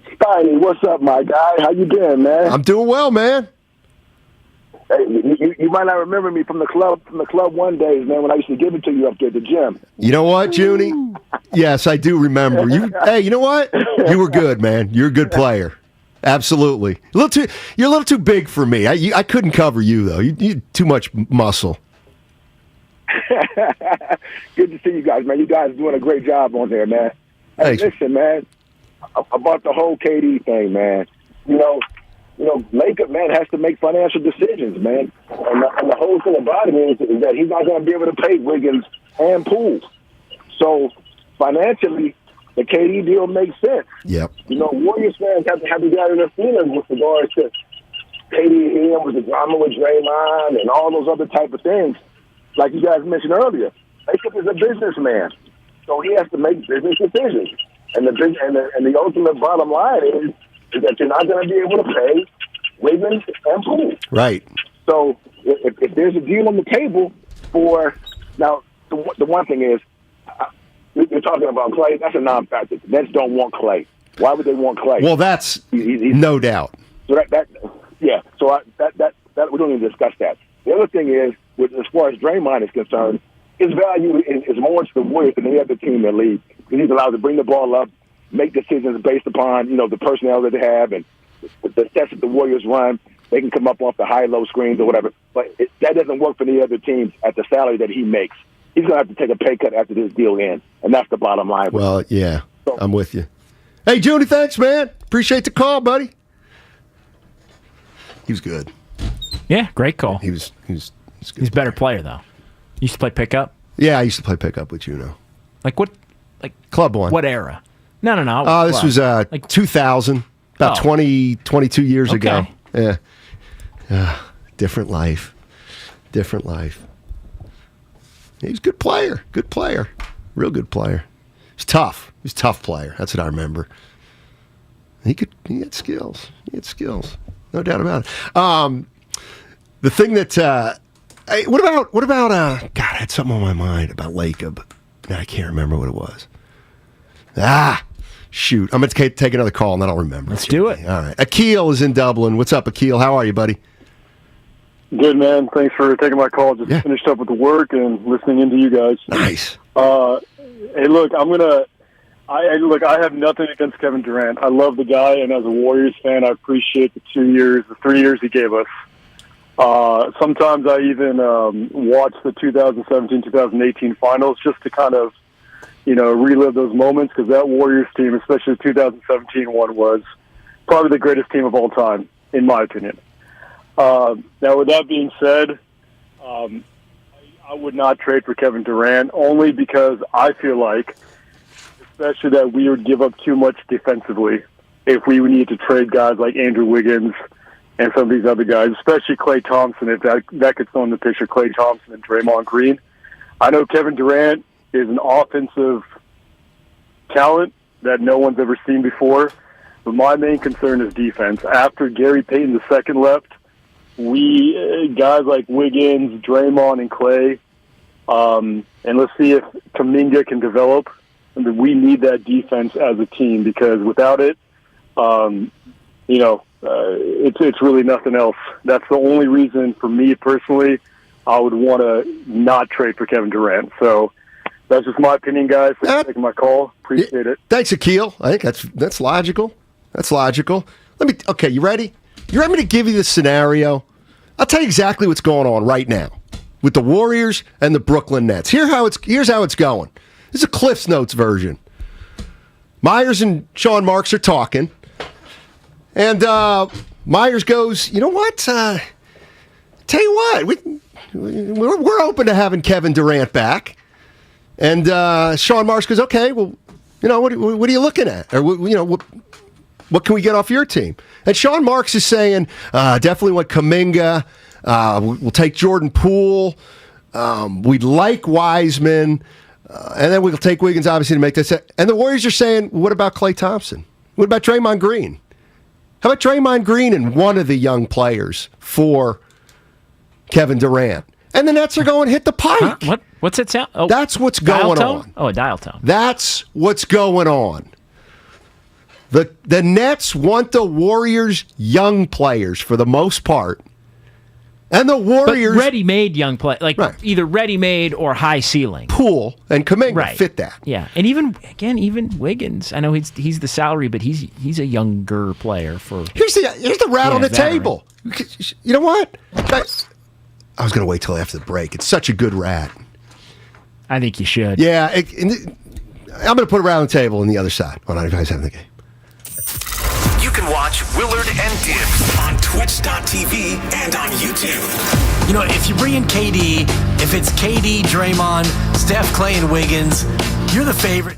Steiny, what's up, my guy? How you doing, man? I'm doing well, man. Hey, you might not remember me from the club one days, man, when I used to give it to you up there at the gym. You know what, Junie? Yes, I do remember. Hey, you know what? You were good, man. You're a good player. Absolutely. You're a little too big for me. I couldn't cover you, though. You too much muscle. Good to see you guys, man. You guys are doing a great job on there, man. Hey, listen, man, about the whole KD thing, man. You know, Laker, man, has to make financial decisions, man. And the whole thing about it is that he's not going to be able to pay Wiggins and Poole. So, financially, the KD deal makes sense. Yep. You know, Warriors fans have to get out of their feelings with regards to KD and with the drama with Draymond and all those other type of things. Like you guys mentioned earlier, Laker is a businessman, so he has to make business decisions. And the ultimate bottom line is that you're not going to be able to pay Wiggins and Poole. Right. So if there's a deal on the table for now, the one thing is you're talking about Clay. That's a non-factor. The Nets don't want Clay. Why would they want Clay? Well, that's no doubt. So yeah. So that we don't even discuss that. The other thing is, as far as Draymond is concerned, his value is more to the Warriors than any other team in the league. Because he's allowed to bring the ball up, make decisions based upon the personnel that they have and the sets that the Warriors run. They can come up off the high-low screens or whatever. But that doesn't work for the other teams at the salary that he makes. He's going to have to take a pay cut after this deal ends, and that's the bottom line. Well, yeah, I'm with you. Hey, Judy, thanks, man. Appreciate the call, buddy. He was good. Yeah, great call. He was good. He's a better player, though. You used to play pickup? Yeah, I used to play pickup with Juno. Like what? Like Club One. What era? No. This was 2000, about 22 years ago. Yeah. Different life. He's a good player. Real good player. He's tough. He's a tough player. That's what I remember. He had skills. No doubt about it. The thing that what about God, I had something on my mind about Lacob. Now I can't remember what it was. Shoot. I'm going to take another call and then I'll remember. Let's do it. All right. Akil is in Dublin. What's up, Akil? How are you, buddy? Good, man. Thanks for taking my call. Just finished up with the work and listening into you guys. Nice. Hey, look, I have nothing against Kevin Durant. I love the guy, and as a Warriors fan, I appreciate the 3 years he gave us. Sometimes I even watch the 2017-2018 finals just to kind of, relive those moments, because that Warriors team, especially the 2017 one, was probably the greatest team of all time, in my opinion. Now, with that being said, I would not trade for Kevin Durant, only because I feel like, especially that we would give up too much defensively if we need to trade guys like Andrew Wiggins and some of these other guys, especially Klay Thompson, if that could throw in the picture, Klay Thompson and Draymond Green. I know Kevin Durant is an offensive talent that no one's ever seen before, but my main concern is defense. After Gary Payton II left, guys like Wiggins, Draymond, and Klay, and let's see if Kuminga can develop. And we need that defense as a team, because without it, it's really nothing else. That's the only reason for me personally I would want to not trade for Kevin Durant. So that's just my opinion, guys. Thanks for taking my call. Appreciate it. Thanks, Akil. I think that's logical. That's logical. Okay, you ready? You ready me to give you the scenario? I'll tell you exactly what's going on right now with the Warriors and the Brooklyn Nets. Here's how it's going. This is a Cliff's Notes version. Myers and Sean Marks are talking, and Myers goes, "You know what? Tell you what, we're open to having Kevin Durant back." And Sean Marks goes, "Okay, well, what are you looking at? Or what can we get off your team?" And Sean Marks is saying, "Definitely want Kuminga. We'll take Jordan Poole. We'd like Wiseman." And then we'll take Wiggins, obviously, to make this. And the Warriors are saying, what about Klay Thompson? What about Draymond Green? How about Draymond Green and one of the young players for Kevin Durant? And the Nets are going, hit the pike. Huh? What's it sound? Oh, that's what's going on. Oh, a dial tone. That's what's going on. The Nets want the Warriors' young players for the most part. And the Warriors... But ready-made young play, either ready-made or high ceiling. Poole and Kuminga fit that. Yeah, and even Wiggins. I know he's the salary, but he's a younger player. Here's the rat on the table. You know what? I was going to wait till after the break. It's such a good rat. I think you should. Yeah, I'm going to put a rat on the table on the other side. On 95.7 The Game. You can watch Willard and Dibs on Twitch.tv and on YouTube. If you bring in KD, if it's KD, Draymond, Steph, Klay, and Wiggins, you're the favorite.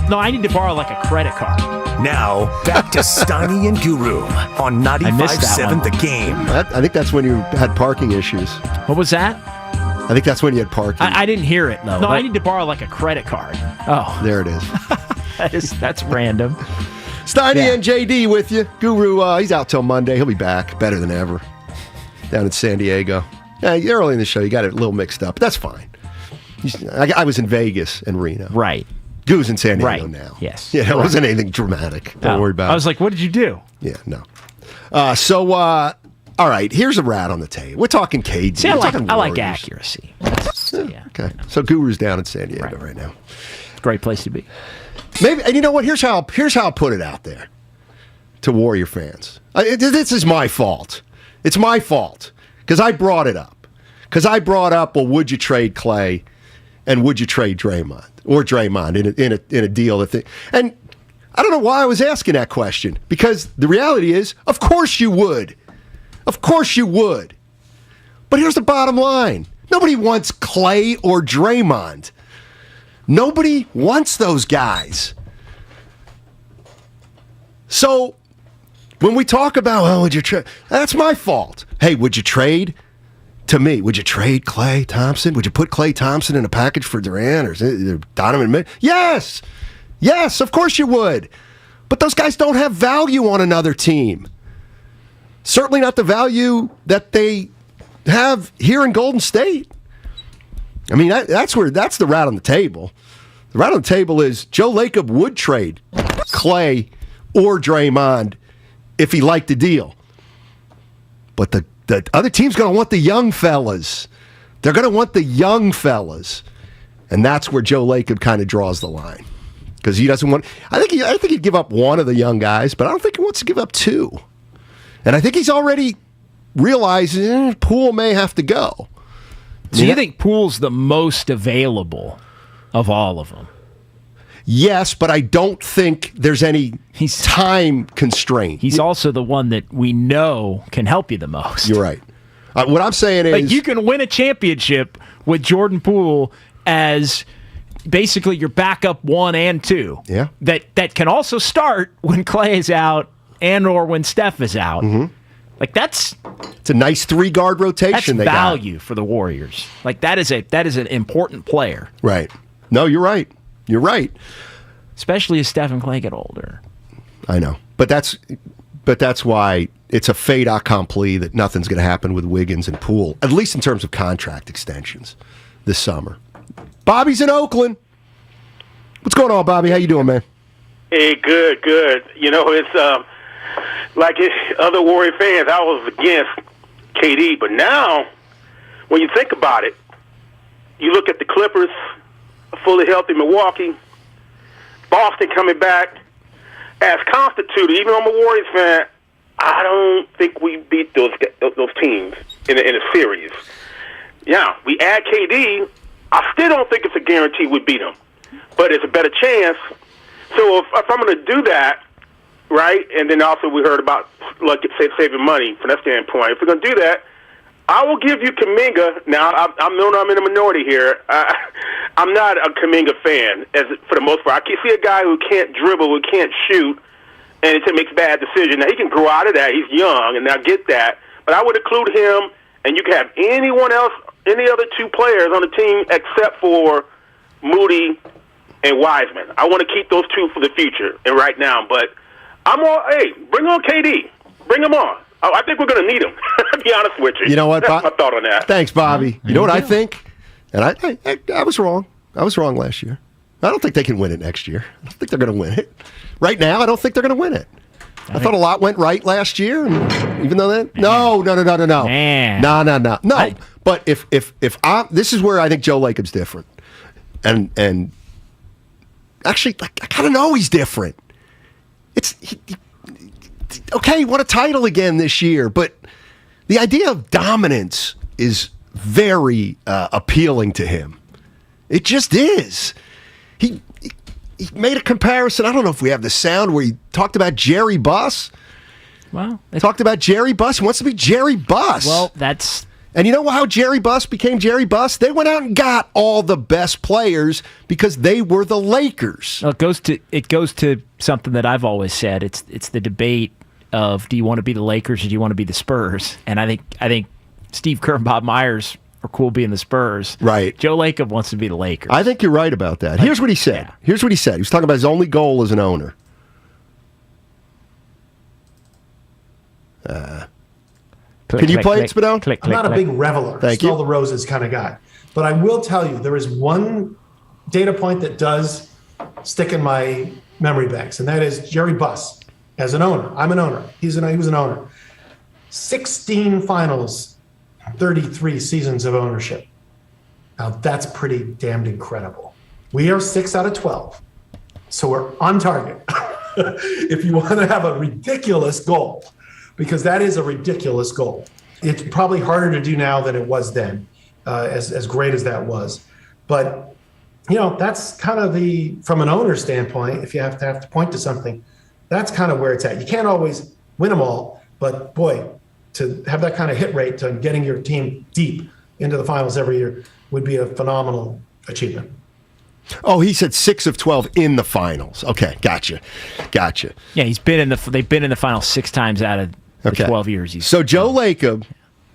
No, I need to borrow like a credit card. Now, back to Steiny and Guru on 95.7 The Game. I think that's when you had parking issues. What was that? I think that's when you had parking. I didn't hear it, though. No, I need to borrow like a credit card. Oh. There it is. That's random. Steiny and JD with you. Guru, he's out till Monday. He'll be back better than ever down in San Diego. Early in the show, you got it a little mixed up. But that's fine. I was in Vegas and Reno. Right. Gu's in San Diego now. Yes. Yeah, it wasn't anything dramatic. Don't worry about it. I was like, what did you do? Yeah, no. All right, here's a rat on the table. We're talking KD. See, I like accuracy. Okay. So Guru's down in San Diego right now. Great place to be. Maybe, and you know what? Here's how I'll put it out there to Warrior fans. This is my fault. It's my fault because I brought it up. Well, would you trade Clay and would you trade Draymond or Draymond in a deal and I don't know why I was asking that question because the reality is, of course you would. Of course you would. But here's the bottom line. Nobody wants Clay or Draymond. Nobody wants those guys. So when we talk about, would you trade? That's my fault. Hey, would you trade? To me, would you trade Klay Thompson? Would you put Klay Thompson in a package for Durant or Donovan Mitchell? Yes. Yes, of course you would. But those guys don't have value on another team. Certainly not the value that they have here in Golden State. I mean, that's the rat on the table. The rat on the table is Joe Lacob would trade Klay or Draymond if he liked the deal. But the other team's going to want the young fellas. They're going to want the young fellas. And that's where Joe Lacob kind of draws the line. Because he doesn't want... I think he'd give up one of the young guys, but I don't think he wants to give up two. And I think he's already realizing Poole may have to go. So you think Poole's the most available of all of them? Yes, but I don't think there's any time constraint. He's also the one that we know can help you the most. You're right. What I'm saying is... Like you can win a championship with Jordan Poole as basically your backup 1 and 2. Yeah. That can also start when Clay is out and or when Steph is out. Mm-hmm. Like it's a nice 3-guard rotation. That's value for the Warriors. Like that is an important player. Right. No, you're right. You're right. Especially as Steph and Clay get older. I know. But that's why it's a fait accompli that nothing's going to happen with Wiggins and Poole, at least in terms of contract extensions this summer. Bobby's in Oakland. What's going on, Bobby? How you doing, man? Hey, good. You know, it's like other Warrior fans, I was against KD, but now, when you think about it, you look at the Clippers, fully healthy Milwaukee, Boston coming back as constituted. Even though I'm a Warriors fan, I don't think we beat those teams in a series. Yeah, we add KD. I still don't think it's a guarantee we beat them, but it's a better chance. So if I'm going to do that, right, and then also we heard about saving money from that standpoint. If we're going to do that, I will give you Kuminga. Now, I'm in a minority here. I'm not a Kuminga fan for the most part. I can see a guy who can't dribble, who can't shoot, and it makes bad decisions. Now, he can grow out of that. He's young, and I get that. But I would include him, and you can have anyone else, any other 2 players on the team except for Moody and Wiseman. I want to keep those 2 for the future and right now. But hey, bring on KD. Bring him on. I think we're going to need him, to be honest with you. You know what? That's my thought on that. Thanks, Bobby. You know what I think? And I was wrong. I was wrong last year. I don't think they can win it next year. I don't think they're going to win it. Right now, I don't think they're going to win it. I thought a lot went right last year, and even though that no. Man. No. But if this is where I think Joe Lacob's different, and actually, I kind of know he's different. Okay, he won a title again this year, but the idea of dominance is very appealing to him. It just is. He made a comparison. I don't know if we have the sound where he talked about Jerry Buss. Well, talked about Jerry Buss. He wants to be Jerry Buss. Well, that's... And you know how Jerry Buss became Jerry Buss? They went out and got all the best players because they were the Lakers. Well, it goes to something that I've always said. It's the debate of, do you want to be the Lakers or do you want to be the Spurs? And I think Steve Kerr and Bob Myers are cool being the Spurs. Right. Joe Lacob wants to be the Lakers. I think you're right about that. Here's what he said. He was talking about his only goal as an owner. Can you play it, Spadone? I'm not a big reveler, smell the roses kind of guy. But I will tell you, there is one data point that does stick in my memory banks, and that is Jerry Buss as an owner. I'm an owner. He was an owner. 16 finals, 33 seasons of ownership. Now, that's pretty damned incredible. We are 6 out of 12, so we're on target. If you want to have a ridiculous goal, because that is a ridiculous goal. It's probably harder to do now than it was then, as great as that was. But, that's kind of from an owner standpoint, if you have to point to something, that's kind of where it's at. You can't always win them all, but boy, to have that kind of hit rate to getting your team deep into the finals every year would be a phenomenal achievement. Oh, he said 6 of 12 in the finals. Okay, gotcha. Yeah, they've been in the finals 6 times out of the 12 years. So Joe Lacob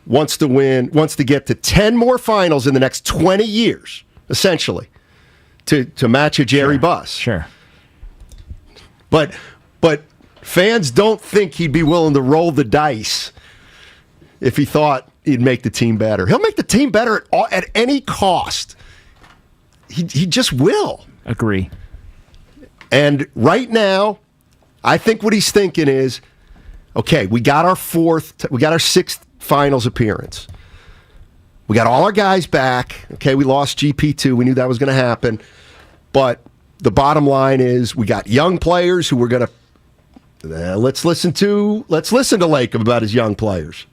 wants to get to 10 more finals in the next 20 years, essentially, to match a Jerry Buss. Sure. But fans don't think he'd be willing to roll the dice if he thought he'd make the team better. He'll make the team better at any cost. He just will. Agree. And right now, I think what he's thinking is, okay, we got our 6th finals appearance. We got all our guys back. Okay, we lost GP2. We knew that was going to happen. But the bottom line is we got young players who we're going to let's listen to Lacob about his young players.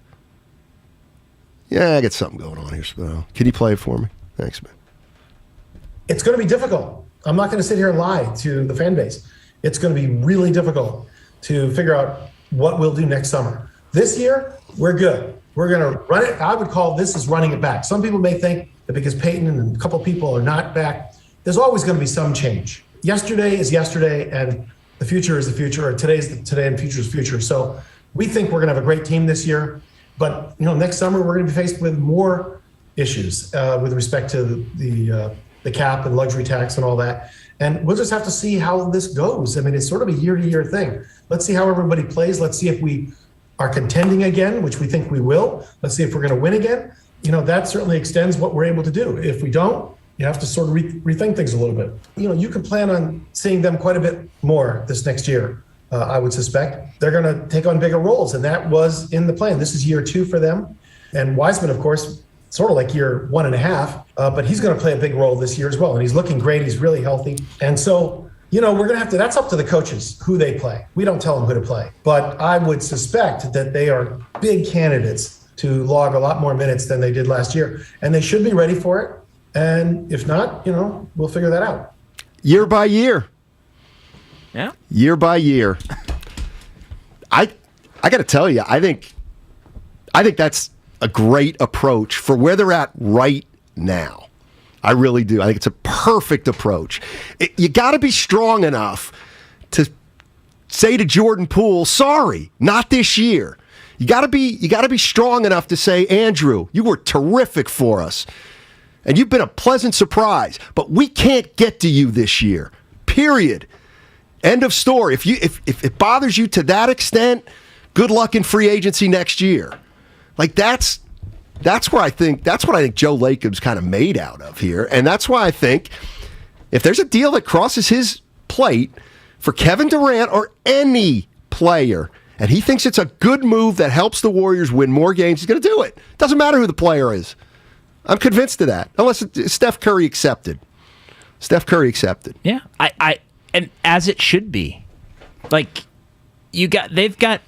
Yeah, I got something going on here, Spo. Can you play it for me? Thanks, man. It's going to be difficult. I'm not going to sit here and lie to the fan base. It's going to be really difficult to figure out what we'll do next summer. This year, we're good. We're going to run it. I would call this is running it back. Some people may think that because Peyton and a couple people are not back, there's always going to be some change. Yesterday is yesterday, and the future is the future, or today is today and future is future. So we think we're going to have a great team this year, but next summer we're going to be faced with more issues with respect to the cap and luxury tax and all that. And we'll just have to see how this goes. I mean, it's sort of a year-to-year thing. Let's see how everybody plays. Let's see if we are contending again, which we think we will. Let's see if we're going to win again. That certainly extends what we're able to do. If we don't, you have to sort of rethink things a little bit. You can plan on seeing them quite a bit more this next year, I would suspect. They're going to take on bigger roles, and that was in the plan. This is year 2 for them. And Wiseman, of course, sort of like year 1.5, but he's going to play a big role this year as well. And he's looking great. He's really healthy. And so, we're going to have to, that's up to the coaches, who they play. We don't tell them who to play. But I would suspect that they are big candidates to log a lot more minutes than they did last year. And they should be ready for it. And if not, we'll figure that out. Year by year. Yeah. Year by year. I got to tell you, I think that's a great approach for where they're at right now. I really do. I think it's a perfect approach. You got to be strong enough to say to Jordan Poole, sorry, not this year. You got to be strong enough to say, Andrew, you were terrific for us. And you've been a pleasant surprise, but we can't get to you this year. Period. End of story. If it bothers you to that extent, good luck in free agency next year. Like that's what I think Joe Lacob's kind of made out of here. And that's why I think if there's a deal that crosses his plate for Kevin Durant or any player, and he thinks it's a good move that helps the Warriors win more games, he's going to do it. Doesn't matter who the player is. I'm convinced of that. Unless Steph Curry accepted. Yeah. I and as it should be. Like they've got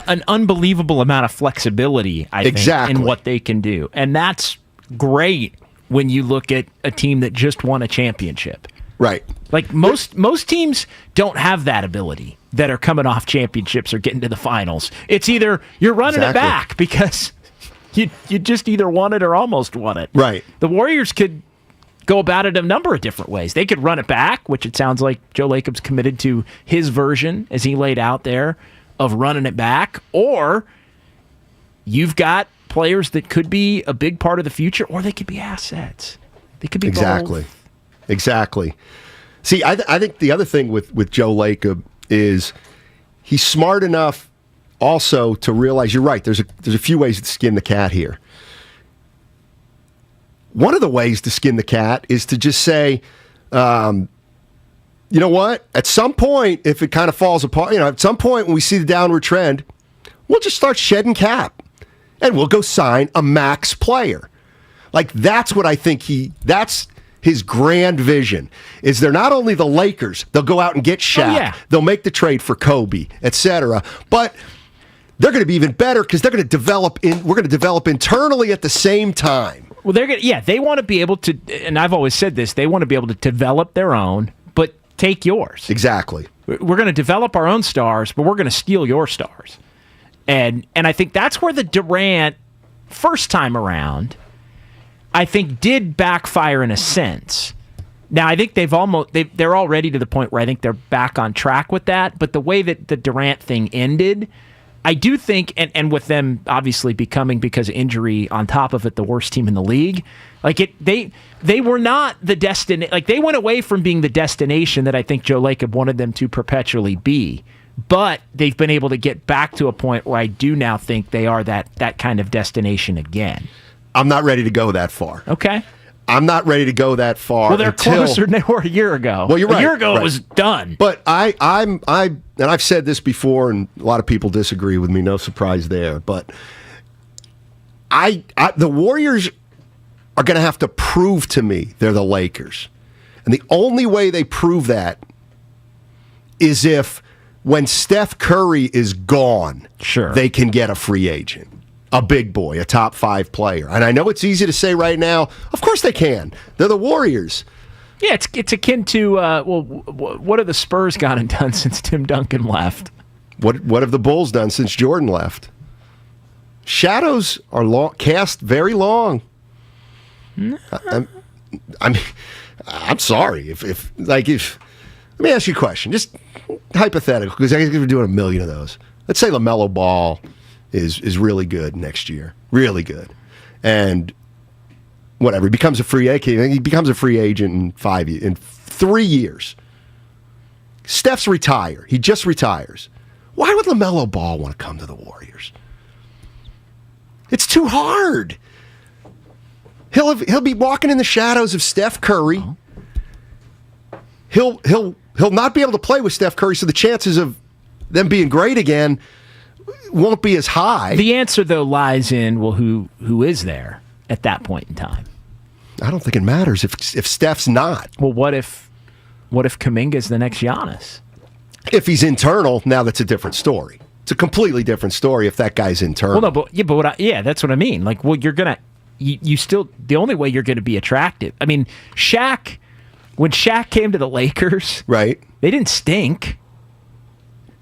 an unbelievable amount of flexibility, I think, in what they can do. And that's great when you look at a team that just won a championship. Right. Like most teams don't have that ability that are coming off championships or getting to the finals. It's either you're running it back because you just either won it or almost won it. Right. The Warriors could go about it a number of different ways. They could run it back, which it sounds like Joe Lacob's committed to his version as he laid out there of running it back, or you've got players that could be a big part of the future, or they could be assets. They could be both. Exactly. See, I think the other thing with Joe Lacob is he's smart enough also to realize, you're right, there's a few ways to skin the cat here. One of the ways to skin the cat is to just say, you know what? At some point, if it kind of falls apart, at some point when we see the downward trend, we'll just start shedding cap and we'll go sign a max player. Like that's what I think that's his grand vision. Is they're not only the Lakers, they'll go out and get Shaq, they'll make the trade for Kobe, etc. But they're going to be even better because they're going to develop we're going to develop internally at the same time. Well, they want to be able to, and I've always said this, they want to be able to develop their own, but take yours. Exactly. We're going to develop our own stars, but we're going to steal your stars. And I think that's where the Durant first time around, I think, did backfire in a sense. Now, I think they're already to the point where I think they're back on track with that, but the way that the Durant thing ended, I do think, and with them obviously becoming, because of injury on top of it, the worst team in the league, they were not the destination. Like, they went away from being the destination that I think Joe Lacob wanted them to perpetually be. But they've been able to get back to a point where I do now think they are that kind of destination again. I'm not ready to go that far. Okay. I'm not ready to go that far. Well, they're closer than they were a year ago. Well, you're right. A year ago, right. It was done. But and I've said this before, and a lot of people disagree with me. No surprise there. But the Warriors are going to have to prove to me they're the Lakers, and the only way they prove that is if, when Steph Curry is gone, they can get a free agent. A big boy, a top 5 player. And I know it's easy to say right now, of course they can. They're the Warriors. Yeah, it's akin to, what have the Spurs gone and done since Tim Duncan left? What have the Bulls done since Jordan left? Shadows are cast very long. I'm sorry. Let me ask you a question, just hypothetical, because I think we're doing a million of those. let's say LaMelo Ball is really good next year, really good, and whatever, he becomes a free agent. He becomes a free agent in 3 years. Steph's retired. He just retires. Why would LaMelo Ball want to come to the Warriors? It's too hard. He'll be walking in the shadows of Steph Curry. He'll not be able to play with Steph Curry, so the chances of them being great again won't be as high. The answer, though, lies in, well, who is there at that point in time? I don't think it matters if Steph's not. Well, what if Kuminga's the next Giannis? If he's internal, now that's a different story. It's a completely different story if that guy's internal. Well, no, that's what I mean. Like, well, you're gonna, you still, the only way you're gonna be attractive. I mean, when Shaq came to the Lakers, right? They didn't stink.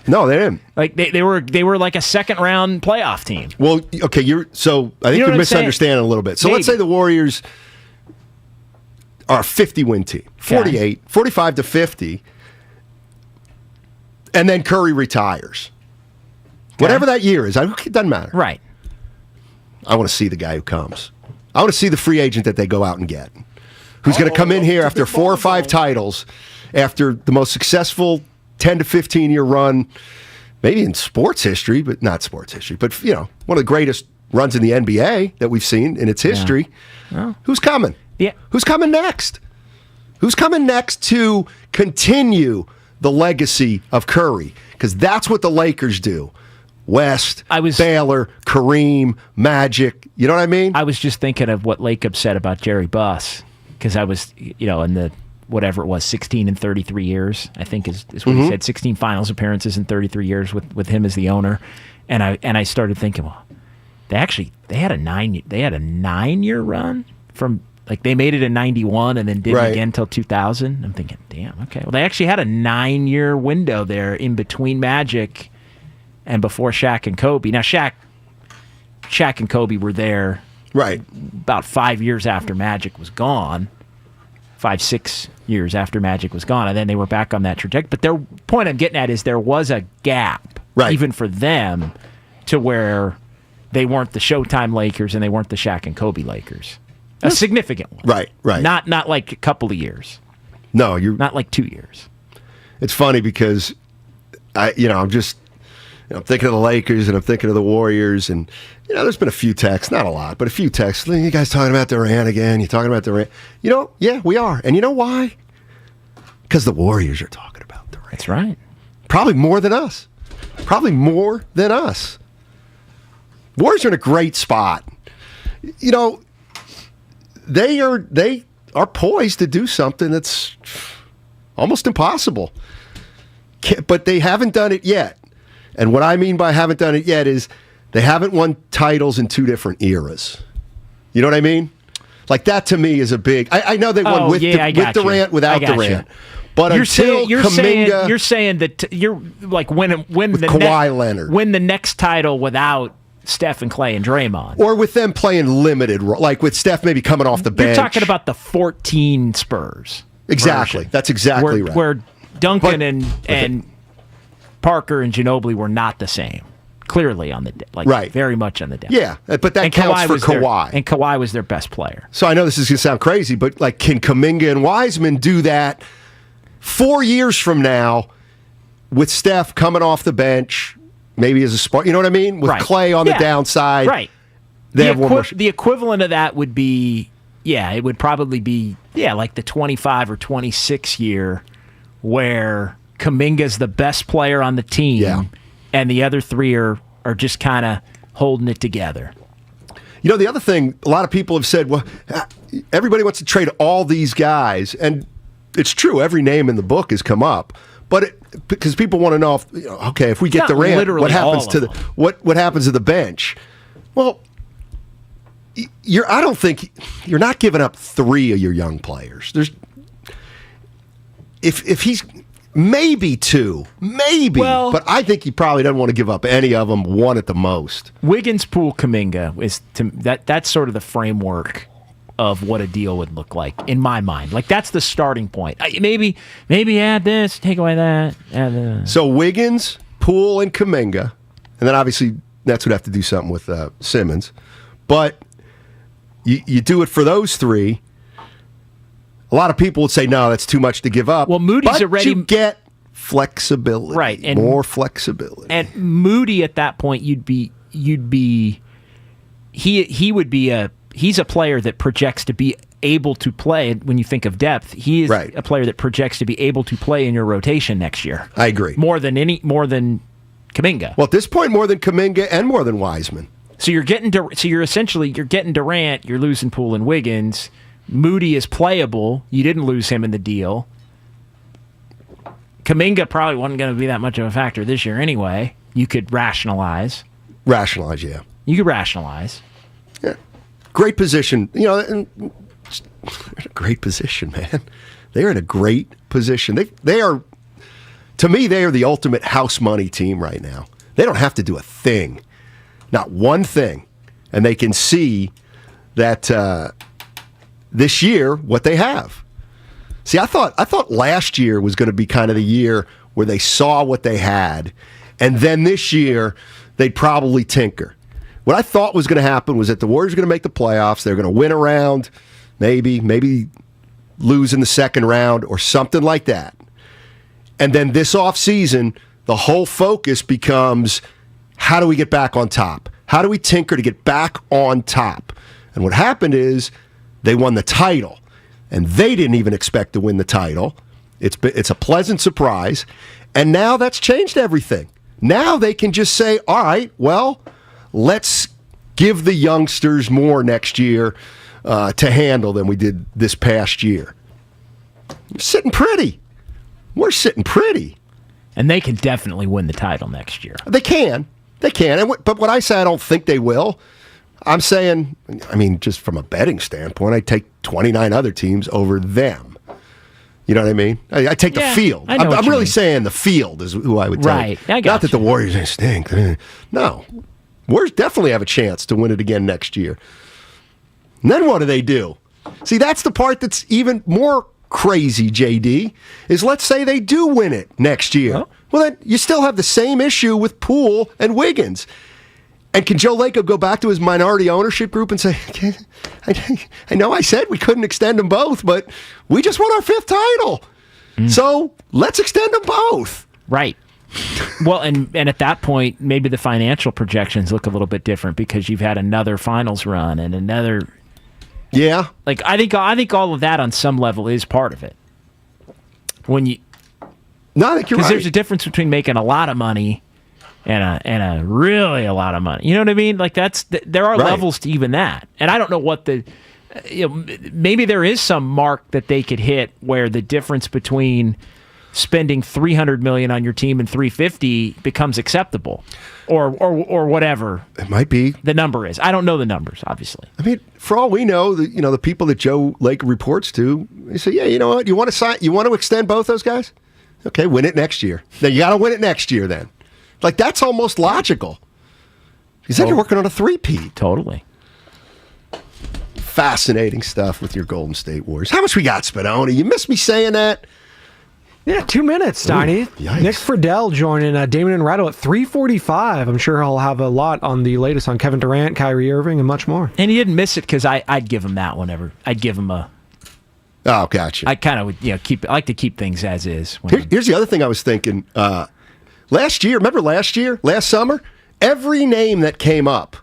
No, they didn't. Like they were like a second round playoff team. Well, okay, I think you're misunderstanding a little bit. So let's say the Warriors are a 50-win team, 45 to 50, and then Curry retires. Okay. Whatever that year is, it doesn't matter. Right. I want to see the guy who comes. I want to see the free agent that they go out and get, who's going to come in here after 4 or 5 titles, after the most successful 10 to 15-year run, maybe in sports history, but not sports history, but one of the greatest runs in the NBA that we've seen in its history. Yeah. Well, who's coming? Yeah. Who's coming next? Who's coming next to continue the legacy of Curry? Because that's what the Lakers do. West, Baylor, Kareem, Magic. You know what I mean? I was just thinking of what Lacob said about Jerry Buss, because I was, in the whatever it was, 16 in 33 years, I think is what he said. 16 finals appearances in 33 years with him as the owner, and I started thinking, well, they had a 9-year run from. Like, they made it in 91 and then did it again until 2000. I'm thinking, damn, okay. Well, they actually had a 9-year window there in between Magic and before Shaq and Kobe. Now, Shaq and Kobe were there about 5 years after Magic was gone. 5-6 years after Magic was gone. And then they were back on that trajectory. But their point I'm getting at is there was a gap, even for them, to where they weren't the Showtime Lakers and they weren't the Shaq and Kobe Lakers. A significant one. Right. Not like a couple of years. No, you're not like 2 years. It's funny because I'm thinking of the Lakers and I'm thinking of the Warriors, and there's been a few texts, not a lot, but a few texts. You guys talking about Durant again? You're talking about Durant? Yeah, we are. And you know why? Because the Warriors are talking about Durant. That's right. Probably more than us. Warriors are in a great spot. They are poised to do something that's almost impossible. But they haven't done it yet. And what I mean by haven't done it yet is they haven't won titles in 2 different eras. You know what I mean? Like, that to me is a big... I know they won with Durant, without Durant. But you're saying that you're like when Kawhi Leonard, win the next title without Steph and Clay and Draymond. Or with them playing limited, like with Steph maybe coming off the bench. You're talking about the 14 Spurs. Exactly. Version, that's exactly right. Where Duncan and Parker and Ginobili were not the same. Clearly on the very much on the down. Yeah, but that counts for Kawhi. And Kawhi was their best player. So I know this is going to sound crazy, but like, can Kuminga and Wiseman do that 4 years from now with Steph coming off the bench? Maybe as a spark, you know what I mean? With Clay on the downside. Right. The equivalent of that would be, it would probably be, like the 25 or 26 year where Kuminga's the best player on the team and the other 3 are just kind of holding it together. The other thing, a lot of people have said, well, everybody wants to trade all these guys. And it's true, every name in the book has come up. But because people want to know if we get Durant, what happens to what happens to the bench? Well, I don't think you're not giving up 3 of your young players. There's if he's maybe 2, but I think he probably doesn't want to give up any of them, 1 at the most. Wiggins, Poole, Kuminga is that's sort of the framework of what a deal would look like in my mind. Like, that's the starting point. Maybe add this, take away that, add that. So Wiggins, Poole, and Kuminga, And then obviously Nets would have to do something with Simmons. But you do it for those three. A lot of people would say, no, that's too much to give up. Well, Moody's already... you get flexibility. Right. And, more flexibility. And Moody at that point, he would be he's a player that projects to be able to play. When you think of depth, he is a player that projects to be able to play in your rotation next year. I agree. More than Kuminga. Well, at this point, more than Kuminga and more than Wiseman. So you're getting Durant, you're losing Poole and Wiggins. Moody is playable. You didn't lose him in the deal. Kuminga probably wasn't going to be that much of a factor this year anyway. You could rationalize. Rationalize, yeah. You could rationalize. Yeah. Great position. You know, great position, man. They're in a great position. They are, to me, they are the ultimate house money team right now. They don't have to do a thing. Not one thing. And they can see that this year what they have. See, I thought last year was going to be kind of the year where they saw what they had, and then this year they'd probably tinker. What I thought was going to happen was that the Warriors were going to make the playoffs. They're going to win a round, maybe lose in the second round or something like that. And then this offseason, the whole focus becomes, how do we get back on top? How do we tinker to get back on top? And what happened is they won the title. And they didn't even expect to win the title. It's a pleasant surprise. And now that's changed everything. Now they can just say, all right, well, let's give the youngsters more next year to handle than we did this past year. We're sitting pretty. We're sitting pretty. And they can definitely win the title next year. They can. They can. But when I say I don't think they will, I'm saying, I mean, just from a betting standpoint, I take 29 other teams over them. You know what I mean? I take the field. I'm really saying the field is who I would take. Right. I got Not that the Warriors stink. No. Warriors definitely have a chance to win it again next year. And then what do? See, that's the part that's even more crazy, JD, is let's say they do win it next year. Oh. Well, then you still have the same issue with Poole and Wiggins. And can Joe Lacob go back to his minority ownership group and say, I know I said we couldn't extend them both, but we just won our 5th title. So let's extend them both. Right. Well, and at that point, maybe the financial projections look a little bit different because you've had another finals run and another. Yeah. Like I think all of that on some level is part of it. When you. No, I think you're right. Because there's a difference between making a lot of money and a really a lot of money. You know what I mean? Like there are levels to even that. And I don't know what maybe there is some mark that they could hit where the difference between spending $300 million on your team and $350 becomes acceptable, or whatever it might be. The number is. I don't know the numbers, obviously. I mean, for all we know, the people that Joe Lake reports to, they say, yeah, you know what? You want to extend both those guys? Okay, win it next year. Then you got to win it next year. Then. Like, that's almost logical. Because then you're working on a three-peat. Totally. Fascinating stuff with your Golden State Warriors. How much we got, Spadoni? You missed me saying that? Yeah, 2 minutes, Steiny. Nick Friedel joining Damon Ratto at 3:45. I'm sure he'll have a lot on the latest on Kevin Durant, Kyrie Irving, and much more. And he didn't miss it because I'd give him that whenever. I'd give him a... Oh, gotcha. I kind of would, I like to keep things as is. Here's the other thing I was thinking. Last summer, every name that came up,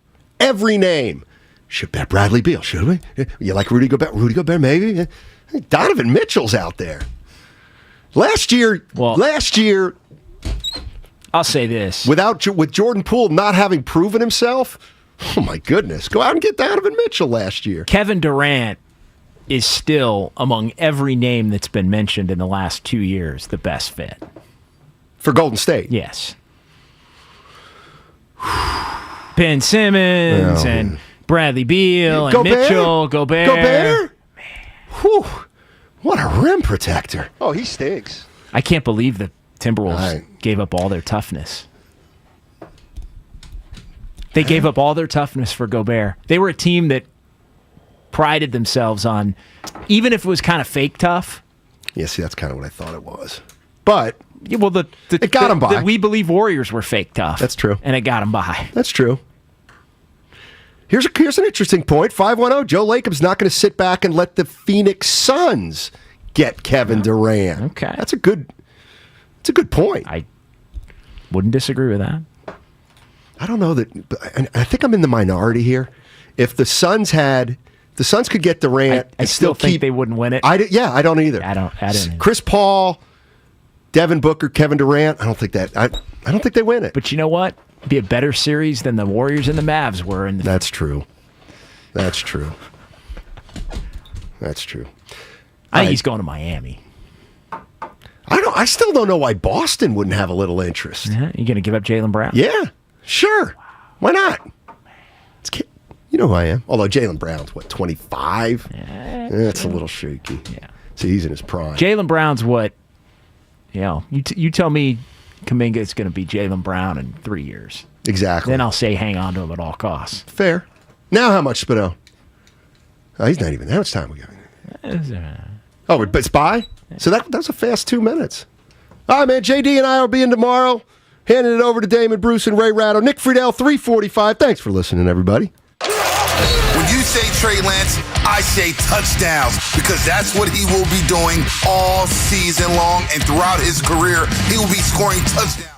should bet Bradley Beal, should we? You like Rudy Gobert? Rudy Gobert, maybe? Donovan Mitchell's out there. Last year, I'll say this. With Jordan Poole not having proven himself, oh my goodness, go out and get Donovan Mitchell last year. Kevin Durant is still, among every name that's been mentioned in the last 2 years, the best fit. For Golden State? Yes. Ben Simmons and Bradley Beal and Mitchell, Gobert. Man. Whew. What a rim protector. Oh, he stinks. I can't believe the Timberwolves gave up all their toughness. They gave up all their toughness for Gobert. They were a team that prided themselves on, even if it was kind of fake tough. Yeah, see, that's kind of what I thought it was. But Yeah, well, it got him by. The We Believe Warriors were fake tough. That's true. And it got him by. That's true. Here's an interesting point. 510, Joe Lacob's not going to sit back and let the Phoenix Suns get Kevin Durant. Okay. That's a good point. I wouldn't disagree with that. I don't know that. I think I'm in the minority here. If the Suns could get Durant, I still think they wouldn't win it. I don't either. I don't either. Chris Paul, Devin Booker, Kevin Durant. I don't think they win it. But you know what? It'd be a better series than the Warriors and the Mavs were. That's true. That's true. I think he's going to Miami. I still don't know why Boston wouldn't have a little interest. You going to give up Jaylen Brown? Yeah, sure. Why not? You know who I am. Although Jaylen Brown's, 25? Yeah. That's a little shaky. Yeah. So he's in his prime. Jaylen Brown's what? You tell me Kuminga is going to be Jaylen Brown in 3 years. Exactly. Then I'll say hang on to him at all costs. Fair. Now how much, Spino? Oh, he's not even there. How much time we got? Oh, but it's by? So that's a fast 2 minutes. All right, man. JD and I will be in tomorrow. Handing it over to Damon, Bruce, and Ray Ratto. Nick Friedel, 345. Thanks for listening, everybody. When you say Trey Lance, I say touchdowns, because that's what he will be doing all season long, and throughout his career, he will be scoring touchdowns.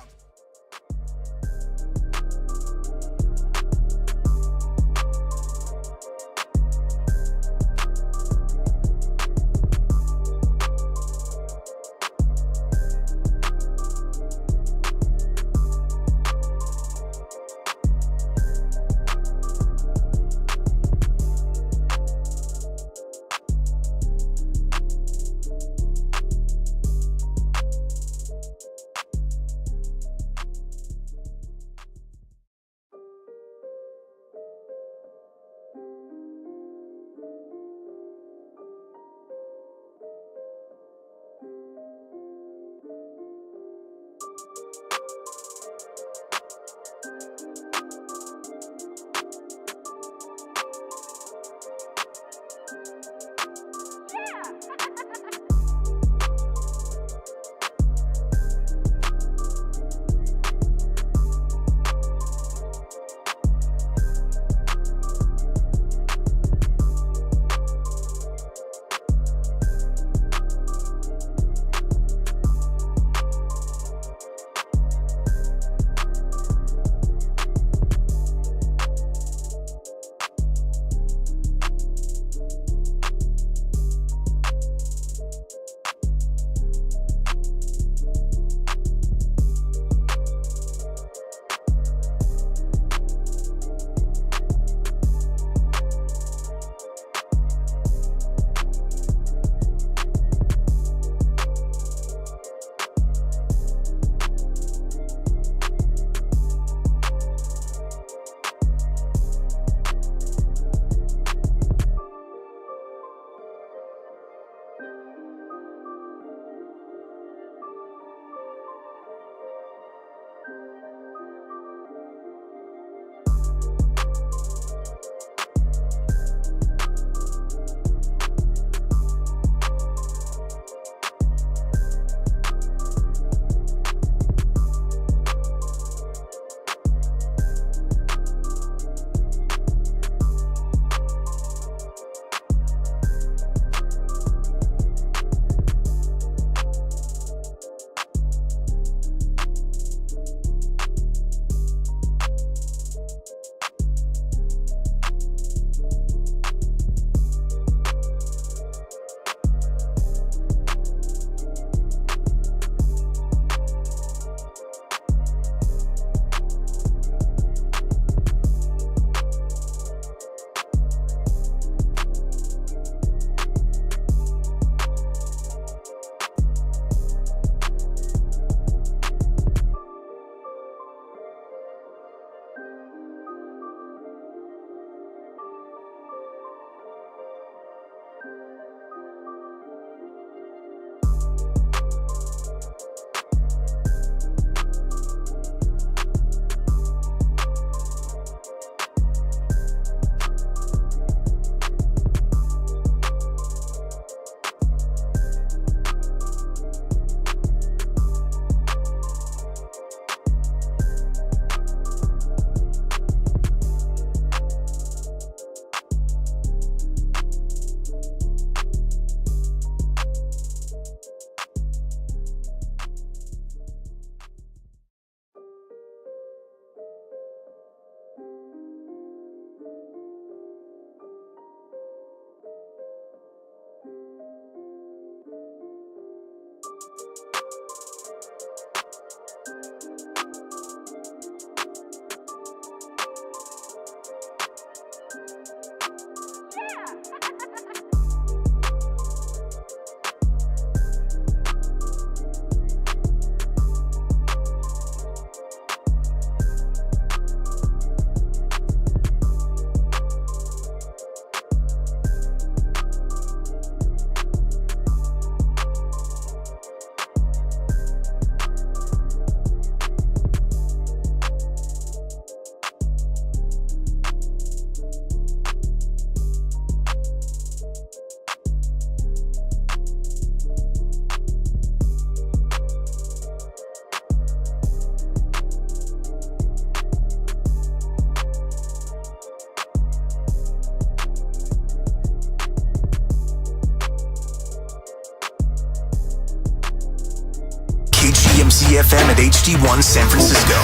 WZFM at HD1 San Francisco.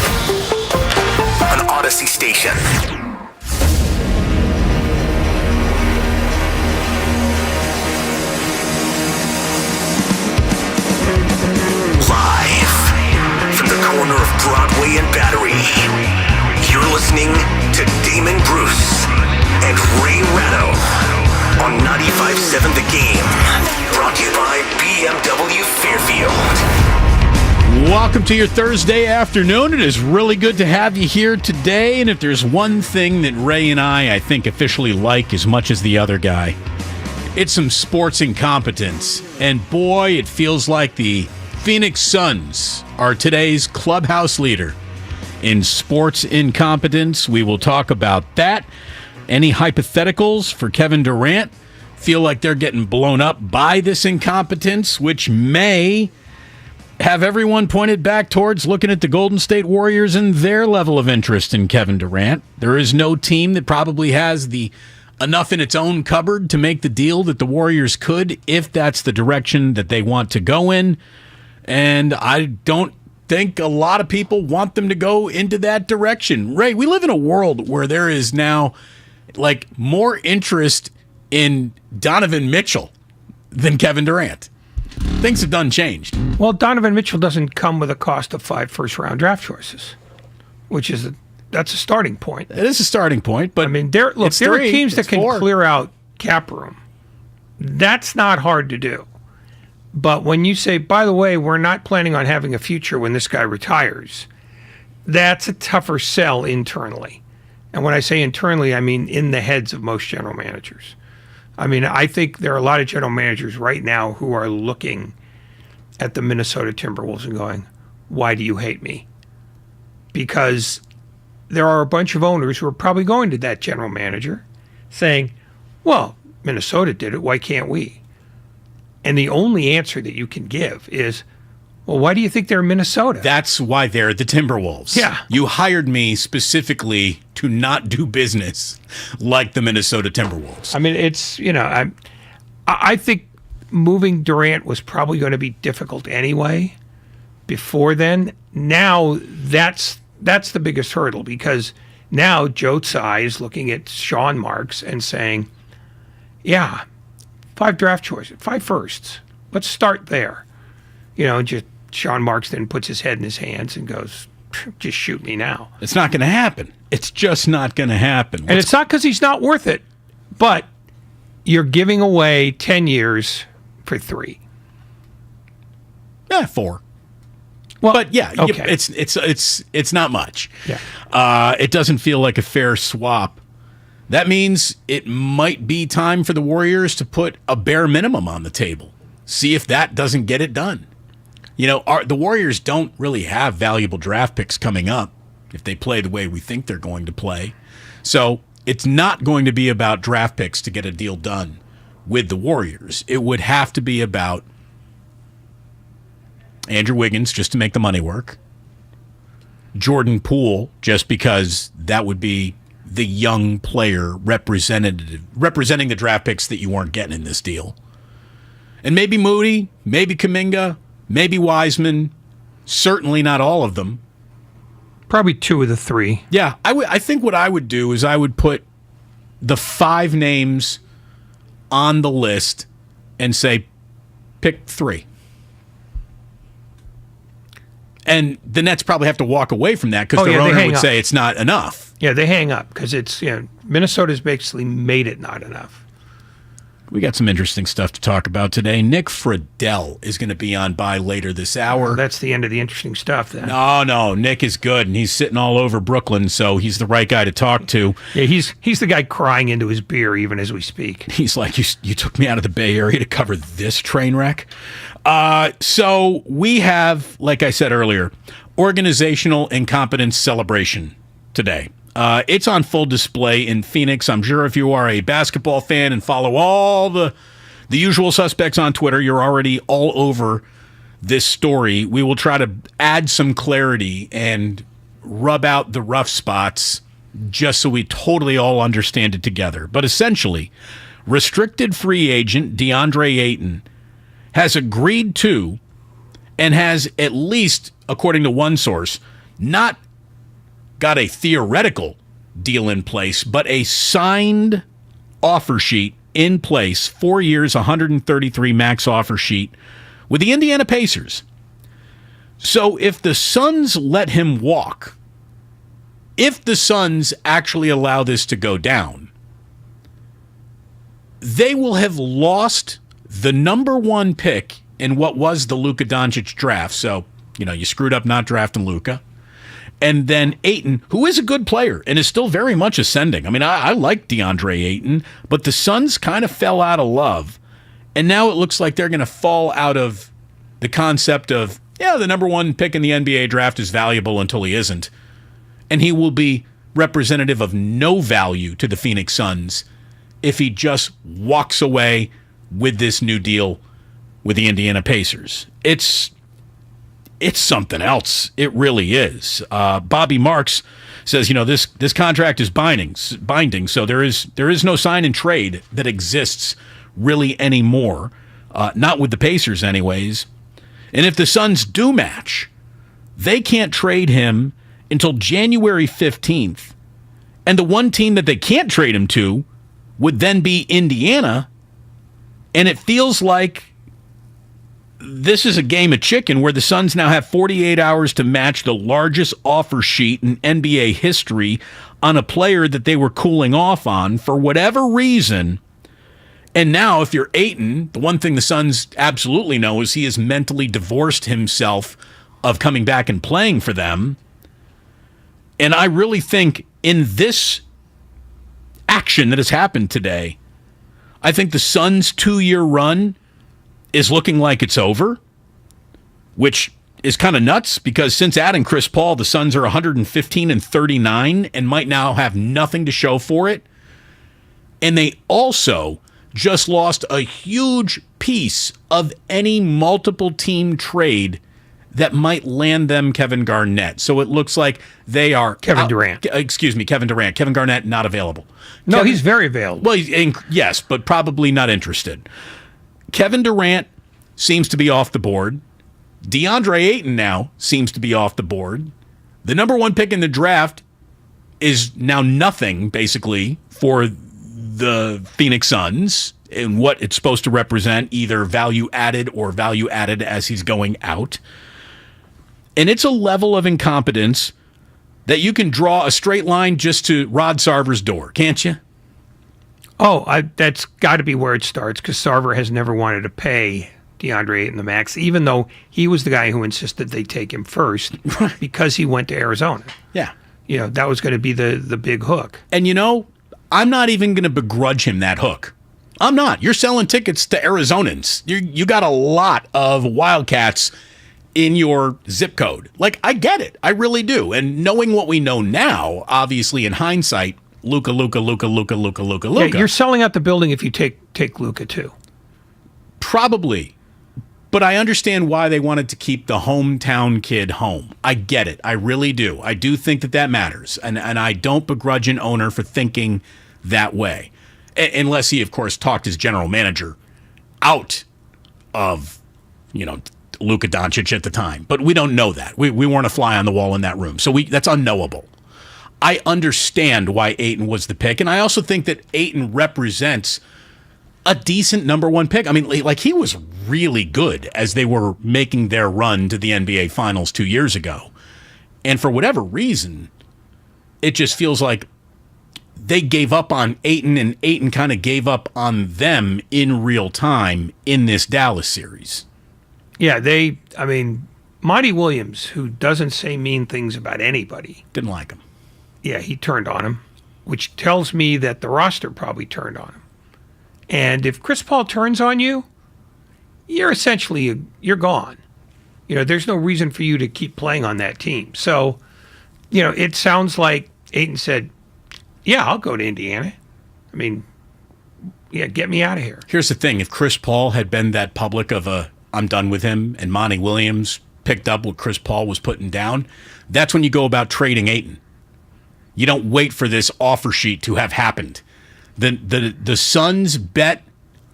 An Odyssey station. Live from the corner of Broadway and Battery, you're listening to Damon Bruce and Ray Ratto on 95.7 The Game. Brought to you by BMW Fairfield. Welcome to your Thursday afternoon. It is really good to have you here today. And if there's one thing that Ray and I think, officially like as much as the other guy, it's some sports incompetence. And boy, it feels like the Phoenix Suns are today's clubhouse leader in sports incompetence. We will talk about that. Any hypotheticals for Kevin Durant? Feel like they're getting blown up by this incompetence, which may have everyone pointed back towards looking at the Golden State Warriors and their level of interest in Kevin Durant. There is no team that probably has enough in its own cupboard to make the deal that the Warriors could, if that's the direction that they want to go in. And I don't think a lot of people want them to go into that direction. Ray, we live in a world where there is now more interest in Donovan Mitchell than Kevin Durant. Things have done changed. Well, Donovan Mitchell doesn't come with a cost of 5 first-round draft choices, which is that's a starting point. It is a starting point, but I mean, there are teams that can clear out cap room. That's not hard to do. But when you say, by the way, we're not planning on having a future when this guy retires, that's a tougher sell internally. And when I say internally, I mean in the heads of most general managers. I mean, I think there are a lot of general managers right now who are looking at the Minnesota Timberwolves and going, why do you hate me? Because there are a bunch of owners who are probably going to that general manager saying, well, Minnesota did it, why can't we? And the only answer that you can give is, well, why do you think they're in Minnesota? That's why they're the Timberwolves. Yeah. You hired me specifically to not do business like the Minnesota Timberwolves. I mean, it's, I think moving Durant was probably going to be difficult anyway before then. Now that's the biggest hurdle, because now Joe Tsai is looking at Sean Marks and saying, yeah, 5 draft choices, 5 firsts. Let's start there. Just Sean Marks then puts his head in his hands and goes, just shoot me now. It's not going to happen. It's just not going to happen. And it's not because he's not worth it, but you're giving away 10 years for 3. 4. Well, but yeah, okay. It's not much. Yeah. It doesn't feel like a fair swap. That means it might be time for the Warriors to put a bare minimum on the table. See if that doesn't get it done. The Warriors don't really have valuable draft picks coming up if they play the way we think they're going to play. So it's not going to be about draft picks to get a deal done with the Warriors. It would have to be about Andrew Wiggins just to make the money work, Jordan Poole just because that would be the young player representing the draft picks that you weren't getting in this deal. And maybe Moody, maybe Kuminga, maybe Wiseman, certainly not all of them. Probably 2 of the 3. Yeah, I think what I would do is I would put the 5 names on the list and say, pick 3. And the Nets probably have to walk away from that because their owner would say it's not enough. Yeah, they hang up because it's Minnesota's basically made it not enough. We got some interesting stuff to talk about today. Nick Friedel is going to be on by later this hour. Well, that's the end of the interesting stuff then. No, Nick is good, and he's sitting all over Brooklyn, so he's the right guy to talk to. Yeah, he's the guy crying into his beer even as we speak. He's like, you took me out of the Bay Area to cover this train wreck? So we have, like I said earlier, organizational incompetence celebration today. It's on full display in Phoenix. I'm sure if you are a basketball fan and follow all the usual suspects on Twitter, you're already all over this story. We will try to add some clarity and rub out the rough spots just so we totally all understand it together. But essentially, restricted free agent DeAndre Ayton has agreed to and has at least according to one source, not got a theoretical deal in place, but a signed offer sheet in place, 4 years, 133 max offer sheet with the Indiana Pacers. So if the Suns let him walk, if the Suns actually allow this to go down, they will have lost the number one pick in what was the Luka Doncic draft. So, you screwed up not drafting Luka. And then Ayton, who is a good player and is still very much ascending. I mean, I like DeAndre Ayton, but the Suns kind of fell out of love. And now it looks like they're going to fall out of the concept of, the number one pick in the NBA draft is valuable until he isn't. And he will be representative of no value to the Phoenix Suns if he just walks away with this new deal with the Indiana Pacers. It's something else. It really is. Bobby Marks says, this contract is binding, so there is no sign and trade that exists really anymore, not with the Pacers anyways. And if the Suns do match, they can't trade him until January 15th. And the one team that they can't trade him to would then be Indiana. And it feels like this is a game of chicken where the Suns now have 48 hours to match the largest offer sheet in NBA history on a player that they were cooling off on for whatever reason. And now, if you're Ayton, the one thing the Suns absolutely know is he has mentally divorced himself of coming back and playing for them. And I really think in this action that has happened today, I think the Suns' 2-year run is looking like it's over, which is kind of nuts because since adding Chris Paul, the Suns are 115-39 and might now have nothing to show for it. And they also just lost a huge piece of any multiple team trade that might land them Kevin Garnett. So it looks like they are Kevin Durant. Kevin Durant. Kevin Garnett not available. No, he's very available. Well, yes, but probably not interested. Kevin Durant seems to be off the board. DeAndre Ayton now seems to be off the board. The number one pick in the draft is now nothing, basically, for the Phoenix Suns and what it's supposed to represent, either value added or value added as he's going out. And it's a level of incompetence that you can draw a straight line just to Rod Sarver's door, can't you? Oh, that's got to be where it starts because Sarver has never wanted to pay DeAndre Ayton the max, even though he was the guy who insisted they take him first because he went to Arizona. Yeah. That was going to be the big hook. And I'm not even going to begrudge him that hook. I'm not. You're selling tickets to Arizonans. You got a lot of Wildcats in your zip code. Like, I get it. I really do. And knowing what we know now, obviously in hindsight, Luka. Yeah, you're selling out the building if you take Luka too. Probably. But I understand why they wanted to keep the hometown kid home. I get it. I really do. I do think that matters. And I don't begrudge an owner for thinking that way. Unless he, of course, talked his general manager out of, Luka Doncic at the time. But we don't know that. We weren't a fly on the wall in that room. So that's unknowable. I understand why Ayton was the pick. And I also think that Ayton represents a decent number one pick. I mean, like, he was really good as they were making their run to the NBA Finals 2 years ago. And for whatever reason, it just feels like they gave up on Ayton and Ayton kind of gave up on them in real time in this Dallas series. Yeah, Monty Williams, who doesn't say mean things about anybody. Didn't like him. Yeah, he turned on him, which tells me that the roster probably turned on him. And if Chris Paul turns on you, you're gone. There's no reason for you to keep playing on that team. So, it sounds like Ayton said, yeah, I'll go to Indiana. I mean, yeah, get me out of here. Here's the thing. If Chris Paul had been that public of I'm done with him, and Monty Williams picked up what Chris Paul was putting down, that's when you go about trading Ayton. You don't wait for this offer sheet to have happened. The Suns bet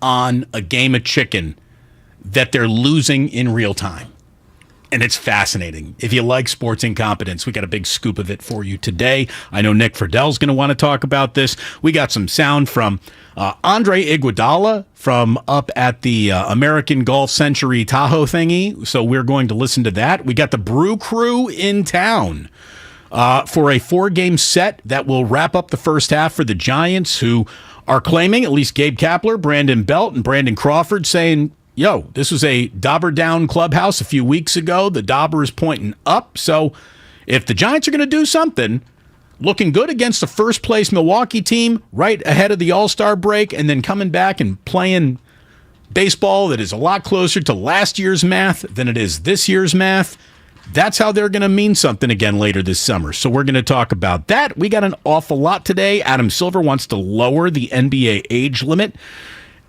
on a game of chicken that they're losing in real time. and it's fascinating. If you like sports incompetence, we got a big scoop of it for you today. I know Nick Friedell's going to want to talk about this. We got some sound from Andre Iguodala from up at the American Golf Century Tahoe thingy, so we're going to listen to that. We got the Brew Crew in town for a 4-game set that will wrap up the first half for the Giants, who are claiming, at least Gabe Kapler, Brandon Belt, and Brandon Crawford, saying, yo, this was a Dauber down clubhouse a few weeks ago. The Dauber is pointing up. So if the Giants are going to do something, looking good against the first-place Milwaukee team right ahead of the All-Star break and then coming back and playing baseball that is a lot closer to last year's math than it is this year's math, that's how they're going to mean something again later this summer. So we're going to talk about that. We got an awful lot today. Adam Silver wants to lower the NBA age limit.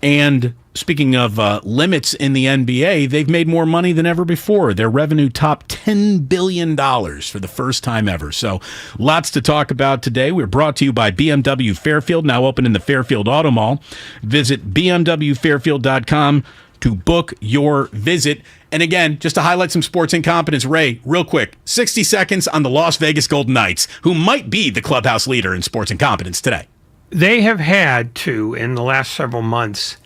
And speaking of limits in the NBA, they've made more money than ever before. Their revenue topped $10 billion for the first time ever. So lots to talk about today. We're brought to you by BMW Fairfield, now open in the Fairfield Auto Mall. Visit bmwfairfield.com to book your visit. And again, just to highlight some sports incompetence, Ray, real quick, 60 seconds on the Las Vegas Golden Knights, who might be the clubhouse leader in sports incompetence today. They have had to, in the last several months,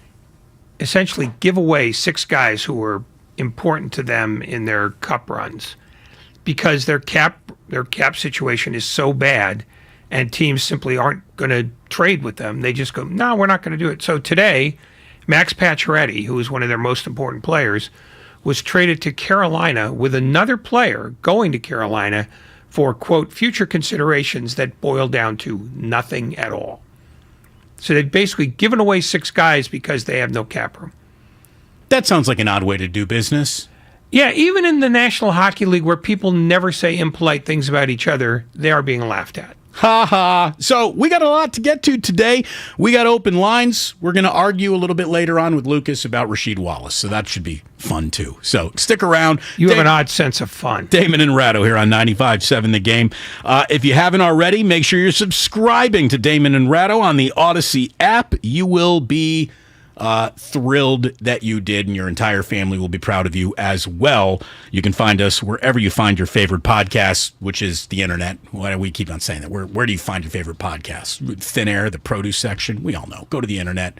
essentially give away 6 guys who were important to them in their cup runs because their cap situation is so bad and teams simply aren't going to trade with them. They just go, no, we're not going to do it. So today, Max Pacioretty, who is one of their most important players, was traded to Carolina with another player going to Carolina for, quote, future considerations that boil down to nothing at all. So they've basically given away 6 guys because they have no cap room. That sounds like an odd way to do business. Yeah, even in the National Hockey League, where people never say impolite things about each other, they are being laughed at. Ha ha. So we got a lot to get to today. We got open lines. We're going to argue a little bit later on with Lucas about Rasheed Wallace. So that should be fun too. So stick around. You have an odd sense of fun. Damon and Ratto here on 95.7 The Game. If you haven't already, make sure you're subscribing to Damon and Ratto on the Odyssey app. You will be thrilled that you did, and your entire family will be proud of you as well. You can find us wherever you find your favorite podcasts, which is the internet. Why do we keep on saying that? Where do you find your favorite podcasts? Thin Air, the produce section. We all know. Go to the internet.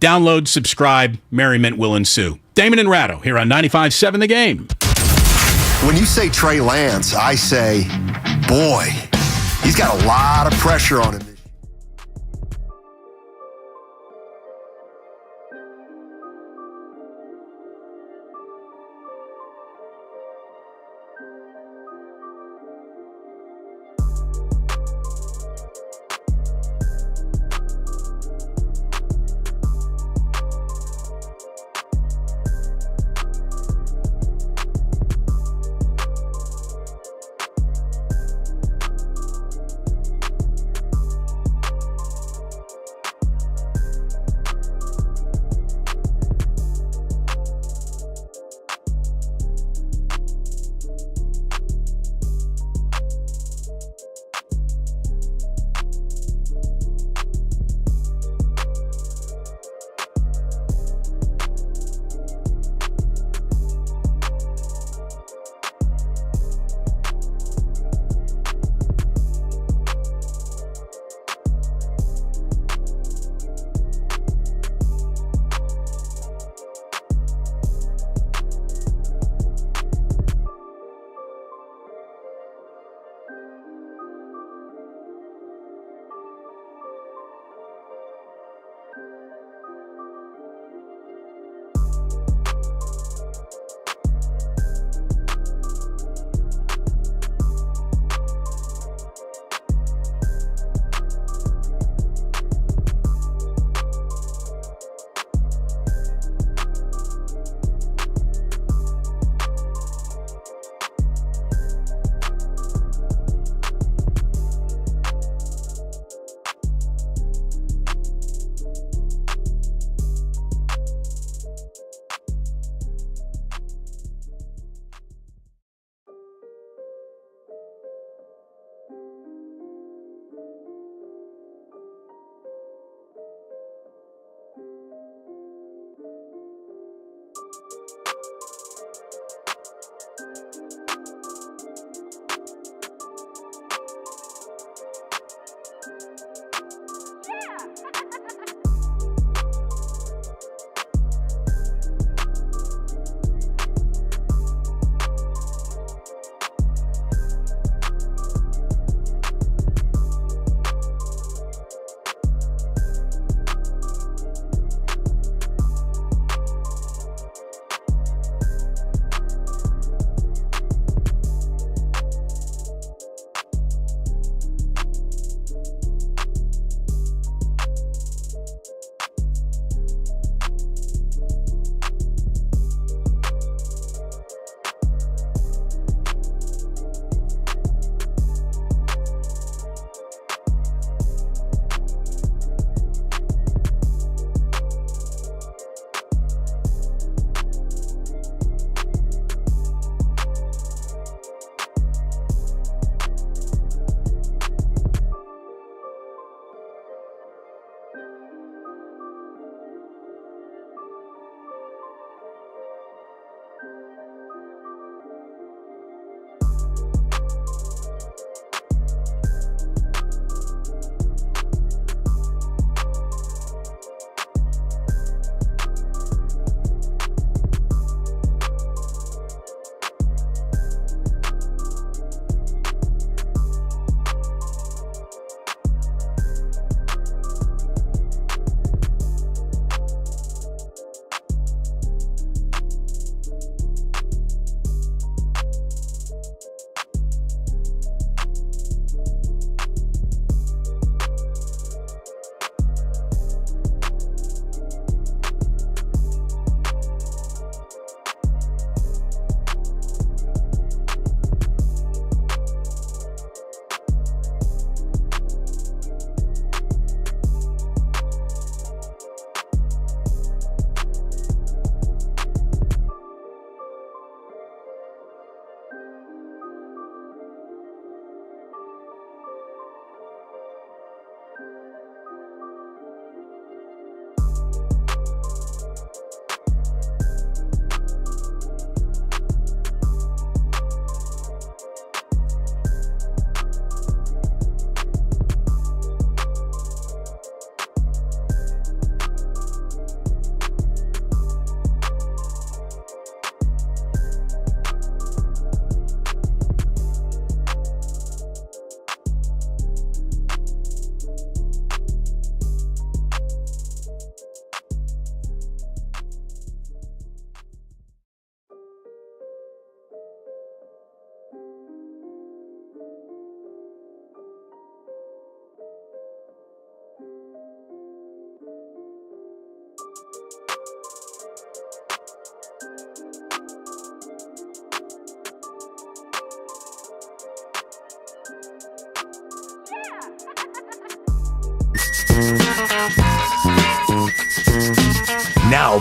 Download, subscribe. Merriment will ensue. Damon and Ratto here on 95.7 The Game. When you say Trey Lance, I say, boy, he's got a lot of pressure on him.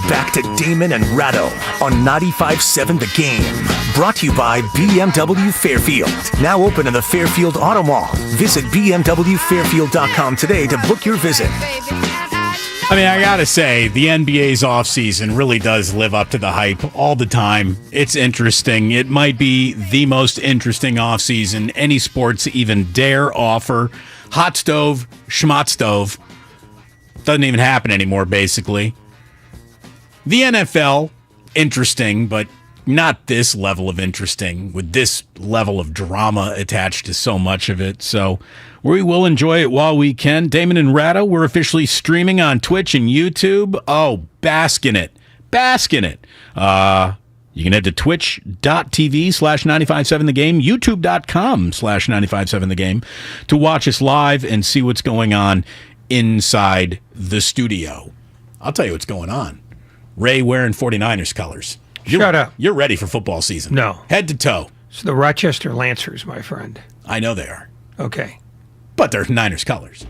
back to Damon and Ratto on 95.7 The Game. Brought to you by BMW Fairfield. Now open in the Fairfield Auto Mall. Visit BMWFairfield.com today to book your visit. I mean, I gotta say, the NBA's offseason really does live up to the hype all the time. It's interesting. It might be the most interesting offseason any sports even dare offer. Hot stove, schmott stove. Doesn't even happen anymore, basically. The NFL, interesting, but not this level of interesting, with this level of drama attached to so much of it. So we will enjoy it while we can. Damon and Ratto, we're officially streaming on Twitch and YouTube. Oh, bask in it. Bask in it. You can head to twitch.tv/957thegame, youtube.com/957thegame to watch us live and see what's going on inside the studio. I'll tell you what's going on. Ray wearing 49ers colors. Shut up. You're ready for football season. No. Head to toe. It's the Rochester Lancers, my friend. I know they are. Okay. But they're Niners colors.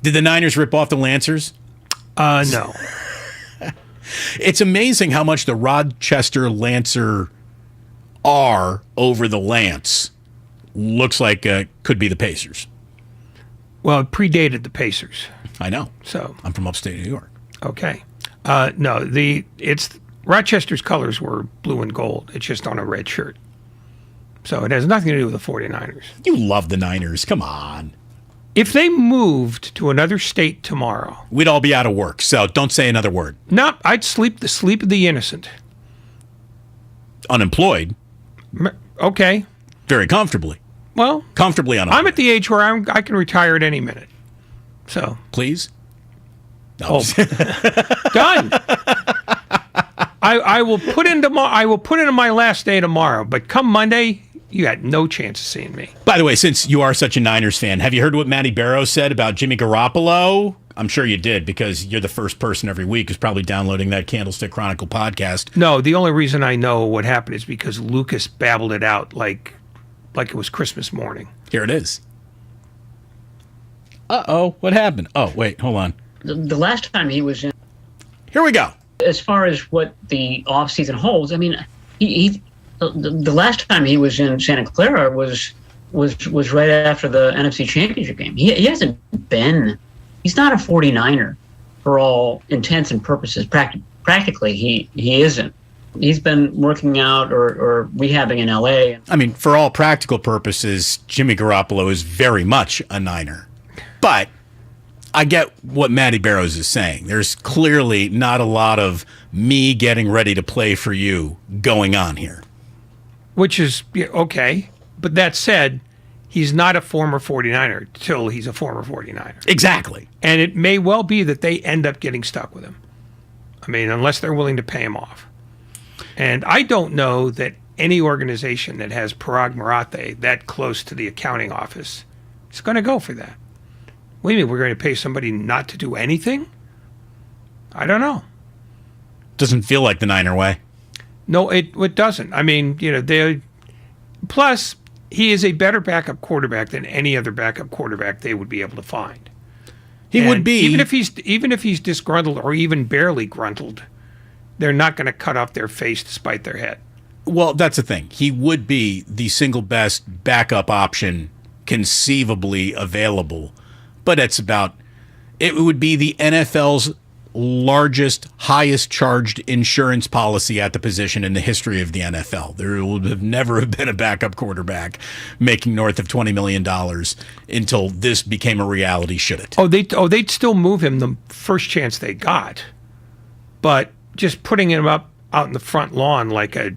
Did the Niners rip off the Lancers? No. It's amazing how much the Rochester Lancer R over the Lance looks like could be the Pacers. Well, it predated the Pacers. I know. So I'm from upstate New York. Okay. No, it's Rochester's colors were blue and gold. It's just on a red shirt. So it has nothing to do with the 49ers. You love the Niners. Come on. If they moved to another state tomorrow, we'd all be out of work, so don't say another word. No, I'd sleep the sleep of the innocent. Unemployed. Okay. Very comfortably. Well, comfortably unemployed. I'm at the age where I can retire at any minute. So please. No. Done. I will put into my last day tomorrow, but come Monday, you got no chance of seeing me. By the way, since you are such a Niners fan, have you heard what Matty Barrow said about Jimmy Garoppolo? I'm sure you did, because you're the first person every week who's probably downloading that Candlestick Chronicle podcast. No, the only reason I know what happened is because Lucas babbled it out like it was Christmas morning. Here it is. Uh-oh, what happened? Oh, wait, hold on. The last time he was in... Here we go. As far as what the offseason holds, I mean, the last time he was in Santa Clara was right after the NFC Championship game. He hasn't been... He's not a 49er for all intents and purposes. Practically, he isn't. He's been working out or rehabbing in L.A. I mean, for all practical purposes, Jimmy Garoppolo is very much a Niner. But I get what Matty Barrows is saying. There's clearly not a lot of me getting ready to play for you going on here. Which is, okay. But that said, he's not a former 49er till he's a former 49er. Exactly. And it may well be that they end up getting stuck with him. I mean, unless they're willing to pay him off. And I don't know that any organization that has Parag Marathe that close to the accounting office is going to go for that. What do you mean, we're going to pay somebody not to do anything? I don't know. Doesn't feel like the Niner way. No, it doesn't. I mean, plus, he is a better backup quarterback than any other backup quarterback they would be able to find. He would be. Even if he's disgruntled or even barely gruntled, they're not going to cut off their face to spite their head. Well, that's the thing. He would be the single best backup option conceivably available. But it would be the NFL's largest, highest charged insurance policy at the position in the history of the NFL. There would have never been a backup quarterback making north of $20 million until this became a reality, should it? They'd still move him the first chance they got. But just putting him up out in the front lawn like a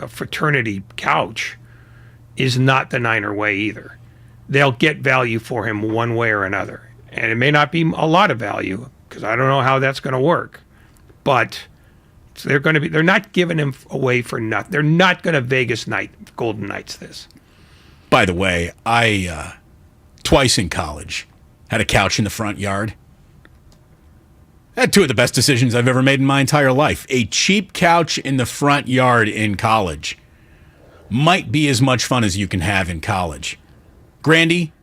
fraternity couch is not the Niner way either. They'll get value for him one way or another. And it may not be a lot of value, because I don't know how that's going to work. But they're not giving him away for nothing. They're not going to Golden Knights this. By the way, I twice in college had a couch in the front yard. I had two of the best decisions I've ever made in my entire life. A cheap couch in the front yard in college might be as much fun as you can have in college. Grandy,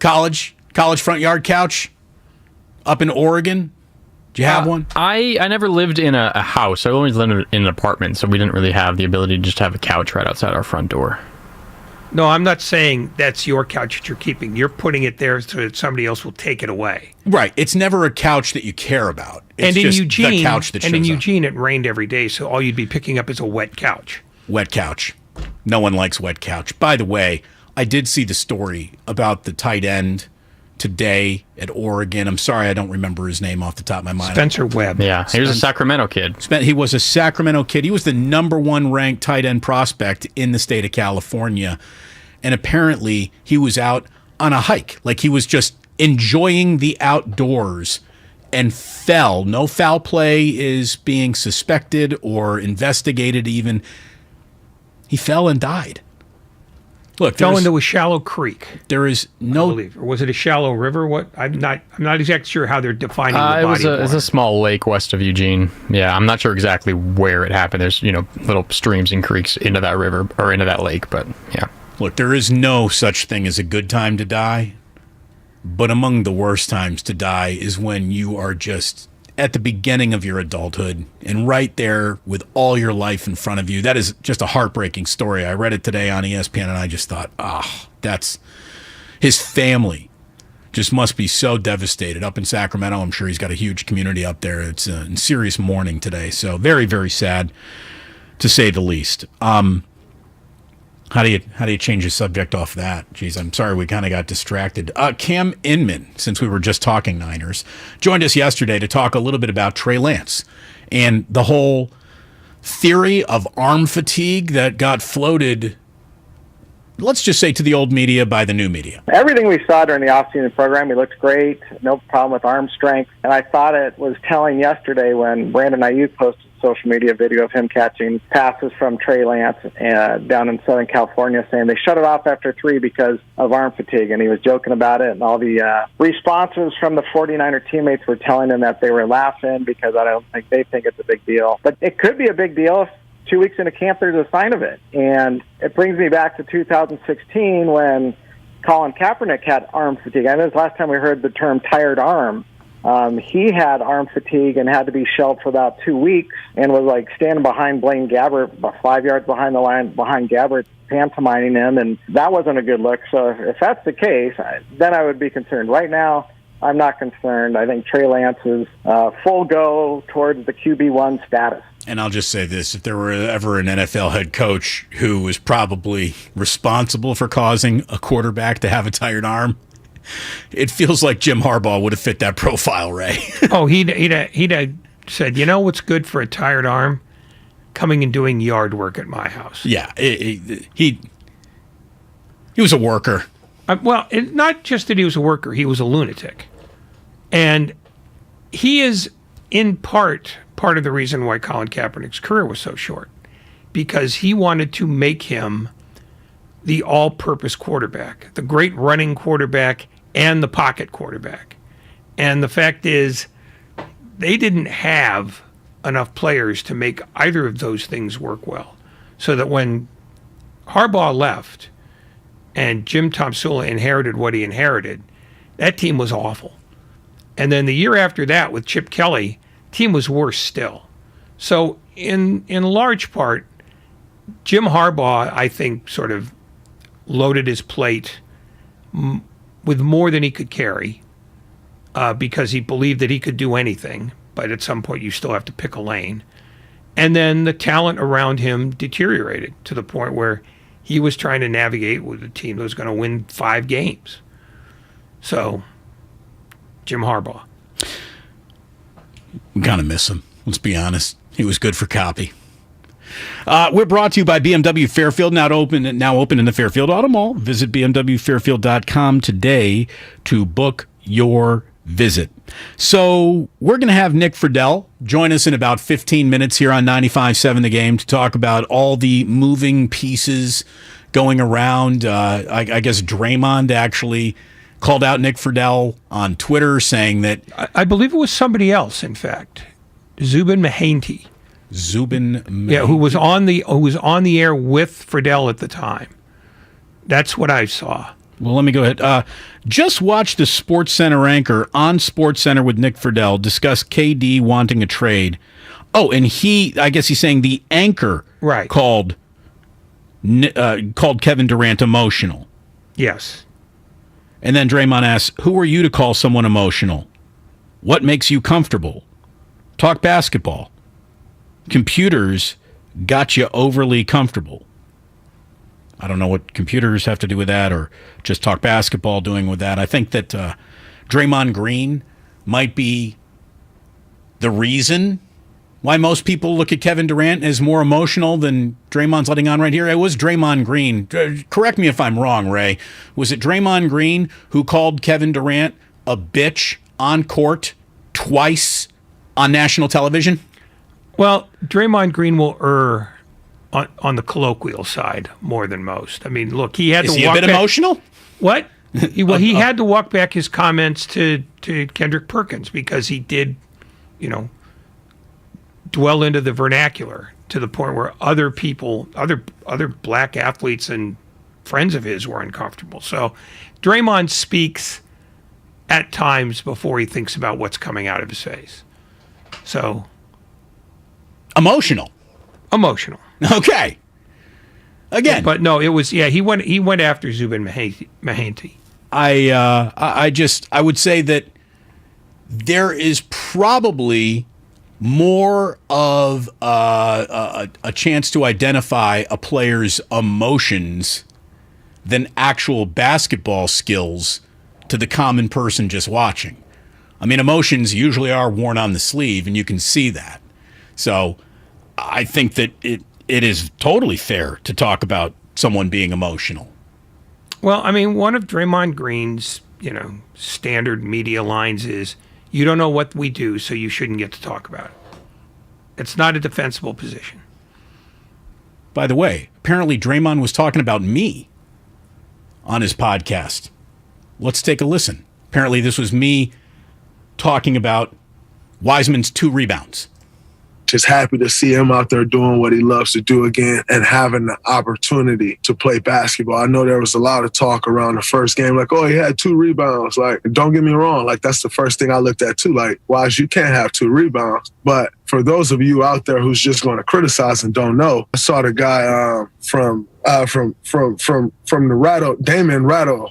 college front yard couch up in Oregon, Do you have one? I never lived in a house. I always lived in an apartment, so we didn't really have the ability to just have a couch right outside our front door. No, I'm not saying that's your couch that you're keeping. You're putting it there so that somebody else will take it away. Right. It's never a couch that you care about. It's And in just Eugene, the couch that shows up. Eugene, it rained every day, so all you'd be picking up is a wet couch. Wet couch. No one likes wet couch. By the way, I did see the story about the tight end today at Oregon. I'm sorry, I don't remember his name off the top of my mind. Spencer Webb. Yeah, he was a Sacramento kid. He was a Sacramento kid. He was the #1 ranked tight end prospect in the state of California. And apparently he was out on a hike. Like he was just enjoying the outdoors and fell. No foul play is being suspected or investigated even. He fell and died. Look, fell into a shallow creek. There is no, or was it a shallow river? What? I'm not exactly sure how they're defining the body. It was a small lake west of Eugene. Yeah, I'm not sure exactly where it happened. There's little streams and creeks into that river or into that lake, but yeah. Look, there is no such thing as a good time to die, but among the worst times to die is when you are just at the beginning of your adulthood and right there with all your life in front of you. That is just a heartbreaking story. I read it today on ESPN and I just thought, that's his family just must be so devastated. Up in Sacramento, I'm sure he's got a huge community up there. It's in serious mourning today. So very, very sad to say the least. How do you change the subject off that? Jeez, I'm sorry we kind of got distracted. Cam Inman, since we were just talking Niners, joined us yesterday to talk a little bit about Trey Lance and the whole theory of arm fatigue that got floated, let's just say, to the old media by the new media. Everything we saw during the offseason program, he looked great, no problem with arm strength. And I thought it was telling yesterday when Brandon Ayuk posted social media video of him catching passes from Trey Lance down in Southern California, saying they shut it off after 3 because of arm fatigue. And he was joking about it, and all the responses from the 49er teammates were telling him that they were laughing because I don't think they think it's a big deal. But it could be a big deal if 2 weeks into camp there's a sign of it. And it brings me back to 2016 when Colin Kaepernick had arm fatigue. I know the last time we heard the term tired arm. He had arm fatigue and had to be shelved for about 2 weeks and was like standing behind Blaine Gabbert, about 5 yards behind the line, behind Gabbert, pantomiming him, and that wasn't a good look. So if that's the case, then I would be concerned. Right now, I'm not concerned. I think Trey Lance is full go towards the QB1 status. And I'll just say this, if there were ever an NFL head coach who was probably responsible for causing a quarterback to have a tired arm, it feels like Jim Harbaugh would have fit that profile, Ray. Oh, he'd have said, you know what's good for a tired arm? Coming and doing yard work at my house. Yeah, he was a worker. Well, not just that he was a worker, he was a lunatic. And he is, in part of the reason why Colin Kaepernick's career was so short. Because he wanted to make him the all-purpose quarterback, the great running quarterback and the pocket quarterback. And the fact is, they didn't have enough players to make either of those things work well. So that when Harbaugh left and Jim Tomsula inherited what he inherited, that team was awful. And then the year after that with Chip Kelly, team was worse still. So in large part, Jim Harbaugh, I think, sort of loaded his plate with more than he could carry because he believed that he could do anything. But at some point, you still have to pick a lane. And then the talent around him deteriorated to the point where he was trying to navigate with a team that was going to win 5 games. So, Jim Harbaugh. We kind of miss him. Let's be honest. He was good for copy. We're brought to you by BMW Fairfield, now open in the Fairfield Auto Mall. Visit bmwfairfield.com today to book your visit. So we're going to have Nick Friedel join us in about 15 minutes here on 95.7 The Game to talk about all the moving pieces going around. I guess Draymond actually called out Nick Friedel on Twitter saying that... I believe it was somebody else, in fact. Zubin Mehenti. Yeah, who was on the air with Friedel at the time. That's what I saw. Well, let me go ahead. Just watch the SportsCenter anchor on SportsCenter with Nick Friedel discuss KD wanting a trade. Oh, and I guess he's saying the anchor called Kevin Durant emotional. Yes. And then Draymond asks, who are you to call someone emotional? What makes you comfortable? Talk basketball. Computers got you overly comfortable. I don't know what computers have to do with that or just talk basketball doing with that. I think that Draymond Green might be the reason why most people look at Kevin Durant as more emotional than Draymond's letting on right here. It was Draymond Green. Correct me if I'm wrong, Ray. Was it Draymond Green who called Kevin Durant a bitch on court twice on national television? Well, Draymond Green will err on the colloquial side more than most. I mean, look, he had to walk back. Is he a bit emotional? What? He had to walk back his comments to Kendrick Perkins because he did, dwell into the vernacular to the point where other people, other black athletes and friends of his were uncomfortable. So Draymond speaks at times before he thinks about what's coming out of his face. So emotional. Okay. Again, but no, it was he went after Zubin Mehenti. I would say that there is probably more of a chance to identify a player's emotions than actual basketball skills to the common person just watching. I mean, emotions usually are worn on the sleeve, and you can see that. So I think that it is totally fair to talk about someone being emotional. Well, I mean, one of Draymond Green's, standard media lines is, you don't know what we do, so you shouldn't get to talk about it. It's not a defensible position. By the way, apparently Draymond was talking about me on his podcast. Let's take a listen. Apparently this was me talking about Wiseman's 2 rebounds. Just happy to see him out there doing what he loves to do again and having the opportunity to play basketball. I know there was a lot of talk around the first game, like, oh, he had 2 rebounds. Like, don't get me wrong. Like, that's the first thing I looked at too. Like, Wise, you can't have 2 rebounds. But for those of you out there who's just going to criticize and don't know, I saw the guy from the Ratto, Damon Ratto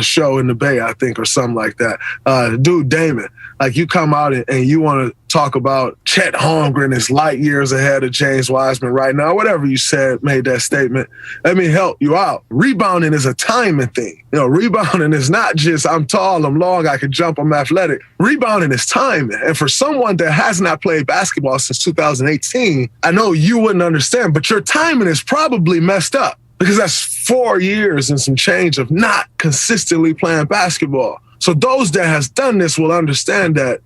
show in the Bay, I think, or something like that. Dude, Damon, like, you come out and you want to talk about Chet Holmgren is light years ahead of James Wiseman right now, whatever you said, made that statement. Let me help you out. Rebounding is a timing thing. Rebounding is not just I'm tall, I'm long, I can jump, I'm athletic. Rebounding is timing. And for someone that has not played basketball since 2018, I know you wouldn't understand, but your timing is probably messed up because that's 4 years and some change of not consistently playing basketball. So those that has done this will understand that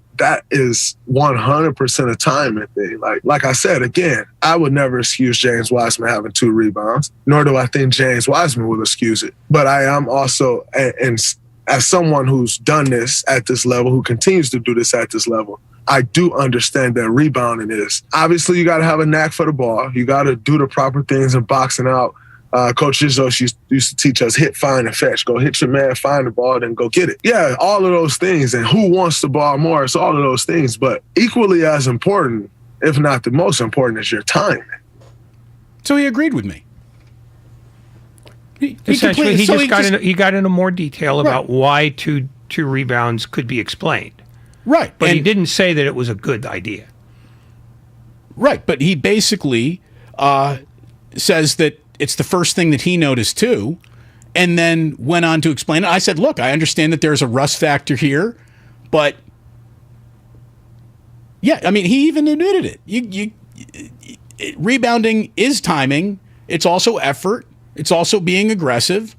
is 100% a timing thing. Like I said, again, I would never excuse James Wiseman having 2 rebounds, nor do I think James Wiseman will excuse it. But I am also, and as someone who's done this at this level, who continues to do this at this level, I do understand that rebounding is. Obviously, you got to have a knack for the ball. You got to do the proper things in boxing out. Coach Izzo used to teach us hit, find, and fetch. Go hit your man, find the ball, then go get it. Yeah, all of those things. And who wants the ball more? It's all of those things. But equally as important, if not the most important, is your timing. So he agreed with me. Essentially, he got into more detail about why two rebounds could be explained. Right. But he didn't say that it was a good idea. Right. But he basically says that it's the first thing that he noticed too, and then went on to explain it. I said, look, I understand that there's a rust factor here, but yeah, I mean, he even admitted it. Rebounding is timing. It's also effort. It's also being aggressive.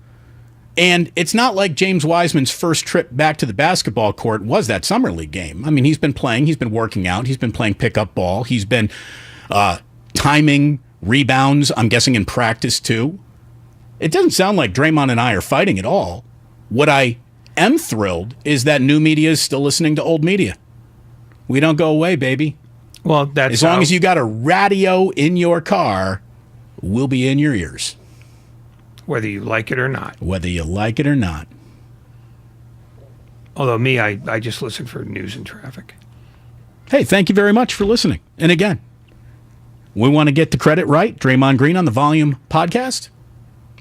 And it's not like James Wiseman's first trip back to the basketball court was that summer league game. I mean, he's been playing, he's been working out, he's been playing pickup ball, he's been timing rebounds, I'm guessing in practice too. It doesn't sound like Draymond and I are fighting at all. What I am thrilled is that new media is still listening to old media. We don't go away, baby. Well, that's as long as you got a radio in your car, we'll be in your ears. Whether you like it or not. Whether you like it or not. Although me, I just listen for news and traffic. Hey, thank you very much for listening. And again, we want to get the credit right. Draymond Green on the Volume podcast.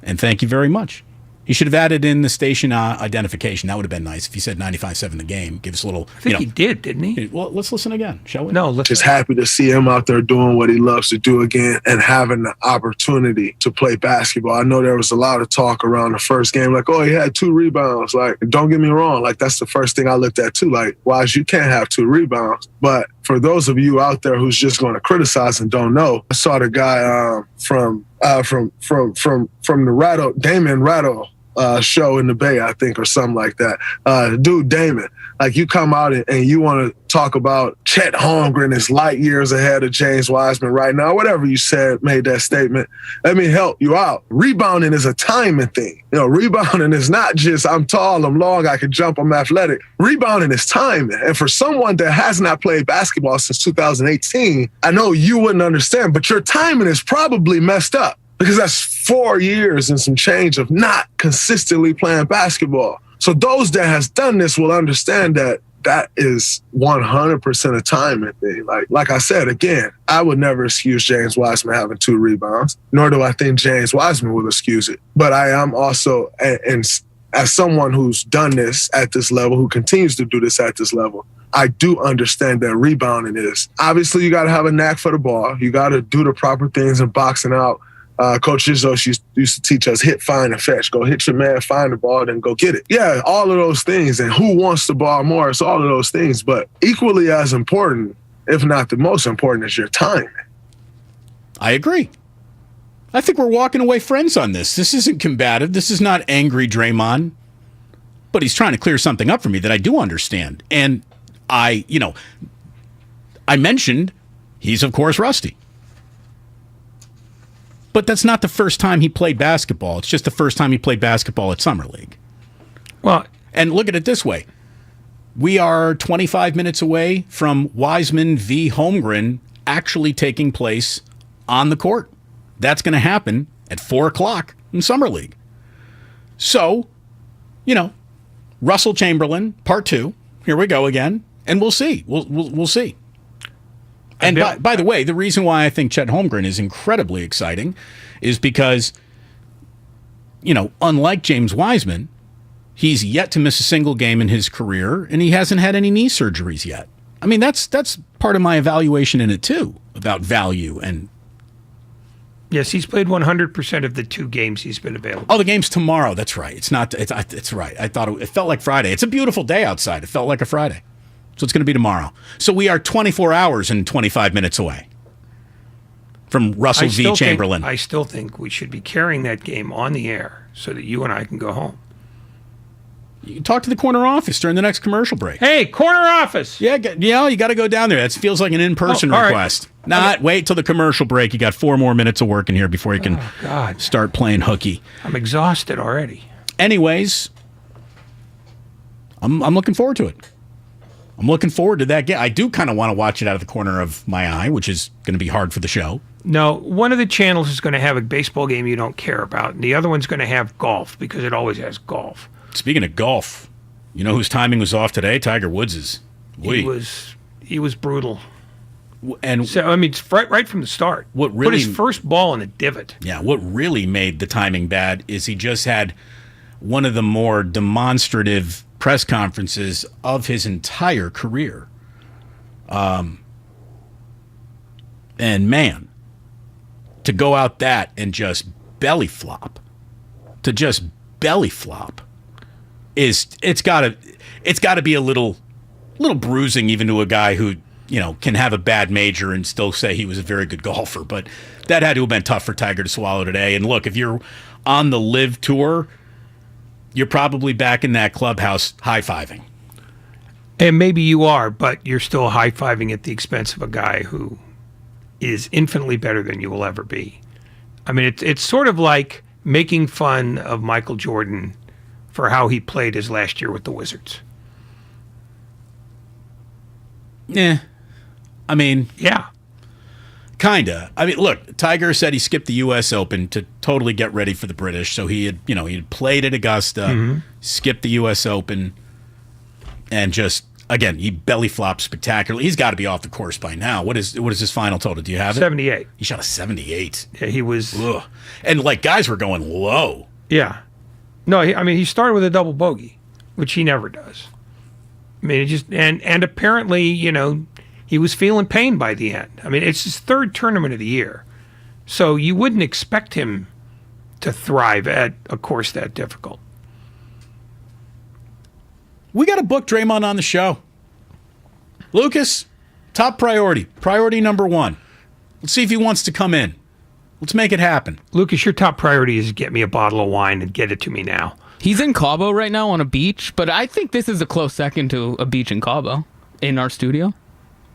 And thank you very much. You should have added in the station identification. That would have been nice if you said 95.7 The Game. Give us a little. I think he did, didn't he? Well, let's listen again, shall we? No, listen. Just happy to see him out there doing what he loves to do again and having the opportunity to play basketball. I know there was a lot of talk around the first game, like, oh, he had 2 rebounds. Like, don't get me wrong. Like, that's the first thing I looked at too. Like, why you can't have 2 rebounds? But for those of you out there who's just going to criticize and don't know, I saw the guy from the Ratto, Damon Ratto. Show in the Bay, I think, or something like that. Dude, Damon, like, you come out and you want to talk about Chet Holmgren is light years ahead of James Wiseman right now, whatever you said, made that statement. Let me help you out. Rebounding is a timing thing. You know, rebounding is not just I'm tall, I'm long, I can jump, I'm athletic. Rebounding is timing. And for someone that has not played basketball since 2018, I know you wouldn't understand, but your timing is probably messed up. Because that's 4 years and some change of not consistently playing basketball. So those that has done this will understand that that is 100% a timing thing. Like I said, again, I would never excuse James Wiseman having 2 rebounds, nor do I think James Wiseman will excuse it. But I am also, and as someone who's done this at this level, who continues to do this at this level, I do understand that rebounding is. Obviously, you got to have a knack for the ball. You got to do the proper things in boxing out. Coach Izzo used to teach us hit, find, and fetch. Go hit your man, find the ball, then go get it. Yeah, all of those things. And who wants the ball more? It's all of those things. But equally as important, if not the most important, is your time. I agree. I think we're walking away friends on this. This isn't combative. This is not angry Draymond. But he's trying to clear something up for me that I do understand. And I mentioned he's, of course, rusty. But that's not the first time he played basketball. It's just the first time he played basketball at Summer League. Well, and look at it this way. We are 25 minutes away from Wiseman v. Holmgren actually taking place on the court. That's going to happen at 4 o'clock in Summer League. So, Russell Chamberlain, part 2. Here we go again. And we'll see. We'll see. And by the way, the reason why I think Chet Holmgren is incredibly exciting is because, unlike James Wiseman, he's yet to miss a single game in his career, and he hasn't had any knee surgeries yet. I mean, that's part of my evaluation in it, too, about value. And yes, he's played 100% of the 2 games he's been available. Oh, the game's tomorrow. That's right. It's right. I thought it felt like Friday. It's a beautiful day outside. It felt like a Friday. So it's going to be tomorrow. So we are 24 hours and 25 minutes away from Russell v. Chamberlain. I still think we should be carrying that game on the air so that you and I can go home. You can talk to the corner office during the next commercial break. Hey, corner office! Yeah, you got to go down there. That feels like an in-person request. Right. Wait till the commercial break. You got 4 more minutes of work in here before you can start playing hooky. I'm exhausted already. Anyways, I'm looking forward to it. I'm looking forward to that game. I do kind of want to watch it out of the corner of my eye, which is going to be hard for the show. No, one of the channels is going to have a baseball game you don't care about, and the other one's going to have golf because it always has golf. Speaking of golf, you know whose timing was off today? Tiger Woods's. He was brutal. And so, I mean, it's right from the start. What really put his first ball in a divot. Yeah, what really made the timing bad is he just had one of the more demonstrative press conferences of his entire career. And man, to go out that and just belly flop, it's got to be a little bruising even to a guy who, can have a bad major and still say he was a very good golfer. But that had to have been tough for Tiger to swallow today. And look, if you're on the LIV Tour, you're probably back in that clubhouse high-fiving. And maybe you are, but you're still high-fiving at the expense of a guy who is infinitely better than you will ever be. I mean, it's sort of like making fun of Michael Jordan for how he played his last year with the Wizards. Yeah. I mean... Yeah. Kinda. I mean, look, Tiger said he skipped the U.S. Open to totally get ready for the British. So he had played at Augusta, skipped the U.S. Open, and just again he belly flopped spectacularly. He's got to be off the course by now. What is his final total? Do you have it? 78. He shot a 78. Yeah, he was. Ugh. And like guys were going low. Yeah. No, he started with a double bogey, which he never does. I mean, it just and apparently, he was feeling pain by the end. I mean, it's his third tournament of the year. So you wouldn't expect him to thrive at a course that difficult. We got to book Draymond on the show. Lucas, top priority. Priority number 1. Let's see if he wants to come in. Let's make it happen. Lucas, your top priority is get me a bottle of wine and get it to me now. He's in Cabo right now on a beach, but I think this is a close second to a beach in Cabo in our studio.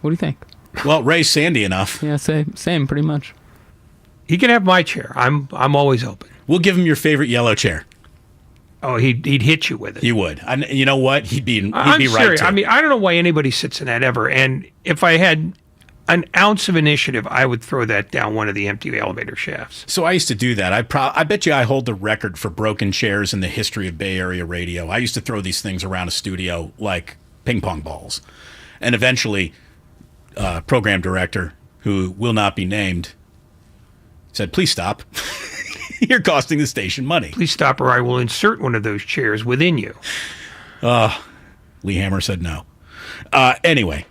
What do you think? Well, Ray's sandy enough. Yeah, same, pretty much. He can have my chair. I'm always open. We'll give him your favorite yellow chair. Oh, he'd hit you with it. He would. You know what? He'd be I'm right. serious. Too. I mean, I don't know why anybody sits in that ever. And if I had an ounce of initiative, I would throw that down one of the empty elevator shafts. So I used to do that. I bet you I hold the record for broken chairs in the history of Bay Area radio. I used to throw these things around a studio like ping pong balls, and eventually. Program director, who will not be named, said, please stop. You're costing the station money. Please stop or I will insert one of those chairs within you. Lee Hammer said no. Anyway,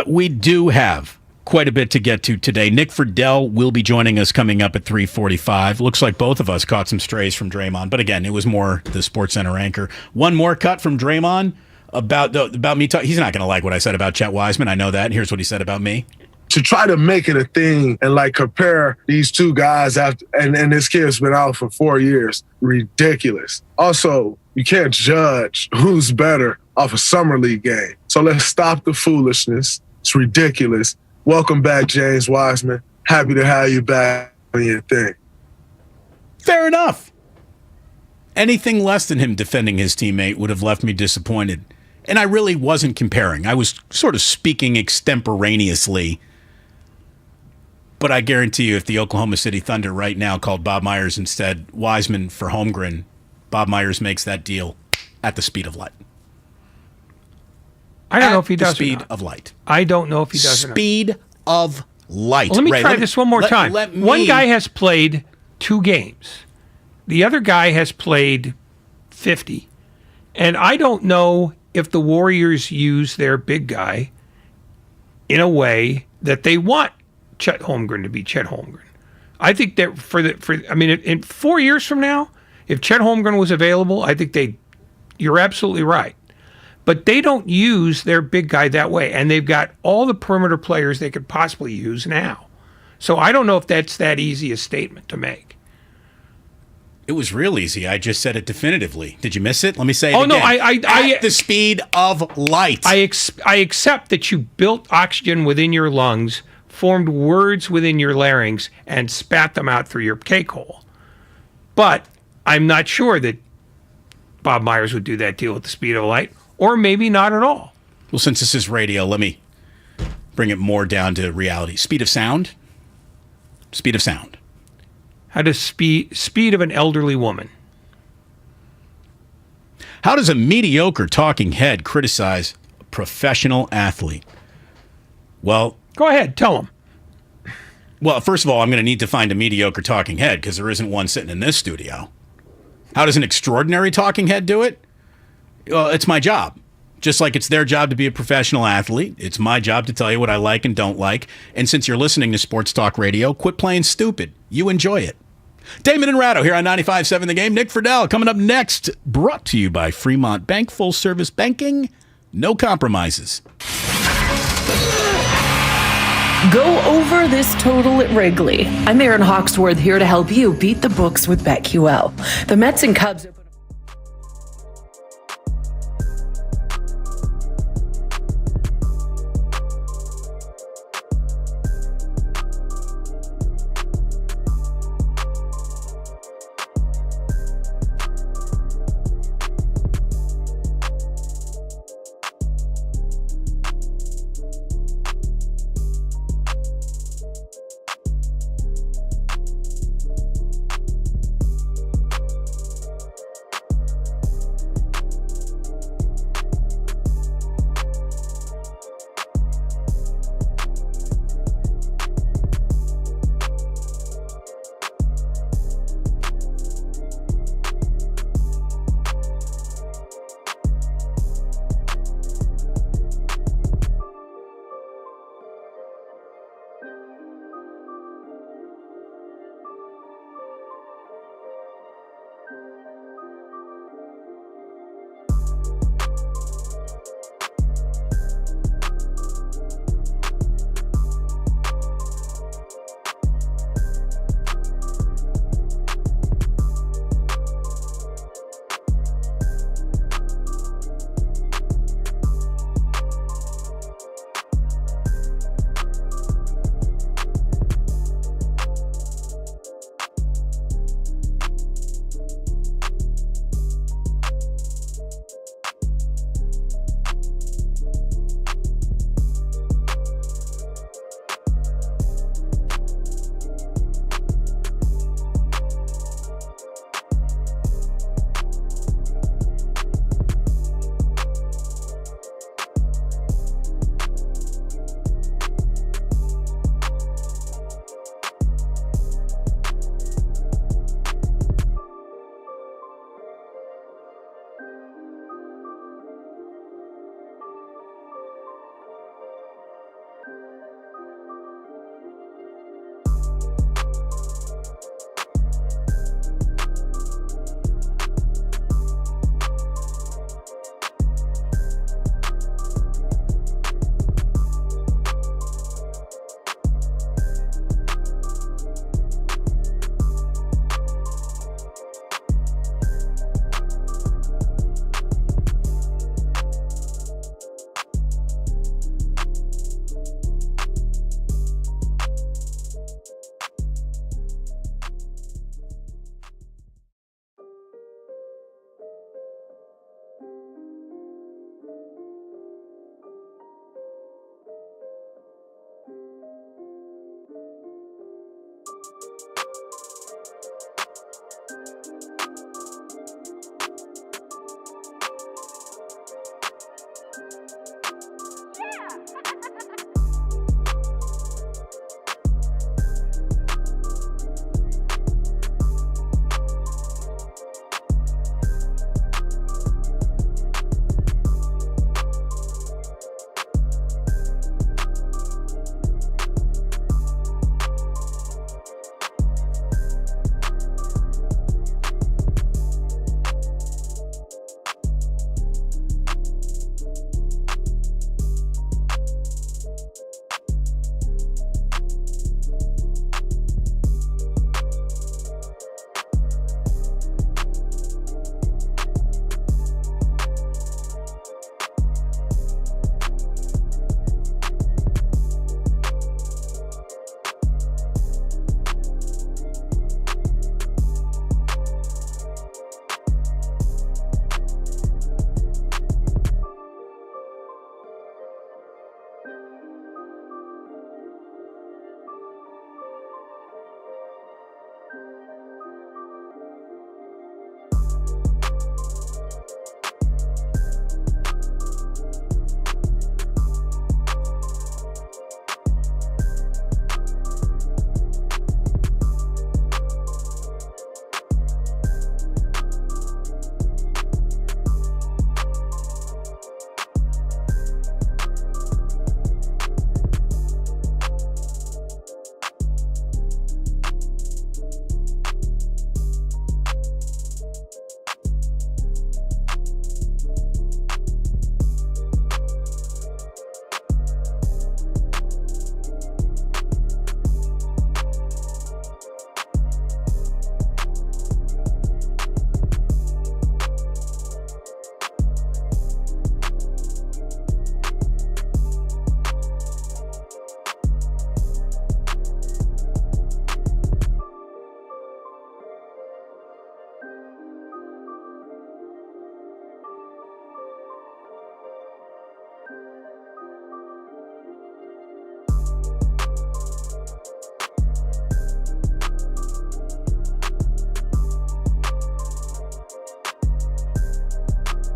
we do have quite a bit to get to today. Nick Friedel will be joining us coming up at 3:45. Looks like both of us caught some strays from Draymond, but again, it was more the SportsCenter anchor. One more cut from Draymond. About me talking, he's not going to like what I said about Chet Wiseman. I know that. And here's what he said about me. To try to make it a thing and like compare these two guys after, and this kid's been out for 4 years, ridiculous. Also, you can't judge who's better off a summer league game. So let's stop the foolishness. It's ridiculous. Welcome back, James Wiseman. Happy to have you back on your thing. Fair enough. Anything less than him defending his teammate would have left me disappointed. And I really wasn't comparing. I was sort of speaking extemporaneously. But I guarantee you, if the Oklahoma City Thunder right now called Bob Myers instead Wiseman for Holmgren, Bob Myers makes that deal at the speed of light. I don't know if he does. Speed of light. I don't know if he does. Speed of light. Well, let me try this one more time. One guy has played 2 games. The other guy has played 50. And I don't know if the Warriors use their big guy in a way that they want Chet Holmgren to be Chet Holmgren. I think that in 4 years from now, if Chet Holmgren was available, I think you're absolutely right. But they don't use their big guy that way. And they've got all the perimeter players they could possibly use now. So I don't know if that's that easy a statement to make. It was real easy. I just said it definitively. Did you miss it? Let me say it again. No, I the speed of light. I accept that you built oxygen within your lungs, formed words within your larynx, and spat them out through your cake hole. But I'm not sure that Bob Myers would do that deal with the speed of light, or maybe not at all. Well, since this is radio, let me bring it more down to reality. Speed of sound. Speed of sound. How does speed of an elderly woman? How does a mediocre talking head criticize a professional athlete? Well, go ahead, tell him. Well, first of all, I'm going to need to find a mediocre talking head because there isn't one sitting in this studio. How does an extraordinary talking head do it? Well, it's my job. Just like it's their job to be a professional athlete, it's my job to tell you what I like and don't like. And since you're listening to Sports Talk Radio, quit playing stupid. You enjoy it. Damon and Ratto here on 95.7 The Game. Nick Friedel coming up next. Brought to you by Fremont Bank. Full service banking. No compromises. Go over this total at Wrigley. I'm Erin Hawksworth here to help you beat the books with BetQL. The Mets and Cubs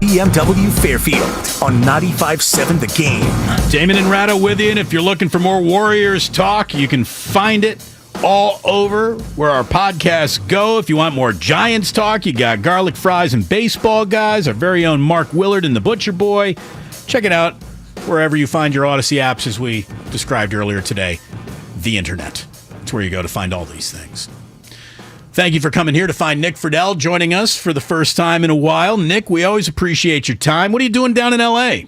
BMW Fairfield on 95.7 The Game. Damon and Ratto with you, and if you're looking for more Warriors talk, you can find it all over where our podcasts go. If you want more Giants talk, you got Garlic Fries and Baseball Guys, our very own Mark Willard and the Butcher Boy. Check it out wherever you find your Odyssey apps, as we described earlier today, the internet. That's where you go to find all these things. Thank you for coming here to find Nick Friedel, joining us for the first time in a while. Nick, we always appreciate your time. What are you doing down in L.A.?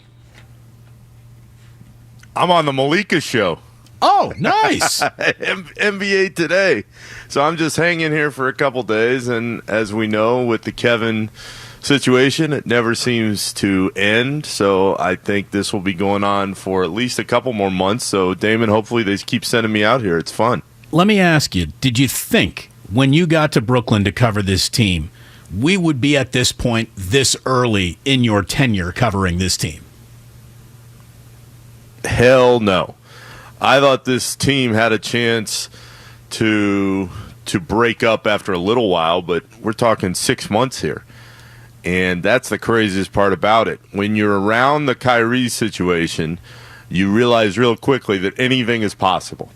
I'm on the Malika show. Oh, nice. NBA Today. So I'm just hanging here for a couple days, and as we know, with the Kevin situation, it never seems to end. So I think this will be going on for at least a couple more months. So, Damon, hopefully they keep sending me out here. It's fun. Let me ask you, did you think when you got to Brooklyn to cover this team, we would be at this point this early in your tenure covering this team? Hell no. I thought this team had a chance to break up after a little while, but we're talking 6 months here. And that's the craziest part about it. When you're around the Kyrie situation, you realize real quickly that anything is possible,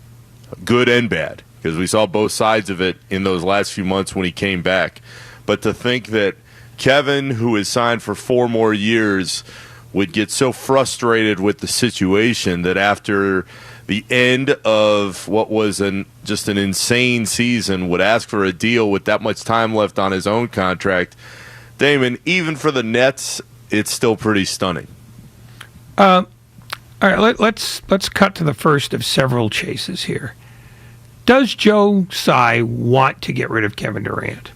good and bad, because we saw both sides of it in those last few months when he came back. But to think that Kevin, who is signed for 4 more years, would get so frustrated with the situation that after the end of what was just an insane season would ask for a deal with that much time left on his own contract. Damon, even for the Nets, it's still pretty stunning. All right, let's cut to the first of several chases here. Does Joe Tsai want to get rid of Kevin Durant?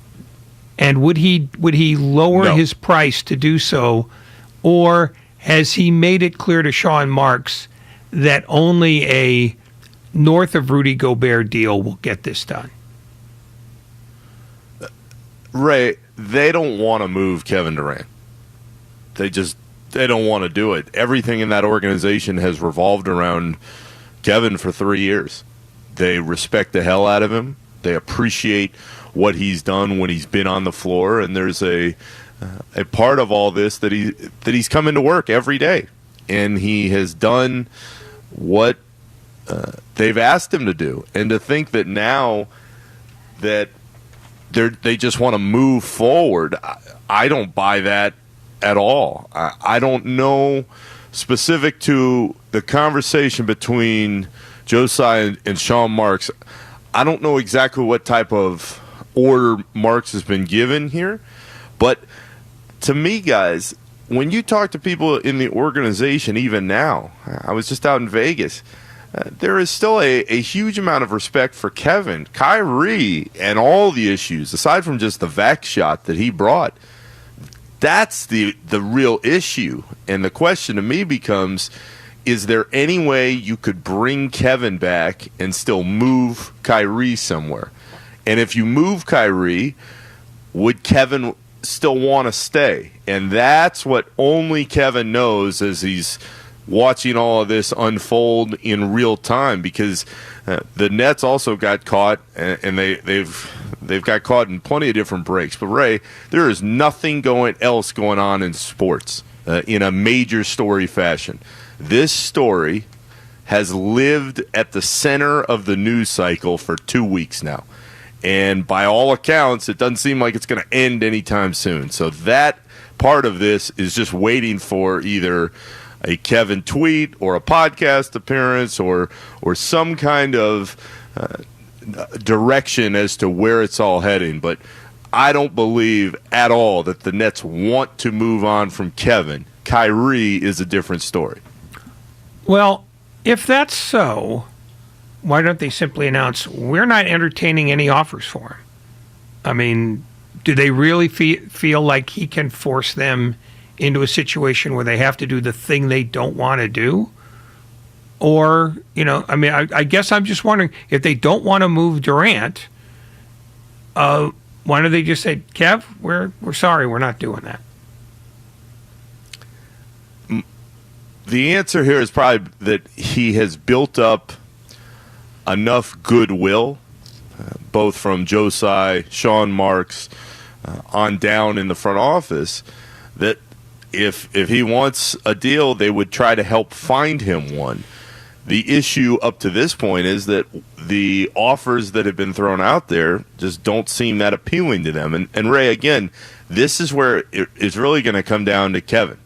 And would he lower his price to do so, or has he made it clear to Sean Marks that only a north of Rudy Gobert deal will get this done? Ray, they don't want to move Kevin Durant. They don't want to do it. Everything in that organization has revolved around Kevin for 3 years. They respect the hell out of him. They appreciate what he's done when he's been on the floor, and there's a part of all this that he's come into work every day, and he has done what they've asked him to do. And to think that now that they just want to move forward, I don't buy that at all. I don't know, specific to the conversation between Joe Tsai and Sean Marks, I don't know exactly what type of order Marks has been given here, but to me, guys, when you talk to people in the organization, even now, I was just out in Vegas, there is still a huge amount of respect for Kevin, Kyrie, and all the issues, aside from just the vax shot that he brought. That's the real issue. And the question to me becomes, is there any way you could bring Kevin back and still move Kyrie somewhere? And if you move Kyrie, would Kevin still want to stay? And that's what only Kevin knows as he's watching all of this unfold in real time, because the Nets also got caught, and they've got caught in plenty of different breaks. But Ray, there is nothing else going on in sports in a major story fashion. This story has lived at the center of the news cycle for 2 weeks now. And by all accounts, it doesn't seem like it's going to end anytime soon. So that part of this is just waiting for either a Kevin tweet or a podcast appearance or some kind of direction as to where it's all heading. But I don't believe at all that the Nets want to move on from Kevin. Kyrie is a different story. Well, if that's so, why don't they simply announce, we're not entertaining any offers for him? I mean, do they really feel like he can force them into a situation where they have to do the thing they don't want to do? Or, I mean, I guess I'm just wondering, if they don't want to move Durant, why don't they just say, Kev, we're sorry, we're not doing that? The answer here is probably that he has built up enough goodwill, both from Joe Tsai, Sean Marks, on down in the front office, that if he wants a deal, they would try to help find him one. The issue up to this point is that the offers that have been thrown out there just don't seem that appealing to them. And Ray, again, this is where it's really going to come down to Kevin.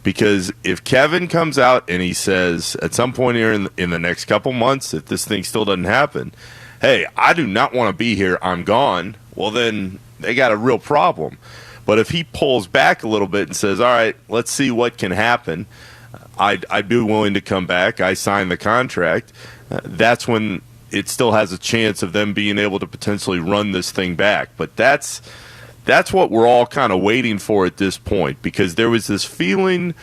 Because if Kevin comes out and he says at some point here in the next couple months, if this thing still doesn't happen, hey, I do not want to be here, I'm gone, well, then they got a real problem. But if he pulls back a little bit and says, all right, let's see what can happen, I'd be willing to come back, I signed the contract, that's when it still has a chance of them being able to potentially run this thing back. But that's what we're all kind of waiting for at this point, because there was this feeling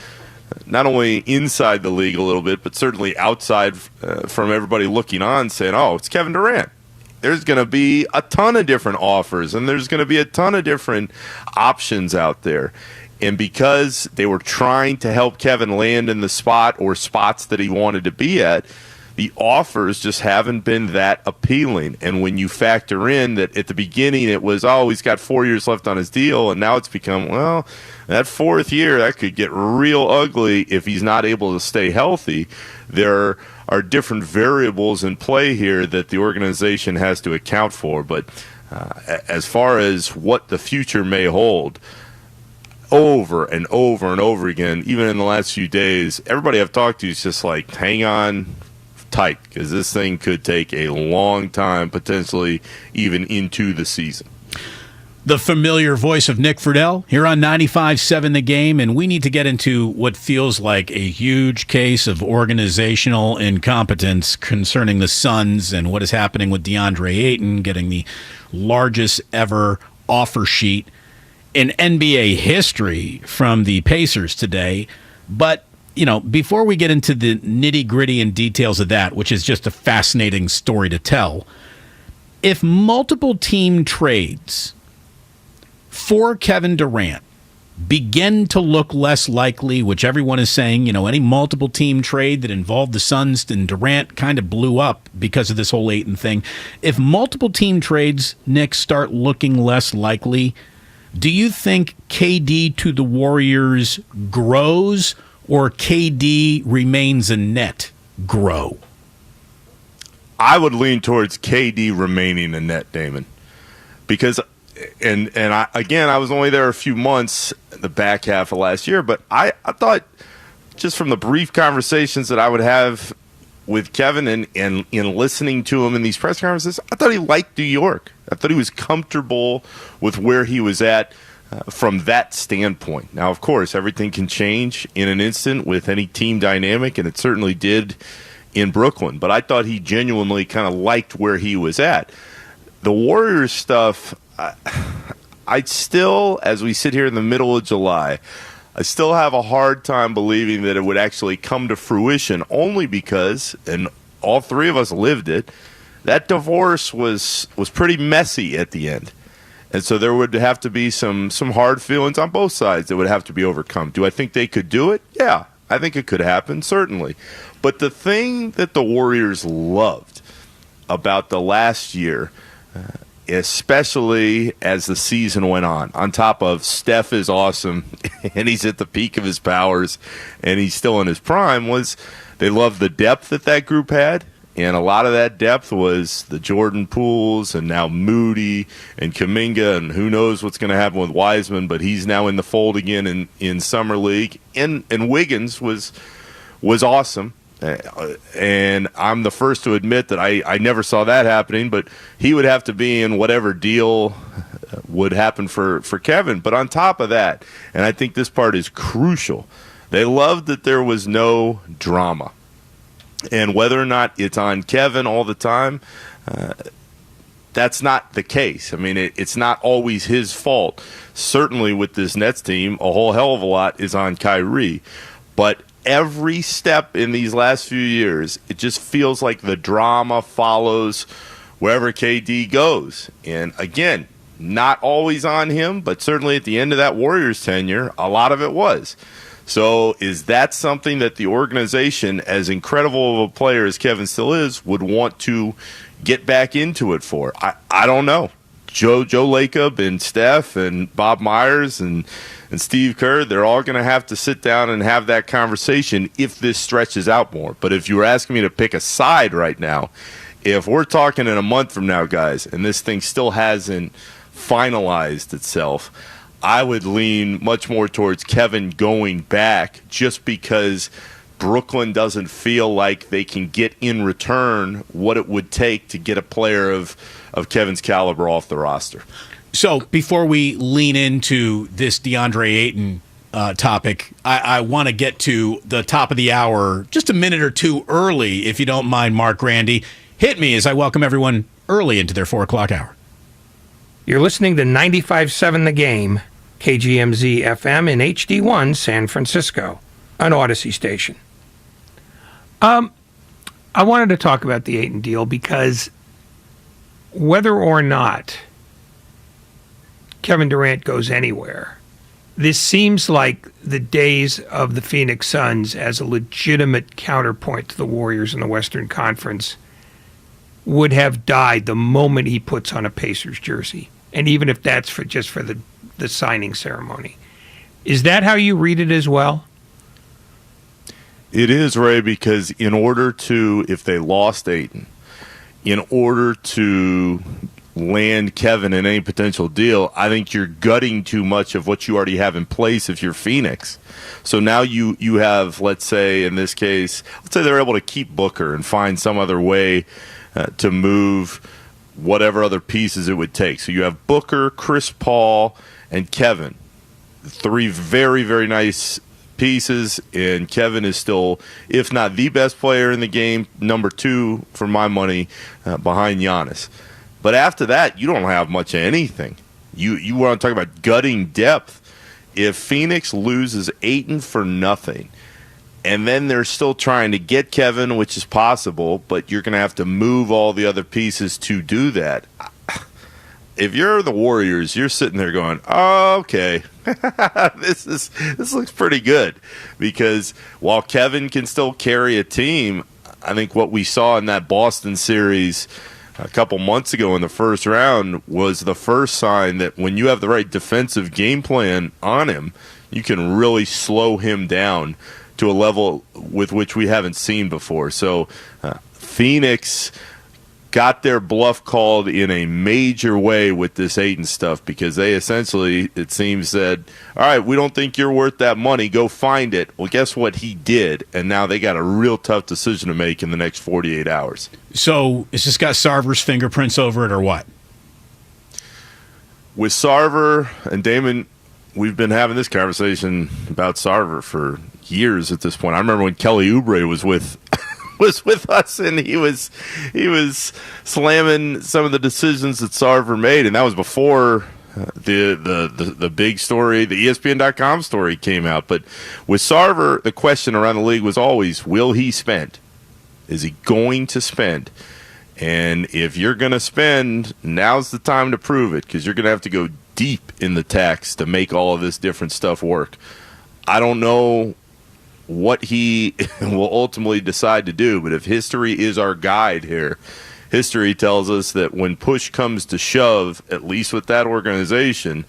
not only inside the league a little bit, but certainly outside from everybody looking on saying, oh, it's Kevin Durant. There's going to be a ton of different offers, and there's going to be a ton of different options out there. And because they were trying to help Kevin land in the spot or spots that he wanted to be at, the offers just haven't been that appealing. And when you factor in that at the beginning it was, oh, he's got 4 years left on his deal, and now it's become, well, that fourth year, that could get real ugly if he's not able to stay healthy. There are different variables in play here that the organization has to account for. But as far as what the future may hold, over and over and over again, even in the last few days, everybody I've talked to is just like, hang on tight, because this thing could take a long time, potentially even into the season. The familiar voice of Nick Friedel here on 95.7 The Game, and we need to get into what feels like a huge case of organizational incompetence concerning the Suns and what is happening with DeAndre Ayton getting the largest ever offer sheet in NBA history from the Pacers today. But before we get into the nitty-gritty and details of that, which is just a fascinating story to tell, if multiple team trades for Kevin Durant begin to look less likely, which everyone is saying, any multiple team trade that involved the Suns and Durant kind of blew up because of this whole Ayton thing. If multiple team trades, Nick, start looking less likely, do you think KD to the Warriors grows, or KD remains a net grow? I would lean towards KD remaining a net, Damon, because I was only there a few months, the back half of last year, but I thought, just from the brief conversations that I would have with Kevin and in listening to him in these press conferences, I thought he liked New York. I thought he was comfortable with where he was at from that standpoint. Now, of course, everything can change in an instant with any team dynamic, and it certainly did in Brooklyn. But I thought he genuinely kind of liked where he was at. The Warriors stuff, I still, as we sit here in the middle of July, I still have a hard time believing that it would actually come to fruition, only because, and all three of us lived it, that divorce was pretty messy at the end. And so there would have to be some hard feelings on both sides that would have to be overcome. Do I think they could do it? Yeah, I think it could happen, certainly. But the thing that the Warriors loved about the last year, especially as the season went on top of Steph is awesome and he's at the peak of his powers and he's still in his prime, was they loved the depth that group had. And a lot of that depth was the Jordan Pooles and now Moody and Kuminga, and who knows what's going to happen with Wiseman, but he's now in the fold again in Summer League. And Wiggins was awesome. And I'm the first to admit that I never saw that happening, but he would have to be in whatever deal would happen for Kevin. But on top of that, and I think this part is crucial, they loved that there was no drama. And whether or not it's on Kevin all the time, that's not the case. I mean, it's not always his fault. Certainly with this Nets team, a whole hell of a lot is on Kyrie. But every step in these last few years, it just feels like the drama follows wherever KD goes. And again, not always on him, but certainly at the end of that Warriors tenure, a lot of it was. So is that something that the organization, as incredible of a player as Kevin still is, would want to get back into it for? I don't know. Joe Lacob and Steph and Bob Myers and Steve Kerr, they're all going to have to sit down and have that conversation if this stretches out more. But if you were asking me to pick a side right now, if we're talking in a month from now, guys, and this thing still hasn't finalized itself, I would lean much more towards Kevin going back, just because Brooklyn doesn't feel like they can get in return what it would take to get a player of Kevin's caliber off the roster. So before we lean into this DeAndre Ayton topic, I want to get to the top of the hour just a minute or two early, if you don't mind, Mark Grandy. Hit me as I welcome everyone early into their 4 o'clock hour. You're listening to 95.7 The Game, KGMZ FM in HD1 San Francisco, an Odyssey station. I wanted to talk about the Ayton deal because whether or not Kevin Durant goes anywhere, this seems like the days of the Phoenix Suns as a legitimate counterpoint to the Warriors in the Western Conference would have died the moment he puts on a Pacers jersey. And even if that's just for the signing ceremony. Is that how you read it as well? It is, Ray, because in order to, if they lost Ayton, in order to land Kevin in any potential deal, I think you're gutting too much of what you already have in place if you're Phoenix. So now you have, let's say, in this case, let's say they're able to keep Booker and find some other way to move whatever other pieces it would take. So you have Booker, Chris Paul, and Kevin. 3 very, very nice pieces, and Kevin is still, if not the best player in the game, number 2 for my money behind Giannis. But after that, you don't have much of anything. You want to talk about gutting depth. If Phoenix loses Ayton for nothing, and then they're still trying to get Kevin, which is possible, but you're going to have to move all the other pieces to do that. If you're the Warriors, you're sitting there going, oh, okay, this looks pretty good. Because while Kevin can still carry a team, I think what we saw in that Boston series a couple months ago in the first round was the first sign that when you have the right defensive game plan on him, you can really slow him down to a level with which we haven't seen before. So Phoenix got their bluff called in a major way with this Ayton stuff, because they essentially, it seems, said, all right, we don't think you're worth that money, go find it. Well, guess what? He did, and now they got a real tough decision to make in the next 48 hours. So is this got Sarver's fingerprints over it or what? With Sarver and Damon, we've been having this conversation about Sarver for years at this point. I remember when Kelly Oubre was with us, and he was slamming some of the decisions that Sarver made, and that was before the big story, the ESPN.com story came out. But with Sarver, the question around the league was always, will he spend? Is he going to spend? And if you're going to spend, now's the time to prove it, because you're going to have to go deep in the tax to make all of this different stuff work. I don't know what he will ultimately decide to do, but if history is our guide here, history tells us that when push comes to shove, at least with that organization,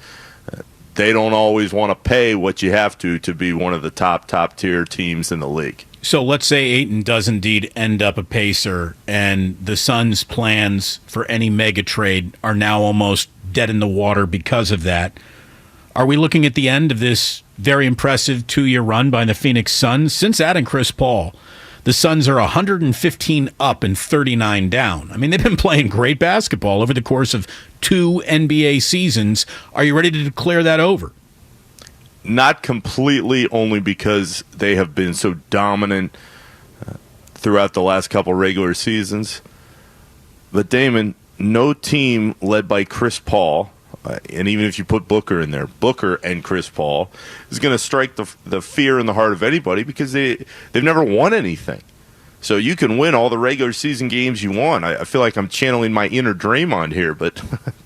they don't always want to pay what you have to be one of the top tier teams in the league. So let's say Ayton does indeed end up a Pacer, and the Suns' plans for any mega trade are now almost dead in the water because of that. Are we looking at the end of this very impressive 2-year run by the Phoenix Suns? Since adding Chris Paul, the Suns are 115 up and 39 down. I mean, they've been playing great basketball over the course of 2 NBA seasons. Are you ready to declare that over? Not completely, only because they have been so dominant throughout the last couple regular seasons. But Damon, no team led by Chris Paul, and even if you put Booker in there, Booker and Chris Paul, is going to strike the fear in the heart of anybody, because they've never won anything. So you can win all the regular season games you want. I feel like I'm channeling my inner Draymond here, but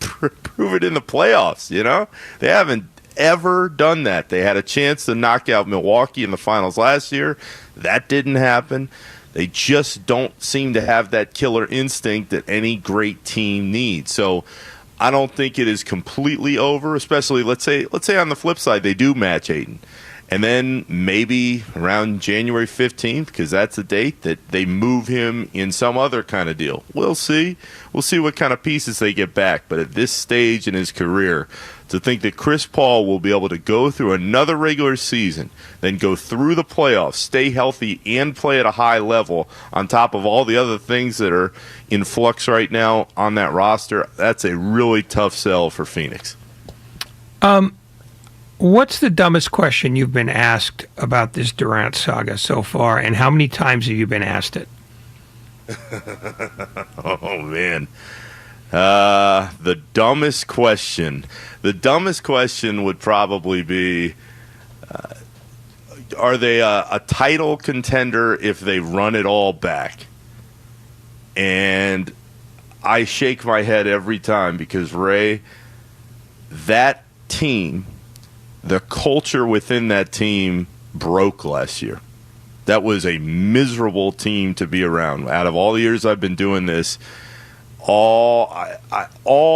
prove it in the playoffs, you know? They haven't ever done that. They had a chance to knock out Milwaukee in the finals last year. That didn't happen. They just don't seem to have that killer instinct that any great team needs. So I don't think it is completely over, especially let's say on the flip side they do match Ayton, And then maybe around January 15th, because that's the date that they move him in some other kind of deal. We'll see. We'll see what kind of pieces they get back. But at this stage in his career, to think that Chris Paul will be able to go through another regular season, then go through the playoffs, stay healthy, and play at a high level on top of all the other things that are in flux right now on that roster, that's a really tough sell for Phoenix. What's the dumbest question you've been asked about this Durant saga so far, and how many times have you been asked it? Oh, man. The dumbest question. The dumbest question would probably be, are they a title contender if they run it all back? And I shake my head every time because, Ray, that team, the culture within that team broke last year. That was a miserable team to be around. Out of all the years I've been doing this, all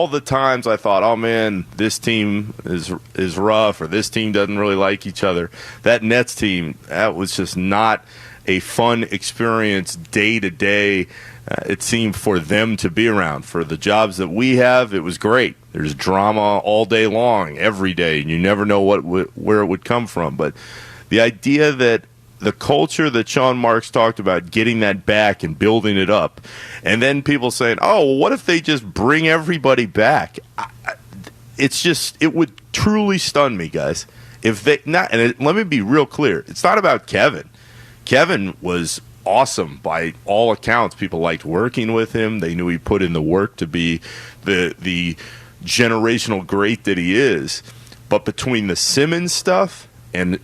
the times I thought, oh man, this team is rough, or this team doesn't really like each other. That Nets team, that was just not a fun experience day to day. It seemed for them to be around. For the jobs that we have, it was great. There's drama all day long, every day, and you never know where it would come from. But the idea that the culture that Sean Marks talked about, getting that back and building it up, and then people saying, oh, well, what if they just bring everybody back? It would truly stun me, guys. If they not, and let me be real clear, it's not about Kevin. Kevin was awesome by all accounts. People liked working with him. They knew he put in the work to be the generational great that he is. But between the Simmons stuff and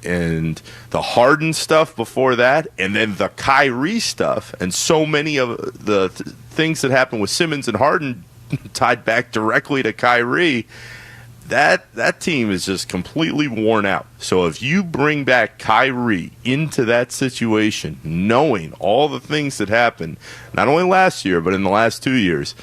the Harden stuff before that, and then the Kyrie stuff, and so many of the things that happened with Simmons and Harden tied back directly to Kyrie, that team is just completely worn out. So if you bring back Kyrie into that situation, knowing all the things that happened, not only last year, but in the last 2 years,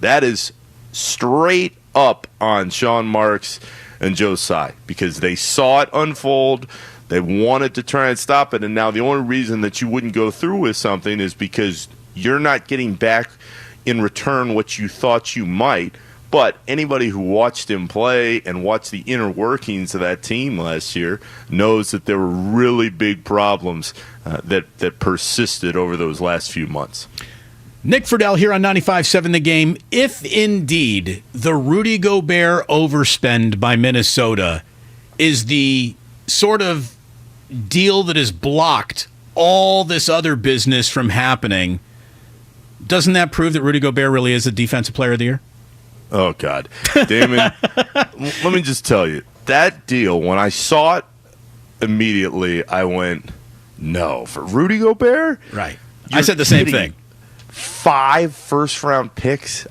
that is straight up on Sean Marks and Joe Tsai, because they saw it unfold. They wanted to try and stop it, and now the only reason that you wouldn't go through with something is because you're not getting back in return what you thought you might. But anybody who watched him play and watched the inner workings of that team last year knows that there were really big problems that persisted over those last few months. Nick Friedel here on 95.7 The Game. If indeed the Rudy Gobert overspend by Minnesota is the sort of deal that has blocked all this other business from happening, doesn't that prove that Rudy Gobert really is the Defensive Player of the Year? Oh, God. Damon, let me just tell you, that deal, when I saw it immediately, I went, no. For Rudy Gobert? Right. I said the same thing. 5 first-round picks?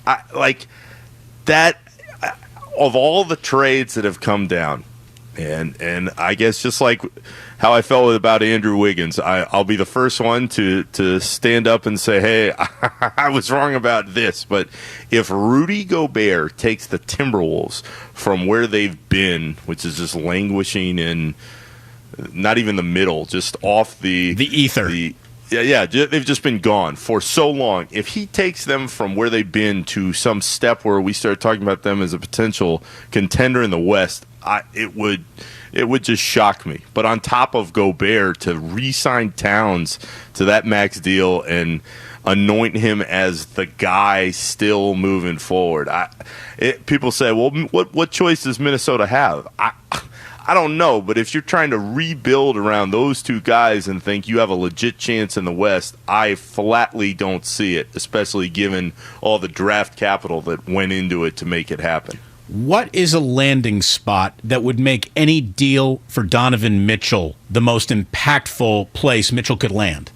That, of all the trades that have come down, and I guess just like how I felt about Andrew Wiggins, I'll be the first one to stand up and say, hey, I was wrong about this. But if Rudy Gobert takes the Timberwolves from where they've been, which is just languishing in not even the middle, just off the ether. Yeah, they've just been gone for so long. If he takes them from where they've been to some step where we start talking about them as a potential contender in the West, it would just shock me. But on top of Gobert, to re-sign Towns to that max deal and anoint him as the guy still moving forward, people say, well, what choice does Minnesota have? I don't know, but if you're trying to rebuild around those two guys and think you have a legit chance in the West, I flatly don't see it, especially given all the draft capital that went into it to make it happen. What is a landing spot that would make any deal for Donovan Mitchell the most impactful place Mitchell could land?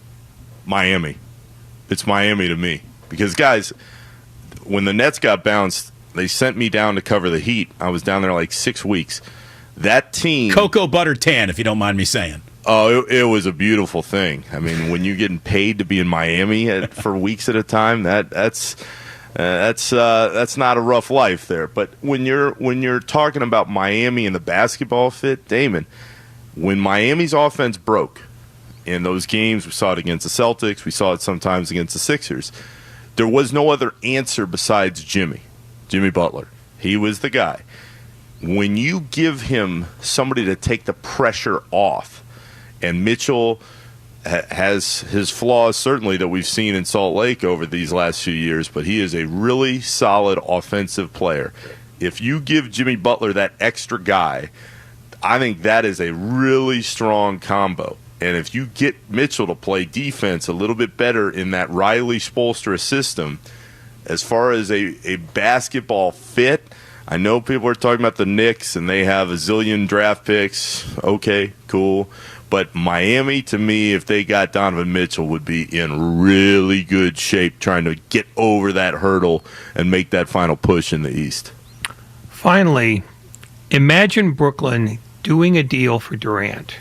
Miami. It's Miami to me. Because, guys, when the Nets got bounced, they sent me down to cover the Heat. I was down there like 6 weeks. That team... Cocoa butter tan, if you don't mind me saying. Oh, it was a beautiful thing. I mean, when you're getting paid to be in Miami for weeks at a time, that's not a rough life there. But when you're talking about Miami and the basketball fit, Damon, when Miami's offense broke in those games, we saw it against the Celtics, we saw it sometimes against the Sixers, there was no other answer besides Jimmy Butler. He was the guy. When you give him somebody to take the pressure off, and Mitchell has his flaws certainly that we've seen in Salt Lake over these last few years, but he is a really solid offensive player. If you give Jimmy Butler that extra guy, I think that is a really strong combo. And if you get Mitchell to play defense a little bit better in that Riley Spoelstra system, as far as a basketball fit, I know people are talking about the Knicks and they have a zillion draft picks. Okay, cool. But Miami, to me, if they got Donovan Mitchell, would be in really good shape trying to get over that hurdle and make that final push in the East. Finally, imagine Brooklyn doing a deal for Durant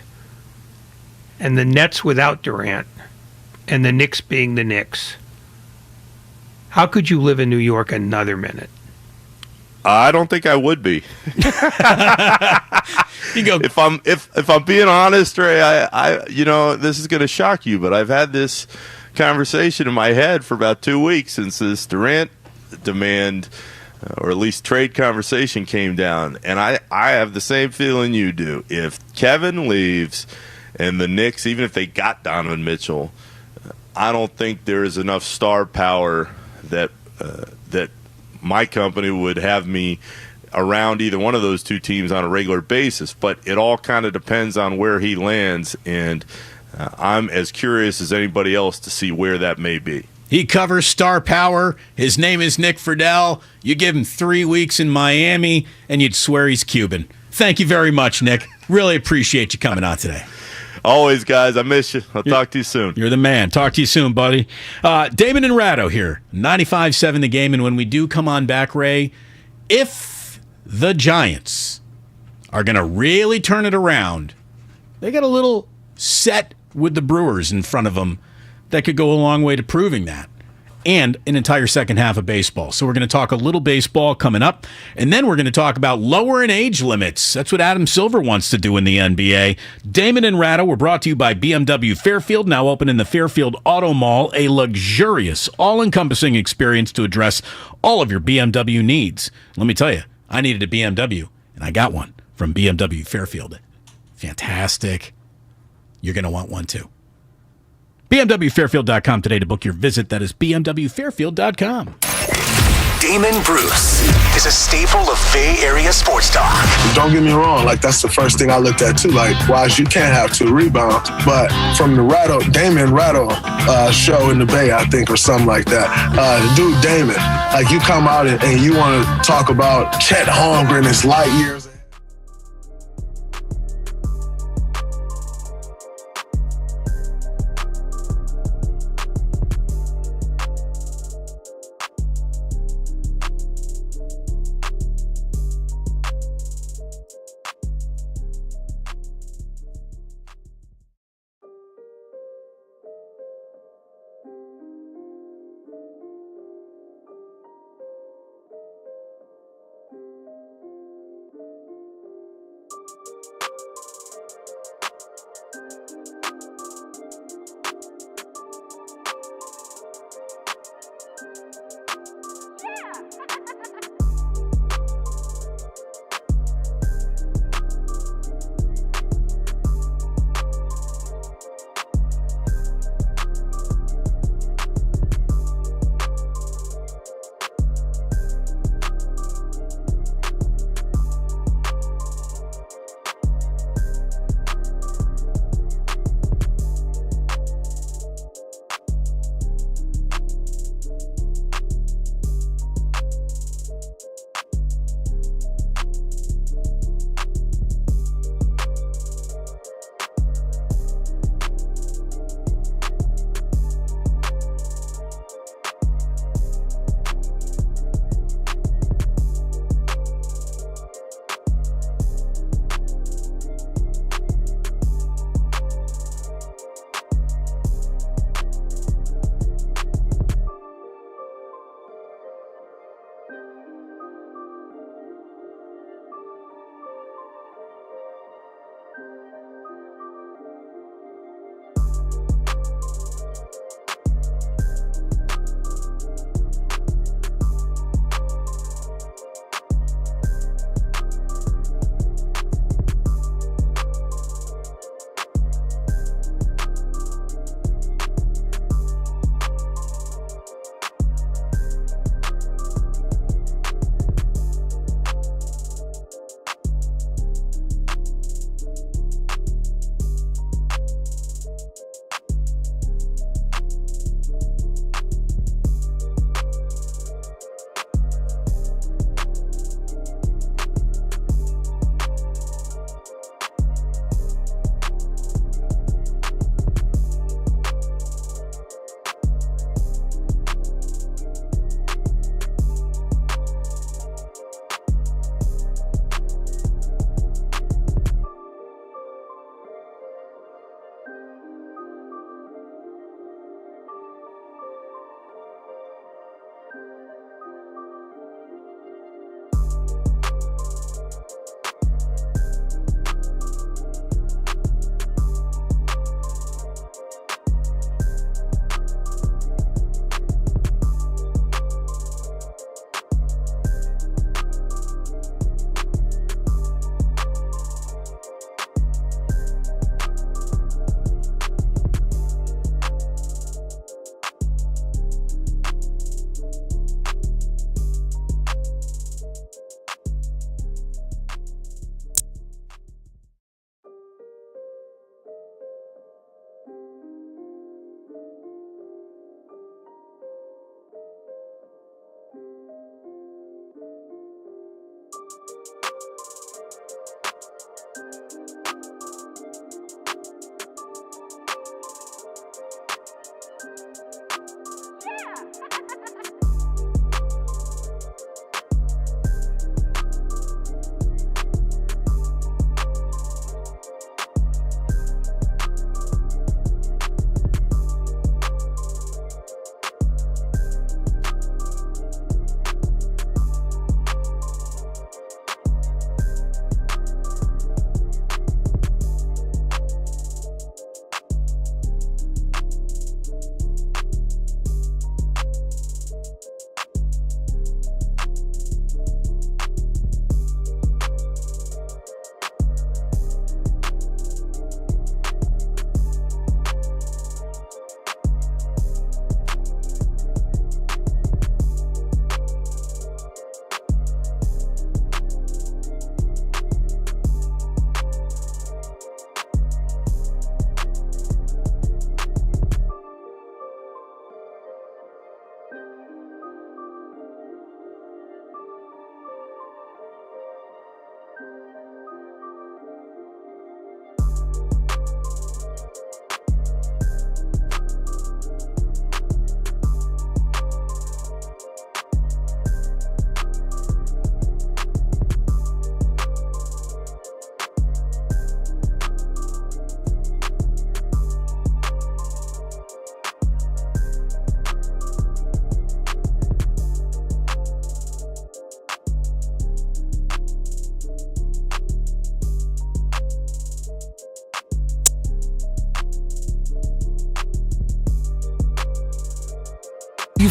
and the Nets without Durant and the Knicks being the Knicks. How could you live in New York another minute? I don't think I would be. If I'm being honest, Ray, I this is going to shock you, but I've had this conversation in my head for about 2 weeks since this Durant demand, or at least trade conversation came down, and I have the same feeling you do. If Kevin leaves and the Knicks, even if they got Donovan Mitchell, I don't think there is enough star power that my company would have me around either one of those two teams on a regular basis. But it all kind of depends on where he lands, and I'm as curious as anybody else to see where that may be. He covers star power. His name is Nick Friedel. You give him 3 weeks in Miami, and you'd swear he's Cuban. Thank you very much, Nick. Really appreciate you coming on today. Always, guys. I miss you. I'll talk to you soon. You're the man. Talk to you soon, buddy. Damon and Ratto here, 95.7 The Game. And when we do come on back, Ray, if the Giants are going to really turn it around, they got a little set with the Brewers in front of them that could go a long way to proving that. And an entire second half of baseball. So we're going to talk a little baseball coming up, and then we're going to talk about lowering age limits. That's what Adam Silver wants to do in the NBA. Damon and Ratto were brought to you by BMW Fairfield, now open in the Fairfield Auto Mall, a luxurious, all-encompassing experience to address all of your BMW needs. Let me tell you, I needed a BMW, and I got one from BMW Fairfield. Fantastic. You're going to want one too. BMWFairfield.com today to book your visit. That is BMWFairfield.com. Damon Bruce is a staple of Bay Area sports talk. Don't get me wrong, that's the first thing I looked at too. Wise, you can't have 2 rebounds. But from the Damon Ratto show in the Bay, I think, or something like that. Dude, Damon, you come out and you want to talk about Chet Holmgren is light years.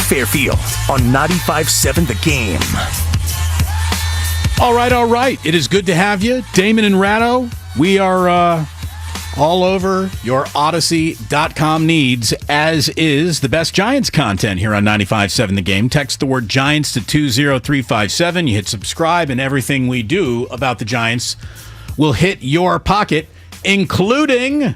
Fairfield on 95.7 The Game. All right. It is good to have you. Damon and Ratto, we are all over your Odyssey.com needs, as is the best Giants content here on 95.7 The Game. Text the word Giants to 20357. You hit subscribe, and everything we do about the Giants will hit your pocket, including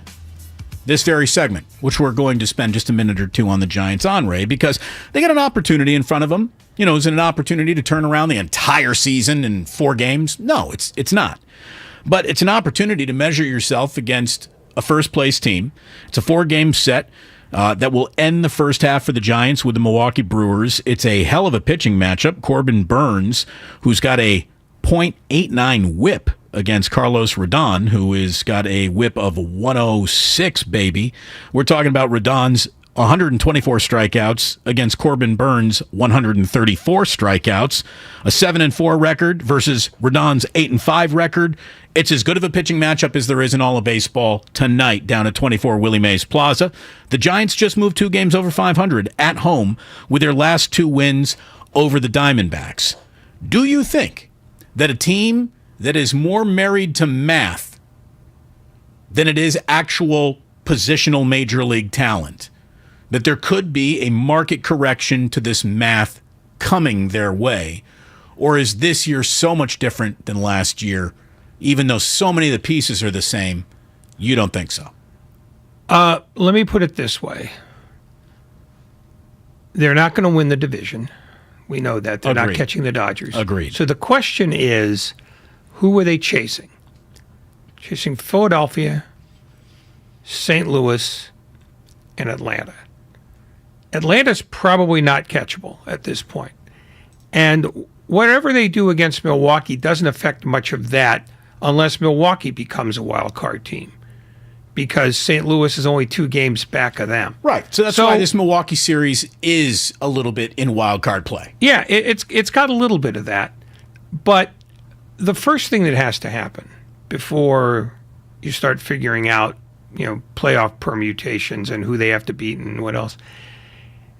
this very segment, which we're going to spend just a minute or two on the Giants on, Ray, because they got an opportunity in front of them. You know, is it an opportunity to turn around the entire season in 4 games? No, it's not. But it's an opportunity to measure yourself against a first-place team. It's a 4-game set that will end the first half for the Giants with the Milwaukee Brewers. It's a hell of a pitching matchup. Corbin Burns, who's got a .89 whip against Carlos Rodon, who has got a whip of 106, baby. We're talking about Rodon's 124 strikeouts against Corbin Burns' 134 strikeouts, a 7-4 record versus Rodon's 8-5 record. It's as good of a pitching matchup as there is in all of baseball tonight down at 24 Willie Mays Plaza. The Giants just moved 2 games over 500 at home with their last 2 wins over the Diamondbacks. Do you think that a team that is more married to math than it is actual positional major league talent, that there could be a market correction to this math coming their way? Or is this year so much different than last year, even though so many of the pieces are the same? You don't think so? Let me put it this way. They're not going to win the division. We know that. They're not catching the Dodgers. Agreed. So the question is, who are they chasing? Chasing Philadelphia, St. Louis, and Atlanta. Atlanta's probably not catchable at this point. And whatever they do against Milwaukee doesn't affect much of that unless Milwaukee becomes a wild card team, because St. Louis is only 2 games back of them. Right. So that's why this Milwaukee series is a little bit in wild card play. Yeah, it's got a little bit of that. But the first thing that has to happen before you start figuring out, playoff permutations and who they have to beat and what else,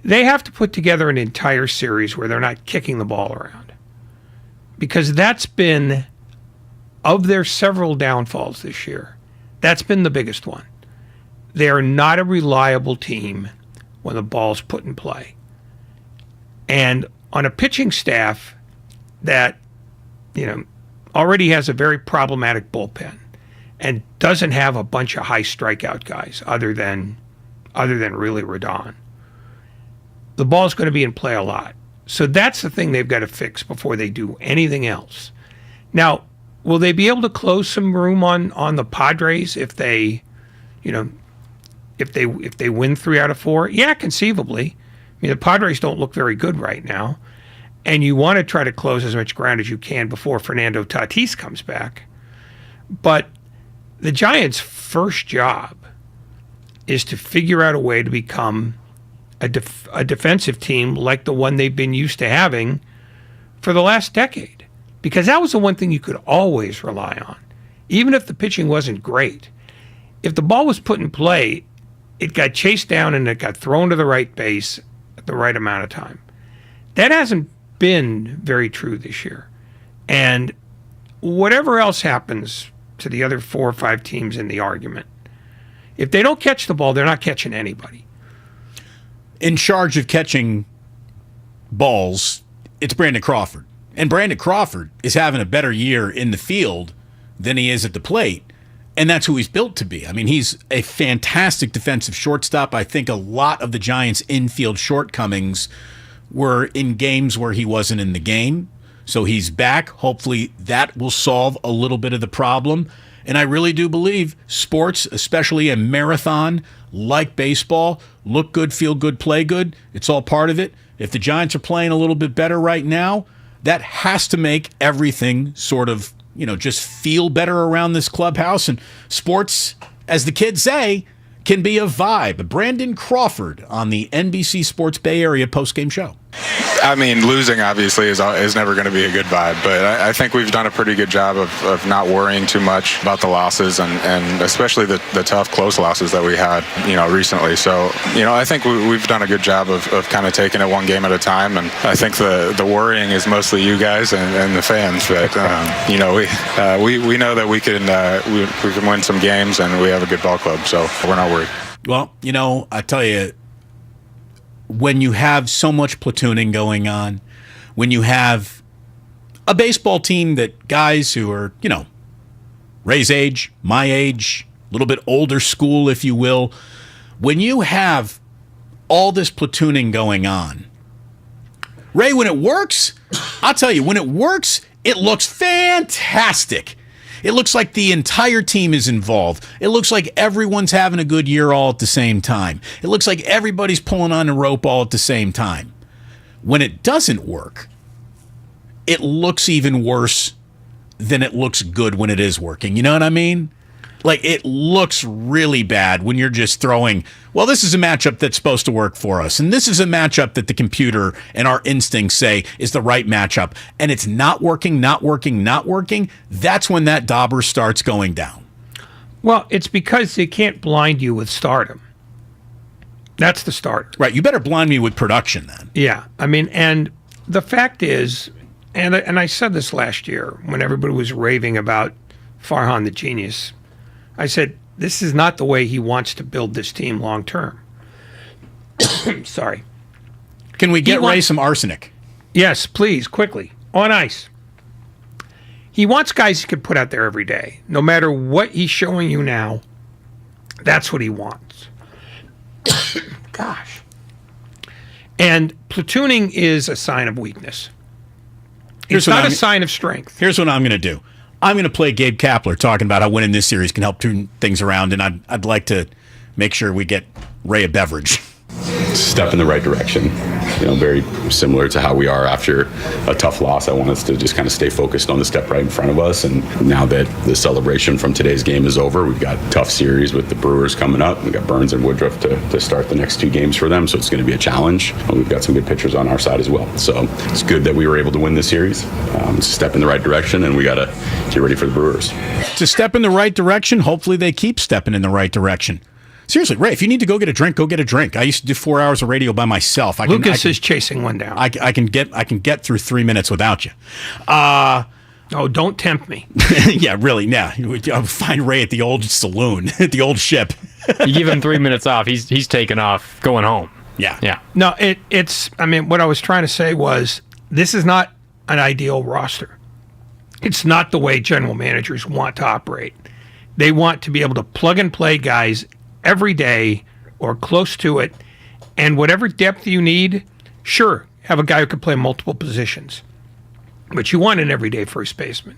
they have to put together an entire series where they're not kicking the ball around. Because that's been, of their several downfalls this year, that's been the biggest one. They are not a reliable team when the ball's put in play. And on a pitching staff that, already has a very problematic bullpen and doesn't have a bunch of high strikeout guys other than really Rodon, the ball's going to be in play a lot. So that's the thing they've got to fix before they do anything else. Now, will they be able to close some room on the Padres if they, if they win 3 out of 4? Yeah, conceivably. I mean, the Padres don't look very good right now, and you want to try to close as much ground as you can before Fernando Tatis comes back. But the Giants' first job is to figure out a way to become a defensive team like the one they've been used to having for the last decade, because that was the one thing you could always rely on, even if the pitching wasn't great. If the ball was put in play, it got chased down and it got thrown to the right base at the right amount of time. That hasn't been very true this year. And whatever else happens to the other 4 or 5 teams in the argument, if they don't catch the ball, they're not catching anybody. In charge of catching balls, it's Brandon Crawford. And Brandon Crawford is having a better year in the field than he is at the plate. And that's who he's built to be. I mean, he's a fantastic defensive shortstop. I think a lot of the Giants' infield shortcomings were in games where he wasn't in the game. So he's back. Hopefully that will solve a little bit of the problem. And I really do believe sports, especially a marathon like baseball, look good, feel good, play good. It's all part of it. If the Giants are playing a little bit better right now, that has to make everything sort of, just feel better around this clubhouse. And sports, as the kids say, can be a vibe. Brandon Crawford on the NBC Sports Bay Area postgame show. I mean, losing obviously is never going to be a good vibe, but I think we've done a pretty good job of not worrying too much about the losses and especially the tough close losses that we had, recently. So, I think we've done a good job of kind of taking it one game at a time, and I think the worrying is mostly you guys and the fans. But we know that we can win some games, and we have a good ball club, so we're not worried. Well, I tell you, when you have so much platooning going on, when you have a baseball team that guys who are, Ray's age, my age, a little bit older school, if you will, when you have all this platooning going on, Ray, when it works, I'll tell you, when it works, it looks fantastic. It looks like the entire team is involved. It looks like everyone's having a good year all at the same time. It looks like everybody's pulling on the rope all at the same time. When it doesn't work, it looks even worse than it looks good when it is working. You know what I mean? Like, it looks really bad when you're just throwing, well, this is a matchup that's supposed to work for us, and this is a matchup that the computer and our instincts say is the right matchup, and it's not working. That's when that dauber starts going down. Well, it's because they can't blind you with stardom. That's the start. Right, you better blind me with production then. Yeah, I mean, and the fact is, and I said this last year when everybody was raving about Farhan the Genius, I said, this is not the way he wants to build this team long term. Sorry. Can we get Ray some arsenic? Yes, please, quickly. On ice. He wants guys he can put out there every day. No matter what he's showing you now, that's what he wants. Gosh. And platooning is a sign of weakness. It's not a sign of strength. Here's what I'm going to do. I'm going to play Gabe Kapler talking about how winning this series can help turn things around, and I'd like to make sure we get Ray a beverage. Step in the right direction. Very similar to how we are after a tough loss. I want us to just kind of stay focused on the step right in front of us. And now that the celebration from today's game is over, we've got a tough series with the Brewers coming up. We've got Burns and Woodruff to start the next 2 games for them. So it's going to be a challenge. And we've got some good pitchers on our side as well. So it's good that we were able to win this series. It's a step in the right direction, and we got to get ready for the Brewers. To step in the right direction, hopefully they keep stepping in the right direction. Seriously, Ray, if you need to go get a drink, go get a drink. I used to do 4 hours of radio by myself. Lucas is chasing one down. I can get through 3 minutes without you. Don't tempt me. Yeah, really. Yeah, I'll find Ray at the old saloon, at the old ship. You give him 3 minutes off, he's taking off, going home. Yeah. No, it's. I mean, what I was trying to say was this is not an ideal roster. It's not the way general managers want to operate. They want to be able to plug and play guys every day or close to it, and whatever depth you need, sure, have a guy who can play multiple positions. But you want an everyday first baseman.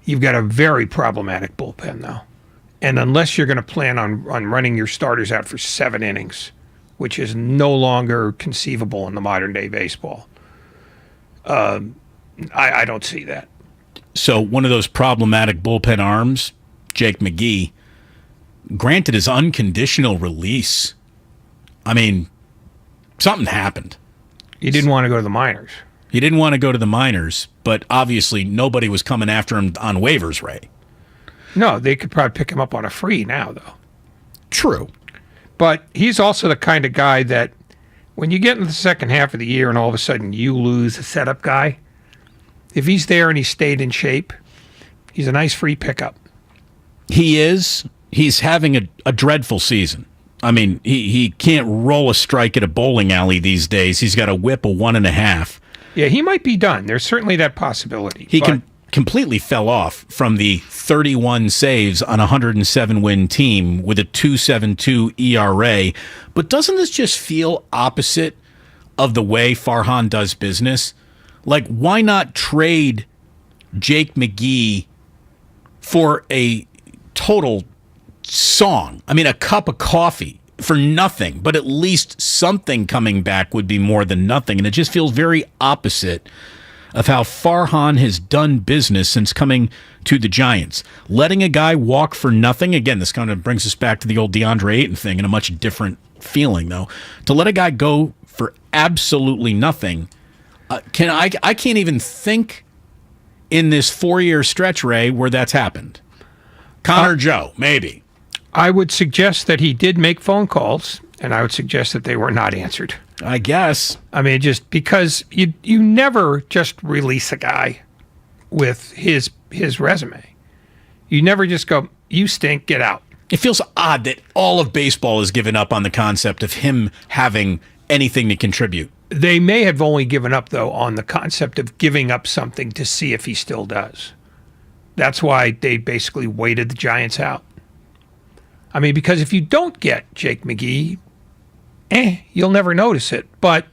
you've got a very problematic bullpen now. And unless you're going to plan on running your starters out for 7 innings, which is no longer conceivable in the modern day baseball, I don't see that. So one of those problematic bullpen arms, Jake McGee, granted his unconditional release. I mean, something happened. He didn't want to go to the minors. He didn't want to go to the minors, but obviously nobody was coming after him on waivers, Ray. No, they could probably pick him up on a free now, though. True. But he's also the kind of guy that when you get into the second half of the year and all of a sudden you lose a setup guy, if he's there and he stayed in shape, he's a nice free pickup. He is. He's having a dreadful season. I mean, he can't roll a strike at a bowling alley these days. He's got a whip of 1.5. Yeah, he might be done. There's certainly that possibility. He completely fell off from the 31 saves on a 107-win team with a 2.72 ERA. But doesn't this just feel opposite of the way Farhan does business? Like, why not trade Jake McGee for a total song? I mean, a cup of coffee for nothing, but at least something coming back would be more than nothing. And it just feels very opposite of how Farhan has done business since coming to the Giants. Letting a guy walk for nothing, again, this kind of brings us back to the old DeAndre Ayton thing in a much different feeling, though. To let a guy go for absolutely nothing, I can't even think in this 4-year stretch, Ray, where that's happened. Connor Joe, maybe. I would suggest that he did make phone calls, and I would suggest that they were not answered. I guess. I mean, just because you never just release a guy with his resume. You never just go, you stink, get out. It feels odd that all of baseball has given up on the concept of him having anything to contribute. They may have only given up, though, on the concept of giving up something to see if he still does. That's why they basically waited the Giants out. I mean, because if you don't get Jake McGee, you'll never notice it. But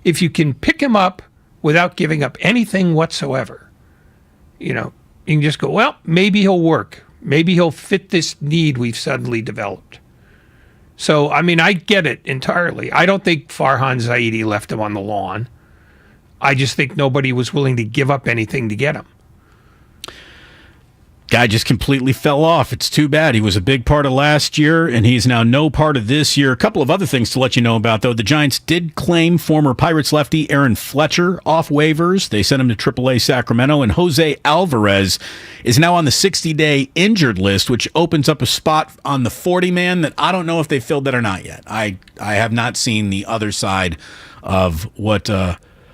if you can pick him up without giving up anything whatsoever, you can just go, well, maybe he'll work. Maybe he'll fit this need we've suddenly developed. So, I mean, I get it entirely. I don't think Farhan Zaidi left him on the lawn. I just think nobody was willing to give up anything to get him. Guy just completely fell off. It's too bad. He was a big part of last year, and he's now no part of this year. A couple of other things to let you know about, though. The Giants did claim former Pirates lefty Aaron Fletcher off waivers. They sent him to AAA Sacramento, and Jose Alvarez is now on the 60-day injured list, which opens up a spot on the 40-man that I don't know if they filled that or not yet. I have not seen the other side of what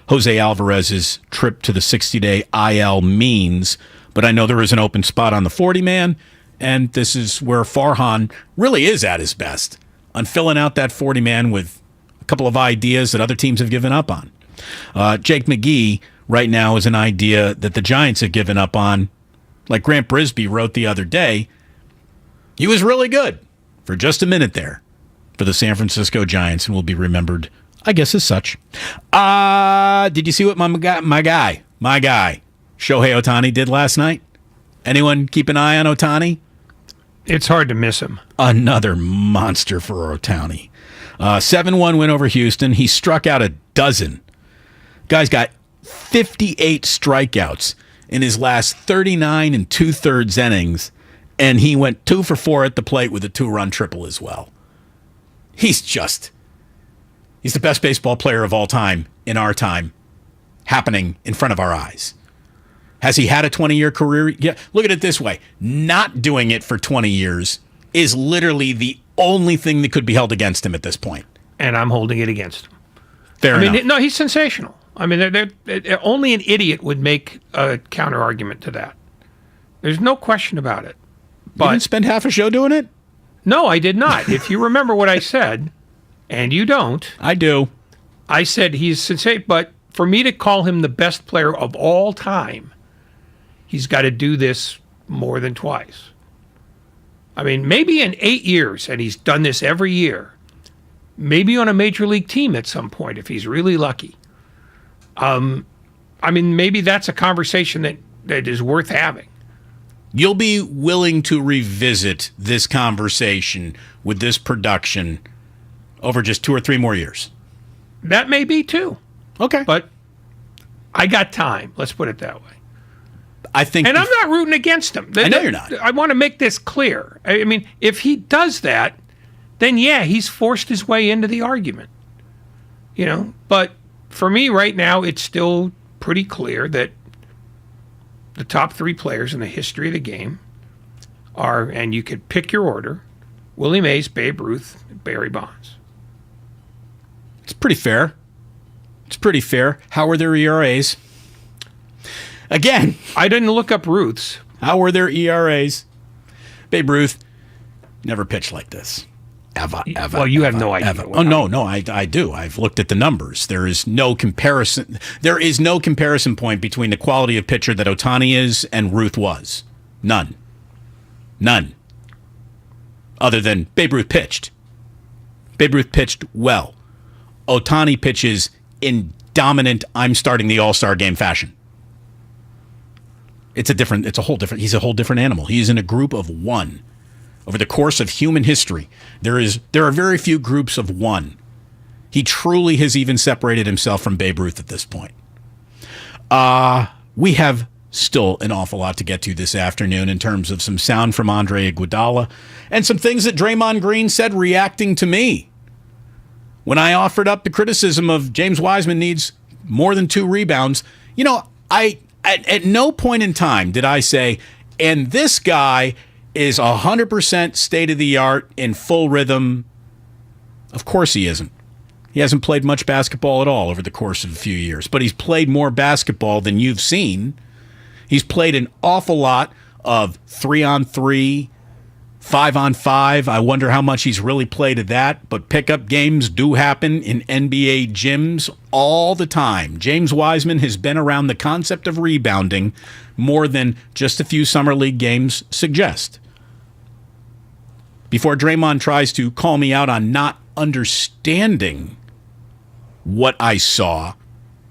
Jose Alvarez's trip to the 60-day IL means. But I know there is an open spot on the 40-man, and this is where Farhan really is at his best, on filling out that 40-man with a couple of ideas that other teams have given up on. Jake McGee right now is an idea that the Giants have given up on. Like Grant Brisbee wrote the other day, he was really good for just a minute there for the San Francisco Giants and will be remembered, I guess, as such. Did you see what my guy, Shohei Ohtani did last night? Anyone keep an eye on Ohtani? It's hard to miss him. Another monster for Ohtani. 7-1 win over Houston. He struck out a dozen. Guy's got 58 strikeouts in his last 39 and 2/3 innings, and he went 2 for 4 at the plate with a 2-run triple as well. He's the best baseball player of all time in our time, happening in front of our eyes. Has he had a 20-year career? Yeah. Look at it this way. Not doing it for 20 years is literally the only thing that could be held against him at this point. And I'm holding it against him. Fair enough. No, he's sensational. I mean, only an idiot would make a counter-argument to that. There's no question about it. But you didn't spend half a show doing it? No, I did not. If you remember what I said, and you don't. I do. I said he's sensational, but for me to call him the best player of all time, he's got to do this more than twice. I mean, maybe in 8 years, and he's done this every year, maybe on a major league team at some point, if he's really lucky. I mean, maybe that's a conversation that is worth having. you'll be willing to revisit this conversation with this production over just 2 or 3 more years. That may be too. Okay. But I got time. Let's put it that way. I think, and I'm not rooting against him. I know you're not. I want to make this clear. I mean, if he does that, then yeah, he's forced his way into the argument. You know, but for me right now, it's still pretty clear that the top 3 players in the history of the game are, and you could pick your order, Willie Mays, Babe Ruth, and Barry Bonds. It's pretty fair. It's pretty fair. How were their ERAs? Again, I didn't look up Ruth's. How were their ERAs? Babe Ruth never pitched like this. Ever. Well, you have no idea. Oh, no, I do. I've looked at the numbers. There is no comparison. There is no comparison point between the quality of pitcher that Ohtani is and Ruth was. None. Other than Babe Ruth pitched. Babe Ruth pitched well. Ohtani pitches in dominant, I'm starting the All-Star game fashion. He's a whole different animal. He is in a group of one. Over the course of human history, there are very few groups of one. He truly has even separated himself from Babe Ruth at this point. We have still an awful lot to get to this afternoon in terms of some sound from Andre Iguodala and some things that Draymond Green said reacting to me when I offered up the criticism of James Wiseman needs more than 2 rebounds. You know, at no point in time did I say, and this guy is 100% state-of-the-art in full rhythm. Of course he isn't. He hasn't played much basketball at all over the course of a few years, but he's played more basketball than you've seen. He's played an awful lot of 3-on-3, 5-on-5. I wonder how much he's really played of that, but pickup games do happen in NBA gyms all the time. James Wiseman has been around the concept of rebounding more than just a few summer league games suggest. Before Draymond tries to call me out on not understanding what I saw,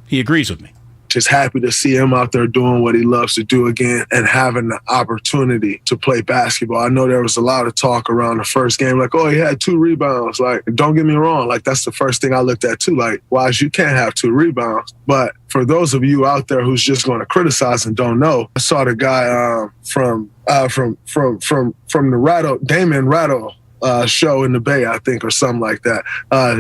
he agrees with me. Just happy to see him out there doing what he loves to do again and having the opportunity to play basketball. I know there was a lot of talk around the first game, like, oh, he had 2 rebounds. Like, don't get me wrong. Like, that's the first thing I looked at too. Like, Wise, you can't have 2 rebounds. But for those of you out there who's just going to criticize and don't know, I saw the guy from the Ratto, Damon Ratto show in the Bay, I think, or something like that.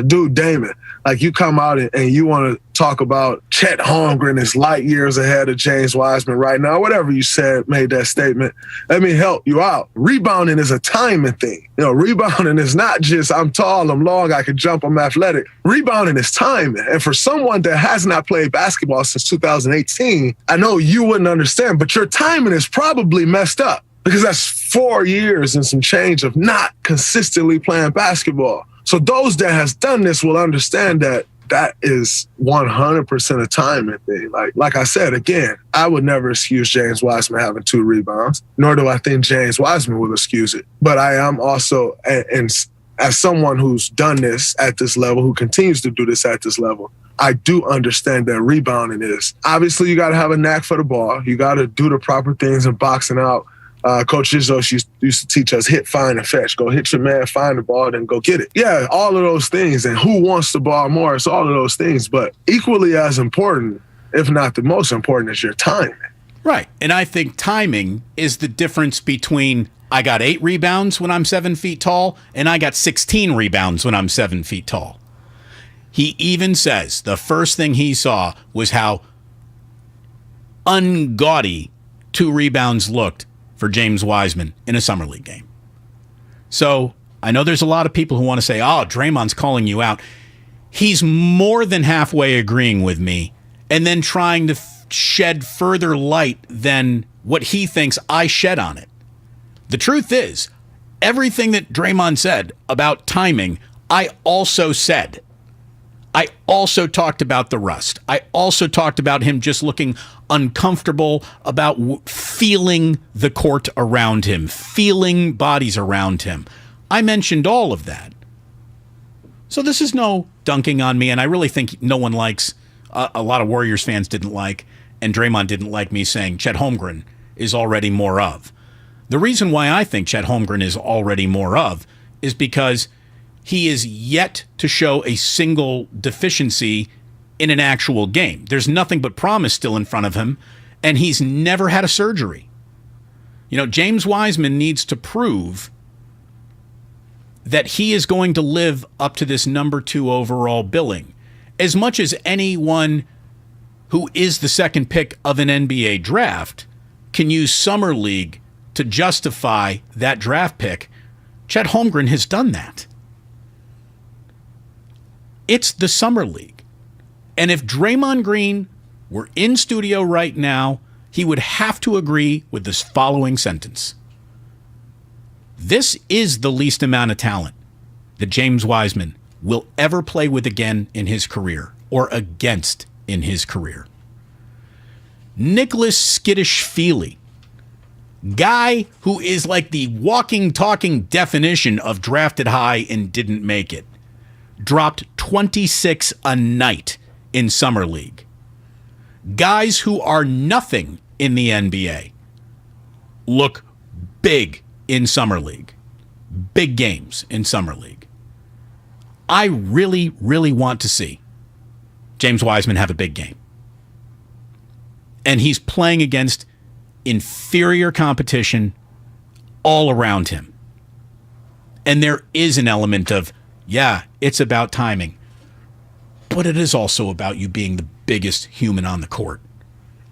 Dude, Damon, like, you come out and you want to talk about Chet Holmgren is light years ahead of James Wiseman right now. Whatever you said, made that statement. Let me help you out. Rebounding is a timing thing. You know, rebounding is not just I'm tall, I'm long, I can jump, I'm athletic. Rebounding is timing. And for someone that has not played basketball since 2018, I know you wouldn't understand, but your timing is probably messed up because that's 4 years and some change of not consistently playing basketball. So those that has done this will understand that that is 100% a timing thing. Like I said, again, I would never excuse James Wiseman having 2 rebounds, nor do I think James Wiseman will excuse it. But I am also, and as someone who's done this at this level, who continues to do this at this level, I do understand that rebounding is. Obviously, you got to have a knack for the ball. You got to do the proper things in boxing out. Coach Izzo used to teach us hit, find, and fetch. Go hit your man, find the ball, then go get it. Yeah, all of those things. And who wants the ball more? It's all of those things. But equally as important, if not the most important, is your timing. Right. And I think timing is the difference between I got 8 rebounds when I'm 7 feet tall and I got 16 rebounds when I'm 7 feet tall. He even says the first thing he saw was how ungaudy 2 rebounds looked for James Wiseman in a summer league game. So I know there's a lot of people who want to say, oh, Draymond's calling you out. He's more than halfway agreeing with me and then trying to shed further light than what he thinks I shed on it. The truth is, everything that Draymond said about timing, I also said. I also talked about the rust. I also talked about him just looking uncomfortable, about feeling the court around him, feeling bodies around him. I mentioned all of that. So this is no dunking on me, and I really think no one likes, a lot of Warriors fans didn't like, and Draymond didn't like me saying Chet Holmgren is already more of. The reason why I think Chet Holmgren is already more of is because he is yet to show a single deficiency in an actual game. There's nothing but promise still in front of him, and he's never had a surgery. You know, James Wiseman needs to prove that he is going to live up to this number 2 overall billing. As much as anyone who is the second pick of an NBA draft can use Summer League to justify that draft pick, Chet Holmgren has done that. It's the Summer League. And if Draymond Green were in studio right now, he would have to agree with this following sentence. This is the least amount of talent that James Wiseman will ever play with again in his career, or against in his career. Nicholas Skittish Feely, guy who is like the walking, talking definition of drafted high and didn't make it, dropped 26 a night in Summer League. Guys who are nothing in the NBA look big in Summer League. Big games in Summer League. I really, really want to see James Wiseman have a big game. And he's playing against inferior competition all around him. And there is an element of, yeah, it's about timing. But it is also about you being the biggest human on the court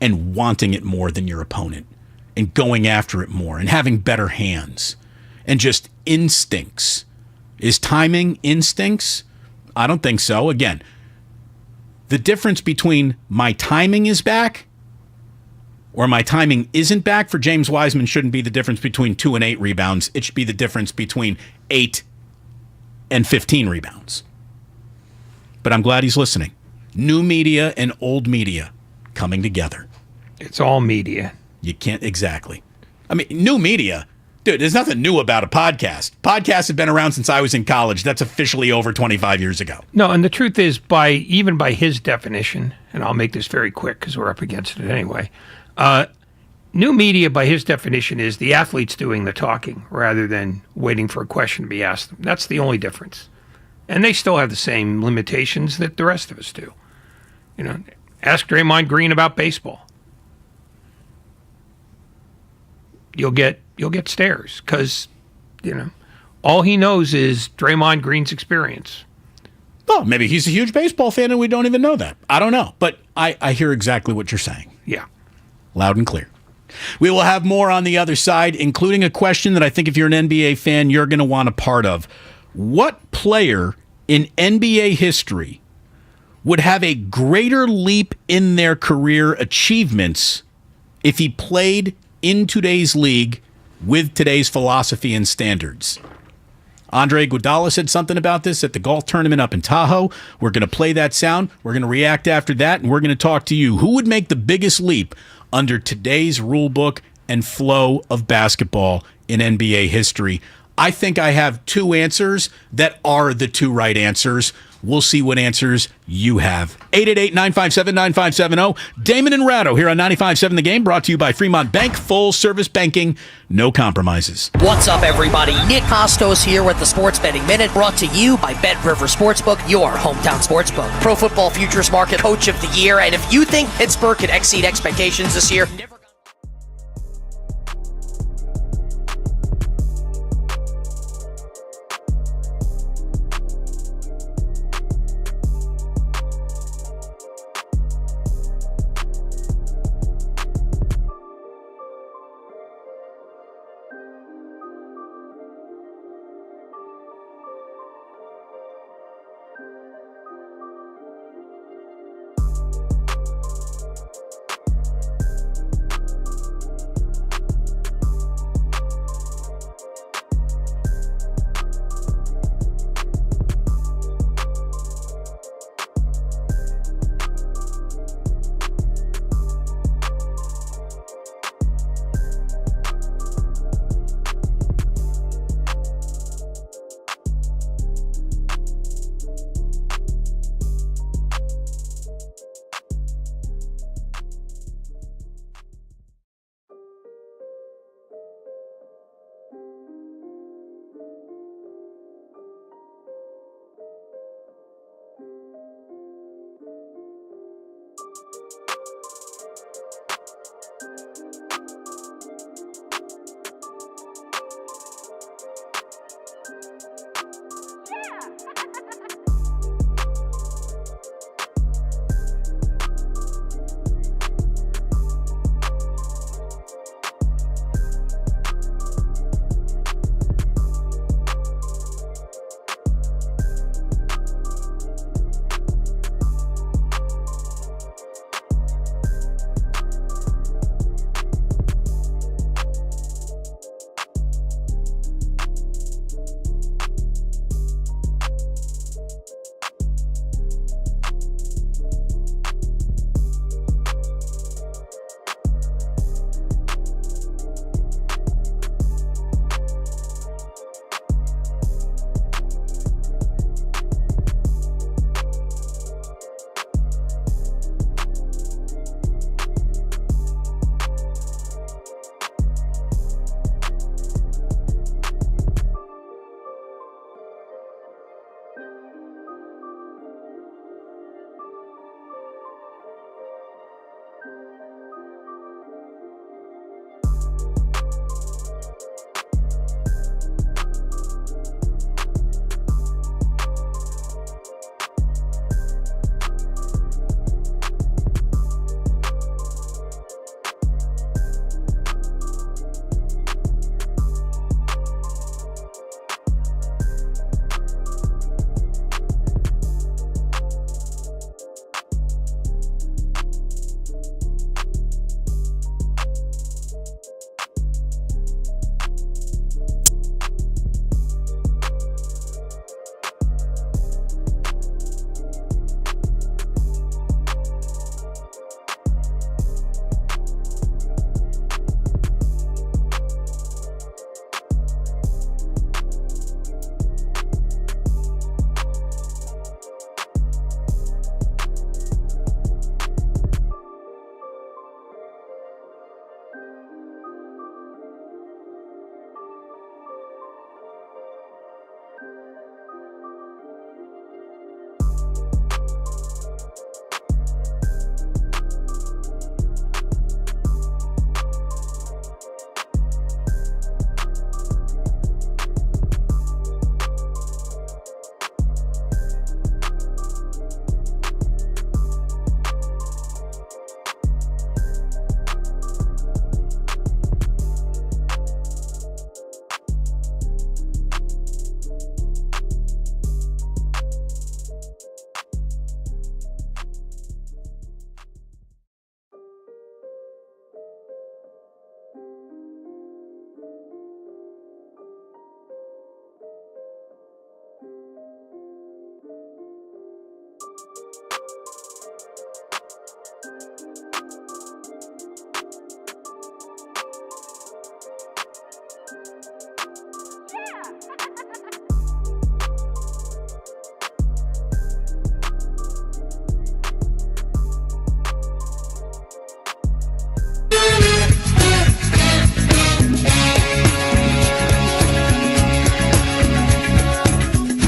and wanting it more than your opponent and going after it more and having better hands and just instincts. Is timing instincts? I don't think so. Again, the difference between my timing is back or my timing isn't back for James Wiseman shouldn't be the difference between 2 and 8 rebounds. It should be the difference between 8 and 15 rebounds. But I'm glad he's listening. New media and old media coming together. It's all media. You can't, exactly. I mean, new media. Dude, there's nothing new about a podcast. Podcasts have been around since I was in college. That's officially over 25 years ago. No, and the truth is, even by his definition, and I'll make this very quick because we're up against it anyway, new media by his definition is the athletes doing the talking rather than waiting for a question to be asked them. That's the only difference. And they still have the same limitations that the rest of us do. You know, ask Draymond Green about baseball. You'll get stares because, you know, all he knows is Draymond Green's experience. Well, maybe he's a huge baseball fan and we don't even know that. I don't know. But I hear exactly what you're saying. Yeah. Loud and clear. We will have more on the other side, including a question that I think if you're an NBA fan, you're going to want a part of. What player in NBA history would have a greater leap in their career achievements if he played in today's league with today's philosophy and standards? Andre Iguodala said something about this at the golf tournament up in Tahoe. We're going to play that sound. We're going to react after that, and we're going to talk to you. Who would make the biggest leap under today's rule book and flow of basketball in NBA history? I think I have 2 answers that are the 2 right answers. We'll see what answers you have. 888-957-9570. Damon and Ratto here on 95.7 The Game, brought to you by Fremont Bank. Full service banking, no compromises. What's up, everybody? Nick Costos here with the Sports Betting Minute, brought to you by Bet River Sportsbook, your hometown sportsbook. Pro Football Futures Market Coach of the Year. And if you think Pittsburgh could exceed expectations this year,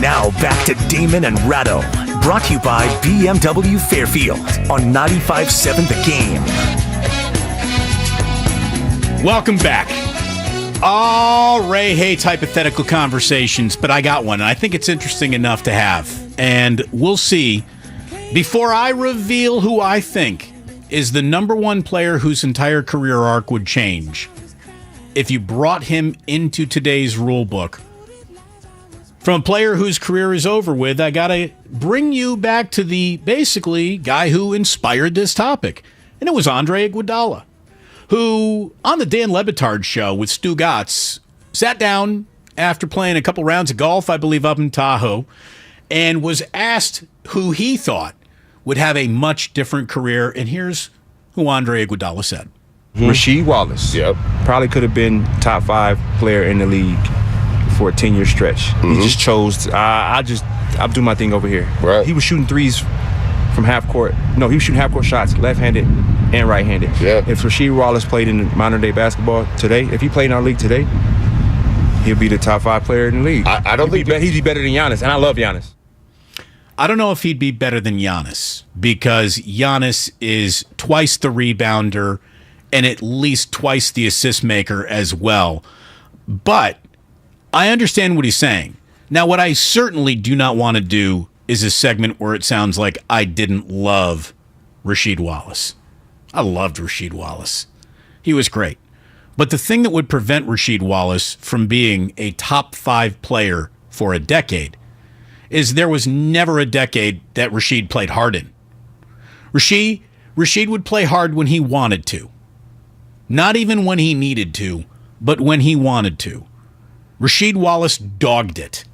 Now back to Damon and Ratto, brought to you by BMW Fairfield on 95.7 The Game. Welcome back. Oh, Ray hates hypothetical conversations, but I got one, and I think it's interesting enough to have. And we'll see. Before I reveal who I think is the number one player whose entire career arc would change if you brought him into today's rule book, from a player whose career is over with, I got to bring you back to the, basically, guy who inspired this topic. And it was Andre Iguodala, who, on the Dan Le Batard show with Stu Gatz, sat down after playing a couple rounds of golf, I believe, up in Tahoe, and was asked who he thought would have a much different career. And here's who Andre Iguodala said. Rasheed Wallace. Yep. Probably could have been top 5 player in the league for a 10-year stretch. He just chose, I'll do my thing over here. Right. He was shooting threes from half court. No, he was shooting half court shots, left-handed and right-handed. Yeah. If Rasheed Wallace played in modern day basketball today, if he played in our league today, he'll be the top 5 player in the league. I don't think he'd be better than Giannis, and I love Giannis. I don't know if he'd be better than Giannis, because Giannis is twice the rebounder and at least twice the assist maker as well. But I understand what he's saying. Now, what I certainly do not want to do is a segment where it sounds like I didn't love Rasheed Wallace. I loved Rasheed Wallace. He was great. But the thing that would prevent Rasheed Wallace from being a top 5 player for a decade is there was never a decade that Rasheed played hard in. Rasheed would play hard when he wanted to. Not even when he needed to, but when he wanted to. Rasheed Wallace dogged it.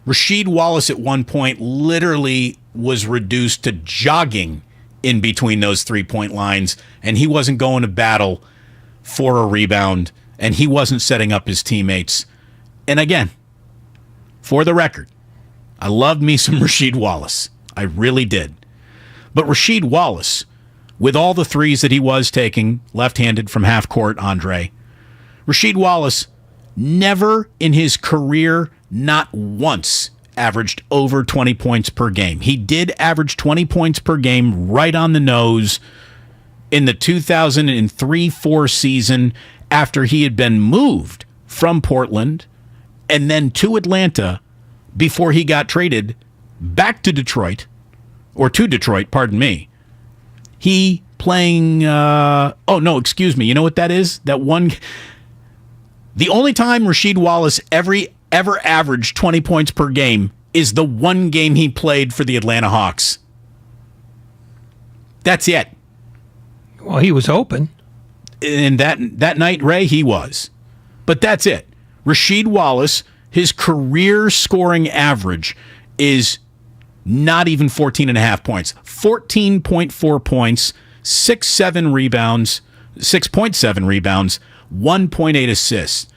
Rasheed Wallace at one point literally was reduced to jogging in between those three-point lines, and he wasn't going to battle for a rebound, and he wasn't setting up his teammates. And again, for the record, I loved me some Rasheed Wallace. I really did. But Rasheed Wallace, with all the threes that he was taking, left-handed from half court, Andre, Rasheed Wallace never in his career, not once, averaged over 20 points per game. He did average 20 points per game right on the nose in the 2003-04 season after he had been moved from Portland and then to Atlanta before he got traded back to Detroit, or to Detroit, pardon me. He playing, you know what that is? That one... The only time Rasheed Wallace ever averaged 20 points per game is the one game he played for the Atlanta Hawks. That's it. Well, he was open. And that night, Ray, he was. But that's it. Rasheed Wallace, his career scoring average is not even 14.5 points. 14.4 points, 6.7 rebounds, 1.8 assists.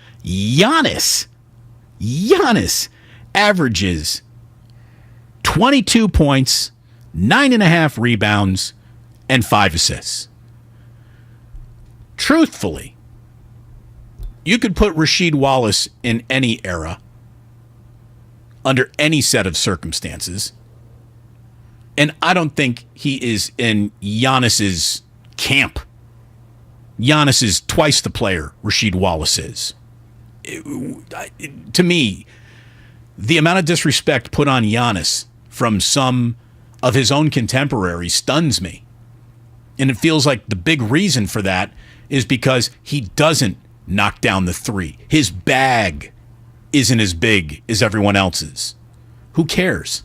Giannis averages 22 points, 9.5 rebounds, and 5 assists. Truthfully, you could put Rasheed Wallace in any era, under any set of circumstances, and I don't think he is in Giannis's camp. Giannis is twice the player Rasheed Wallace is. To me, the amount of disrespect put on Giannis from some of his own contemporaries stuns me. And it feels like the big reason for that is because he doesn't knock down the three. His bag isn't as big as everyone else's. Who cares?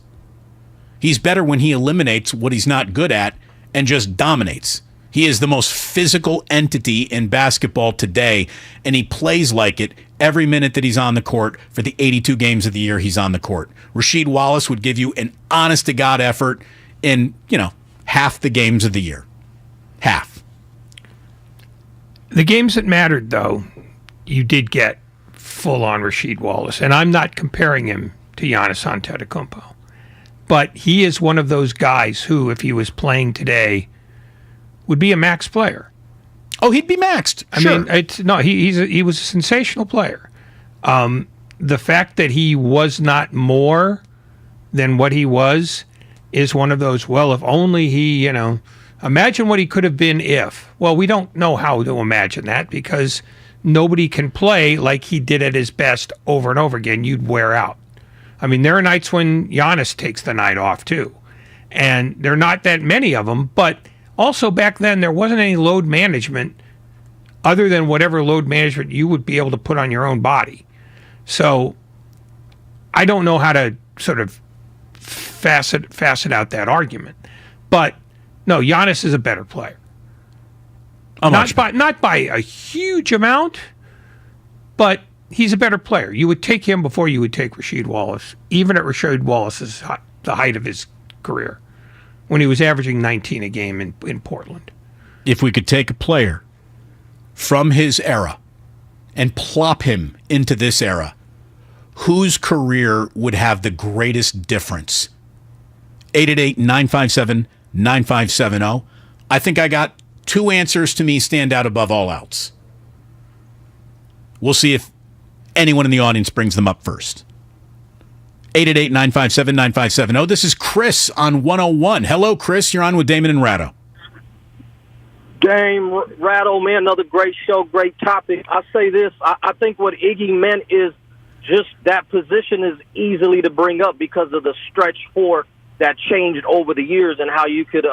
He's better when he eliminates what he's not good at and just dominates. He is the most physical entity in basketball today, and he plays like it every minute that he's on the court for the 82 games of the year he's on the court. Rasheed Wallace would give you an honest-to-God effort in, half the games of the year. Half. The games that mattered, though, you did get full-on Rasheed Wallace, and I'm not comparing him to Giannis Antetokounmpo, but he is one of those guys who, if he was playing today, would be a max player. Oh, he'd be maxed. I mean, he was a sensational player. The fact that he was not more than what he was is one of those, well, if only he, imagine what he could have been if. Well, we don't know how to imagine that because nobody can play like he did at his best over and over again. You'd wear out. I mean, there are nights when Giannis takes the night off too. And there are not that many of them, but also back then there wasn't any load management other than whatever load management you would be able to put on your own body. So I don't know how to sort of facet out that argument. But no, Giannis is a better player. Not by a huge amount, but he's a better player. You would take him before you would take Rasheed Wallace, even at Rasheed Wallace's the height of his career, when he was averaging 19 a game in Portland. If we could take a player from his era and plop him into this era, whose career would have the greatest difference? 888-957-9570. I think I got two answers to me stand out above all else. We'll see if anyone in the audience brings them up first. 888-957-9570. This is Chris on 101. Hello, Chris. You're on with Damon and Ratto. Damon Ratto, man, another great show, great topic. I say this, I think what Iggy meant is just that position is easily to bring up because of the stretch four that changed over the years and how you could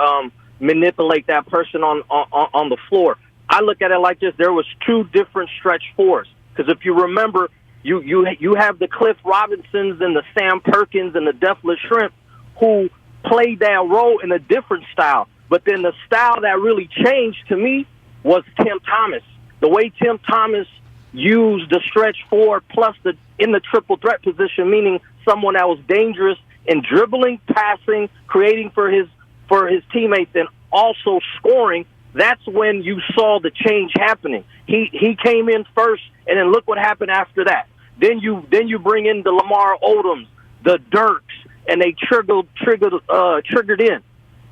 manipulate that person on the floor. I look at it like this. There was two different stretch fours. Because if you remember, you have the Cliff Robinsons and the Sam Perkins and the Deathless Shrimp who played that role in a different style. But then the style that really changed to me was Tim Thomas. The way Tim Thomas used the stretch four plus in the triple threat position, meaning someone that was dangerous in dribbling, passing, creating for his teammates, and also scoring. That's when you saw the change happening. He came in first, and then look what happened after that. Then you bring in the Lamar Odoms, the Dirks, and they triggered in.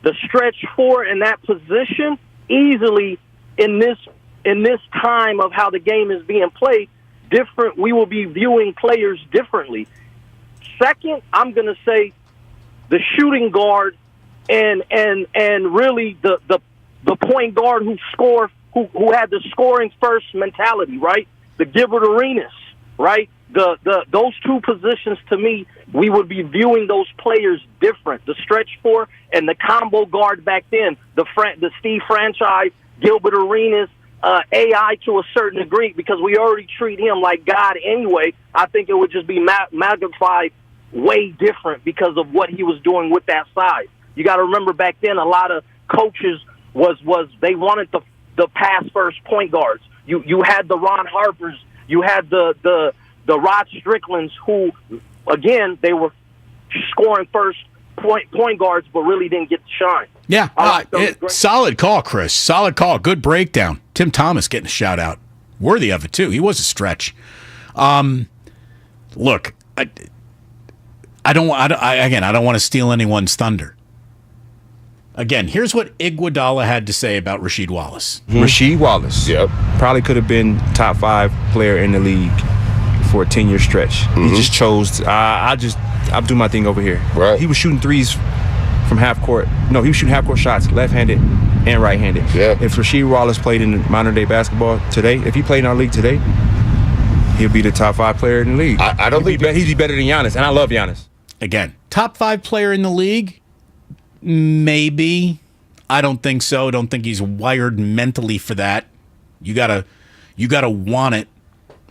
The stretch four in that position easily in this time of how the game is being played, different. We will be viewing players differently. Second, I'm going to say the shooting guard and really the point guard who had the scoring first mentality, right? The Gilbert Arenas, right? Those two positions, to me, we would be viewing those players different. The stretch four and the combo guard back then, the Steve Franchise, Gilbert Arenas, AI to a certain degree, because we already treat him like God anyway. I think it would just be magnified way different because of what he was doing with that size. You got to remember back then, a lot of coaches was they wanted the pass first point guards. You had the Ron Harpers, you had the Rod Stricklands, who again they were scoring first point guards, but really didn't get to shine. Yeah, solid call, Chris. Solid call. Good breakdown. Tim Thomas getting a shout out, worthy of it too. He was a stretch. Look, I don't want to steal anyone's thunder. Again, here's what Iguodala had to say about Rasheed Wallace. Rasheed Wallace, probably could have been top 5 player in the league for a 10-year stretch. He just chose. I'll do my thing over here. Right. He was shooting threes from half court. No, he was shooting half court shots, left-handed and right-handed. Yeah. If Rasheed Wallace played in modern day basketball today, if he played in our league today, he'll be the top 5 player in the league. I don't think he'd be better than Giannis, and I love Giannis. Again, top 5 player in the league. Maybe. I don't think so. I don't think he's wired mentally for that. You gotta want it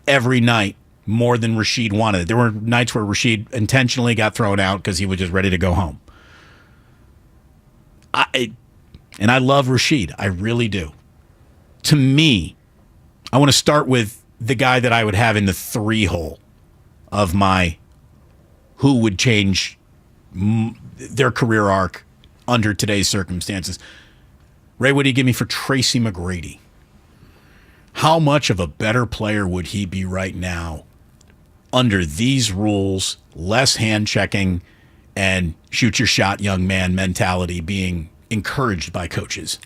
every night more than Rasheed wanted it. There were nights where Rasheed intentionally got thrown out because he was just ready to go home. I love Rasheed. I really do. To me, I want to start with the guy that I would have in the 3 hole of my who would change their career arc under today's circumstances. Ray, what do you give me for Tracy McGrady? How much of a better player would he be right now under these rules, less hand checking and shoot your shot, young man mentality being encouraged by coaches?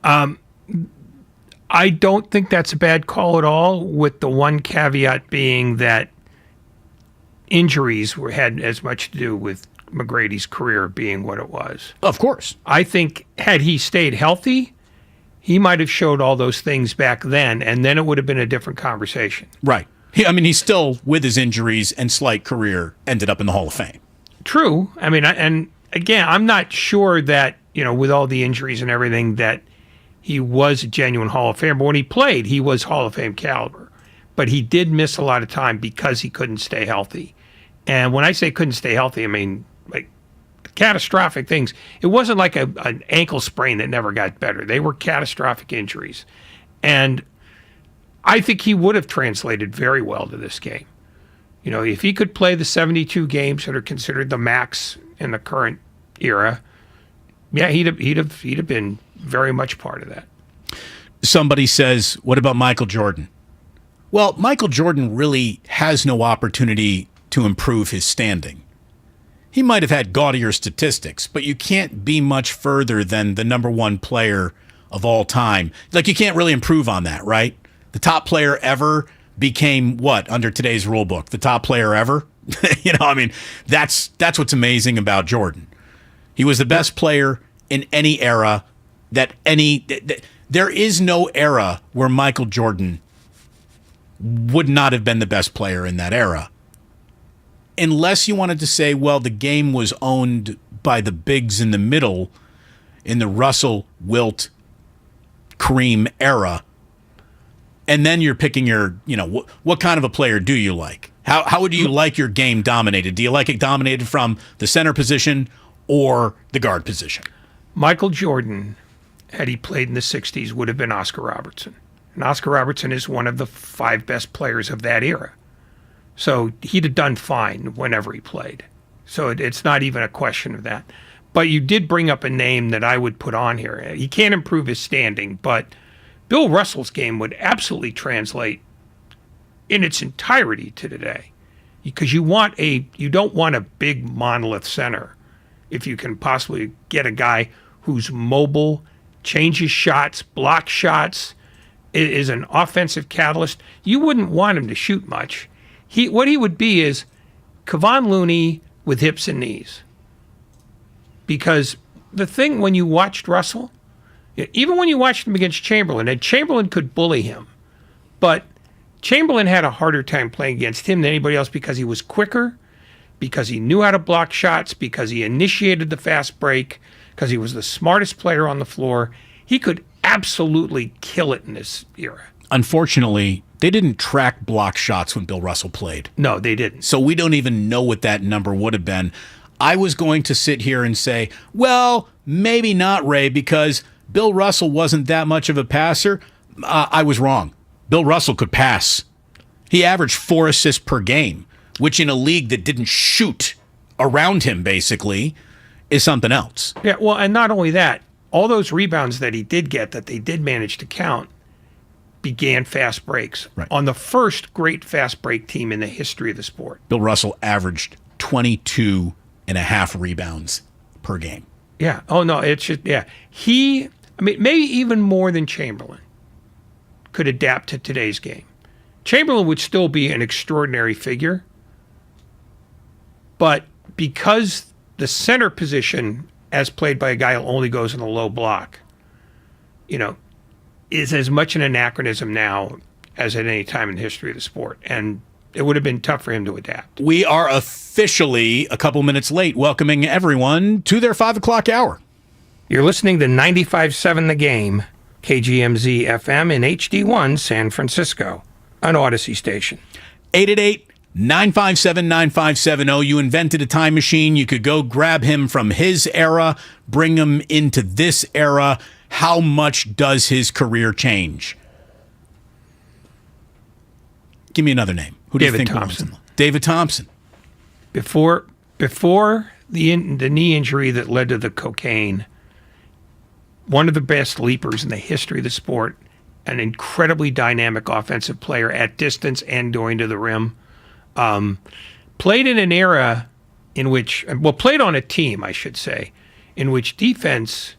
I don't think that's a bad call at all, with the one caveat being that injuries had as much to do with McGrady's career being what it was. Of course. I think had he stayed healthy, he might have showed all those things back then, and then it would have been a different conversation. Right. He's still, with his injuries and slight career, ended up in the Hall of Fame. True. And again, I'm not sure that, with all the injuries and everything, that he was a genuine Hall of Famer. But when he played, he was Hall of Fame caliber. But he did miss a lot of time because he couldn't stay healthy. And when I say couldn't stay healthy, I mean, like, catastrophic things. It wasn't like an ankle sprain that never got better. They were catastrophic injuries. And I think he would have translated very well to this game. If he could play the 72 games that are considered the max in the current era, yeah, he'd have been very much part of that. Somebody says, what about Michael Jordan? Well, Michael Jordan really has no opportunity to improve his standing. He might have had gaudier statistics, but you can't be much further than the number one player of all time. Like, you can't really improve on that, right? The top player ever became what under today's rule book? The top player ever? That's what's amazing about Jordan. He was the best player in any era there is no era where Michael Jordan would not have been the best player in that era. Unless you wanted to say, well, the game was owned by the bigs in the middle in the Russell, Wilt, Kareem era. And then you're picking your, what kind of a player do you like? How would you like your game dominated? Do you like it dominated from the center position or the guard position? Michael Jordan, had he played in the 60s, would have been Oscar Robertson. And Oscar Robertson is one of the 5 best players of that era. So he'd have done fine whenever he played. So it's not even a question of that. But you did bring up a name that I would put on here. He can't improve his standing, but Bill Russell's game would absolutely translate in its entirety to today. Because you don't want a big monolith center if you can possibly get a guy who's mobile, changes shots, blocks shots, is an offensive catalyst. You wouldn't want him to shoot much. What he would be is Kevon Looney with hips and knees. Because the thing when you watched Russell, even when you watched him against Chamberlain, and Chamberlain could bully him, but Chamberlain had a harder time playing against him than anybody else because he was quicker, because he knew how to block shots, because he initiated the fast break, because he was the smartest player on the floor. He could absolutely kill it in this era. Unfortunately, they didn't track block shots when Bill Russell played. No, they didn't. So we don't even know what that number would have been. I was going to sit here and say, well, maybe not, Ray, because Bill Russell wasn't that much of a passer. I was wrong. Bill Russell could pass. He averaged 4 assists per game, which in a league that didn't shoot around him, basically, is something else. Yeah, well, and not only that, all those rebounds that he did get, that they did manage to count, began fast breaks on the first great fast break team in the history of the sport. Bill Russell averaged 22.5 rebounds per game. Yeah. Oh, no, it's just, yeah. Maybe even more than Chamberlain could adapt to today's game. Chamberlain would still be an extraordinary figure, but because the center position, as played by a guy who only goes in the low block, is as much an anachronism now as at any time in the history of the sport. And it would have been tough for him to adapt. We are officially a couple minutes late, welcoming everyone to their 5 o'clock hour. You're listening to 95.7 The Game, KGMZ FM in HD1 San Francisco, an Odyssey station. 888-957-9570. You invented a time machine. You could go grab him from his era, bring him into this era. How much does his career change? Give me another name. Who do you think? Thompson. David Thompson. Before the knee injury that led to the cocaine, one of the best leapers in the history of the sport, an incredibly dynamic offensive player at distance and going to the rim. Played in an era in which, played on a team, I should say, in which defense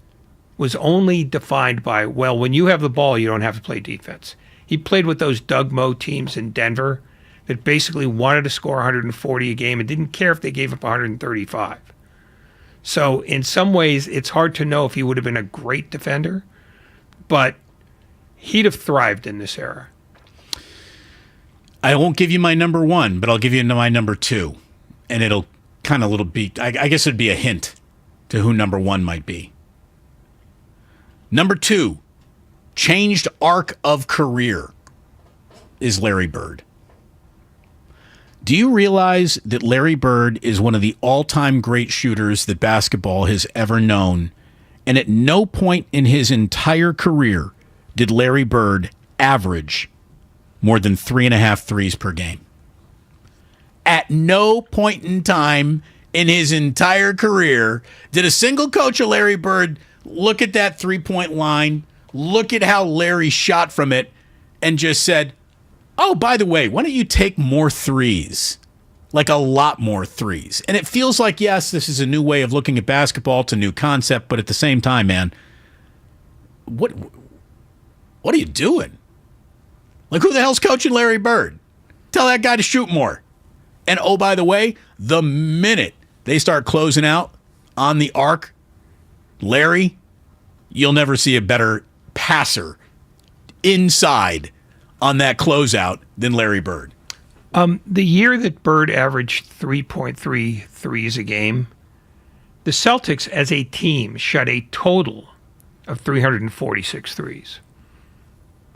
was only defined by, when you have the ball, you don't have to play defense. He played with those Doug Moe teams in Denver that basically wanted to score 140 a game and didn't care if they gave up 135. So in some ways, it's hard to know if he would have been a great defender, but he'd have thrived in this era. I won't give you my number one, but I'll give you my number two. And it'll kind of I guess it'd be a hint to who number one might be. Number two, changed arc of career, is Larry Bird. Do you realize that Larry Bird is one of the all-time great shooters that basketball has ever known, and at no point in his entire career did Larry Bird average more than 3.5 threes per game? At no point in time in his entire career did a single coach of Larry Bird look at that three-point line, look at how Larry shot from it, and just said, oh, by the way, why don't you take more threes? Like a lot more threes. And it feels like, yes, this is a new way of looking at basketball. It's a new concept. But at the same time, man, what are you doing? Like, who the hell's coaching Larry Bird? Tell that guy to shoot more. And, oh, by the way, the minute they start closing out on the arc, Larry, you'll never see a better passer inside on that closeout than Larry Bird. The year that Bird averaged 3.3 threes a game, the Celtics as a team shot a total of 346 threes.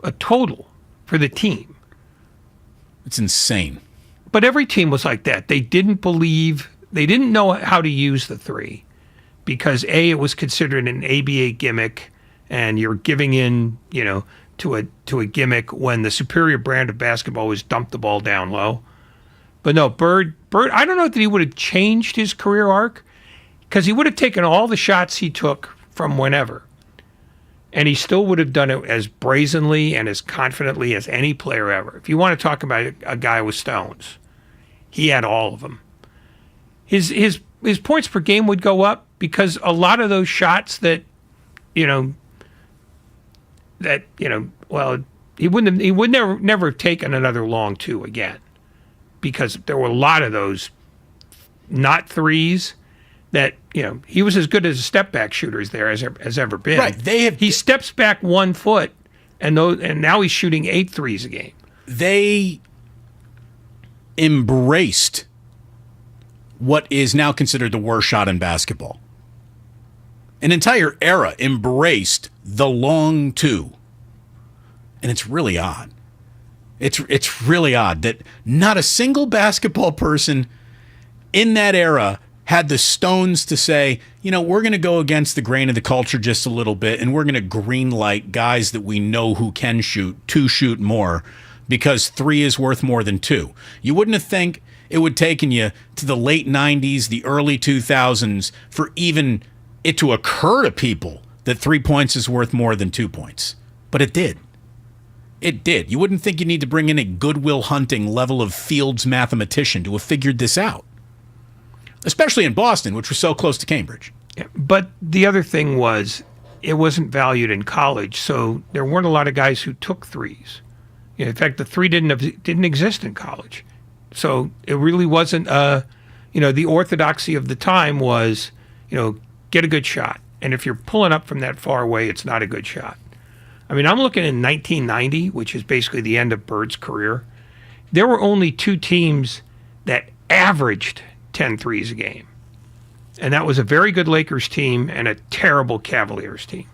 A total for the team. It's insane. But every team was like that. They didn't know how to use the three because A, it was considered an ABA gimmick and you're giving in, to a gimmick when the superior brand of basketball was dump the ball down low. But no, Bird, I don't know that he would have changed his career arc because he would have taken all the shots he took from whenever and he still would have done it as brazenly and as confidently as any player ever. If you want to talk about a guy with stones, he had all of them. His points per game would go up because a lot of those shots that, he would never have taken another long two again because there were a lot of those not threes that, he was as good as a step back shooter as there has ever been. Right. He steps back 1 foot and now he's shooting 8 threes a game. They embraced what is now considered the worst shot in basketball. An entire era embraced the long two. And it's really odd. It's really odd that not a single basketball person in that era had the stones to say, we're going to go against the grain of the culture just a little bit, and we're going to green light guys that we know who can shoot to shoot more because 3 is worth more than 2. You wouldn't have think it would taken you to the late 90s, the early 2000s for even it to occur to people that 3 points is worth more than 2 points. But it did. It did. You wouldn't think you need to bring in a Goodwill Hunting level of Fields mathematician to have figured this out. Especially in Boston, which was so close to Cambridge. Yeah, but the other thing was it wasn't valued in college, so there weren't a lot of guys who took threes. In fact, the 3 didn't exist in college. So it really wasn't, the orthodoxy of the time was, get a good shot. And if you're pulling up from that far away, it's not a good shot. I mean, I'm looking in 1990, which is basically the end of Bird's career. There were only 2 teams that averaged 10 threes a game. And that was a very good Lakers team and a terrible Cavaliers team.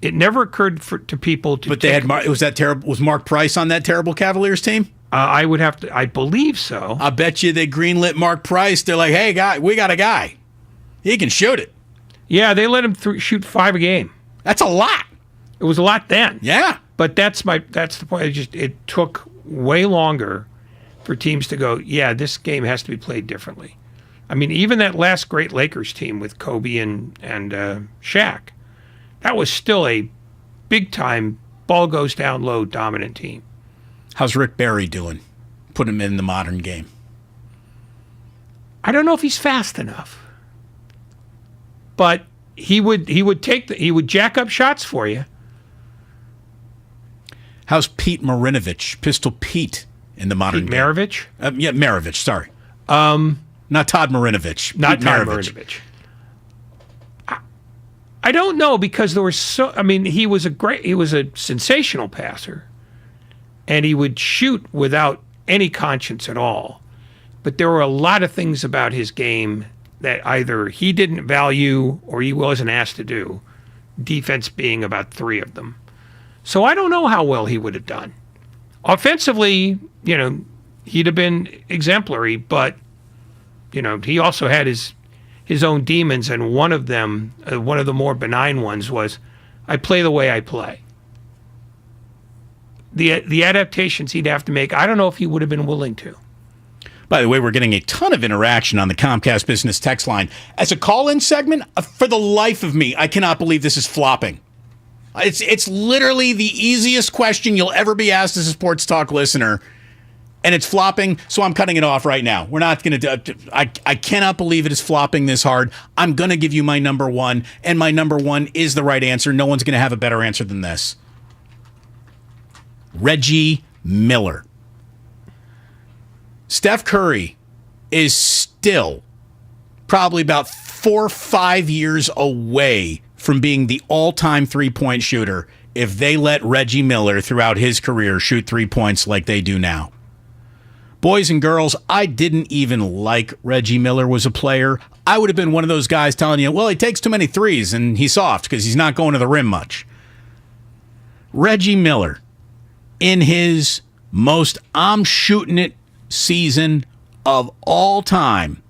It never occurred to people to. But they had was Mark Price on that terrible Cavaliers team? I believe so. I bet you they greenlit Mark Price. They're like, hey, we got a guy. He can shoot it. Yeah, they let him shoot 5 a game. That's a lot. It was a lot then. Yeah. But that's the point. It took way longer for teams to go, yeah, this game has to be played differently. I mean, even that last great Lakers team with Kobe and Shaq, that was still a big-time ball goes down low dominant team. How's Rick Barry doing? put him in the modern game? I don't know if he's fast enough, but he would jack up shots for you. How's Pete Marinovich, Pistol Pete, in the modern game? Maravich? Yeah, Maravich, sorry. Not Todd Marinovich. Not Pete Todd Maravich. Marinovich. I don't know, because there was he was a sensational passer, and he would shoot without any conscience at all. But there were a lot of things about his game that either he didn't value or he wasn't asked to do, defense being about 3 of them. So I don't know how well he would have done. Offensively, he'd have been exemplary, but, he also had his own demons, and one of them, one of the more benign ones, was, I play the way I play. The adaptations he'd have to make, I don't know if he would have been willing to. By the way, we're getting a ton of interaction on the Comcast Business text line. As a call-in segment, for the life of me, I cannot believe this is flopping. It's literally the easiest question you'll ever be asked as a Sports Talk listener, and it's flopping, so I'm cutting it off right now. We're not going to do I cannot believe it is flopping this hard. I'm going to give you my number one, and my number one is the right answer. No one's going to have a better answer than this. Reggie Miller. Steph Curry is still probably about 4 or 5 years away from being the all-time three-point shooter if they let Reggie Miller throughout his career shoot 3 points like they do now. Boys and girls, I didn't even like Reggie Miller was a player. I would have been one of those guys telling you, well, he takes too many threes and he's soft because he's not going to the rim much. Reggie Miller, in his most I'm shooting it season of all time,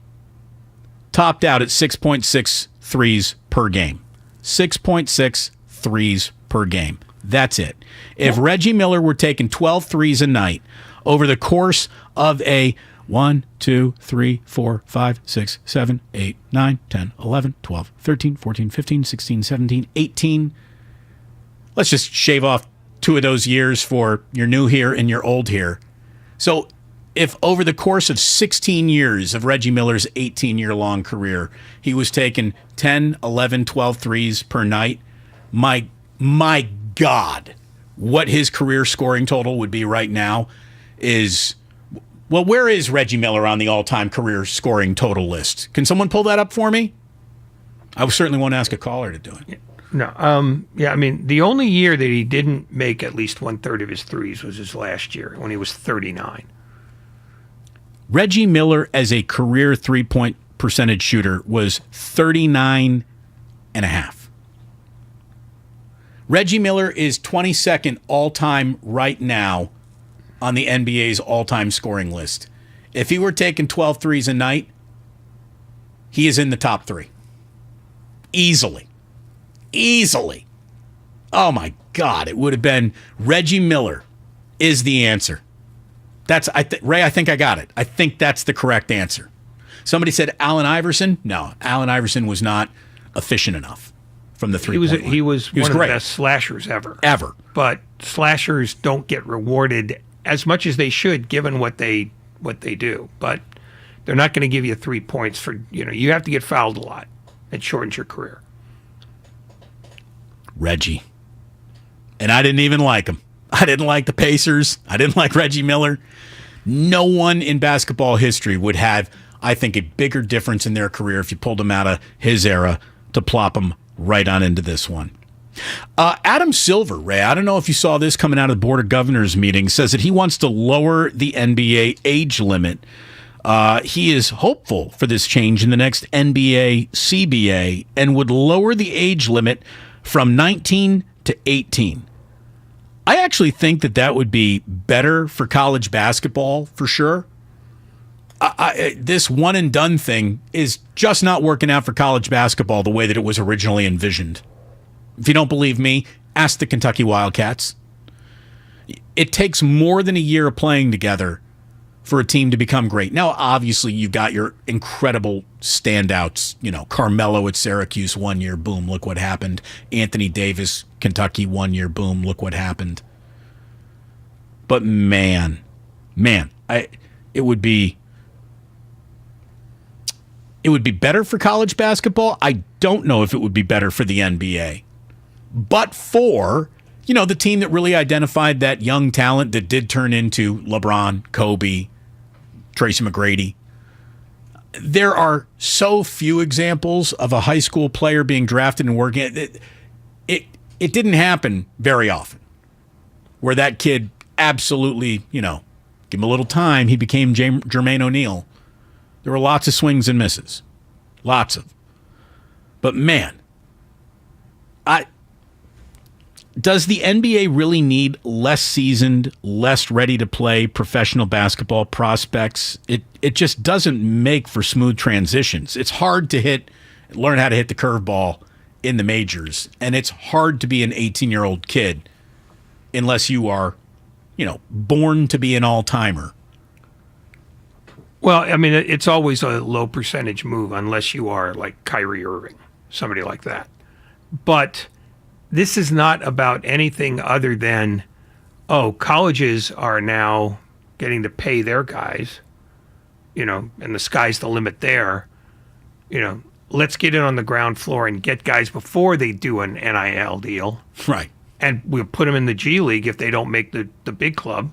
topped out at 6.6 threes per game. 6.6 threes per game. That's it. If Reggie Miller were taking 12 threes a night over the course of a 1, 2, 3, 4, 5, 6, 7, 8, 9, 10, 11, 12, 13, 14, 15, 16, 17, 18. Let's just shave off 2 of those years for your new here and your old here. So if over the course of 16 years of Reggie Miller's 18-year-long career, he was taking 10, 11, 12 threes per night, my God, what his career scoring total would be right now is, well, where is Reggie Miller on the all-time career scoring total list? Can someone pull that up for me? I certainly won't ask a caller to do it. No, the only year that he didn't make at least 1/3 of his threes was his last year when he was 39. Reggie Miller as a career three-point percentage shooter was 39.5. Reggie Miller is 22nd all-time right now on the NBA's all-time scoring list. If he were taking 12 threes a night, he is in the top 3. Easily. Oh, my God. It would have been Reggie Miller is the answer. Ray, I think I got it. I think that's the correct answer. Somebody said Allen Iverson. No, Allen Iverson was not efficient enough from the three-point line. He was one of great. the best slashers ever. Ever. But slashers don't get rewarded as much as they should, given what they do. But they're not going to give you 3 points for, you have to get fouled a lot. It shortens your career. Reggie. And I didn't even like him. I didn't like the Pacers. I didn't like Reggie Miller. No one in basketball history would have, I think, a bigger difference in their career if you pulled him out of his era to plop him right on into this one. Adam Silver, Ray, I don't know if you saw this coming out of the Board of Governors meeting, says that he wants to lower the NBA age limit. He is hopeful for this change in the next NBA CBA and would lower the age limit from 19 to 18. I actually think that would be better for college basketball for sure. This one and done thing is just not working out for college basketball the way that it was originally envisioned. If you don't believe me, ask the Kentucky Wildcats. It takes more than a year of playing together for a team to become great. Now, obviously, you've got your incredible standouts. Carmelo at Syracuse 1 year, boom, look what happened. Anthony Davis, Kentucky 1 year, boom, look what happened. But man, It would be better for college basketball. I don't know if it would be better for the NBA. But for, the team that really identified that young talent that did turn into LeBron, Kobe, Tracy McGrady. There are so few examples of a high school player being drafted and working. It didn't happen very often where that kid absolutely, give him a little time, he became Jermaine O'Neal. There were lots of swings and misses. Lots of. But man, does the NBA really need less seasoned, less ready to play professional basketball prospects? It just doesn't make for smooth transitions. It's hard to learn how to hit the curveball in the majors, and it's hard to be an 18-year-old kid unless you are, born to be an all-timer. Well, I mean, it's always a low percentage move unless you are like Kyrie Irving, somebody like that. But this is not about anything other than, colleges are now getting to pay their guys, and the sky's the limit there. Let's get in on the ground floor and get guys before they do an NIL deal. Right. And we'll put them in the G League if they don't make the big club,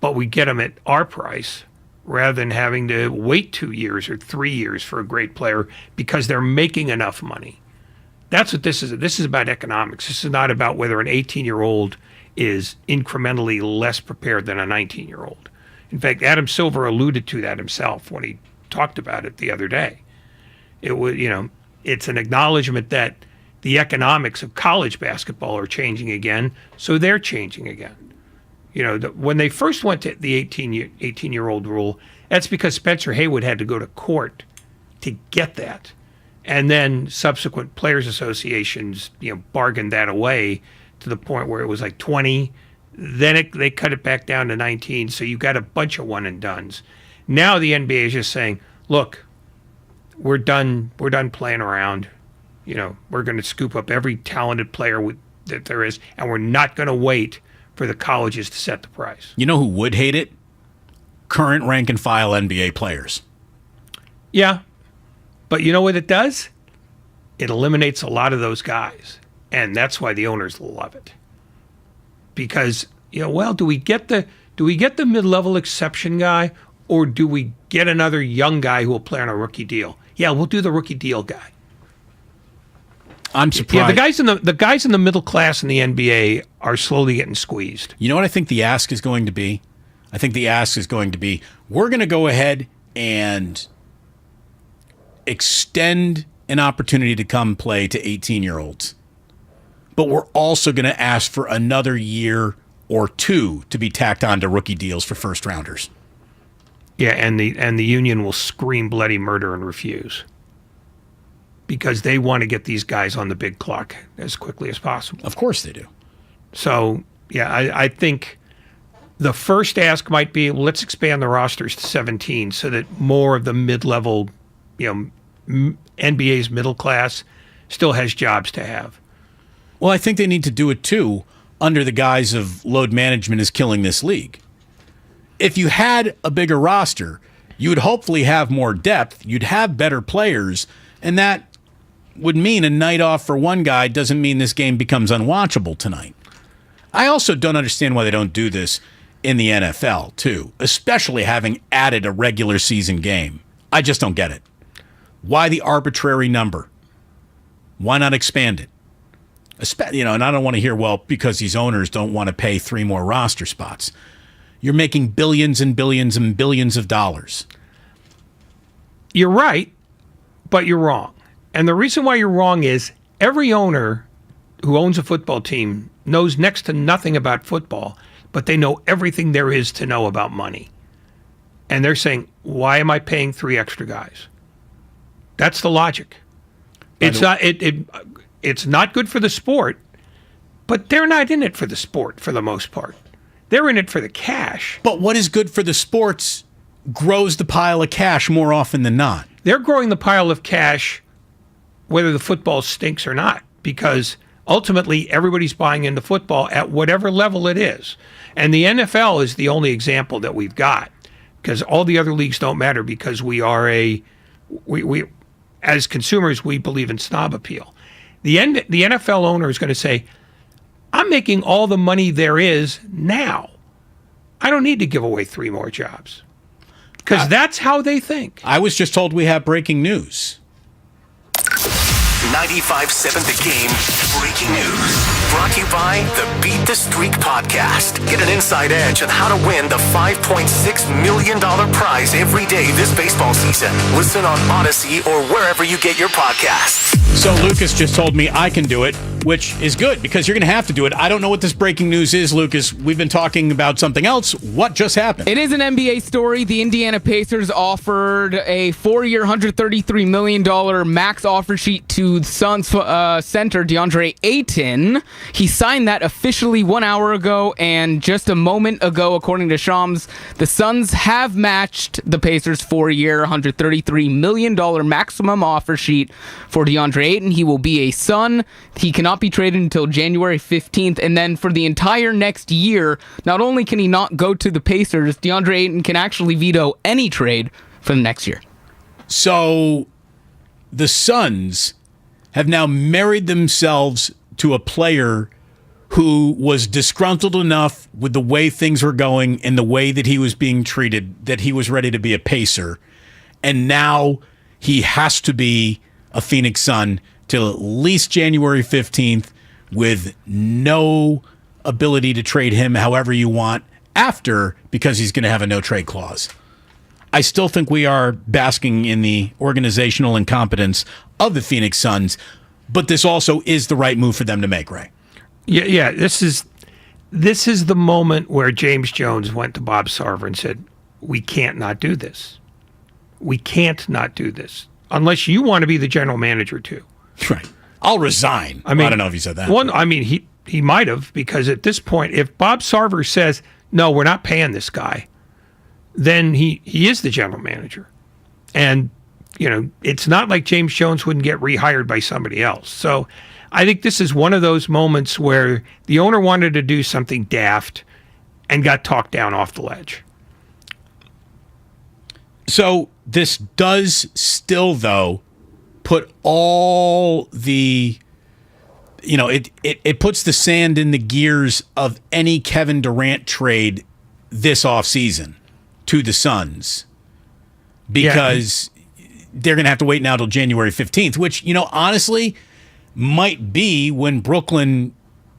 but we get them at our price rather than having to wait 2 years or 3 years for a great player because they're making enough money. That's what this is. This is about economics. This is not about whether an 18-year-old is incrementally less prepared than a 19-year-old. In fact, Adam Silver alluded to that himself when he talked about it the other day. It was, it's an acknowledgement that the economics of college basketball are changing again, so they're changing again. When they first went to the 18-year-old rule, that's because Spencer Haywood had to go to court to get that. And then subsequent players' associations, bargained that away to the point where it was like 20. Then they cut it back down to 19. So you got a bunch of one and dones. Now the NBA is just saying, look, we're done playing around. We're going to scoop up every talented player that there is, and we're not going to wait for the colleges to set the price. You know who would hate it? Current rank and file NBA players. Yeah. But you know what it does? It eliminates a lot of those guys. And that's why the owners love it. Because, do we get the mid-level exception guy, or do we get another young guy who will play on a rookie deal? Yeah, we'll do the rookie deal guy. I'm surprised. Yeah, the guys in the middle class in the NBA are slowly getting squeezed. You know what I think the ask is going to be? I think the ask is going to be, we're going to go ahead and extend an opportunity to come play to 18-year-olds. But we're also going to ask for another year or two to be tacked on to rookie deals for first-rounders. Yeah, and the union will scream bloody murder and refuse. Because they want to get these guys on the big clock as quickly as possible. Of course they do. So, yeah, I think the first ask might be, let's expand the rosters to 17 so that more of the mid-level, NBA's middle class still has jobs to have. Well, I think they need to do it, too, under the guise of load management is killing this league. If you had a bigger roster, you would hopefully have more depth, you'd have better players, and that would mean a night off for one guy doesn't mean this game becomes unwatchable tonight. I also don't understand why they don't do this in the NFL, too, especially having added a regular season game. I just don't get it. Why the arbitrary number? Why not expand it? And I don't want to hear, because these owners don't want to pay 3 more roster spots. You're making billions and billions and billions of dollars. You're right, but you're wrong. And the reason why you're wrong is every owner who owns a football team knows next to nothing about football, but they know everything there is to know about money. And they're saying, why am I paying 3 extra guys? That's the logic. It's not good for the sport, but they're not in it for the sport for the most part. They're in it for the cash. But what is good for the sports grows the pile of cash more often than not. They're growing the pile of cash whether the football stinks or not, because ultimately everybody's buying into football at whatever level it is. And the NFL is the only example that we've got because all the other leagues don't matter because we as consumers, we believe in snob appeal. The NFL owner is going to say, I'm making all the money there is now. I don't need to give away 3 more jobs. Because that's how they think. I was just told we have breaking news. 95.7 The Game breaking news. Brought to you by the Beat the Streak podcast. Get an inside edge on how to win the $5.6 million prize every day this baseball season. Listen on Odyssey or wherever you get your podcasts. So Lucas just told me I can do it, which is good because you're going to have to do it. I don't know what this breaking news is, Lucas. We've been talking about something else. What just happened? It is an NBA story. The Indiana Pacers offered a 4-year, $133 million max offer sheet to Suns center DeAndre Ayton. He signed that officially 1 hour ago, and just a moment ago, according to Shams, the Suns have matched the Pacers' 4-year, $133 million maximum offer sheet for DeAndre Ayton. He will be a Sun. He cannot be traded until January 15th, and then for the entire next year, not only can he not go to the Pacers, DeAndre Ayton can actually veto any trade for the next year. So the Suns have now married themselves to a player who was disgruntled enough with the way things were going and the way that he was being treated that he was ready to be a Pacer. And now he has to be a Phoenix Sun till at least January 15th with no ability to trade him however you want after, because he's going to have a no-trade clause. I still think we are basking in the organizational incompetence of the Phoenix Suns, but this also is the right move for them to make, Ray. Yeah. This is the moment where James Jones went to Bob Sarver and said, we can't not do this. We can't not do this. Unless you want to be the general manager too. Right. I'll resign. I don't know if he said that. Well, I mean, he might have, because at this point, if Bob Sarver says, no, we're not paying this guy, then he is the general manager. And, it's not like James Jones wouldn't get rehired by somebody else. So I think this is one of those moments where the owner wanted to do something daft and got talked down off the ledge. So this does still, though, put all the, it puts the sand in the gears of any Kevin Durant trade this offseason to the Suns, because they're going to have to wait now till January 15th, which, honestly might be when Brooklyn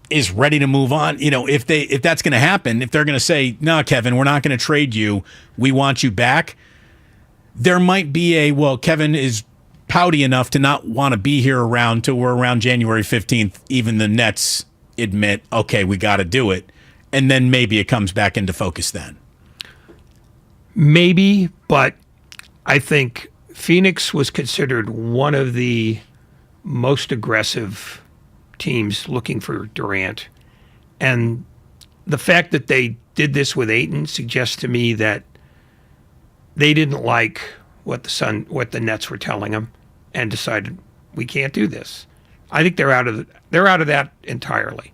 is ready to move on. If that's going to happen, if they're going to say, no, Kevin, we're not going to trade you, we want you back, there might be Kevin is pouty enough to not want to be here till we're around January 15th. Even the Nets admit, okay, we got to do it. And then maybe it comes back into focus then. Maybe, but I think Phoenix was considered one of the most aggressive teams looking for Durant. And the fact that they did this with Ayton suggests to me that they didn't like what the Nets were telling them and decided we can't do this. I think they're out of that entirely.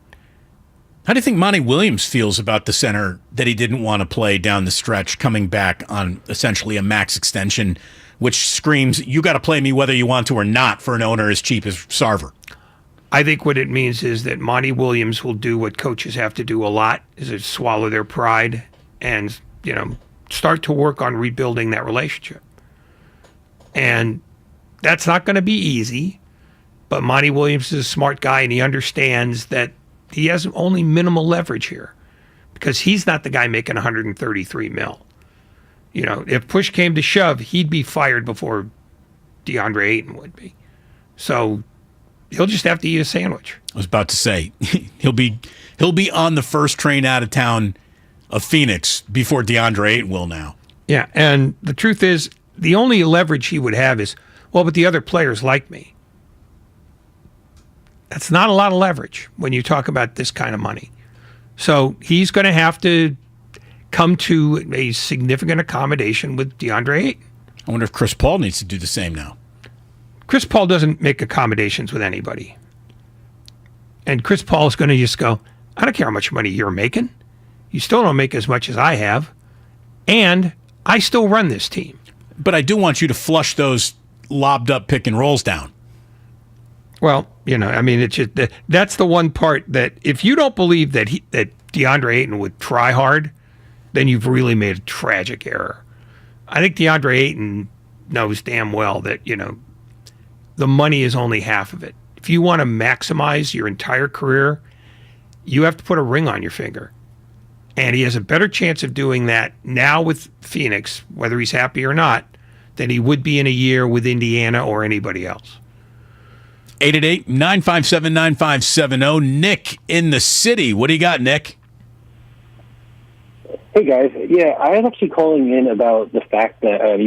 How do you think Monty Williams feels about the center that he didn't want to play down the stretch, coming back on essentially a max extension, which screams, you got to play me whether you want to or not, for an owner as cheap as Sarver? I think what it means is that Monty Williams will do what coaches have to do a lot, is to swallow their pride and, start to work on rebuilding that relationship. And that's not going to be easy, but Monty Williams is a smart guy, and he understands that he has only minimal leverage here because he's not the guy making $133 million. If push came to shove, he'd be fired before DeAndre Ayton would be. So he'll just have to eat a sandwich. I was about to say, he'll be on the first train out of town of Phoenix before DeAndre Ayton will now. Yeah, and the truth is, the only leverage he would have is, but the other players like me. That's not a lot of leverage when you talk about this kind of money. So he's going to have to come to a significant accommodation with DeAndre Ayton. I wonder if Chris Paul needs to do the same now. Chris Paul doesn't make accommodations with anybody. And Chris Paul is going to just go, I don't care how much money you're making. You still don't make as much as I have. And I still run this team. But I do want you to flush those lobbed up pick and rolls down. Well, I mean, it's just that's the one part that if you don't believe that that DeAndre Ayton would try hard, then you've really made a tragic error. I think DeAndre Ayton knows damn well that, the money is only half of it. If you want to maximize your entire career, you have to put a ring on your finger. And he has a better chance of doing that now with Phoenix, whether he's happy or not, than he would be in a year with Indiana or anybody else. 888-957-9570. Nick in the city. What do you got, Nick? Hey, guys. Yeah, I was actually calling in about the fact that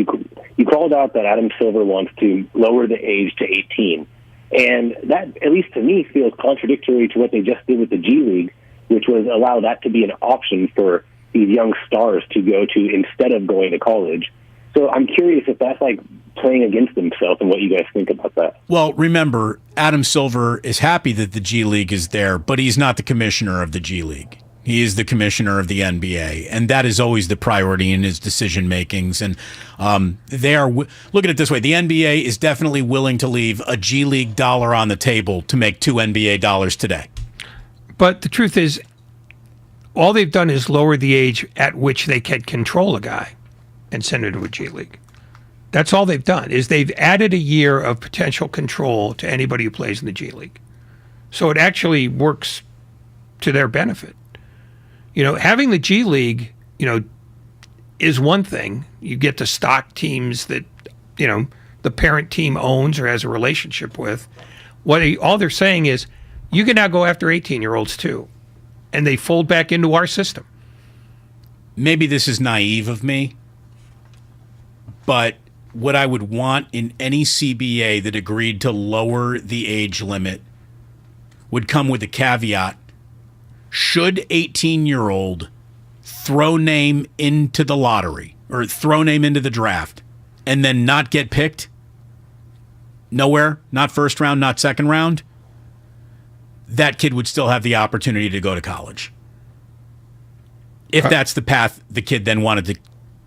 you called out that Adam Silver wants to lower the age to 18. And that, at least to me, feels contradictory to what they just did with the G League, which was allow that to be an option for these young stars to go to instead of going to college. So I'm curious if that's like playing against himself and what you guys think about that. Well, remember, Adam Silver is happy that the G League is there, but he's not the commissioner of the G League. He is the commissioner of the NBA, and that is always the priority in his decision makings. And they are look at it this way: the NBA is definitely willing to leave a G League dollar on the table to make 2 NBA dollars today. But the truth is, all they've done is lower the age at which they can control a guy and send him to a G League. That's all they've done, is they've added a year of potential control to anybody who plays in the G League. So it actually works to their benefit. Having the G League, is one thing. You get the stock teams that, the parent team owns or has a relationship with. All they're saying is, you can now go after 18-year-olds too. And they fold back into our system. Maybe this is naive of me, but what I would want in any CBA that agreed to lower the age limit would come with a caveat. Should 18-year-old throw name into the lottery or throw name into the draft and then not get picked? Nowhere, not first round, not second round. That kid would still have the opportunity to go to college. If that's the path the kid then wanted to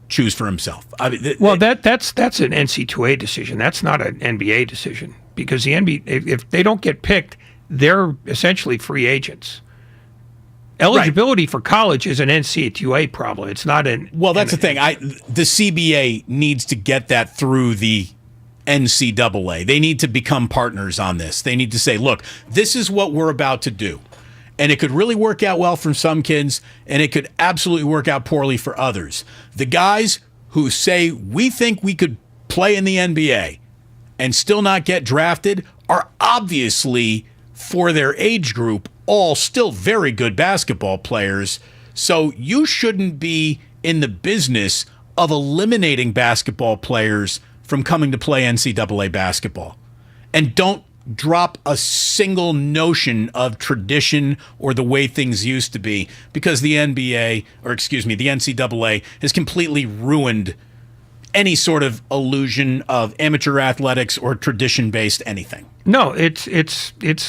choose for himself. I mean, that's an NC2A decision. That's not an NBA decision, because the NBA, if they don't get picked, they're essentially free agents. Eligibility for college is an NCAA problem. It's not an... Well, that's the thing. The CBA needs to get that through the NCAA. They need to become partners on this. They need to say, look, this is what we're about to do. And it could really work out well for some kids, and it could absolutely work out poorly for others. The guys who say, we think we could play in the NBA and still not get drafted are obviously, for their age group, all still very good basketball players. So you shouldn't be in the business of eliminating basketball players from coming to play NCAA basketball. And don't drop a single notion of tradition or the way things used to be, because the NCAA has completely ruined any sort of illusion of amateur athletics or tradition-based anything. No, it's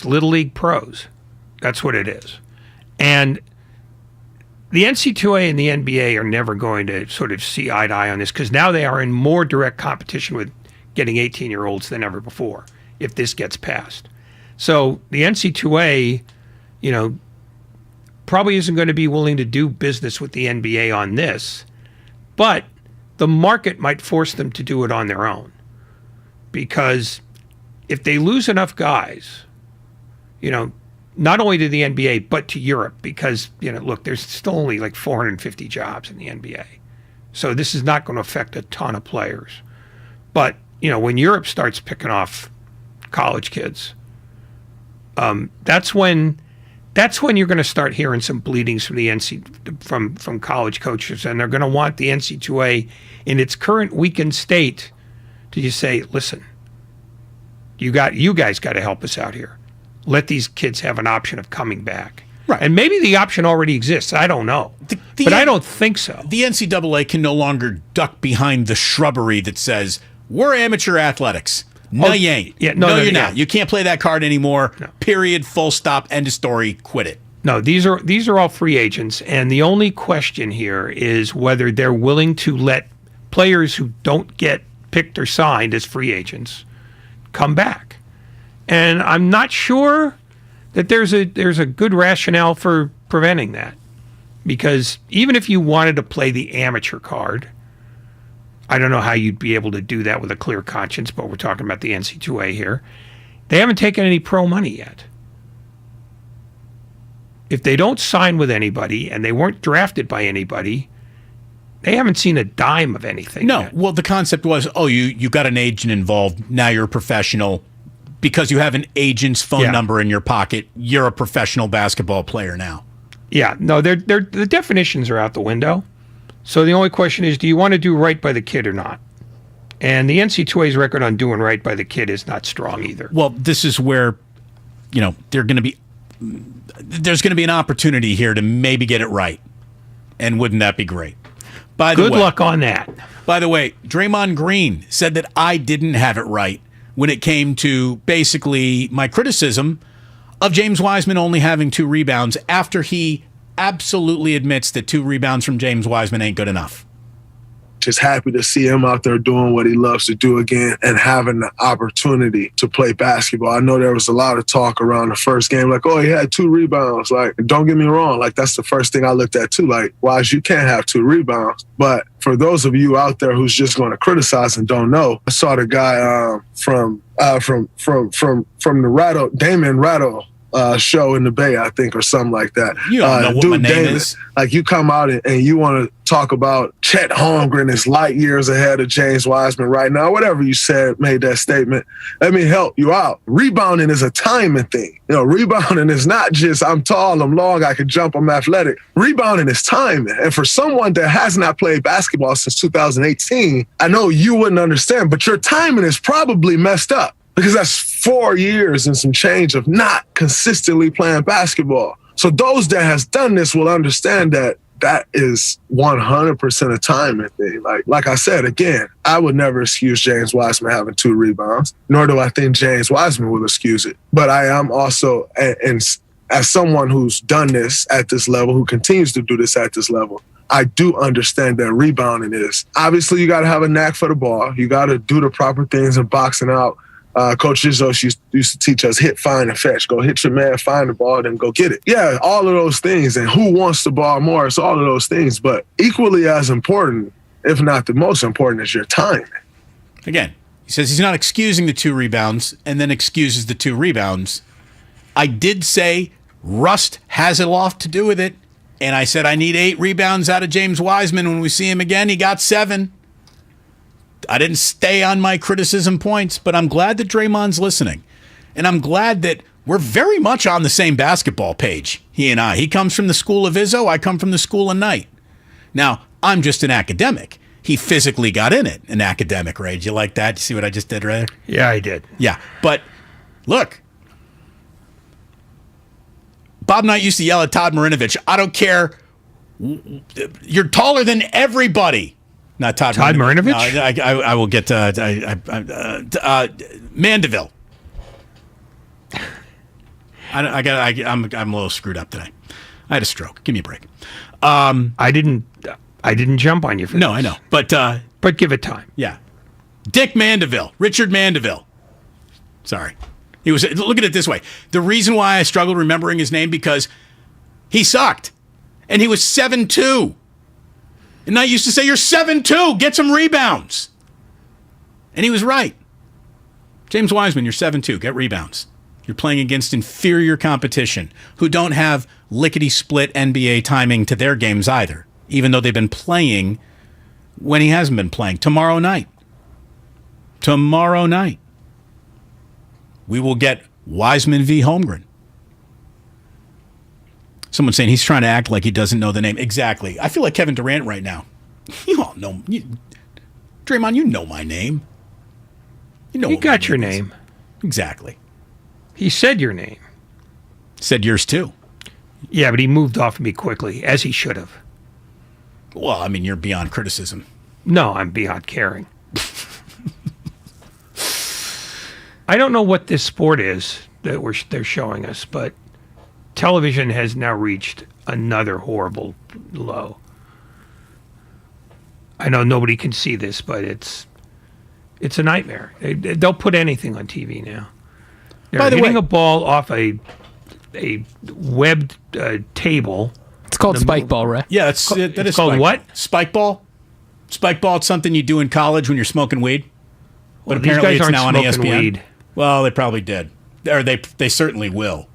Little League pros. That's what it is. And the NC2A and the NBA are never going to sort of see eye to eye on this, because now they are in more direct competition with getting 18-year-olds than ever before, if this gets passed. So the NC2A, probably isn't going to be willing to do business with the NBA on this, but the market might force them to do it on their own. Because if they lose enough guys, not only to the NBA, but to Europe, because, look, there's still only like 450 jobs in the NBA. So this is not going to affect a ton of players. But, when Europe starts picking off college kids, that's when you're going to start hearing some bleedings from the from college coaches, and they're going to want the NC2A in its current weakened state to just say, listen, you guys got to help us out here. Let these kids have an option of coming back. Right. And maybe the option already exists. I don't know. But I don't think so. The NCAA can no longer duck behind the shrubbery that says, we're amateur athletics. No, you ain't. Yeah, no, you're not. You can't play that card anymore. No. Period. Full stop. End of story. Quit it. No, these are all free agents. And the only question here is whether they're willing to let players who don't get picked or signed as free agents come back. And I'm not sure that there's a good rationale for preventing that. Because even if you wanted to play the amateur card, I don't know how you'd be able to do that with a clear conscience, but we're talking about the NC2A here. They haven't taken any pro money yet. If they don't sign with anybody and they weren't drafted by anybody, they haven't seen a dime of anything No. yet. Well, the concept was, you got an agent involved. Now you're a professional. Because you have an agent's phone number in your pocket, you're a professional basketball player now. Yeah, no, the definitions are out the window. So the only question is, do you want to do right by the kid or not? And the NC2A's record on doing right by the kid is not strong either. Well, this is where, there's going to be an opportunity here to maybe get it right. And wouldn't that be great? Good luck on that. By the way, Draymond Green said that I didn't have it right when it came to basically my criticism of James Wiseman only having 2 rebounds after he absolutely admits that 2 rebounds from James Wiseman ain't good enough. Just happy to see him out there doing what he loves to do again and having the opportunity to play basketball. I know there was a lot of talk around the first game, like, he had 2 rebounds. Like, don't get me wrong, like, that's the first thing I looked at too. Like, Wise, you can't have 2 rebounds. But for those of you out there who's just going to criticize and don't know, I saw the guy from the Ratto, Damon Ratto show in the Bay, I think, or something like that. You don't know what my name is. Like, you come out and you want to talk about Chet Holmgren is light years ahead of James Wiseman right now. Whatever you said, made that statement. Let me help you out. Rebounding is a timing thing. Rebounding is not just I'm tall, I'm long, I can jump, I'm athletic. Rebounding is timing. And for someone that has not played basketball since 2018, I know you wouldn't understand, but your timing is probably messed up. Because that's 4 years and some change of not consistently playing basketball. So those that has done this will understand that is 100% a timing thing. Like I said, again, I would never excuse James Wiseman having 2 rebounds, nor do I think James Wiseman will excuse it. But I am also, and as someone who's done this at this level, who continues to do this at this level, I do understand that rebounding is. Obviously, you got to have a knack for the ball. You got to do the proper things in boxing out. Coach Izzo used to teach us hit, find, and fetch. Go hit your man, find the ball, then go get it. Yeah, all of those things. And who wants the ball more? It's all of those things. But equally as important, if not the most important, is your timing. Again, he says he's not excusing the 2 rebounds and then excuses the 2 rebounds. I did say rust has a lot to do with it. And I said I need 8 rebounds out of James Wiseman. When we see him again, he got 7. I didn't stay on my criticism points, but I'm glad that Draymond's listening. And I'm glad that we're very much on the same basketball page, he and I. He comes from the school of Izzo. I come from the school of Knight. Now, I'm just an academic. He physically got in it, an academic, Ray. Did you like that? You see what I just did right there? Yeah, I did. Yeah, but look, Bob Knight used to yell at Todd Marinovich, I don't care. You're taller than everybody. Not Todd Marinovich? No, I will get Mandeville. I'm a little screwed up today. I had a stroke. Give me a break. I didn't jump on you for No, this. I know. But give it time. Yeah. Dick Mandeville. Richard Mandeville. Sorry. Look at it this way. The reason why I struggled remembering his name, because he sucked. And he was 7'2". And I used to say, you're 7'2", get some rebounds. And he was right. James Wiseman, you're 7'2", get rebounds. You're playing against inferior competition who don't have lickety-split NBA timing to their games either, even though they've been playing when he hasn't been playing. Tomorrow night, we will get Wiseman v. Holmgren. Someone's saying he's trying to act like he doesn't know the name. Exactly. I feel like Kevin Durant right now. You all know. Draymond, you know my name. You know. He got your name. Exactly. He said your name. Said yours too. Yeah, but he moved off me quickly, as he should have. Well, I mean, you're beyond criticism. No, I'm beyond caring. I don't know what this sport is that they're showing us, but television has now reached another horrible low. I know nobody can see this, but it's a nightmare. They'll put anything on TV now. They're By the hitting way, a ball off a webbed table. It's called spike ball, right? Yeah, that is called spike. what? Spike ball. Spike ball. It's something you do in college when you're smoking weed. Well, But these apparently guys it's aren't now on smoking ESPN. weed. Well, they probably did, or they certainly will.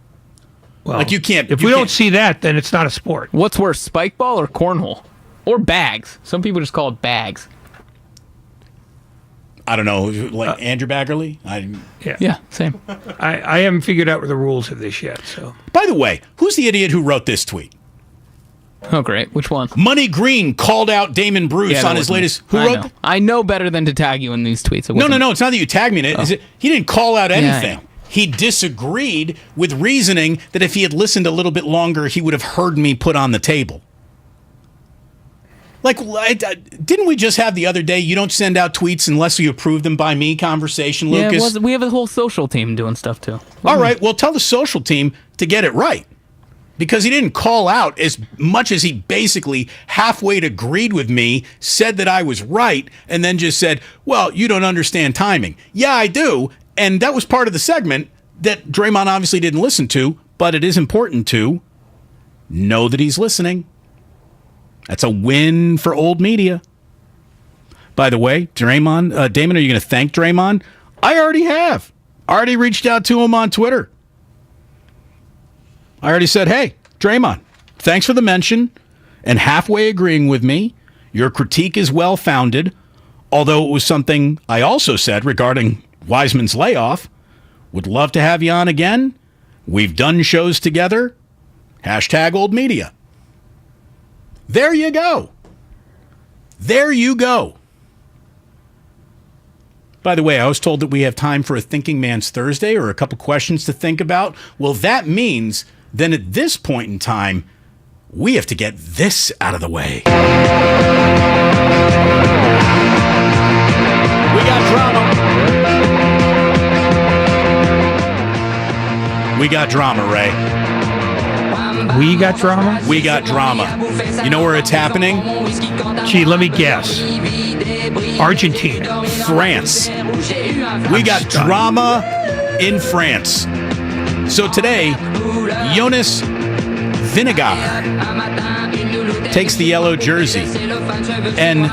Well, Like, you can't. If you we don't can't- see that, then it's not a sport. What's worse, spike ball or cornhole? Or bags? Some people just call it bags. I don't know, like Andrew Baggerly. Yeah, same. I haven't figured out the rules of this yet. So, By the way, who's the idiot who wrote this tweet? Oh, great. Which one? Money Green called out Damon Bruce Yeah, that on his wasn't me. latest. Who I wrote? know. I know better than to tag you in these tweets. It No, wasn't- It's not that you tagged me in it. Oh. He didn't call out Yeah, anything. I know. He disagreed with reasoning that if he had listened a little bit longer, he would have heard me put on the table. Like, didn't we just have the other day, you don't send out tweets unless you approve them by me conversation, Yeah, Lucas? we have a whole social team doing stuff too. All right, well, tell the social team to get it right. Because he didn't call out as much as he basically halfway agreed with me, said that I was right, and then just said, well, you don't understand timing. Yeah, I do. And that was part of the segment that Draymond obviously didn't listen to, but it is important to know that he's listening. That's a win for old media. By the way, Damon, are you going to thank Draymond? I already have. I already reached out to him on Twitter. I already said, hey, Draymond, thanks for the mention and halfway agreeing with me. Your critique is well-founded, although it was something I also said regarding Wiseman's layoff. Would love to have you on again. We've done shows together. # old media. There you go. There you go. By the way, I was told that we have time for a Thinking Man's Thursday or a couple questions to think about. Well, that means then at this point in time, we have to get this out of the way. We got drama. We got drama, Ray. We got drama? We got drama. You know where it's happening? Gee, let me guess. Argentina. France. We got drama in France. So today, Jonas Vingegaard takes the yellow jersey. And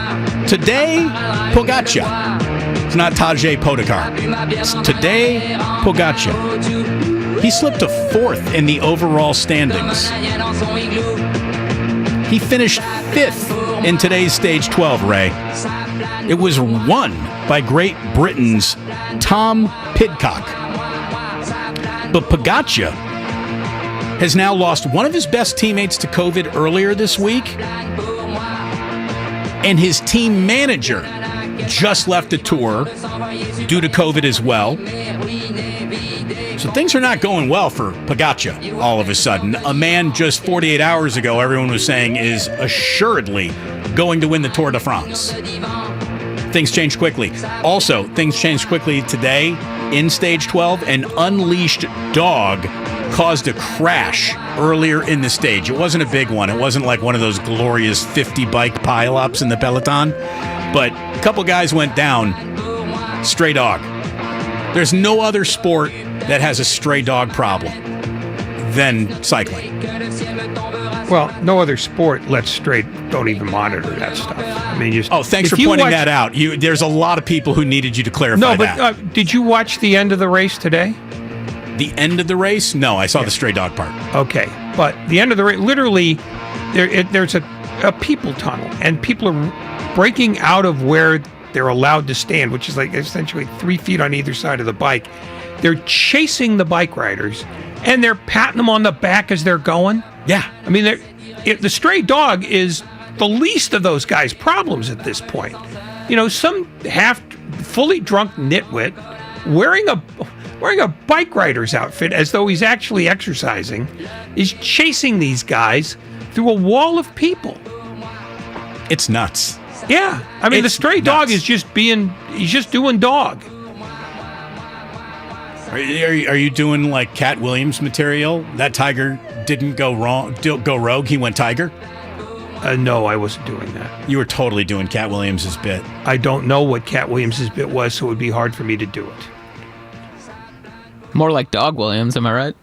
today, Pogacar. It's not Tadej Pogacar. It's today, Pogacar. He slipped to 4th in the overall standings. He finished 5th in today's Stage 12, Ray. It was won by Great Britain's Tom Pidcock. But Pogacar has now lost one of his best teammates to COVID earlier this week, and his team manager just left the tour due to COVID as well. So things are not going well for Pogacar all of a sudden. A man just 48 hours ago, everyone was saying, is assuredly going to win the Tour de France. Things change quickly. Also, things changed quickly today in Stage 12. An unleashed dog caused a crash earlier in the stage. It wasn't a big one. It wasn't like one of those glorious 50 bike pileups in the peloton. But a couple guys went down. Stray dog. There's no other sport that has a stray dog problem than cycling. Well, no other sport don't even monitor that stuff. I mean, just thanks for pointing that out. There's a lot of people who needed you to clarify that. No, but did you watch the end of the race today? The end of the race? No, I saw the stray dog part. Okay, but the end of the race, literally, there's a people tunnel, and people are breaking out of where they're allowed to stand, which is like essentially 3 feet on either side of the bike. They're chasing the bike riders, and they're patting them on the back as they're going. Yeah. I mean, the stray dog is the least of those guys' problems at this point. You know, some fully drunk nitwit wearing a bike rider's outfit as though he's actually exercising is chasing these guys through a wall of people. It's nuts. Yeah. I mean, the stray dog is he's just doing dog. Are you doing like Cat Williams material? That tiger didn't go rogue, he went tiger? No, I wasn't doing that. You were totally doing Cat Williams' bit. I don't know what Cat Williams' bit was, so it would be hard for me to do it. More like Dog Williams, am I right?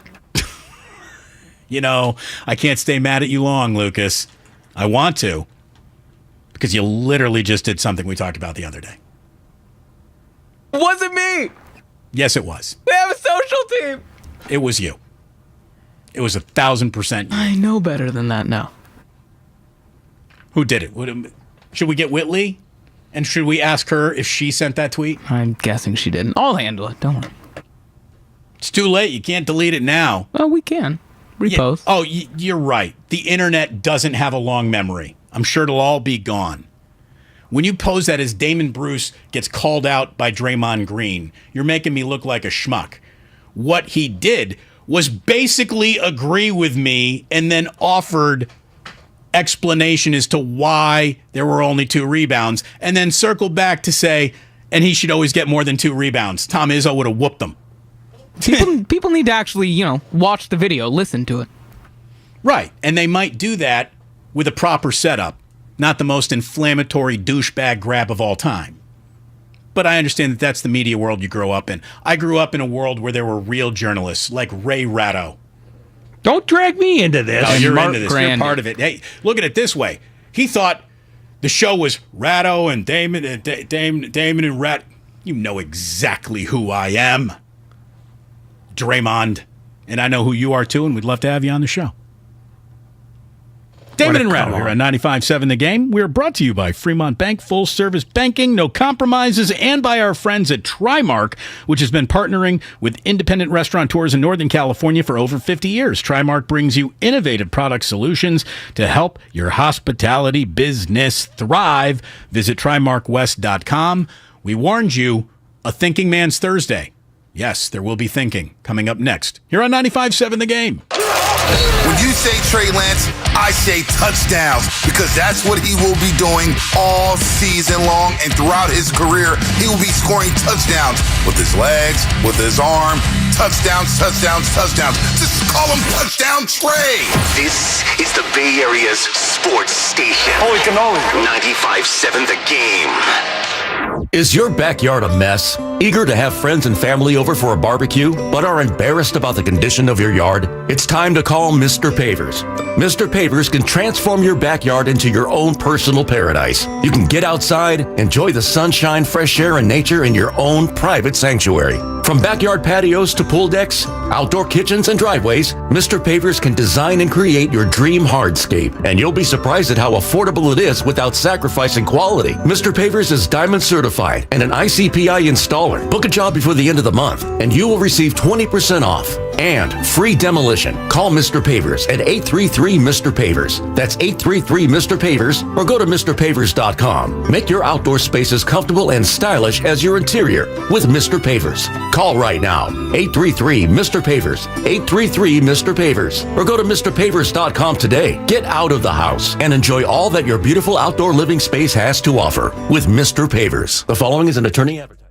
You know, I can't stay mad at you long, Lucas. I want to, because you literally just did something we talked about the other day. Wasn't me. Yes, it was. We have a social team. It was you. It was 1,000% you. I know better than that now. Who did it? Should we get Whitley? And should we ask her if she sent that tweet? I'm guessing she didn't. I'll handle it. Don't worry. It's too late. You can't delete it now. Well, we can. Repost. Yeah. Oh, you're right. The internet doesn't have a long memory. I'm sure it'll all be gone. When you pose that as Damon Bruce gets called out by Draymond Green, you're making me look like a schmuck. What he did was basically agree with me and then offered explanation as to why there were only 2 rebounds, and then circled back to say, and he should always get more than 2 rebounds. Tom Izzo would have whooped them. People need to actually, watch the video, listen to it. Right, and they might do that with a proper setup, not the most inflammatory douchebag grab of all time. But I understand that that's the media world you grow up in. I grew up in a world where there were real journalists like Ray Ratto. Don't drag me into this. No, you're into this. You're part of it. Hey, look at it this way. He thought the show was Ratto and Damon and Rat. You know exactly who I am. Draymond. And I know who you are too, and we'd love to have you on the show. Damon and Ratto here on 95.7 The Game. We're brought to you by Fremont Bank, full service banking, no compromises, and by our friends at Trimark, which has been partnering with independent restaurateurs in Northern California for over 50 years. Trimark brings you innovative product solutions to help your hospitality business thrive. Visit TrimarkWest.com. We warned you, a thinking man's Thursday. Yes, there will be thinking coming up next here on 95.7 The Game. When you say Trey Lance, I say touchdowns, because that's what he will be doing all season long, and throughout his career, he will be scoring touchdowns with his legs, with his arm. Touchdowns, touchdowns, touchdowns. Just call him Touchdown Trey. This is the Bay Area's sports station. Holy cannoli. 95.7 The Game. Is your backyard a mess? Eager to have friends and family over for a barbecue, but are embarrassed about the condition of your yard? It's time to call Mr. Pavers. Mr. Pavers can transform your backyard into your own personal paradise. You can get outside, enjoy the sunshine, fresh air, and nature in your own private sanctuary. From backyard patios to pool decks, outdoor kitchens, and driveways, Mr. Pavers can design and create your dream hardscape, and you'll be surprised at how affordable it is without sacrificing quality. Mr. Pavers is Diamond certified and an ICPI installer. Book a job before the end of the month, and you will receive 20% off and free demolition. Call Mr. Pavers at 833-MR-PAVERS. That's 833-MR-PAVERS, or go to MrPavers.com. Make your outdoor spaces comfortable and stylish as your interior with Mr. Pavers. Call right now, 833-MR-PAVERS, 833-MR-PAVERS, or go to MrPavers.com today. Get out of the house and enjoy all that your beautiful outdoor living space has to offer with Mr. Pavers. The following is an attorney advertisement.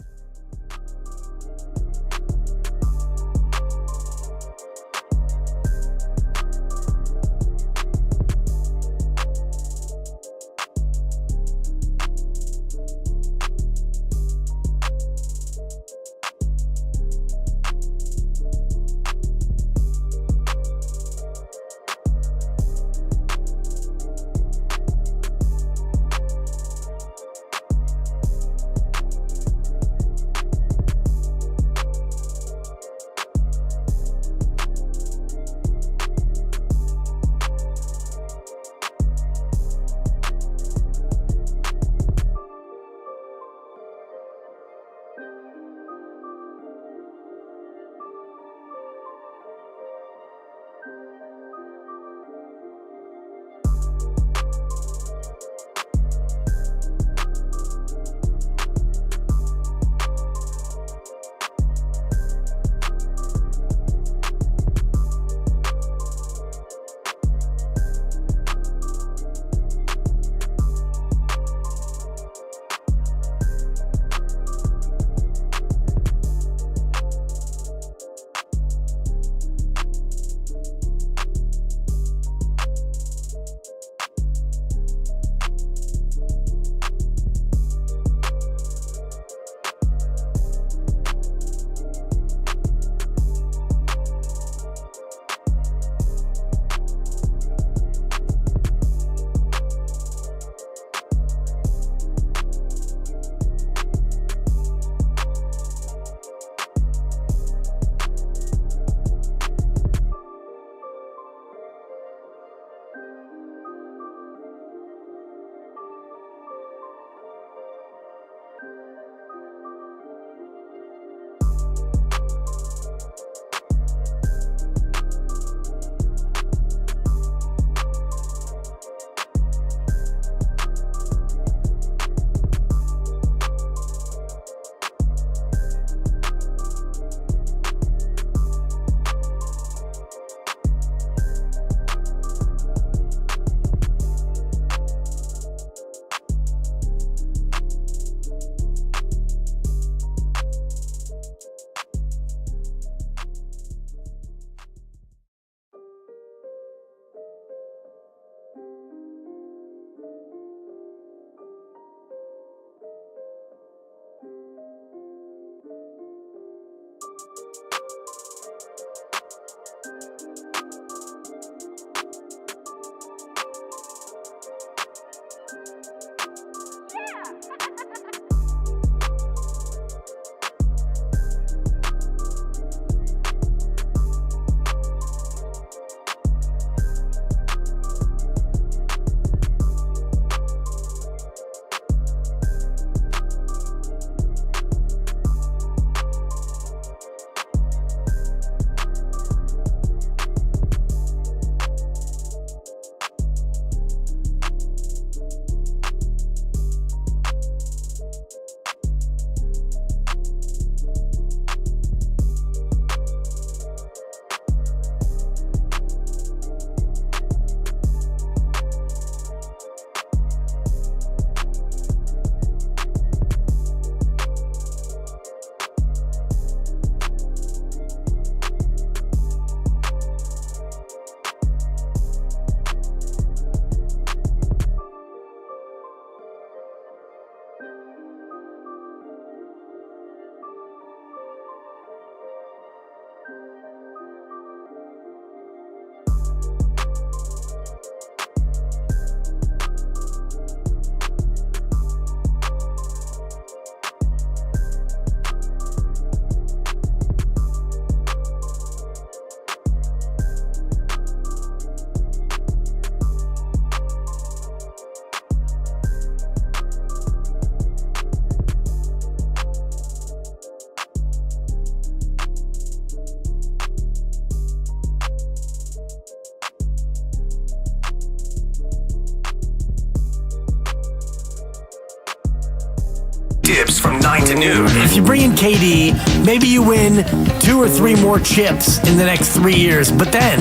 Dibs from 9 to noon. If you bring in KD, maybe you win 2 or 3 more chips in the next 3 years. But then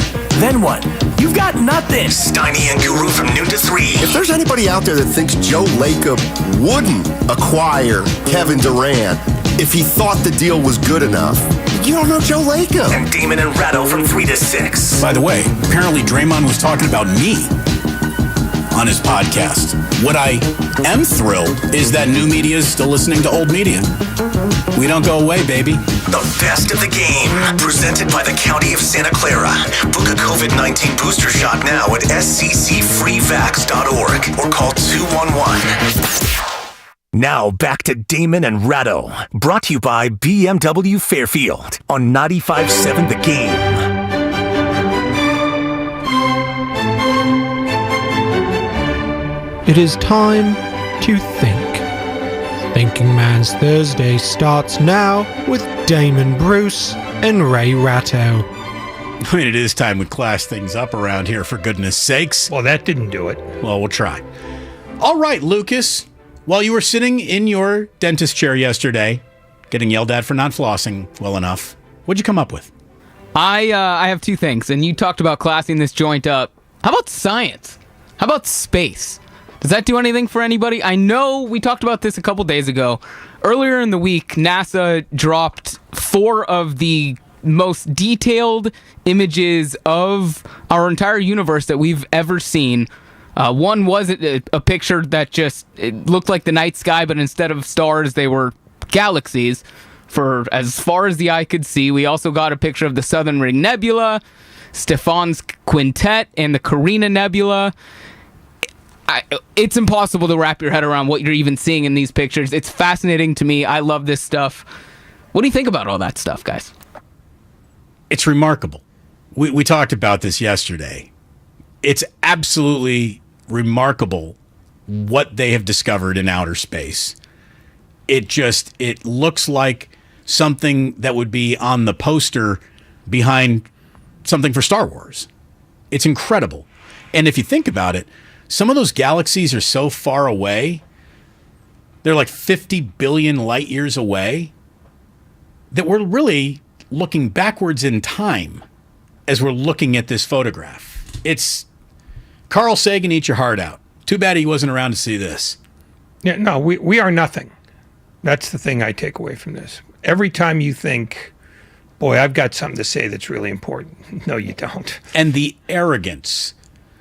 what? You've got nothing. Steiny and Guru from noon to 3. If there's anybody out there that thinks Joe Lacob wouldn't acquire Kevin Durant if he thought the deal was good enough, you don't know Joe Lacob. And Damon and Ratto from 3 to 6. By the way, apparently Draymond was talking about me on his podcast. What I am thrilled is that new media is still listening to old media. We don't go away, baby. The best of the game, presented by the County of Santa Clara. Book a COVID-19 booster shot now at sccfreevax.org or call 211. Now back to Damon and Ratto, brought to you by BMW Fairfield on 95.7 The Game. It is time to think. Thinking Man's Thursday starts now with Damon Bruce and Ray Ratto. I mean, it is time we class things up around here, for goodness sakes. Well, that didn't do it. Well, we'll try. All right, Lucas. While you were sitting in your dentist chair yesterday, getting yelled at for not flossing well enough, what'd you come up with? I have 2 things, and you talked about classing this joint up. How about science? How about space? Does that do anything for anybody? I know we talked about this a couple days ago. Earlier in the week, NASA dropped 4 of the most detailed images of our entire universe that we've ever seen. One was a picture that just it looked like the night sky, but instead of stars, they were galaxies for as far as the eye could see. We also got a picture of the Southern Ring Nebula, Stephan's Quintet, and the Carina Nebula. It's impossible to wrap your head around what you're even seeing in these pictures. It's fascinating to me. I love this stuff. What do you think about all that stuff, guys? It's remarkable. We talked about this yesterday. It's absolutely remarkable what they have discovered in outer space. It looks like something that would be on the poster behind something for Star Wars. It's incredible. And if you think about it, some of those galaxies are so far away, they're like 50 billion light years away, that we're really looking backwards in time as we're looking at this photograph. It's Carl Sagan, eat your heart out. Too bad he wasn't around to see this. Yeah, no, we are nothing. That's the thing I take away from this. Every time you think, boy, I've got something to say that's really important. No, you don't. And the arrogance,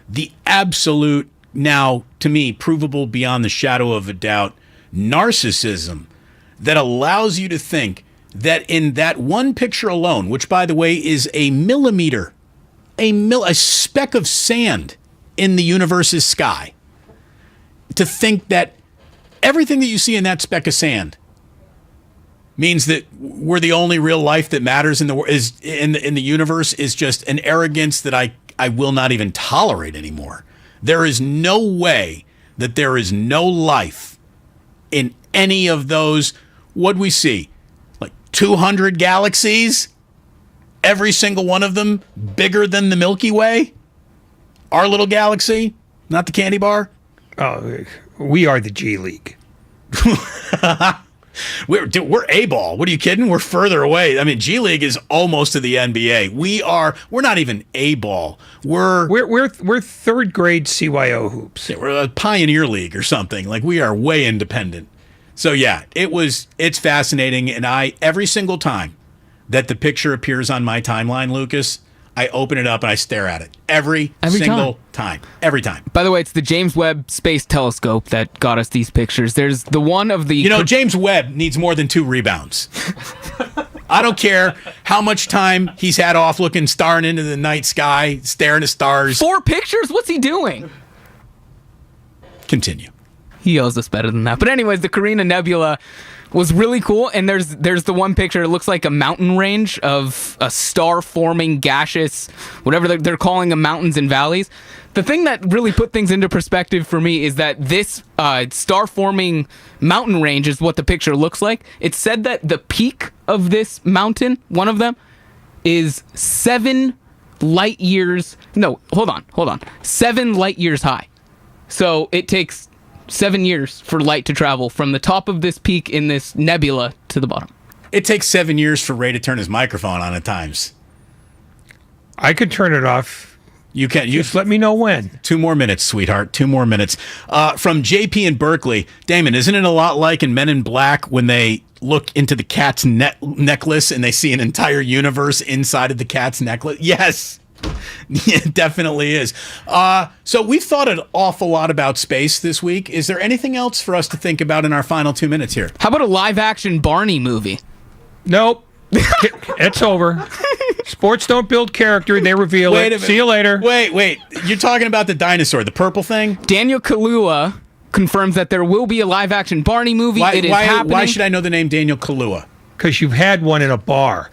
the absolute, now to me, provable beyond the shadow of a doubt, narcissism that allows you to think that in that one picture alone, which by the way is a millimeter, a speck of sand in the universe's sky, to think that everything that you see in that speck of sand means that we're the only real life that matters in the universe is just an arrogance that I will not even tolerate anymore. There is no way that there is no life in any of those. What'd we see? Like 200 galaxies? Every single one of them bigger than the Milky Way? Our little galaxy? Not the candy bar? Oh, we are the G League. We're A-ball. What are you kidding? We're further away. I mean, G League is almost to the NBA. We're not even A-ball. We're third grade CYO hoops. Yeah, we're a Pioneer League or something. Like, we are way independent. So yeah, it's fascinating, and every single time that the picture appears on my timeline, Lucas, I open it up and I stare at it. Every single time. Every time. By the way, it's the James Webb Space Telescope that got us these pictures. There's the one of the... James Webb needs more than 2 rebounds. I don't care how much time he's had off staring into the night sky, staring at stars. 4 pictures? What's he doing? Continue. He owes us better than that. But anyways, the Carina Nebula was really cool, and there's the one picture. It looks like a mountain range of a star-forming gaseous, whatever they're calling them, mountains and valleys. The thing that really put things into perspective for me is that this star-forming mountain range is what the picture looks like. It's said that the peak of this mountain, one of them, is 7 light years. No, hold on. 7 light years high. So it takes 7 years for light to travel from the top of this peak in this nebula to the bottom. It takes 7 years for Ray to turn his microphone on at times. I could turn it off. You can. Just let me know when. 2 more minutes, sweetheart. 2 more minutes. From JP in Berkeley. Damon, isn't it a lot like in Men in Black when they look into the cat's necklace and they see an entire universe inside of the cat's necklace? Yes. It definitely is. So we've thought an awful lot about space this week. Is there anything else for us to think about in our final 2 minutes here? How about a live-action Barney movie? Nope. It's over. Sports don't build character, they reveal it. See you later. Wait. You're talking about the dinosaur, the purple thing? Daniel Kaluuya confirms that there will be a live-action Barney movie. It is happening. Why should I know the name Daniel Kaluuya? Because you've had one in a bar.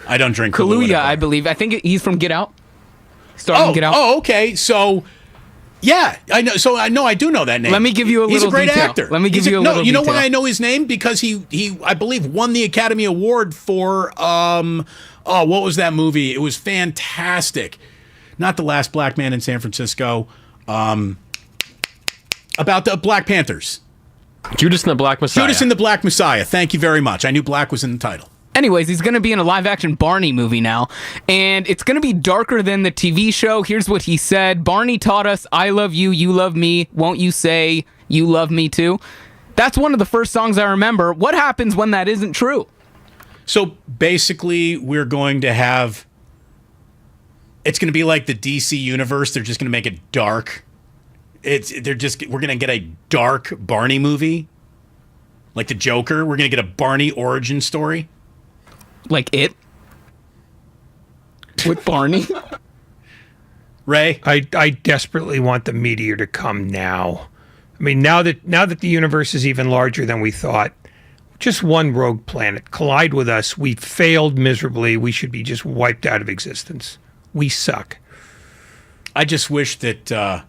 I don't drink Kaluuya, I believe. I think he's from Get Out. Starting Get Out. Oh, okay. So, yeah, I know. So I do know that name. Let me give you a little He's a great detail. actor. Let me give you a little You know detail. why I know his name? Because he I believe won the Academy Award for what was that movie? It was fantastic. Not The Last Black Man in San Francisco. About the Black Panthers. Judas and the Black Messiah. Judas and the Black Messiah. Thank you very much. I knew Black was in the title. Anyways, he's going to be in a live-action Barney movie now, and it's going to be darker than the TV show. Here's what he said. Barney taught us, I love you, you love me. Won't you say you love me too? That's one of the first songs I remember. What happens when that isn't true? So basically, we're going to have... It's going to be like the DC universe. They're just going to make it dark. We're going to get a dark Barney movie. Like the Joker. We're going to get a Barney origin story. Like It? With Barney? Ray? I desperately want the meteor to come now. I mean, now that the universe is even larger than we thought, just one rogue planet collide with us. We failed miserably. We should be just wiped out of existence. We suck. I just wish that...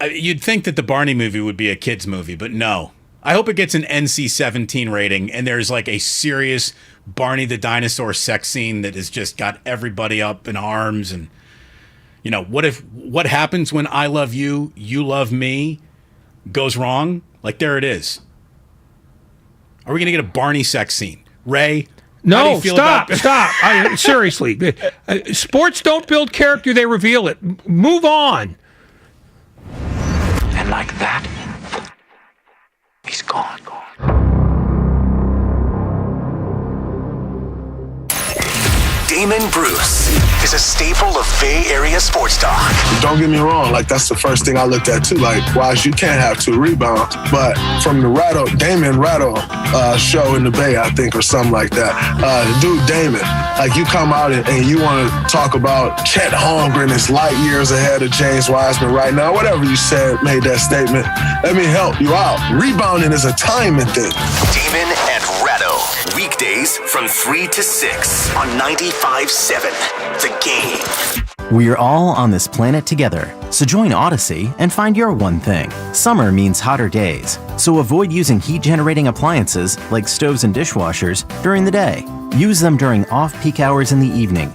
you'd think that the Barney movie would be a kid's movie, but no. I hope it gets an NC-17 rating, and there's like a serious Barney the Dinosaur sex scene that has just got everybody up in arms. And, you know, what happens when I love you, you love me goes wrong? Like, there it is. Are we going to get a Barney sex scene? Ray? No, stop. Seriously. Sports don't build character, they reveal it. Move on. And like that, he's gone. Damon Bruce is a staple of Bay Area sports talk. Don't get me wrong, like that's the first thing I looked at too. Like, Wise, you can't have 2 rebounds. But from the Damon Ratto show in the Bay, I think, or something like that. Dude, Damon, like you come out and you want to talk about Chet Holmgren is light years ahead of James Wiseman right now. Whatever you said, made that statement. Let me help you out. Rebounding is a timing thing. Damon and Ratto, weekdays from 3 to 6 on 95.7 The Game. We're all on this planet together, so join Odyssey and find your one thing. Summer means hotter days, so avoid using heat-generating appliances like stoves and dishwashers during the day. Use them during off-peak hours in the evening